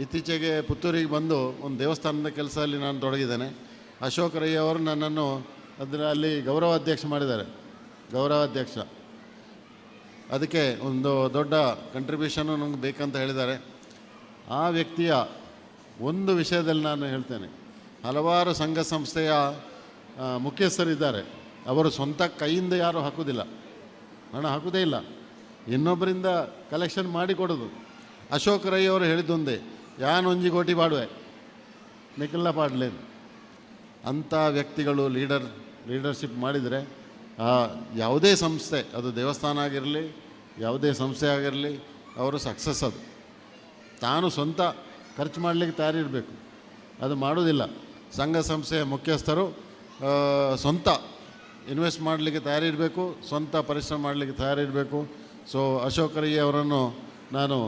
ಇತ್ತೀಚೆಗೆ ಪುತ್ತೂರಿಗೆ ಬಂದು ಒಂದು ದೇವಸ್ಥಾನದ ಕೆಲಸದಲ್ಲಿ ನಾನು ತೊಡಗಿದ್ದೇನೆ. ಅಶೋಕ್ ರೈ ಅವರು ನನ್ನನ್ನು ಅಲ್ಲಿ ಗೌರವಾಧ್ಯಕ್ಷ ಮಾಡಿದ್ದಾರೆ, ಗೌರವಾಧ್ಯಕ್ಷ. ಅದಕ್ಕೆ ಒಂದು ದೊಡ್ಡ ಕಂಟ್ರಿಬ್ಯೂಷನ್ನು ನಮ್ಗೆ ಬೇಕಂತ ಹೇಳಿದ್ದಾರೆ. ಆ ವ್ಯಕ್ತಿಯ ಒಂದು ವಿಷಯದಲ್ಲಿ ನಾನು ಹೇಳ್ತೇನೆ, ಹಲವಾರು ಸಂಘ ಸಂಸ್ಥೆಯ ಮುಖ್ಯಸ್ಥರಿದ್ದಾರೆ, ಅವರು ಸ್ವಂತ ಕೈಯಿಂದ ಯಾರೂ ಹಾಕೋದಿಲ್ಲ, ಹಣ ಹಾಕೋದೇ ಇಲ್ಲ, ಇನ್ನೊಬ್ಬರಿಂದ ಕಲೆಕ್ಷನ್ ಮಾಡಿ ಕೊಡೋದು. ಅಶೋಕ್ ರೈ ಅವರು ಹೇಳಿದ್ದೊಂದೇ, ಯಾನ್ ಒಂಜಿ ಕೋಟಿ ಪಾಡುವೆ ನಿಖಿಲ್ಲ ಪಾಡ್ಲೇನು. ಅಂಥ ವ್ಯಕ್ತಿಗಳು ಲೀಡರ್ಶಿಪ್ ಮಾಡಿದರೆ ಯಾವುದೇ ಸಂಸ್ಥೆ, ಅದು ದೇವಸ್ಥಾನ ಆಗಿರಲಿ ಯಾವುದೇ ಸಂಸ್ಥೆ ಆಗಿರಲಿ, ಅವರು ಸಕ್ಸಸ್. ಅದು ತಾನು ಸ್ವಂತ ಖರ್ಚು ಮಾಡಲಿಕ್ಕೆ ತಯಾರಿರಬೇಕು, ಅದು ಮಾಡೋದಿಲ್ಲ. ಸಂಘ ಸಂಸ್ಥೆಯ ಮುಖ್ಯಸ್ಥರು ಸ್ವಂತ ಇನ್ವೆಸ್ಟ್ ಮಾಡಲಿಕ್ಕೆ ತಯಾರಿರಬೇಕು, ಸ್ವಂತ ಪರಿಶ್ರಮ ಮಾಡಲಿಕ್ಕೆ ತಯಾರಿರಬೇಕು. ಸೊ ಅಶೋಕ್ ರೈ ಅವರನ್ನು ನಾನು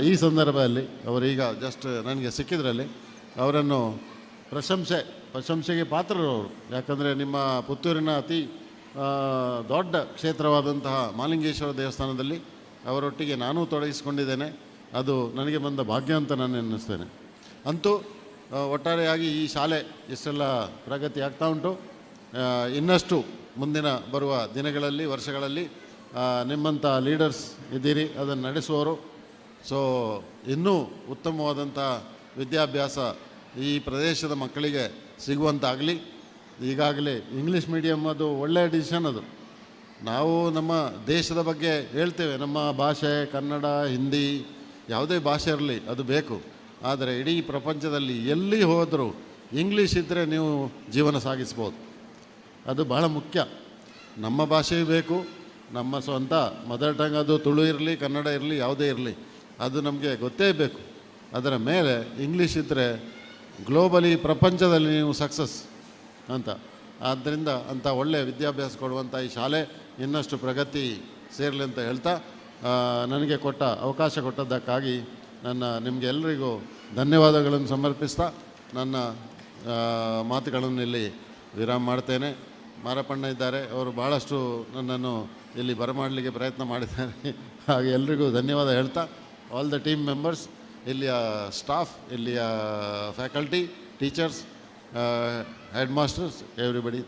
ಈ ಸಂದರ್ಭದಲ್ಲಿ, ಅವರೀಗ ಜಸ್ಟ್ ನನಗೆ ಸಿಕ್ಕಿದ್ರಲ್ಲಿ, ಅವರನ್ನು ಪ್ರಶಂಸೆಗೆ ಪಾತ್ರರು ಅವರು. ಯಾಕಂದರೆ ನಿಮ್ಮ ಪುತ್ತೂರಿನ ಅತಿ ದೊಡ್ಡ ಕ್ಷೇತ್ರವಾದಂತಹ ಮಹಾಲಿಂಗೇಶ್ವರ ದೇವಸ್ಥಾನದಲ್ಲಿ ಅವರೊಟ್ಟಿಗೆ ನಾನೂ ತೊಡಗಿಸಿಕೊಂಡಿದ್ದೇನೆ. ಅದು ನನಗೆ ಬಂದ ಭಾಗ್ಯ ಅಂತ ನಾನು ಎನ್ನಿಸ್ತೇನೆ. ಅಂತೂ ಒಟ್ಟಾರೆಯಾಗಿ ಈ ಶಾಲೆ ಎಷ್ಟೆಲ್ಲ ಪ್ರಗತಿ ಆಗ್ತಾ ಉಂಟು. ಇನ್ನಷ್ಟು ಮುಂದಿನ ಬರುವ ದಿನಗಳಲ್ಲಿ, ವರ್ಷಗಳಲ್ಲಿ ನಿಮ್ಮಂಥ ಲೀಡರ್ಸ್ ಇದ್ದೀರಿ, ಅದನ್ನು ನಡೆಸುವವರು. ಸೊ ಇನ್ನೂ ಉತ್ತಮವಾದಂಥ ವಿದ್ಯಾಭ್ಯಾಸ ಈ ಪ್ರದೇಶದ ಮಕ್ಕಳಿಗೆ ಸಿಗುವಂತಾಗಲಿ. ಈಗಾಗಲೇ ಇಂಗ್ಲೀಷ್ ಮೀಡಿಯಮ್ ಅದು ಒಳ್ಳೆಯ ಡಿಸಿಷನ್. ಅದು ನಾವು ನಮ್ಮ ದೇಶದ ಬಗ್ಗೆ ಹೇಳ್ತೇವೆ, ನಮ್ಮ ಭಾಷೆ ಕನ್ನಡ, ಹಿಂದಿ, ಯಾವುದೇ ಭಾಷೆ ಇರಲಿ ಅದು ಬೇಕು. ಆದರೆ ಇಡೀ ಪ್ರಪಂಚದಲ್ಲಿ ಎಲ್ಲಿ ಹೋದರೂ ಇಂಗ್ಲೀಷ್ ಇದ್ದರೆ ನೀವು ಜೀವನ ಸಾಗಿಸ್ಬೋದು. ಅದು ಬಹಳ ಮುಖ್ಯ. ನಮ್ಮ ಭಾಷೆಯೂ ಬೇಕು, ನಮ್ಮ ಸ್ವಂತ ಮದರ್ ಟಂಗ್, ಅದು ತುಳು ಇರಲಿ ಕನ್ನಡ ಇರಲಿ ಯಾವುದೇ ಇರಲಿ, ಅದು ನಮಗೆ ಗೊತ್ತೇ ಬೇಕು. ಅದರ ಮೇಲೆ ಇಂಗ್ಲೀಷ್ ಇದ್ದರೆ ಗ್ಲೋಬಲಿ ಪ್ರಪಂಚದಲ್ಲಿ ನೀವು ಸಕ್ಸಸ್ ಅಂತ. ಆದ್ದರಿಂದ ಅಂಥ ಒಳ್ಳೆಯ ವಿದ್ಯಾಭ್ಯಾಸ ಕೊಡುವಂಥ ಈ ಶಾಲೆ ಇನ್ನಷ್ಟು ಪ್ರಗತಿ ಸೇರಲಿ ಅಂತ ಹೇಳ್ತಾ, ನನಗೆ ಅವಕಾಶ ಕೊಟ್ಟದ್ದಕ್ಕಾಗಿ ನಿಮಗೆ ಎಲ್ಲರಿಗೂ ಧನ್ಯವಾದಗಳನ್ನು ಸಮರ್ಪಿಸ್ತಾ ನನ್ನ ಮಾತುಗಳನ್ನು ಇಲ್ಲಿ ವಿರಾಮ ಮಾಡ್ತೇನೆ. ಮಾರಪ್ಪಣ್ಣ ಇದ್ದಾರೆ, ಅವರು ಭಾಳಷ್ಟು ನನ್ನನ್ನು ಇಲ್ಲಿ ಬರಮಾಡಲಿಕ್ಕೆ ಪ್ರಯತ್ನ ಮಾಡಿದ್ದಾರೆ. ಹಾಗೆ ಎಲ್ರಿಗೂ ಧನ್ಯವಾದ ಹೇಳ್ತಾ, ಆಲ್ ದ ಟೀಮ್ ಮೆಂಬರ್ಸ್, ಇಲ್ಲಿಯ ಸ್ಟಾಫ್, ಇಲ್ಲಿಯ faculty, teachers, head masters, everybody,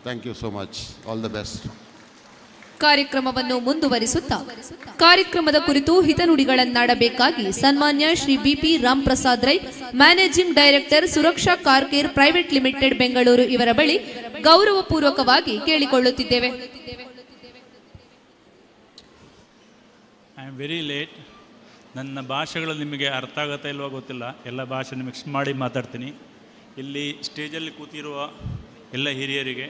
thank you so much. All the best. ಕಾರ್ಯಕ್ರಮವನ್ನು ಮುಂದುವರಿಸುತ್ತಾ ಕಾರ್ಯಕ್ರಮದ ಕುರಿತು ಹಿತನುಡಿಗಳನ್ನಾಡಬೇಕಾಗಿ ಸನ್ಮಾನ್ಯ Shri B P Ram Prasad Rai, managing director, Suraksha car care private limited, Bengaluru ಇವರ ಬಳಿ ಗೌರವಪೂರ್ವಕವಾಗಿ ಕೇಳಿಕೊಳ್ಳುತ್ತಿದ್ದೇವೆ. I am very late. ನನ್ನ ಭಾಷೆಗಳು ನಿಮಗೆ ಅರ್ಥ ಆಗುತ್ತಾ ಇಲ್ವೋ ಗೊತ್ತಿಲ್ಲ, ಎಲ್ಲ ಭಾಷೆ ಮಿಕ್ಸ್ ಮಾಡಿ ಮಾತಾಡ್ತೀನಿ. ಇಲ್ಲಿ ಸ್ಟೇಜಲ್ಲಿ ಕೂತಿರುವ ಎಲ್ಲ ಹಿರಿಯರಿಗೆ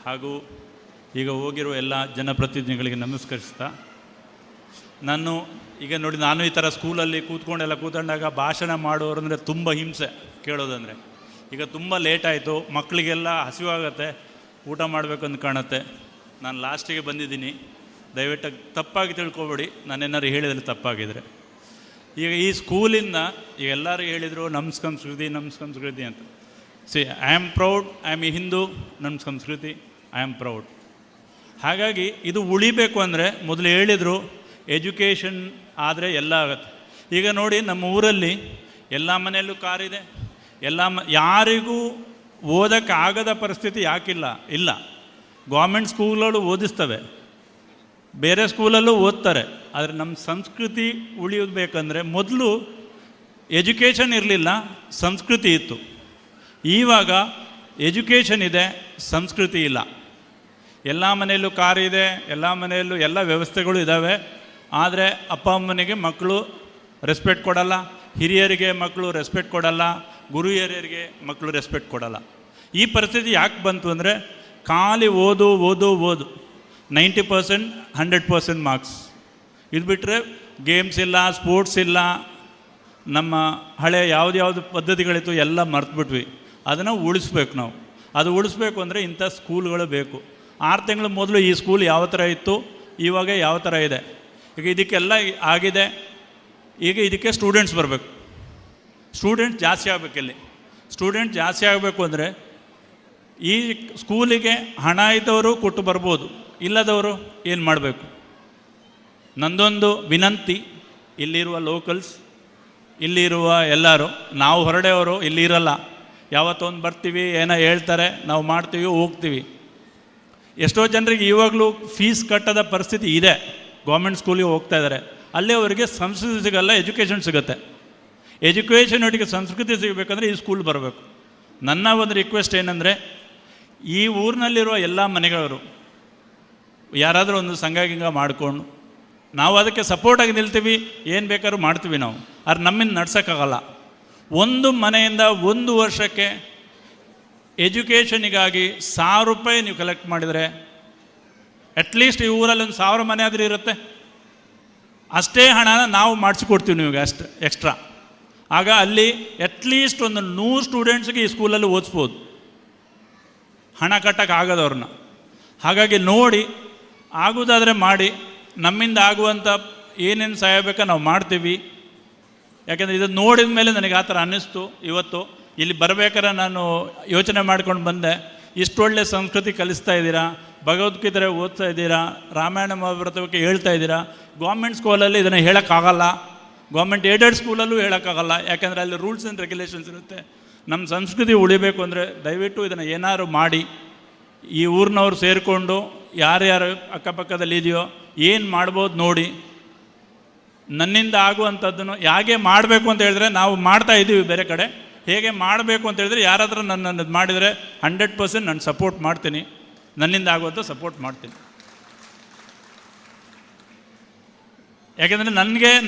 ಹಾಗೂ ಈಗ ಹೋಗಿರುವ ಎಲ್ಲ ಜನಪ್ರತಿನಿಧಿಗಳಿಗೆ ನಮಸ್ಕರಿಸ್ತಾ, ನಾನು ಈ ಥರ ಸ್ಕೂಲಲ್ಲಿ ಕೂತ್ಕೊಂಡಾಗ ಭಾಷಣ ಮಾಡೋರು ಅಂದರೆ ತುಂಬ ಹಿಂಸೆ ಕೇಳೋದಂದರೆ. ಈಗ ತುಂಬ ಲೇಟ್ ಆಯಿತು, ಮಕ್ಕಳಿಗೆಲ್ಲ ಹಸಿವಾಗತ್ತೆ, ಊಟ ಮಾಡಬೇಕು ಅಂತ ಕಾಣುತ್ತೆ. ನಾನು ಲಾಸ್ಟಿಗೆ ಬಂದಿದ್ದೀನಿ, ದಯವಿಟ್ಟು ತಪ್ಪಾಗಿ ತಿಳ್ಕೊಬೇಡಿ ನಾನೇನಾದ್ರು ಹೇಳಿದರೆ ತಪ್ಪಾಗಿದ್ದರೆ. ಈಗ ಈ ಸ್ಕೂಲಿಂದ ಈಗ ಎಲ್ಲರೂ ಹೇಳಿದರು ನಮ್ಮ ಸಂಸ್ಕೃತಿ ಅಂತ. C I am proud, I am A Hindu, ನಮ್ಮ ಸಂಸ್ಕೃತಿ ಐ ಆಮ್ ಪ್ರೌಡ್. ಹಾಗಾಗಿ ಇದು ಉಳಿಬೇಕು ಅಂದರೆ ಮೊದಲು ಹೇಳಿದರು ಎಜುಕೇಷನ್ ಆದರೆ ಎಲ್ಲ ಆಗುತ್ತೆ. ಈಗ ನೋಡಿ ನಮ್ಮ ಊರಲ್ಲಿ ಎಲ್ಲ ಮನೆಯಲ್ಲೂ ಕಾರಿದೆ, ಯಾರಿಗೂ ಓದೋಕ್ಕಾಗದ ಪರಿಸ್ಥಿತಿ ಇಲ್ಲ. ಗೌರ್ಮೆಂಟ್ ಸ್ಕೂಲ್ಗಳು ಓದಿಸ್ತವೆ, ಬೇರೆ ಸ್ಕೂಲಲ್ಲೂ ಓದ್ತಾರೆ. ಆದರೆ ನಮ್ಮ ಸಂಸ್ಕೃತಿ ಉಳಿಯಬೇಕಂದ್ರೆ ಮೊದಲು ಎಜುಕೇಷನ್ ಇರಲಿಲ್ಲ, ಸಂಸ್ಕೃತಿ ಇತ್ತು. ಇವಾಗ ಎಜುಕೇಷನ್ ಇದೆ, ಸಂಸ್ಕೃತಿ ಇಲ್ಲ. ಎಲ್ಲ ಮನೆಯಲ್ಲೂ ಕಾರ್ ಇದೆ, ಎಲ್ಲ ಮನೆಯಲ್ಲೂ ಎಲ್ಲ ವ್ಯವಸ್ಥೆಗಳು ಇದ್ದಾವೆ. ಆದರೆ ಅಪ್ಪ ಅಮ್ಮನಿಗೆ ಮಕ್ಕಳು ರೆಸ್ಪೆಕ್ಟ್ ಕೊಡಲ್ಲ, ಹಿರಿಯರಿಗೆ ಮಕ್ಕಳು ರೆಸ್ಪೆಕ್ಟ್ ಕೊಡಲ್ಲ, ಗುರು ಹಿರಿಯರಿಗೆ ಮಕ್ಕಳು ರೆಸ್ಪೆಕ್ಟ್ ಕೊಡಲ್ಲ. ಈ ಪರಿಸ್ಥಿತಿ ಯಾಕೆ ಬಂತು ಅಂದರೆ ಖಾಲಿ ಓದು 90%, 100% ಮಾರ್ಕ್ಸ್. ಇದು ಬಿಟ್ಟರೆ ಗೇಮ್ಸ್ ಇಲ್ಲ, ಸ್ಪೋರ್ಟ್ಸ್ ಇಲ್ಲ, ನಮ್ಮ ಹಳೆ ಯಾವ್ದು ಪದ್ಧತಿಗಳಿತ್ತು ಎಲ್ಲ ಮರ್ತುಬಿಟ್ವಿ. ಅದನ್ನು ಉಳಿಸ್ಬೇಕು ನಾವು. ಅದು ಉಳಿಸ್ಬೇಕು ಅಂದರೆ ಇಂಥ ಸ್ಕೂಲ್ಗಳು ಬೇಕು. 6 ತಿಂಗಳ ಮೊದಲು ಈ ಸ್ಕೂಲ್ ಯಾವ ಥರ ಇತ್ತು, ಇವಾಗ ಯಾವ ಥರ ಇದೆ. ಈಗ ಇದಕ್ಕೆಲ್ಲ ಆಗಿದೆ. ಈಗ ಇದಕ್ಕೆ ಸ್ಟೂಡೆಂಟ್ಸ್ ಬರಬೇಕು, ಸ್ಟೂಡೆಂಟ್ಸ್ ಜಾಸ್ತಿ ಆಗಬೇಕು. ಇಲ್ಲಿ ಸ್ಟೂಡೆಂಟ್ ಜಾಸ್ತಿ ಆಗಬೇಕು ಅಂದರೆ ಈ ಸ್ಕೂಲಿಗೆ ಹಣ ಇದ್ದವರು ಕೊಟ್ಟು ಬರ್ಬೋದು, ಇಲ್ಲದವರು ಏನು ಮಾಡಬೇಕು? ನಂದೊಂದು ವಿನಂತಿ, ಇಲ್ಲಿರುವ ಲೋಕಲ್ಸ್ ಇಲ್ಲಿರುವ ಎಲ್ಲರೂ, ನಾವು ಹೊರಡೆಯವರು ಇಲ್ಲಿ ಇರಲ್ಲ, ಯಾವತ್ತೊಂದು ಬರ್ತೀವಿ, ಏನೋ ಹೇಳ್ತಾರೆ, ನಾವು ಮಾಡ್ತೀವಿ, ಹೋಗ್ತೀವಿ. ಎಷ್ಟೋ ಜನರಿಗೆ ಇವಾಗಲೂ ಫೀಸ್ ಕಟ್ಟದ ಪರಿಸ್ಥಿತಿ ಇದೆ. ಗೌರ್ಮೆಂಟ್ ಸ್ಕೂಲಿಗೆ ಹೋಗ್ತಾ ಇದ್ದಾರೆ, ಅಲ್ಲೇ ಅವರಿಗೆ ಸಂಸ್ಕೃತಿ ಸಿಗಲ್ಲ, ಎಜುಕೇಷನ್ ಸಿಗುತ್ತೆ. ಎಜುಕೇಷನ್ ಒಟ್ಟಿಗೆ ಸಂಸ್ಕೃತಿ ಸಿಗಬೇಕಂದ್ರೆ ಈ ಸ್ಕೂಲ್ ಬರಬೇಕು. ನನ್ನ ಒಂದು ರಿಕ್ವೆಸ್ಟ್ ಏನಂದರೆ, ಈ ಊರಿನಲ್ಲಿರುವ ಎಲ್ಲ ಮನೆಗಳವರು ಯಾರಾದರೂ ಒಂದು ಸಂಘ ಗಿಂಗ ಮಾಡಿಕೊಂಡು ನಾವು ಅದಕ್ಕೆ ಸಪೋರ್ಟಾಗಿ ನಿಲ್ತೀವಿ, ಏನು ಬೇಕಾದ್ರೂ ಮಾಡ್ತೀವಿ ನಾವು. ಆದ್ರೆ ನಮ್ಮಿಂದ ನಡ್ಸೋಕ್ಕಾಗಲ್ಲ. ಒಂದು ಮನೆಯಿಂದ ಒಂದು ವರ್ಷಕ್ಕೆ ಎಜುಕೇಷನಿಗಾಗಿ 1000 ರೂಪಾಯಿ ನೀವು ಕಲೆಕ್ಟ್ ಮಾಡಿದರೆ ಅಟ್ಲೀಸ್ಟ್ ಈ ಊರಲ್ಲಿ ಒಂದು 1000 ಮನೆ ಆದರೂ ಇರುತ್ತೆ. ಅಷ್ಟೇ ಹಣನ ನಾವು ಮಾಡಿಸ್ಕೊಡ್ತೀವಿ ನಿಮಗೆ ಅಷ್ಟು ಎಕ್ಸ್ಟ್ರಾ. ಆಗ ಅಲ್ಲಿ ಅಟ್ಲೀಸ್ಟ್ ಒಂದು 100 ಸ್ಟೂಡೆಂಟ್ಸ್ಗೆ ಈ ಸ್ಕೂಲಲ್ಲಿ ಓದಿಸ್ಬೋದು, ಹಣ ಕಟ್ಟೋಕ್ಕಾಗದವ್ರನ್ನ. ಹಾಗಾಗಿ ನೋಡಿ, ಆಗೋದಾದರೆ ಮಾಡಿ. ನಮ್ಮಿಂದ ಆಗುವಂಥ ಏನೇನು ಸಹಾಯ ಬೇಕೋ ನಾವು ಮಾಡ್ತೀವಿ. ಯಾಕೆಂದರೆ ಇದು ನೋಡಿದ ಮೇಲೆ ನನಗೆ ಆ ಥರ ಅನ್ನಿಸ್ತು. ಇವತ್ತು ಇಲ್ಲಿ ಬರಬೇಕಾದ್ರೆ ನಾನು ಯೋಚನೆ ಮಾಡ್ಕೊಂಡು ಬಂದೆ, ಇಷ್ಟು ಒಳ್ಳೆ ಸಂಸ್ಕೃತಿ ಕಲಿಸ್ತಾ ಇದ್ದೀರಾ, ಭಗವದ್ಗೀತೆ ಓದ್ತಾ ಇದ್ದೀರಾ, ರಾಮಾಯಣ ಮಹಾಭಾರತ ಬಗ್ಗೆ ಹೇಳ್ತಾ ಇದ್ದೀರಾ. ಗೌರ್ಮೆಂಟ್ ಸ್ಕೂಲಲ್ಲಿ ಇದನ್ನು ಹೇಳೋಕ್ಕಾಗಲ್ಲ, ಗೌರ್ಮೆಂಟ್ ಏಡೆಡ್ ಸ್ಕೂಲಲ್ಲೂ ಹೇಳೋಕ್ಕಾಗಲ್ಲ. ಯಾಕೆಂದರೆ ಅಲ್ಲಿ ರೂಲ್ಸ್ ಆ್ಯಂಡ್ ರೆಗ್ಯುಲೇಷನ್ಸ್ ಇರುತ್ತೆ. ನಮ್ಮ ಸಂಸ್ಕೃತಿ ಉಳಿಬೇಕು ಅಂದರೆ ದಯವಿಟ್ಟು ಇದನ್ನು ಏನಾದ್ರು ಮಾಡಿ. ಈ ಊರಿನವ್ರು ಸೇರಿಕೊಂಡು ಯಾರ್ಯಾರು ಅಕ್ಕಪಕ್ಕದಲ್ಲಿ ಇದೆಯೋ ಏನು ಮಾಡ್ಬೋದು ನೋಡಿ. ನನ್ನಿಂದ ಆಗುವಂಥದ್ದನ್ನು ಹೇಗೆ ಮಾಡಬೇಕು ಅಂತ ಹೇಳಿದ್ರೆ ನಾವು ಮಾಡ್ತಾ ಇದ್ದೀವಿ ಬೇರೆ ಕಡೆ. ಹೇಗೆ ಮಾಡಬೇಕು ಅಂತ ಹೇಳಿದ್ರೆ ಯಾರಾದರೂ ನನ್ನನ್ನು ಮಾಡಿದರೆ 100% ನಾನು ಸಪೋರ್ಟ್ ಮಾಡ್ತೀನಿ, ನನ್ನಿಂದ ಆಗುವಂಥ ಸಪೋರ್ಟ್ ಮಾಡ್ತೀನಿ. ಯಾಕೆಂದರೆ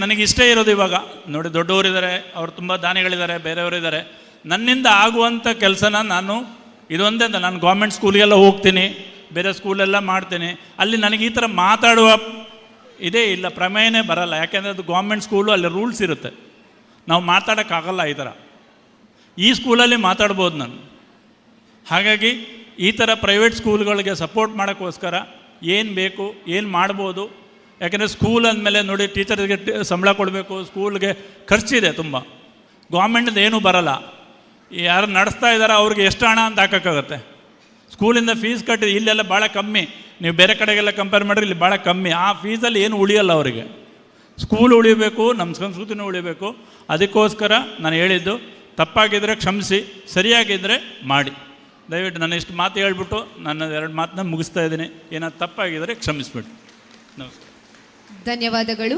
ನನಗೆ ಇಷ್ಟೇ ಇರೋದು ಇವಾಗ ನೋಡಿ, ದೊಡ್ಡವರಿದ್ದಾರೆ, ಅವ್ರು ತುಂಬ ದಾನಿಗಳಿದ್ದಾರೆ, ಬೇರೆಯವರಿದ್ದಾರೆ. ನನ್ನಿಂದ ಆಗುವಂಥ ಕೆಲಸನ ನಾನು ಇದೊಂದೇ ಅಂತ, ನಾನು ಗೌರ್ಮೆಂಟ್ ಸ್ಕೂಲಿಗೆಲ್ಲ ಹೋಗ್ತೀನಿ, ಬೇರೆ ಸ್ಕೂಲೆಲ್ಲ ಮಾಡ್ತೀನಿ. ಅಲ್ಲಿ ನನಗೆ ಈ ಥರ ಮಾತಾಡುವ ಇದೇ ಇಲ್ಲ, ಪ್ರಮೇಯನೇ ಬರಲ್ಲ. ಯಾಕೆಂದರೆ ಅದು ಗೌರ್ಮೆಂಟ್ ಸ್ಕೂಲು, ಅಲ್ಲಿ ರೂಲ್ಸ್ ಇರುತ್ತೆ, ನಾವು ಮಾತಾಡೋಕ್ಕಾಗಲ್ಲ ಈ ಥರ. ಈ ಸ್ಕೂಲಲ್ಲಿ ಮಾತಾಡ್ಬೋದು ನಾನು. ಹಾಗಾಗಿ ಈ ಥರ ಪ್ರೈವೇಟ್ ಸ್ಕೂಲ್ಗಳಿಗೆ ಸಪೋರ್ಟ್ ಮಾಡೋಕ್ಕೋಸ್ಕರ ಏನು ಬೇಕು, ಏನು ಮಾಡ್ಬೋದು. ಯಾಕೆಂದರೆ ಸ್ಕೂಲ್ ಅಂದಮೇಲೆ ನೋಡಿ, ಟೀಚರ್ಗೆ ಸಂಬಳ ಕೊಡಬೇಕು, ಸ್ಕೂಲ್ಗೆ ಖರ್ಚಿದೆ ತುಂಬ. ಗೌರ್ಮೆಂಟಿಂದ ಏನೂ ಬರಲ್ಲ. ಯಾರು ನಡೆಸ್ತಾ ಇದ್ದಾರೋ ಅವ್ರಿಗೆ ಎಷ್ಟು ಹಣ ಅಂತ ಹಾಕೋಕ್ಕಾಗತ್ತೆ. ಸ್ಕೂಲಿಂದ ಫೀಸ್ ಕಟ್ಟಿ ಇಲ್ಲೆಲ್ಲ ಭಾಳ ಕಮ್ಮಿ, ನೀವು ಬೇರೆ ಕಡೆಗೆಲ್ಲ ಕಂಪೇರ್ ಮಾಡಿದ್ರೆ ಇಲ್ಲಿ ಭಾಳ ಕಮ್ಮಿ. ಆ ಫೀಸಲ್ಲಿ ಏನು ಉಳಿಯಲ್ಲ ಅವರಿಗೆ. ಸ್ಕೂಲ್ ಉಳಿಬೇಕು, ನಮ್ಮ ಸಂಸ್ಕೃತಿನೂ ಉಳಿಬೇಕು. ಅದಕ್ಕೋಸ್ಕರ ನಾನು ಹೇಳಿದ್ದು, ತಪ್ಪಾಗಿದ್ದರೆ ಕ್ಷಮಿಸಿ, ಸರಿಯಾಗಿದ್ದರೆ ಮಾಡಿ. ದಯವಿಟ್ಟು ನಾನು ಇಷ್ಟು ಮಾತು ಹೇಳ್ಬಿಟ್ಟು ನನ್ನ 2 ಮಾತನ್ನ ಮುಗಿಸ್ತಾ ಇದ್ದೀನಿ. ಏನಾದ್ರು ತಪ್ಪಾಗಿದ್ದರೆ ಕ್ಷಮಿಸ್ಬಿಟ್ಟು. ನಮಸ್ಕಾರ. ಧನ್ಯವಾದಗಳು.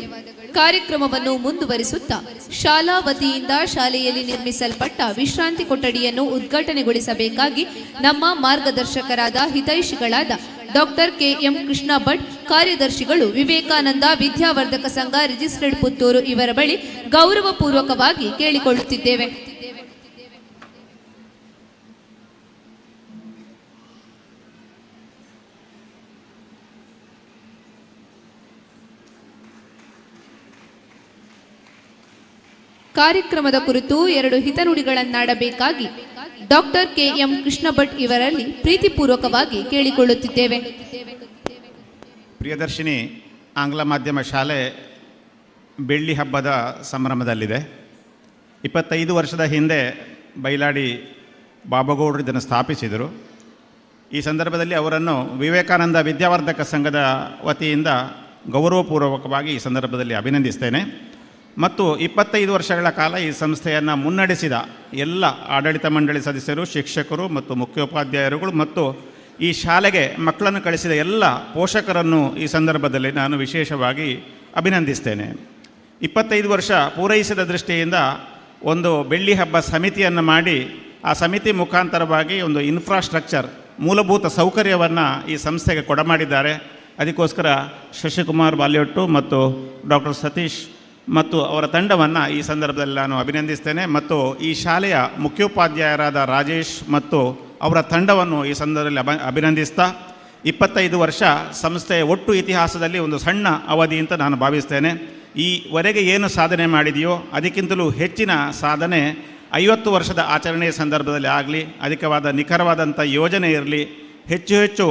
ಕಾರ್ಯಕ್ರಮವನ್ನು ಮುಂದುವರಿಸುತ್ತಾ ಶಾಲಾ ವತಿಯಿಂದ ಶಾಲೆಯಲ್ಲಿ ನಿರ್ಮಿಸಲ್ಪಟ್ಟ ವಿಶ್ರಾಂತಿ ಕೊಠಡಿಯನ್ನು ಉದ್ಘಾಟನೆಗೊಳಿಸಬೇಕಾಗಿ ನಮ್ಮ ಮಾರ್ಗದರ್ಶಕರಾದ ಹಿತೈಷಿಗಳಾದ ಡಾಕ್ಟರ್ KM ಕೃಷ್ಣ ಭಟ್, ಕಾರ್ಯದರ್ಶಿಗಳು ವಿವೇಕಾನಂದ ವಿದ್ಯಾವರ್ಧಕ ಸಂಘ ರಿಜಿಸ್ಟರ್ಡ್ ಪುತ್ತೂರು ಇವರ ಬಳಿ ಗೌರವಪೂರ್ವಕವಾಗಿ ಕೇಳಿಕೊಳ್ಳುತ್ತಿದ್ದೇವೆ. ಕಾರ್ಯಕ್ರಮದ ಕುರಿತು 2 ಹಿತನುಡಿಗಳನ್ನಾಡಬೇಕಾಗಿ ಡಾಕ್ಟರ್ KM ಕೃಷ್ಣ ಭಟ್ ಇವರಲ್ಲಿ ಪ್ರೀತಿಪೂರ್ವಕವಾಗಿ ಕೇಳಿಕೊಳ್ಳುತ್ತಿದ್ದೇವೆ. ಪ್ರಿಯದರ್ಶಿನಿ ಆಂಗ್ಲ ಮಾಧ್ಯಮ ಶಾಲೆ ಬೆಳ್ಳಿ ಹಬ್ಬದ ಸಂಭ್ರಮದಲ್ಲಿದೆ. 25 ವರ್ಷದ ಹಿಂದೆ ಬೈಲಾಡಿ ಬಾಬಗೌಡರು ಇದನ್ನು ಸ್ಥಾಪಿಸಿದರು. ಈ ಸಂದರ್ಭದಲ್ಲಿ ಅವರನ್ನು ವಿವೇಕಾನಂದ ವಿದ್ಯಾವರ್ಧಕ ಸಂಘದ ವತಿಯಿಂದ ಗೌರವಪೂರ್ವಕವಾಗಿ ಈ ಸಂದರ್ಭದಲ್ಲಿ ಅಭಿನಂದಿಸ್ತೇನೆ. ಮತ್ತು 25 ವರ್ಷಗಳ ಕಾಲ ಈ ಸಂಸ್ಥೆಯನ್ನು ಮುನ್ನಡೆಸಿದ ಎಲ್ಲ ಆಡಳಿತ ಮಂಡಳಿ ಸದಸ್ಯರು, ಶಿಕ್ಷಕರು ಮತ್ತು ಮುಖ್ಯೋಪಾಧ್ಯಾಯರುಗಳು ಮತ್ತು ಈ ಶಾಲೆಗೆ ಮಕ್ಕಳನ್ನು ಕಳಿಸಿದ ಎಲ್ಲ ಪೋಷಕರನ್ನು ಈ ಸಂದರ್ಭದಲ್ಲಿ ನಾನು ವಿಶೇಷವಾಗಿ ಅಭಿನಂದಿಸ್ತೇನೆ. 25 ವರ್ಷ ಪೂರೈಸಿದ ದೃಷ್ಟಿಯಿಂದ ಒಂದು ಬೆಳ್ಳಿ ಹಬ್ಬ ಸಮಿತಿಯನ್ನು ಮಾಡಿ, ಆ ಸಮಿತಿ ಮುಖಾಂತರವಾಗಿ ಒಂದು ಇನ್ಫ್ರಾಸ್ಟ್ರಕ್ಚರ್, ಮೂಲಭೂತ ಸೌಕರ್ಯವನ್ನು ಈ ಸಂಸ್ಥೆಗೆ ಕೊಡಮಾಡಿದ್ದಾರೆ. ಅದಕ್ಕೋಸ್ಕರ ಶಶಿಕುಮಾರ್ ಬಾಲ್ಯೊಟ್ಟು ಮತ್ತು ಡಾಕ್ಟರ್ ಸತೀಶ್ ಮತ್ತು ಅವರ ತಂಡವನ್ನು ಈ ಸಂದರ್ಭದಲ್ಲಿ ನಾನು ಅಭಿನಂದಿಸ್ತೇನೆ. ಮತ್ತು ಈ ಶಾಲೆಯ ಮುಖ್ಯೋಪಾಧ್ಯಾಯರಾದ ರಾಜೇಶ್ ಮತ್ತು ಅವರ ತಂಡವನ್ನು ಈ ಸಂದರ್ಭದಲ್ಲಿ ಅಭಿನಂದಿಸ್ತಾ, 25 ವರ್ಷ ಸಂಸ್ಥೆಯ ಒಟ್ಟು ಇತಿಹಾಸದಲ್ಲಿ ಒಂದು ಸಣ್ಣ ಅವಧಿ ಅಂತ ನಾನು ಭಾವಿಸ್ತೇನೆ. ಈವರೆಗೆ ಏನು ಸಾಧನೆ ಮಾಡಿದೆಯೋ ಅದಕ್ಕಿಂತಲೂ ಹೆಚ್ಚಿನ ಸಾಧನೆ 50 ವರ್ಷದ ಆಚರಣೆಯ ಸಂದರ್ಭದಲ್ಲಿ ಆಗಲಿ, ಅಧಿಕವಾದ ನಿಖರವಾದಂಥ ಯೋಜನೆ ಇರಲಿ, ಹೆಚ್ಚು ಹೆಚ್ಚು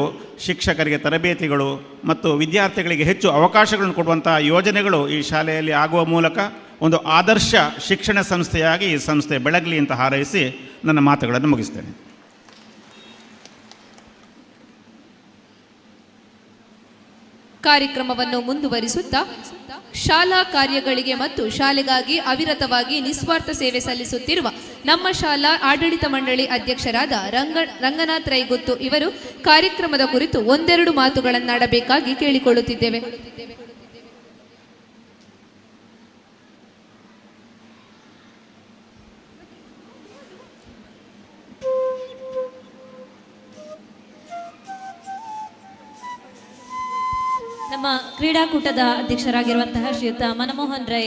ಶಿಕ್ಷಕರಿಗೆ ತರಬೇತಿಗಳು ಮತ್ತು ವಿದ್ಯಾರ್ಥಿಗಳಿಗೆ ಹೆಚ್ಚು ಅವಕಾಶಗಳನ್ನು ಕೊಡುವಂಥ ಯೋಜನೆಗಳು ಈ ಶಾಲೆಯಲ್ಲಿ ಆಗುವ ಮೂಲಕ ಒಂದು ಆದರ್ಶ ಶಿಕ್ಷಣ ಸಂಸ್ಥೆಯಾಗಿ ಈ ಸಂಸ್ಥೆ ಬೆಳಗಲಿ ಅಂತ ಹಾರೈಸಿ ನನ್ನ ಮಾತುಗಳನ್ನು ಮುಗಿಸ್ತೇನೆ. ಕಾರ್ಯಕ್ರಮವನ್ನು ಮುಂದುವರಿಸುತ್ತಾ ಶಾಲಾ ಕಾರ್ಯಗಳಿಗೆ ಮತ್ತು ಶಾಲೆಗಾಗಿ ಅವಿರತವಾಗಿ ನಿಸ್ವಾರ್ಥ ಸೇವೆ ಸಲ್ಲಿಸುತ್ತಿರುವ ನಮ್ಮ ಶಾಲಾ ಆಡಳಿತ ಮಂಡಳಿ ಅಧ್ಯಕ್ಷರಾದ ರಂಗನಾಥ್ ರೈಗುತ್ತು ಇವರು ಕಾರ್ಯಕ್ರಮದ ಕುರಿತು ಒಂದೆರಡು ಮಾತುಗಳನ್ನಾಡಬೇಕಾಗಿ ಕೇಳಿಕೊಳ್ಳುತ್ತಿದ್ದೇವೆ. ನಮ್ಮ ಕ್ರೀಡಾಕೂಟದ ಅಧ್ಯಕ್ಷರಾಗಿರುವಂತಹ ಶ್ರೀಯುತ ಮನಮೋಹನ್ ರೈ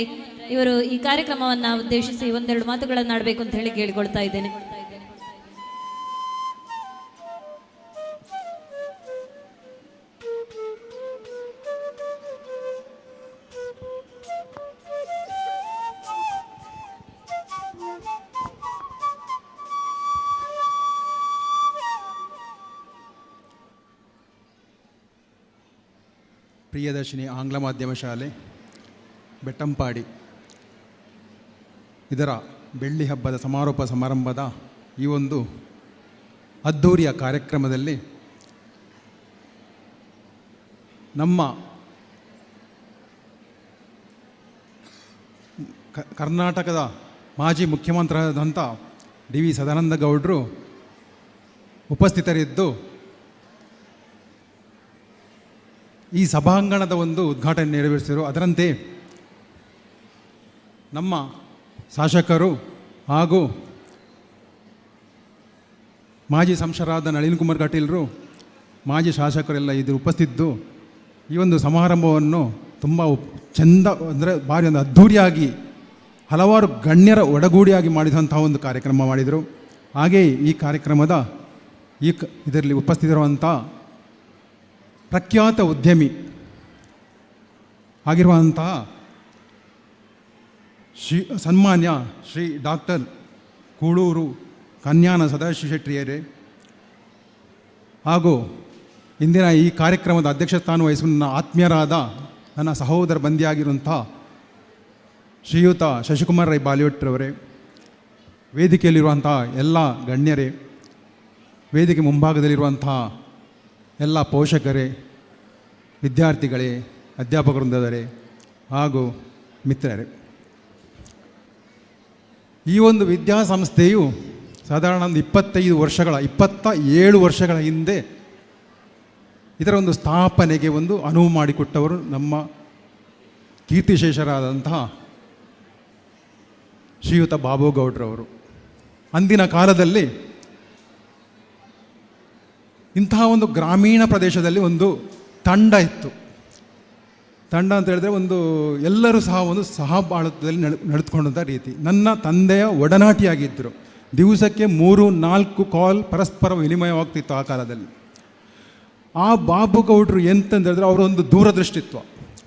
ಇವರು ಈ ಕಾರ್ಯಕ್ರಮವನ್ನು ಉದ್ದೇಶಿಸಿ ಒಂದೆರಡು ಮಾತುಗಳನ್ನಾಡಬೇಕು ಅಂತ ಹೇಳಿ ಕೇಳಿಕೊಳ್ತಾ ಇದ್ದೇನೆ. ಪ್ರಿಯದರ್ಶಿನಿ ಆಂಗ್ಲ ಮಾಧ್ಯಮ ಶಾಲೆ ಬೆಟ್ಟಂಪಾಡಿ ಇದರ ಬೆಳ್ಳಿ ಹಬ್ಬದ ಸಮಾರೋಪ ಸಮಾರಂಭದ ಈ ಒಂದು ಅದ್ಧೂರಿಯ ಕಾರ್ಯಕ್ರಮದಲ್ಲಿ ನಮ್ಮ ಕರ್ನಾಟಕದ ಮಾಜಿ ಮುಖ್ಯಮಂತ್ರಿಯಾದಂಥ ಡಿ ವಿ ಸದಾನಂದ ಗೌಡರು ಉಪಸ್ಥಿತರಿದ್ದು ಈ ಸಭಾಂಗಣದ ಒಂದು ಉದ್ಘಾಟನೆ ನೆರವೇರಿಸಿದರು. ಅದರಂತೆ ನಮ್ಮ ಶಾಸಕರು ಹಾಗೂ ಮಾಜಿ ಸಂಸದರಾದ ನಳಿನ್ ಕುಮಾರ್ ಕಟೀಲ್ರು ಮಾಜಿ ಶಾಸಕರೆಲ್ಲ ಇದು ಉಪಸ್ಥಿತಿದ್ದು ಈ ಒಂದು ಸಮಾರಂಭವನ್ನು ತುಂಬ ಚೆಂದ ಅಂದರೆ ಭಾರಿ ಒಂದು ಅದ್ಧೂರಿಯಾಗಿ ಹಲವಾರು ಗಣ್ಯರ ಒಡಗೂಡಿಯಾಗಿ ಮಾಡಿದಂತಹ ಒಂದು ಕಾರ್ಯಕ್ರಮ ಮಾಡಿದರು. ಹಾಗೆಯೇ ಈ ಕಾರ್ಯಕ್ರಮದ ಇದರಲ್ಲಿ ಉಪಸ್ಥಿತರಿರುವಂಥ ಪ್ರಖ್ಯಾತ ಉದ್ಯಮಿ ಆಗಿರುವಂತಹ ಸನ್ಮಾನ್ಯ ಶ್ರೀ ಡಾಕ್ಟರ್ ಕೂಳೂರು ಕನ್ಯಾನ ಸದಾಶಿವ ಶೆಟ್ಟಿಯರೇ ಹಾಗೂ ಇಂದಿನ ಈ ಕಾರ್ಯಕ್ರಮದ ಅಧ್ಯಕ್ಷ ಸ್ಥಾನ ವಹಿಸುವ ನನ್ನ ಆತ್ಮೀಯರಾದ ನನ್ನ ಸಹೋದರ ಬಂಧಿಯಾಗಿರುವಂಥ ಶ್ರೀಯುತ ಶಶಿಕುಮಾರ್ ರೈ ಬಾಲಿವುಡ್ರವರೇ, ವೇದಿಕೆಯಲ್ಲಿರುವಂಥ ಎಲ್ಲ ಗಣ್ಯರೇ, ವೇದಿಕೆ ಮುಂಭಾಗದಲ್ಲಿರುವಂತಹ ಎಲ್ಲ ಪೋಷಕರೇ, ವಿದ್ಯಾರ್ಥಿಗಳೇ, ಅಧ್ಯಾಪಕ ವೃಂದದವರೇ ಹಾಗೂ ಮಿತ್ರರೇ, ಈ ಒಂದು ವಿದ್ಯಾಸಂಸ್ಥೆಯು ಸಾಧಾರಣ ಒಂದು 27 ವರ್ಷಗಳ ಹಿಂದೆ ಇದರ ಒಂದು ಸ್ಥಾಪನೆಗೆ ಒಂದು ಅನುವು ಮಾಡಿಕೊಟ್ಟವರು ನಮ್ಮ ಕೀರ್ತಿಶೇಷರಾದಂತಹ ಶ್ರೀಯುತ ಬಾಬು ಗೌಡ್ರವರು. ಅಂದಿನ ಕಾಲದಲ್ಲಿ ಇಂತಹ ಒಂದು ಗ್ರಾಮೀಣ ಪ್ರದೇಶದಲ್ಲಿ ಒಂದು ತಂಡ ಇತ್ತು. ತಂಡ ಅಂತ ಹೇಳಿದ್ರೆ ಒಂದು ಎಲ್ಲರೂ ಸಹ ಒಂದು ಸಹಬಾಳ್ವೆಯಲ್ಲಿ ನಡೆದುಕೊಂಡಂಥ ರೀತಿ. ನನ್ನ ತಂದೆಯ ಒಡನಾಟಿಯಾಗಿದ್ದರು. ದಿವಸಕ್ಕೆ 3-4 ಕಾಲ್ ಪರಸ್ಪರ ವಿನಿಮಯವಾಗ್ತಿತ್ತು ಆ ಕಾಲದಲ್ಲಿ. ಆ ಬಾಬು ಗೌಡ್ರು ಎಂತಂತ ಹೇಳಿದ್ರೆ ಅವರೊಂದು ದೂರದೃಷ್ಟಿತ್ವ.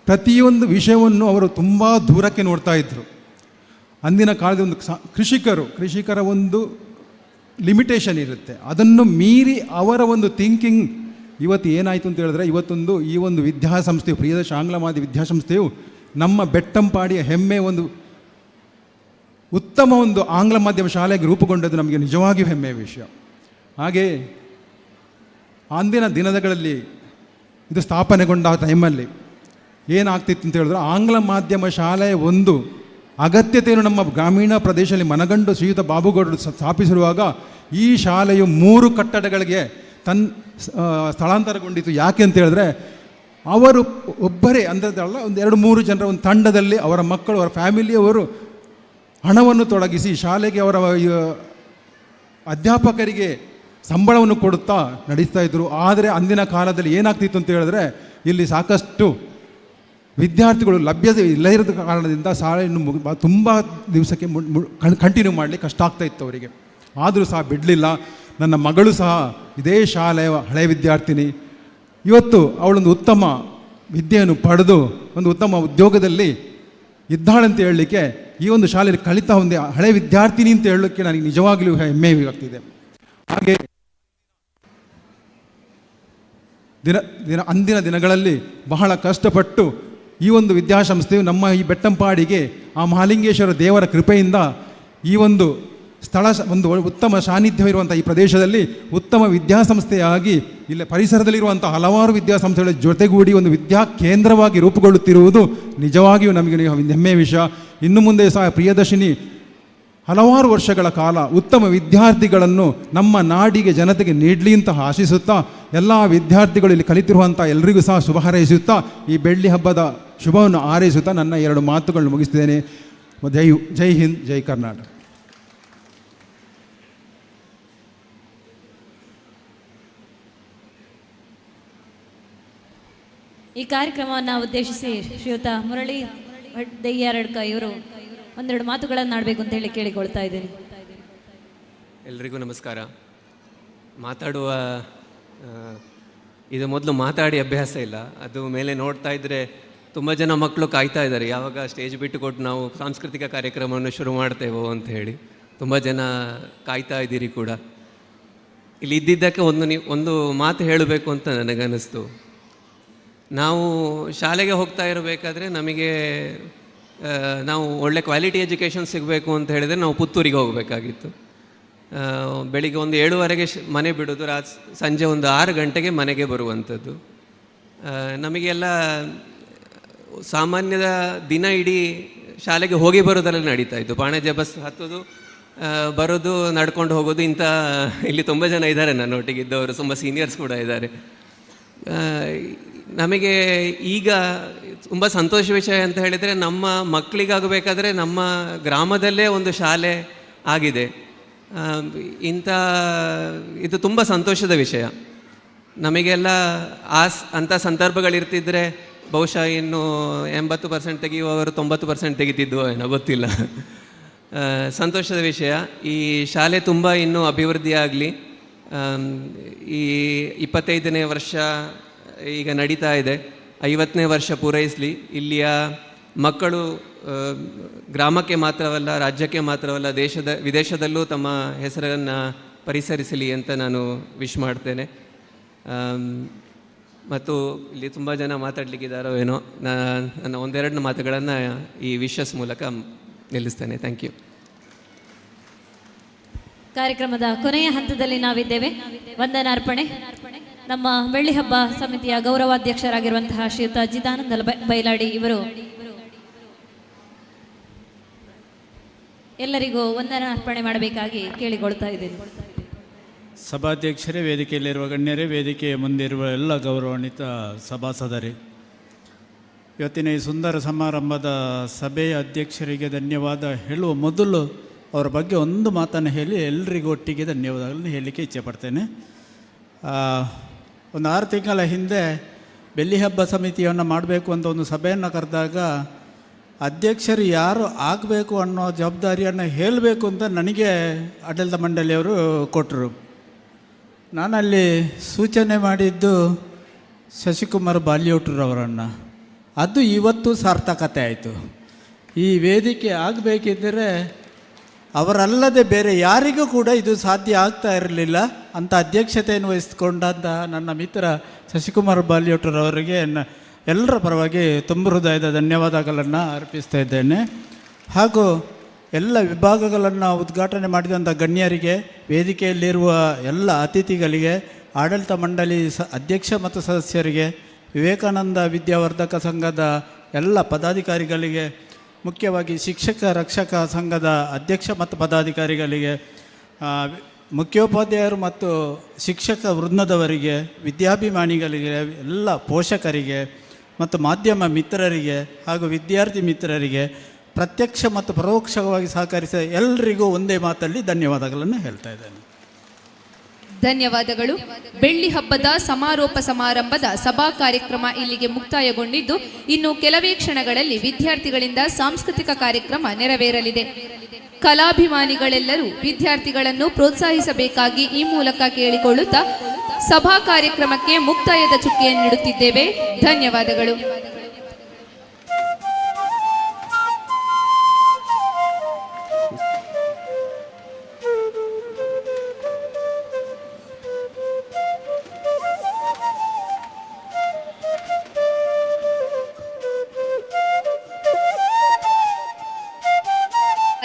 ಪ್ರತಿಯೊಂದು ವಿಷಯವನ್ನು ಅವರು ತುಂಬ ದೂರಕ್ಕೆ ನೋಡ್ತಾ ಇದ್ದರು. ಅಂದಿನ ಕಾಲದ ಒಂದು ಕೃಷಿಕರ ಒಂದು ಲಿಮಿಟೇಷನ್ ಇರುತ್ತೆ, ಅದನ್ನು ಮೀರಿ ಅವರ ಒಂದು ಥಿಂಕಿಂಗ್ ಇವತ್ತು ಏನಾಯಿತು ಅಂತ ಹೇಳಿದ್ರೆ ಈ ಒಂದು ವಿದ್ಯಾಸಂಸ್ಥೆಯು ಪ್ರಿಯದರ್ಶಿ ಆಂಗ್ಲ ಮಾಧ್ಯಮ ವಿದ್ಯಾಸಂಸ್ಥೆಯು ನಮ್ಮ ಬೆಟ್ಟಂಪಾಡಿಯ ಹೆಮ್ಮೆ ಒಂದು ಉತ್ತಮ ಒಂದು ಆಂಗ್ಲ ಮಾಧ್ಯಮ ಶಾಲೆಗೆ ರೂಪುಗೊಂಡದ್ದು ನಮಗೆ ನಿಜವಾಗಿಯೂ ಹೆಮ್ಮೆಯ ವಿಷಯ. ಹಾಗೆ ಅಂದಿನ ದಿನಗಳಲ್ಲಿ ಇದು ಸ್ಥಾಪನೆಗೊಂಡ ಟೈಮಲ್ಲಿ ಏನಾಗ್ತಿತ್ತು ಅಂತ ಹೇಳಿದ್ರೆ ಆಂಗ್ಲ ಮಾಧ್ಯಮ ಶಾಲೆಯ ಒಂದು ಅಗತ್ಯತೆಯನ್ನು ನಮ್ಮ ಗ್ರಾಮೀಣ ಪ್ರದೇಶದಲ್ಲಿ ಮನಗಂಡು ಶ್ರೀಯುತ ಬಾಬುಗೌಡರು ಸ್ಥಾಪಿಸಿರುವಾಗ ಈ ಶಾಲೆಯು 3 ಕಟ್ಟಡಗಳಿಗೆ ಸ್ಥಳಾಂತರಗೊಂಡಿತ್ತು. ಯಾಕೆ ಅಂತ ಹೇಳಿದ್ರೆ ಅವರು ಒಬ್ಬರೇ ಅಂದಲ್ಲ, ಒಂದು 2-3 ಜನರ ಒಂದು ತಂಡದಲ್ಲಿ ಅವರ ಮಕ್ಕಳು, ಅವರ ಫ್ಯಾಮಿಲಿಯವರು ಹಣವನ್ನು ತೊಡಗಿಸಿ ಶಾಲೆಗೆ ಅವರ ಅಧ್ಯಾಪಕರಿಗೆ ಸಂಬಳವನ್ನು ಕೊಡುತ್ತಾ ನಡೆಸ್ತಾ ಇದ್ದರು. ಆದರೆ ಅಂದಿನ ಕಾಲದಲ್ಲಿ ಏನಾಗ್ತಿತ್ತು ಅಂತ ಹೇಳಿದ್ರೆ ಇಲ್ಲಿ ಸಾಕಷ್ಟು ವಿದ್ಯಾರ್ಥಿಗಳು ಲಭ್ಯತೆ ಇಲ್ಲದಿರೋದ ಕಾರಣದಿಂದ ಶಾಲೆಯನ್ನು ತುಂಬ ದಿವಸಕ್ಕೆ ಕಂಟಿನ್ಯೂ ಮಾಡಲಿಕ್ಕೆ ಕಷ್ಟ ಆಗ್ತಾ ಇತ್ತು ಅವರಿಗೆ. ಆದರೂ ಸಹ ಬಿಡಲಿಲ್ಲ. ನನ್ನ ಮಗಳು ಸಹ ಇದೇ ಶಾಲೆಯ ಹಳೆಯ ವಿದ್ಯಾರ್ಥಿನಿ. ಇವತ್ತು ಅವಳೊಂದು ಉತ್ತಮ ವಿದ್ಯೆಯನ್ನು ಪಡೆದು ಒಂದು ಉತ್ತಮ ಉದ್ಯೋಗದಲ್ಲಿ ಇದ್ದಾಳಂತ ಹೇಳಲಿಕ್ಕೆ ಈ ಒಂದು ಶಾಲೆಯಲ್ಲಿ ಕಲಿತಾ ಒಂದು ಹಳೆಯ ವಿದ್ಯಾರ್ಥಿನಿ ಅಂತ ಹೇಳಲಿಕ್ಕೆ ನನಗೆ ನಿಜವಾಗಲೂ ಹೆಮ್ಮೆ ಆಗ್ತಿದೆ. ಹಾಗೆ ಅಂದಿನ ದಿನಗಳಲ್ಲಿ ಬಹಳ ಕಷ್ಟಪಟ್ಟು ಈ ಒಂದು ವಿದ್ಯಾಸಂಸ್ಥೆಯು ನಮ್ಮ ಈ ಬೆಟ್ಟಂಪಾಡಿಗೆ ಆ ಮಹಾಲಿಂಗೇಶ್ವರ ದೇವರ ಕೃಪೆಯಿಂದ ಈ ಒಂದು ಸ್ಥಳ ಒಂದು ಉತ್ತಮ ಸಾನ್ನಿಧ್ಯವಿರುವಂಥ ಈ ಪ್ರದೇಶದಲ್ಲಿ ಉತ್ತಮ ವಿದ್ಯಾಸಂಸ್ಥೆಯಾಗಿ ಇಲ್ಲ ಪರಿಸರದಲ್ಲಿರುವಂಥ ಹಲವಾರು ವಿದ್ಯಾಸಂಸ್ಥೆಗಳ ಜೊತೆಗೂಡಿ ಒಂದು ವಿದ್ಯಾ ಕೇಂದ್ರವಾಗಿ ರೂಪುಗೊಳ್ಳುತ್ತಿರುವುದು ನಿಜವಾಗಿಯೂ ನಮಗೆ ಹೆಮ್ಮೆಯ ವಿಷಯ. ಇನ್ನು ಮುಂದೆ ಸಹ ಪ್ರಿಯದರ್ಶಿನಿ ಹಲವಾರು ವರ್ಷಗಳ ಕಾಲ ಉತ್ತಮ ವಿದ್ಯಾರ್ಥಿಗಳನ್ನು ನಮ್ಮ ನಾಡಿಗೆ ಜನತೆಗೆ ನೀಡಲಿ ಅಂತ ಆಶಿಸುತ್ತಾ, ಎಲ್ಲ ವಿದ್ಯಾರ್ಥಿಗಳು ಇಲ್ಲಿ ಕಲಿತಿರುವಂಥ ಎಲ್ಲರಿಗೂ ಸಹ ಶುಭ ಹಾರೈಸುತ್ತಾ, ಈ ಬೆಳ್ಳಿ ಹಬ್ಬದ ಶುಭವನ್ನು ಹಾರೈಸುತ್ತಾ ನನ್ನ 2 ಮಾತುಗಳನ್ನು ಮುಗಿಸ್ತೇನೆ. ಜೈ ಹಿಂದ್, ಜೈ ಕರ್ನಾಟಕ. ಈ ಕಾರ್ಯಕ್ರಮವನ್ನು ಉದ್ದೇಶಿಸಿ ಶ್ರೀಯುತ ಮುರಳಿ ದಯ್ಯಾರಡ್ಕ ಇವರು 1-2 ಮಾತುಗಳನ್ನು ಆಡಬೇಕು ಅಂತ ಹೇಳಿ ಕೇಳಿಕೊಳ್ತಾ ಇದ್ದೇನೆ. ಎಲ್ರಿಗೂ ನಮಸ್ಕಾರ. ಮಾತಾಡುವ ಇದು ಮೊದಲು ಮಾತಾಡಿ ಅಭ್ಯಾಸ ಇಲ್ಲ, ಅದು ಮೇಲೆ ನೋಡ್ತಾ ಇದ್ದರೆ ತುಂಬ ಜನ ಮಕ್ಕಳು ಕಾಯ್ತಾ ಇದ್ದಾರೆ ಯಾವಾಗ ಸ್ಟೇಜ್ ಬಿಟ್ಟು ಕೊಟ್ಟು ನಾವು ಸಾಂಸ್ಕೃತಿಕ ಕಾರ್ಯಕ್ರಮವನ್ನು ಶುರು ಮಾಡ್ತೇವೋ ಅಂತ ಹೇಳಿ. ತುಂಬ ಜನ ಕಾಯ್ತಾ ಇದ್ದೀರಿ ಕೂಡ. ಇಲ್ಲಿ ಇದ್ದಿದ್ದಕ್ಕೆ ಒಂದು ಮಾತು ಹೇಳಬೇಕು ಅಂತ ನನಗನ್ನಿಸ್ತು. ನಾವು ಶಾಲೆಗೆ ಹೋಗ್ತಾ ಇರಬೇಕಾದ್ರೆ ನಮಗೆ ನಾವು ಒಳ್ಳೆ ಕ್ವಾಲಿಟಿ ಎಜುಕೇಷನ್ ಸಿಗಬೇಕು ಅಂತ ಹೇಳಿದರೆ ನಾವು ಪುತ್ತೂರಿಗೆ ಹೋಗಬೇಕಾಗಿತ್ತು. ಬೆಳಿಗ್ಗೆ 7:30ಗೆ ಮನೆ ಬಿಡೋದು, ಸಂಜೆ 6 ಗಂಟೆಗೆ ಮನೆಗೆ ಬರುವಂಥದ್ದು. ನಮಗೆಲ್ಲ ಸಾಮಾನ್ಯದ ದಿನ ಇಡೀ ಶಾಲೆಗೆ ಹೋಗಿ ಬರೋದೆಲ್ಲ ನಡೀತಾ ಇತ್ತು. ಬಾಣಜೆ ಬಸ್ ಹತ್ತೋದು, ಬರೋದು, ನಡ್ಕೊಂಡು ಹೋಗೋದು. ಇಂಥ ಇಲ್ಲಿ ತುಂಬ ಜನ ಇದ್ದಾರೆ ನನ್ನೊಟ್ಟಿಗೆ ಇದ್ದವರು, ತುಂಬ ಸೀನಿಯರ್ಸ್ ಕೂಡ ಇದ್ದಾರೆ. ನಮಗೆ ಈಗ ತುಂಬ ಸಂತೋಷ ವಿಷಯ ಅಂತ ಹೇಳಿದರೆ, ನಮ್ಮ ಮಕ್ಕಳಿಗಾಗಬೇಕಾದ್ರೆ ನಮ್ಮ ಗ್ರಾಮದಲ್ಲೇ ಒಂದು ಶಾಲೆ ಆಗಿದೆ. ಇದು ತುಂಬ ಸಂತೋಷದ ವಿಷಯ. ನಮಗೆಲ್ಲ ಅಂಥ ಸಂದರ್ಭಗಳಿರ್ತಿದ್ರೆ ಬಹುಶಃ ಇನ್ನು 80% ತೆಗೆಯುವವರು 90% ತೆಗಿತಿದ್ವು ಏನೋ ಗೊತ್ತಿಲ್ಲ. ಸಂತೋಷದ ವಿಷಯ. ಈ ಶಾಲೆ ತುಂಬ ಇನ್ನೂ ಅಭಿವೃದ್ಧಿ ಆಗಲಿ. ಈ 25ನೇ ವರ್ಷ ಈಗ ನಡೀತಾ ಇದೆ, 50ನೇ ವರ್ಷ ಪೂರೈಸಲಿ. ಇಲ್ಲಿಯ ಮಕ್ಕಳು ಗ್ರಾಮಕ್ಕೆ ಮಾತ್ರವಲ್ಲ, ರಾಜ್ಯಕ್ಕೆ ಮಾತ್ರವಲ್ಲ, ವಿದೇಶದಲ್ಲೂ ತಮ್ಮ ಹೆಸರನ್ನು ಪರಿಸರಿಸಲಿ ಅಂತ ನಾನು ವಿಶ್ ಮಾಡ್ತೇನೆ. ಮತ್ತು ಇಲ್ಲಿ ತುಂಬ ಜನ ಮಾತಾಡಲಿಕ್ಕಿದ್ದಾರೋ ಏನೋ, ನನ್ನ 1-2 ಮಾತುಗಳನ್ನು ಈ ವಿಶಸ್ ಮೂಲಕ ನಿಲ್ಲಿಸ್ತೇನೆ. Thank you. ಕಾರ್ಯಕ್ರಮದ ಕೊನೆಯ ಹಂತದಲ್ಲಿ ನಾವಿದ್ದೇವೆ. ವಂದನಾರ್ಪಣೆ. ನಮ್ಮ ಬೆಳ್ಳಿ ಹಬ್ಬ ಸಮಿತಿಯ ಗೌರವಾಧ್ಯಕ್ಷರಾಗಿರುವಂತಹ ಶ್ರೀಯುತ ಜಿದಾನಂದ ಬೈಲಾಡಿ ಇವರು ಎಲ್ಲರಿಗೂ ವಂದನಾರ್ಪಣೆ ಮಾಡಬೇಕಾಗಿ ಕೇಳಿಕೊಳ್ತಾ ಇದ್ದೇನೆ. ಸಭಾಧ್ಯಕ್ಷರೇ, ವೇದಿಕೆಯಲ್ಲಿರುವ ಗಣ್ಯರೇ, ವೇದಿಕೆಯ ಮುಂದಿರುವ ಎಲ್ಲ ಗೌರವಾನ್ವಿತ ಸಭಾಸದರೇ, ಇವತ್ತಿನ ಈ ಸುಂದರ ಸಮಾರಂಭದ ಸಭೆಯ ಅಧ್ಯಕ್ಷರಿಗೆ ಧನ್ಯವಾದ ಹೇಳುವ ಮೊದಲು ಅವರ ಬಗ್ಗೆ ಒಂದು ಮಾತನ್ನು ಹೇಳಿ ಎಲ್ಲರಿಗೂ ಒಟ್ಟಿಗೆ ಧನ್ಯವಾದಗಳನ್ನು ಹೇಳಲಿಕ್ಕೆ ಇಚ್ಛೆಪಡ್ತೇನೆ. ಒಂದು 6 ತಿಂಗಳ ಹಿಂದೆ ಬೆಳ್ಳಿ ಹಬ್ಬ ಸಮಿತಿಯನ್ನು ಮಾಡಬೇಕು ಅಂತ ಒಂದು ಸಭೆಯನ್ನು ಕರೆದಾಗ ಅಧ್ಯಕ್ಷರು ಯಾರು ಆಗಬೇಕು ಅನ್ನೋ ಜವಾಬ್ದಾರಿಯನ್ನು ಹೇಳಬೇಕು ಅಂತ ನನಗೆ ಆಡಳಿತ ಮಂಡಳಿಯವರು ಕೊಟ್ಟರು. ನಾನಲ್ಲಿ ಸೂಚನೆ ಮಾಡಿದ್ದು ಶಶಿಕುಮಾರ್ ಬಾಲ್ಯೋಟ್ರವರನ್ನು. ಅದು ಇವತ್ತು ಸಾರ್ಥಕತೆ ಆಯಿತು. ಈ ವೇದಿಕೆ ಆಗಬೇಕಿದ್ದರೆ ಅವರಲ್ಲದೆ ಬೇರೆ ಯಾರಿಗೂ ಕೂಡ ಇದು ಸಾಧ್ಯ ಆಗ್ತಾ ಇರಲಿಲ್ಲ. ಅಂಥ ಅಧ್ಯಕ್ಷತೆಯನ್ನು ವಹಿಸಿಕೊಂಡಂಥ ನನ್ನ ಮಿತ್ರ ಶಶಿಕುಮಾರ್ ಬಾಲ್ಯೋಟ್ರವರಿಗೆ ಎಲ್ಲರ ಪರವಾಗಿ ತುಂಬ ಹೃದಯದ ಧನ್ಯವಾದಗಳನ್ನು ಅರ್ಪಿಸ್ತಾ ಇದ್ದೇನೆ. ಹಾಗೂ ಎಲ್ಲ ವಿಭಾಗಗಳನ್ನು ಉದ್ಘಾಟನೆ ಮಾಡಿದಂಥ ಗಣ್ಯರಿಗೆ, ವೇದಿಕೆಯಲ್ಲಿರುವ ಎಲ್ಲ ಅತಿಥಿಗಳಿಗೆ, ಆಡಳಿತ ಮಂಡಳಿ ಅಧ್ಯಕ್ಷ ಮತ್ತು ಸದಸ್ಯರಿಗೆ, ವಿವೇಕಾನಂದ ವಿದ್ಯಾವರ್ಧಕ ಸಂಘದ ಎಲ್ಲ ಪದಾಧಿಕಾರಿಗಳಿಗೆ, ಮುಖ್ಯವಾಗಿ ಶಿಕ್ಷಕ ರಕ್ಷಕ ಸಂಘದ ಅಧ್ಯಕ್ಷ ಮತ್ತು ಪದಾಧಿಕಾರಿಗಳಿಗೆ, ಮುಖ್ಯೋಪಾಧ್ಯಾಯರು ಮತ್ತು ಶಿಕ್ಷಕ ವೃಂದದವರಿಗೆ, ವಿದ್ಯಾಭಿಮಾನಿಗಳಿಗೆ, ಎಲ್ಲ ಪೋಷಕರಿಗೆ ಮತ್ತು ಮಾಧ್ಯಮ ಮಿತ್ರರಿಗೆ ಹಾಗೂ ವಿದ್ಯಾರ್ಥಿ ಮಿತ್ರರಿಗೆ, ಪ್ರತ್ಯಕ್ಷ ಮತ್ತು ಪರೋಕ್ಷವಾಗಿ ಸಹಕರಿಸಿದ ಎಲ್ಲರಿಗೂ ಒಂದೇ ಮಾತಲ್ಲಿ ಧನ್ಯವಾದಗಳನ್ನು ಹೇಳ್ತಾ ಇದ್ದೇನೆ. ಧನ್ಯವಾದಗಳು. ಬೆಳ್ಳಿ ಹಬ್ಬದ ಸಮಾರೋಪ ಸಮಾರಂಭದ ಸಭಾ ಕಾರ್ಯಕ್ರಮ ಇಲ್ಲಿಗೆ ಮುಕ್ತಾಯಗೊಂಡಿದ್ದು, ಇನ್ನು ಕೆಲವೇ ಕ್ಷಣಗಳಲ್ಲಿ ವಿದ್ಯಾರ್ಥಿಗಳಿಂದ ಸಾಂಸ್ಕೃತಿಕ ಕಾರ್ಯಕ್ರಮ ನೆರವೇರಲಿದೆ. ಕಲಾಭಿಮಾನಿಗಳೆಲ್ಲರೂ ವಿದ್ಯಾರ್ಥಿಗಳನ್ನು ಪ್ರೋತ್ಸಾಹಿಸಬೇಕಾಗಿ ಈ ಮೂಲಕ ಕೇಳಿಕೊಳ್ಳುತ್ತಾ ಸಭಾ ಕಾರ್ಯಕ್ರಮಕ್ಕೆ ಮುಕ್ತಾಯದ ಚುಕ್ಕೆಯನ್ನು ನೀಡುತ್ತಿದ್ದೇವೆ. ಧನ್ಯವಾದಗಳು.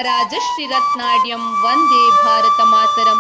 ರಾಜಶ್ರೀ ರತ್ನಾಡ್ಯಂ ವಂದೇ ಭಾರತ ಮಾತರಂ.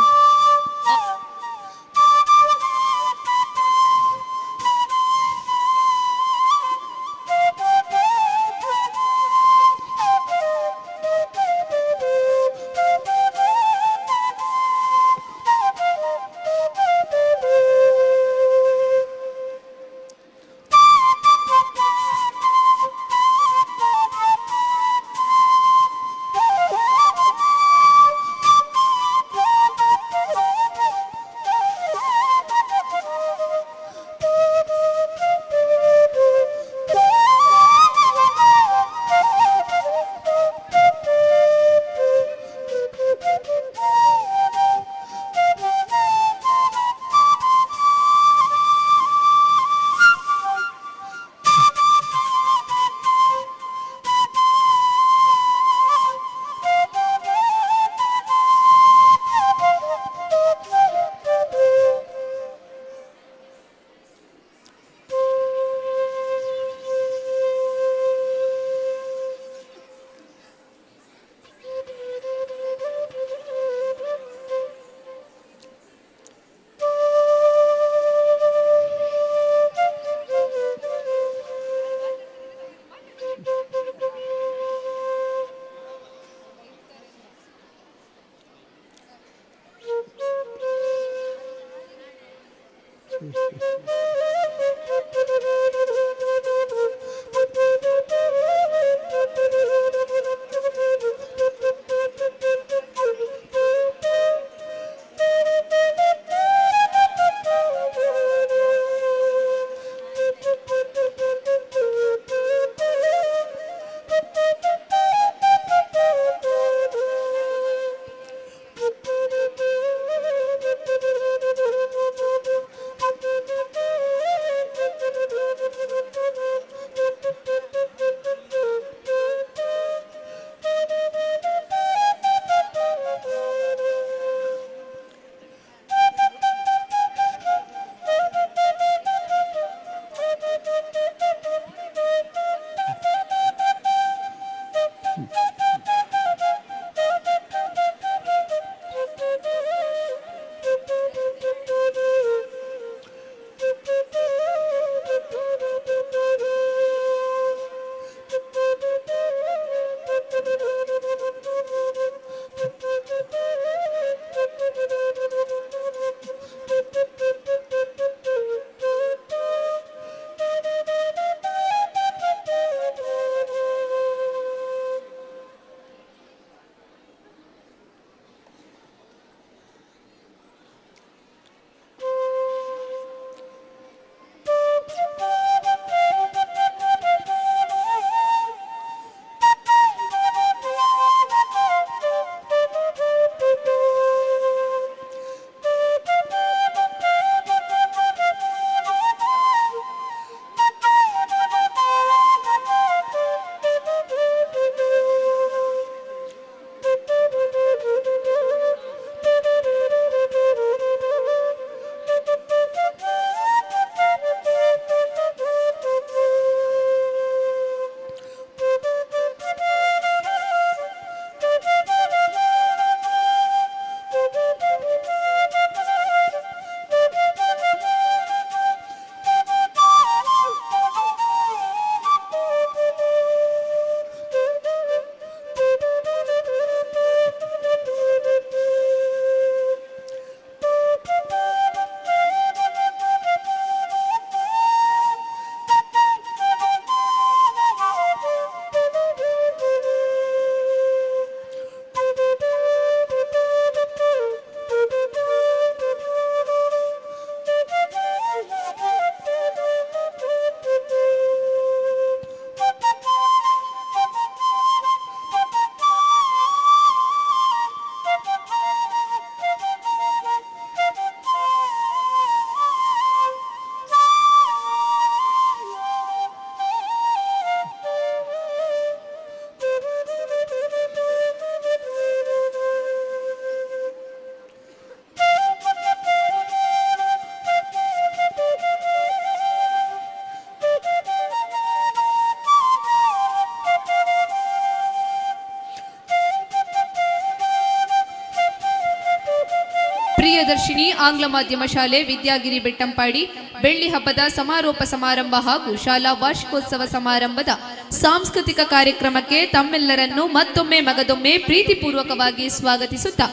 ಪ್ರಿಯದರ್ಶಿನಿ ಆಂಗ್ಲ ಮಾಧ್ಯಮ ಶಾಲೆ ವಿದ್ಯಾಗಿರಿ ಬೆಟ್ಟಂಪಾಡಿ ಬೆಳ್ಳಿ ಹಬ್ಬದ ಸಮಾರೋಪ ಸಮಾರಂಭ ಹಾಗೂ ಶಾಲಾ ವಾರ್ಷಿಕೋತ್ಸವ ಸಮಾರಂಭದ ಸಾಂಸ್ಕೃತಿಕ ಕಾರ್ಯಕ್ರಮಕ್ಕೆ ತಮ್ಮೆಲ್ಲರನ್ನು ಮತ್ತೊಮ್ಮೆ ಮಗದೊಮ್ಮೆ ಪ್ರೀತಿಪೂರ್ವಕವಾಗಿ ಸ್ವಾಗತಿಸುತ್ತಾ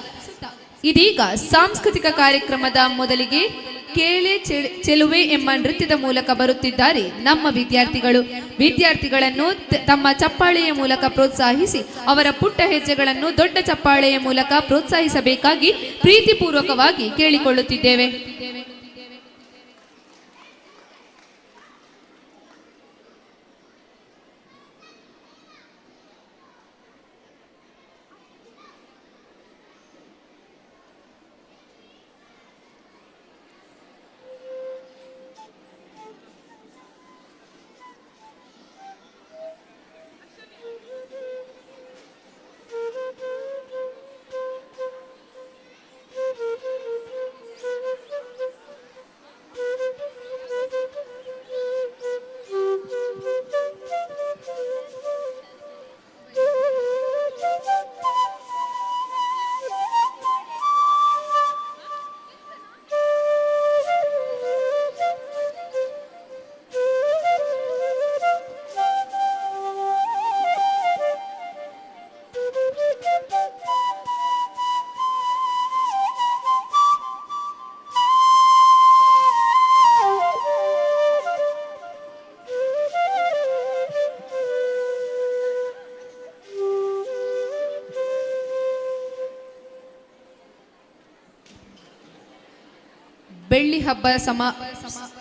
ಇದೀಗ ಸಾಂಸ್ಕೃತಿಕ ಕಾರ್ಯಕ್ರಮದ ಮೊದಲಿಗೆ ಕೇಳೆ ಚೆಲುವೆ ಎಂಬ ನೃತ್ಯದ ಮೂಲಕ ಬರುತ್ತಿದ್ದಾರೆ ನಮ್ಮ ವಿದ್ಯಾರ್ಥಿಗಳನ್ನು ತಮ್ಮ ಚಪ್ಪಾಳೆಯ ಮೂಲಕ ಪ್ರೋತ್ಸಾಹಿಸಿ ಅವರ ಪುಟ್ಟ ಹೆಜ್ಜೆಗಳನ್ನು ದೊಡ್ಡ ಚಪ್ಪಾಳೆಯ ಮೂಲಕ ಪ್ರೋತ್ಸಾಹಿಸಬೇಕಾಗಿ ಪ್ರೀತಿಪೂರ್ವಕವಾಗಿ ಕೇಳಿಕೊಳ್ಳುತ್ತಿದ್ದೇವೆ.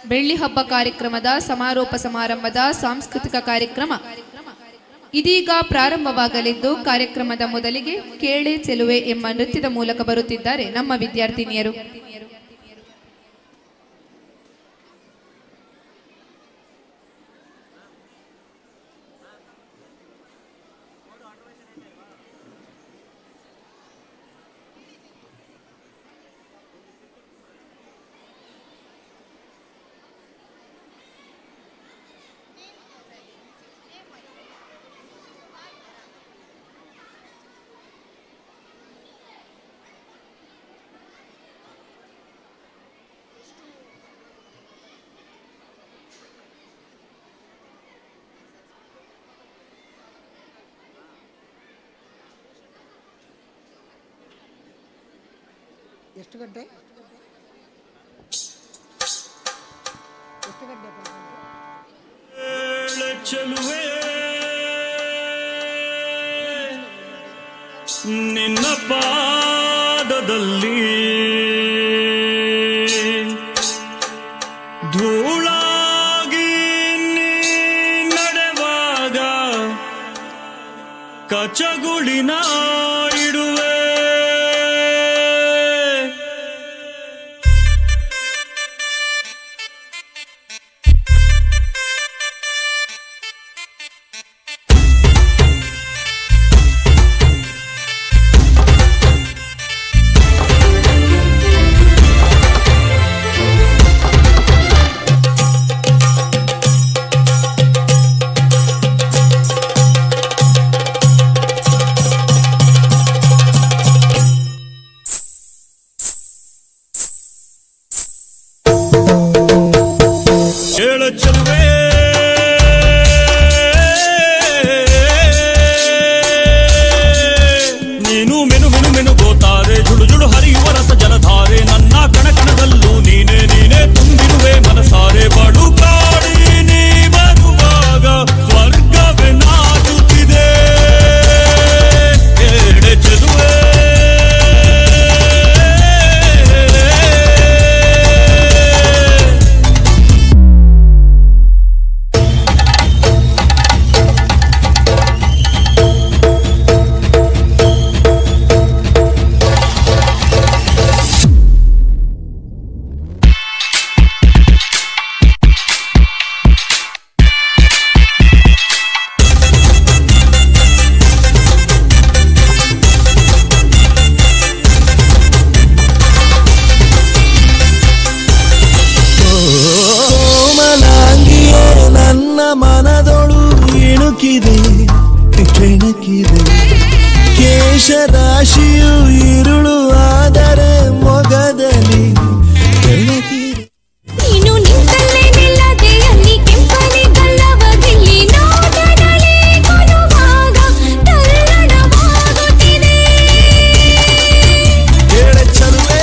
ಬೆಳ್ಳಿ ಹಬ್ಬ ಕಾರ್ಯಕ್ರಮದ ಸಮಾರೋಪ ಸಮಾರಂಭದ ಸಾಂಸ್ಕೃತಿಕ ಕಾರ್ಯಕ್ರಮ ಇದೀಗ ಪ್ರಾರಂಭವಾಗಲಿದ್ದು, ಕಾರ್ಯಕ್ರಮದ ಮೊದಲಿಗೆ ಕೇಳೆ ಚೆಲುವೆ ಎಂಬ ನೃತ್ಯದ ಮೂಲಕ ಬರುತ್ತಿದ್ದಾರೆ ನಮ್ಮ ವಿದ್ಯಾರ್ಥಿನಿಯರು. ಎಷ್ಟು ಗಂಟೆ ಚೆಲುವೆ ನಿನ್ನ ಪಾದದಲ್ಲಿ ಧೂಳಾಗಿ ನೀ ನಡೆವಾಗ ಕಚಗುಳಿನ ಇಡುವೆ. ಮನದೊಳು ಇಣುಕಿದೆ ಕೆಣಕಿದೆ ಕೇಶರಾಶಿಯು ಇರುಳು ಆದರೆ ಮೊಗದಲ್ಲಿ ಬೆಳಕಿದೆ. ನೀನು ನಿಂತಲ್ಲೇ ನಿಲ್ಲದೆ ಅಲ್ಲಿ ಕೆಂಪನೆ ಗಲ್ಲವಗಿಲ್ಲಿ ನೋಟದಲ್ಲಿ ಕೊಡುವಾಗ ತಲ್ಲಣವಾಗುತ್ತಿದೆ. ಹೇಳ ಚಲುವೆ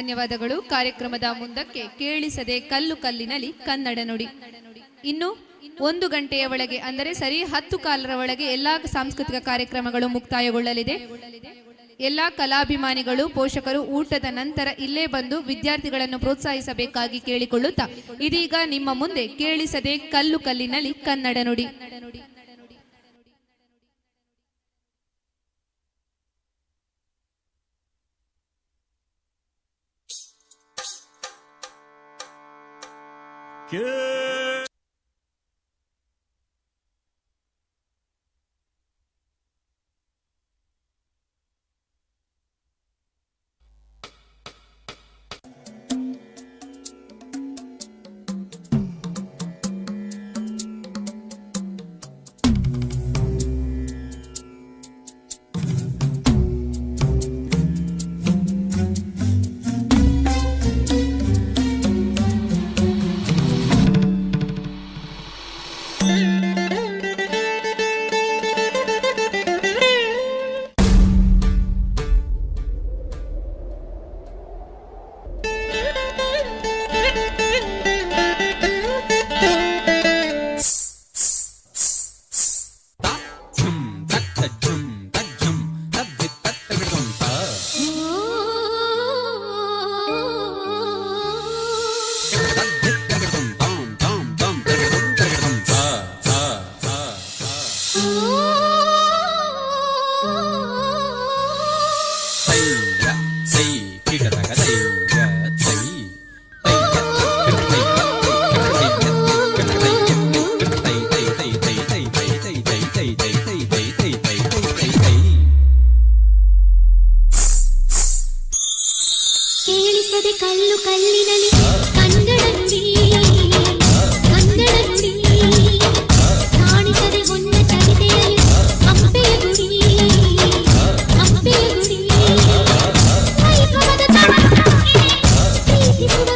ಧನ್ಯವಾದಗಳು. ಕಾರ್ಯಕ್ರಮದ ಮುಂದಕ್ಕೆ ಕೇಳಿಸದೆ ಕಲ್ಲು ಕಲ್ಲಿನಲ್ಲಿ ಕನ್ನಡ ನುಡಿ. ಇನ್ನು 1 ಗಂಟೆಯ ಒಳಗೆ ಅಂದರೆ ಸರಿ 10 ಕಾಲರ ಒಳಗೆ ಎಲ್ಲಾ ಸಾಂಸ್ಕೃತಿಕ ಕಾರ್ಯಕ್ರಮಗಳು ಮುಕ್ತಾಯಗೊಳ್ಳಲಿದೆ. ಎಲ್ಲ ಕಲಾಭಿಮಾನಿಗಳು ಪೋಷಕರು ಊಟದ ನಂತರ ಇಲ್ಲೇ ಬಂದು ವಿದ್ಯಾರ್ಥಿಗಳನ್ನು ಪ್ರೋತ್ಸಾಹಿಸಬೇಕಾಗಿ ಕೇಳಿಕೊಳ್ಳುತ್ತಾ ಇದೀಗ ನಿಮ್ಮ ಮುಂದೆ ಕೇಳಿಸದೆ ಕಲ್ಲು ಕಲ್ಲಿನಲ್ಲಿ ಕನ್ನಡ ನುಡಿ. ಕೇಳಿಸದೆ ಕಲ್ಲು ಕಲ್ಲಿನಲ್ಲಿ ಕನ್ನಡ ನುಡಿ ಕನ್ನಡ ನುಡಿ ಕಾಣಿಸದೆ ಹೊನ್ನ ಚರಿತೆಯಲ್ಲಿ ಹಂಪೆಯ ಗುಡಿ ಹಂಪೆಯ ಗುಡಿ ವೈಭವದ ಪ್ರೀತಿಸುವ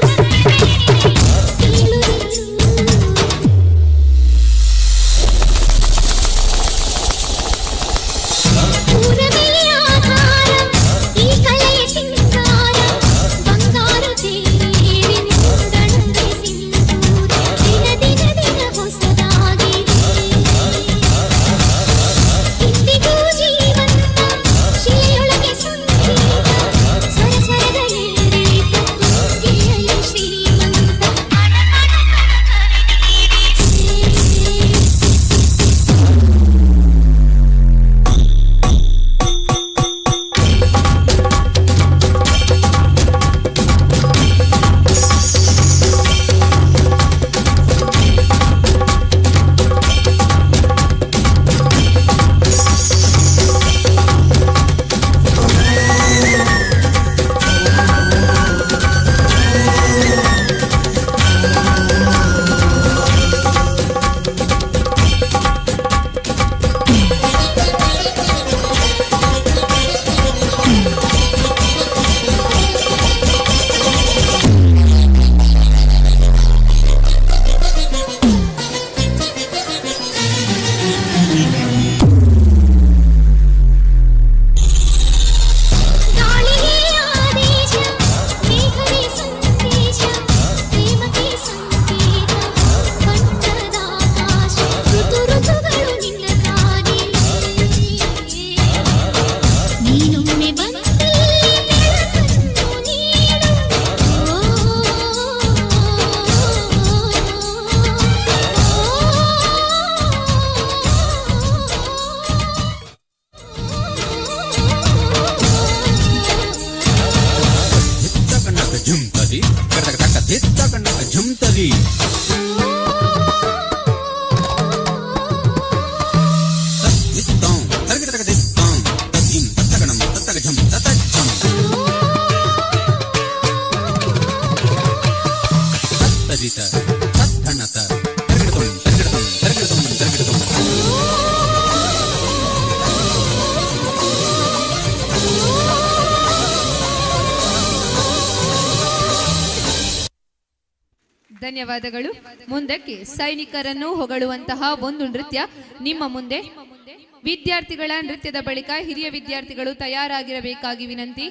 ಧನ್ಯವಾದಗಳು. ಮುಂದಕ್ಕೆ ಸೈನಿಕರನ್ನು ಹೊಗಳುವಂತಹ ಒಂದು ನೃತ್ಯ ನಿಮ್ಮ ಮುಂದೆ. ವಿದ್ಯಾರ್ಥಿಗಳ ನೃತ್ಯದ ಬಳಿಕ ಹಿರಿಯ ವಿದ್ಯಾರ್ಥಿಗಳು ತಯಾರಾಗಿರಬೇಕಾಗಿ ವಿನಂತಿ.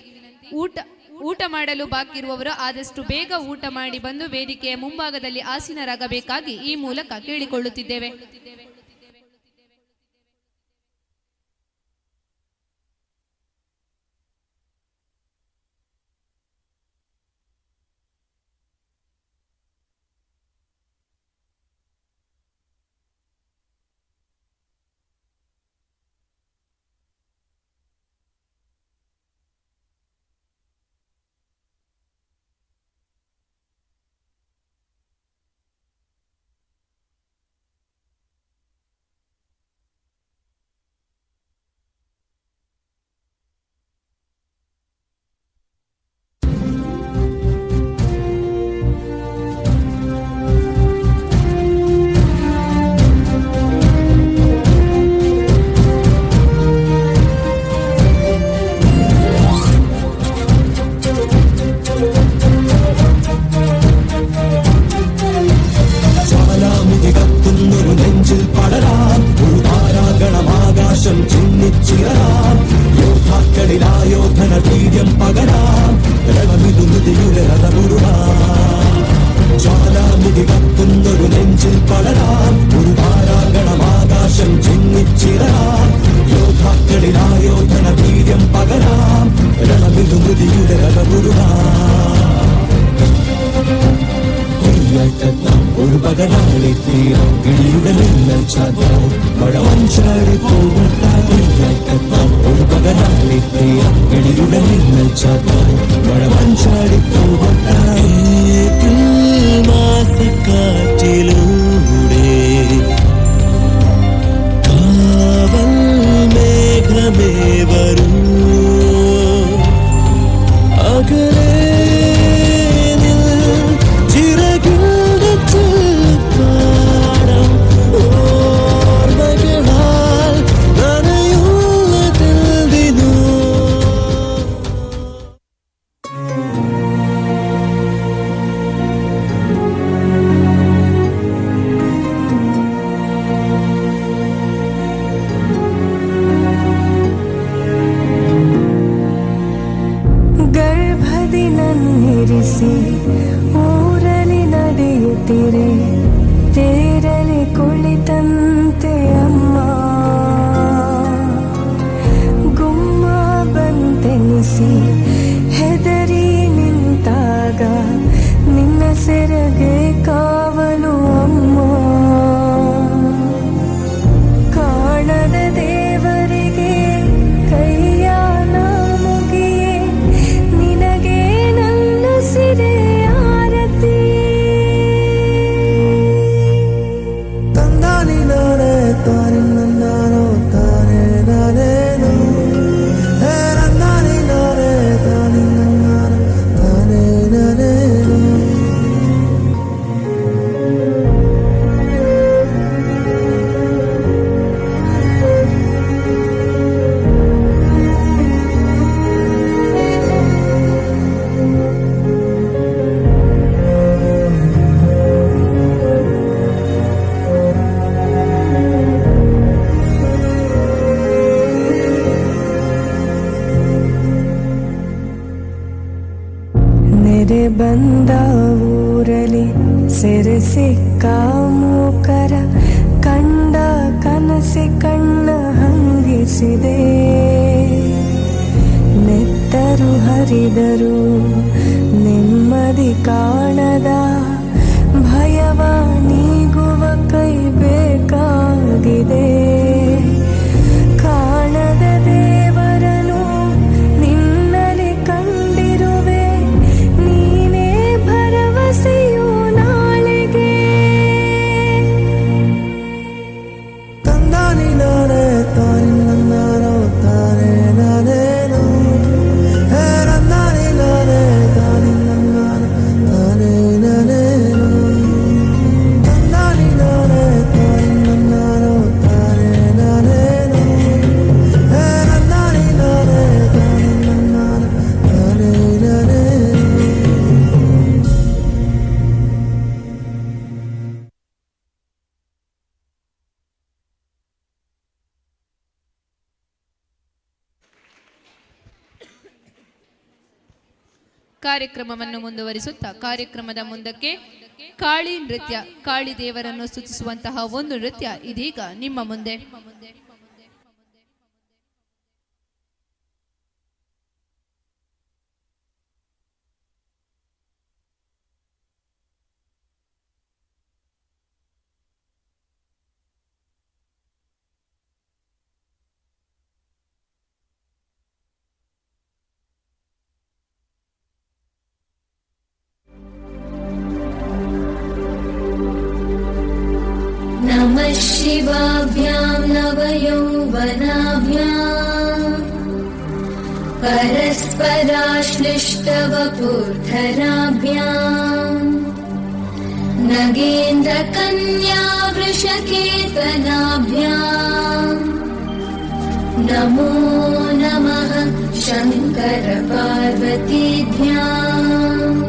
ಊಟ ಮಾಡಲು ಬಾಕಿ ಇರುವವರು ಆದಷ್ಟು ಬೇಗ ಊಟ ಮಾಡಿ ಬಂದು ವೇದಿಕೆಯ ಮುಂಭಾಗದಲ್ಲಿ ಆಸೀನರಾಗಬೇಕಾಗಿ ಈ ಮೂಲಕ ಕೇಳಿಕೊಳ್ಳುತ್ತಿದ್ದೇವೆ. ಬಂದ ಊರಲಿ ಸೆರೆ ಸಿಕ್ಕ ಮೂಕರ ಕಂಡ ಕನಸಿ ಕಣ್ಣ ಹಂಗಿಸಿದೆ. ನೆತ್ತರು ಹರಿದರು ನೆಮ್ಮದಿ ಕಾಣದ ಭಯವ ನೀಗುವ ಕೈ ಬೇಕಾಗಿದೆ. ಕಾಣದ ದೇವರನು ನಿನ್ನಲಿ ಕಂಡಿರುವೆ, ನೀನೇ ಭರವಸೆಯು ನಾಳೆಗೆ. ತಂದಾನಿ ನಾನೇ ತಾನಿ ನನ್ನಾರೋ ತಾನೇ ನಾನೇನು, ಹೇ ನಂದಾನಿ ನಾನೇ ತಾನಿ ನನ್ನಾರೋ ತಾನೇ ನಾನೇನು. ಕಾರ್ಯಕ್ರಮವನ್ನು ಮುಂದುವರಿಸುತ್ತಾ ಕಾರ್ಯಕ್ರಮದ ಮುಂದಕ್ಕೆ ಕಾಳಿ ನೃತ್ಯ, ಕಾಳಿ ದೇವರನ್ನು ಸ್ತುತಿಸುವಂತಹ ಒಂದು ನೃತ್ಯ ಇದೀಗ ನಿಮ್ಮ ಮುಂದೆ. नमः शिवाभ्यां नवयौवनाभ्यां परस्पराश्लिष्टवपुर्धराभ्यां नगेन्द्रकन्या वृषकेतनाभ्यां नमो नमः शङ्करपार्वतीभ्याम्.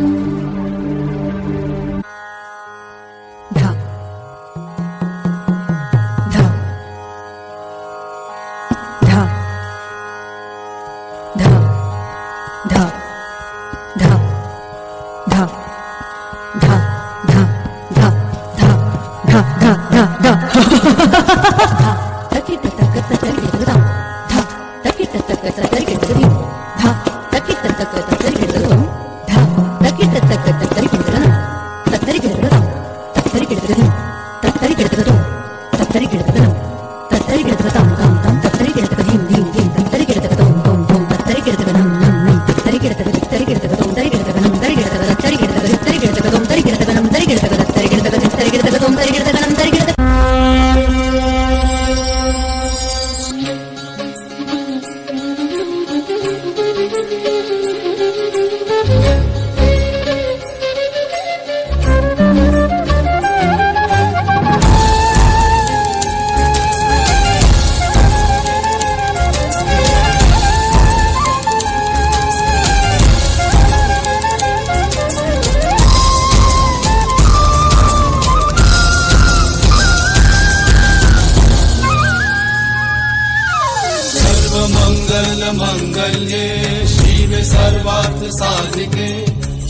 मंगल्ये शिवे सर्वार्थ साधिके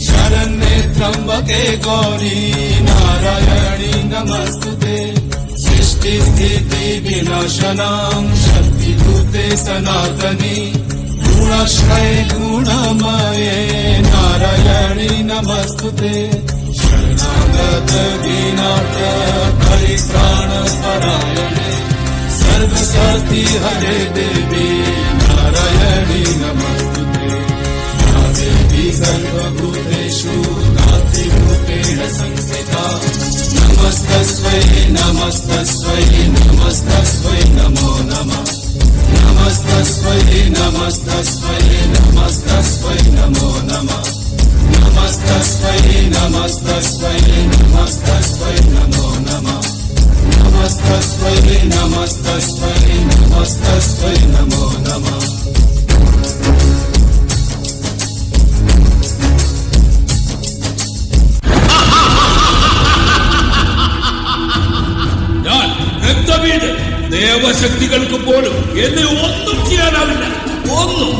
शरण्ये त्र्यंबके गौरी नारायणी नमस्तुते सृष्टि स्थिति विनाशनां शक्तिभूते सनातनी गुणाश्रये गुणमये नारायणी नमस्तुते शरणागत दीनार्थ परित्राण परायणे सर्वशक्ति हरे देवी नारायणी नमस्तुते या देवी सर्वभूतेषु नास्तिरूपेण संस्थिता नमस्तस्मै नमस्तस्मै नमस्तस्मै नमो नमः नमस्तस्मै नमस्तस्मै नमस्तस्मै नमो नमः नमस्तस्मै नमस्तस्मै नमस्तस्मै नमो नमः नमस्तस्मै नमस्तस्मै नमस्तस्मै नमो नमः. ഞാൻ രക്തവീട് ദേവശക്തികൾക്ക് പോലും എന്നെ ഒന്നും ചെയ്യാനാവില്ല. ഒന്നും.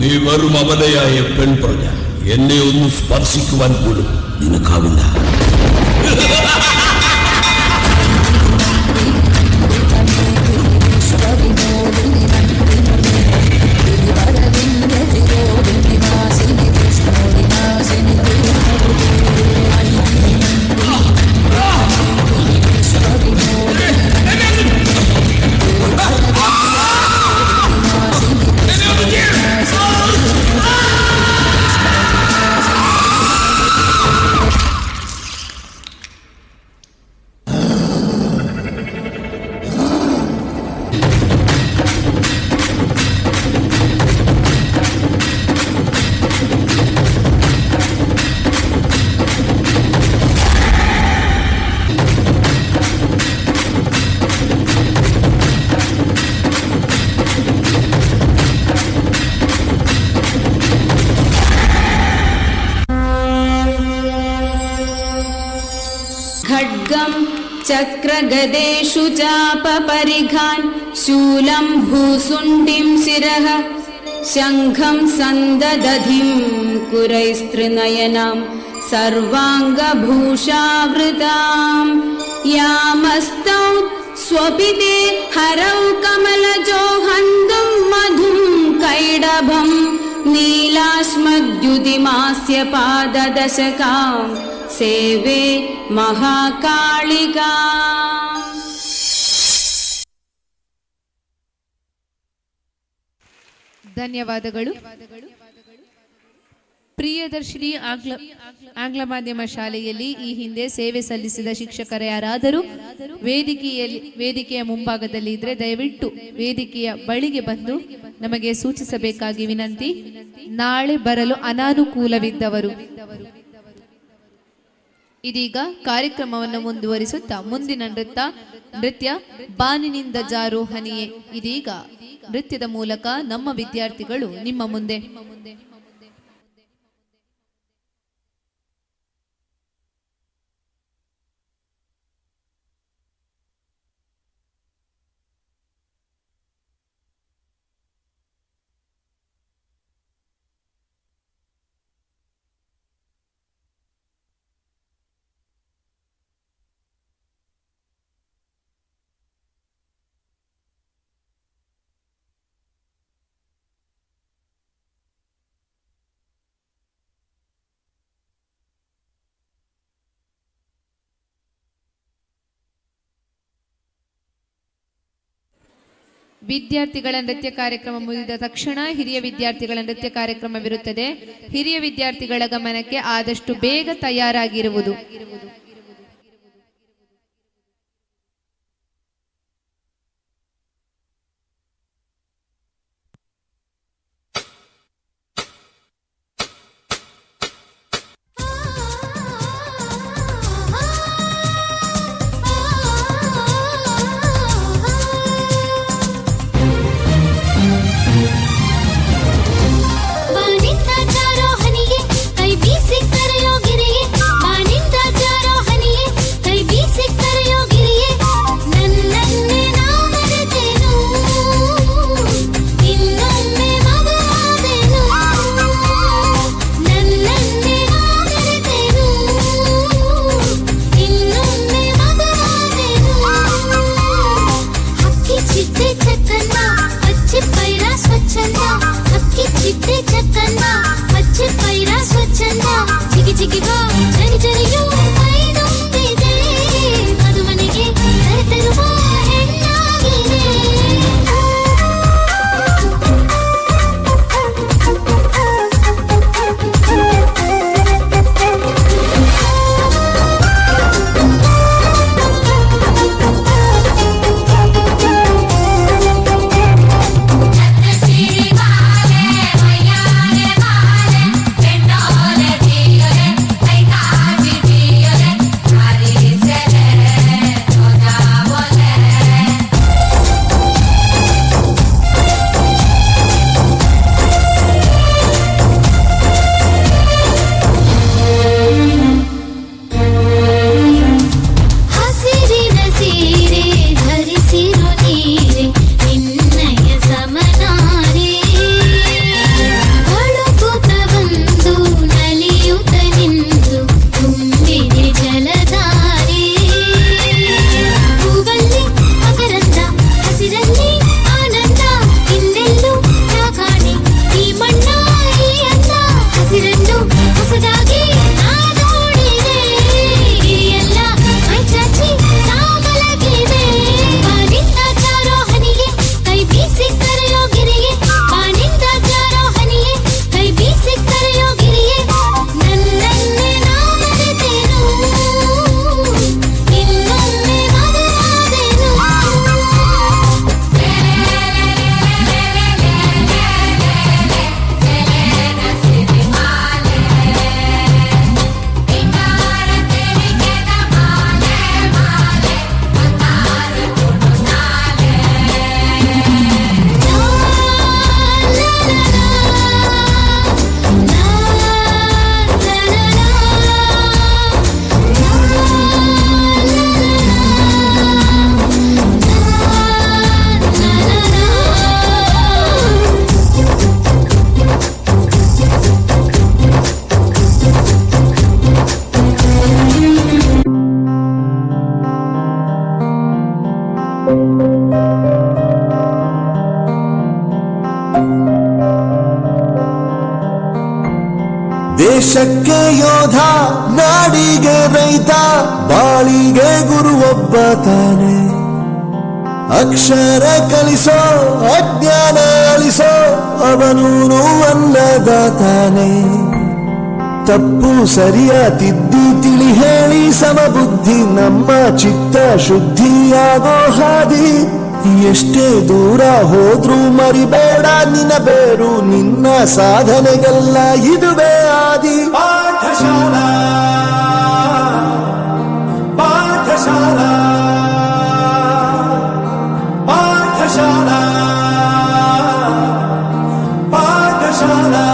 നീ വെറും അബലയായ പെൺപ്രജ. എന്നെ ഒന്ന് സ്പർശിക്കുവാൻ പോലും നിനക്കാവില്ല. खड्गं चक्रगदेषु चापपरिघान् शूलं भूसुण्डिं शिरः शङ्खं सन्ददधिं कुरैस्त्रिनयनां सर्वाङ्गभूषावृतां यामस्तौ स्वपिते हरौ कमलजो हन्तुं मधुं कैडभं नीलाश्मद्युतिमास्य पाददशकां सेवे महाकालिका. ಧನ್ಯವಾದಗಳು. ಪ್ರಿಯದರ್ಶಿನಿ ಆಂಗ್ಲ ಮಾಧ್ಯಮ ಶಾಲೆಯಲ್ಲಿ ಈ ಹಿಂದೆ ಸೇವೆ ಸಲ್ಲಿಸಿದ ಶಿಕ್ಷಕರು ಯಾರಾದರೂ ವೇದಿಕೆಯ ಮುಂಭಾಗದಲ್ಲಿ ಇದ್ರೆ ದಯವಿಟ್ಟು ವೇದಿಕೆಯ ಬಳಿಗೆ ಬಂದು ನಮಗೆ ಸೂಚಿಸಬೇಕಾಗಿ ವಿನಂತಿ. ನಾಳೆ ಬರಲು ಅನಾನುಕೂಲವಿದ್ದವರು. ಇದೀಗ ಕಾರ್ಯಕ್ರಮವನ್ನು ಮುಂದುವರಿಸುತ್ತಾ ಮುಂದಿನ ನೃತ್ಯ ಬಾನಿನಿಂದ ಜಾರೋ ಹನಿಯೇ. ಇದೀಗ ನೃತ್ಯದ ಮೂಲಕ ನಮ್ಮ ವಿದ್ಯಾರ್ಥಿಗಳು ನಿಮ್ಮ ಮುಂದೆ. ವಿದ್ಯಾರ್ಥಿಗಳ ನೃತ್ಯ ಕಾರ್ಯಕ್ರಮ ಮುಗಿದ ತಕ್ಷಣ ಹಿರಿಯ ವಿದ್ಯಾರ್ಥಿಗಳ ನೃತ್ಯ ಕಾರ್ಯಕ್ರಮವಿರುತ್ತದೆ. ಹಿರಿಯ ವಿದ್ಯಾರ್ಥಿಗಳ ಗಮನಕ್ಕೆ ಆದಷ್ಟು ಬೇಗ ತಯಾರಾಗಿರುವುದು. ಬಾನಿಂದ ಜಾರೋ ಹನಿಗೆ ಕೈ ಬೀಸಿ ಕರೆಯೋ ಗಿರಿಯೇ ಬಾನಿಂದ ಜಾರೋ ದೇಶಕ್ಕೆ ಯೋಧ, ನಾಡಿಗೆ ರೈತ, ಬಾಳಿಗೆ ಗುರು ಒಬ್ಬ ತಾನೆ. ಅಕ್ಷರ ಕಲಿಸೋ, ಅಜ್ಞಾನ ಅಳಿಸೋ, ಅವನೂನು ಅನ್ನದಾತಾನೆ. ತಪ್ಪು ಸರಿಯ ತಿದ್ದಿ ತಿಳಿ ಹೇಳಿ ಸಮಬುದ್ಧಿ, ನಮ್ಮ ಚಿತ್ತ ಶುದ್ಧಿಯಾಗೋ ಹಾದಿ. ಎಷ್ಟೇ ದೂರ ಹೋದ್ರೂ ಮರಿಬೇಡ ನಿನ್ನ ಬೇರು, ನಿನ್ನ ಸಾಧನೆಗೆಲ್ಲ ಇದುವೇ ಆದಿ. ಪಾಠಶಾಲಾ ಪಾಠಶಾಲಾ ಪಾಠಶಾಲಾ ಪಾಠಶಾಲಾ.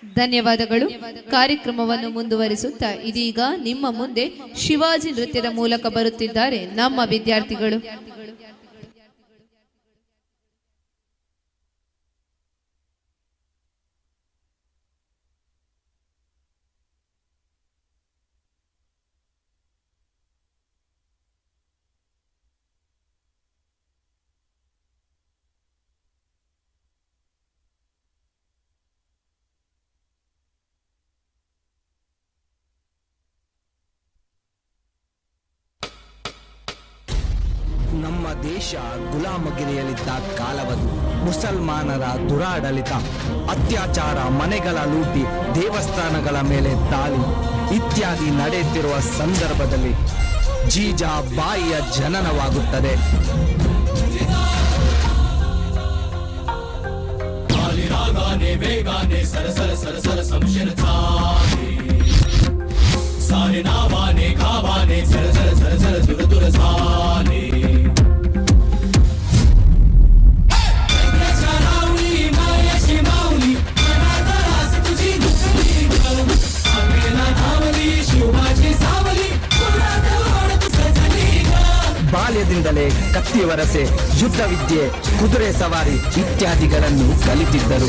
ಧನ್ಯವಾದಗಳು. ಕಾರ್ಯಕ್ರಮವನ್ನು ಮುಂದುವರಿಸುತ್ತಾ ಇದೀಗ ನಿಮ್ಮ ಮುಂದೆ ಶಿವಾಜಿ ನೃತ್ಯದ ಮೂಲಕ ಬರುತ್ತಿದ್ದಾರೆ ನಮ್ಮ ವಿದ್ಯಾರ್ಥಿಗಳು. ನಮ್ಮ ದೇಶ ಗುಲಾಮಗಿರಿಯಲ್ಲಿದ್ದ ಕಾಲವದು. ಮುಸಲ್ಮಾನರ ದುರಾಡಳಿತ, ಅತ್ಯಾಚಾರ, ಮನೆಗಳ ಲೂಟಿ, ದೇವಸ್ಥಾನಗಳ ಮೇಲೆ ದಾಳಿ ಇತ್ಯಾದಿ ನಡೆಯುತ್ತಿರುವ ಸಂದರ್ಭದಲ್ಲಿ ಜೀಜಾಬಾಯಿಯ ಜನನವಾಗುತ್ತದೆ. ಬಾಲ್ಯದಿಂದಲೇ ಕತ್ತಿ ವರಸೆ, ಯುದ್ಧ ವಿದ್ಯೆ, ಕುದುರೆ ಸವಾರಿ ಇತ್ಯಾದಿಗಳನ್ನು ಕಲಿತಿದ್ದರು.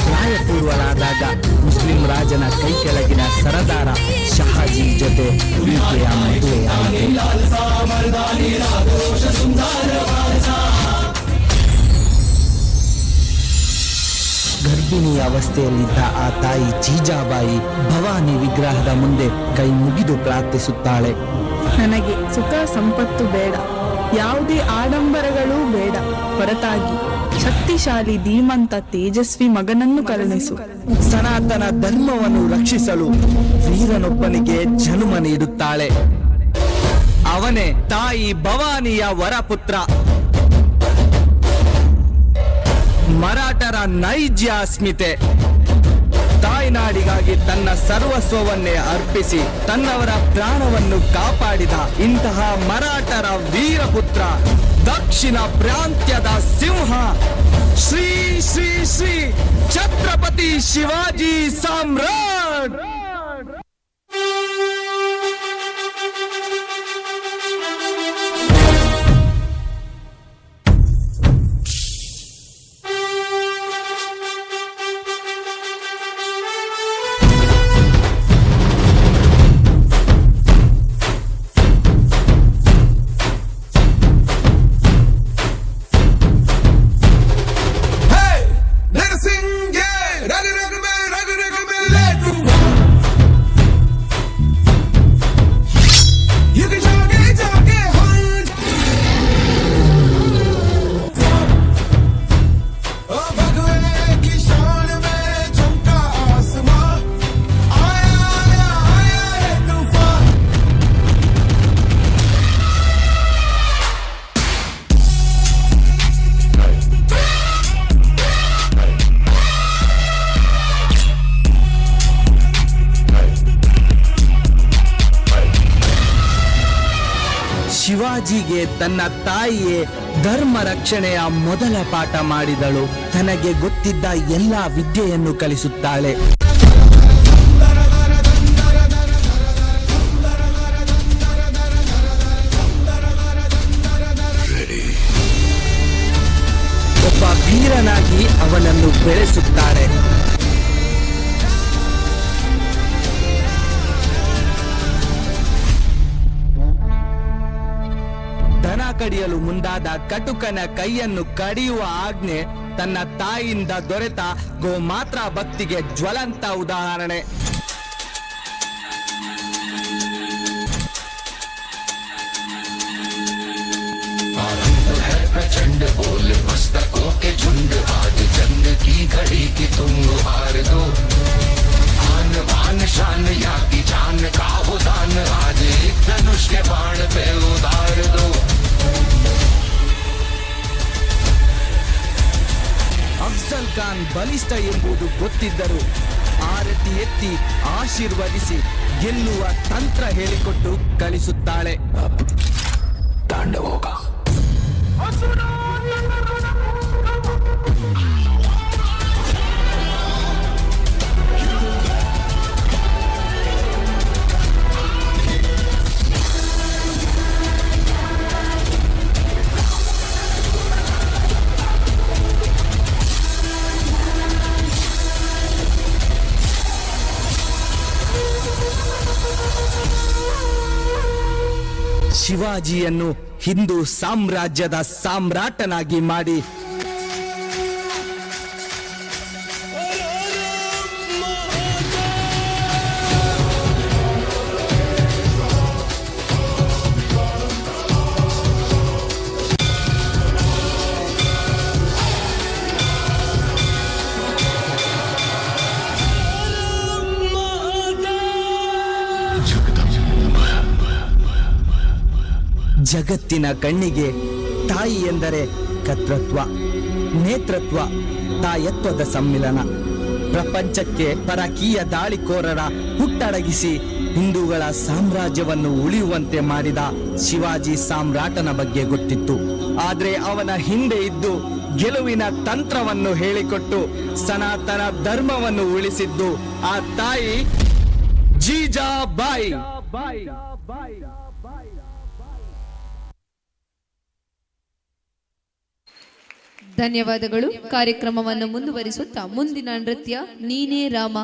ಪ್ರಾಯಪೂರ್ವರಾದಾಗ ಮುಸ್ಲಿಂ ರಾಜನ ಕೈ ಕೆಳಗಿನ ಸರದಾರ ಶಹಾಜಿ ಜೊತೆ ಈಕೆಯ ಮದುವೆಯಾಯಿತು. ಗರ್ಭಿಣಿ ಅವಸ್ಥೆಯಲ್ಲಿದ್ದ ಆ ತಾಯಿ ಜೀಜಾಬಾಯಿ ಭವಾನಿ ವಿಗ್ರಹದ ಮುಂದೆ ಕೈ ಮುಗಿದು ಪ್ರಾರ್ಥಿಸುತ್ತಾಳೆ. ನನಗೆ ಸುಖ ಸಂಪತ್ತು ಬೇಡ, ಯಾವುದೇ ಆಡಂಬರಗಳೂ ಬೇಡ, ಹೊರತಾಗಿ ಶಕ್ತಿಶಾಲಿ ಧೀಮಂತ ತೇಜಸ್ವಿ ಮಗನನ್ನು ಕರುಣಿಸು. ಸನಾತನ ಧರ್ಮವನ್ನು ರಕ್ಷಿಸಲು ವೀರನೊಬ್ಬನಿಗೆ ಜನ್ಮ ನೀಡುತ್ತಾಳೆ. ಅವನೇ ತಾಯಿ ಭವಾನಿಯ ವರಪುತ್ರ, ಮರಾಠರ ನೈಜ ಅಸ್ಮಿತೆ. ತಾಯ್ನಾಡಿಗಾಗಿ ತನ್ನ ಸರ್ವಸ್ವವನ್ನೇ ಅರ್ಪಿಸಿ ತನ್ನವರ ಪ್ರಾಣವನ್ನು ಕಾಪಾಡಿದ ಇಂತಹ ಮರಾಠರ ವೀರಪುತ್ರ, ದಕ್ಷಿಣ ಪ್ರಾಂತ್ಯದ ಸಿಂಹ, ಶ್ರೀ ಶ್ರೀ ಶ್ರೀ ಛತ್ರಪತಿ ಶಿವಾಜಿ ಸಾಮ್ರಾಟ್. ಶಿವಾಜಿಗೆ ತನ್ನ ತಾಯಿಯೇ ಧರ್ಮ ರಕ್ಷಣೆಯ ಮೊದಲ ಪಾಠ ಮಾಡಿದಳು. ತನಗೆ ಗೊತ್ತಿದ್ದ ಎಲ್ಲ ವಿದ್ಯೆಯನ್ನು ಕಲಿಸುತ್ತಾಳೆ. ವೀರನಾಗಿ ಅವನನ್ನು ಬೆಳೆಸುತ್ತಾಳೆ. ದನ ಕಡಿಯಲು ಮುಂದಾದ ಕಟುಕನ ಕೈಯನ್ನು ಕಡಿಯುವ ಆಜ್ಞೆ ತನ್ನ ತಾಯಿಯಿಂದ ದೊರೆತ ಗೋಮಾತ್ರ ಭಕ್ತಿಗೆ ಜ್ವಲಂತ ಉದಾಹರಣೆ. प्रचंड बोल मस्तकों के झुंड आज जंग की घड़ी की तुम हार दो. आन बान शान या की जान का वो दान आज एक धनुष के बाण पे उतार दो. ಅಫ್ಜಲ್ ಖಾನ್ ಬಲಿಷ್ಠ ಎಂಬುದು ಗೊತ್ತಿದ್ದರೂ ಆರತಿ ಎತ್ತಿ ಆಶೀರ್ವದಿಸಿ ಗೆಲ್ಲುವ ತಂತ್ರ ಹೇಳಿಕೊಟ್ಟು ಕಳಿಸುತ್ತಾಳೆ. ತಾಂಡವೋಗ ಶಿವಾಜಿಯನ್ನು ಹಿಂದೂ ಸಾಮ್ರಾಜ್ಯದ ಸಾಮ್ರಾಟನಾಗಿ ಮಾಡಿ ಜಗತ್ತಿನ ಕಣ್ಣಿಗೆ ತಾಯಿ ಎಂದರೆ ಕರ್ತೃತ್ವ, ನೇತೃತ್ವ, ತಾಯತ್ವದ ಸಮ್ಮಿಲನ. ಪ್ರಪಂಚಕ್ಕೆ ಪರಕೀಯ ದಾಳಿಕೋರರ ಹುಟ್ಟಡಗಿಸಿ ಹಿಂದೂಗಳ ಸಾಮ್ರಾಜ್ಯವನ್ನು ಉಳಿಯುವಂತೆ ಮಾಡಿದ ಶಿವಾಜಿ ಸಾಮ್ರಾಟನ ಬಗ್ಗೆ ಗೊತ್ತಿತ್ತು. ಆದರೆ ಅವನ ಹಿಂದೆ ಇದ್ದು ಗೆಲುವಿನ ತಂತ್ರವನ್ನು ಹೇಳಿಕೊಟ್ಟು ಸನಾತನ ಧರ್ಮವನ್ನು ಉಳಿಸಿದ್ದು ಆ ತಾಯಿ ಜೀಜಾಬಾಯಿ. ಧನ್ಯವಾದಗಳು. ಕಾರ್ಯಕ್ರಮವನ್ನು ಮುಂದುವರಿಸುತ್ತಾ ಮುಂದಿನ ನೃತ್ಯ ನೀನೇ ರಾಮ.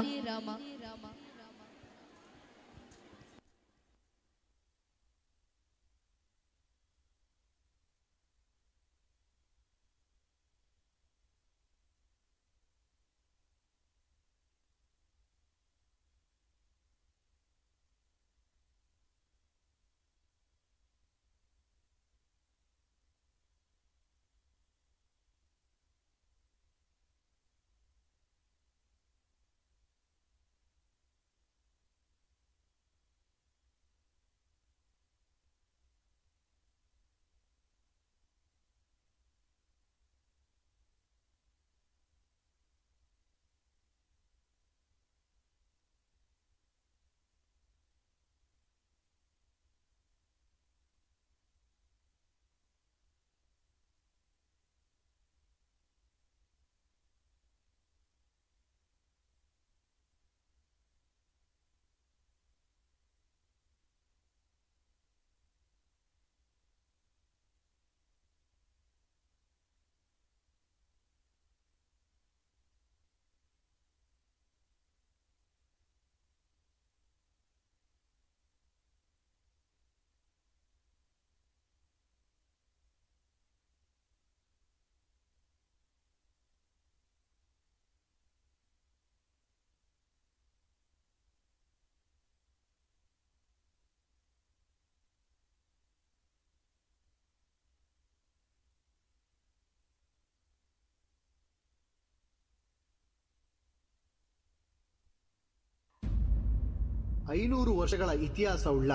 ಐನೂರು ವರ್ಷಗಳ ಇತಿಹಾಸವುಳ್ಳ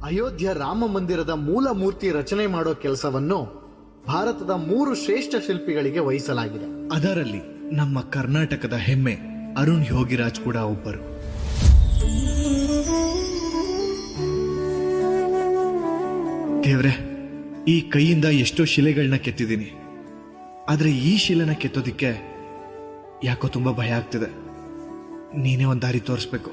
ಅಯೋಧ್ಯ ರಾಮ ಮಂದಿರದ ಮೂಲ ಮೂರ್ತಿ ರಚನೆ ಮಾಡೋ ಕೆಲಸವನ್ನು ಭಾರತದ 3 ಶ್ರೇಷ್ಠ ಶಿಲ್ಪಿಗಳಿಗೆ ವಹಿಸಲಾಗಿದೆ. ಅದರಲ್ಲಿ ನಮ್ಮ ಕರ್ನಾಟಕದ ಹೆಮ್ಮೆ ಅರುಣ್ ಯೋಗಿರಾಜ್ ಕೂಡ ಒಬ್ಬರು. ದೇವ್ರೆ, ಈ ಕೈಯಿಂದ ಎಷ್ಟೋ ಶಿಲೆಗಳನ್ನ ಕೆತ್ತಿದ್ದೀನಿ, ಆದ್ರೆ ಈ ಶಿಲೆನ ಕೆತ್ತೋದಿಕ್ಕೆ ಯಾಕೋ ತುಂಬಾ ಭಯ ಆಗ್ತಿದೆ. ನೀನೇ ಒಂದು ದಾರಿ ತೋರಿಸ್ಬೇಕು.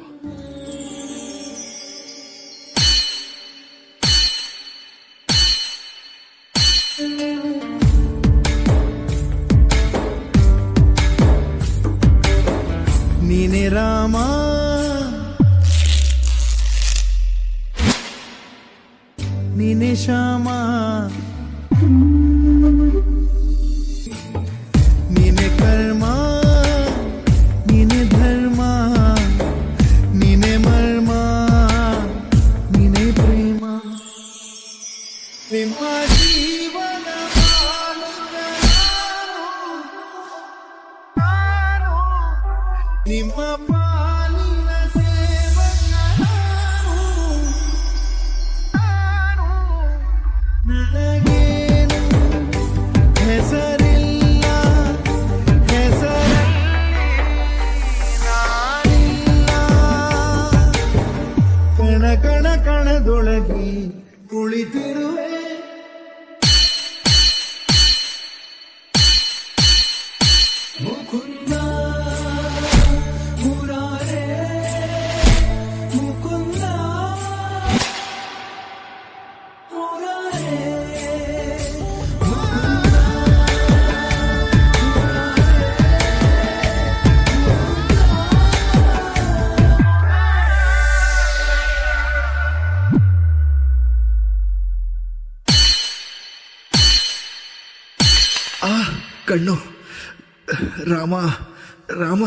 ನಿಮ್ಮ ಪಾಲಿನ ಸೇವಕ ನನಗೇನು ಹೆಸರಿಲ್ಲ, ಹೆಸರಲ್ಲಿ ನಾನಿಲ್ಲ. ಕಣ ಕಣ ಕಣದೊಳಗೆ ಕುಳಿತಿರುವೆ. ಮುಕುಂದ ಮುರಾರೇ ಮುಕುಂದ ಮುರಾರೇ. ಆ ಕಣ್ಣು ರಾಮ ರಾಮ.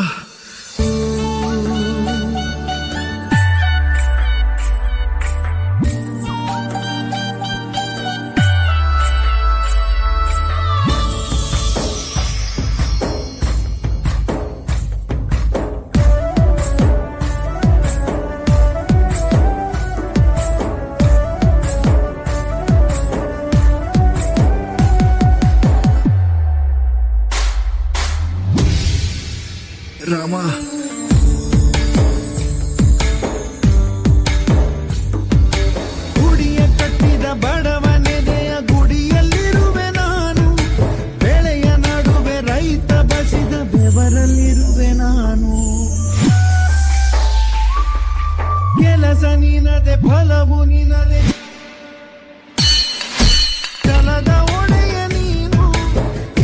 ರಾಮ ಗುಡಿಯ ಕಟ್ಟಿದ ಬಡವನೆದೆಯ ಗುಡಿಯಲ್ಲಿರುವೆ ನಾನು. ಬೆಳೆಯ ನಡುವೆ ರೈತ ಬಸಿದ ಬೆವರಲ್ಲಿರುವೆ ನಾನು. ಕೆಲಸ ನಿನದೆ ಫಲವು ನಿನದೆ, ಛಲದ ಒಡೆಯ ನೀನು.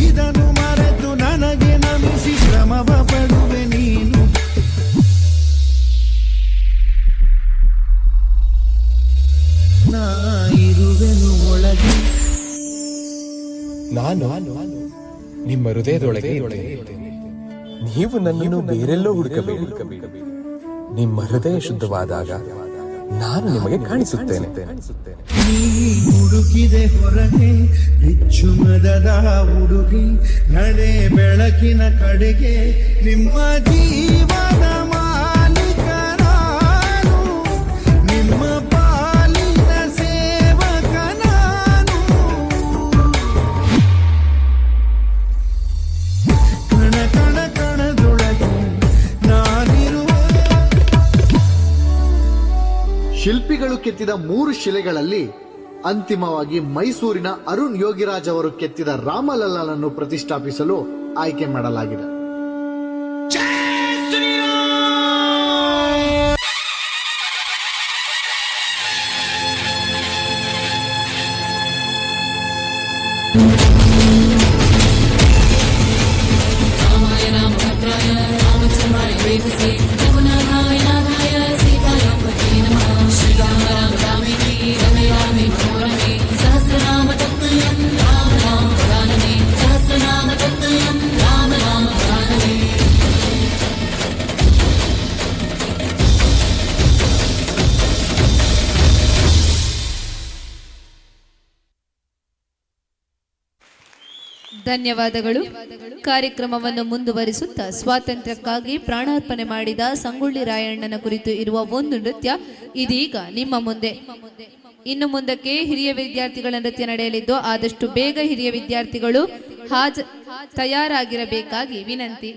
ಇದನ್ನು ಮರೆತು ನನಗೆ ನಮಿಸಿ ಶ್ರಮವ ಪಡುವೆ ನೀನು. ನಾ ಇರುವೆನು ಒಳಗೆ. ನಾನು ನಿಮ್ಮ ಹೃದಯದೊಳಗೆ ನೀವು ನನ್ನನ್ನು ಬೇರೆಲ್ಲೋ ಹುಡುಕಬೇಡಿ. ನಿಮ್ಮ ಹೃದಯ ಶುದ್ಧವಾದಾಗ ನಾನು ನಿಮಗೆ ಕಾಣಿಸುತ್ತೇನೆ. ನೀ ಹುಡುಕಿದೆ ಹೊರಗೆ ಹೆಚ್ಚು ಮದದ ಹುಡುಗಿ, ನಡೆ ಬೆಳಕಿನ ಕಡೆಗೆ. ನಿಮ್ಮ ಜೀವದ ಮಾಲೀಕ ನಾನು, ನಿಮ್ಮ ಪಾಲಿನ ಸೇವಕ ನಾನು. ಕಣ ಕಣ ಕಣದೊಳಗೆ ನಾನಿರುವೆ. ಶಿಲ್ಪಿಗಳು ಕೆತ್ತಿದ 3 ಶಿಲೆಗಳಲ್ಲಿ ಅಂತಿಮವಾಗಿ ಮೈಸೂರಿನ ಅರುಣ್ ಯೋಗಿರಾಜ್ ಅವರು ಕೆತ್ತಿದ ರಾಮಲಲ್ಲನನ್ನು ಪ್ರತಿಷ್ಠಾಪಿಸಲು ಆಯ್ಕೆ ಮಾಡಲಾಗಿದೆ. ಧನ್ಯವಾದಗಳು. ಕಾರ್ಯಕ್ರಮವನ್ನು ಮುಂದುವರಿಸುತ್ತಾ ಸ್ವಾತಂತ್ರ್ಯಕ್ಕಾಗಿ ಪ್ರಾಣಾರ್ಪಣೆ ಮಾಡಿದ ಸಂಗೊಳ್ಳಿ ರಾಯಣ್ಣನ ಕುರಿತು ಇರುವ ಒಂದು ನೃತ್ಯ ಇದೀಗ ನಿಮ್ಮ ಮುಂದೆ. ಇನ್ನು ಮುಂದಕ್ಕೆ ಹಿರಿಯ ವಿದ್ಯಾರ್ಥಿಗಳ ನೃತ್ಯ ನಡೆಯಲಿದ್ದು ಆದಷ್ಟು ಬೇಗ ಹಿರಿಯ ವಿದ್ಯಾರ್ಥಿಗಳು ತಯಾರಾಗಿರಬೇಕಾಗಿ ವಿನಂತಿ.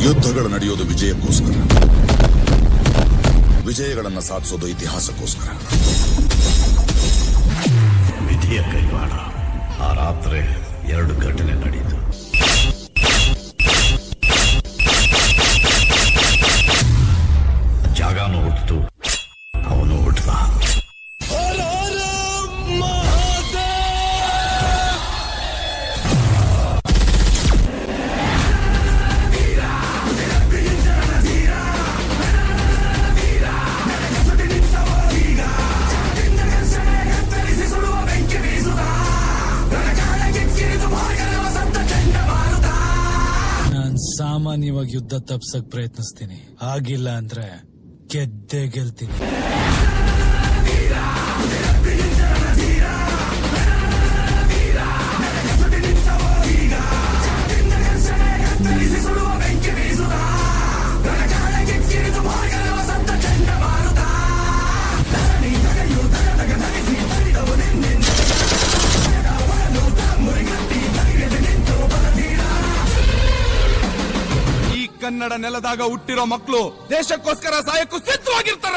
ಯುದ್ಧಗಳು ನಡೆಯೋದು ವಿಜಯಕ್ಕೋಸ್ಕರ, ವಿಜಯಗಳನ್ನು ಸಾಧಿಸೋದು ಇತಿಹಾಸಕ್ಕೋಸ್ಕರ. ವಿಧಿಯ ಕೈವಾಡ. ಆ ರಾತ್ರಿ 2 ಘಟನೆ ನಡೆಯಿತು. ಜಾಗನೂ ಹುಟ್ಟಿತು, ಯುದ್ಧ ತಪ್ಸಕ್ ಪ್ರಯತ್ನಿಸ್ತೀನಿ. ಆಗಿಲ್ಲ ಅಂದ್ರೆ ಗೆದ್ದೇ ಗೆಲ್ತೀನಿ. ಕನ್ನಡ ನೆಲದಾಗ ಹುಟ್ಟಿರೋ ಮಕ್ಕಳು ದೇಶಕ್ಕೋಸ್ಕರ ಸಾಯಕ್ಕೂ ಸಿದ್ಧವಾಗಿರ್ತಾರ.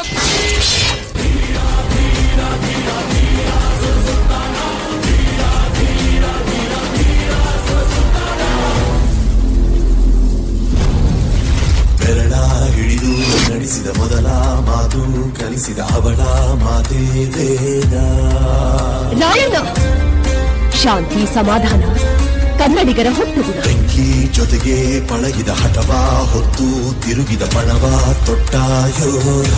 ಬೆರಳ ಹಿಡಿದು ನಡೆಸಿದ ಮೊದಲ ಮಾತು ಕಲಿಸಿದ ಅವಳ ಮಾತೇ ವೇದ. ಶಾಂತಿ ಸಮಾಧಾನ ಕನ್ನಡಿಗರ ಹುಟ್ಟುಗುಣ. ಬೆಂಕಿ ಜೊತೆಗೆ ಪಳಗಿದ ಹಠವ ಹೊತ್ತು ತಿರುಗಿದ ಪಣವ ತೊಟ್ಟ ಯೋಧ.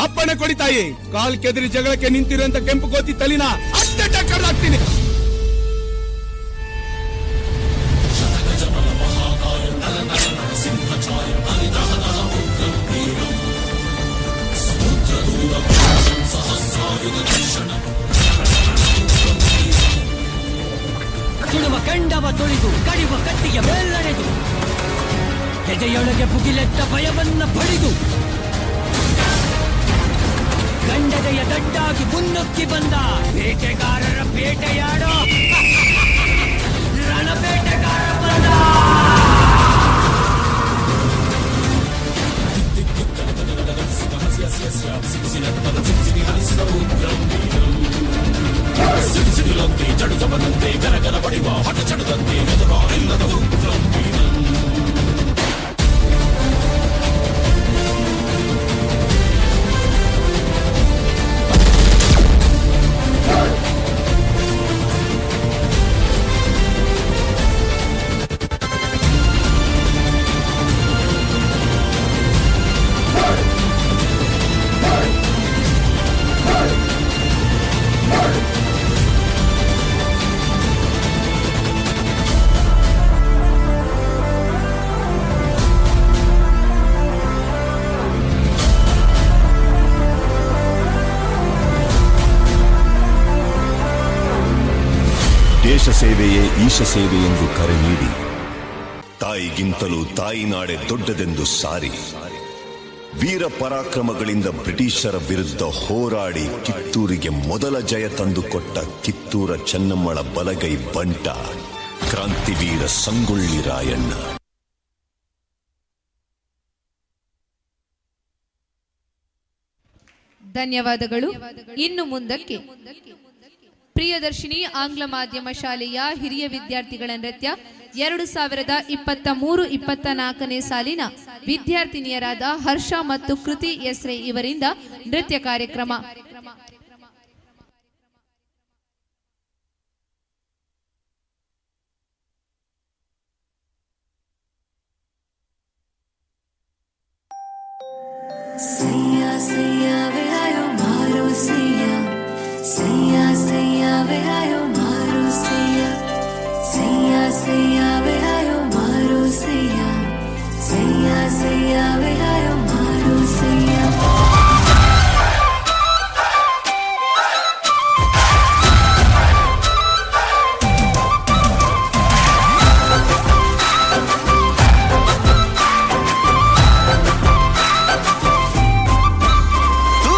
ಅಪ್ಪಣೆ ಕೊಡಿ ತಾಯಿ, ಕಾಲ್ ಕೆದರಿ ಜಗಳಕ್ಕೆ ನಿಂತಿರುವಂತ ಕೆಂಪು ಕೋತಿ ತಲಿನ ಅಷ್ಟೇ ಟಕ್ಕರ್ಲಾಗ್ತೀನಿ. ಸುಡುವ ಕಂಡವ ತೊಳೆದು ಕಡಿವ ಕತ್ತಿಯ ಮೇಲಣೆದು ಹೆಜೆಯೊಳಗೆ ಭುಗಿಲೆತ್ತ ಭಯವನ್ನ ಪಡೆದು ಗಂಡದೆಯ ದಡ್ಡಾಗಿ ಮುನ್ನುಕ್ಕಿ ಬಂದ ಬೇಟೆಗಾರರ ಬೇಟೆಯಾಡೋ ರಣಬೇಟೆಗಾರ ಬಂದ. ಜಡುಗಬದಂತೆ ಗರಗರ ಬಡಿವ ಹಠ ಚಡುದಂತೆ ಇಲ್ಲದ ದೇಶ ಸೇವೆಯೇ ಈಶ ಸೇವೆ ಎಂದು ಕರೆ ನೀಡಿ ತಾಯಿಗಿಂತಲೂ ತಾಯಿನಾಡೆ ದೊಡ್ಡದೆಂದು ಸಾರಿ ವೀರ ಪರಾಕ್ರಮಗಳಿಂದ ಬ್ರಿಟಿಷರ ವಿರುದ್ಧ ಹೋರಾಡಿ ಕಿತ್ತೂರಿಗೆ ಮೊದಲ ಜಯ ತಂದುಕೊಟ್ಟ ಕಿತ್ತೂರ ಚೆನ್ನಮ್ಮಳ ಬಲಗೈ ಬಂಟ ಕ್ರಾಂತಿವೀರ ಸಂಗೊಳ್ಳಿ ರಾಯಣ್ಣ. ಧನ್ಯವಾದಗಳು. ಇನ್ನು ಮುಂದಕ್ಕೆ ಪ್ರಿಯದರ್ಶಿನಿ ಆಂಗ್ಲ ಮಾಧ್ಯಮ ಶಾಲೆಯ ಹಿರಿಯ ವಿದ್ಯಾರ್ಥಿಗಳ ನೃತ್ಯ 2023-24ನೇ ಸಾಲಿನ ವಿದ್ಯಾರ್ಥಿನಿಯರಾದ ಹರ್ಷ ಮತ್ತು ಕೃತಿ ಎಸ್ರೆ ಇವರಿಂದ ನೃತ್ಯ ಕಾರ್ಯಕ್ರಮ. तू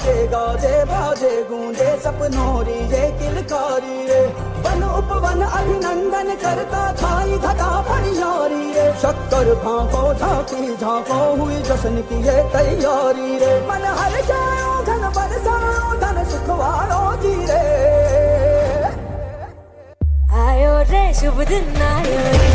बाजे गाजे बाजे गूंजे सपनोरी ये किलकारी रे वन उपवन अभिनंदन करता छाई घटा परियारी रे शक्कर भांको झांकी झांको हुई जश्न की ये तैयारी रे मन हर जाओ धन बरसाओ धन सुखवारो जी रे आयो रे शुभ दिन आयो रे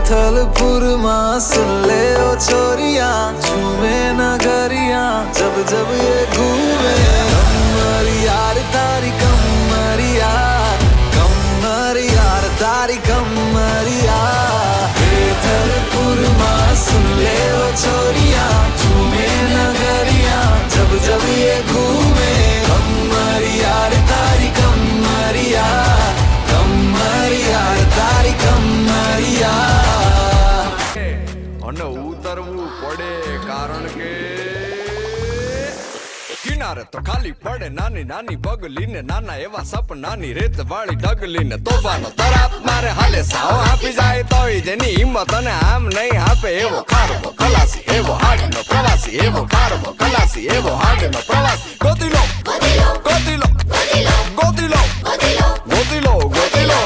थलपुर माँ सुन ले ओ छोरिया झूमे नगरिया जब जब ये घूमे कमर यार तारी कमरिया तारी कमरिया थलपुर माँ सुन ले ओ छोरिया झूमे नगरिया जब जब ये घूमे कमर यार तारी कमरिया तारी कमरिया અને ઉતરવું પડે કારણ કે કિનારે તો ખાલી પડે નાની નાની બગલીને નાના એવા સપનાની રેત વાળી ડગલીને તોફાનો તરાપ મારે હાલે સાવ આપી જાય તોય જેની હિંમત અને આમ નહીં આપે એવો ખારવો ખલાસી એવો હાડનો પ્રવાસી એવો ખારવો ખલાસી એવો હાડનો પ્રવાસી ગોતીલો ગોતીલો ગોતીલો ગોતીલો ગોતીલો ગોતીલો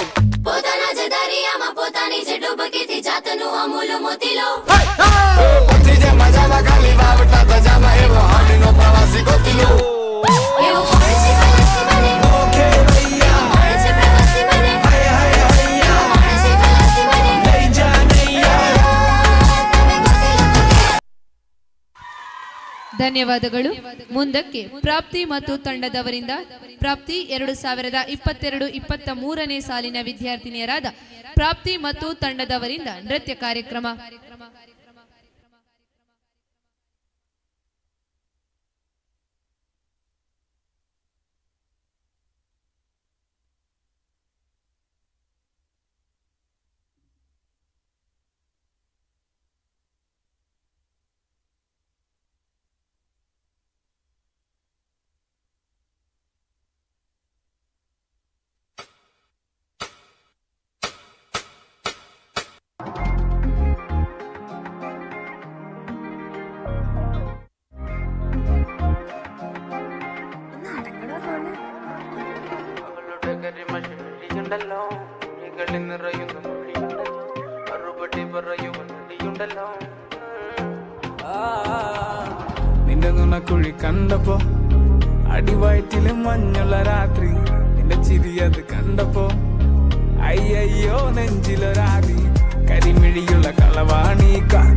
પોતાના જ દરિયામાં પોતાની જ ડૂબકીથી જાતનું અમૂલ મોતીલો પતિ જે મજામાં ખાલી વાવટા તજામાં એવો હાડનો પ્રવાસી ગોતીલો એવો કોણ છે ખલાસી મને ઓકે ભૈયા કોણ છે પ્રવાસી મને હાય હાય હૈયા કોણ છે ખલાસી મને લઈ જા નૈયા ಧನ್ಯವಾದಗಳು. ಮುಂದಕ್ಕೆ ಪ್ರಾಪ್ತಿ ಮತ್ತು ತಂಡದವರಿಂದ ಪ್ರಾಪ್ತಿ 2022-23ನೇ ಸಾಲಿನ ವಿದ್ಯಾರ್ಥಿನಿಯರಾದ ಪ್ರಾಪ್ತಿ ಮತ್ತು ತಂಡದವರಿಂದ ನೃತ್ಯ ಕಾರ್ಯಕ್ರಮ. നിന്റെ നുണക്കുഴി കണ്ടപ്പോ അടിവയറ്റില് മഞ്ഞുള്ള രാത്രി നിന്റെ ചിരി അത് കണ്ടപ്പോ അയ്യോ നെഞ്ചിലൊരാതി കരിമിഴിയുള്ള കളവാണി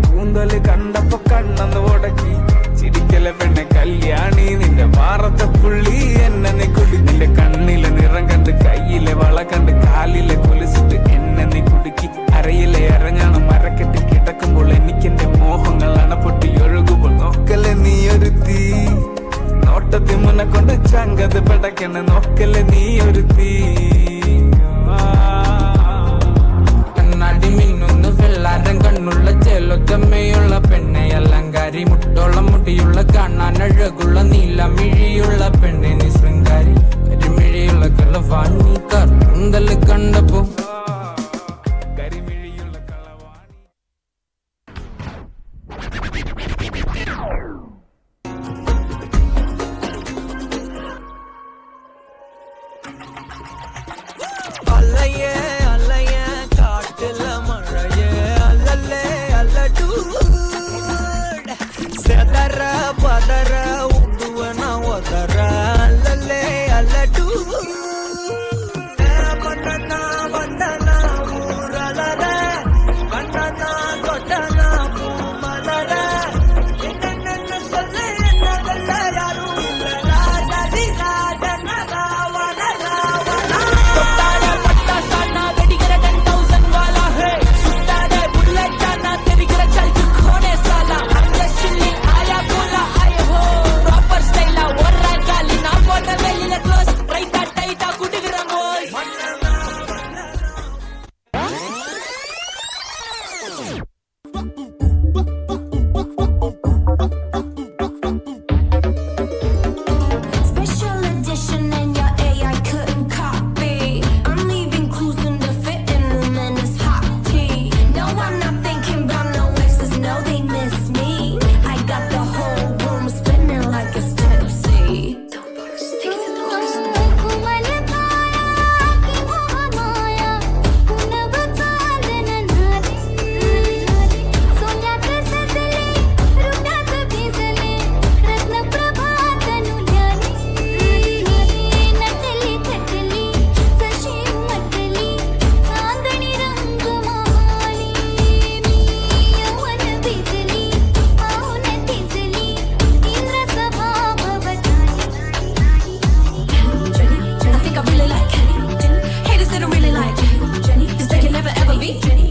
കൂന്തല് കണ്ടപ്പോ കണ്ണന്ന് ഉടക്കി ചിരിക്കല പെണ്ണെ കല്യാണി നിന്റെ മാറത്തെ പുള്ളി എന്നെ കുടി നിന്റെ കണ്ണിലെ നിറം കണ്ട് കയ്യിലെ വള കണ്ട് കാലിലെ കൊലിച്ചിട്ട് എന്നെ കുടുക്കി അരയിലെ അരഞ്ഞാണ് മരക്കെട്ടി കിടക്കുമ്പോൾ എനിക്കെന്റെ മോഹങ്ങൾ അണപ്പൊട്ടി ഒഴുകുമ്പോൾ നോക്കല്ലേ നീ ഒരുത്തി നോട്ടത്തി മുന്നെ കൊണ്ട് ചങ്കത് പടക്കണ നോക്കല്ലേ നീ ഒരുത്തി കണ്ണാടി മിന്നുന്നു വെള്ളാരം കണ്ണുള്ള ചെലൊത്തമ്മയുള്ള പെണ്ണെ അലങ്കാരി മുട്ടോളം മുടിയുള്ള അഴകുള്ള നീലമിഴിയുള്ള പെണ്ണെ നീ ശൃംഗാരി കരിമിഴിയുള്ള കള്ളവാണി കറുന്തല് കണ്ടപ്പോ കരിമിഴിയുള്ള കള്ളവാണി അല്ലയേ അല്ലയേ കാട്ടില മഴയേ അല്ലല്ലേ അല്ലടൂ സെദര പദര ഉടുവന ഒദര അല്ലല്ലേ അല്ലടൂ ಬಂದನ ಬಂದನ ಊರಲರ ಬಂದನ ಕೊಟ್ಟನ பூமலர என்னென்ன சொல்ல என்னದಲ್ಲ ಯಾರು ಇಲ್ಲ ರಾಜದಿ ರಾಜನ ರಾವಣ ರಾವಣ ಕೊಟ್ಟಾರೆ ಪಟ್ಟ ಸಣ್ಣ ಗಡಿಗರ 10,000 ವಾಲ ಹೇ ಸುತ್ತಾರೆ ಬುಲೆಟ್ ಅನ್ನ ತೆರಿಗಿರ ಚಲ್ತು ಕೋಣೆ ಸಾಲ ಅಂದಶಿಲ್ಲಿ ಆಯಾ ಕೋಲ ಆಯ ಹೋ ಪ್ರಾಪರ್ ಸ್ಟೈಲ ಒರ್ರ ಗಾಲಿ ನಾ ಬೋಟ ಮೇಲಿನ ಕ್ಲೋಸ್ ರೈಟ್ ಟೈಟ್ ಗುಡಿಗರ boys Special edition and your AI couldn't copy. I'm leaving clues in the fitting room and it's hot tea. No, I'm not thinking about no exes, no, they miss me. I got the whole room spinning like it's tipsy. I think I really like Jenny. Haters they don't really like Jenny, 'cause they can never ever be Jenny.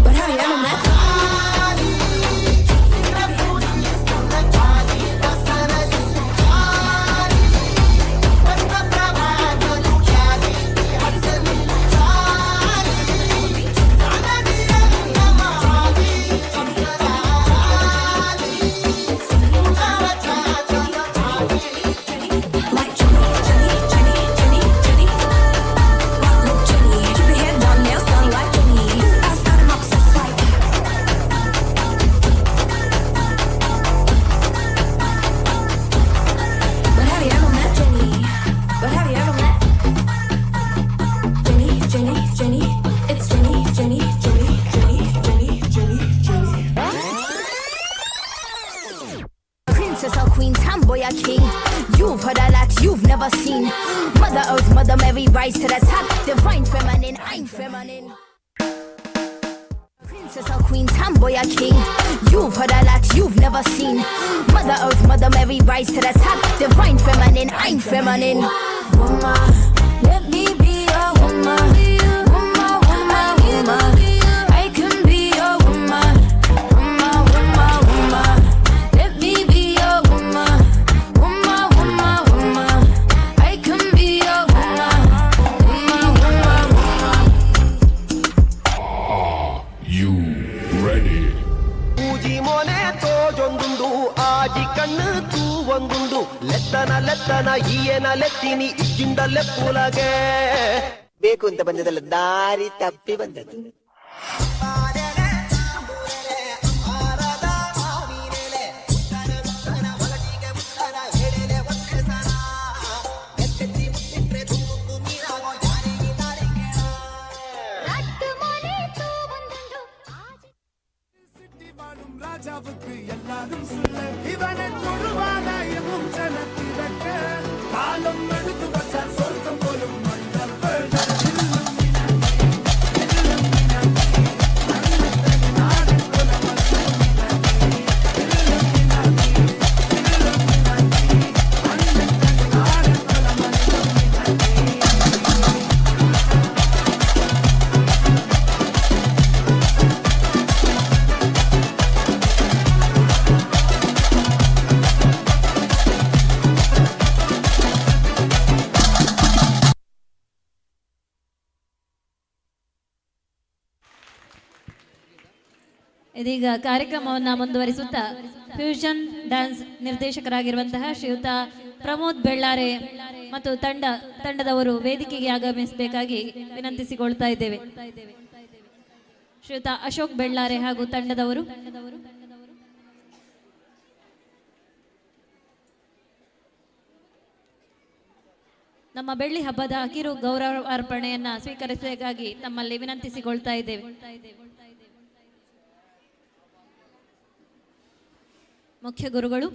But how you ever met? Like Jenny. Look, Jenny, keep your head down, nails done like Jenny. I started my obsessed like. But have you ever met Jenny? But have you ever met Jenny? It's Jenny. Princess or queen, tomboy or king. You've heard a lot you've never seen. Mother Earth, Mother Mary, rise to the top. Divine feminine, I'm feminine. Princess or queen, tomboy or king. You've heard a lot you've never seen. Mother Earth, Mother Mary, rise to the top. Divine feminine, I'm feminine. Woman, let me be a woman. Woman. I can be a woman. Woman. Let me be a woman. Woman. I can be a woman. Woman. You ready? పూజి మోనే తోజొందుండు ఆజి కಣ್ಣు తూవందుండు ಲೆತ್ತನ ಈಯನ ಲೆತ್ತಿನಿ ಇಜ್ಜಿಂದ ಲೆಪ್ಪುಲಗೆ ಬೇಕು ಅಂತ ಬಂದದಲ್ಲ ದಾರಿ ತಪ್ಪಿ ಬಂದದ್ದು ராஜாவுக்கு எல்லாரும் சொல்ல இவனை தொழுவாதாயமும் ஜனத்திற்கு காலம் எடுத்து வச்சால் சொர்க்கம் போலும் ಇದೀಗ ಕಾರ್ಯಕ್ರಮವನ್ನು ಮುಂದುವರಿಸುತ್ತಾ ಫ್ಯೂಷನ್ ಡ್ಯಾನ್ಸ್ ನಿರ್ದೇಶಕರಾಗಿರುವಂತಹ ಶ್ರೀಯುತ ಪ್ರಮೋದ್ ಬೆಳ್ಳಾರೆ ಮತ್ತು ತಂಡದವರು ವೇದಿಕೆಗೆ ಆಗಮಿಸಬೇಕಾಗಿ ವಿನಂತಿಸಿಕೊಳ್ತಾ ಇದ್ದೇವೆ. ಶ್ರೀಯುತ ಅಶೋಕ್ ಬೆಳ್ಳಾರೆ ಹಾಗೂ ತಂಡದವರು. ನಮ್ಮ ಬೆಳ್ಳಿ ಹಬ್ಬದ ಕಿರು ಗೌರವಾರ್ಪಣೆಯನ್ನ ಸ್ವೀಕರಿಸಬೇಕಾಗಿ ತಮ್ಮಲ್ಲಿ ವಿನಂತಿಸಿಕೊಳ್ತಾ ಇದ್ದೇವೆ. ಮುಖ್ಯ ಗುರುಗಳು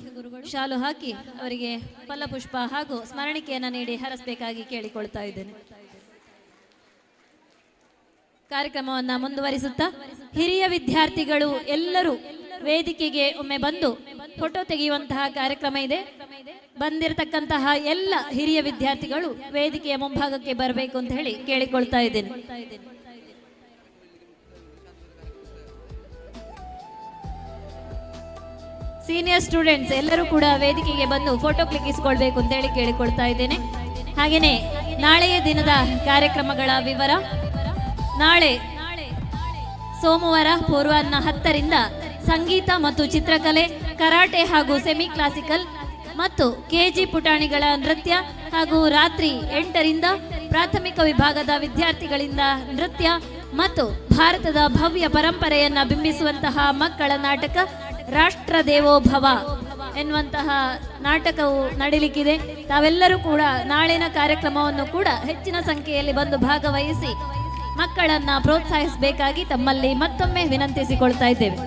ಶಾಲು ಹಾಕಿ ಅವರಿಗೆ ಫಲಪುಷ್ಪ ಹಾಗೂ ಸ್ಮರಣಿಕೆಯನ್ನು ನೀಡಿ ಹರಸಬೇಕಾಗಿ ಕೇಳಿಕೊಳ್ತಾ ಇದ್ದೇನೆ. ಕಾರ್ಯಕ್ರಮವನ್ನ ಮುಂದುವರಿಸುತ್ತಾ ಹಿರಿಯ ವಿದ್ಯಾರ್ಥಿಗಳು ಎಲ್ಲರೂ ವೇದಿಕೆಗೆ ಒಮ್ಮೆ ಬಂದು ಫೋಟೋ ತೆಗೆಯುವಂತಹ ಕಾರ್ಯಕ್ರಮ ಇದೆ. ಬಂದಿರತಕ್ಕಂತಹ ಎಲ್ಲ ಹಿರಿಯ ವಿದ್ಯಾರ್ಥಿಗಳು ವೇದಿಕೆಯ ಮುಂಭಾಗಕ್ಕೆ ಬರಬೇಕು ಅಂತ ಹೇಳಿ ಕೇಳಿಕೊಳ್ತಾ ಇದ್ದೇನೆ. ಸೀನಿಯರ್ ಸ್ಟೂಡೆಂಟ್ಸ್ ಎಲ್ಲರೂ ಕೂಡ ವೇದಿಕೆಗೆ ಬಂದು ಫೋಟೋ ಕ್ಲಿಕ್ಕಿಸಿಕೊಳ್ಬೇಕು ಅಂತ ಹೇಳಿ ಕೇಳಿಕೊಳ್ತಾ ಇದ್ದೇನೆ. ಹಾಗೆಯೇ ನಾಳೆಯ ದಿನದ ಕಾರ್ಯಕ್ರಮಗಳ ವಿವರ. ನಾಳೆ ಸೋಮವಾರ ಪೂರ್ವಾಹ್ನ 10ರಿಂದ ಸಂಗೀತ ಮತ್ತು ಚಿತ್ರಕಲೆ, ಕರಾಟೆ ಹಾಗೂ ಸೆಮಿ ಕ್ಲಾಸಿಕಲ್ ಮತ್ತು ಕೆಜಿ ಪುಟಾಣಿಗಳ ನೃತ್ಯ ಹಾಗೂ ರಾತ್ರಿ 8ರಿಂದ ಪ್ರಾಥಮಿಕ ವಿಭಾಗದ ವಿದ್ಯಾರ್ಥಿಗಳಿಂದ ನೃತ್ಯ ಮತ್ತು ಭಾರತದ ಭವ್ಯ ಪರಂಪರೆಯನ್ನ ಬಿಂಬಿಸುವಂತಹ ಮಕ್ಕಳ ನಾಟಕ ರಾಷ್ಟ್ರ ದೇವೋಭವ ಎನ್ನುವಂತಹ ನಾಟಕವು ನಡೀಲಿಕ್ಕಿದೆ. ತಾವೆಲ್ಲರೂ ಕೂಡ ನಾಳಿನ ಕಾರ್ಯಕ್ರಮವನ್ನು ಕೂಡ ಹೆಚ್ಚಿನ ಸಂಖ್ಯೆಯಲ್ಲಿ ಬಂದು ಭಾಗವಹಿಸಿ ಮಕ್ಕಳನ್ನ ಪ್ರೋತ್ಸಾಹಿಸಬೇಕಾಗಿ ತಮ್ಮಲ್ಲಿ ಮತ್ತೊಮ್ಮೆ ವಿನಂತಿಸಿಕೊಳ್ತಾ ಇದ್ದೇವೆ.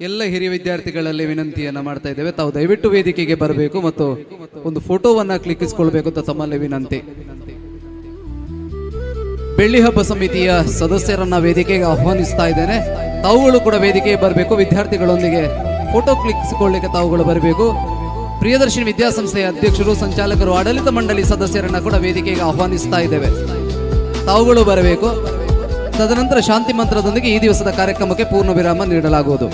ಎಲ್ಲ ಹಿರಿಯ ವಿದ್ಯಾರ್ಥಿಗಳಲ್ಲಿ ವಿನಂತಿಯನ್ನ ಮಾಡ್ತಾ ಇದ್ದೇವೆ, ತಾವು ದಯವಿಟ್ಟು ವೇದಿಕೆಗೆ ಬರಬೇಕು ಮತ್ತು ಒಂದು ಫೋಟೋವನ್ನ ಕ್ಲಿಕ್ಕಿಸಿಕೊಳ್ಬೇಕು ಅಂತ ತಮ್ಮಲ್ಲಿ ವಿನಂತಿ. ಬೆಳ್ಳಿ ಹಬ್ಬ ಸಮಿತಿಯ ಸದಸ್ಯರನ್ನ ವೇದಿಕೆಗೆ ಆಹ್ವಾನಿಸ್ತಾ ಇದ್ದೇನೆ. ತಾವುಗಳು ಕೂಡ ವೇದಿಕೆಗೆ ಬರಬೇಕು. ವಿದ್ಯಾರ್ಥಿಗಳೊಂದಿಗೆ ಫೋಟೋ ಕ್ಲಿಕ್ಕಿಸಿಕೊಳ್ಳಿಕ್ಕೆ ತಾವುಗಳು ಬರಬೇಕು. ಪ್ರಿಯದರ್ಶಿನಿ ವಿದ್ಯಾಸಂಸ್ಥೆಯ ಅಧ್ಯಕ್ಷರು, ಸಂಚಾಲಕರು, ಆಡಳಿತ ಮಂಡಳಿ ಸದಸ್ಯರನ್ನ ಕೂಡ ವೇದಿಕೆಗೆ ಆಹ್ವಾನಿಸ್ತಾ ಇದ್ದೇವೆ. ತಾವುಗಳು ಬರಬೇಕು. ತದನಂತರ ಶಾಂತಿ ಮಂತ್ರದೊಂದಿಗೆ ಈ ದಿವಸದ ಕಾರ್ಯಕ್ರಮಕ್ಕೆ ಪೂರ್ಣ ವಿರಾಮ ನೀಡಲಾಗುವುದು.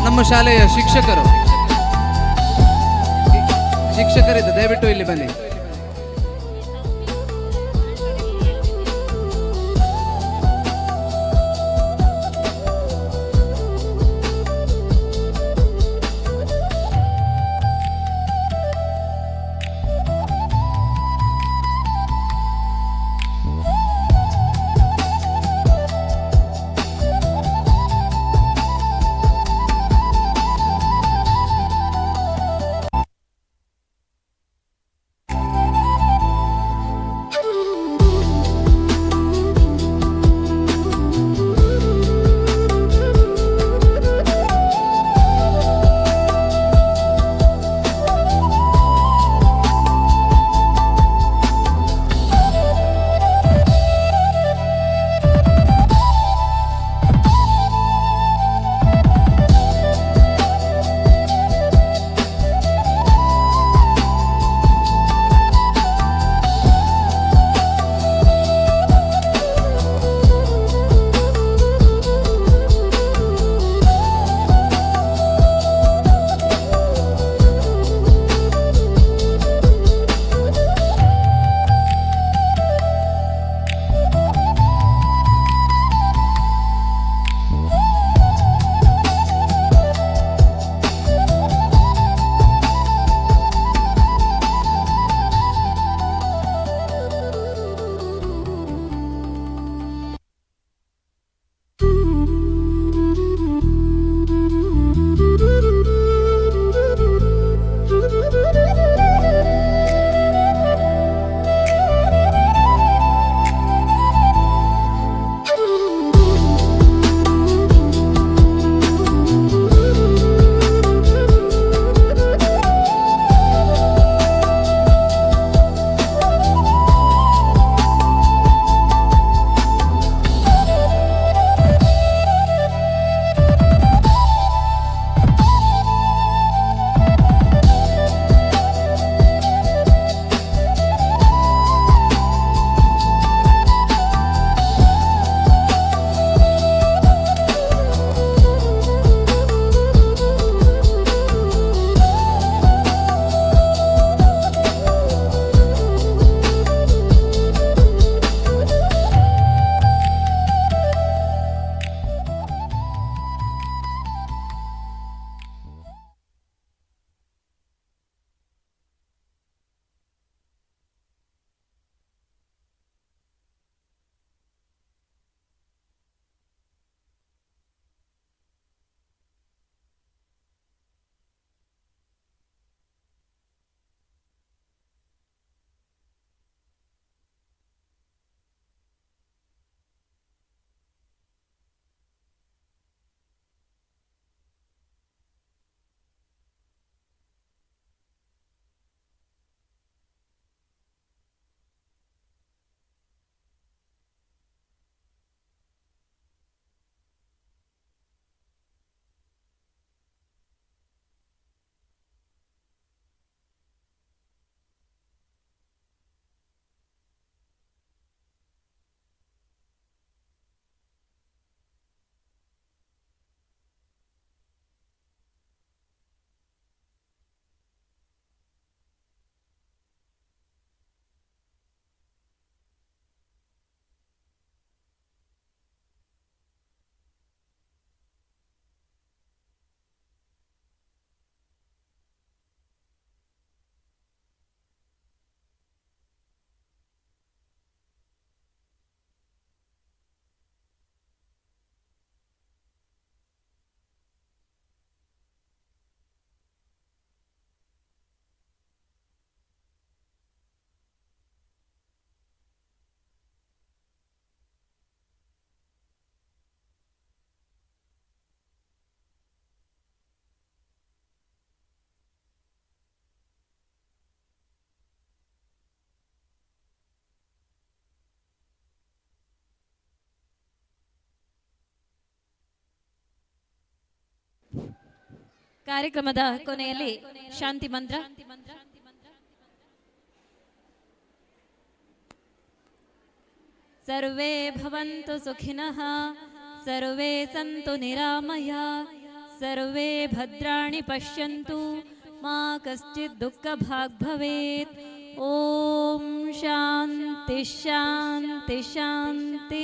ನಮ್ಮ ಶಾಲೆಯ ಶಿಕ್ಷಕರಿದ್ದ ದಯವಿಟ್ಟು ಇಲ್ಲಿ ಬನ್ನಿ. ಕಾರ್ಯಕ್ರಮದ ಕೊನೆಯಲ್ಲಿ ಶಾಂತಿ ಮಂತ್ರ. ಸರ್ವೇ ಭವಂತು ಸುಖಿನಃ, ಸರ್ವೇ ಸಂತು ನಿರಾಮಯಾಃ, ಸರ್ವೇ ಭದ್ರಾಣಿ ಪಶ್ಯಂತು, ಮಾ ಕಶ್ಚಿತ್ ದುಃಖ ಭಾಗ್ ಭವೇತ್. ಓಂ ಶಾಂತಿ ಶಾಂತಿ ಶಾಂತಿ.